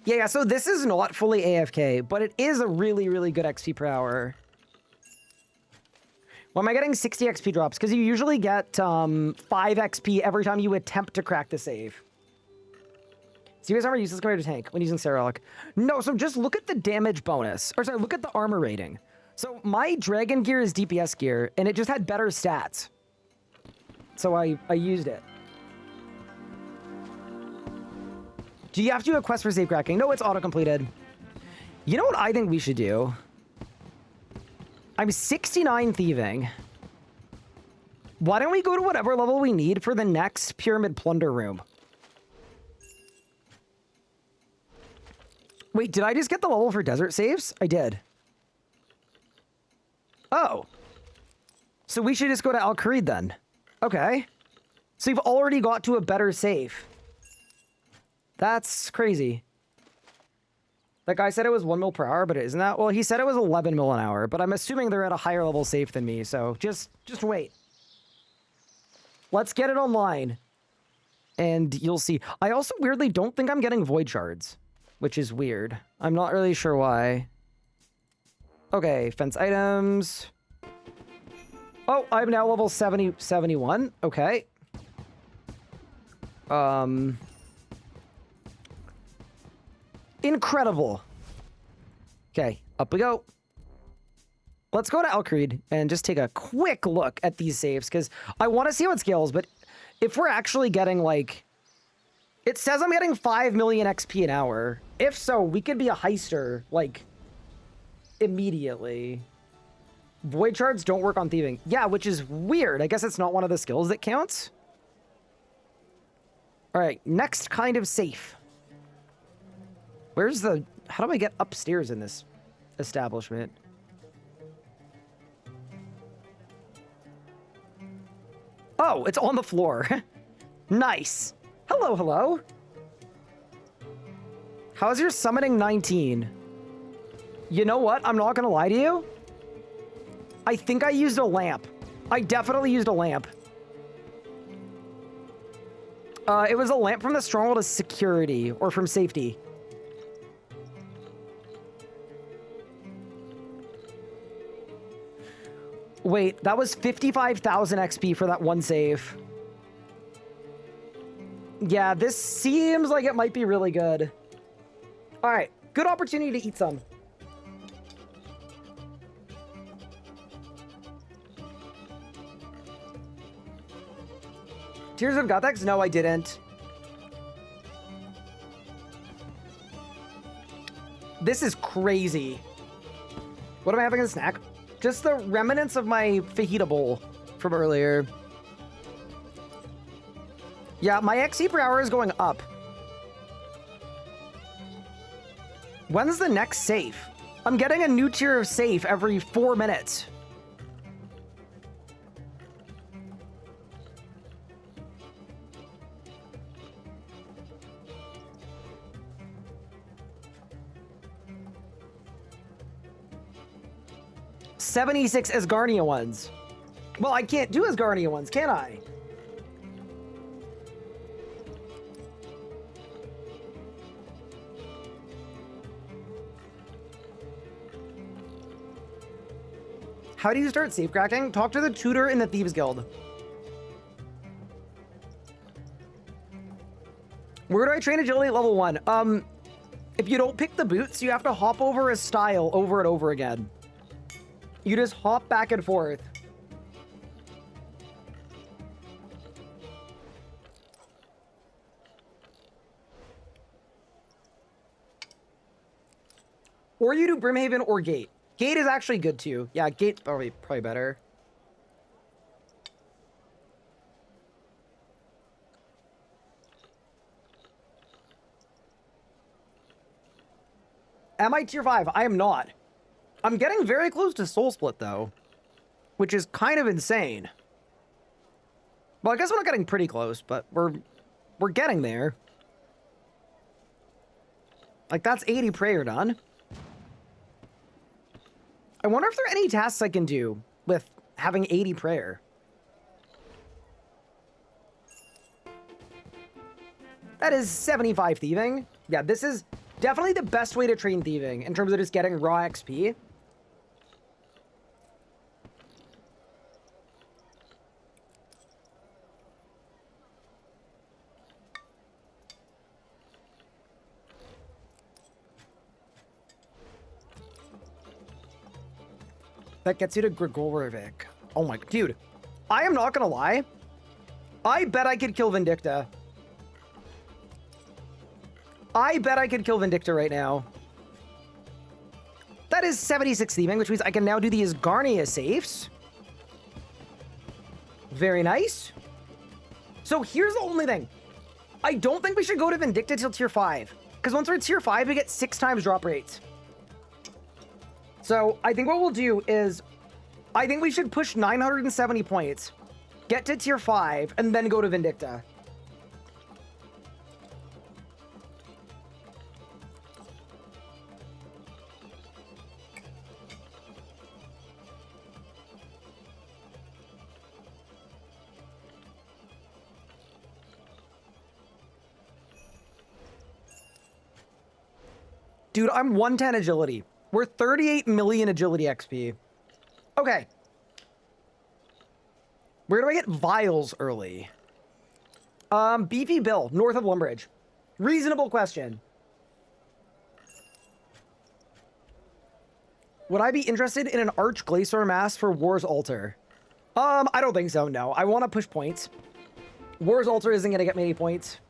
Yeah, so this is not fully AFK, but it is a really, really good XP per hour. Why am I getting 60 XP drops? Because you usually get 5 XP every time you attempt to crack the save. So you guys armor useless compared to tank when using Seralic. No, so just look at the damage bonus. Or sorry, look at the armor rating. So my dragon gear is DPS gear, and it just had better stats. So I used it. Do you have to do a quest for save cracking? No, it's auto-completed. You know what I think we should do? I'm 69 thieving. Why don't we go to whatever level we need for the next pyramid plunder room? Wait, did I just get the level for desert saves? I did. Oh. So we should just go to Al Kharid then. Okay. So you've already got to a better save. That's crazy. That guy said it was 1 mil per hour, but isn't that? Well, he said it was 11 mil an hour, but I'm assuming they're at a higher level safe than me, so just wait. Let's get it online. And you'll see. I also weirdly don't think I'm getting void shards, which is weird. I'm not really sure why. Okay, fence items. Oh, I'm now level 71. Okay. Incredible. Okay, up we go. Let's go to Al Kharid and just take a quick look at these saves, because I want to see how it scales, but if we're actually getting, like... It says I'm getting 5 million XP an hour. If so, we could be a heister, like, immediately. Void shards don't work on thieving. Yeah, which is weird. I guess it's not one of the skills that counts. All right, next kind of safe. Where's the... How do I get upstairs in this establishment? Oh, it's on the floor. Nice. Hello, hello. How's your summoning 19? You know what? I'm not gonna lie to you. I think I used a lamp. I definitely used a lamp. It was a lamp from the Stronghold of Security, or from Safety. Wait, that was 55,000 XP for that one save. Yeah, this seems like it might be really good. All right, good opportunity to eat some. Tears of Gothex? No, I didn't. This is crazy. What am I having as a snack? Just the remnants of my fajita bowl from earlier. Yeah, my XP per hour is going up. When's the next safe? I'm getting a new tier of safe every 4 minutes. $76 Asgarnia ones. Well, I can't do Asgarnia ones, can I? How do you start safe cracking? Talk to the tutor in the Thieves Guild. Where do I train agility at level 1? If you don't pick the boots, you have to hop over a style over and over again. You just hop back and forth. Or you do Brimhaven or Gate. Gate is actually good too. Yeah, gate's probably better. Am I tier 5? I am not. I'm getting very close to Soul Split, though. Which is kind of insane. Well, I guess we're not getting pretty close, but we're getting there. Like, that's 80 prayer done. I wonder if there are any tasks I can do with having 80 prayer. That is 75 thieving. Yeah, this is definitely the best way to train thieving in terms of just getting raw XP. That gets you to Grigorovic. Oh my, dude. I am not gonna lie. I bet I could kill Vindicta. I bet I could kill Vindicta right now. That is 76 thieving, which means I can now do these Garnia safes. Very nice. So here's the only thing. I don't think we should go to Vindicta till tier 5. Because once we're at tier 5, we get 6 times drop rates. So I think what we'll do is, I think we should push 970 points, get to tier 5, and then go to Vindicta. Dude, I'm 110 agility. We're 38 million agility XP. Okay. Where do I get vials early? Beefy Bill, north of Lumbridge. Reasonable question. Would I be interested in an Arch Glacier Mass for War's Altar? I don't think so, no. I want to push points. War's Altar isn't going to get me any points.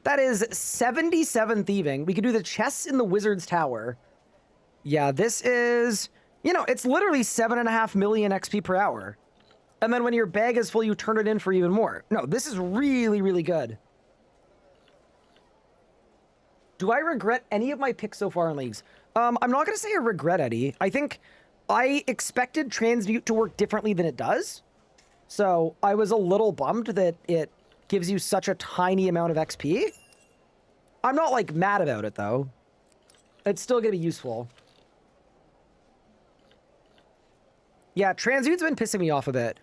That is 77 thieving. We could do the chests in the Wizard's Tower. Yeah, this is, you know, it's literally 7.5 million XP per hour. And then when your bag is full, you turn it in for even more. No, this is really, really good. Do I regret any of my picks so far in leagues? I'm not going to say I regret any. I think I expected Transmute to work differently than it does. So I was a little bummed that it gives you such a tiny amount of XP. I'm not, like, mad about it, though. It's still going to be useful. Yeah, Transmute's been pissing me off a bit.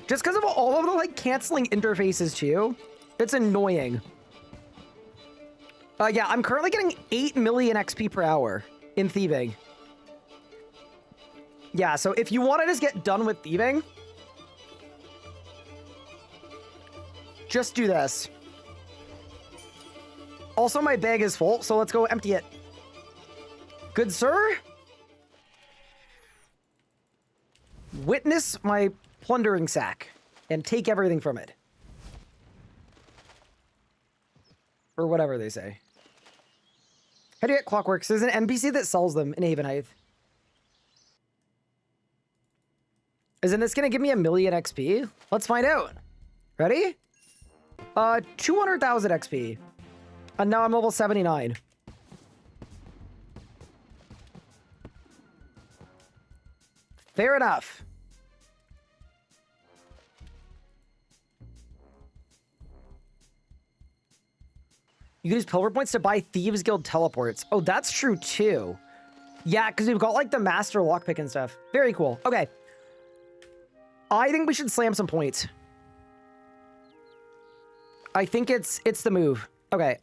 Just because of all of the, like, canceling interfaces, too. It's annoying. Yeah, I'm currently getting 8 million XP per hour in thieving. Yeah, so if you want to just get done with thieving, just do this. Also, my bag is full, so let's go empty it. Good sir? Witness my plundering sack and take everything from it. Or whatever they say. How do you get Clockworks? There's an NPC that sells them in Havenhithe. Isn't this going to give me 1 million XP? Let's find out. Ready? 200,000 XP. And now I'm level 79. Fair enough. You can use Pillar Points to buy Thieves Guild teleports. Oh, that's true too. Yeah, because we've got like the Master Lockpick and stuff. Very cool. Okay. I think we should slam some points. I think it's the move. Okay,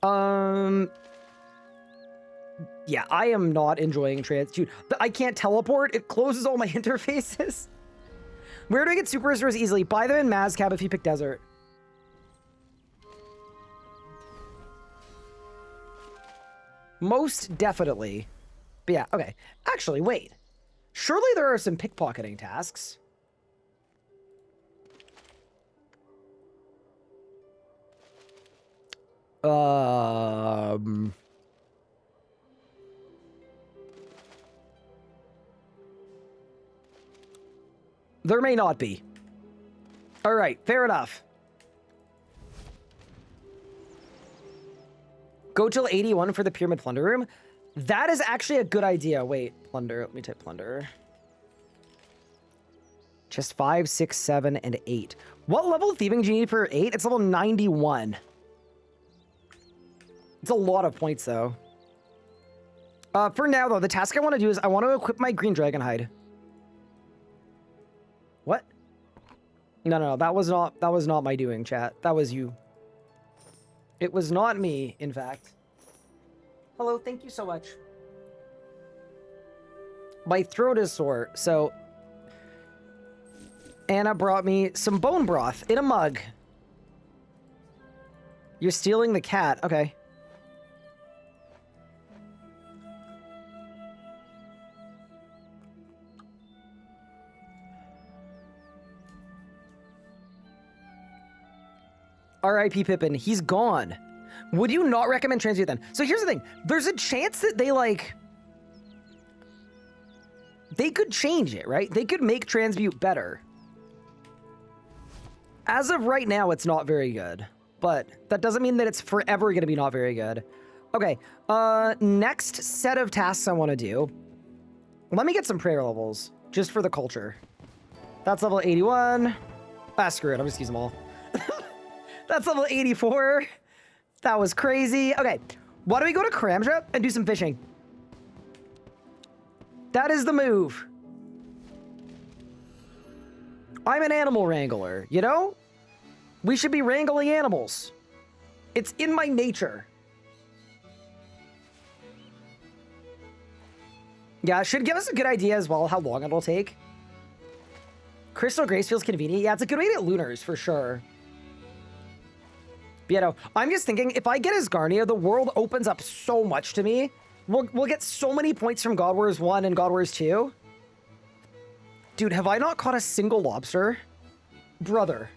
yeah, I am not enjoying Dude, I can't teleport. It closes all my interfaces. Where do I get super restores easily? Buy them in Mazcab if you pick Desert. Most definitely. But yeah, okay. Actually, wait. Surely there are some pickpocketing tasks. There may not be. All right, fair enough. Go till 81 for the Pyramid Plunder Room. That is actually a good idea. Wait, plunder. Let me type plunder. Just 5, 6, 7, and 8. What level of thieving do you need for 8? It's level 91. It's a lot of points, though. For now, though, the task I want to do is I want to equip my green dragon hide. What? No, that was not my doing, chat. That was you. It was not me, in fact. Hello, thank you so much. My throat is sore, so Anna brought me some bone broth in a mug. You're stealing the cat. Okay. R.I.P. Pippin. He's gone. Would you not recommend Transmute then? So here's the thing. There's a chance that they could change it, right? They could make Transmute better. As of right now, it's not very good. But that doesn't mean that it's forever going to be not very good. Okay. Next set of tasks I want to do. Let me get some prayer levels. Just for the culture. That's level 81. Ah, screw it. I'm just using them all. That's level 84. That was crazy. Okay, why don't we go to Karamja and do some fishing? That is the move. I'm an animal wrangler, you know? We should be wrangling animals. It's in my nature. Yeah, it should give us a good idea as well how long it'll take. Crystal Grace feels convenient. Yeah, it's a good way to get lunars for sure. But, you know, I'm just thinking, if I get Asgarnia, the world opens up so much to me. We'll get so many points from God Wars 1 and God Wars 2. Dude, have I not caught a single lobster? Brother.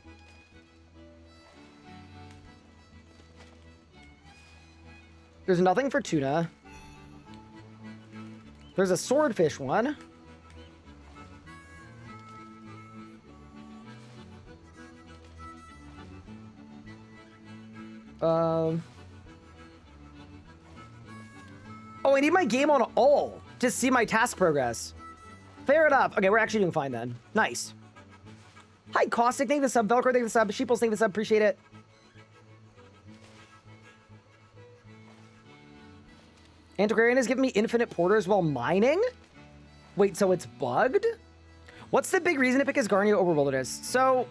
There's nothing for tuna. There's a swordfish one. Oh, I need my game on all to see my task progress. Fair enough. Okay, we're actually doing fine then. Nice. Hi, Caustic, thank you for the sub. Velcro, thank you for the sub. Sheeples, thank you for the sub. Appreciate it. Antiquarian is giving me infinite porters while mining? Wait, so it's bugged? What's the big reason to pick Asgarnia over Wilderness? So,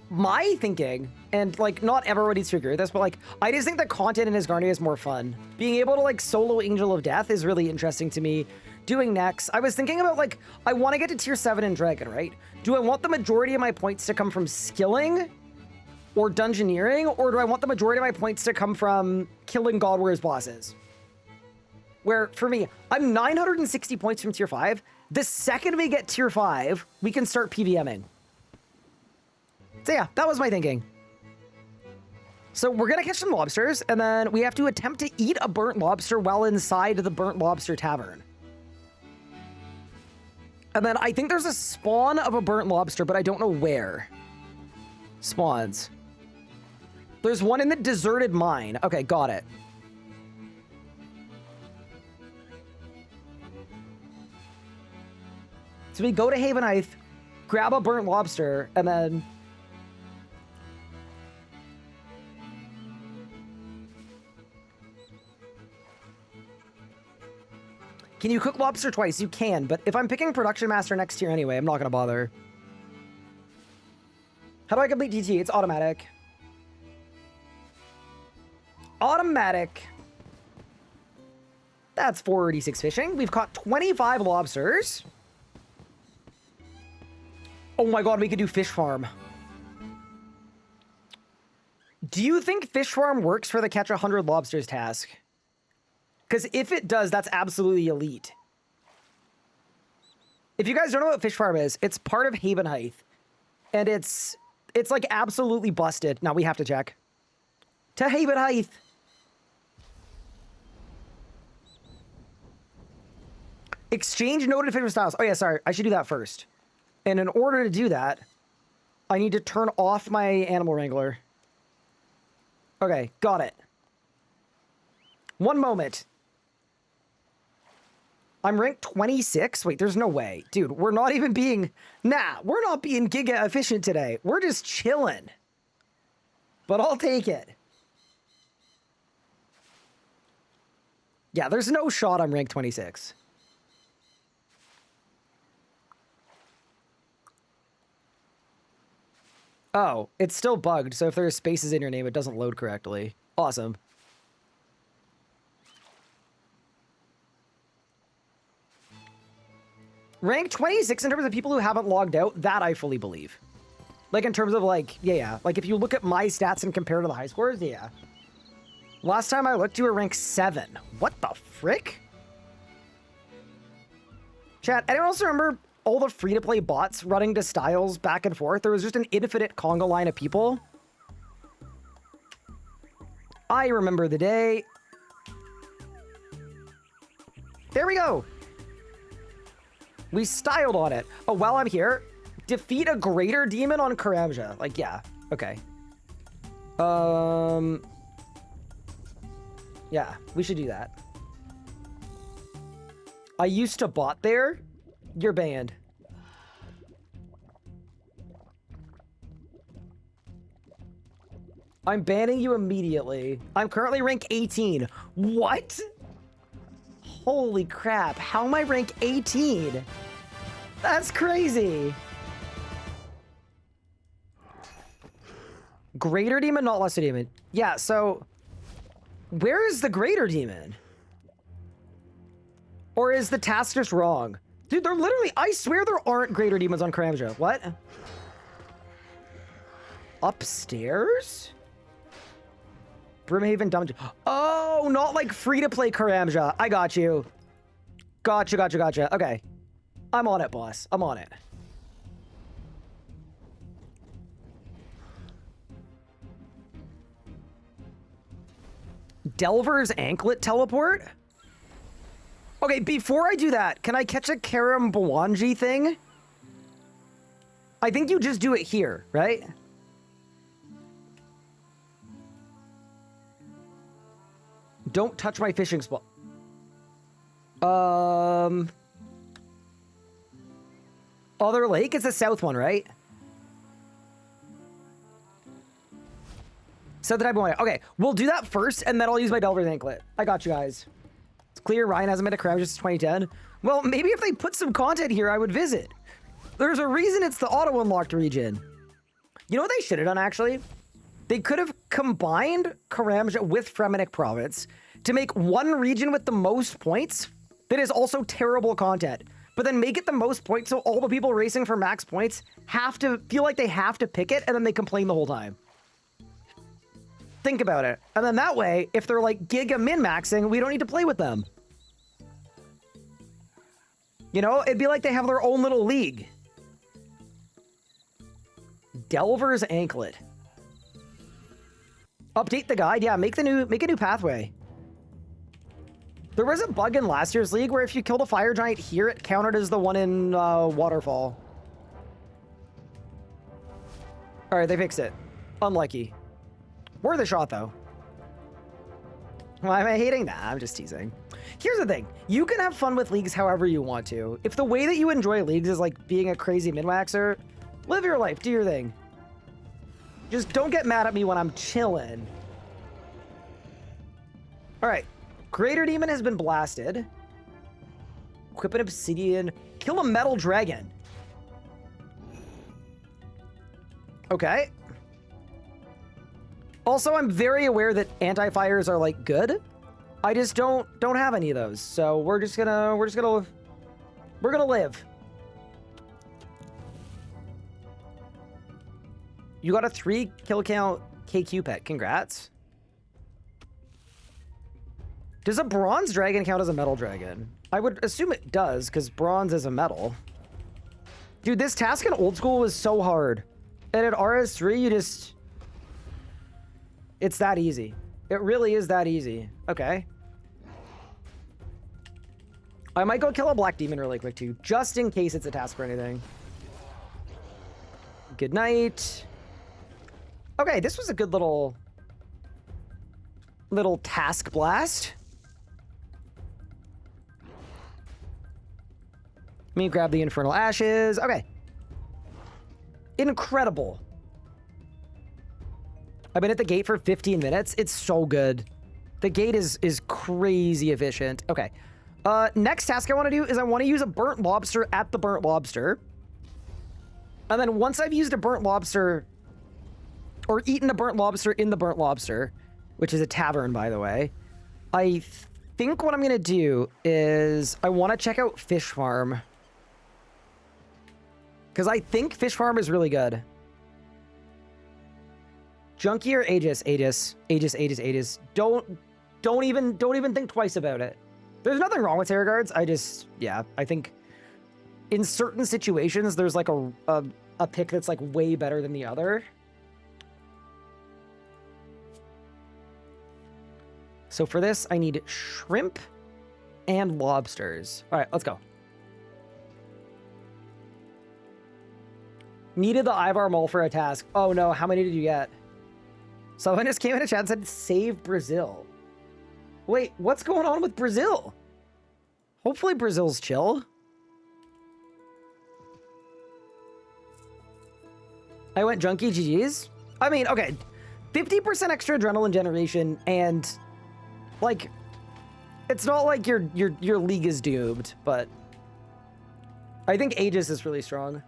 my thinking, and like not everybody needs to agree with this, but like I just think the content in Asgarnia is more fun. Being able to like solo Angel of Death is really interesting to me. Doing next, I was thinking about like, I want to get to tier 7 in Dragon, right? Do I want the majority of my points to come from skilling or dungeoneering, or do I want the majority of my points to come from killing God Wars bosses? Where for me, I'm 960 points from tier 5. The second we get tier 5, we can start PVMing. So yeah, that was my thinking. So we're gonna catch some lobsters, and then we have to attempt to eat a burnt lobster while inside the Burnt Lobster Tavern. And then I think there's a spawn of a burnt lobster, but I don't know where. Spawns. There's one in the deserted mine. Okay, got it. So we go to Haven Heights, grab a burnt lobster, and then... Can you cook lobster twice? You can, but if I'm picking Production Master next year anyway, I'm not going to bother. How do I complete DT? It's automatic. Automatic. That's 486 fishing. We've caught 25 lobsters. Oh my god, we could do fish farm. Do you think fish farm works for the catch 100 lobsters task? Because if it does, that's absolutely elite. If you guys don't know what fish farm is, it's part of Haven Heights. And it's like absolutely busted. Now we have to check. To Haven Heights. Exchange noted fish styles. Oh yeah, sorry. I should do that first. And in order to do that, I need to turn off my animal wrangler. Okay, got it. One moment. I'm ranked 26? Wait, there's no way. Dude, we're not even being... Nah, we're not being giga efficient today. We're just chilling. But I'll take it. Yeah, there's no shot I'm ranked 26. Oh, it's still bugged, so if there are spaces in your name, it doesn't load correctly. Awesome. Rank 26 in terms of people who haven't logged out, that I fully believe. Like, in terms of, like, yeah. Like, if you look at my stats and compare to the high scores, yeah. Last time I looked, you were rank 7. What the frick? Chat, anyone else remember all the free-to-play bots running to Styles back and forth? There was just an infinite conga line of people. I remember the day. There we go. We styled on it. Oh, while I'm here, defeat a greater demon on Karamja. Like, yeah. Okay. Yeah, we should do that. I used to bot there. You're banned. I'm banning you immediately. I'm currently rank 18. What? Holy crap. How am I rank 18? That's crazy. Greater demon, not lesser demon. Yeah, so where is the greater demon? Or is the task just wrong? Dude, they're literally, I swear there aren't greater demons on Karamja. What? Upstairs? Brimhaven Dungeon. Oh, not like free-to-play Karamja. I got you. Gotcha. Okay. I'm on it, boss. I'm on it. Delver's Anklet teleport? Okay, before I do that, can I catch a Karam Bwanji thing? I think you just do it here, right? Don't touch my fishing spot. Other lake? It's the south one, right? Set the type of way. Okay, we'll do that first, and then I'll use my Delver's Anklet. I got you guys. It's clear Ryan hasn't been to Karamja since 2010. Well, maybe if they put some content here, I would visit. There's a reason it's the auto-unlocked region. You know what they should have done, actually? They could have combined Karamja with Fremennik Province to make one region with the most points that is also terrible content, but then make it the most points so all the people racing for max points have to feel like they have to pick it, and then they complain the whole time. Think about it. And then that way, if they're like giga min-maxing, we don't need to play with them. You know, it'd be like they have their own little league. Delver's Anklet. Update the guide. Yeah, make a new pathway. There was a bug in last year's league where if you killed a fire giant here, it counted as the one in Waterfall. All right, they fixed it. Unlucky. Worth a shot, though. Why am I hating that? I'm just teasing. Here's the thing. You can have fun with leagues however you want to. If the way that you enjoy leagues is like being a crazy min-waxer, live your life. Do your thing. Just don't get mad at me when I'm chilling. All right. Greater Demon has been blasted. Equip an Obsidian. Kill a Metal Dragon. Okay. Also, I'm very aware that anti-fires are like good. I just don't have any of those. So we're gonna live. You got a 3 kill count KQ pet. Congrats. Does a bronze dragon count as a metal dragon? I would assume it does, because bronze is a metal. Dude, this task in old school was so hard. And at RS3, you just... It's that easy. It really is that easy. Okay. I might go kill a black demon really quick, too, just in case it's a task or anything. Good night. Okay, this was a good little task blast. Let me grab the Infernal Ashes. Okay. Incredible. I've been at the gate for 15 minutes. It's so good. The gate is crazy efficient. Okay. Next task I want to do is I want to use a burnt lobster at the burnt lobster. And then once I've used a burnt lobster, or eaten a burnt lobster in the burnt lobster, which is a tavern, by the way, I think what I'm going to do is I want to check out Fish Farm. Because I think Fish Farm is really good. Junkie or Aegis? Aegis. Don't even think twice about it. There's nothing wrong with Terror Guards. I think in certain situations there's like a pick that's like way better than the other. So for this, I need shrimp and lobsters. All right, let's go. Needed the Ivar Mole for a task. Oh no, how many did you get? Someone just came in a chat and said, save Brazil. Wait, what's going on with Brazil? Hopefully Brazil's chill. I went junkie, GG's. I mean, okay, 50% extra adrenaline generation, and like, it's not like your league is doomed, but I think Aegis is really strong.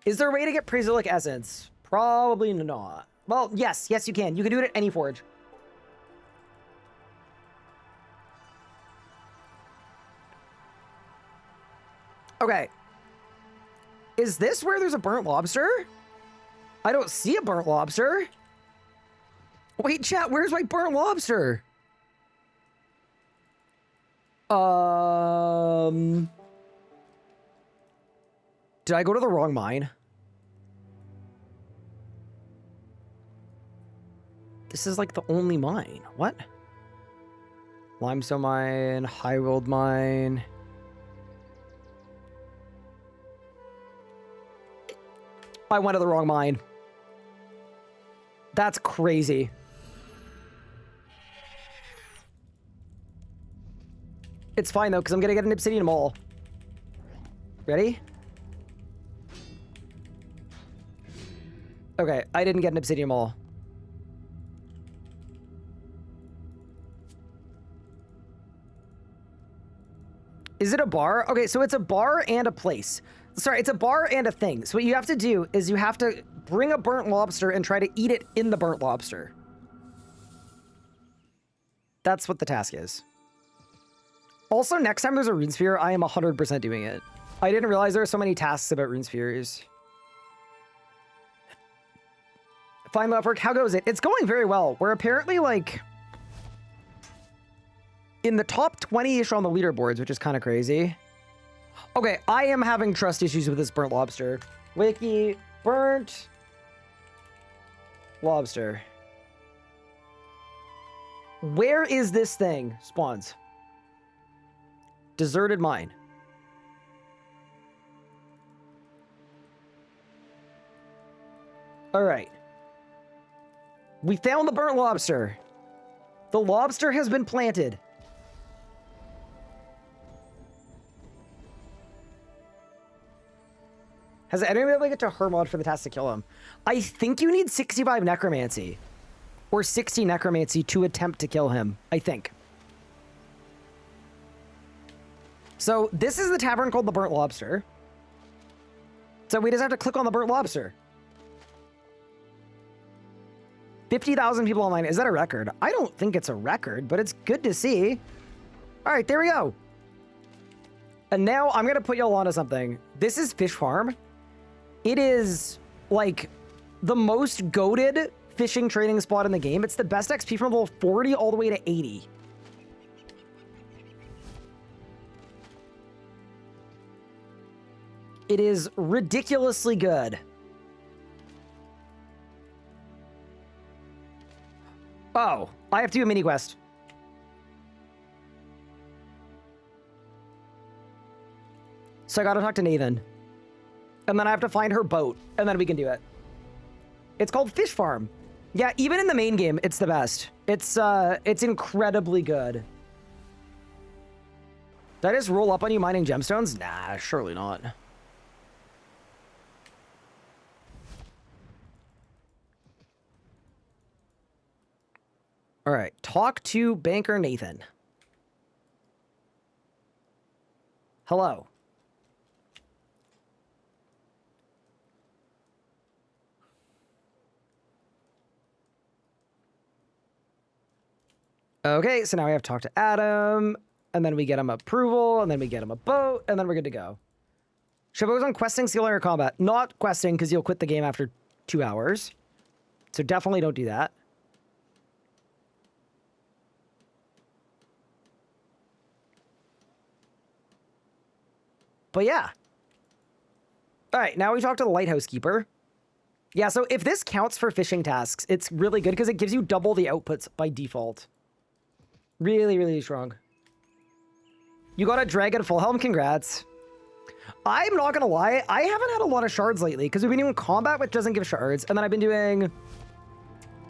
Is there a way to get Praetoric Essence? Probably not. Well, yes, you can. You can do it at any forge. Okay. Is this where there's a burnt lobster? I don't see a burnt lobster. Wait, chat, where's my burnt lobster? Did I go to the wrong mine? This is like the only mine. What? Limestone mine, Highworld mine. I went to the wrong mine. That's crazy. It's fine though, because I'm gonna get an obsidian mole. Ready? Okay, I didn't get an obsidian mole. Is it a bar? Okay, so it's a bar and a place. Sorry, it's a bar and a thing. So what you have to do is you have to bring a burnt lobster and try to eat it in the burnt lobster. That's what the task is. Also, next time there's a rune sphere, I am 100% doing it. I didn't realize there were so many tasks about rune spheres. Fine love work, how goes it? It's going very well. We're apparently like in the top 20-ish on the leaderboards, which is kind of crazy. Okay, I am having trust issues with this burnt lobster. Wiki, burnt lobster. Where is this thing? Spawns. Deserted mine. All right. We found the burnt lobster. The lobster has been planted. Has anyone been able to get to Hermod for the task to kill him? I think you need 65 necromancy. Or 60 necromancy to attempt to kill him, I think. So this is the tavern called the Burnt Lobster. So we just have to click on the Burnt Lobster. 50,000 people online. Is that a record? I don't think it's a record, but it's good to see. All right, there we go. And now I'm going to put y'all onto something. This is Fish Farm. It is like the most goated fishing trading spot in the game. It's the best XP from level 40 all the way to 80. It is ridiculously good. Oh, I have to do a mini quest. So I gotta talk to Nathan. And then I have to find her boat, and then we can do it. It's called Fish Farm. Yeah, even in the main game, it's the best. It's incredibly good. Did I just roll up on you mining gemstones? Nah, surely not. All right, talk to Banker Nathan. Hello. Okay, so now we have to talk to Adam, and then we get him approval, and then we get him a boat, and then we're good to go. Should I focus on questing, skill, or combat? Not questing, because you'll quit the game after 2 hours. So definitely don't do that. But yeah. All right, now we talk to the lighthouse keeper. Yeah, so if this counts for fishing tasks, it's really good because it gives you double the outputs by default. Really, really strong. You got a dragon full helm, congrats. I'm not gonna lie, I haven't had a lot of shards lately because we've been doing combat, which doesn't give shards, and then I've been doing,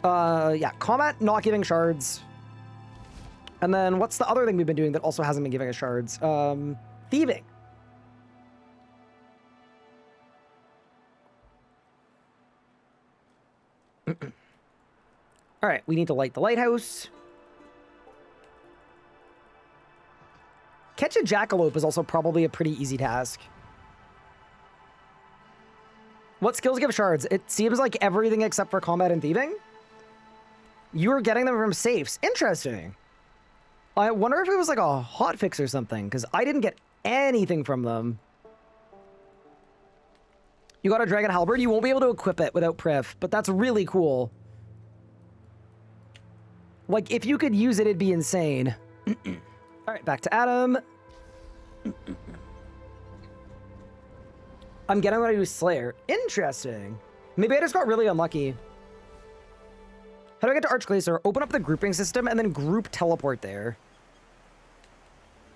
yeah, combat not giving shards. And then what's the other thing we've been doing that also hasn't been giving us shards? Thieving. All right, we need to light the lighthouse. Catch a jackalope is also probably a pretty easy task. What skills give shards? It seems like everything except for combat and thieving. You were getting them from safes. Interesting. I wonder if it was like a hotfix or something, because I didn't get anything from them. You got a dragon halberd. You won't be able to equip it without priv, but that's really cool. Like, if you could use it, it'd be insane. All right, back to Adam. I'm getting ready to do Slayer. Interesting. Maybe I just got really unlucky. How do I get to Archglacier? Open up the grouping system and then group teleport there.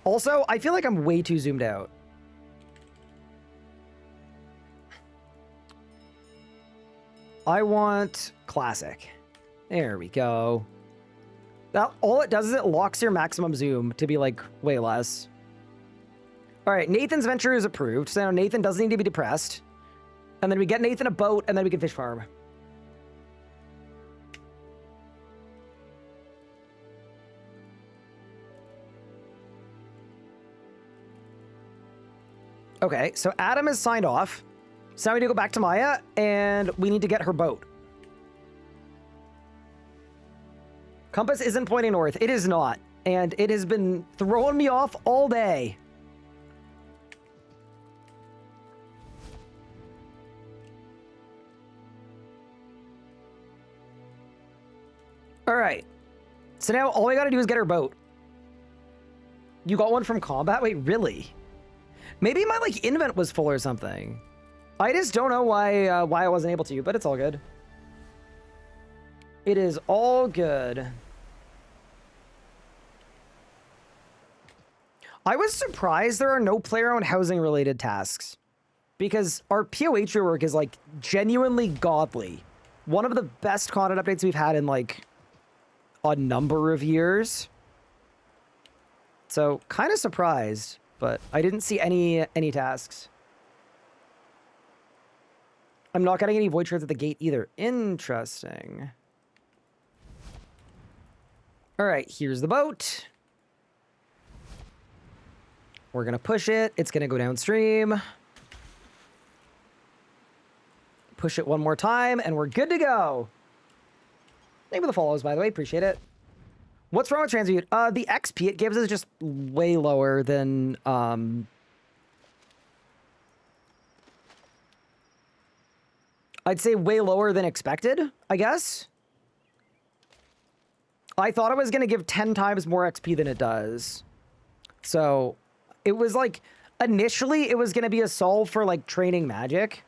Also, I feel like I'm way too zoomed out. I want classic. There we go. That, all it does is it locks your maximum zoom to be like way less. All right, Nathan's venture is approved. So now Nathan doesn't need to be depressed. And then we get Nathan a boat and then we can fish farm. Okay, so Adam is signed off. So now we need to go back to Maya, and we need to get her boat. Compass isn't pointing north. It is not. And it has been throwing me off all day. All right. So now all we got to do is get her boat. You got one from combat? Wait, really? Maybe my, like, invent was full or something. I just don't know why I wasn't able to, but it's all good. It is all good. I was surprised there are no player-owned housing-related tasks. Because our POH rework is, like, genuinely godly. One of the best content updates we've had in, like, a number of years. So, kind of surprised, but I didn't see any tasks. I'm not getting any void shards at the gate either. Interesting. All right, here's the boat. We're going to push it. It's going to go downstream. Push it one more time, and we're good to go. Thank you for the follows, by the way. Appreciate it. What's wrong with Transmute? The XP it gives is just way lower than... I'd say way lower than expected, I guess. I thought it was going to give 10 times more XP than it does. So, it was like, initially it was going to be a solve for like training magic.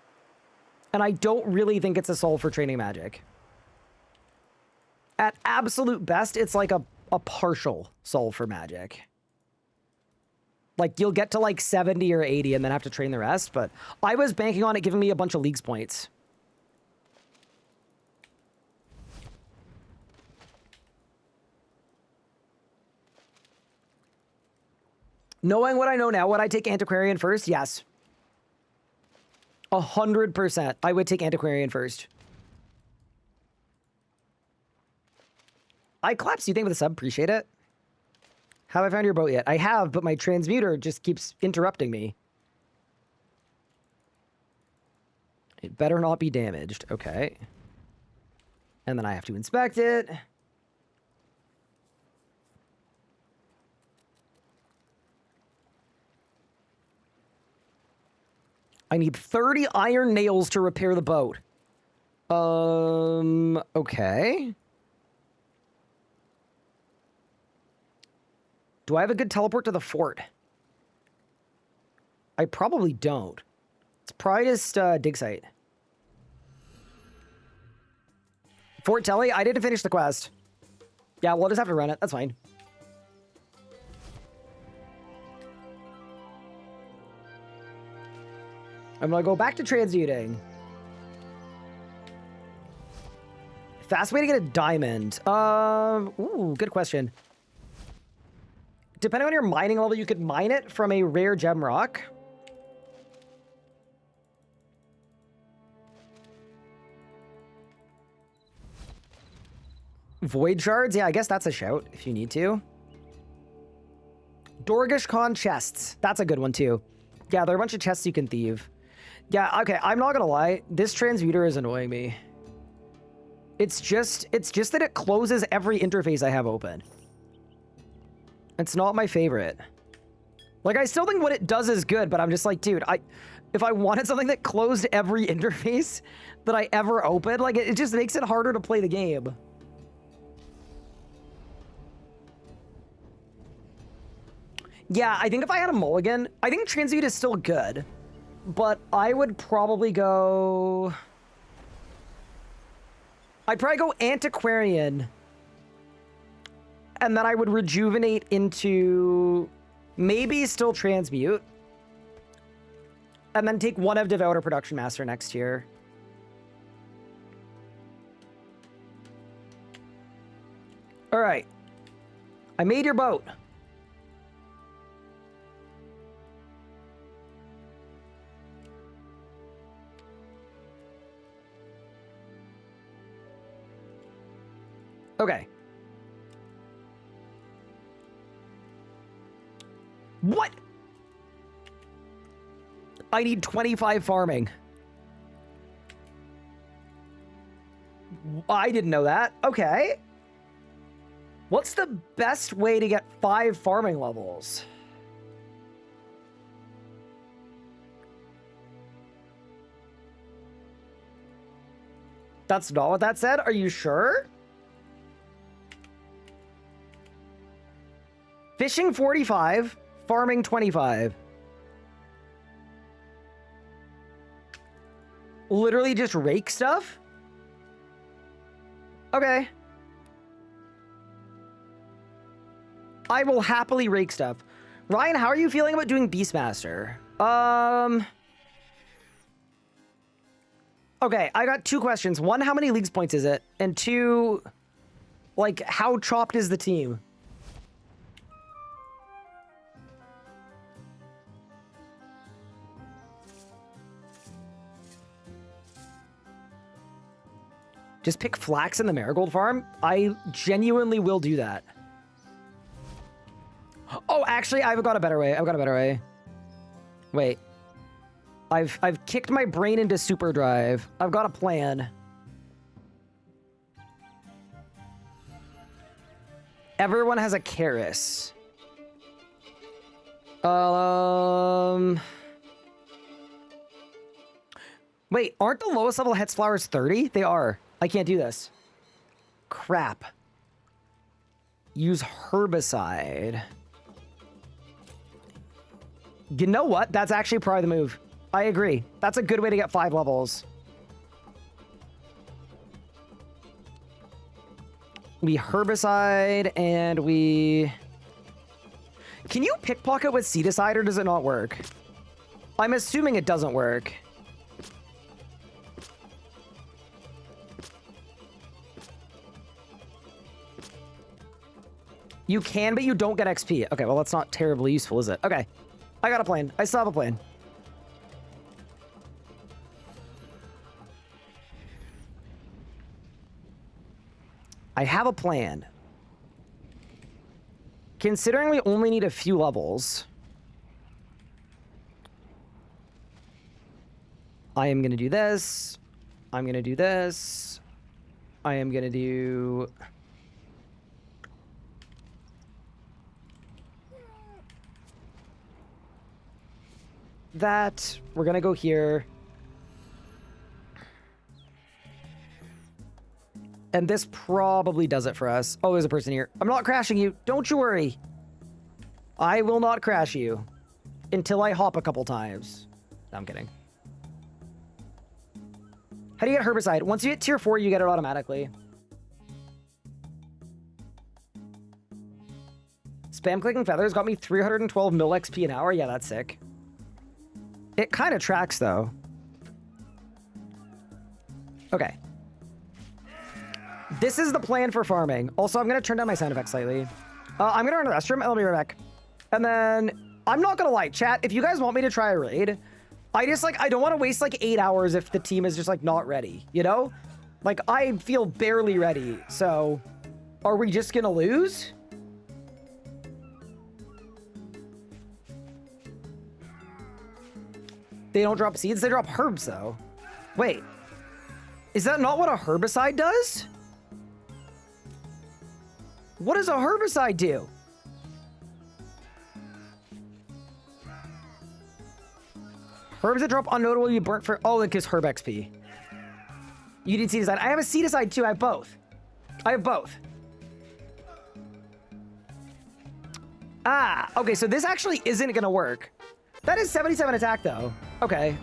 And I don't really think it's a solve for training magic. At absolute best, it's like a partial solve for magic. Like, you'll get to like 70 or 80 and then have to train the rest, but I was banking on it giving me a bunch of leagues points. Knowing what I know now, would I take Antiquarian first? Yes. 100%. I would take Antiquarian first. I collapsed. You think with a sub? Appreciate it. Have I found your boat yet? I have, but my transmuter just keeps interrupting me. It better not be damaged. Okay. And then I have to inspect it. I need 30 iron nails to repair the boat. Okay. Do I have a good teleport to the fort? I probably don't. It's probably just dig site. Fort Telly? I didn't finish the quest. Yeah, we'll just have to run it. That's fine. I'm gonna go back to transmuting. Fast way to get a diamond. Ooh, good question. Depending on your mining level, you could mine it from a rare gem rock. Void shards? Yeah, I guess that's a shout if you need to. Dorgish Khan chests. That's a good one too. Yeah, there are a bunch of chests you can thieve. Yeah, okay, I'm not gonna lie. This transmuter is annoying me. It's just that it closes every interface I have open. It's not my favorite. Like, I still think what it does is good, but I'm just like, dude, if I wanted something that closed every interface that I ever opened, like, it just makes it harder to play the game. Yeah, I think if I had a mulligan, I think transmute is still good, but I would probably go... I'd probably go Antiquarian, and then I would rejuvenate into maybe still transmute, and then take one of Devouter Production Master next year. All right. I made your boat. Okay. What? I need 25 farming. I didn't know that. Okay. What's the best way to get 5 farming levels? That's not what that said? Are you sure? Fishing 45, farming 25. Literally just rake stuff? Okay. I will happily rake stuff. Ryan, how are you feeling about doing Beastmaster? Okay, I got 2 questions. 1, how many leagues points is it? And 2, like, how chopped is the team? Just pick flax in the marigold farm? I genuinely will do that. Oh, actually, I've got a better way. I've got a better way. Wait. I've kicked my brain into super drive. I've got a plan. Everyone has a Karis. Wait, aren't the lowest level Hetz flowers 30? They are. I can't do this. Crap. Use herbicide. You know what? That's actually probably the move. I agree. That's a good way to get 5 levels. We herbicide and we... Can you pickpocket with Sea Decide or does it not work? I'm assuming it doesn't work. You can, but you don't get XP. Okay, well, that's not terribly useful, is it? Okay. I got a plan. I still have a plan. I have a plan. Considering we only need a few levels, I am going to do this. I'm going to do this. I am going to do... that. We're going to go here. And this probably does it for us. Oh, there's a person here. I'm not crashing you. Don't you worry. I will not crash you until I hop a couple times. No, I'm kidding. How do you get herbicide? Once you hit tier 4, you get it automatically. Spam clicking feathers got me 312 mil XP an hour. Yeah, that's sick. It kind of tracks, though. Okay. This is the plan for farming. Also, I'm going to turn down my sound effects slightly. I'm going to run to the restroom and I'll be right back. And then, I'm not going to lie, chat, if you guys want me to try a raid, I don't want to waste like 8 hours if the team is just like not ready, you know? Like, I feel barely ready, so are we just going to lose? They don't drop seeds, they drop herbs though. Wait, is that not what a herbicide does? What does a herbicide do? Herbs that drop unnotable you burnt for... Oh, it gives herb XP. You did Seed Decide. I have a Seed Decide too. I have both. I have both. Ah, okay, so this actually isn't gonna work. That is 77 attack though. Okay,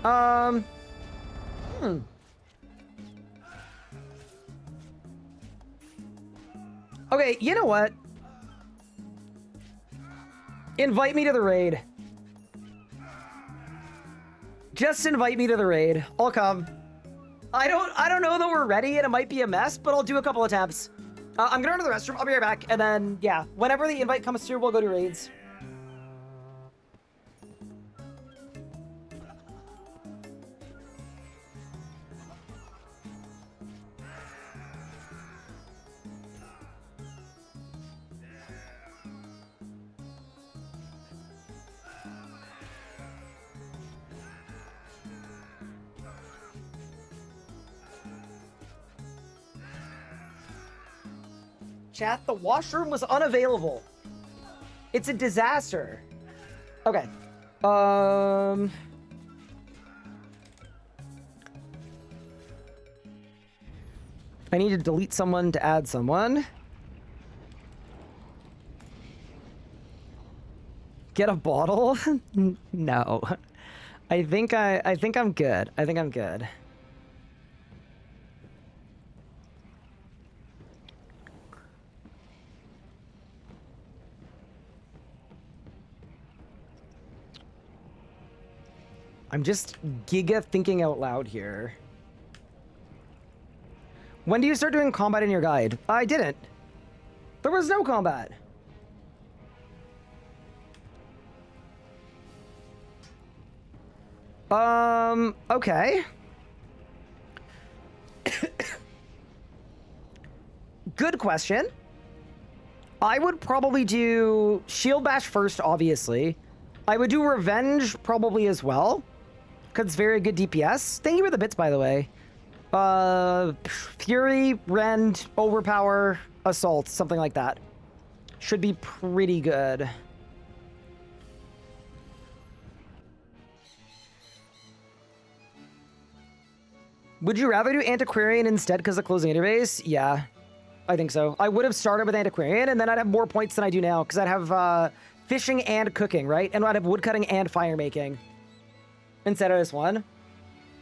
Okay, you know what? Invite me to the raid. Just invite me to the raid. I'll come. I don't know that we're ready and it might be a mess, but I'll do a couple attempts. I'm gonna run to the restroom. I'll be right back. And then, yeah, whenever the invite comes through, we'll go to raids. Chat, the washroom was unavailable. It's a disaster. Okay. I need to delete someone to add someone. Get a bottle? No. I think I'm good. I think I'm good. I'm just giga thinking out loud here. When do you start doing combat in your guide? I didn't. There was no combat. Okay. Good question. I would probably do Shield Bash first, obviously. I would do Revenge probably as well, because it's very good DPS. Thank you for the bits, by the way. Fury, Rend, Overpower, Assault, something like that. Should be pretty good. Would you rather do Antiquarian instead because of closing interface? Yeah, I think so. I would have started with Antiquarian, and then I'd have more points than I do now, because I'd have fishing and cooking, right? And I'd have woodcutting and fire making instead of this one.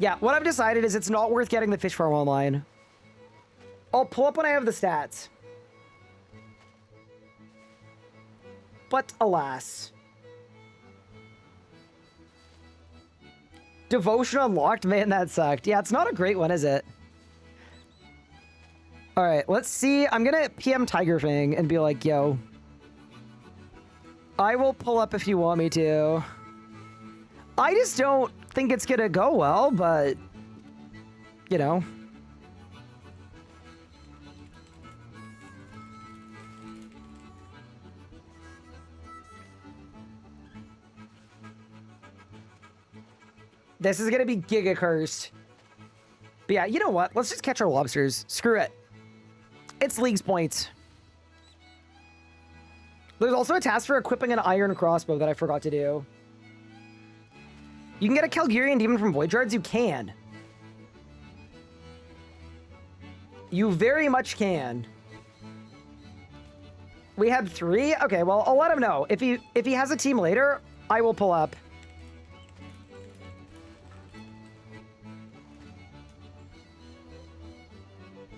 Yeah, what I've decided is it's not worth getting the fish farm online. I'll pull up when I have the stats. But alas. Devotion unlocked? Man, that sucked. Yeah, it's not a great one, is it? All right, let's see. I'm gonna PM Tiger Fang and be like, yo, I will pull up if you want me to. I just don't think it's gonna go well, but, you know. This is gonna be giga cursed. But yeah, you know what? Let's just catch our lobsters. Screw it. It's League's points. There's also a task for equipping an iron crossbow that I forgot to do. You can get a Calgarian demon from Void Shards? You can. You very much can. We had 3? Okay, well, I'll let him know. If he has a team later, I will pull up.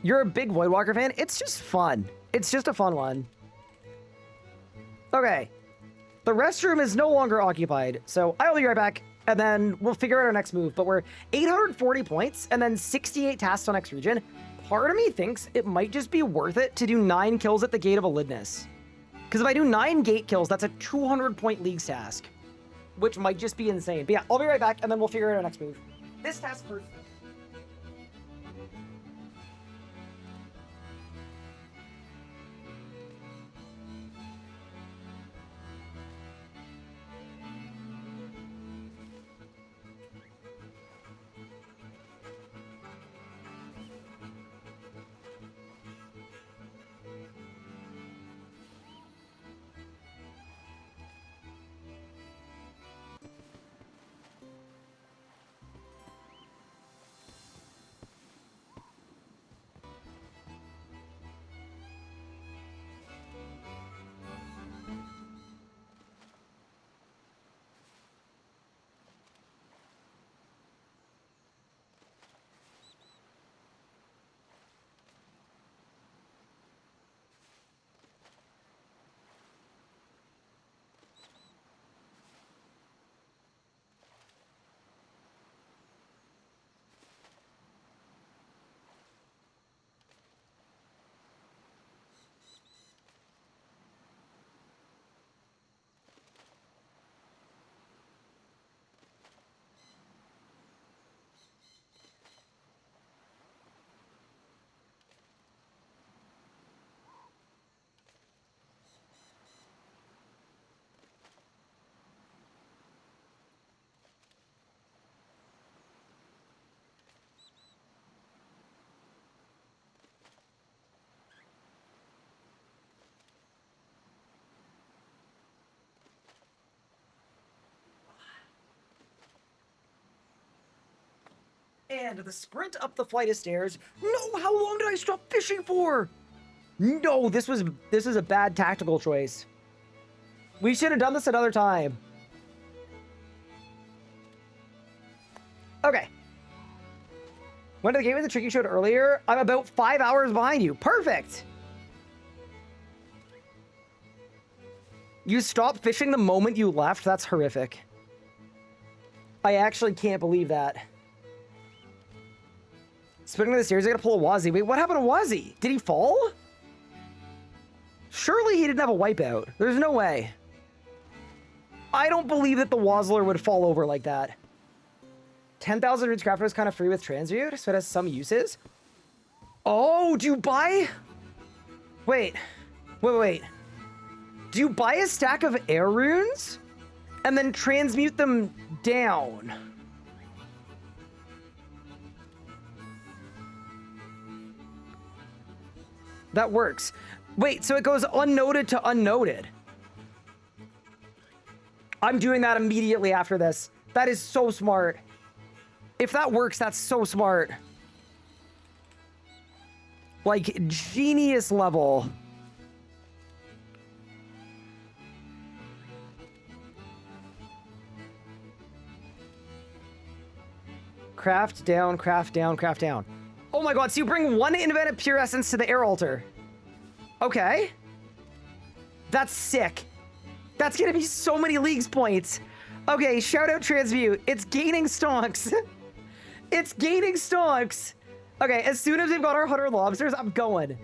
You're a big Voidwalker fan? It's just fun. It's just a fun one. Okay. The restroom is no longer occupied, so I'll be right back, and then we'll figure out our next move. But we're 840 points, and then 68 tasks on X region. Part of me thinks it might just be worth it to do 9 kills at the Gate of Elidness. Because if I do 9 gate kills, that's a 200-point Leagues task, which might just be insane. But yeah, I'll be right back, and then we'll figure out our next move. This task first. And the sprint up the flight of stairs. No, how long did I stop fishing for? No, this is a bad tactical choice. We should have done this another time. Okay. Went to the game with the trick you showed earlier. I'm about 5 hours behind you. Perfect. You stopped fishing the moment you left? That's horrific. I actually can't believe that. Spinning to the stairs, I gotta pull a Wazzy. Wait, what happened to Wazzy? Did he fall? Surely he didn't have a wipeout. There's no way. I don't believe that the Wazzler would fall over like that. 10,000 Roots Crafter is kind of free with Transmute, so it has some uses. Oh, do you buy? Wait. Do you buy a stack of air runes and then transmute them down? That works. Wait, so it goes unnoted to unnoted. I'm doing that immediately after this. That is so smart. If that works, that's so smart. Like, genius level. Craft down, craft down, craft down. Oh my god, so you bring 1 invented pure essence to the air altar. Okay. That's sick. That's gonna be so many Leagues points. Okay, shout out Transmute. It's gaining stonks. It's gaining stonks. Okay, as soon as we've got our 100 lobsters, I'm going.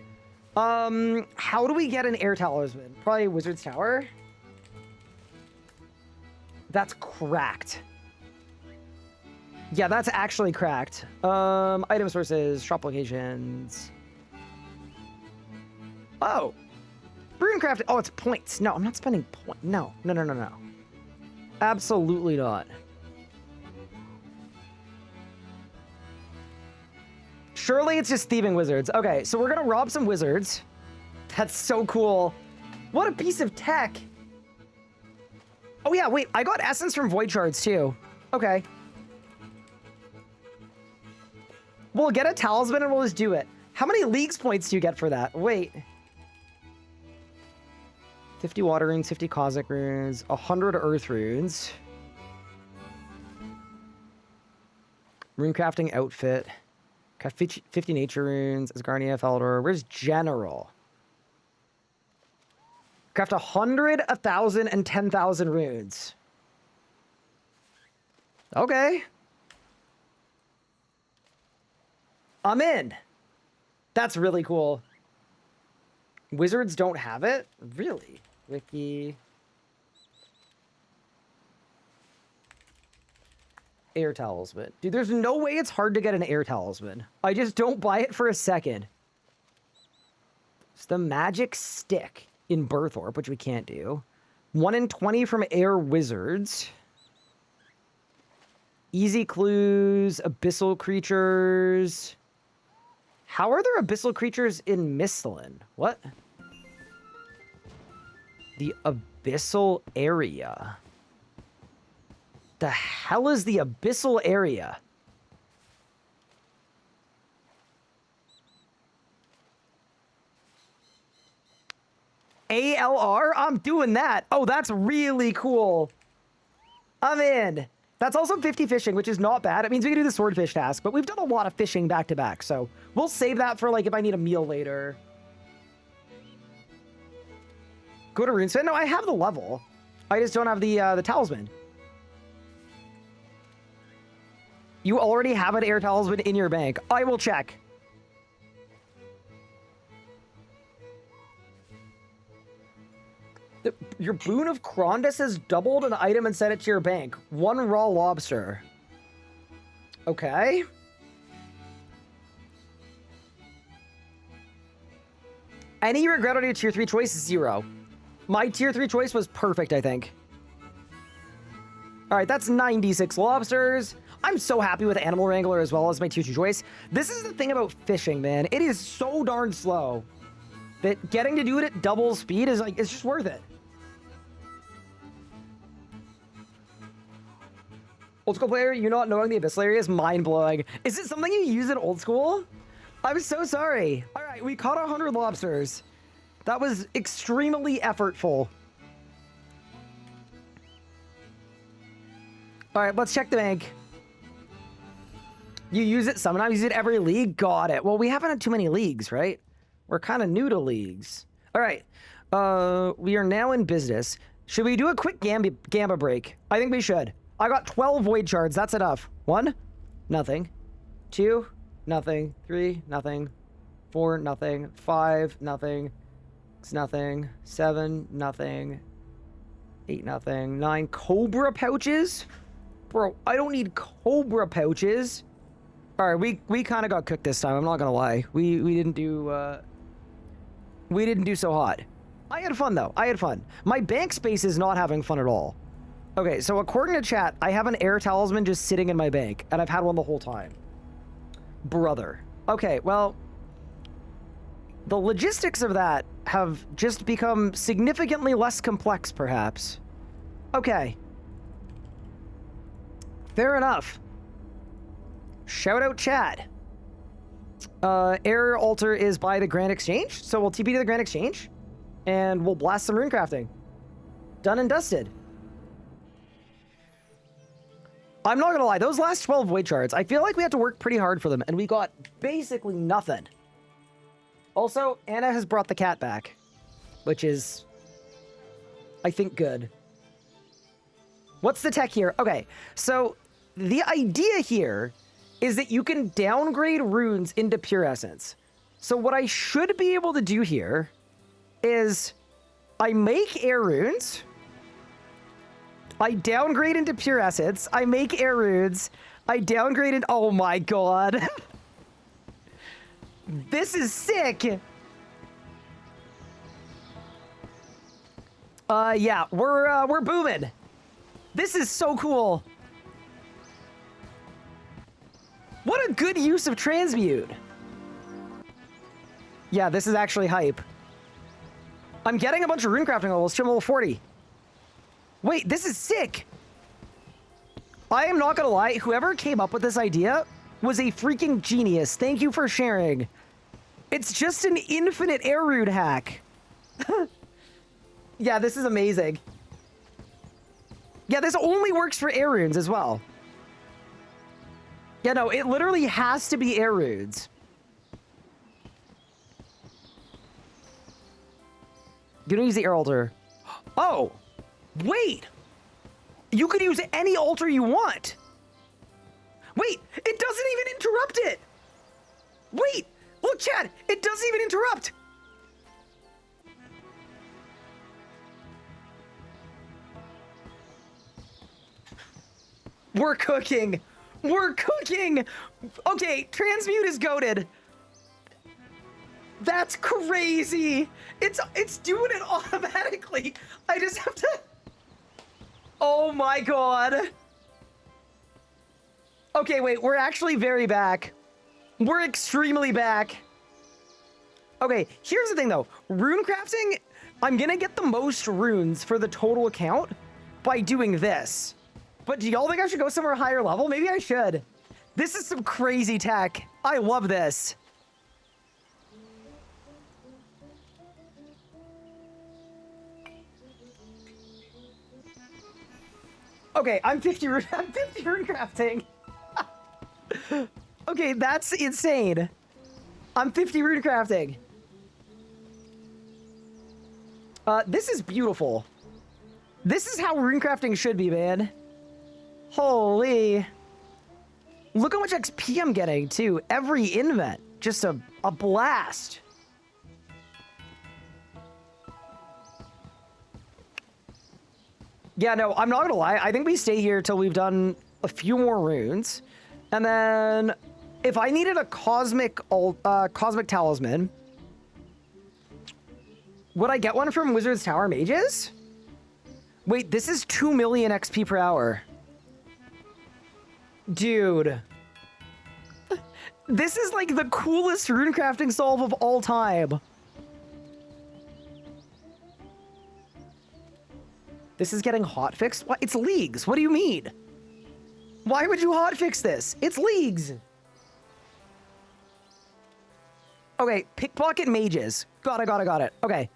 How do we get an air talisman? Probably Wizard's Tower. That's cracked. Yeah, that's actually cracked. Item sources, shop locations. Oh. Runecraft. Oh, it's points. No, I'm not spending point. No. Absolutely not. Surely it's just thieving wizards. Okay, so we're gonna rob some wizards. That's so cool. What a piece of tech. Oh yeah, wait, I got essence from void shards too. Okay. We'll get a talisman and we'll just do it. How many leagues points do you get for that? Wait. 50 water runes, 50 cosmic runes, 100 earth runes. Runecrafting outfit. 50 nature runes, Asgardia, Feldor. Where's General? Craft 100, 1,000, and 10,000 runes. Okay. I'm in. That's really cool. Wizards don't have it? Really? Wiki. Air talisman. Dude, there's no way it's hard to get an air talisman. I just don't buy it for a second. It's the magic stick in Berthorpe, which we can't do. 1 in 20 from air wizards. Easy clues, abyssal creatures. How are there abyssal creatures in Misthalin? What? The abyssal area. The hell is the abyssal area? ALR? I'm doing that. Oh, that's really cool. I'm in. That's also 50 fishing, which is not bad. It means we can do the swordfish task, but we've done a lot of fishing back to back, so we'll save that for like if I need a meal later. Go to RuneSmith. No, I have the level. I just don't have the talisman. You already have an air talisman in your bank. I will check. Your boon of Krondus has doubled an item and sent it to your bank. 1 raw lobster. Okay. Any regret on your tier 3 choice? 0. My tier 3 choice was perfect, I think. All right, that's 96 lobsters. I'm so happy with Animal Wrangler as well as my tier 2 choice. This is the thing about fishing, man. It is so darn slow that getting to do it at double speed is like, it's just worth it. Old school player, you not knowing the abyssal area is mind-blowing. Is it something you use in old school? I'm so sorry. All right, we caught 100 lobsters. That was extremely effortful. All right, let's check the bank. You use it sometimes, use it every league? Got it. Well, we haven't had too many leagues, right? We're kind of new to leagues. All right, we are now in business. Should we do a quick Gamba break? I think we should. I got 12 void shards. That's enough. 1, nothing. 2, nothing. 3, nothing. 4, nothing. 5, nothing. 6, nothing. 7, nothing. 8, nothing. 9, cobra pouches? Bro, I don't need cobra pouches. All right, we kind of got cooked this time. I'm not gonna lie. We didn't do so hot. I had fun though. I had fun. My bank space is not having fun at all. Okay, so according to chat, I have an air talisman just sitting in my bank, and I've had one the whole time. Brother. Okay, well, the logistics of that have just become significantly less complex, perhaps. Okay. Fair enough. Shout out chat. Air altar is by the Grand Exchange, so we'll TP to the Grand Exchange, and we'll blast some runecrafting. Done and dusted. I'm not gonna lie, those last 12 void shards, I feel like we had to work pretty hard for them, and we got basically nothing. Also, Anna has brought the cat back, which is, I think, good. What's the tech here? Okay, so the idea here is that you can downgrade runes into pure essence. So what I should be able to do here is I make air runes, I downgrade into pure essence, I make air runes, I downgrade in, oh my god. This is sick. Yeah, we're booming. This is so cool. What a good use of transmute. Yeah, this is actually hype. I'm getting a bunch of runecrafting levels, trim level 40. Wait, this is sick. I am not gonna lie, whoever came up with this idea was a freaking genius. Thank you for sharing. It's just an infinite air rune hack. Yeah, this is amazing. Yeah, this only works for air runes as well. Yeah, no, it literally has to be air runes. You don't use the air altar. Oh, wait. You could use any altar you want. Wait, it doesn't even interrupt it. Wait, look, Chad, it doesn't even interrupt. We're cooking. We're cooking. Okay, transmute is goated. That's crazy. It's doing it automatically. I just have to. Oh my god. Okay, wait, we're actually very back. We're extremely back. Okay, here's the thing though. Rune crafting, I'm gonna get the most runes for the total account by doing this. But do y'all think I should go somewhere higher level? Maybe I should. This is some crazy tech. I love this. Okay, I'm 50 rune crafting. Okay, that's insane. I'm 50 rune crafting. This is beautiful. This is how rune crafting should be, man. Holy. Look how much XP I'm getting, too. Every invent. Just a blast. Yeah, no, I'm not gonna lie. I think we stay here till we've done a few more runes. And then if I needed a cosmic talisman, would I get one from Wizard's Tower Mages? Wait, this is 2 million XP per hour. Dude. This is like the coolest runecrafting solve of all time. This is getting hotfixed? What? It's leagues. What do you mean? Why would you hotfix this? It's leagues. Okay, pickpocket mages. Got it. Okay.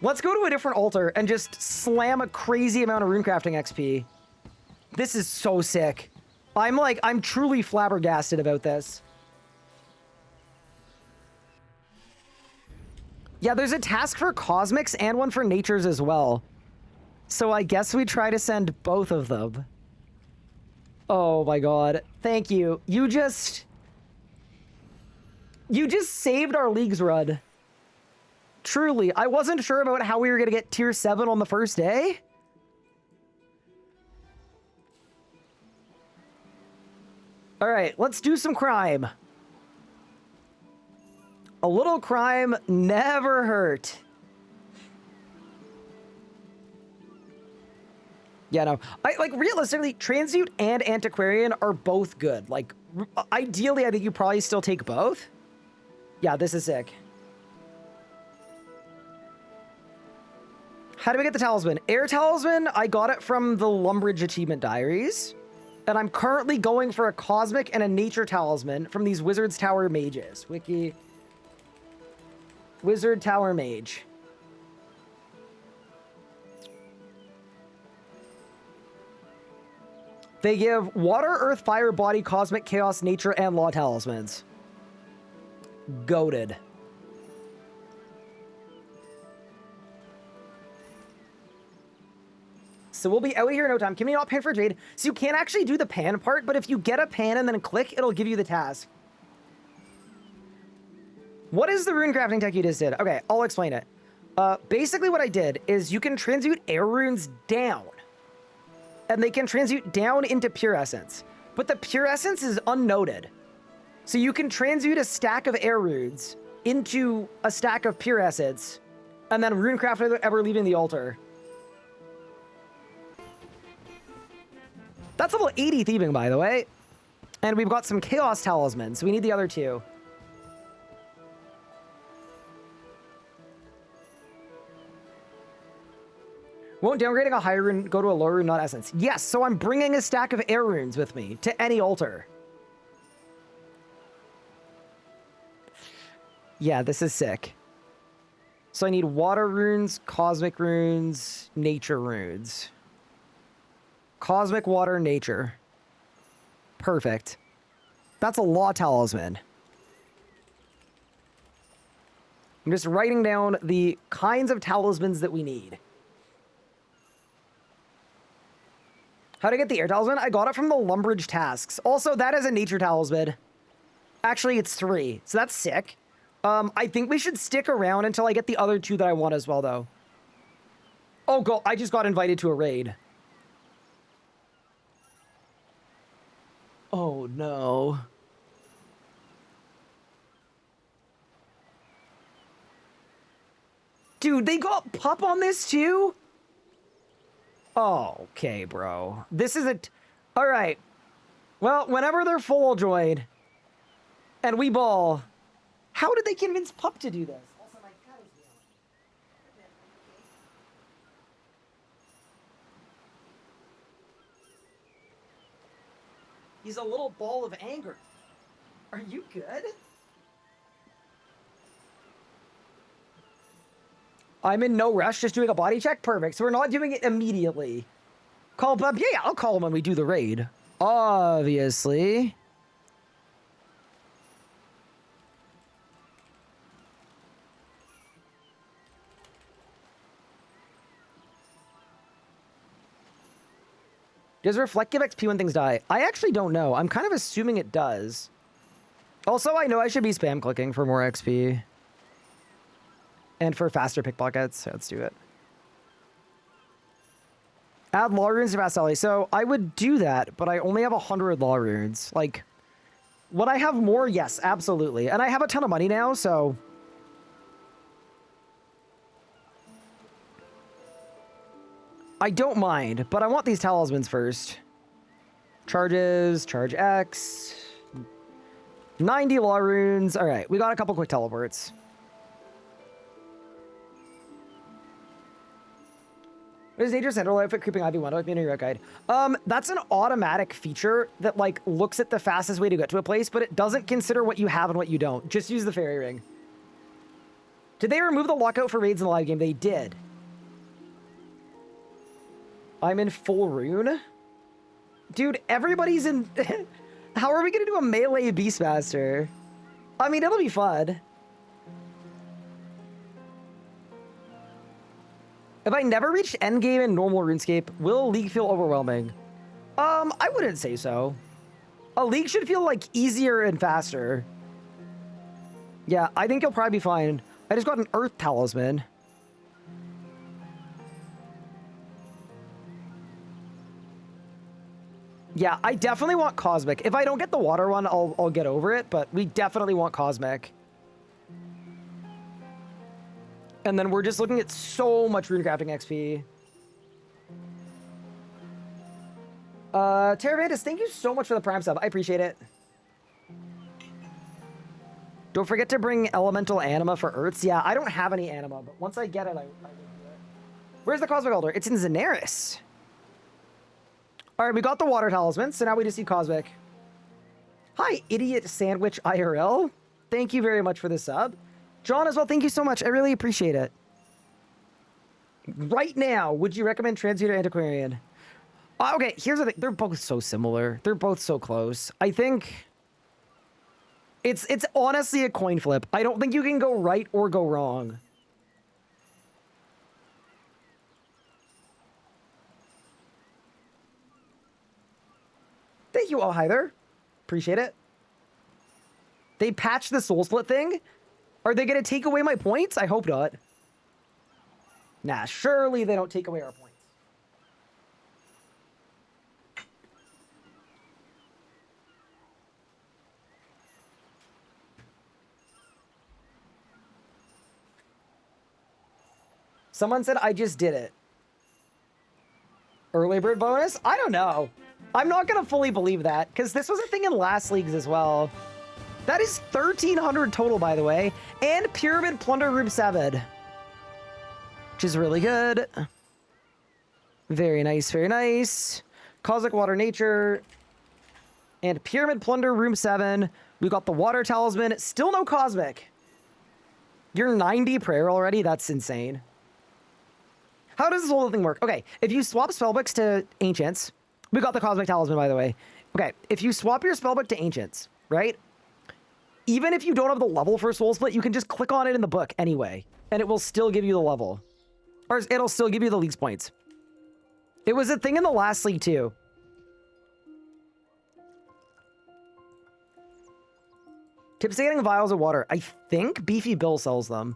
Let's go to a different altar and just slam a crazy amount of runecrafting XP. This is so sick. I'm truly flabbergasted about this. Yeah, there's a task for cosmics and one for natures as well. So I guess we try to send both of them. Oh my god. Thank you. You just saved our league's run. Truly, I wasn't sure about how we were gonna get tier 7 on the first day. Alright, let's do some crime. A little crime never hurt. Yeah, no. Realistically, Transmute and Antiquarian are both good. Like, ideally, I think you probably still take both. Yeah, this is sick. How do we get the talisman? Air talisman, I got it from the Lumbridge Achievement Diaries. And I'm currently going for a cosmic and a nature talisman from these Wizard's Tower mages. Wiki. Wizard Tower Mage. They give water, earth, fire, body, cosmic, chaos, nature, and law talismans. Goated. so we'll be out here in no time. Can we not pan for Jade? So you can't actually do the pan part, but if you get a pan and then click, it'll give you the task. What is the rune crafting tech you just did? Okay, I'll explain it. Basically what I did is you can transmute air runes down, and they can transmute down into pure essence, but the pure essence is unnoted. So you can transmute a stack of air runes into a stack of pure essence, and then runecraft without ever leaving the altar. That's level 80 thieving, by the way. And we've got some chaos talismans, so we need the other two. Won't downgrading a higher rune go to a lower rune, not essence? Yes, so I'm bringing a stack of air runes with me to any altar. Yeah, this is sick. So I need water runes, cosmic runes, nature runes. Cosmic, water, nature. Perfect. That's a law talisman. I'm just writing down the kinds of talismans that we need. How to get the air talisman? I got it from the Lumbridge tasks. Also, that is a nature talisman. Actually, it's 3, so that's sick. I think we should stick around until I get the other 2 that I want as well, though. Oh, go! I just got invited to a raid. Oh, no. Dude, they got pup on this, too? Oh, okay, bro. This is all right. Well, whenever they're full, I'll join. And we ball. How did they convince Pup to do this? Also, my cat is yelling. He's a little ball of anger. Are you good? I'm in no rush, just doing a body check. Perfect. So we're not doing it immediately. Call Bub. Yeah, I'll call him when we do the raid. Obviously. Does Reflect give XP when things die? I actually don't know. I'm kind of assuming it does. Also, I know I should be spam clicking for more XP. And for faster pickpockets. Let's do it. Add law runes to Fast Alley. So I would do that, but I only have 100 law runes. Like, would I have more? Yes, absolutely. And I have a ton of money now, so... I don't mind, but I want these talismans first. Charges, charge X. 90 law runes. All right, we got a couple quick teleports. What is Dangerous Central Outfit Creeping Ivy 1? Like me in your guide. That's an automatic feature that like looks at the fastest way to get to a place, but it doesn't consider what you have and what you don't. Just use the fairy ring. Did they remove the lockout for raids in the live game? They did. I'm in full rune. Dude, everybody's in... How are we going to do a melee Beastmaster? I mean, it'll be fun. If I never reached endgame in normal RuneScape, will League feel overwhelming? I wouldn't say so. A League should feel, like, easier and faster. Yeah, I think you'll probably be fine. I just got an Earth Talisman. Yeah, I definitely want Cosmic. If I don't get the water one, I'll get over it, but we definitely want Cosmic. And then we're just looking at so much runecrafting XP. Terravandus, thank you so much for the Prime sub. I appreciate it. Don't forget to bring Elemental Anima for Earths. Yeah, I don't have any Anima, but once I get it, I will do it. Where's the Cosmic Altar? It's in Zenaris. All right, we got the water talisman, so now we just need Cosmic. Hi, Idiot Sandwich IRL. Thank you very much for the sub. John as well, thank you so much. I really appreciate it. Right now, would you recommend Transmute or Antiquarian? Okay, here's the thing. They're both so similar. They're both so close. I think it's honestly a coin flip. I don't think you can go right or go wrong. Thank you all, hi there. Appreciate it. They patched the soul split thing? Are they going to take away my points? I hope not. Nah, surely they don't take away our points. Someone said I just did it. Early bird bonus? I don't know. I'm not going to fully believe that, because this was a thing in last leagues as well. That is 1,300 total, by the way. And Pyramid Plunder Room 7. Which is really good. Very nice, very nice. Cosmic Water Nature. And Pyramid Plunder Room 7. We got the Water Talisman. Still no Cosmic. You're 90 prayer already? That's insane. How does this whole thing work? Okay, if you swap spellbooks to Ancients, we got the Cosmic Talisman, by the way. Okay, if you swap your spellbook to Ancients, right? Even if you don't have the level for Soul Split, you can just click on it in the book anyway, and it will still give you the level. Or it'll still give you the league's points. It was a thing in the last league, too. Tipsating vials of water. I think Beefy Bill sells them.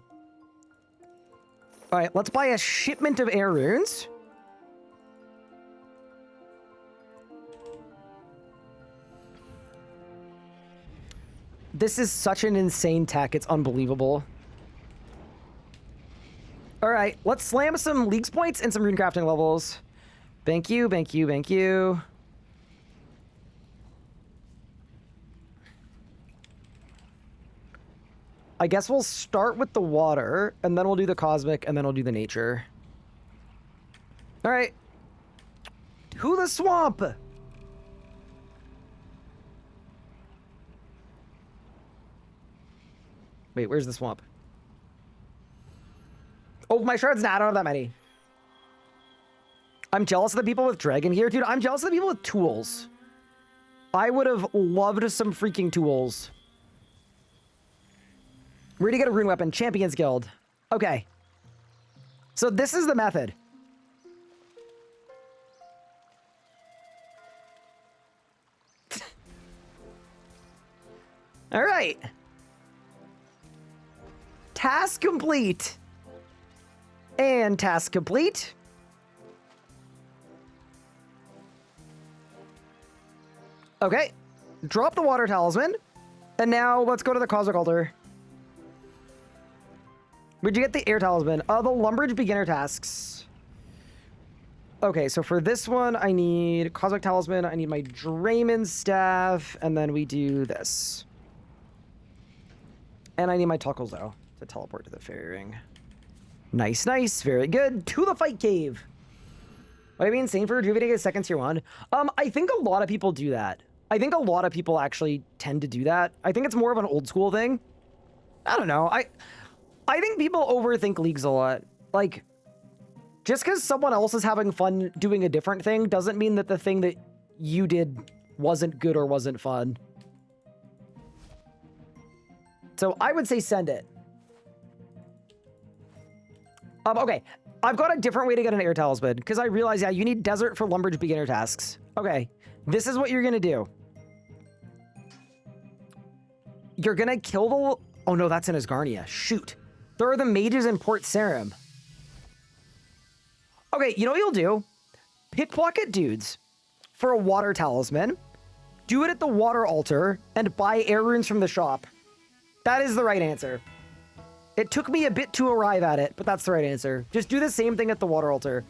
All right, let's buy a shipment of air runes. This is such an insane tech. It's unbelievable. All right, let's slam some leagues points and some rune crafting levels. Thank you, thank you, thank you. I guess we'll start with the water, and then we'll do the cosmic, and then we'll do the nature. All right. To the swamp! Wait, where's the swamp? Oh, my shards? Nah, I don't have that many. I'm jealous of the people with dragon gear. Dude, I'm jealous of the people with tools. I would have loved some freaking tools. Where do you get a rune weapon? Champions Guild. Okay. So this is the method. All right. Task complete. And task complete. Okay. Drop the water talisman. And now let's go to the Cosmic Altar. Where'd you get the air talisman? The Lumbridge beginner tasks. Okay, so for this one, I need Cosmic Talisman. I need my Drayman staff, and then we do this. And I need my Tuckles, though, to teleport to the fairy ring. Nice, nice. Very good. To the fight cave. Would I be insane for rejuvenating a second tier 1? I think a lot of people do that. I think a lot of people actually tend to do that. I think it's more of an old school thing. I don't know. I think people overthink leagues a lot. Like, just because someone else is having fun doing a different thing doesn't mean that the thing that you did wasn't good or wasn't fun. So I would say send it. Okay, I've got a different way to get an air talisman because I realize, yeah, you need desert for Lumbridge beginner tasks. Okay, this is what you're gonna do. You're gonna kill the... Oh no, that's in Asgarnia. Shoot. There are the mages in Port Sarim. Okay, you know what you'll do? Pickpocket dudes for a water talisman. Do it at the water altar and buy air runes from the shop. That is the right answer. It took me a bit to arrive at it, but that's the right answer. Just do the same thing at the water altar.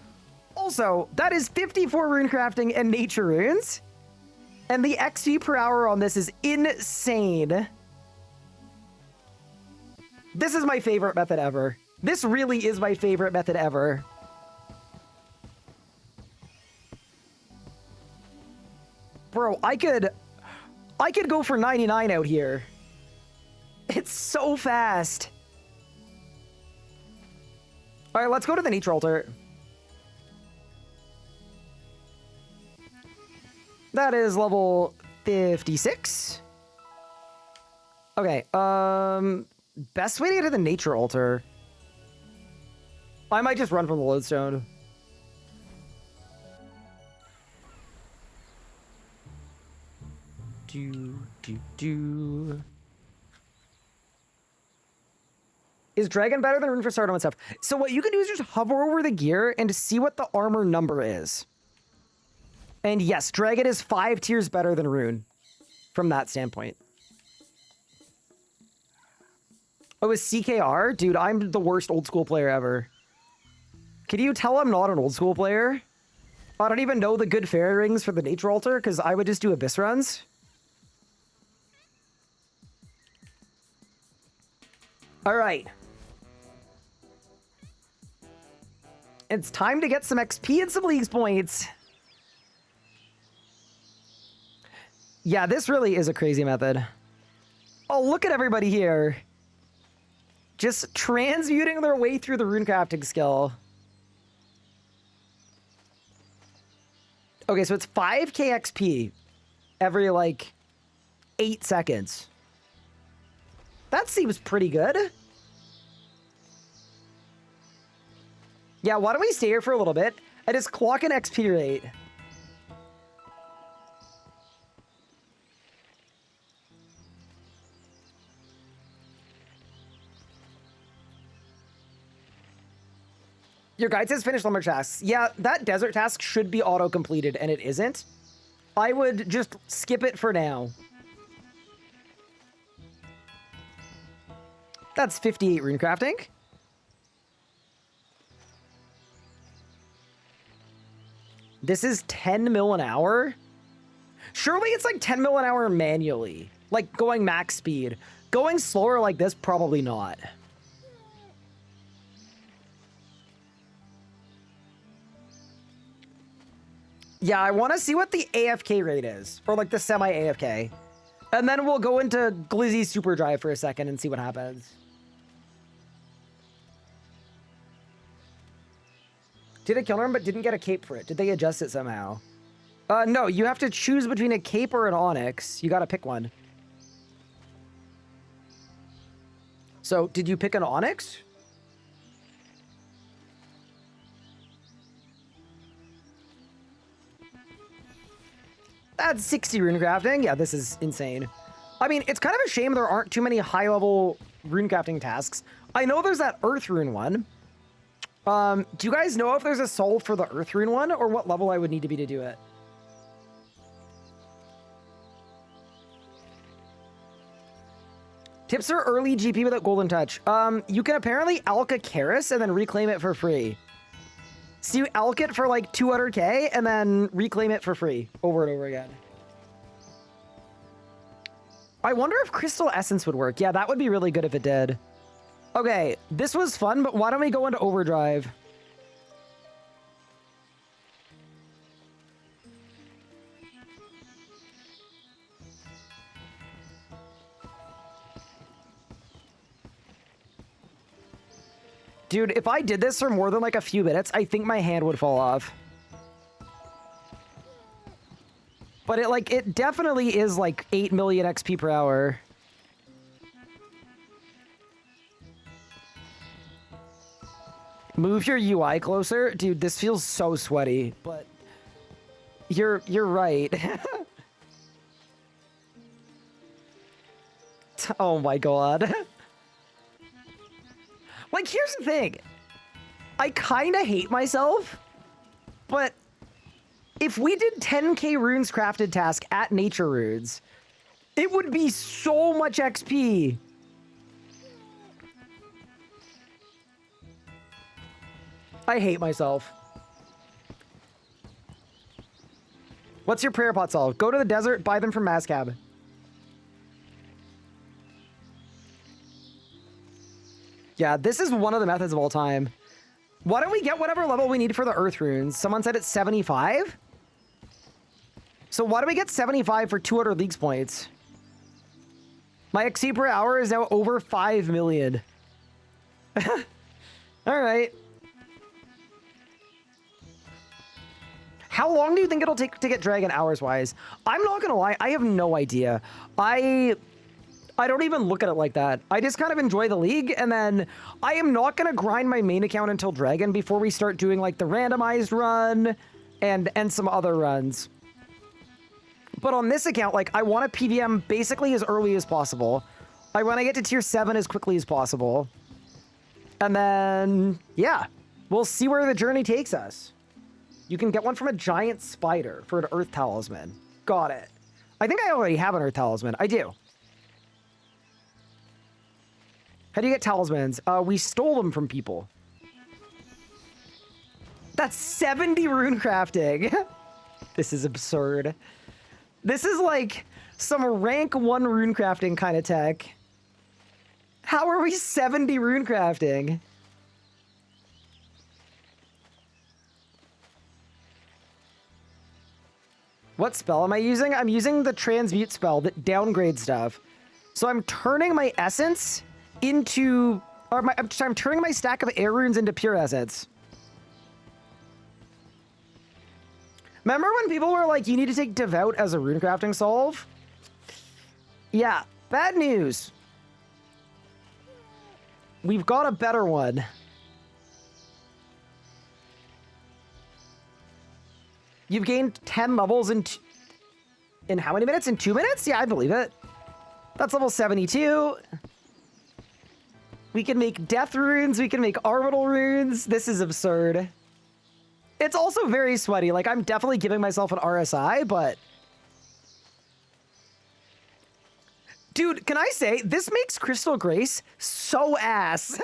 Also, that is 54 rune crafting and nature runes. And the XP per hour on this is insane. This is my favorite method ever. This really is my favorite method ever. Bro, I could go for 99 out here. It's so fast. All right, let's go to the nature altar. That is level 56. Okay, best way to get to the nature altar. I might just run from the lodestone. Is Dragon better than Rune for Stardom and stuff? So what you can do is just hover over the gear and see what the armor number is. And yes, Dragon is 5 tiers better than Rune from that standpoint. Oh, is CKR? Dude, I'm the worst old school player ever. Can you tell I'm not an old school player? I don't even know the good fairy rings for the Nature Altar because I would just do Abyss runs. All right. It's time to get some XP and some Leagues points. Yeah, this really is a crazy method. Oh, look at everybody here. Just transmuting their way through the rune crafting skill. Okay, so it's 5k XP every, like, 8 seconds. That seems pretty good. Yeah, why don't we stay here for a little bit and just clock an XP rate. Your guide says finish lumber tasks. Yeah, that desert task should be auto-completed, and it isn't. I would just skip it for now. That's 58 rune crafting. This is 10 mil an hour? Surely it's like 10 mil an hour manually. Like going max speed. Going slower like this, probably not. Yeah, I want to see what the AFK rate is. Or like the semi-AFK. And then we'll go into Glizzy Super Drive for a second and see what happens. Did it kill him but didn't get a cape for it? Did they adjust it somehow? No, you have to choose between a cape or an onyx. You gotta pick one. So, did you pick an onyx? That's 60 rune crafting. Yeah, this is insane. I mean, it's kind of a shame there aren't too many high-level rune crafting tasks. I know there's that Earth Rune one. Do you guys know if there's a soul for the Earth Rune one, or what level I would need to be to do it? Tips are early GP without Golden Touch. You can apparently alch a Karis and then reclaim it for free. So you alch it for like 200k and then reclaim it for free over and over again. I wonder if Crystal Essence would work. Yeah, that would be really good if it did. Okay, this was fun, but why don't we go into Overdrive? Dude, if I did this for more than like a few minutes, I think my hand would fall off. But it definitely is like 8 million XP per hour. Move your UI closer. Dude, this feels so sweaty, but you're right. Oh my god. Like, here's the thing. I kind of hate myself, but if we did 10k runes crafted task at Nature Runes, it would be so much XP. I hate myself. What's your prayer pot solve? Go to the desert, buy them from Mazcab. Yeah, this is one of the methods of all time. Why don't we get whatever level we need for the Earth Runes? Someone said it's 75? So why don't we get 75 for 200 Leagues points? My XP per hour is now over 5 million. All right. How long do you think it'll take to get Dragon hours-wise? I'm not gonna lie, I have no idea. I don't even look at it like that. I just kind of enjoy the League, and then I am not gonna grind my main account until Dragon before we start doing like the randomized run and some other runs. But on this account, like, I want to PVM basically as early as possible. I want to get to tier 7 as quickly as possible. And then, yeah, we'll see where the journey takes us. You can get one from a giant spider for an Earth Talisman. Got it. I think I already have an Earth Talisman. I do. How do you get talismans? We stole them from people. That's 70 rune crafting. This is absurd. This is like some rank 1 rune crafting kind of tech. How are we 70 rune crafting? What spell am I using? I'm using the transmute spell that downgrades stuff. So I'm turning my essence into, or I'm turning my stack of air runes into pure essence. Remember when people were like, you need to take Devout as a rune crafting solve? Yeah, bad news. We've got a better one. You've gained 10 levels in how many minutes? In 2 minutes? Yeah, I believe it. That's level 72. We can make death runes. We can make orbital runes. This is absurd. It's also very sweaty. Like, I'm definitely giving myself an RSI, but... Dude, can I say, this makes Crystal Grace so ass.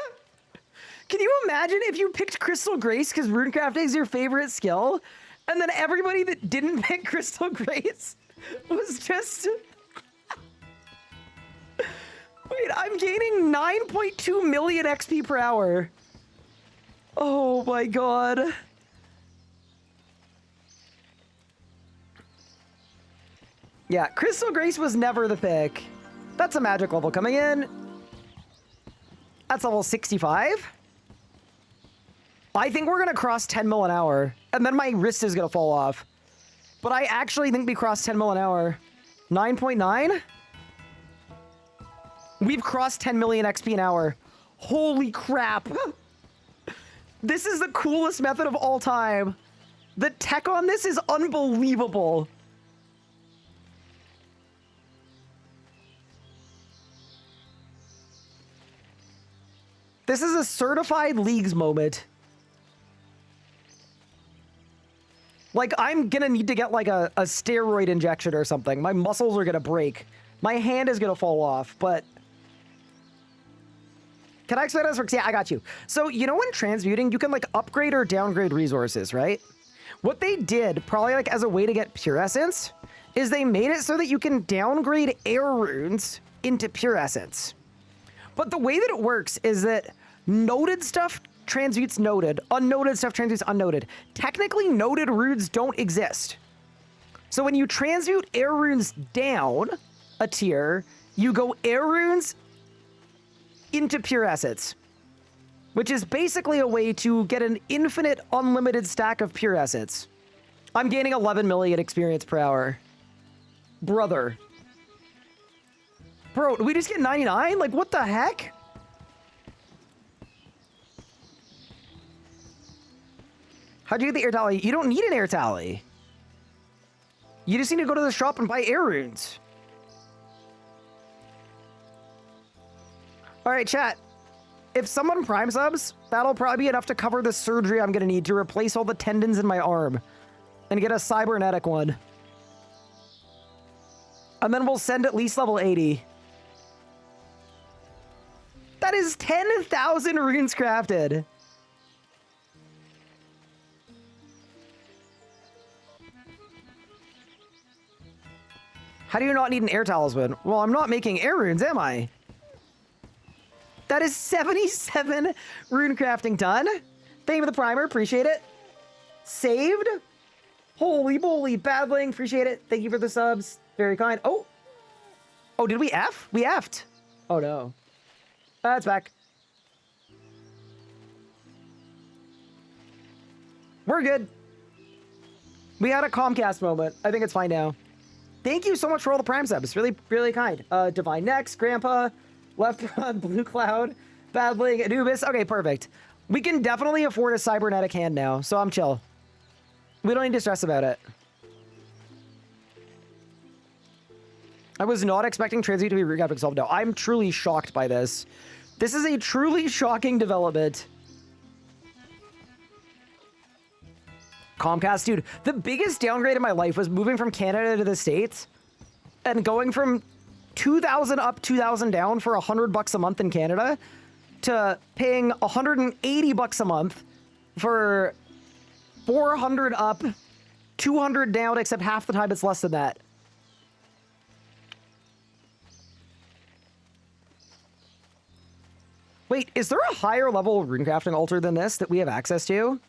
Can you imagine if you picked Crystal Grace because runecrafting is your favorite skill, and then everybody that didn't pick Crystal Grace was just... Wait, I'm gaining 9.2 million XP per hour. Oh my god. Yeah, Crystal Grace was never the pick. That's a magic level coming in. That's level 65. I think we're gonna cross 10 mil an hour, and then my wrist is gonna fall off. But I actually think we crossed 10 mil an hour. 9.9? We've crossed 10 million XP an hour. Holy crap. This is the coolest method of all time. The tech on this is unbelievable. This is a certified leagues moment. Like, I'm gonna need to get like a steroid injection or something. My muscles are gonna break. My hand is gonna fall off, but... Can I explain how this works? Yeah, I got you. So, you know when transmuting, you can like upgrade or downgrade resources, right? What they did, probably like as a way to get pure essence, is they made it so that you can downgrade air runes into pure essence. But the way that it works is that noted stuff transmutes noted, unnoted stuff transmutes unnoted. Technically, noted runes don't exist. So when you transmute air runes down a tier, you go air runes into pure essence, which is basically a way to get an infinite, unlimited stack of pure essence. I'm gaining 11 million experience per hour. Brother. Bro, did we just get 99? Like, what the heck? How'd you get the air tally? You don't need an air tally. You just need to go to the shop and buy air runes. All right, chat. If someone prime subs, that'll probably be enough to cover the surgery I'm gonna need to replace all the tendons in my arm and get a cybernetic one. And then we'll send at least level 80. That is 10,000 runes crafted. How do you not need an air talisman? Well, I'm not making air runes, am I? That is 77 rune crafting done. Thank you for the primer, appreciate it. Saved. Holy moly, Badling, appreciate it. Thank you for the subs, very kind. Oh, did we F? We F'd. Oh no. It's back. We're good. We had a Comcast moment. I think it's fine now. Thank you so much for all the prime subs. Really, really kind. Divine Next, Grandpa, Left Run, Blue Cloud, Badling, Anubis. Okay, perfect. We can definitely afford a cybernetic hand now, so I'm chill. We don't need to stress about it. I was not expecting Transmute to be recapping solved. No, I'm truly shocked by this. This is a truly shocking development. Comcast, dude, the biggest downgrade in my life was moving from Canada to the States and going from 2,000 up, 2,000 down for $100 a month in Canada to paying 180 bucks a month for 400 up, 200 down, except half the time it's less than that. Wait, is there a higher level runecrafting altar than this that we have access to?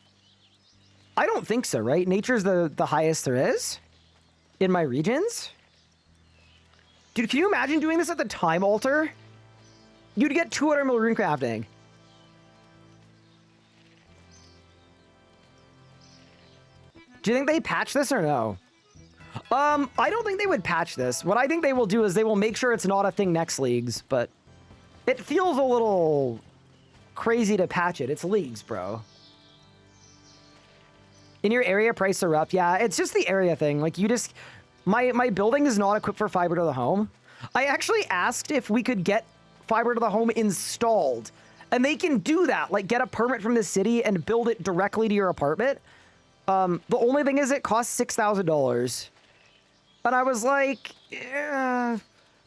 I don't think so, right? Nature's the highest there is in my regions. Dude, can you imagine doing this at the time altar? You'd get 200 mil runecrafting. Do you think they patch this or no? I don't think they would patch this. What I think they will do is they will make sure it's not a thing next leagues, but it feels a little crazy to patch it. It's leagues, bro. In your area, prices are up. Yeah, it's just the area thing. Like, you just... My building is not equipped for fiber to the home. I actually asked if we could get fiber to the home installed. And they can do that. Like, get a permit from the city and build it directly to your apartment. The only thing is it costs $6,000. And I was like,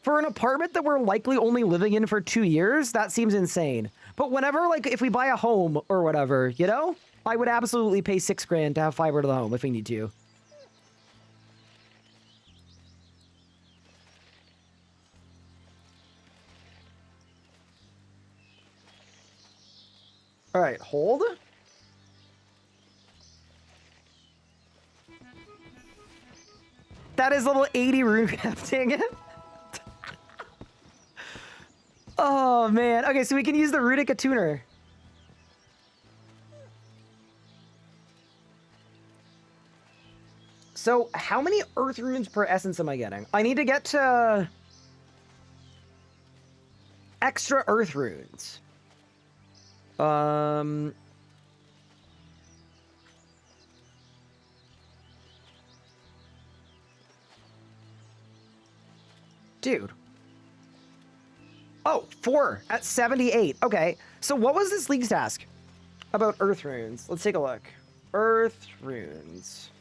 for an apartment that we're likely only living in for 2 years, that seems insane. But whenever, like, if we buy a home or whatever, you know, I would absolutely pay $6 grand to have fiber to the home if we need to. All right, hold. That is level 80 runecrafting. Oh, man. Okay, so we can use the Runic Attuner. So, how many Earth Runes per Essence am I getting? I need to get to... extra Earth Runes. Dude. Oh, 4 at 78. Okay. So what was this league's task about Earth Runes? Let's take a look. Earth Runes.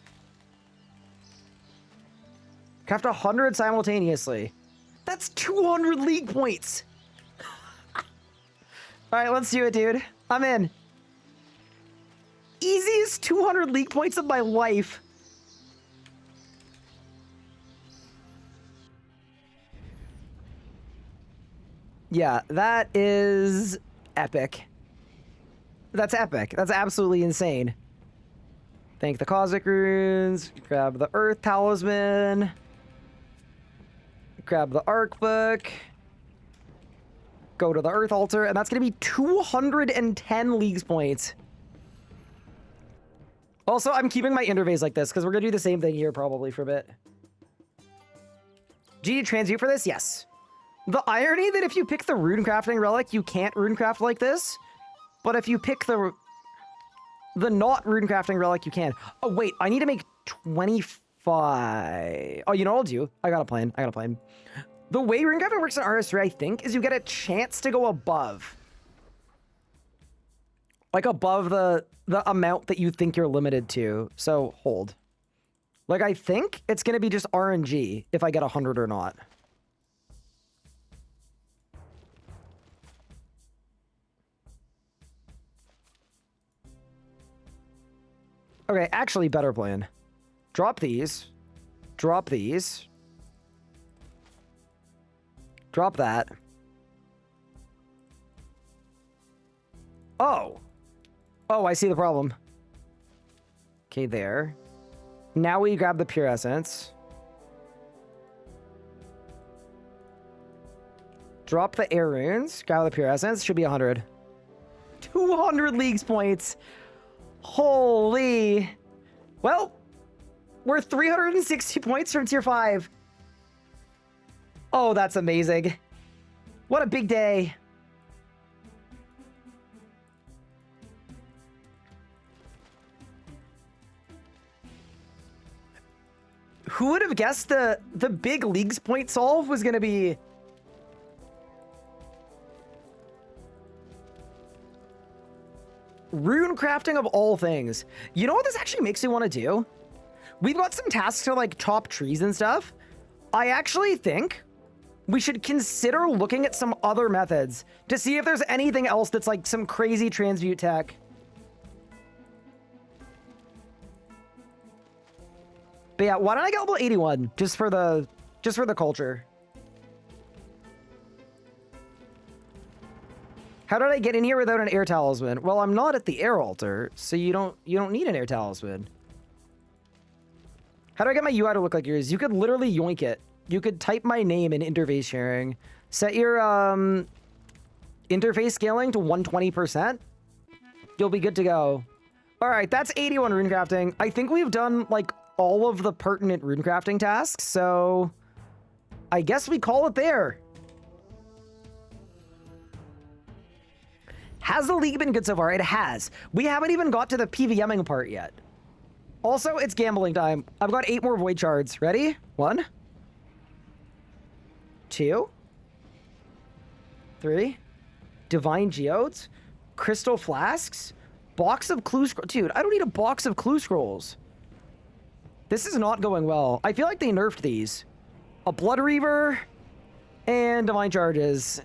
Craft 100 simultaneously. That's 200 league points. All right, let's do it, dude. I'm in. Easiest 200 league points of my life. Yeah, that is epic. That's epic. That's absolutely insane. Thank the Cosmic Runes. Grab the Earth Talisman. Grab the Arc Book. Go to the Earth Altar, and that's going to be 210 leagues points. Also, I'm keeping my interface like this, because we're going to do the same thing here probably for a bit. Do you need Transmute for this? Yes. The irony that if you pick the runecrafting relic, you can't runecraft like this. But if you pick the not runecrafting relic, you can. Oh, wait. I need to make 25. Oh, you know what I'll do? I got a plan. The way runecrafting works in RS3, I think, is you get a chance to go above. Like, above the amount that you think you're limited to. So, hold. Like, I think it's going to be just RNG if I get 100 or not. Okay, actually, better plan. Drop these. Drop these. Drop that. Oh. Oh, I see the problem. Okay, there. Now we grab the Pure Essence. Drop the Air Runes. Grab the Pure Essence. Should be 100. 200 leagues points. Holy. Well, we're 360 points from tier 5. Oh, that's amazing. What a big day. Who would have guessed the big leagues point solve was going to be... Rune crafting of all things. You know what this actually makes me want to do? We've got some tasks to like chop trees and stuff. I actually think we should consider looking at some other methods to see if there's anything else that's like some crazy transmute tech. But yeah, why don't I get level 81 just for the culture? How did I get in here without an air talisman? Well, I'm not at the air altar, so you don't need an air talisman. How do I get my UI to look like yours? You could literally yoink it. You could type my name in interface sharing. Set your interface scaling to 120%. You'll be good to go. All right, that's 81 rune crafting. I think we've done like all of the pertinent rune crafting tasks, so I guess we call it there. Has the league been good so far? It has. We haven't even got to the PVMing part yet. Also, it's gambling time. I've got 8 more void shards. Ready? 1, 2, 3, divine geodes, crystal flasks, box of clue scrolls. Dude, I don't need a box of clue scrolls. This is not going well. I feel like they nerfed these. A blood reaver and divine charges.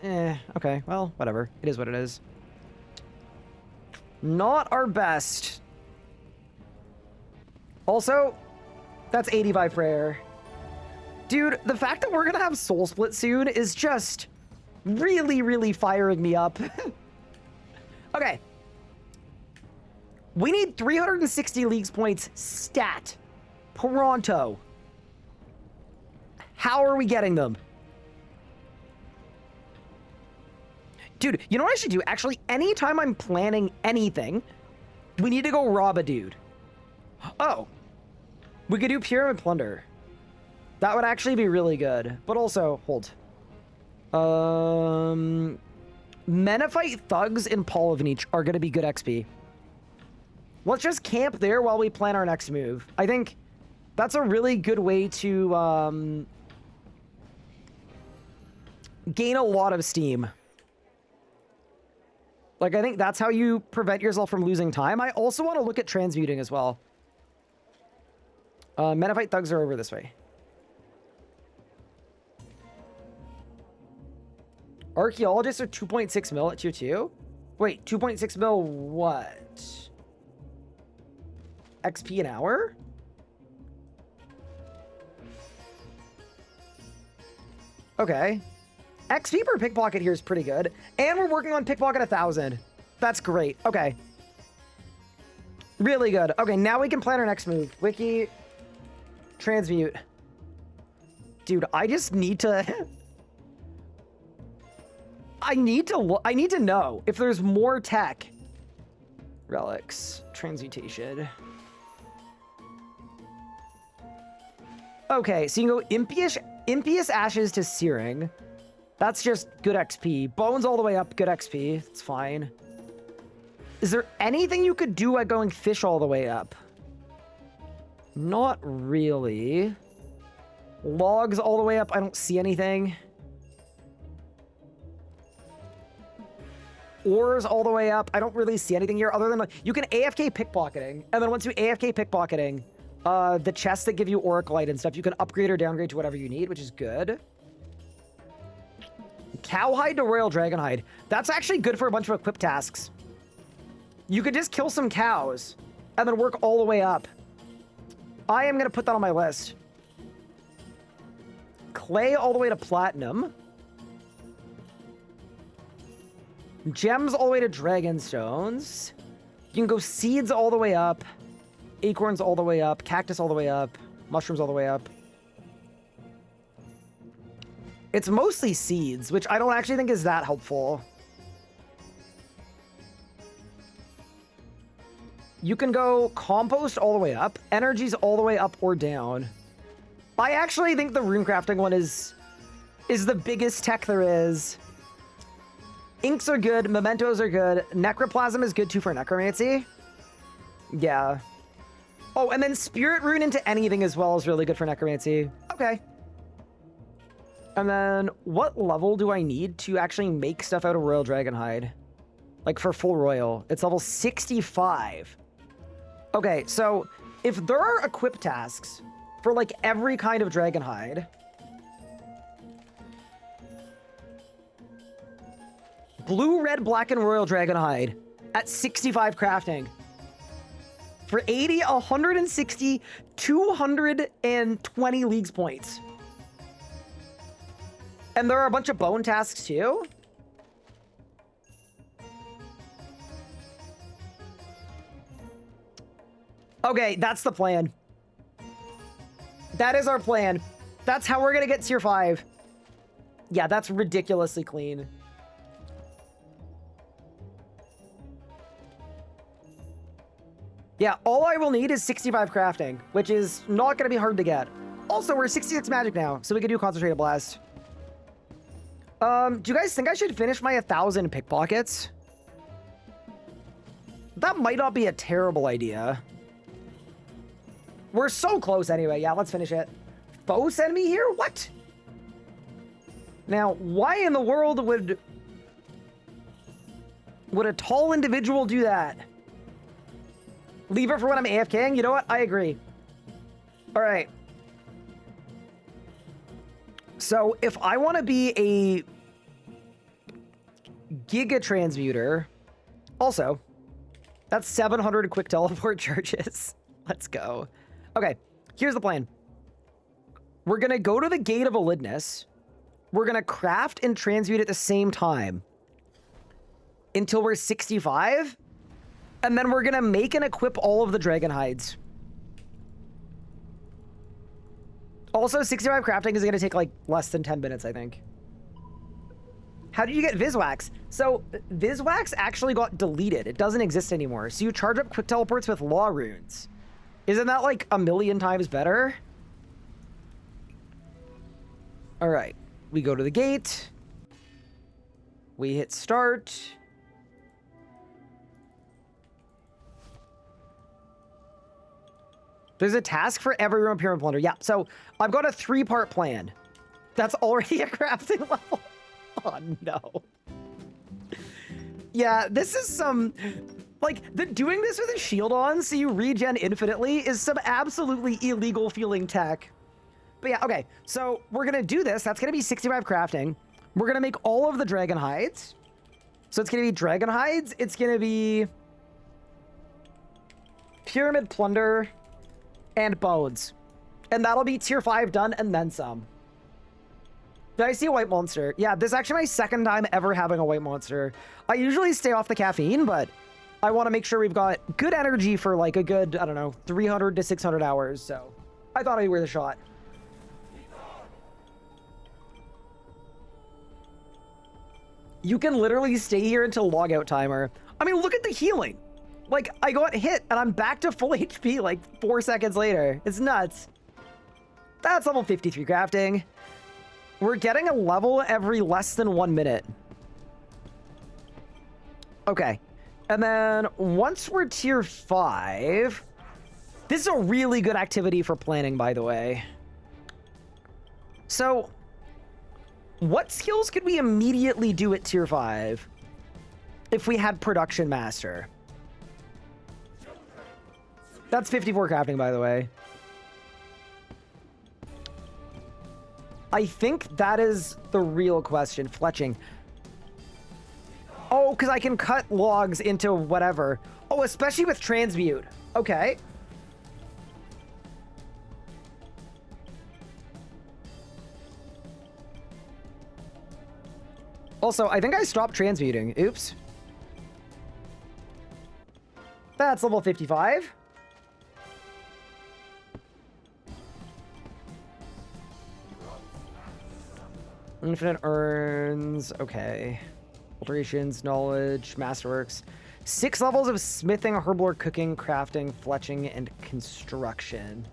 Okay, well, whatever. It is what it is. Not our best. Also, that's 85 prayer. Dude, the fact that we're gonna have Soul Split soon is just really, really firing me up. Okay. We need 360 leagues points stat. Pronto. How are we getting them? Dude, you know what I should do? Actually, anytime I'm planning anything, we need to go rob a dude. Oh. We could do Pyramid Plunder. That would actually be really good. But also, hold. Menifite Thugs in Polyvanich are going to be good XP. Let's just camp there while we plan our next move. I think that's a really good way to gain a lot of steam. Like, I think that's how you prevent yourself from losing time. I also want to look at transmuting as well. Menifite Thugs are over this way. Archaeologists are 2.6 mil at tier 2? Wait, 2.6 mil what? XP an hour? Okay. XP per pickpocket here is pretty good. And we're working on pickpocket 1,000. That's great. Okay. Really good. Okay, now we can plan our next move. Wiki. Transmute. Dude, I just need to... I need to know if there's more tech. Relics. Transmutation. Okay, so you can go Impious Ashes to Searing. That's just good XP. Bones all the way up, good XP. It's fine. Is there anything you could do at going Fish all the way up? Not really. Logs all the way up, I don't see anything. Ores all the way up, I don't really see anything here other than like, you can AFK pickpocketing. And then once you AFK pickpocketing, the chests that give you Auric Light and stuff, you can upgrade or downgrade to whatever you need, which is good. Cowhide to Royal Dragonhide. That's actually good for a bunch of equip tasks. You could just kill some cows and then work all the way up. I am going to put that on my list. Clay all the way to Platinum. Gems all the way to Dragonstones. You can go Seeds all the way up. Acorns all the way up. Cactus all the way up. Mushrooms all the way up. It's mostly seeds, which I don't actually think is that helpful. You can go compost all the way up. Energies all the way up or down. I actually think the rune crafting one is the biggest tech there is. Inks are good. Mementos are good. Necroplasm is good too for necromancy. Yeah. Oh, and then Spirit Rune into anything as well is really good for Necromancy. Okay. And then what level do I need to actually make stuff out of Royal Dragonhide? Like for full Royal. It's level 65. Okay, so if there are equip tasks for like every kind of Dragonhide, blue, red, black, and Royal Dragonhide at 65 crafting. For 80, 160, 220 leagues points. And there are a bunch of bone tasks too. Okay, that's the plan. That is our plan. That's how we're gonna get tier 5. Yeah, that's ridiculously clean. Yeah, all I will need is 65 crafting, which is not going to be hard to get. Also, we're 66 magic now, so we can do Concentrated Blast. Do you guys think I should finish my 1,000 pickpockets? That might not be a terrible idea. We're so close anyway. Yeah, let's finish it. Foe send me here? What? Now, why in the world would a tall individual do that? Leave it for when I'm AFKing? You know what? I agree. All right. So if I want to be a Giga Transmuter, also, that's 700 quick teleport charges. Let's go. Okay, here's the plan. We're going to go to the Gate of Elidness. We're going to craft and transmute at the same time until we're 65. And then we're going to make and equip all of the Dragon Hides. Also, 65 crafting is going to take like less than 10 minutes, I think. How did you get Viswax? So, Viswax actually got deleted. It doesn't exist anymore. So you charge up quick teleports with Law Runes. Isn't that like a million times better? All right. We go to the gate. We hit start. There's a task for every room pyramid plunder. Yeah, so I've got a 3-part plan. That's already a crafting level. Oh, no. Yeah, this is some... Like, doing this with a shield on so you regen infinitely is some absolutely illegal feeling tech. But yeah, okay. So we're going to do this. That's going to be 65 crafting. We're going to make all of the Dragon Hides. So it's going to be Dragon Hides. It's going to be Pyramid Plunder and Bones. And that'll be tier 5 done and then some. Did I see a white monster? Yeah, this is actually my second time ever having a white monster. I usually stay off the caffeine, but I want to make sure we've got good energy for like a good, I don't know, 300 to 600 hours. So I thought I'd be worth a shot. You can literally stay here until logout timer. I mean, look at the healing. Like, I got hit and I'm back to full HP like 4 seconds later. It's nuts. That's level 53 crafting. We're getting a level every less than 1 minute. Okay. And then once we're tier 5, this is a really good activity for planning, by the way. So, what skills could we immediately do at tier 5 if we had Production Master? That's 54 crafting, by the way. I think that is the real question. Fletching. Oh, because I can cut logs into whatever. Oh, especially with transmute. Okay. Also, I think I stopped transmuting. Oops. That's level 55. Infinite urns. Okay. Alterations, knowledge, masterworks. 6 levels of smithing, herblore, cooking, crafting, fletching, and construction.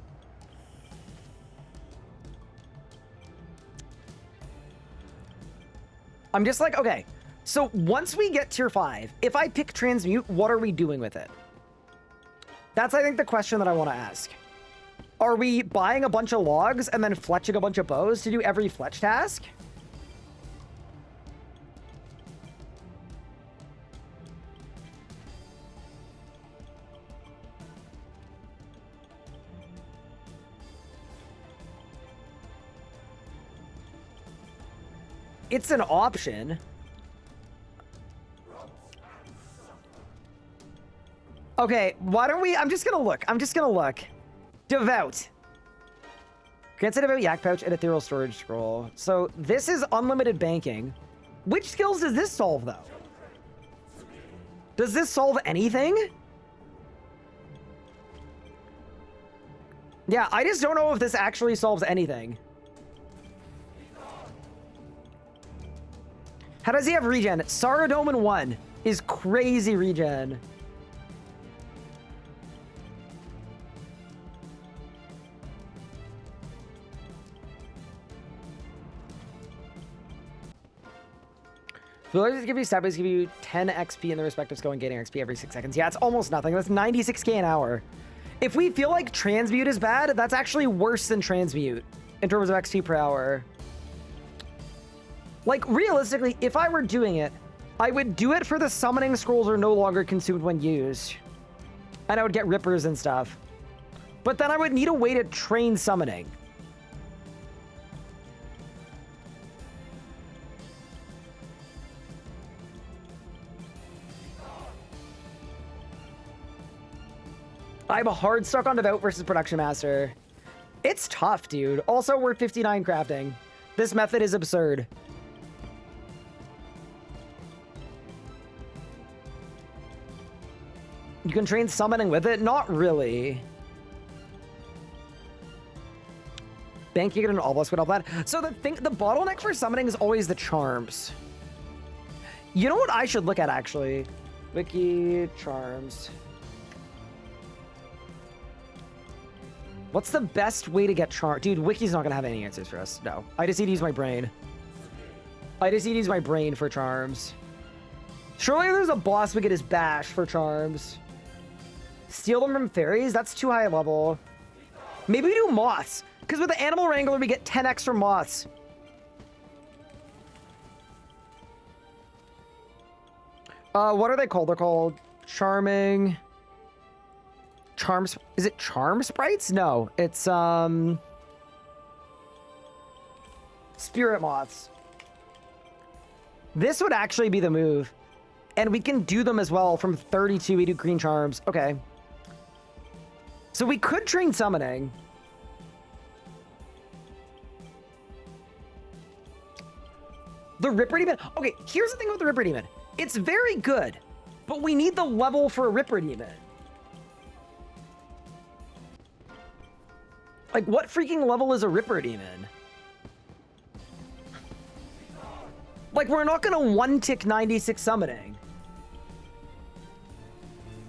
I'm just like, okay. So once we get tier 5, if I pick transmute, what are we doing with it? That's, I think, the question that I want to ask. Are we buying a bunch of logs and then fletching a bunch of bows to do every fletch task? It's an option. Okay, why don't we... I'm just gonna look. Devout. Grants a Devout Yak Pouch and Ethereal Storage Scroll. So this is unlimited banking. Which skills does this solve, though? Does this solve anything? Yeah, I just don't know if this actually solves anything. How does he have regen? Saradomin 1 is crazy regen. Villagers give you steppies, give you 10 XP in the respective skill and gaining XP every 6 seconds. Yeah, it's almost nothing. That's 96k an hour. If we feel like transmute is bad, that's actually worse than transmute in terms of XP per hour. Like, realistically, if I were doing it, I would do it for the summoning scrolls are no longer consumed when used. And I would get rippers and stuff. But then I would need a way to train summoning. I'm hard stuck on Devout versus Production Master. It's tough, dude. Also, we're 59 crafting. This method is absurd. You can train summoning with it? Not really. Bank, you get an all-plus with all that. So the bottleneck for summoning is always the charms. You know what I should look at, actually? Wiki charms. What's the best way to get charm? Dude, Wiki's not gonna have any answers for us. No. I just need to use my brain. I just need to use my brain for charms. Surely there's a boss we get his bash for charms. Steal them from fairies? That's too high a level. Maybe we do moths. Because with the animal wrangler, we get 10 extra moths. What are they called? They're called charming... Charms, is it charm sprites? No, it's spirit moths. This would actually be the move. And we can do them as well from 32. We do green charms. Okay. So we could train summoning. The Ripper Demon. Okay, here's the thing with the Ripper Demon. It's very good, but we need the level for a Ripper Demon. Like, what freaking level is a Ripper Demon? Like, we're not gonna one-tick 96 summoning.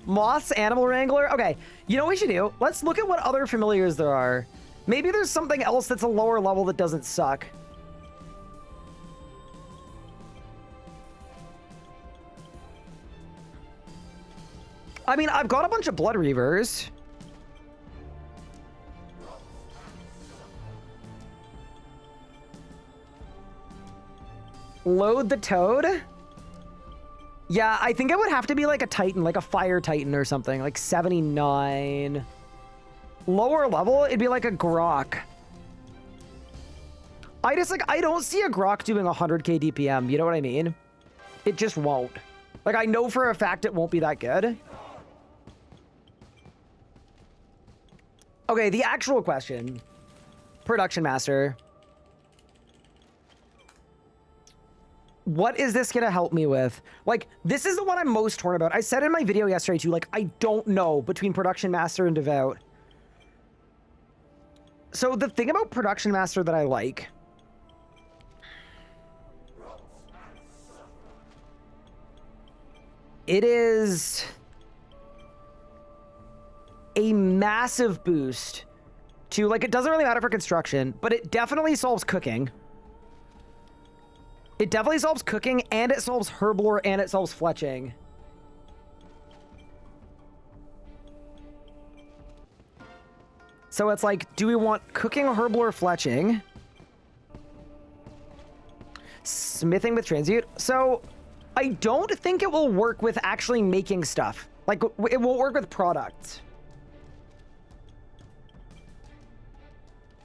Moths, Animal Wrangler? Okay, you know what we should do? Let's look at what other familiars there are. Maybe there's something else that's a lower level that doesn't suck. I mean, I've got a bunch of Blood Reavers. Load the Toad? Yeah, I think it would have to be like a Titan, like a Fire Titan or something, like 79. Lower level, it'd be like a Grok. I don't see a Grok doing 100k DPM, you know what I mean? It just won't. Like, I know for a fact it won't be that good. Okay, the actual question. Production Master. What is this gonna help me with? Like, this is the one I'm most torn about. I said in my video yesterday too, like, I don't know between Production Master and Devout. So the thing about Production Master that I like... It is... a massive boost to, like, it doesn't really matter for construction, but it definitely solves cooking. It definitely solves cooking, and it solves herblore, and it solves fletching. So it's like, do we want cooking, herbal, or fletching? Smithing with transmute. So I don't think it will work with actually making stuff. Like, it won't work with products.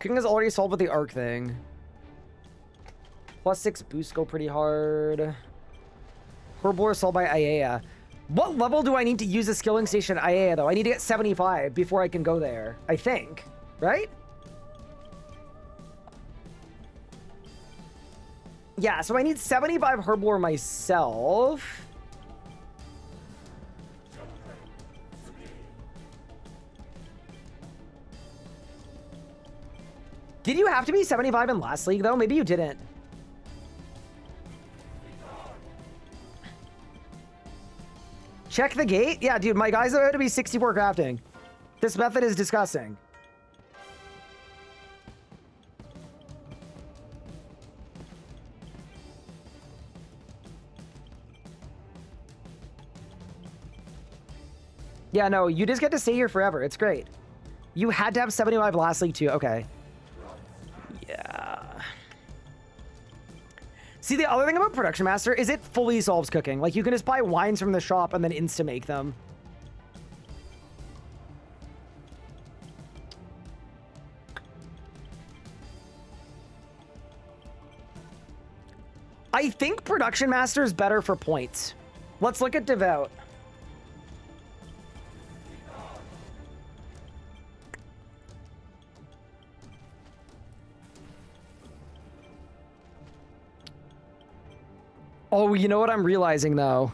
Cooking is already solved with the arc thing. +6 boosts go pretty hard. Herbal is solved by Aiea. What level do I need to use the skilling station at Aiea, though? I need to get 75 before I can go there, I think. Right? Yeah, so I need 75 Herblore myself. Did you have to be 75 in last league, though? Maybe you didn't. Check the gate? Yeah, dude, my guy's about to be 64 crafting. This method is disgusting. Yeah, no, you just get to stay here forever. It's great. You had to have 75 last league too. Okay. Yeah. See, the other thing about Production Master is it fully solves cooking. Like, you can just buy wines from the shop and then insta-make them. I think Production Master is better for points. Let's look at Devout. Oh, you know what I'm realizing, though?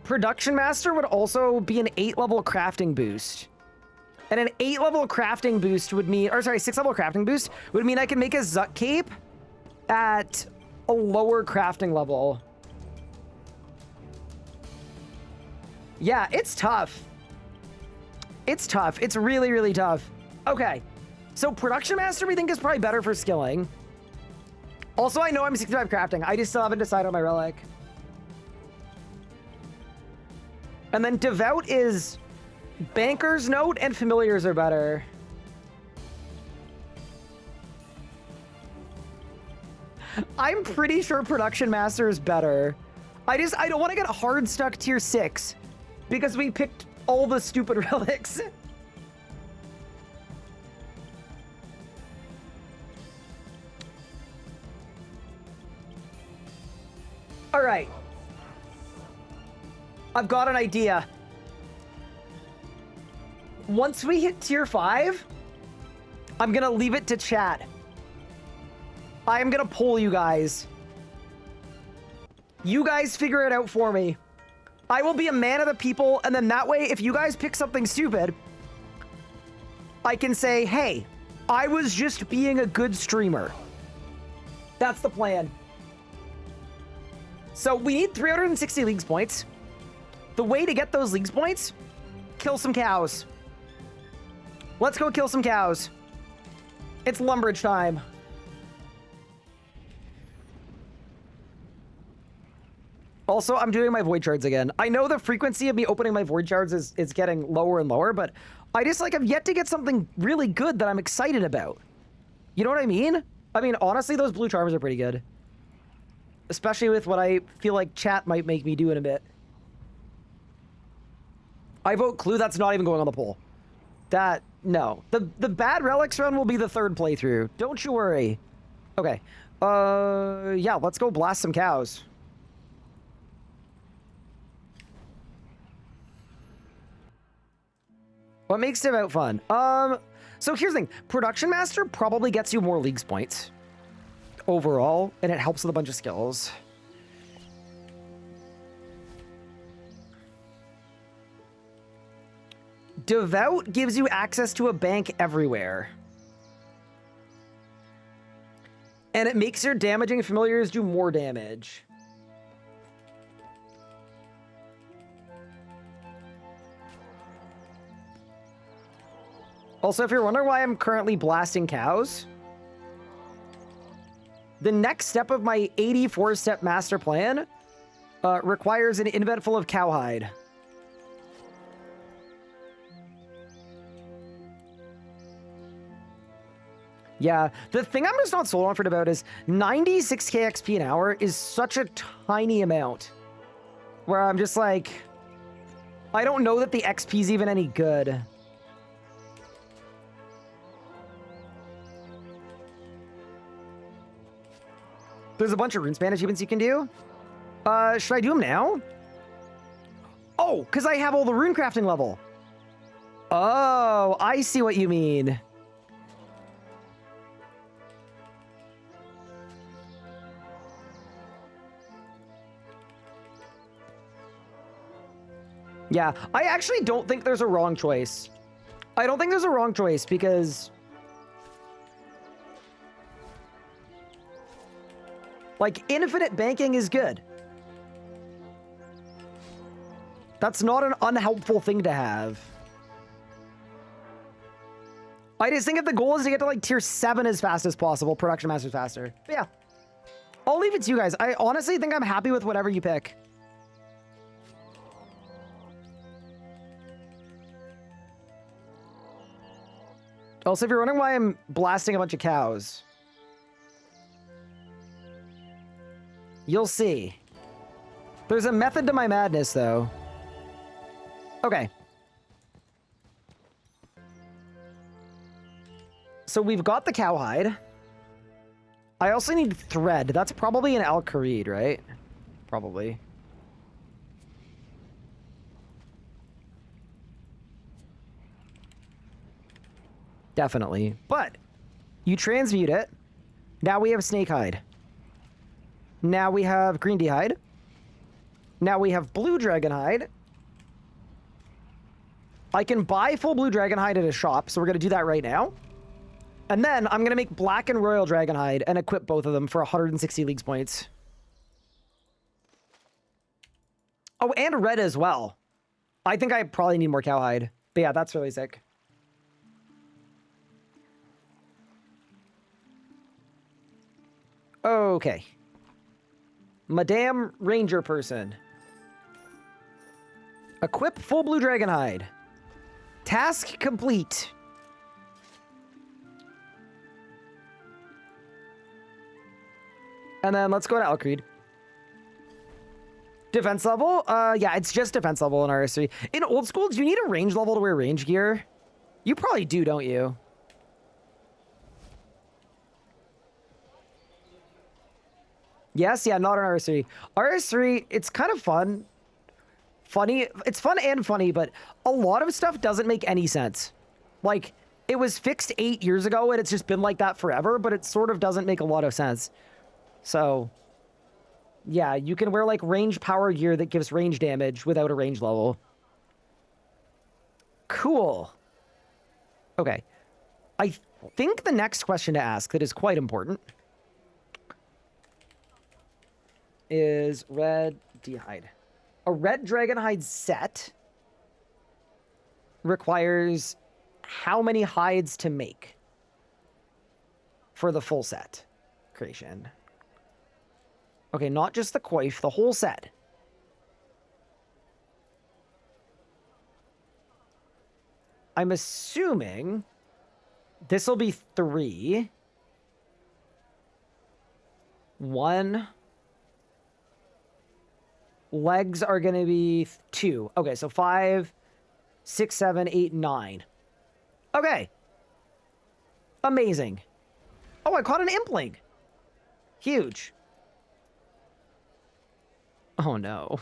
Production Master would also be an 8-level crafting boost. And an 8-level crafting boost would mean... Or, sorry, 6-level crafting boost would mean I can make a Zuk Cape at a lower crafting level. Yeah, it's tough. It's tough. It's really, really tough. Okay. So Production Master, we think, is probably better for skilling. Also, I know I'm 65 crafting. I just still haven't decided on my relic. And then Devout is Banker's Note and Familiars are better. I'm pretty sure Production Master is better. I don't want to get hard stuck tier 6 because we picked all the stupid relics. All right. I've got an idea. Once we hit tier 5, I'm going to leave it to chat. I am going to poll you guys. You guys figure it out for me. I will be a man of the people, and then that way, if you guys pick something stupid, I can say, hey, I was just being a good streamer. That's the plan. So we need 360 leagues points. The way to get those leagues points, kill some cows. Let's go kill some cows. It's Lumbridge time. Also, I'm doing my void shards again. I know the frequency of me opening my void shards is getting lower and lower, but I just I've yet to get something really good that I'm excited about. You know what I mean? I mean, honestly, those blue charms are pretty good. Especially with what I feel like chat might make me do in a bit. I vote Clue. That's not even going on the poll. No. The bad relics run will be the 3rd playthrough. Don't you worry. Okay. Yeah, let's go blast some cows. What makes Devout fun? So here's the thing. Production Master probably gets you more leagues points overall, and it helps with a bunch of skills. Devout gives you access to a bank everywhere. And it makes your damaging familiars do more damage. Also, if you're wondering why I'm currently blasting cows, the next step of my 84-step master plan Requires an invet full of cowhide. Yeah, the thing I'm just not sold on for it about is 96k XP an hour is such a tiny amount. Where I'm just like, I don't know that the XP is even any good. There's a bunch of RuneSpan achievements you can do. Should I do them now? Oh, because I have all the rune crafting level. Oh, I see what you mean. Yeah, I actually don't think there's a wrong choice. I don't think there's a wrong choice because... like, infinite banking is good. That's not an unhelpful thing to have. I just think if the goal is to get to, like, tier 7 as fast as possible, Production Master's faster. But yeah. I'll leave it to you guys. I honestly think I'm happy with whatever you pick. Also, if you're wondering why I'm blasting a bunch of cows, you'll see. There's a method to my madness, though. Okay. So we've got the cowhide. I also need thread. That's probably an Al-Kharid, right? Probably. Definitely. But you transmute it. Now we have snake hide. Now we have green hide. Now we have blue dragon hide. I can buy full blue dragon hide at a shop, so we're going to do that right now. And then I'm going to make black and royal dragon hide and equip both of them for 160 leagues points. Oh, and red as well. I think I probably need more cowhide. But yeah, that's really sick. Okay. Madame Ranger person. Equip full blue dragon hide. Task complete. And then let's go to Al-Kharid. Defense level? Yeah, it's just defense level in RS3. In old school, do you need a range level to wear range gear? You probably do, don't you? Yes, yeah, not in RS3. RS3, it's kind of fun. Funny. It's fun and funny, but a lot of stuff doesn't make any sense. Like, it was fixed 8 years ago, and it's just been like that forever, but it sort of doesn't make a lot of sense. So, yeah, you can wear, like, range power gear that gives range damage without a range level. Cool. Okay. I think the next question to ask that is quite important is red D-hide. A red dragonhide set requires how many hides to make for the full set creation? Okay, not just the coif, the whole set. I'm assuming this will be 3. 1. Legs are going to be 2. Okay, so 5, 6, 7, 8, 9. Okay. Amazing. Oh, I caught an impling. Huge. Oh, no.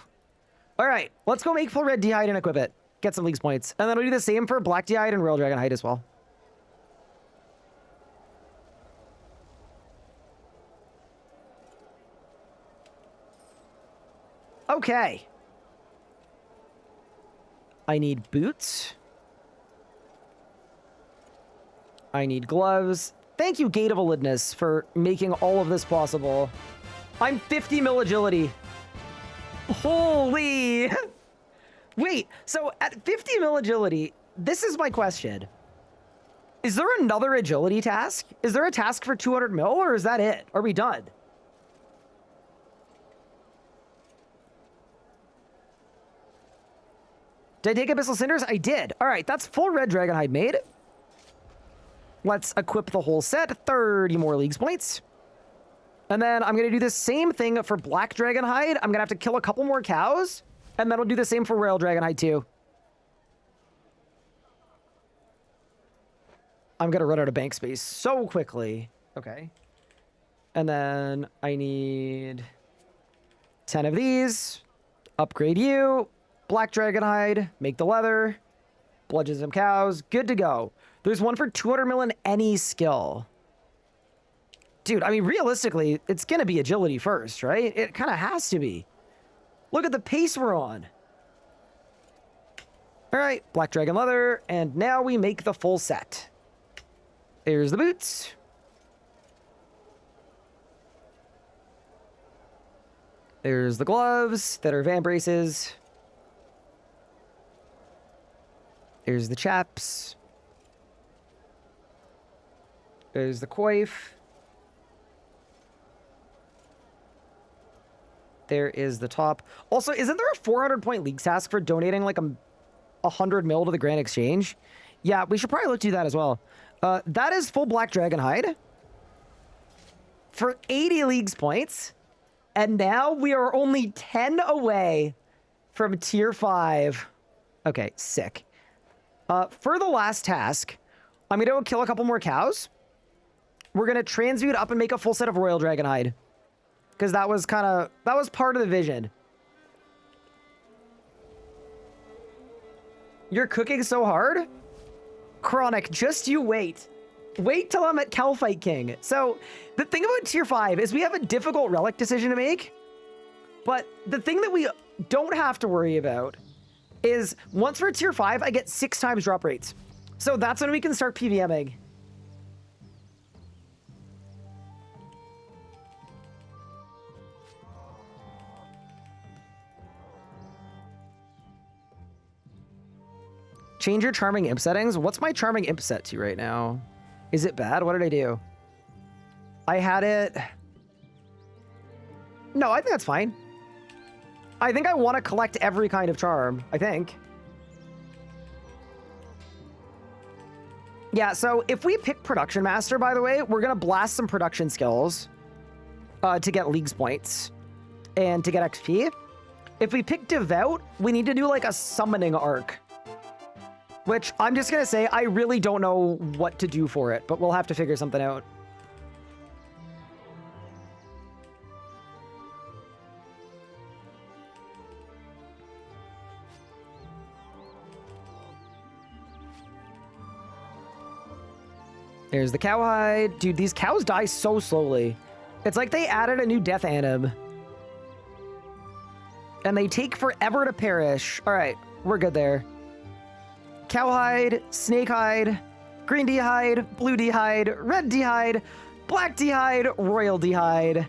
All right, let's go make full red D-hide and equip it. Get some leagues points. And then we'll do the same for black D-hide and royal dragon hide as well. Okay. I need boots. I need gloves. Thank you, Gate of Elidness, for making all of this possible. I'm 50 mil agility. Holy! Wait, so at 50 mil agility, this is my question. Is there another agility task? Is there a task for 200 mil, or is that it? Are we done? Did I take Abyssal Cinders? I did. All right, that's full red Dragonhide made. Let's equip the whole set. 30 more Leagues points. And then I'm going to do the same thing for Black Dragonhide. I'm going to have to kill a couple more cows. And then we'll do the same for Royal Dragonhide too. I'm going to run out of bank space so quickly. Okay. And then I need 10 of these. Upgrade you. Black Dragonhide. Make the leather. Bludgeon some cows. Good to go. There's one for 200 million any skill. Dude, I mean, realistically, it's going to be agility first, right? It kind of has to be. Look at the pace we're on. All right, Black Dragon leather. And now we make the full set. There's the boots. There's the gloves that are vambraces. There's the chaps. There's the coif. There is the top. Also, isn't there a 400-point league task for donating like 100 mil to the Grand Exchange? Yeah, we should probably look to do that as well. That is full Black Dragonhide for 80 leagues points. And now we are only 10 away from tier 5. Okay, sick. For the last task, I'm going to go kill a couple more cows. We're going to transmute up and make a full set of Royal Dragonhide. Because that was part of the vision. You're cooking so hard? Chronic, just you wait. Wait till I'm at Calphite King. So, the thing about tier 5 is we have a difficult relic decision to make. But the thing that we don't have to worry about is once we're tier 5, I get 6 times drop rates. So that's when we can start PVMing. Change your Charming Imp settings. What's my Charming Imp set to right now? Is it bad? What did I do? I had it... No, I think that's fine. I think I want to collect every kind of charm, I think. Yeah, so if we pick Production Master, by the way, we're going to blast some production skills to get Leagues points and to get XP. If we pick Devout, we need to do like a summoning arc. Which I'm just going to say, I really don't know what to do for it, but we'll have to figure something out. There's the cowhide. Dude, these cows die so slowly. It's like they added a new death anim. And they take forever to perish. All right, we're good there. Cowhide, snakehide, green d'hide, blue d'hide, red d'hide, black d'hide, royal d'hide.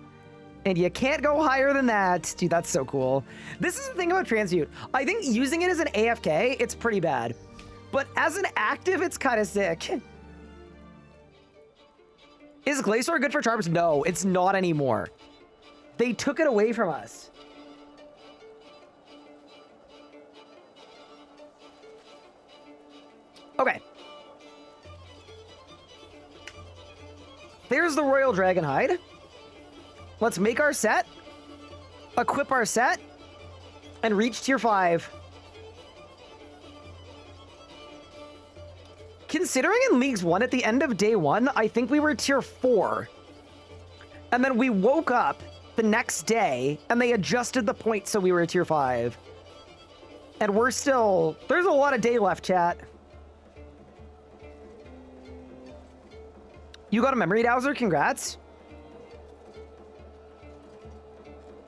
And you can't go higher than that. Dude, that's so cool. This is the thing about Transmute. I think using it as an AFK, it's pretty bad. But as an active, it's kind of sick. Is Glacier good for charms? No, it's not anymore. They took it away from us. Okay. There's the Royal Dragonhide. Let's make our set, equip our set, and reach tier 5. Considering in Leagues 1, at the end of day 1, I think we were tier 4. And then we woke up the next day, and they adjusted the points so we were tier 5. And we're still... There's a lot of day left, chat. You got a memory dowser? Congrats.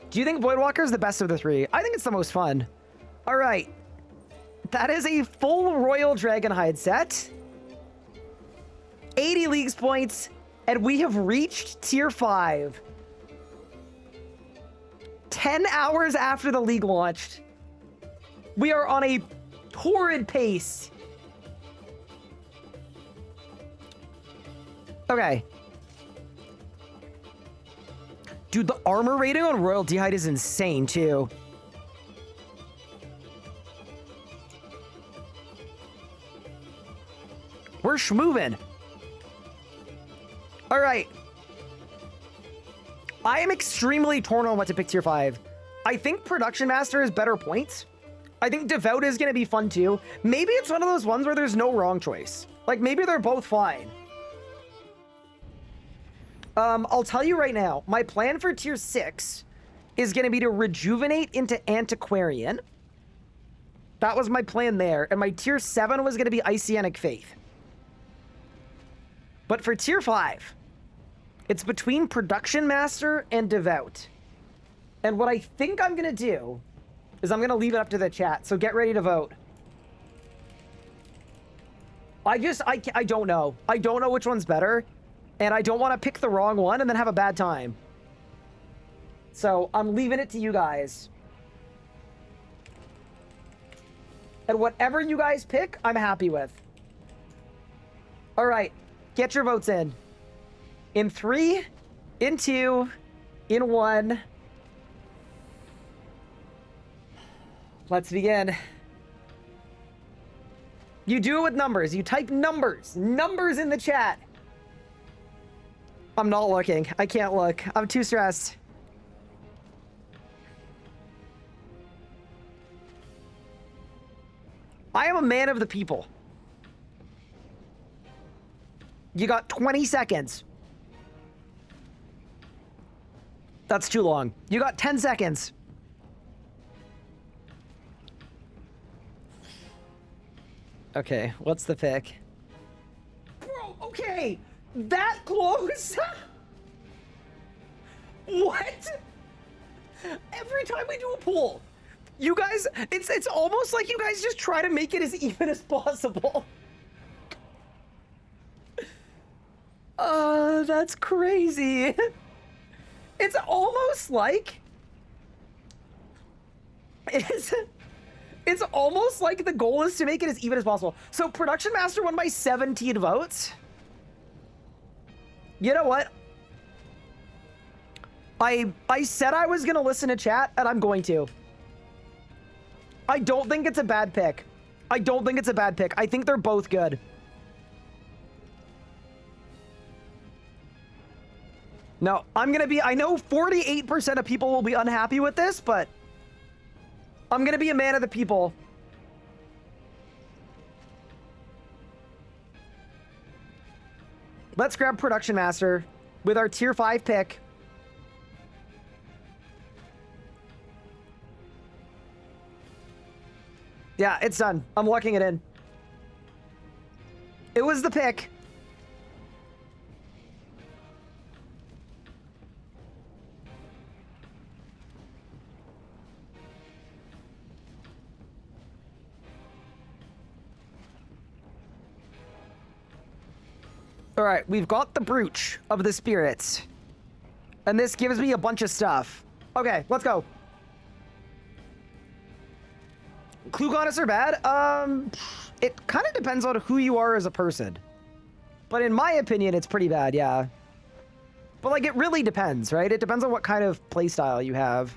Do you think Voidwalker is the best of the 3? I think it's the most fun. All right. That is a full Royal Dragonhide set. 80 Leagues points, and we have reached tier 5. 10 hours after the league launched. We are on a torrid pace. Okay. Dude, the armor rating on Royal D'hide is insane, too. We're schmovin'. All right. I am extremely torn on what to pick tier 5. I think Production Master is better points. I think Devout is going to be fun too. Maybe it's one of those ones where there's no wrong choice. Like, maybe they're both fine. I'll tell you right now, my plan for tier 6 is going to be to rejuvenate into Antiquarian. That was my plan there. And my tier 7 was going to be Isianic Faith. But for tier 5, it's between Production Master and Devout. And what I think I'm going to do is I'm going to leave it up to the chat. So get ready to vote. I don't know. I don't know which one's better. And I don't want to pick the wrong one and then have a bad time. So I'm leaving it to you guys. And whatever you guys pick, I'm happy with. All right. Get your votes in. In 3, in 2, in 1. Let's begin. You do it with numbers. You type numbers. Numbers in the chat. I'm not looking. I can't look. I'm too stressed. I am a man of the people. You got 20 seconds. That's too long. You got 10 seconds. Okay, what's the pick? Bro, okay. That close? What? Every time we do a poll, you guys, it's almost like you guys just try to make it as even as possible. That's crazy. It's almost like it's almost like the goal is to make it as even as possible. So Production Master won by 17 votes. You know what? I said I was gonna listen to chat, and I'm going to. I don't think it's a bad pick. I don't think it's a bad pick. I think they're both good. No, I'm gonna be, I know 48% of people will be unhappy with this, but I'm gonna be a man of the people. Let's grab Production Master with our tier 5 pick. Yeah, it's done. I'm locking it in. It was the pick. All right, we've got the Brooch of the Spirits. And this gives me a bunch of stuff. Okay, let's go. Clue Goddess are bad? It kind of depends on who you are as a person. But in my opinion, it's pretty bad, yeah. But, like, it really depends, right? It depends on what kind of playstyle you have.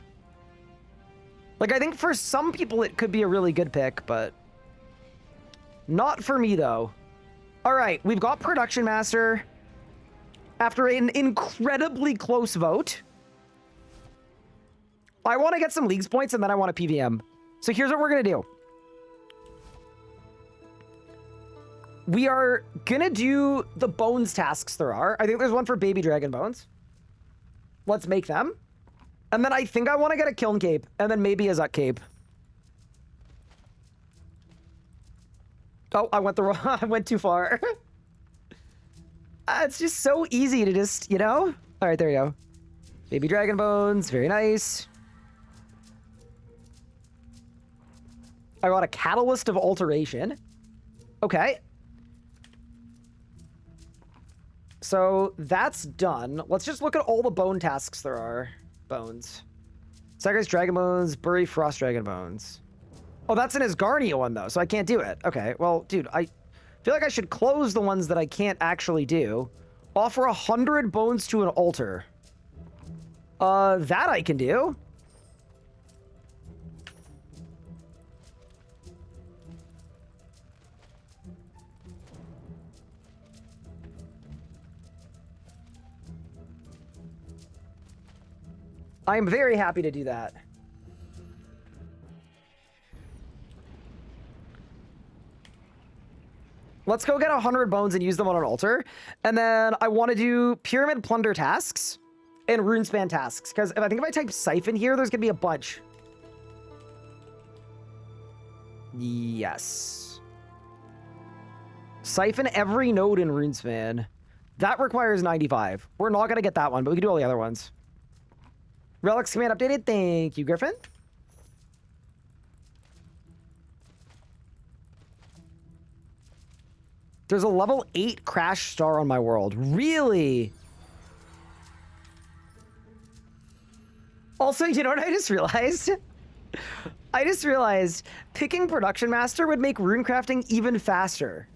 Like, I think for some people it could be a really good pick, but not for me, though. All right, we've got Production Master after an incredibly close vote. I want to get some Leagues points, and then I want a PVM. So here's what we're going to do. We are going to do the Bones tasks there are. I think there's one for Baby Dragon Bones. Let's make them. And then I think I want to get a Kiln Cape, and then maybe a Zuk Cape. Oh, I went the wrong. I went too far. It's just so easy to just, you know? All right, there we go. Baby Dragon Bones, very nice. I got a Catalyst of Alteration. Okay. So that's done. Let's just look at all the bone tasks there are. Bones. Sacrifice Dragon Bones, bury Frost Dragon Bones. Oh, that's an Asgarnia one, though, so I can't do it. Okay, well, dude, I feel like I should close the ones that I can't actually do. Offer 100 bones to an altar. That I can do. I'm very happy to do that. Let's go get 100 bones and use them on an altar. And then I want to do pyramid plunder tasks and runespan tasks. Because I think if I type siphon here, there's going to be a bunch. Yes. Siphon every node in runespan. That requires 95. We're not going to get that one, but we can do all the other ones. Relics command updated. Thank you, Griffin. There's a level 8 crash star on my world. Really? Also, you know what I just realized? I just realized picking Production Master would make runecrafting even faster.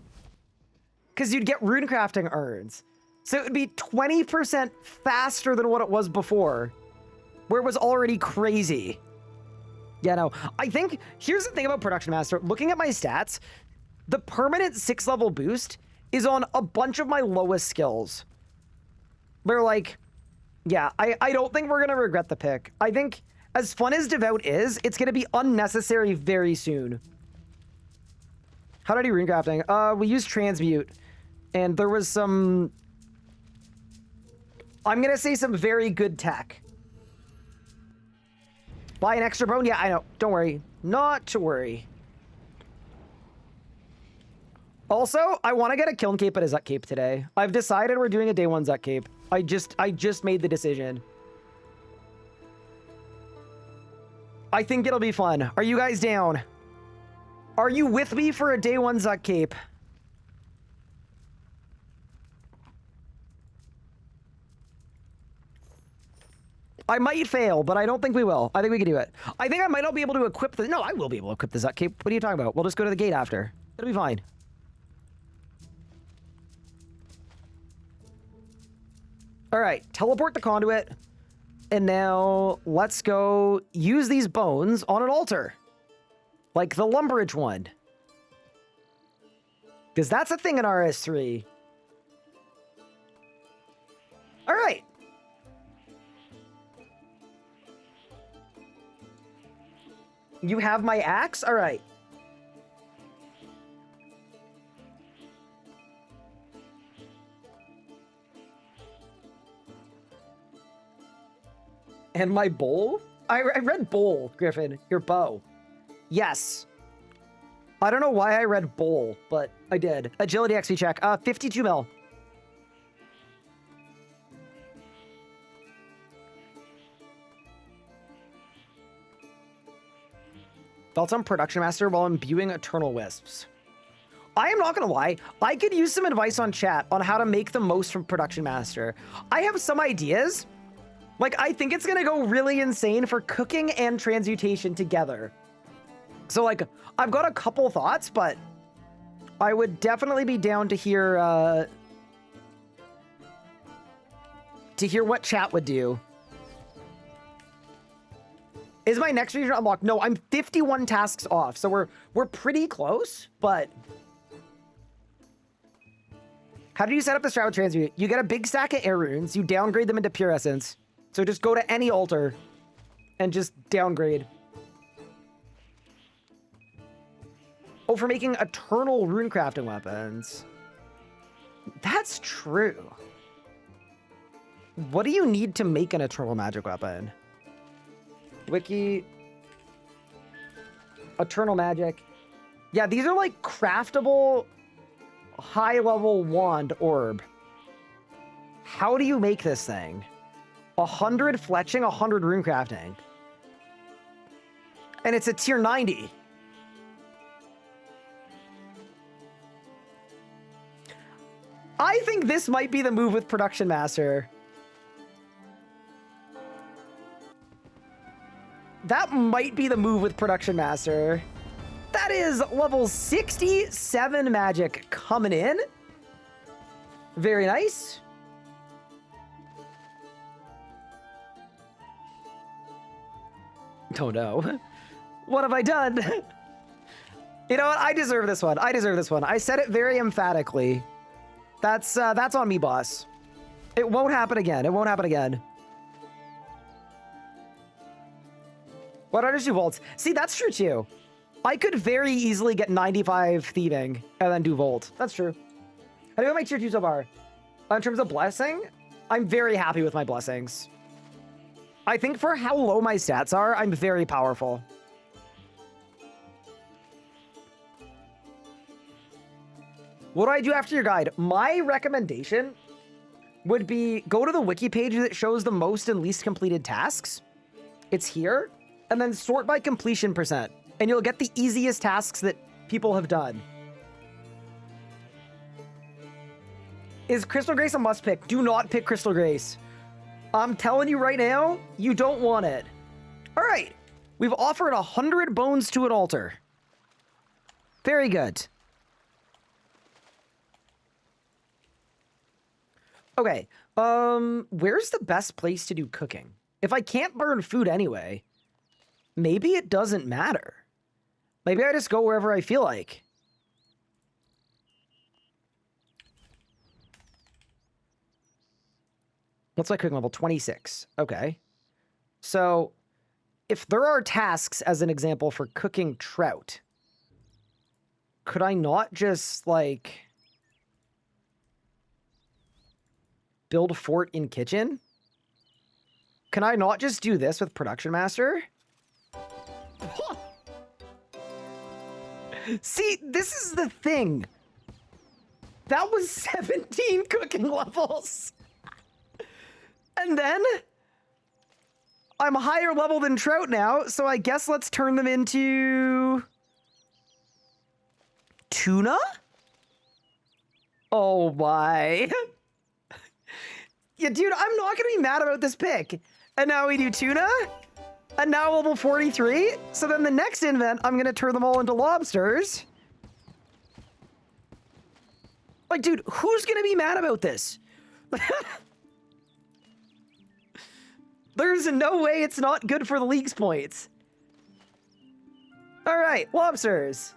Because you'd get runecrafting urns. So it would be 20% faster than what it was before. Where it was already crazy. Yeah, no. I think, here's the thing about Production Master. Looking at my stats, the permanent 6 level boost is on a bunch of my lowest skills. They're like, yeah, I don't think we're going to regret the pick. I think as fun as Devout is, it's going to be unnecessary very soon. How did I do runecrafting? We used Transmute, and there was some, I'm going to say some very good tech. Buy an extra bone? Yeah, I know. Don't worry. Not to worry. Also, I want to get a Kiln Cape and a Zut Cape today. I've decided we're doing a day 1 Zut Cape. I just made the decision. I think it'll be fun. Are you guys down? Are you with me for a day 1 Zut Cape? I might fail, but I don't think we will. I think we can do it. I think I might not be able to equip the... No, I will be able to equip the Zut Cape. What are you talking about? We'll just go to the gate after. It'll be fine. All right, teleport the conduit. And now let's go use these bones on an altar. Like the Lumbridge one. Because that's a thing in RS3. All right. You have my axe? All right. And my bowl? I read bowl, Griffin. Your bow. Yes. I don't know why I read bowl, but I did. Agility XP check. 52 mil. Thoughts on Production Master while imbuing Eternal Wisps? I am not gonna lie. I could use some advice on chat on how to make the most from Production Master. I have some ideas. Like, I think it's gonna go really insane for cooking and transmutation together. So, like, I've got a couple thoughts, but I would definitely be down to hear what chat would do. Is my next region unlocked? No, I'm 51 tasks off, so we're pretty close, but... How do you set up the Shroud Transmute? You get a big stack of air runes, you downgrade them into Pure Essence. So just go to any altar and just downgrade. Oh, for making eternal runecrafting weapons. That's true. What do you need to make an eternal magic weapon? Wiki. Eternal magic. Yeah, these are like craftable high-level wand orb. How do you make this thing? 100 fletching, 100 runecrafting. And it's a tier 90. I think this might be the move with Production Master. That might be the move with Production Master. That is level 67 magic coming in. Very nice. Oh no. What have I done? You know what? I deserve this one. I deserve this one. I said it very emphatically. That's on me, boss. It won't happen again. It won't happen again. Why don't I just do Volt? See, that's true too. I could very easily get 95 thieving and then do Volt. That's true. How do I make tier 2 so far? In terms of blessing, I'm very happy with my blessings. I think for how low my stats are, I'm very powerful. What do I do after your guide? My recommendation would be go to the wiki page that shows the most and least completed tasks. It's here. And then sort by completion percent. And you'll get the easiest tasks that people have done. Is Crystal Grace a must pick? Do not pick Crystal Grace. I'm telling you right now, you don't want it. All right. We've offered 100 bones to an altar. Very good. Okay. Where's the best place to do cooking? If I can't burn food anyway, maybe it doesn't matter. Maybe I just go wherever I feel like. What's my cooking level? 26. Okay. So if there are tasks, as an example, for cooking trout, could I not just, like, build a fort in kitchen? Can I not just do this with Production Master? See, this is the thing. That was 17 cooking levels. And then I'm a higher level than Trout now, so I guess let's turn them into tuna? Oh my. Yeah, dude, I'm not gonna be mad about this pick. And now we do tuna, and now level 43. So then the next invent, I'm gonna turn them all into lobsters. Like, dude, who's gonna be mad about this? There's no way it's not good for the league's points. All right, lobsters.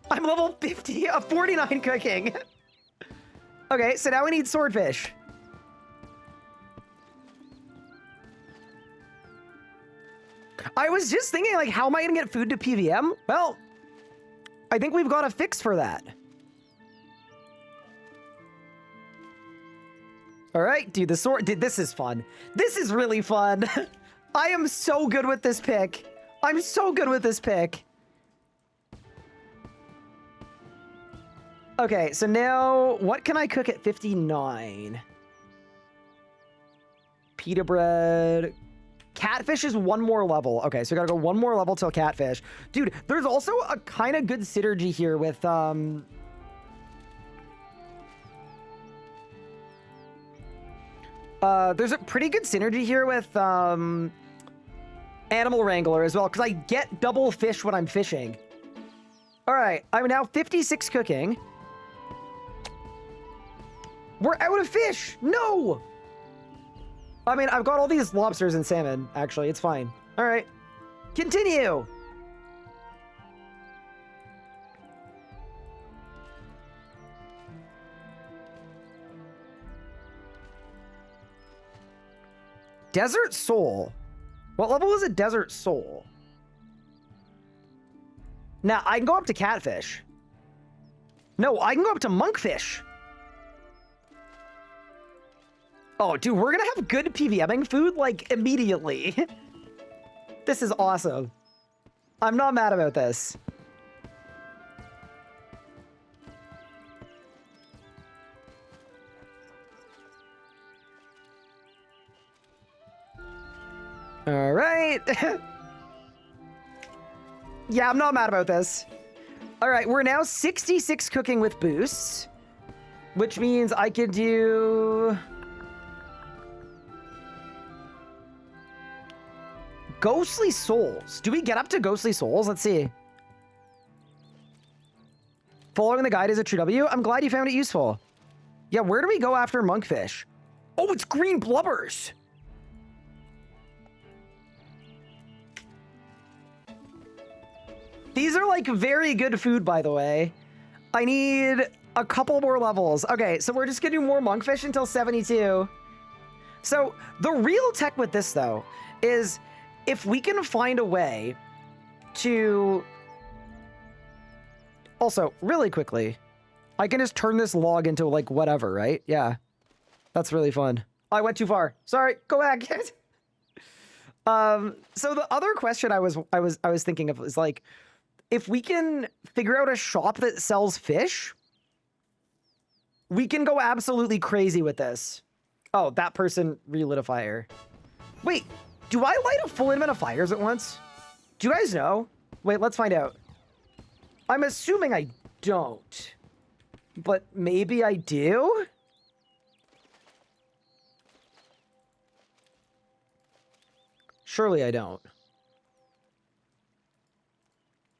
I'm level 50 of 49 cooking. Okay, so now we need swordfish. I was just thinking, like, how am I gonna get food to PVM? Well, I think we've got a fix for that. All right, dude, the sword, dude, this is fun. This is really fun. I am so good with this pick. I'm so good with this pick. Okay, so now what can I cook at 59? Pita bread. Catfish is one more level. Okay, so we gotta go one more level till catfish. Dude, there's also a kind of good synergy here with, there's a pretty good synergy here with, Animal Wrangler as well, because I get double fish when I'm fishing. All right, I'm now 56 cooking. We're out of fish! No! I mean, I've got all these lobsters and salmon, actually. It's fine. All right. Continue! Desert Soul. What level is a Desert Soul? Now, I can go up to catfish. No, I can go up to monkfish. Oh, dude, we're gonna have good PVMing food, like, immediately. This is awesome. I'm not mad about this. All right. Yeah, I'm not mad about this. All right, we're now 66 cooking with boosts, which means I could do Ghostly Souls. Do we get up to Ghostly Souls? Let's see. Following the guide is a true W. I'm glad you found it useful. Yeah, where do we go after monkfish? Oh, it's green blubbers. These are, like, very good food, by the way. I need a couple more levels. Okay, so we're just gonna do more monkfish until 72. So the real tech with this though is if we can find a way to also really quickly, I can just turn this log into like whatever, right? Yeah. That's really fun. I went too far. Sorry, go back. So the other question I was thinking of is like, if we can figure out a shop that sells fish, we can go absolutely crazy with this. Oh, that person relit a fire. Wait, do I light a full invent of fires at once? Do you guys know? Wait, let's find out. I'm assuming I don't, but maybe I do? Surely I don't.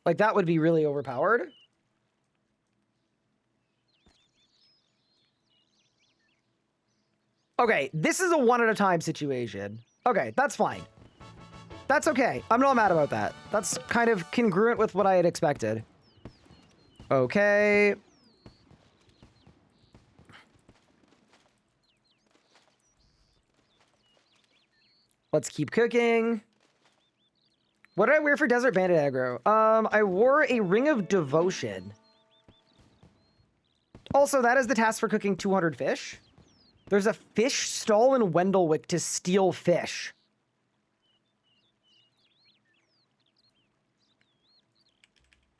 Like, that would be really overpowered. Okay, this is a one at a time situation. Okay, that's fine. That's okay. I'm not mad about that. That's kind of congruent with what I had expected. Okay. Let's keep cooking. What did I wear for Desert Bandit aggro? I wore a Ring of Devotion. Also, that is the task for cooking 200 fish. There's a fish stall in Wendelwick to steal fish.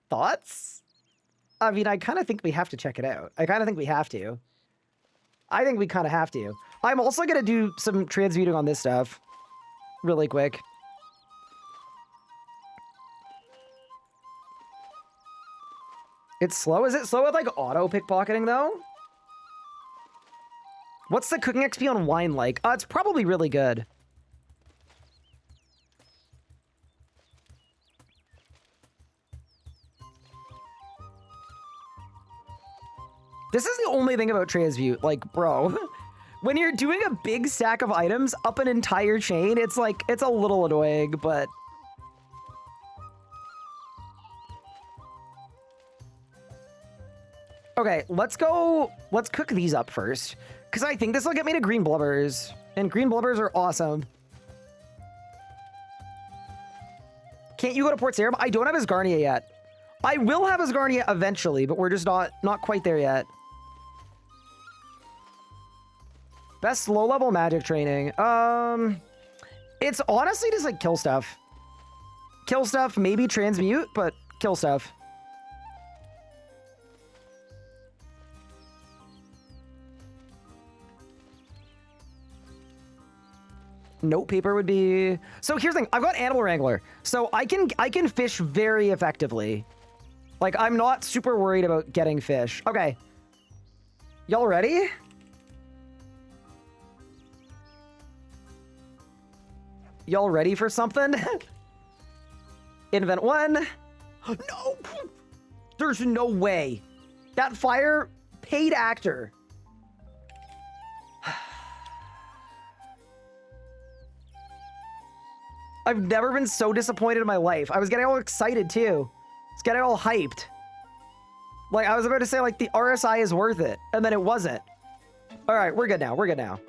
Thoughts? I mean, I kind of think we have to check it out. I kind of think we have to. I think we kind of have to. I'm also going to do some transmuting on this stuff really quick. It's slow? Is it slow with, like, auto pickpocketing, though? What's the cooking XP on wine like? It's probably really good. This is the only thing about transmute. Like, bro, when you're doing a big stack of items up an entire chain, it's like, it's a little annoying, but... Okay, let's cook these up first. Because I think this will get me to green blubbers. And green blubbers are awesome. Can't you go to Port Sarum? I don't have his Garnia yet. I will have his Garnia eventually, but we're just not quite there yet. Best low-level magic training. It's honestly just like kill stuff. Kill stuff, maybe transmute, but kill stuff. Note paper would be... So here's the thing. I've got Animal Wrangler. So I can fish very effectively. Like, I'm not super worried about getting fish. Okay. Y'all ready? Y'all ready for something? Invent one. No! There's no way. That fire... Paid actor. I've never been so disappointed in my life. I was getting all excited, too. I was getting all hyped. Like, I was about to say, like, the RSI is worth it. And then it wasn't. All right, we're good now. We're good now.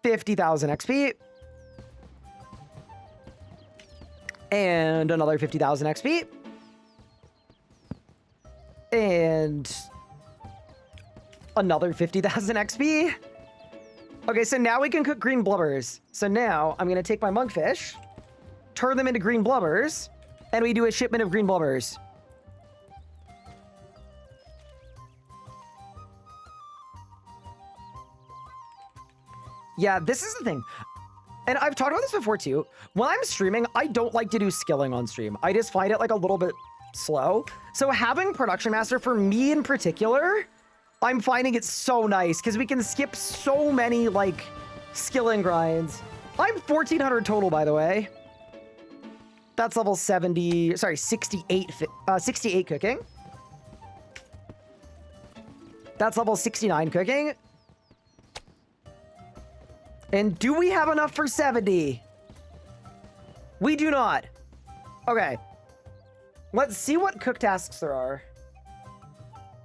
50,000 XP. And another 50,000 XP. And another 50,000 XP. Okay, so now we can cook green blubbers. So now I'm going to take my monkfish, turn them into green blubbers, and we do a shipment of green blubbers. Yeah, this is the thing. And I've talked about this before too. When I'm streaming, I don't like to do skilling on stream. I just find it like a little bit slow. So having Production Master, for me in particular, I'm finding it so nice because we can skip so many like skilling grinds. I'm 1400 total, by the way. That's level 70, sorry, 68 cooking. That's level 69 cooking. And do we have enough for 70? We do not. Okay. Let's see what cook tasks there are.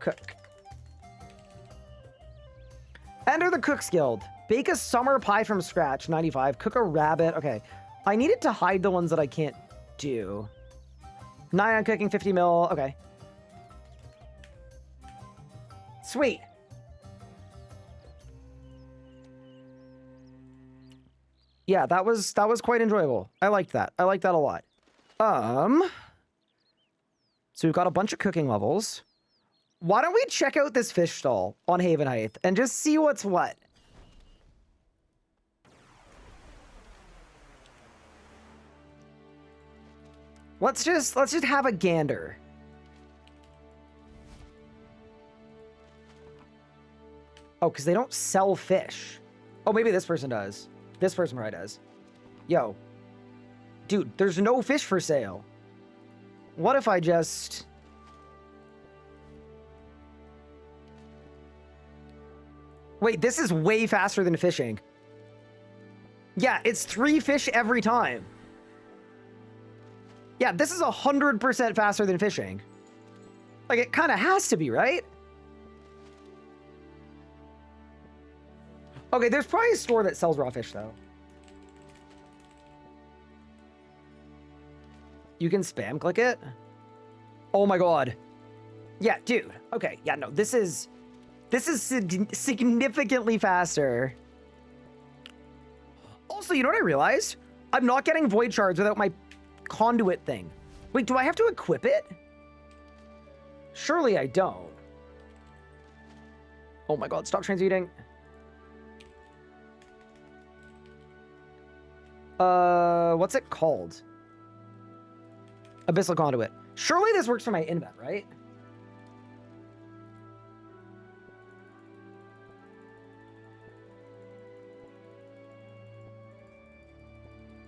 Cook. Enter the Cook's Guild. Bake a summer pie from scratch, 95. Cook a rabbit. Okay. I needed to hide the ones that I can't do. 9 on cooking, 50 mil. Okay. Sweet. Yeah, that was quite enjoyable. I liked that. I liked that a lot. So we've got a bunch of cooking levels. Why don't we check out this fish stall on Haven Heights and just see what's what? Let's just have a gander. Oh, because they don't sell fish. Oh, maybe this person does. This person probably does. Yo. Dude, there's no fish for sale. What if I just... Wait, this is way faster than fishing. Yeah, it's 3 fish every time. Yeah, this is 100% faster than fishing. Like, it kind of has to be, right? Okay, there's probably a store that sells raw fish, though. You can spam click it? Oh my god. Yeah, dude. Okay, yeah, no, this is significantly faster. Also, you know what I realized? I'm not getting void shards without my conduit thing. Wait, do I have to equip it? Surely I don't. Oh my god, stop transmuting. What's it called? Abyssal Conduit. Surely this works for my invent, right?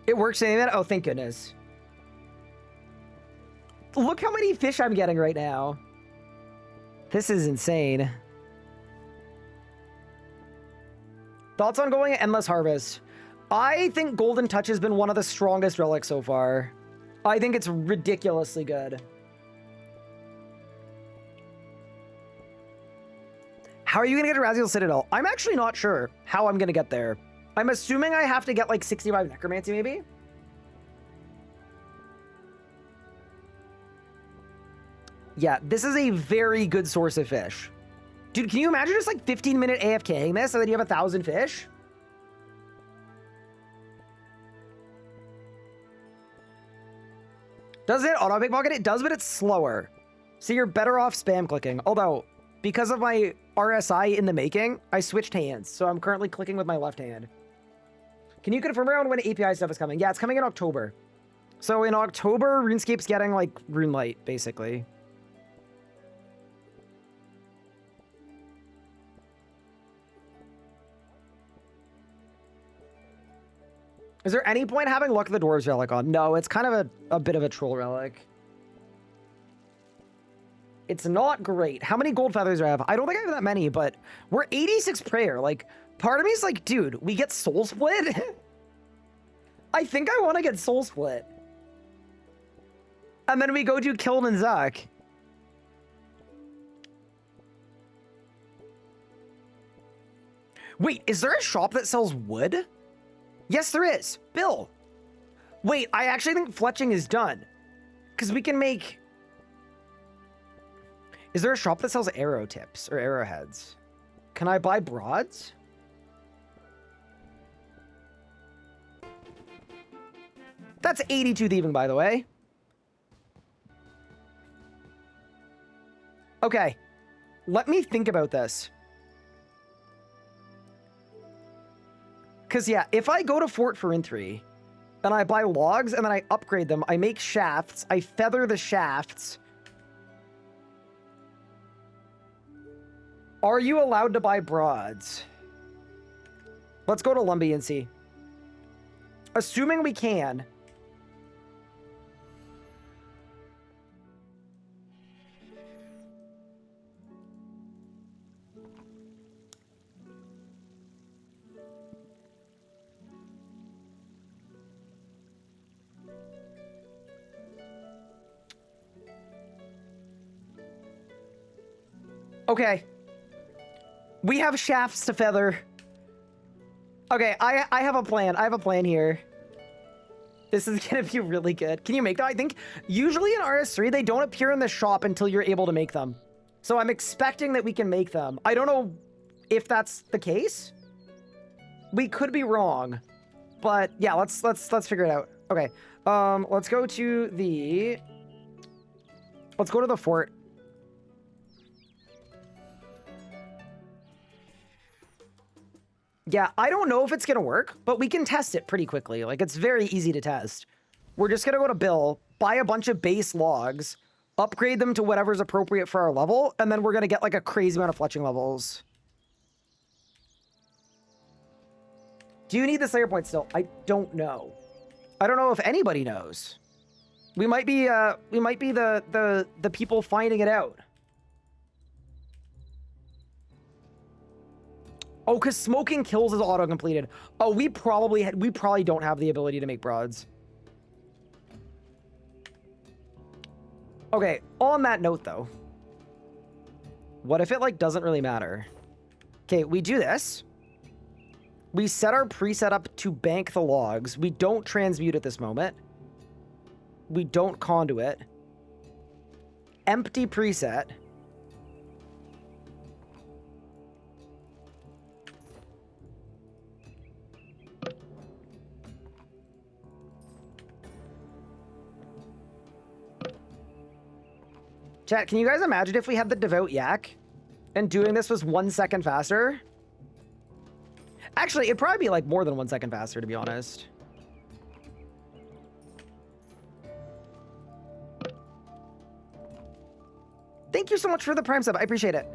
It works in invent? Oh, thank goodness. Look how many fish I'm getting right now. This is insane. Thoughts on going Endless Harvest? I think Golden Touch has been one of the strongest relics so far. I think it's ridiculously good. How are you going to get to Raziel Citadel? I'm actually not sure how I'm going to get there. I'm assuming I have to get like 65 Necromancy maybe? Yeah, this is a very good source of fish. Dude, can you imagine just like 15-minute AFKing this so that you have 1,000 fish? Does it auto pickpocket? It does, but it's slower. So you're better off spam clicking. Although, because of my RSI in the making, I switched hands. So I'm currently clicking with my left hand. Can you confirm around when API stuff is coming? Yeah, it's coming in October. So in October, RuneScape's getting like RuneLite, basically. Is there any point having Luck of the Dwarves relic on? No, it's kind of a bit of a troll relic. It's not great. How many gold feathers do I have? I don't think I have that many, but we're 86 prayer. Like, part of me is like, dude, we get soul split? I think I want to get soul split. And then we go do Kiln Zuck. Wait, is there a shop that sells wood? Yes, there is. Bill. Wait, I actually think fletching is done. Because we can make... Is there a shop that sells arrow tips or arrowheads? Can I buy broads? That's 82 thieving, by the way. Okay. Let me think about this. Because, yeah, if I go to Fort Farinthry and I buy logs and then I upgrade them, I make shafts, I feather the shafts. Are you allowed to buy broads? Let's go to Lumbee and see. Assuming we can. Okay. We have shafts to feather. Okay, I have a plan. I have a plan here. This is gonna be really good. Can you make that? I think usually in RS3, they don't appear in the shop until you're able to make them. So I'm expecting that we can make them. I don't know if that's the case. We could be wrong. But yeah, let's figure it out. Okay. Let's go to the fort. Yeah, I don't know if it's gonna work, but we can test it pretty quickly. Like, it's very easy to test. We're just gonna go to Bill, buy a bunch of base logs, upgrade them to whatever's appropriate for our level, and then we're gonna get like a crazy amount of fletching levels. Do you need the Slayer point still? I don't know. I don't know if anybody knows. We might be the people finding it out. Oh, because smoking kills is auto-completed. Oh, we probably don't have the ability to make broads. Okay, on that note though, what if it like doesn't really matter? Okay, we do this. We set our preset up to bank the logs. We don't transmute at this moment. We don't conduit. Empty preset. Chat, can you guys imagine if we had the Devout Yak and doing this was 1 second faster? Actually, it'd probably be like more than 1 second faster, to be honest. Thank you so much for the Prime sub. I appreciate it.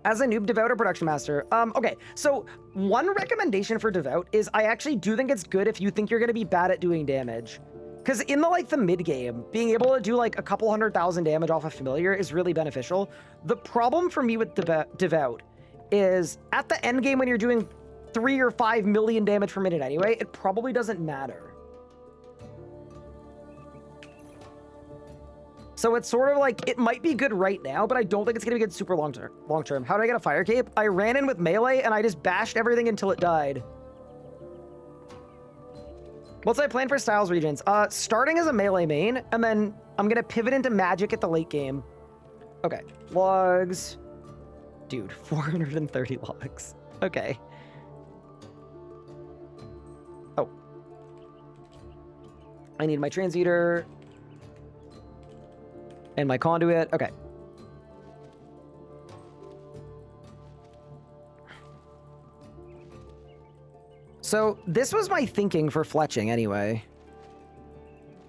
As a noob, Devout or Production Master? Okay, so one recommendation for Devout is I actually do think it's good if you think you're going to be bad at doing damage. Because in the mid game, being able to do like a couple 100,000 damage off a familiar is really beneficial. The problem for me with Devout is at the end game when you're doing 3 or 5 million damage per minute anyway, it probably doesn't matter. So it's sort of like, it might be good right now, but I don't think it's going to be good super long term. How did I get a fire cape? I ran in with melee and I just bashed everything until it died. What's my plan for Styles regions? Starting as a melee main, and then I'm gonna pivot into magic at the late game. Okay, logs. Dude, 430 logs. Okay. Oh. I need my transmuter. And my conduit. Okay. So this was my thinking for fletching anyway.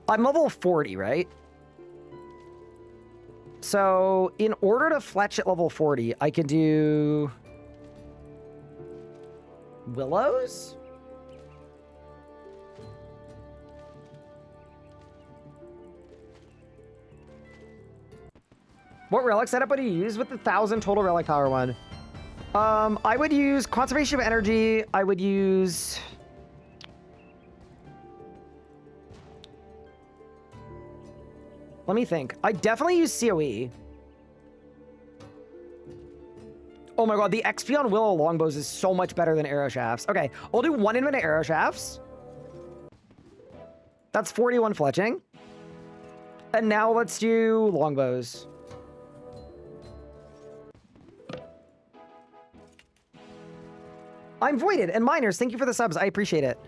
I'm level 40, right? So in order to fletch at level 40, I can do willows? What relic setup would you use with the 1,000 total relic power one? I would use Conservation of Energy. I would use... Let me think. I definitely use COE. Oh my god, the XP on Willow Longbows is so much better than Arrow Shafts. Okay, I'll do 1 infinite Arrow Shafts. That's 41 fletching. And now let's do Longbows. I'm Voided and Miners, thank you for the subs. I appreciate it.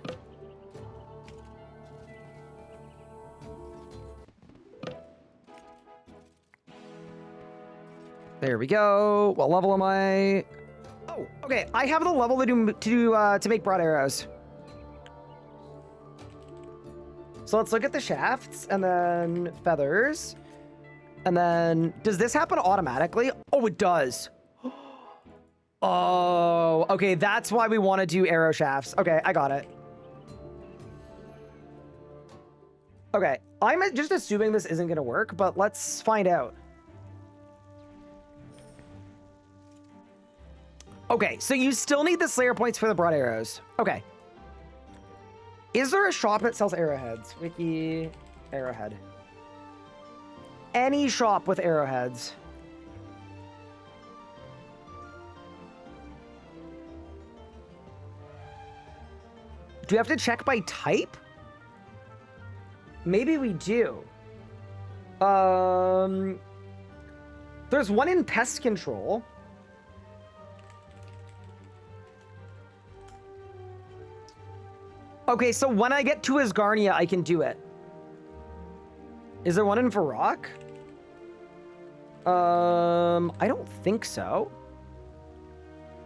There we go. What level am I? Oh, okay. I have the level to make broad arrows. So let's look at the shafts and then feathers. And then does this happen automatically? Oh, it does. Oh, okay. That's why we want to do arrow shafts. Okay, I got it. Okay, I'm just assuming this isn't going to work, but let's find out. Okay, so you still need the Slayer points for the broad arrows. Okay. Is there a shop that sells arrowheads? Wiki arrowhead. Any shop with arrowheads. Do we have to check by type? Maybe we do. There's one in pest control. Okay, so when I get to Asgarnia, I can do it. Is there one in Varrock? I don't think so.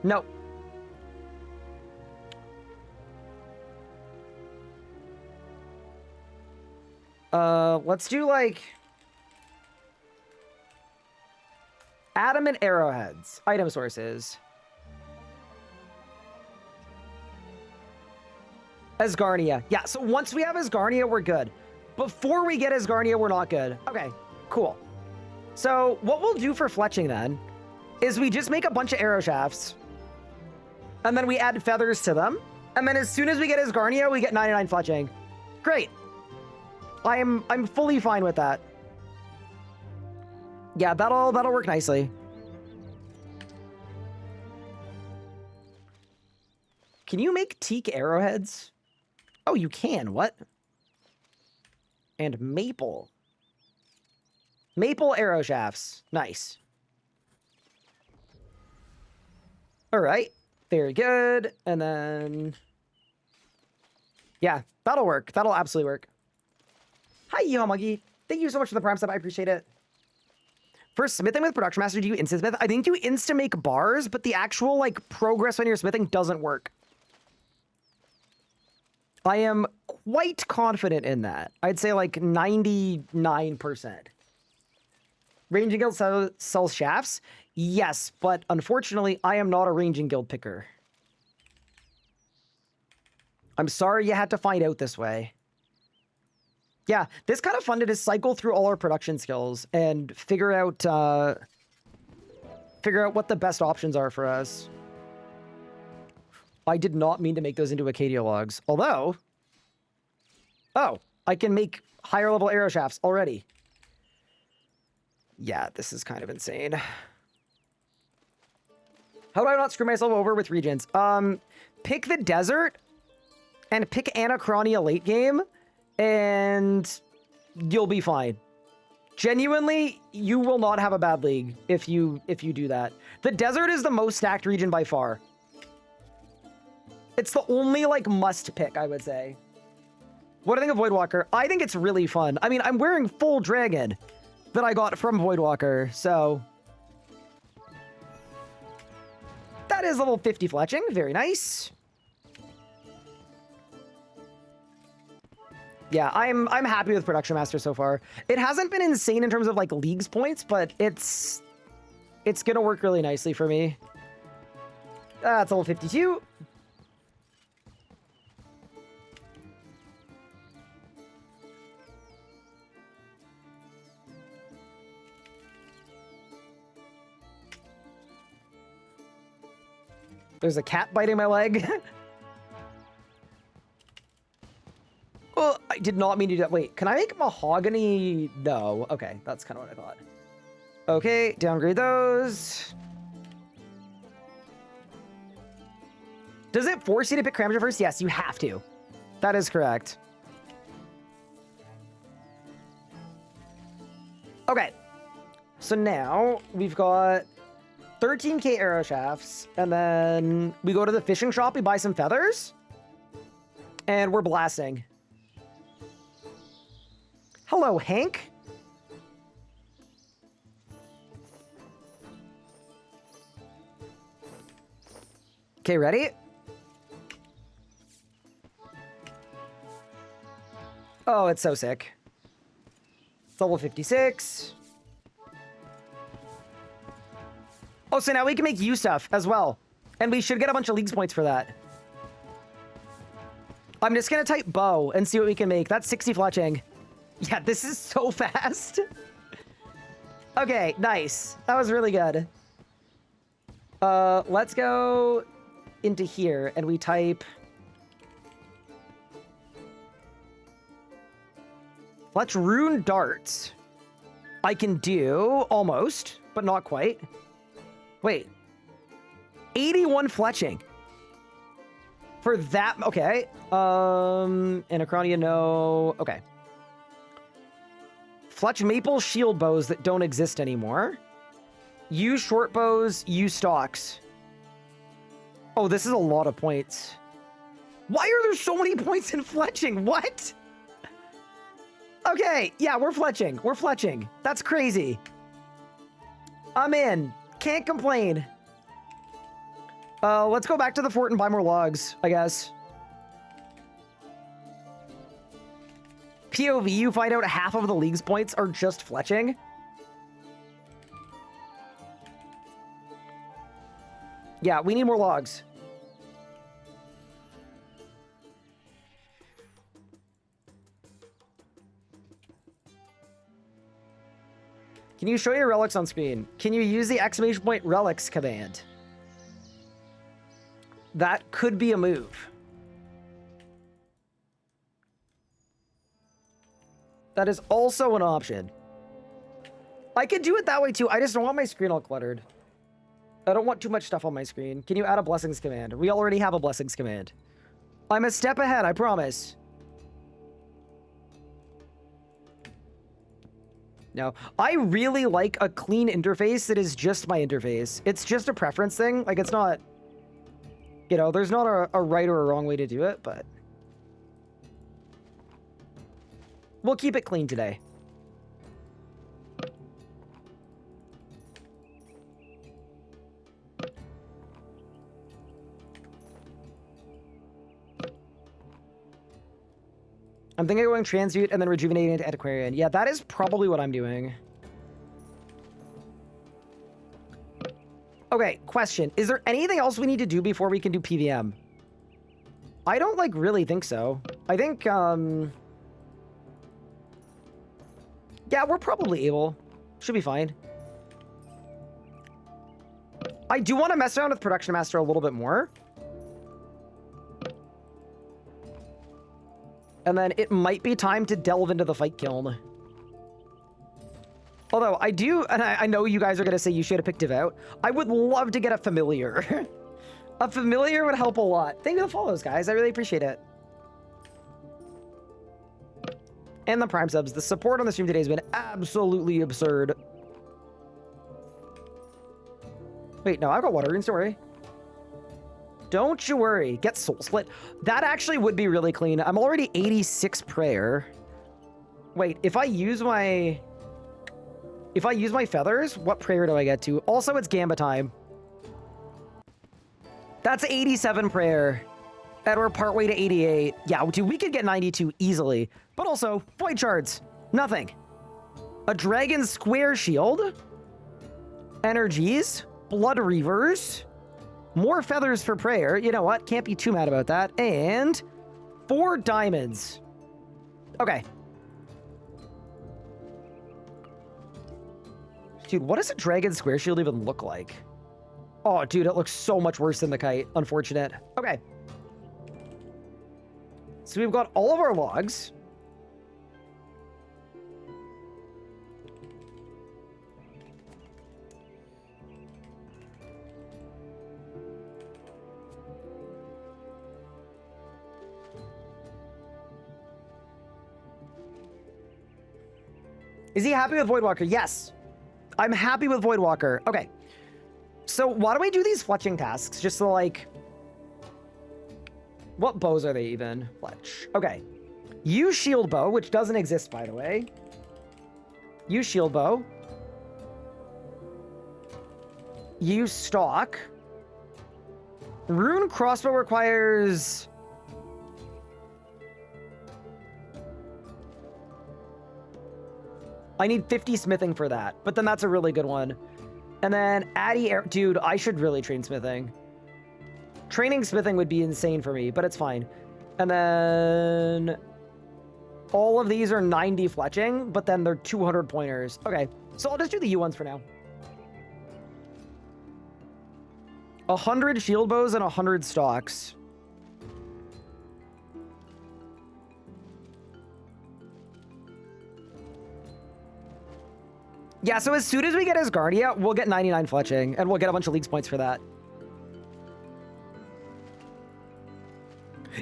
No. Let's do like adamant arrowheads. Item sources. Asgarnia. Yeah, so once we have Asgarnia, we're good. Before we get Asgarnia, we're not good. Okay, cool. So what we'll do for fletching then is we just make a bunch of arrow shafts and then we add feathers to them. And then as soon as we get Asgarnia, we get 99 fletching. Great. I'm fully fine with that. Yeah, that'll work nicely. Can you make teak arrowheads? Oh, you can. What? And maple. Maple arrow shafts. Nice. All right. Very good. And then... yeah, that'll work. That'll absolutely work. Hi, Yomagi. Thank you so much for the Prime sub. I appreciate it. For smithing with Production Master, do you insta-smith? I think you insta-make bars, but the actual, like, progress when you're smithing doesn't work. I am quite confident in that. I'd say, like, 99%. Ranging Guild sells shafts? Yes, but unfortunately, I am not a Ranging Guild picker. I'm sorry you had to find out this way. Yeah, this kind of fun to just cycle through all our production skills and figure out what the best options are for us. I did not mean to make those into Acadia logs. Although, oh, I can make higher level arrow shafts already. Yeah, this is kind of insane. How do I not screw myself over with regions? Pick the desert and pick Anachronia late game, and you'll be fine. Genuinely, you will not have a bad league if you do that. The desert is the most stacked region by far. It's the only, like, must pick, I would say. What do I think of Voidwalker? I think it's really fun. I mean, I'm wearing full dragon that I got from Voidwalker, so... that is level 50 fletching. Very nice. Yeah, I'm happy with Production Master so far. It hasn't been insane in terms of, like, leagues points, but it's gonna work really nicely for me. That's level 52. There's a cat biting my leg. Oh, I did not mean to do that. Wait, can I make mahogany? No. Okay, that's kind of what I thought. Okay, downgrade those. Does it force you to pick Cramja first? Yes, you have to. That is correct. Okay. So now we've got 13k arrow shafts, and then we go to the fishing shop, we buy some feathers, and we're blasting. Hello, Hank. Okay, ready? Oh, it's so sick. It's level 56. Oh, so now we can make you stuff as well. And we should get a bunch of leagues points for that. I'm just going to type bow and see what we can make. That's 60 fletching. Yeah, this is so fast. Okay, nice. That was really good. Let's go into here and we type... Fletch rune darts. I can do almost, but not quite. Wait. 81 fletching. For that, okay. Anachronia, no. Okay. Fletch maple shield bows that don't exist anymore. Use short bows, use stalks. Oh, this is a lot of points. Why are there so many points in fletching? What? Okay, yeah, we're fletching. We're fletching. That's crazy. I'm in. Can't complain. Let's go back to the fort and buy more logs, I guess. POV, you find out half of the league's points are just fletching. Yeah, we need more logs. Can you show your relics on screen? Can you use the exclamation point relics command? That could be a move. That is also an option. I could do it that way too. I just don't want my screen all cluttered. I don't want too much stuff on my screen. Can you add a blessings command? We already have a blessings command. I'm a step ahead, I promise. No, I really like a clean interface that is just my interface. It's just a preference thing. Like, it's not, you know, there's not a right or a wrong way to do it, but we'll keep it clean today. I'm thinking of going transmute and then rejuvenating into antiquarian. Yeah, that is probably what I'm doing. Okay, question. Is there anything else we need to do before we can do PVM? I don't, like, really think so. I think, yeah, we're probably able. Should be fine. I do want to mess around with Production Master a little bit more. And then it might be time to delve into the fight kiln. Although I do, and I know you guys are going to say you should have picked Devout. I would love to get a familiar. A familiar would help a lot. Thank you for the follows, guys. I really appreciate it. And the Prime subs. The support on the stream today has been absolutely absurd. Wait, no, I've got water runes, don't worry. Don't you worry. Get soul split. That actually would be really clean. I'm already 86 prayer. Wait, if I use my feathers, what prayer do I get to? Also, it's Gamba time. That's 87 prayer. And we're partway to 88. Yeah, dude, we could get 92 easily. But also, void shards. Nothing. A dragon square shield. Energies. Blood reavers. More feathers for prayer. You know what? Can't be too mad about that. And 4 diamonds. Okay. Dude, what does a dragon square shield even look like? Oh, dude, it looks so much worse than the kite. Unfortunate. Okay. So we've got all of our logs. Is he happy with Voidwalker? Yes. I'm happy with Voidwalker. Okay. So why do we do these fletching tasks? Just so, like... What bows are they even? Fletch. Okay. Use shield bow, which doesn't exist, by the way. Use shield bow. Use stock. Rune crossbow requires... I need 50 smithing for that, but then that's a really good one. And then Addy Air... Dude, I should really train smithing. Training smithing would be insane for me, but it's fine. And then... all of these are 90 fletching, but then they're 200 pointers. Okay, so I'll just do the U ones for now. 100 shield bows and 100 stocks. Yeah, so as soon as we get Asgardia, we'll get 99 fletching, and we'll get a bunch of leagues points for that.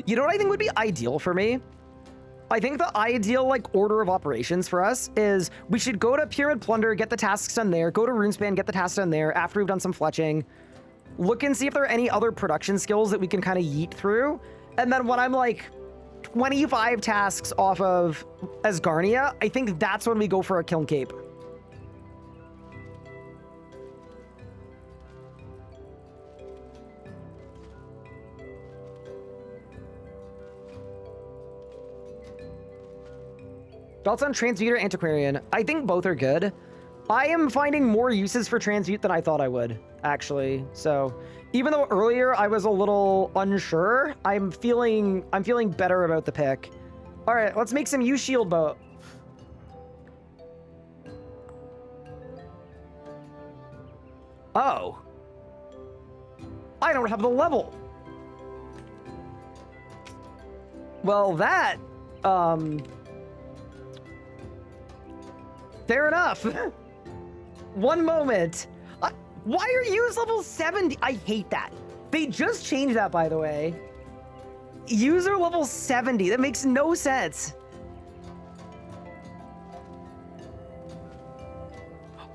You know what I think would be ideal for me? I think the ideal like order of operations for us is we should go to Pyramid Plunder, get the tasks done there, go to Runespan, get the tasks done there after we've done some fletching, look and see if there are any other production skills that we can kind of yeet through. And then when I'm like 25 tasks off of Asgarnia, I think that's when we go for a Kiln Cape. Thoughts on Transmuter, Antiquarian? I think both are good. I am finding more uses for Transmute than I thought I would, actually. So even though earlier I was a little unsure, I'm feeling better about the pick. All right, let's make some use shield bow. Oh. I don't have the level. Well, that, fair enough. One moment. Why are use level 70? I hate that. They just changed that, by the way. User level 70. That makes no sense.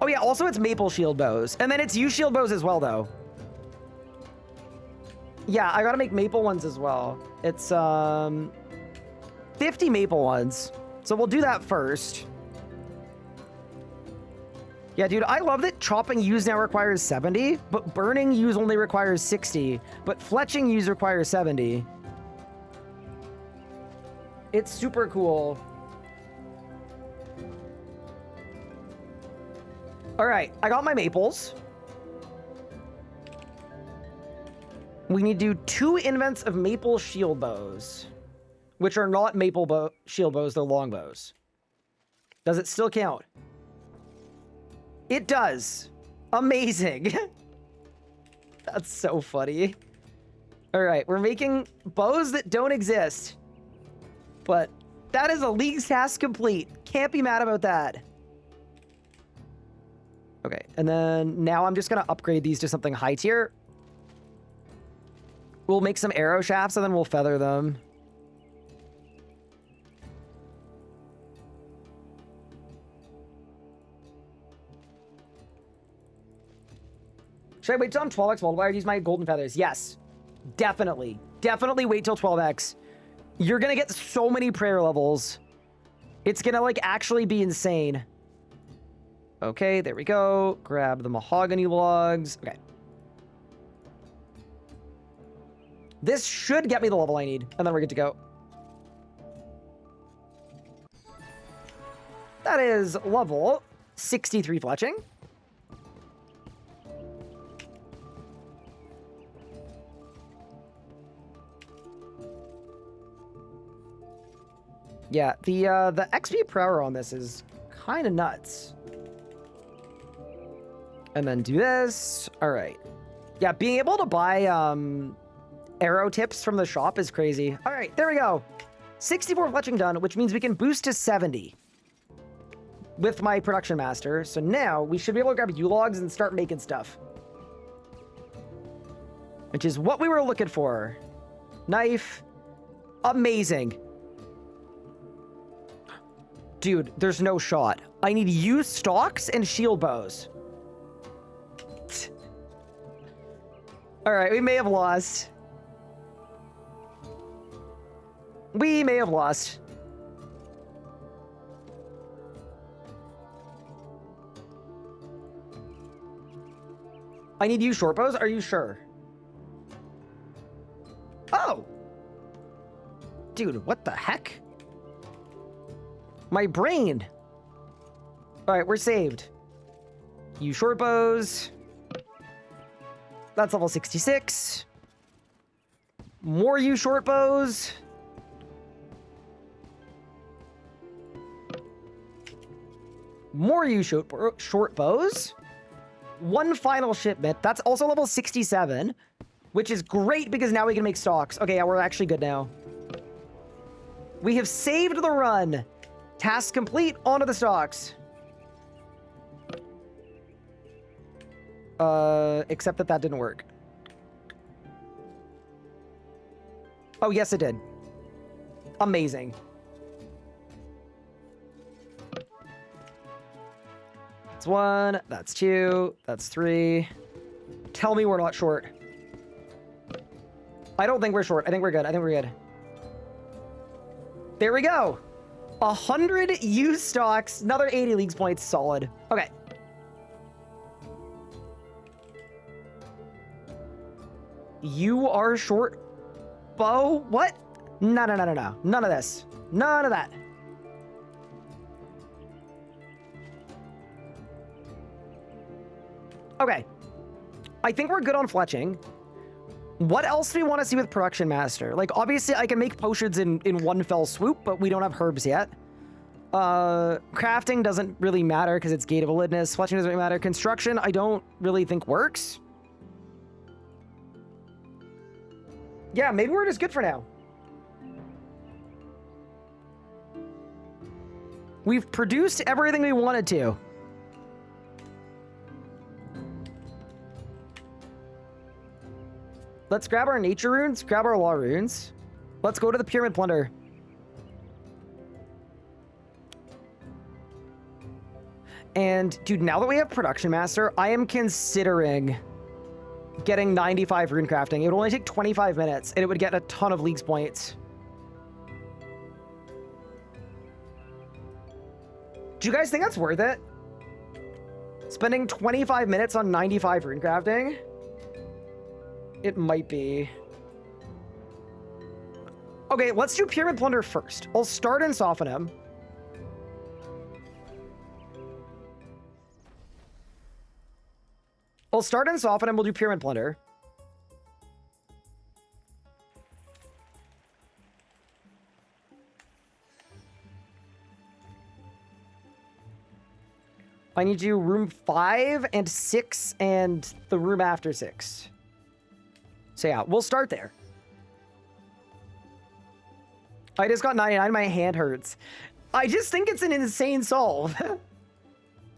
Oh yeah, also it's maple shield bows. And then it's use shield bows as well, though. Yeah, I gotta make maple ones as well. It's 50 maple ones. So we'll do that first. Yeah, dude, I love that chopping use now requires 70, but burning use only requires 60, but fletching use requires 70. It's super cool. All right, I got my maples. We need to do 2 invents of maple shield bows, which are not maple shield bows, they're long bows. Does it still count? It does. Amazing. That's so funny. All right, we're making bows that don't exist. But that is a League's task complete. Can't be mad about that. Okay, and then now I'm just going to upgrade these to something high tier. We'll make some arrow shafts and then we'll feather them. Should I wait till I'm 12x multiplier to use my golden feathers? Yes, definitely. Definitely wait till 12x. You're going to get so many prayer levels. It's going to like actually be insane. Okay, there we go. Grab the mahogany logs. Okay. This should get me the level I need, and then we're good to go. That is level 63 fletching. Yeah, the XP per hour on this is kind of nuts. And then do this. All right. Yeah, being able to buy arrow tips from the shop is crazy. All right, there we go. 64 fletching done, which means we can boost to 70 with my production master. So now we should be able to grab U-logs and start making stuff, which is what we were looking for. Knife. Amazing. Dude, there's no shot. I need used stalks and shield bows. All right, we may have lost. We may have lost. I need you short bows. Are you sure? Oh. Dude, what the heck? My brain. All right, we're saved. You short bows. That's level 66. More you short bows. More you short bows. One final shipment. That's also level 67, which is great because now we can make stocks. Okay, yeah, we're actually good now. We have saved the run. Task complete. Onto the stocks. Except that didn't work. Oh, yes, it did. Amazing. That's 1. That's 2. That's 3. Tell me we're not short. I don't think we're short. I think we're good. I think we're good. There we go. 100 used stocks. Another 80 leagues points. Solid. Okay. You are short, Bo? What? No, no, no, no, no. None of this. None of that. Okay. I think we're good on fletching. What else do we want to see with Production Master? Like, obviously, I can make potions in one fell swoop, but we don't have herbs yet. Crafting doesn't really matter because it's Gate of Validness. Fletching doesn't really matter. Construction, I don't really think works. Yeah, maybe we're just good for now. We've produced everything we wanted to. Let's grab our nature runes, grab our law runes. Let's go to the Pyramid Plunder. And, dude, now that we have Production Master, I am considering getting 95 rune crafting. It would only take 25 minutes, and it would get a ton of leagues points. Do you guys think that's worth it? Spending 25 minutes on 95 rune crafting? It might be. Okay, let's do Pyramid Plunder first. I'll start in Sophonim. We'll start in Sophonim, we'll do Pyramid Plunder. I need to do room 5 and 6 and the room after 6. So yeah, we'll start there. I just got 99, my hand hurts. I just think it's an insane solve.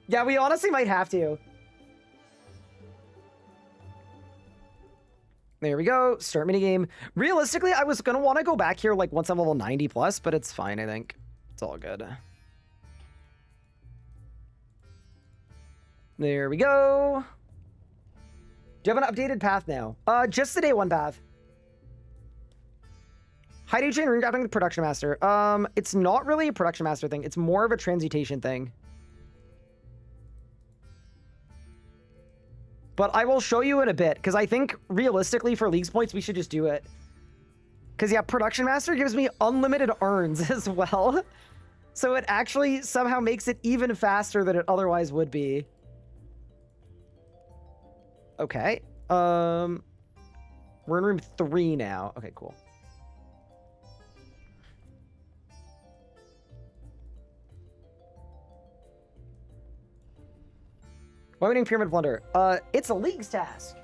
Yeah, we honestly might have to. There we go. Start minigame. Realistically, I was going to want to go back here like once I'm level 90 plus, but it's fine, I think. It's all good. There we go. Do you have an updated path now? Just the day 1 path. How do you chain rune crafting with Production Master? It's not really a Production Master thing. It's more of a transmutation thing. But I will show you in a bit, because I think, realistically, for Leagues points, we should just do it. Because, yeah, Production Master gives me unlimited urns as well. So it actually somehow makes it even faster than it otherwise would be. Okay. We're in room 3 now. Okay, cool. Why are we doing Pyramid Plunder? It's a Leagues task.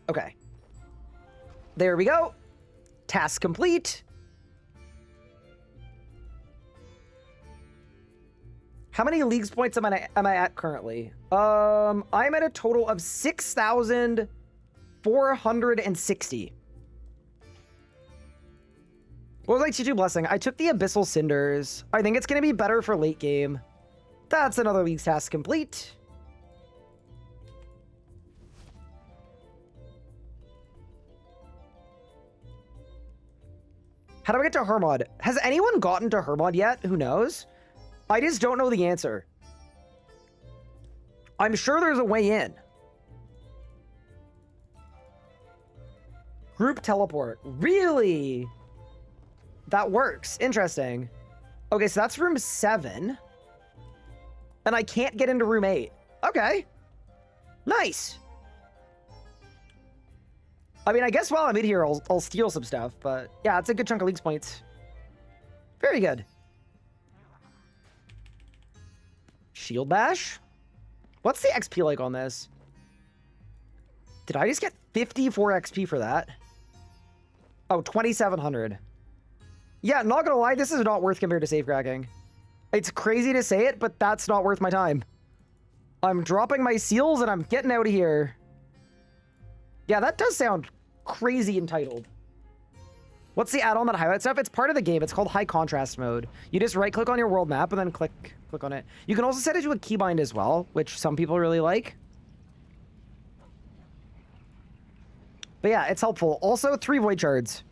Okay. There we go. Task complete. How many leagues points am I at currently? I'm at a total of 6,460. What was my T2 blessing? I took the Abyssal Cinders. I think it's going to be better for late game. That's another leagues task complete. How do I get to Hermod? Has anyone gotten to Hermod yet? Who knows? I just don't know the answer. I'm sure there's a way in. Group teleport. Really? That works. Interesting. Okay, so that's room 7. And I can't get into room 8. Okay. Nice. I mean, I guess while I'm in here, I'll steal some stuff. But yeah, it's a good chunk of leagues points. Very good. Shield Bash? What's the XP like on this? Did I just get 54 XP for that? Oh, 2,700. Yeah, not gonna lie, this is not worth compared to safecracking. It's crazy to say it, but that's not worth my time. I'm dropping my seals and I'm getting out of here. Yeah, that does sound crazy entitled. What's the add-on that highlights stuff? It's part of the game. It's called high contrast mode. You just right-click on your world map and then click on it. You can also set it to a keybind as well, which some people really like. But yeah, it's helpful. Also, 3 void shards.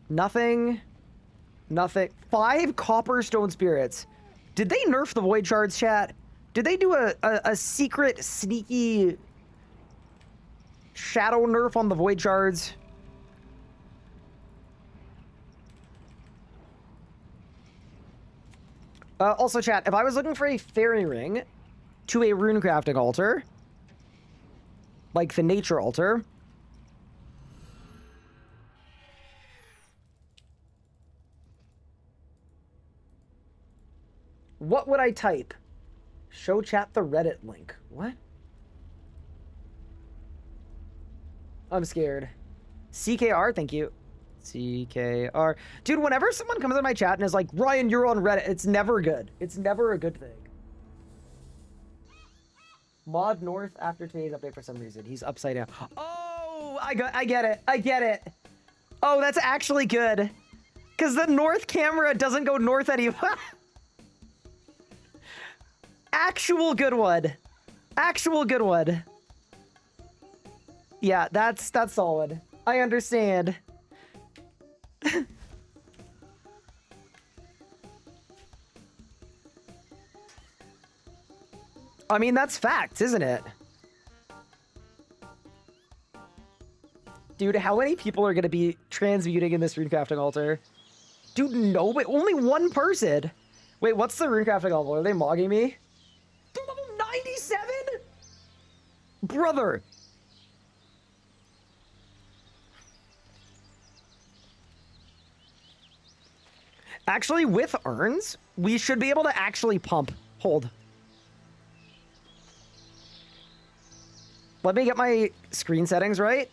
Nothing. 5 copper stone spirits. Did they nerf the void shards, chat? Did they do a secret, sneaky shadow nerf on the void shards? Also, chat, if I was looking for a fairy ring to a rune crafting altar, like the nature altar, what would I type? Show chat the Reddit link. What? I'm scared. CKR, thank you. CKR. Dude, whenever someone comes in my chat and is like, Ryan, you're on Reddit, it's never good. It's never a good thing. Mod North after today's update for some reason. He's upside down. Oh, I get it. I get it. Oh, that's actually good. Because the North camera doesn't go north anymore. Actual good one. Actual good one. Yeah, that's solid. I understand. I mean, that's facts, isn't it? Dude, how many people are going to be transmuting in this runecrafting altar? Dude, no, but only one person. Wait, what's the runecrafting altar? Are they mogging me? They're level 97? Brother. Actually, with urns, we should be able to actually pump. Hold. Let me get my screen settings right.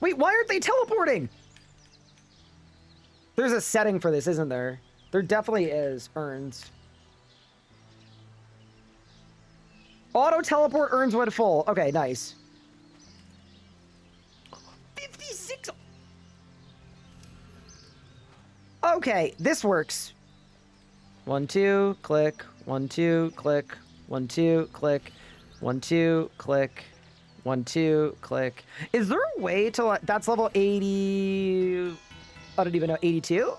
Wait, why aren't they teleporting? There's a setting for this, isn't there? There definitely is. Urns. Auto teleport urns when full. Okay, nice. 56. Okay, this works. 1, 2, click. 1, 2, click. 1, 2, click. 1, 2, click. 1, 2, click. Is there a way to... That's level 80... I don't even know. 82?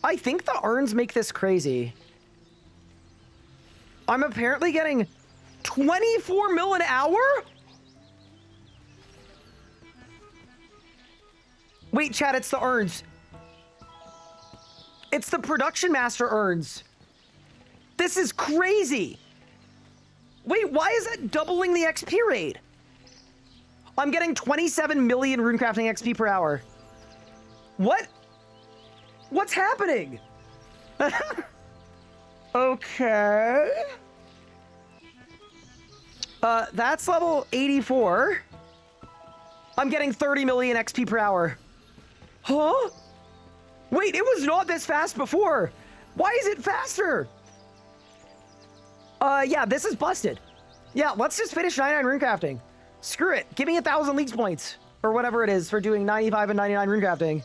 I think the urns make this crazy. I'm apparently getting 24 mil an hour? Wait, chat, it's the urns. It's the production master urns. This is crazy. Wait, why is that doubling the XP rate? I'm getting 27 million runecrafting XP per hour. What? What's happening? Okay. That's level 84. I'm getting 30 million XP per hour. Huh? Wait, it was not this fast before. Why is it faster? Yeah, this is busted. Yeah, let's just finish 99 runecrafting. Screw it. Give me 1,000 leaks points. Or whatever it is for doing 95 and 99 runecrafting.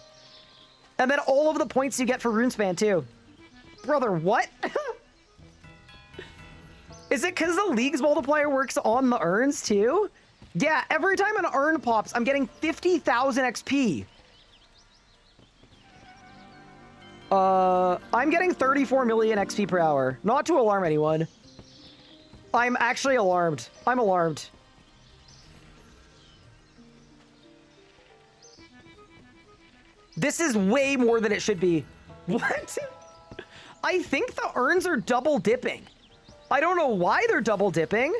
And then all of the points you get for runespan, too. Brother, what? Is it because the League's multiplier works on the urns, too? Yeah, every time an urn pops, I'm getting 50,000 XP. I'm getting 34 million XP per hour. Not to alarm anyone. I'm actually alarmed. I'm alarmed. This is way more than it should be. What? I think the urns are double dipping. I don't know why they're double dipping.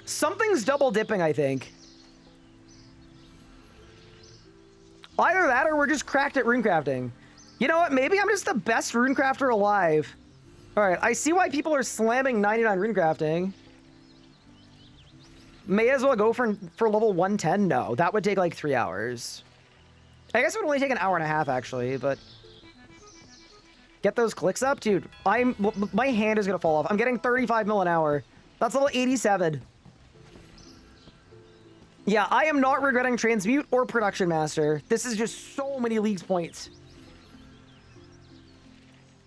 Something's double dipping, I think. Either that or we're just cracked at runecrafting. You know what? Maybe I'm just the best runecrafter alive. All right, I see why people are slamming 99 runecrafting. May as well go for level 110. No, that would take like 3 hours. I guess it would only take an hour and a half actually, but get those clicks up, dude. My hand is gonna fall off. I'm getting 35 mil an hour. That's level 87. Yeah, I am not regretting Transmute or Production Master. This is just so many leagues points.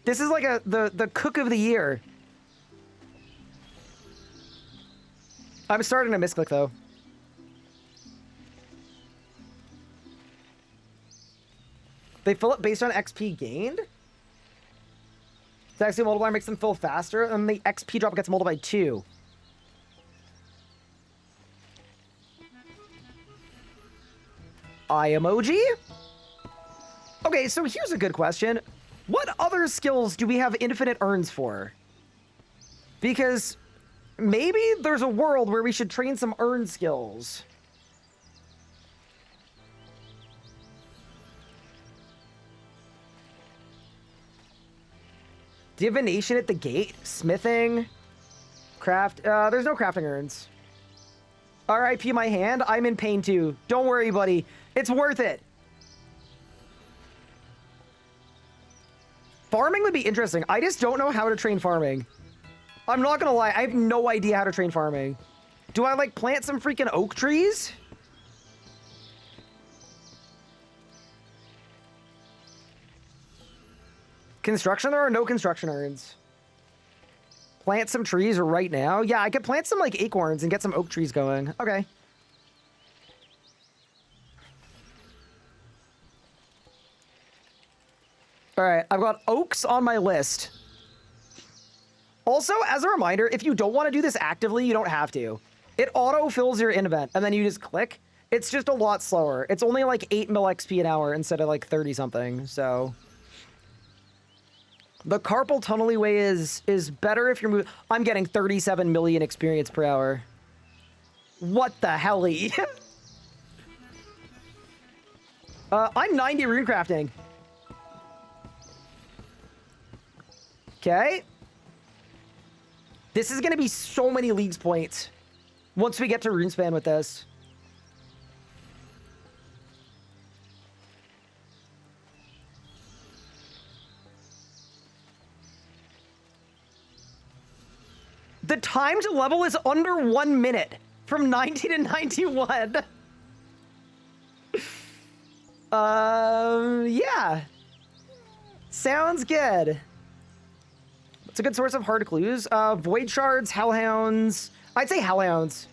This is like the cook of the year. I'm starting to misclick though. They fill it based on XP gained? The XP multiplier makes them fill faster, and the XP drop gets multiplied too. Eye emoji? Okay, so here's a good question. What other skills do we have infinite urns for? Because maybe there's a world where we should train some urn skills. Divination at the gate? Smithing? Craft? There's no crafting urns. RIP my hand, I'm in pain too. Don't worry, buddy. It's worth it. Farming would be interesting. I just don't know how to train farming. I'm not gonna lie, I have no idea how to train farming. Do I like plant some freaking oak trees? Construction? There are no construction urns. Plant some trees right now? Yeah, I could plant some like acorns and get some oak trees going. Okay. All right, I've got oaks on my list. Also, as a reminder, if you don't want to do this actively, you don't have to. It auto-fills your invent, and then you just click. It's just a lot slower. It's only like 8 mil XP an hour instead of like 30-something, so... The carpal tunnel way is better if you're moving... I'm getting 37 million experience per hour. What the helly? I'm 90 runecrafting. Okay. This is going to be so many leagues points once we get to Runespan with this. The time to level is under 1 minute from 90 to 91. Yeah. Sounds good. It's a good source of hard clues. Void shards, hellhounds. I'd say hellhounds.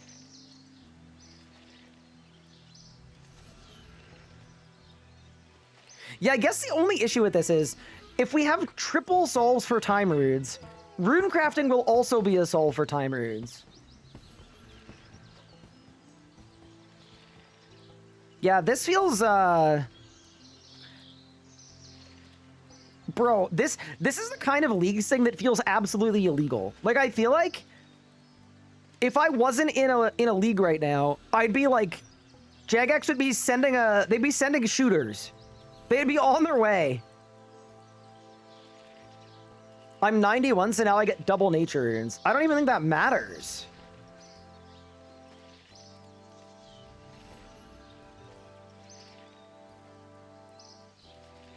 Yeah, I guess the only issue with this is if we have triple solves for time runes, rune crafting will also be a solve for time runes. Yeah, this feels, Bro, this is the kind of league thing that feels absolutely illegal. Like, I feel like if I wasn't in a league right now, I'd be like, Jagex would be sending they'd be sending shooters. They'd be on their way. I'm 91, so now I get double nature runes. I don't even think that matters.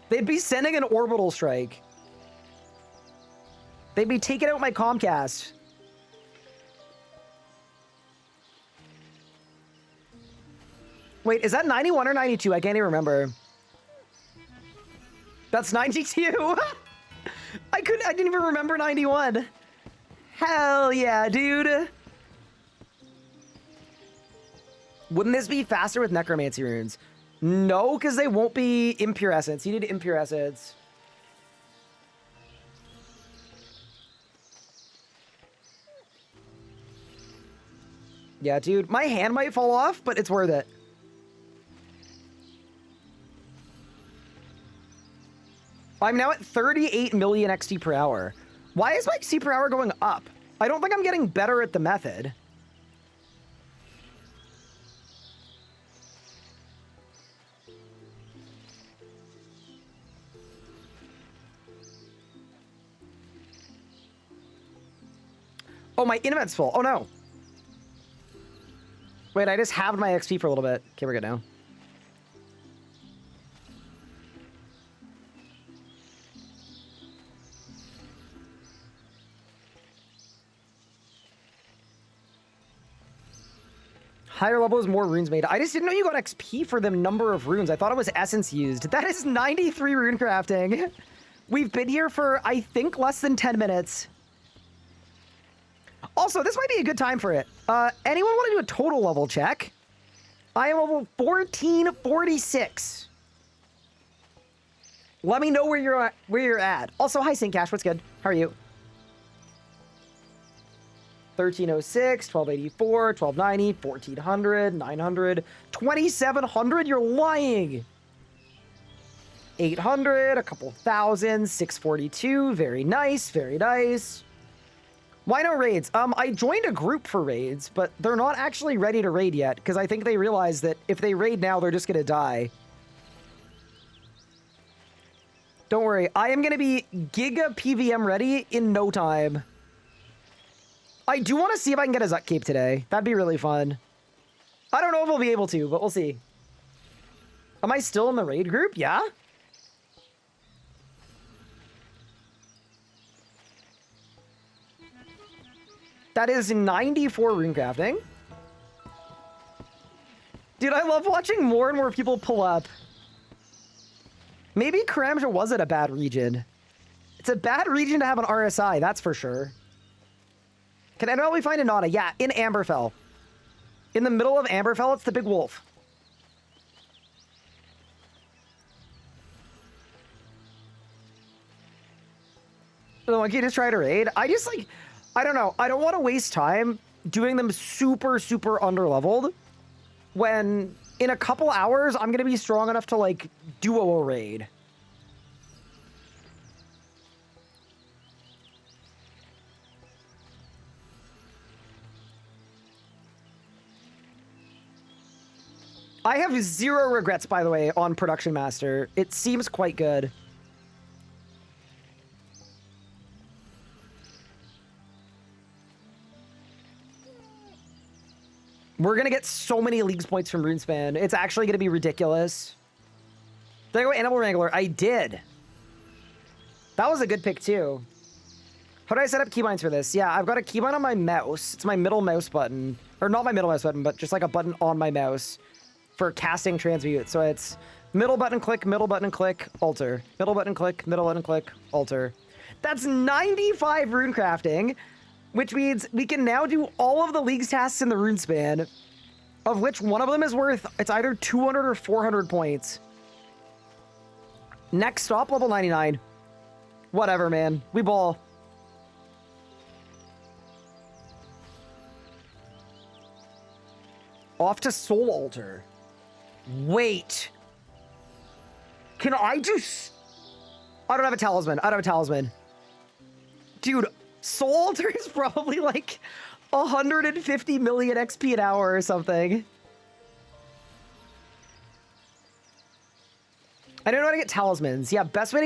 They'd be sending an orbital strike. They'd be taking out my Comcast. Wait, is that 91 or 92? I can't even remember. That's 92? I didn't even remember 91. Hell yeah, dude. Wouldn't this be faster with necromancy runes? No, because they won't be impure essence. You need impure essence. Yeah, dude, my hand might fall off, but it's worth it. I'm now at 38 million XP per hour. Why is my XP per hour going up? I don't think I'm getting better at the method. Oh, my invent's full. Oh, no. Wait, I just halved my XP for a little bit. Okay, we're good now. Higher level is more runes made. I just didn't know you got XP for the number of runes. I thought it was essence used. That is 93 rune crafting. We've been here for, I think, less than 10 minutes. Also, this might be a good time for it. Anyone want to do a total level check? I am level 1446. Let me know where you're at. Also, hi, St. Cash. What's good? How are you? 1306, 1284, 1290, 1400, 900, 2700. You're lying. 800, a couple thousand, 642. Very nice, very nice. Why no raids? I joined a group for raids, but they're not actually ready to raid yet because I think they realize that if they raid now, they're just gonna die. Don't worry, I am gonna be Giga PVM ready in no time. I do want to see if I can get a Zuk Cape today. That'd be really fun. I don't know if we'll be able to, but we'll see. Am I still in the raid group? Yeah? That is 94 rune crafting. Dude, I love watching more and more people pull up. Maybe Karamja wasn't a bad region. It's a bad region to have an RSI, that's for sure. Can anyone find a Nada? Yeah, in Amberfell. In the middle of Amberfell, it's the big wolf. The monkey just tried to raid. I just like, I don't know. I don't want to waste time doing them super, super underleveled when in a couple hours I'm going to be strong enough to like duo a raid. I have zero regrets, by the way, on Production Master. It seems quite good. We're going to get so many Leagues points from RuneSpan. It's actually going to be ridiculous. Did I go Animal Wrangler? I did. That was a good pick, too. How do I set up keybinds for this? Yeah, I've got a keybind on my mouse. It's my middle mouse button. Or not my middle mouse button, but just like a button on my mouse for casting transmute. So it's middle button click, alter. Middle button click, alter. That's 95 rune crafting, which means we can now do all of the League's tasks in the RuneSpan, of which one of them is worth, it's either 200 or 400 points. Next stop, level 99. Whatever, man. We ball. Off to Soul Altar. Wait. Can I do... I don't have a talisman. I don't have a talisman. Dude, Soul Altar is probably like 150 million XP an hour or something. I don't know how to get talismans. Yeah, best way to get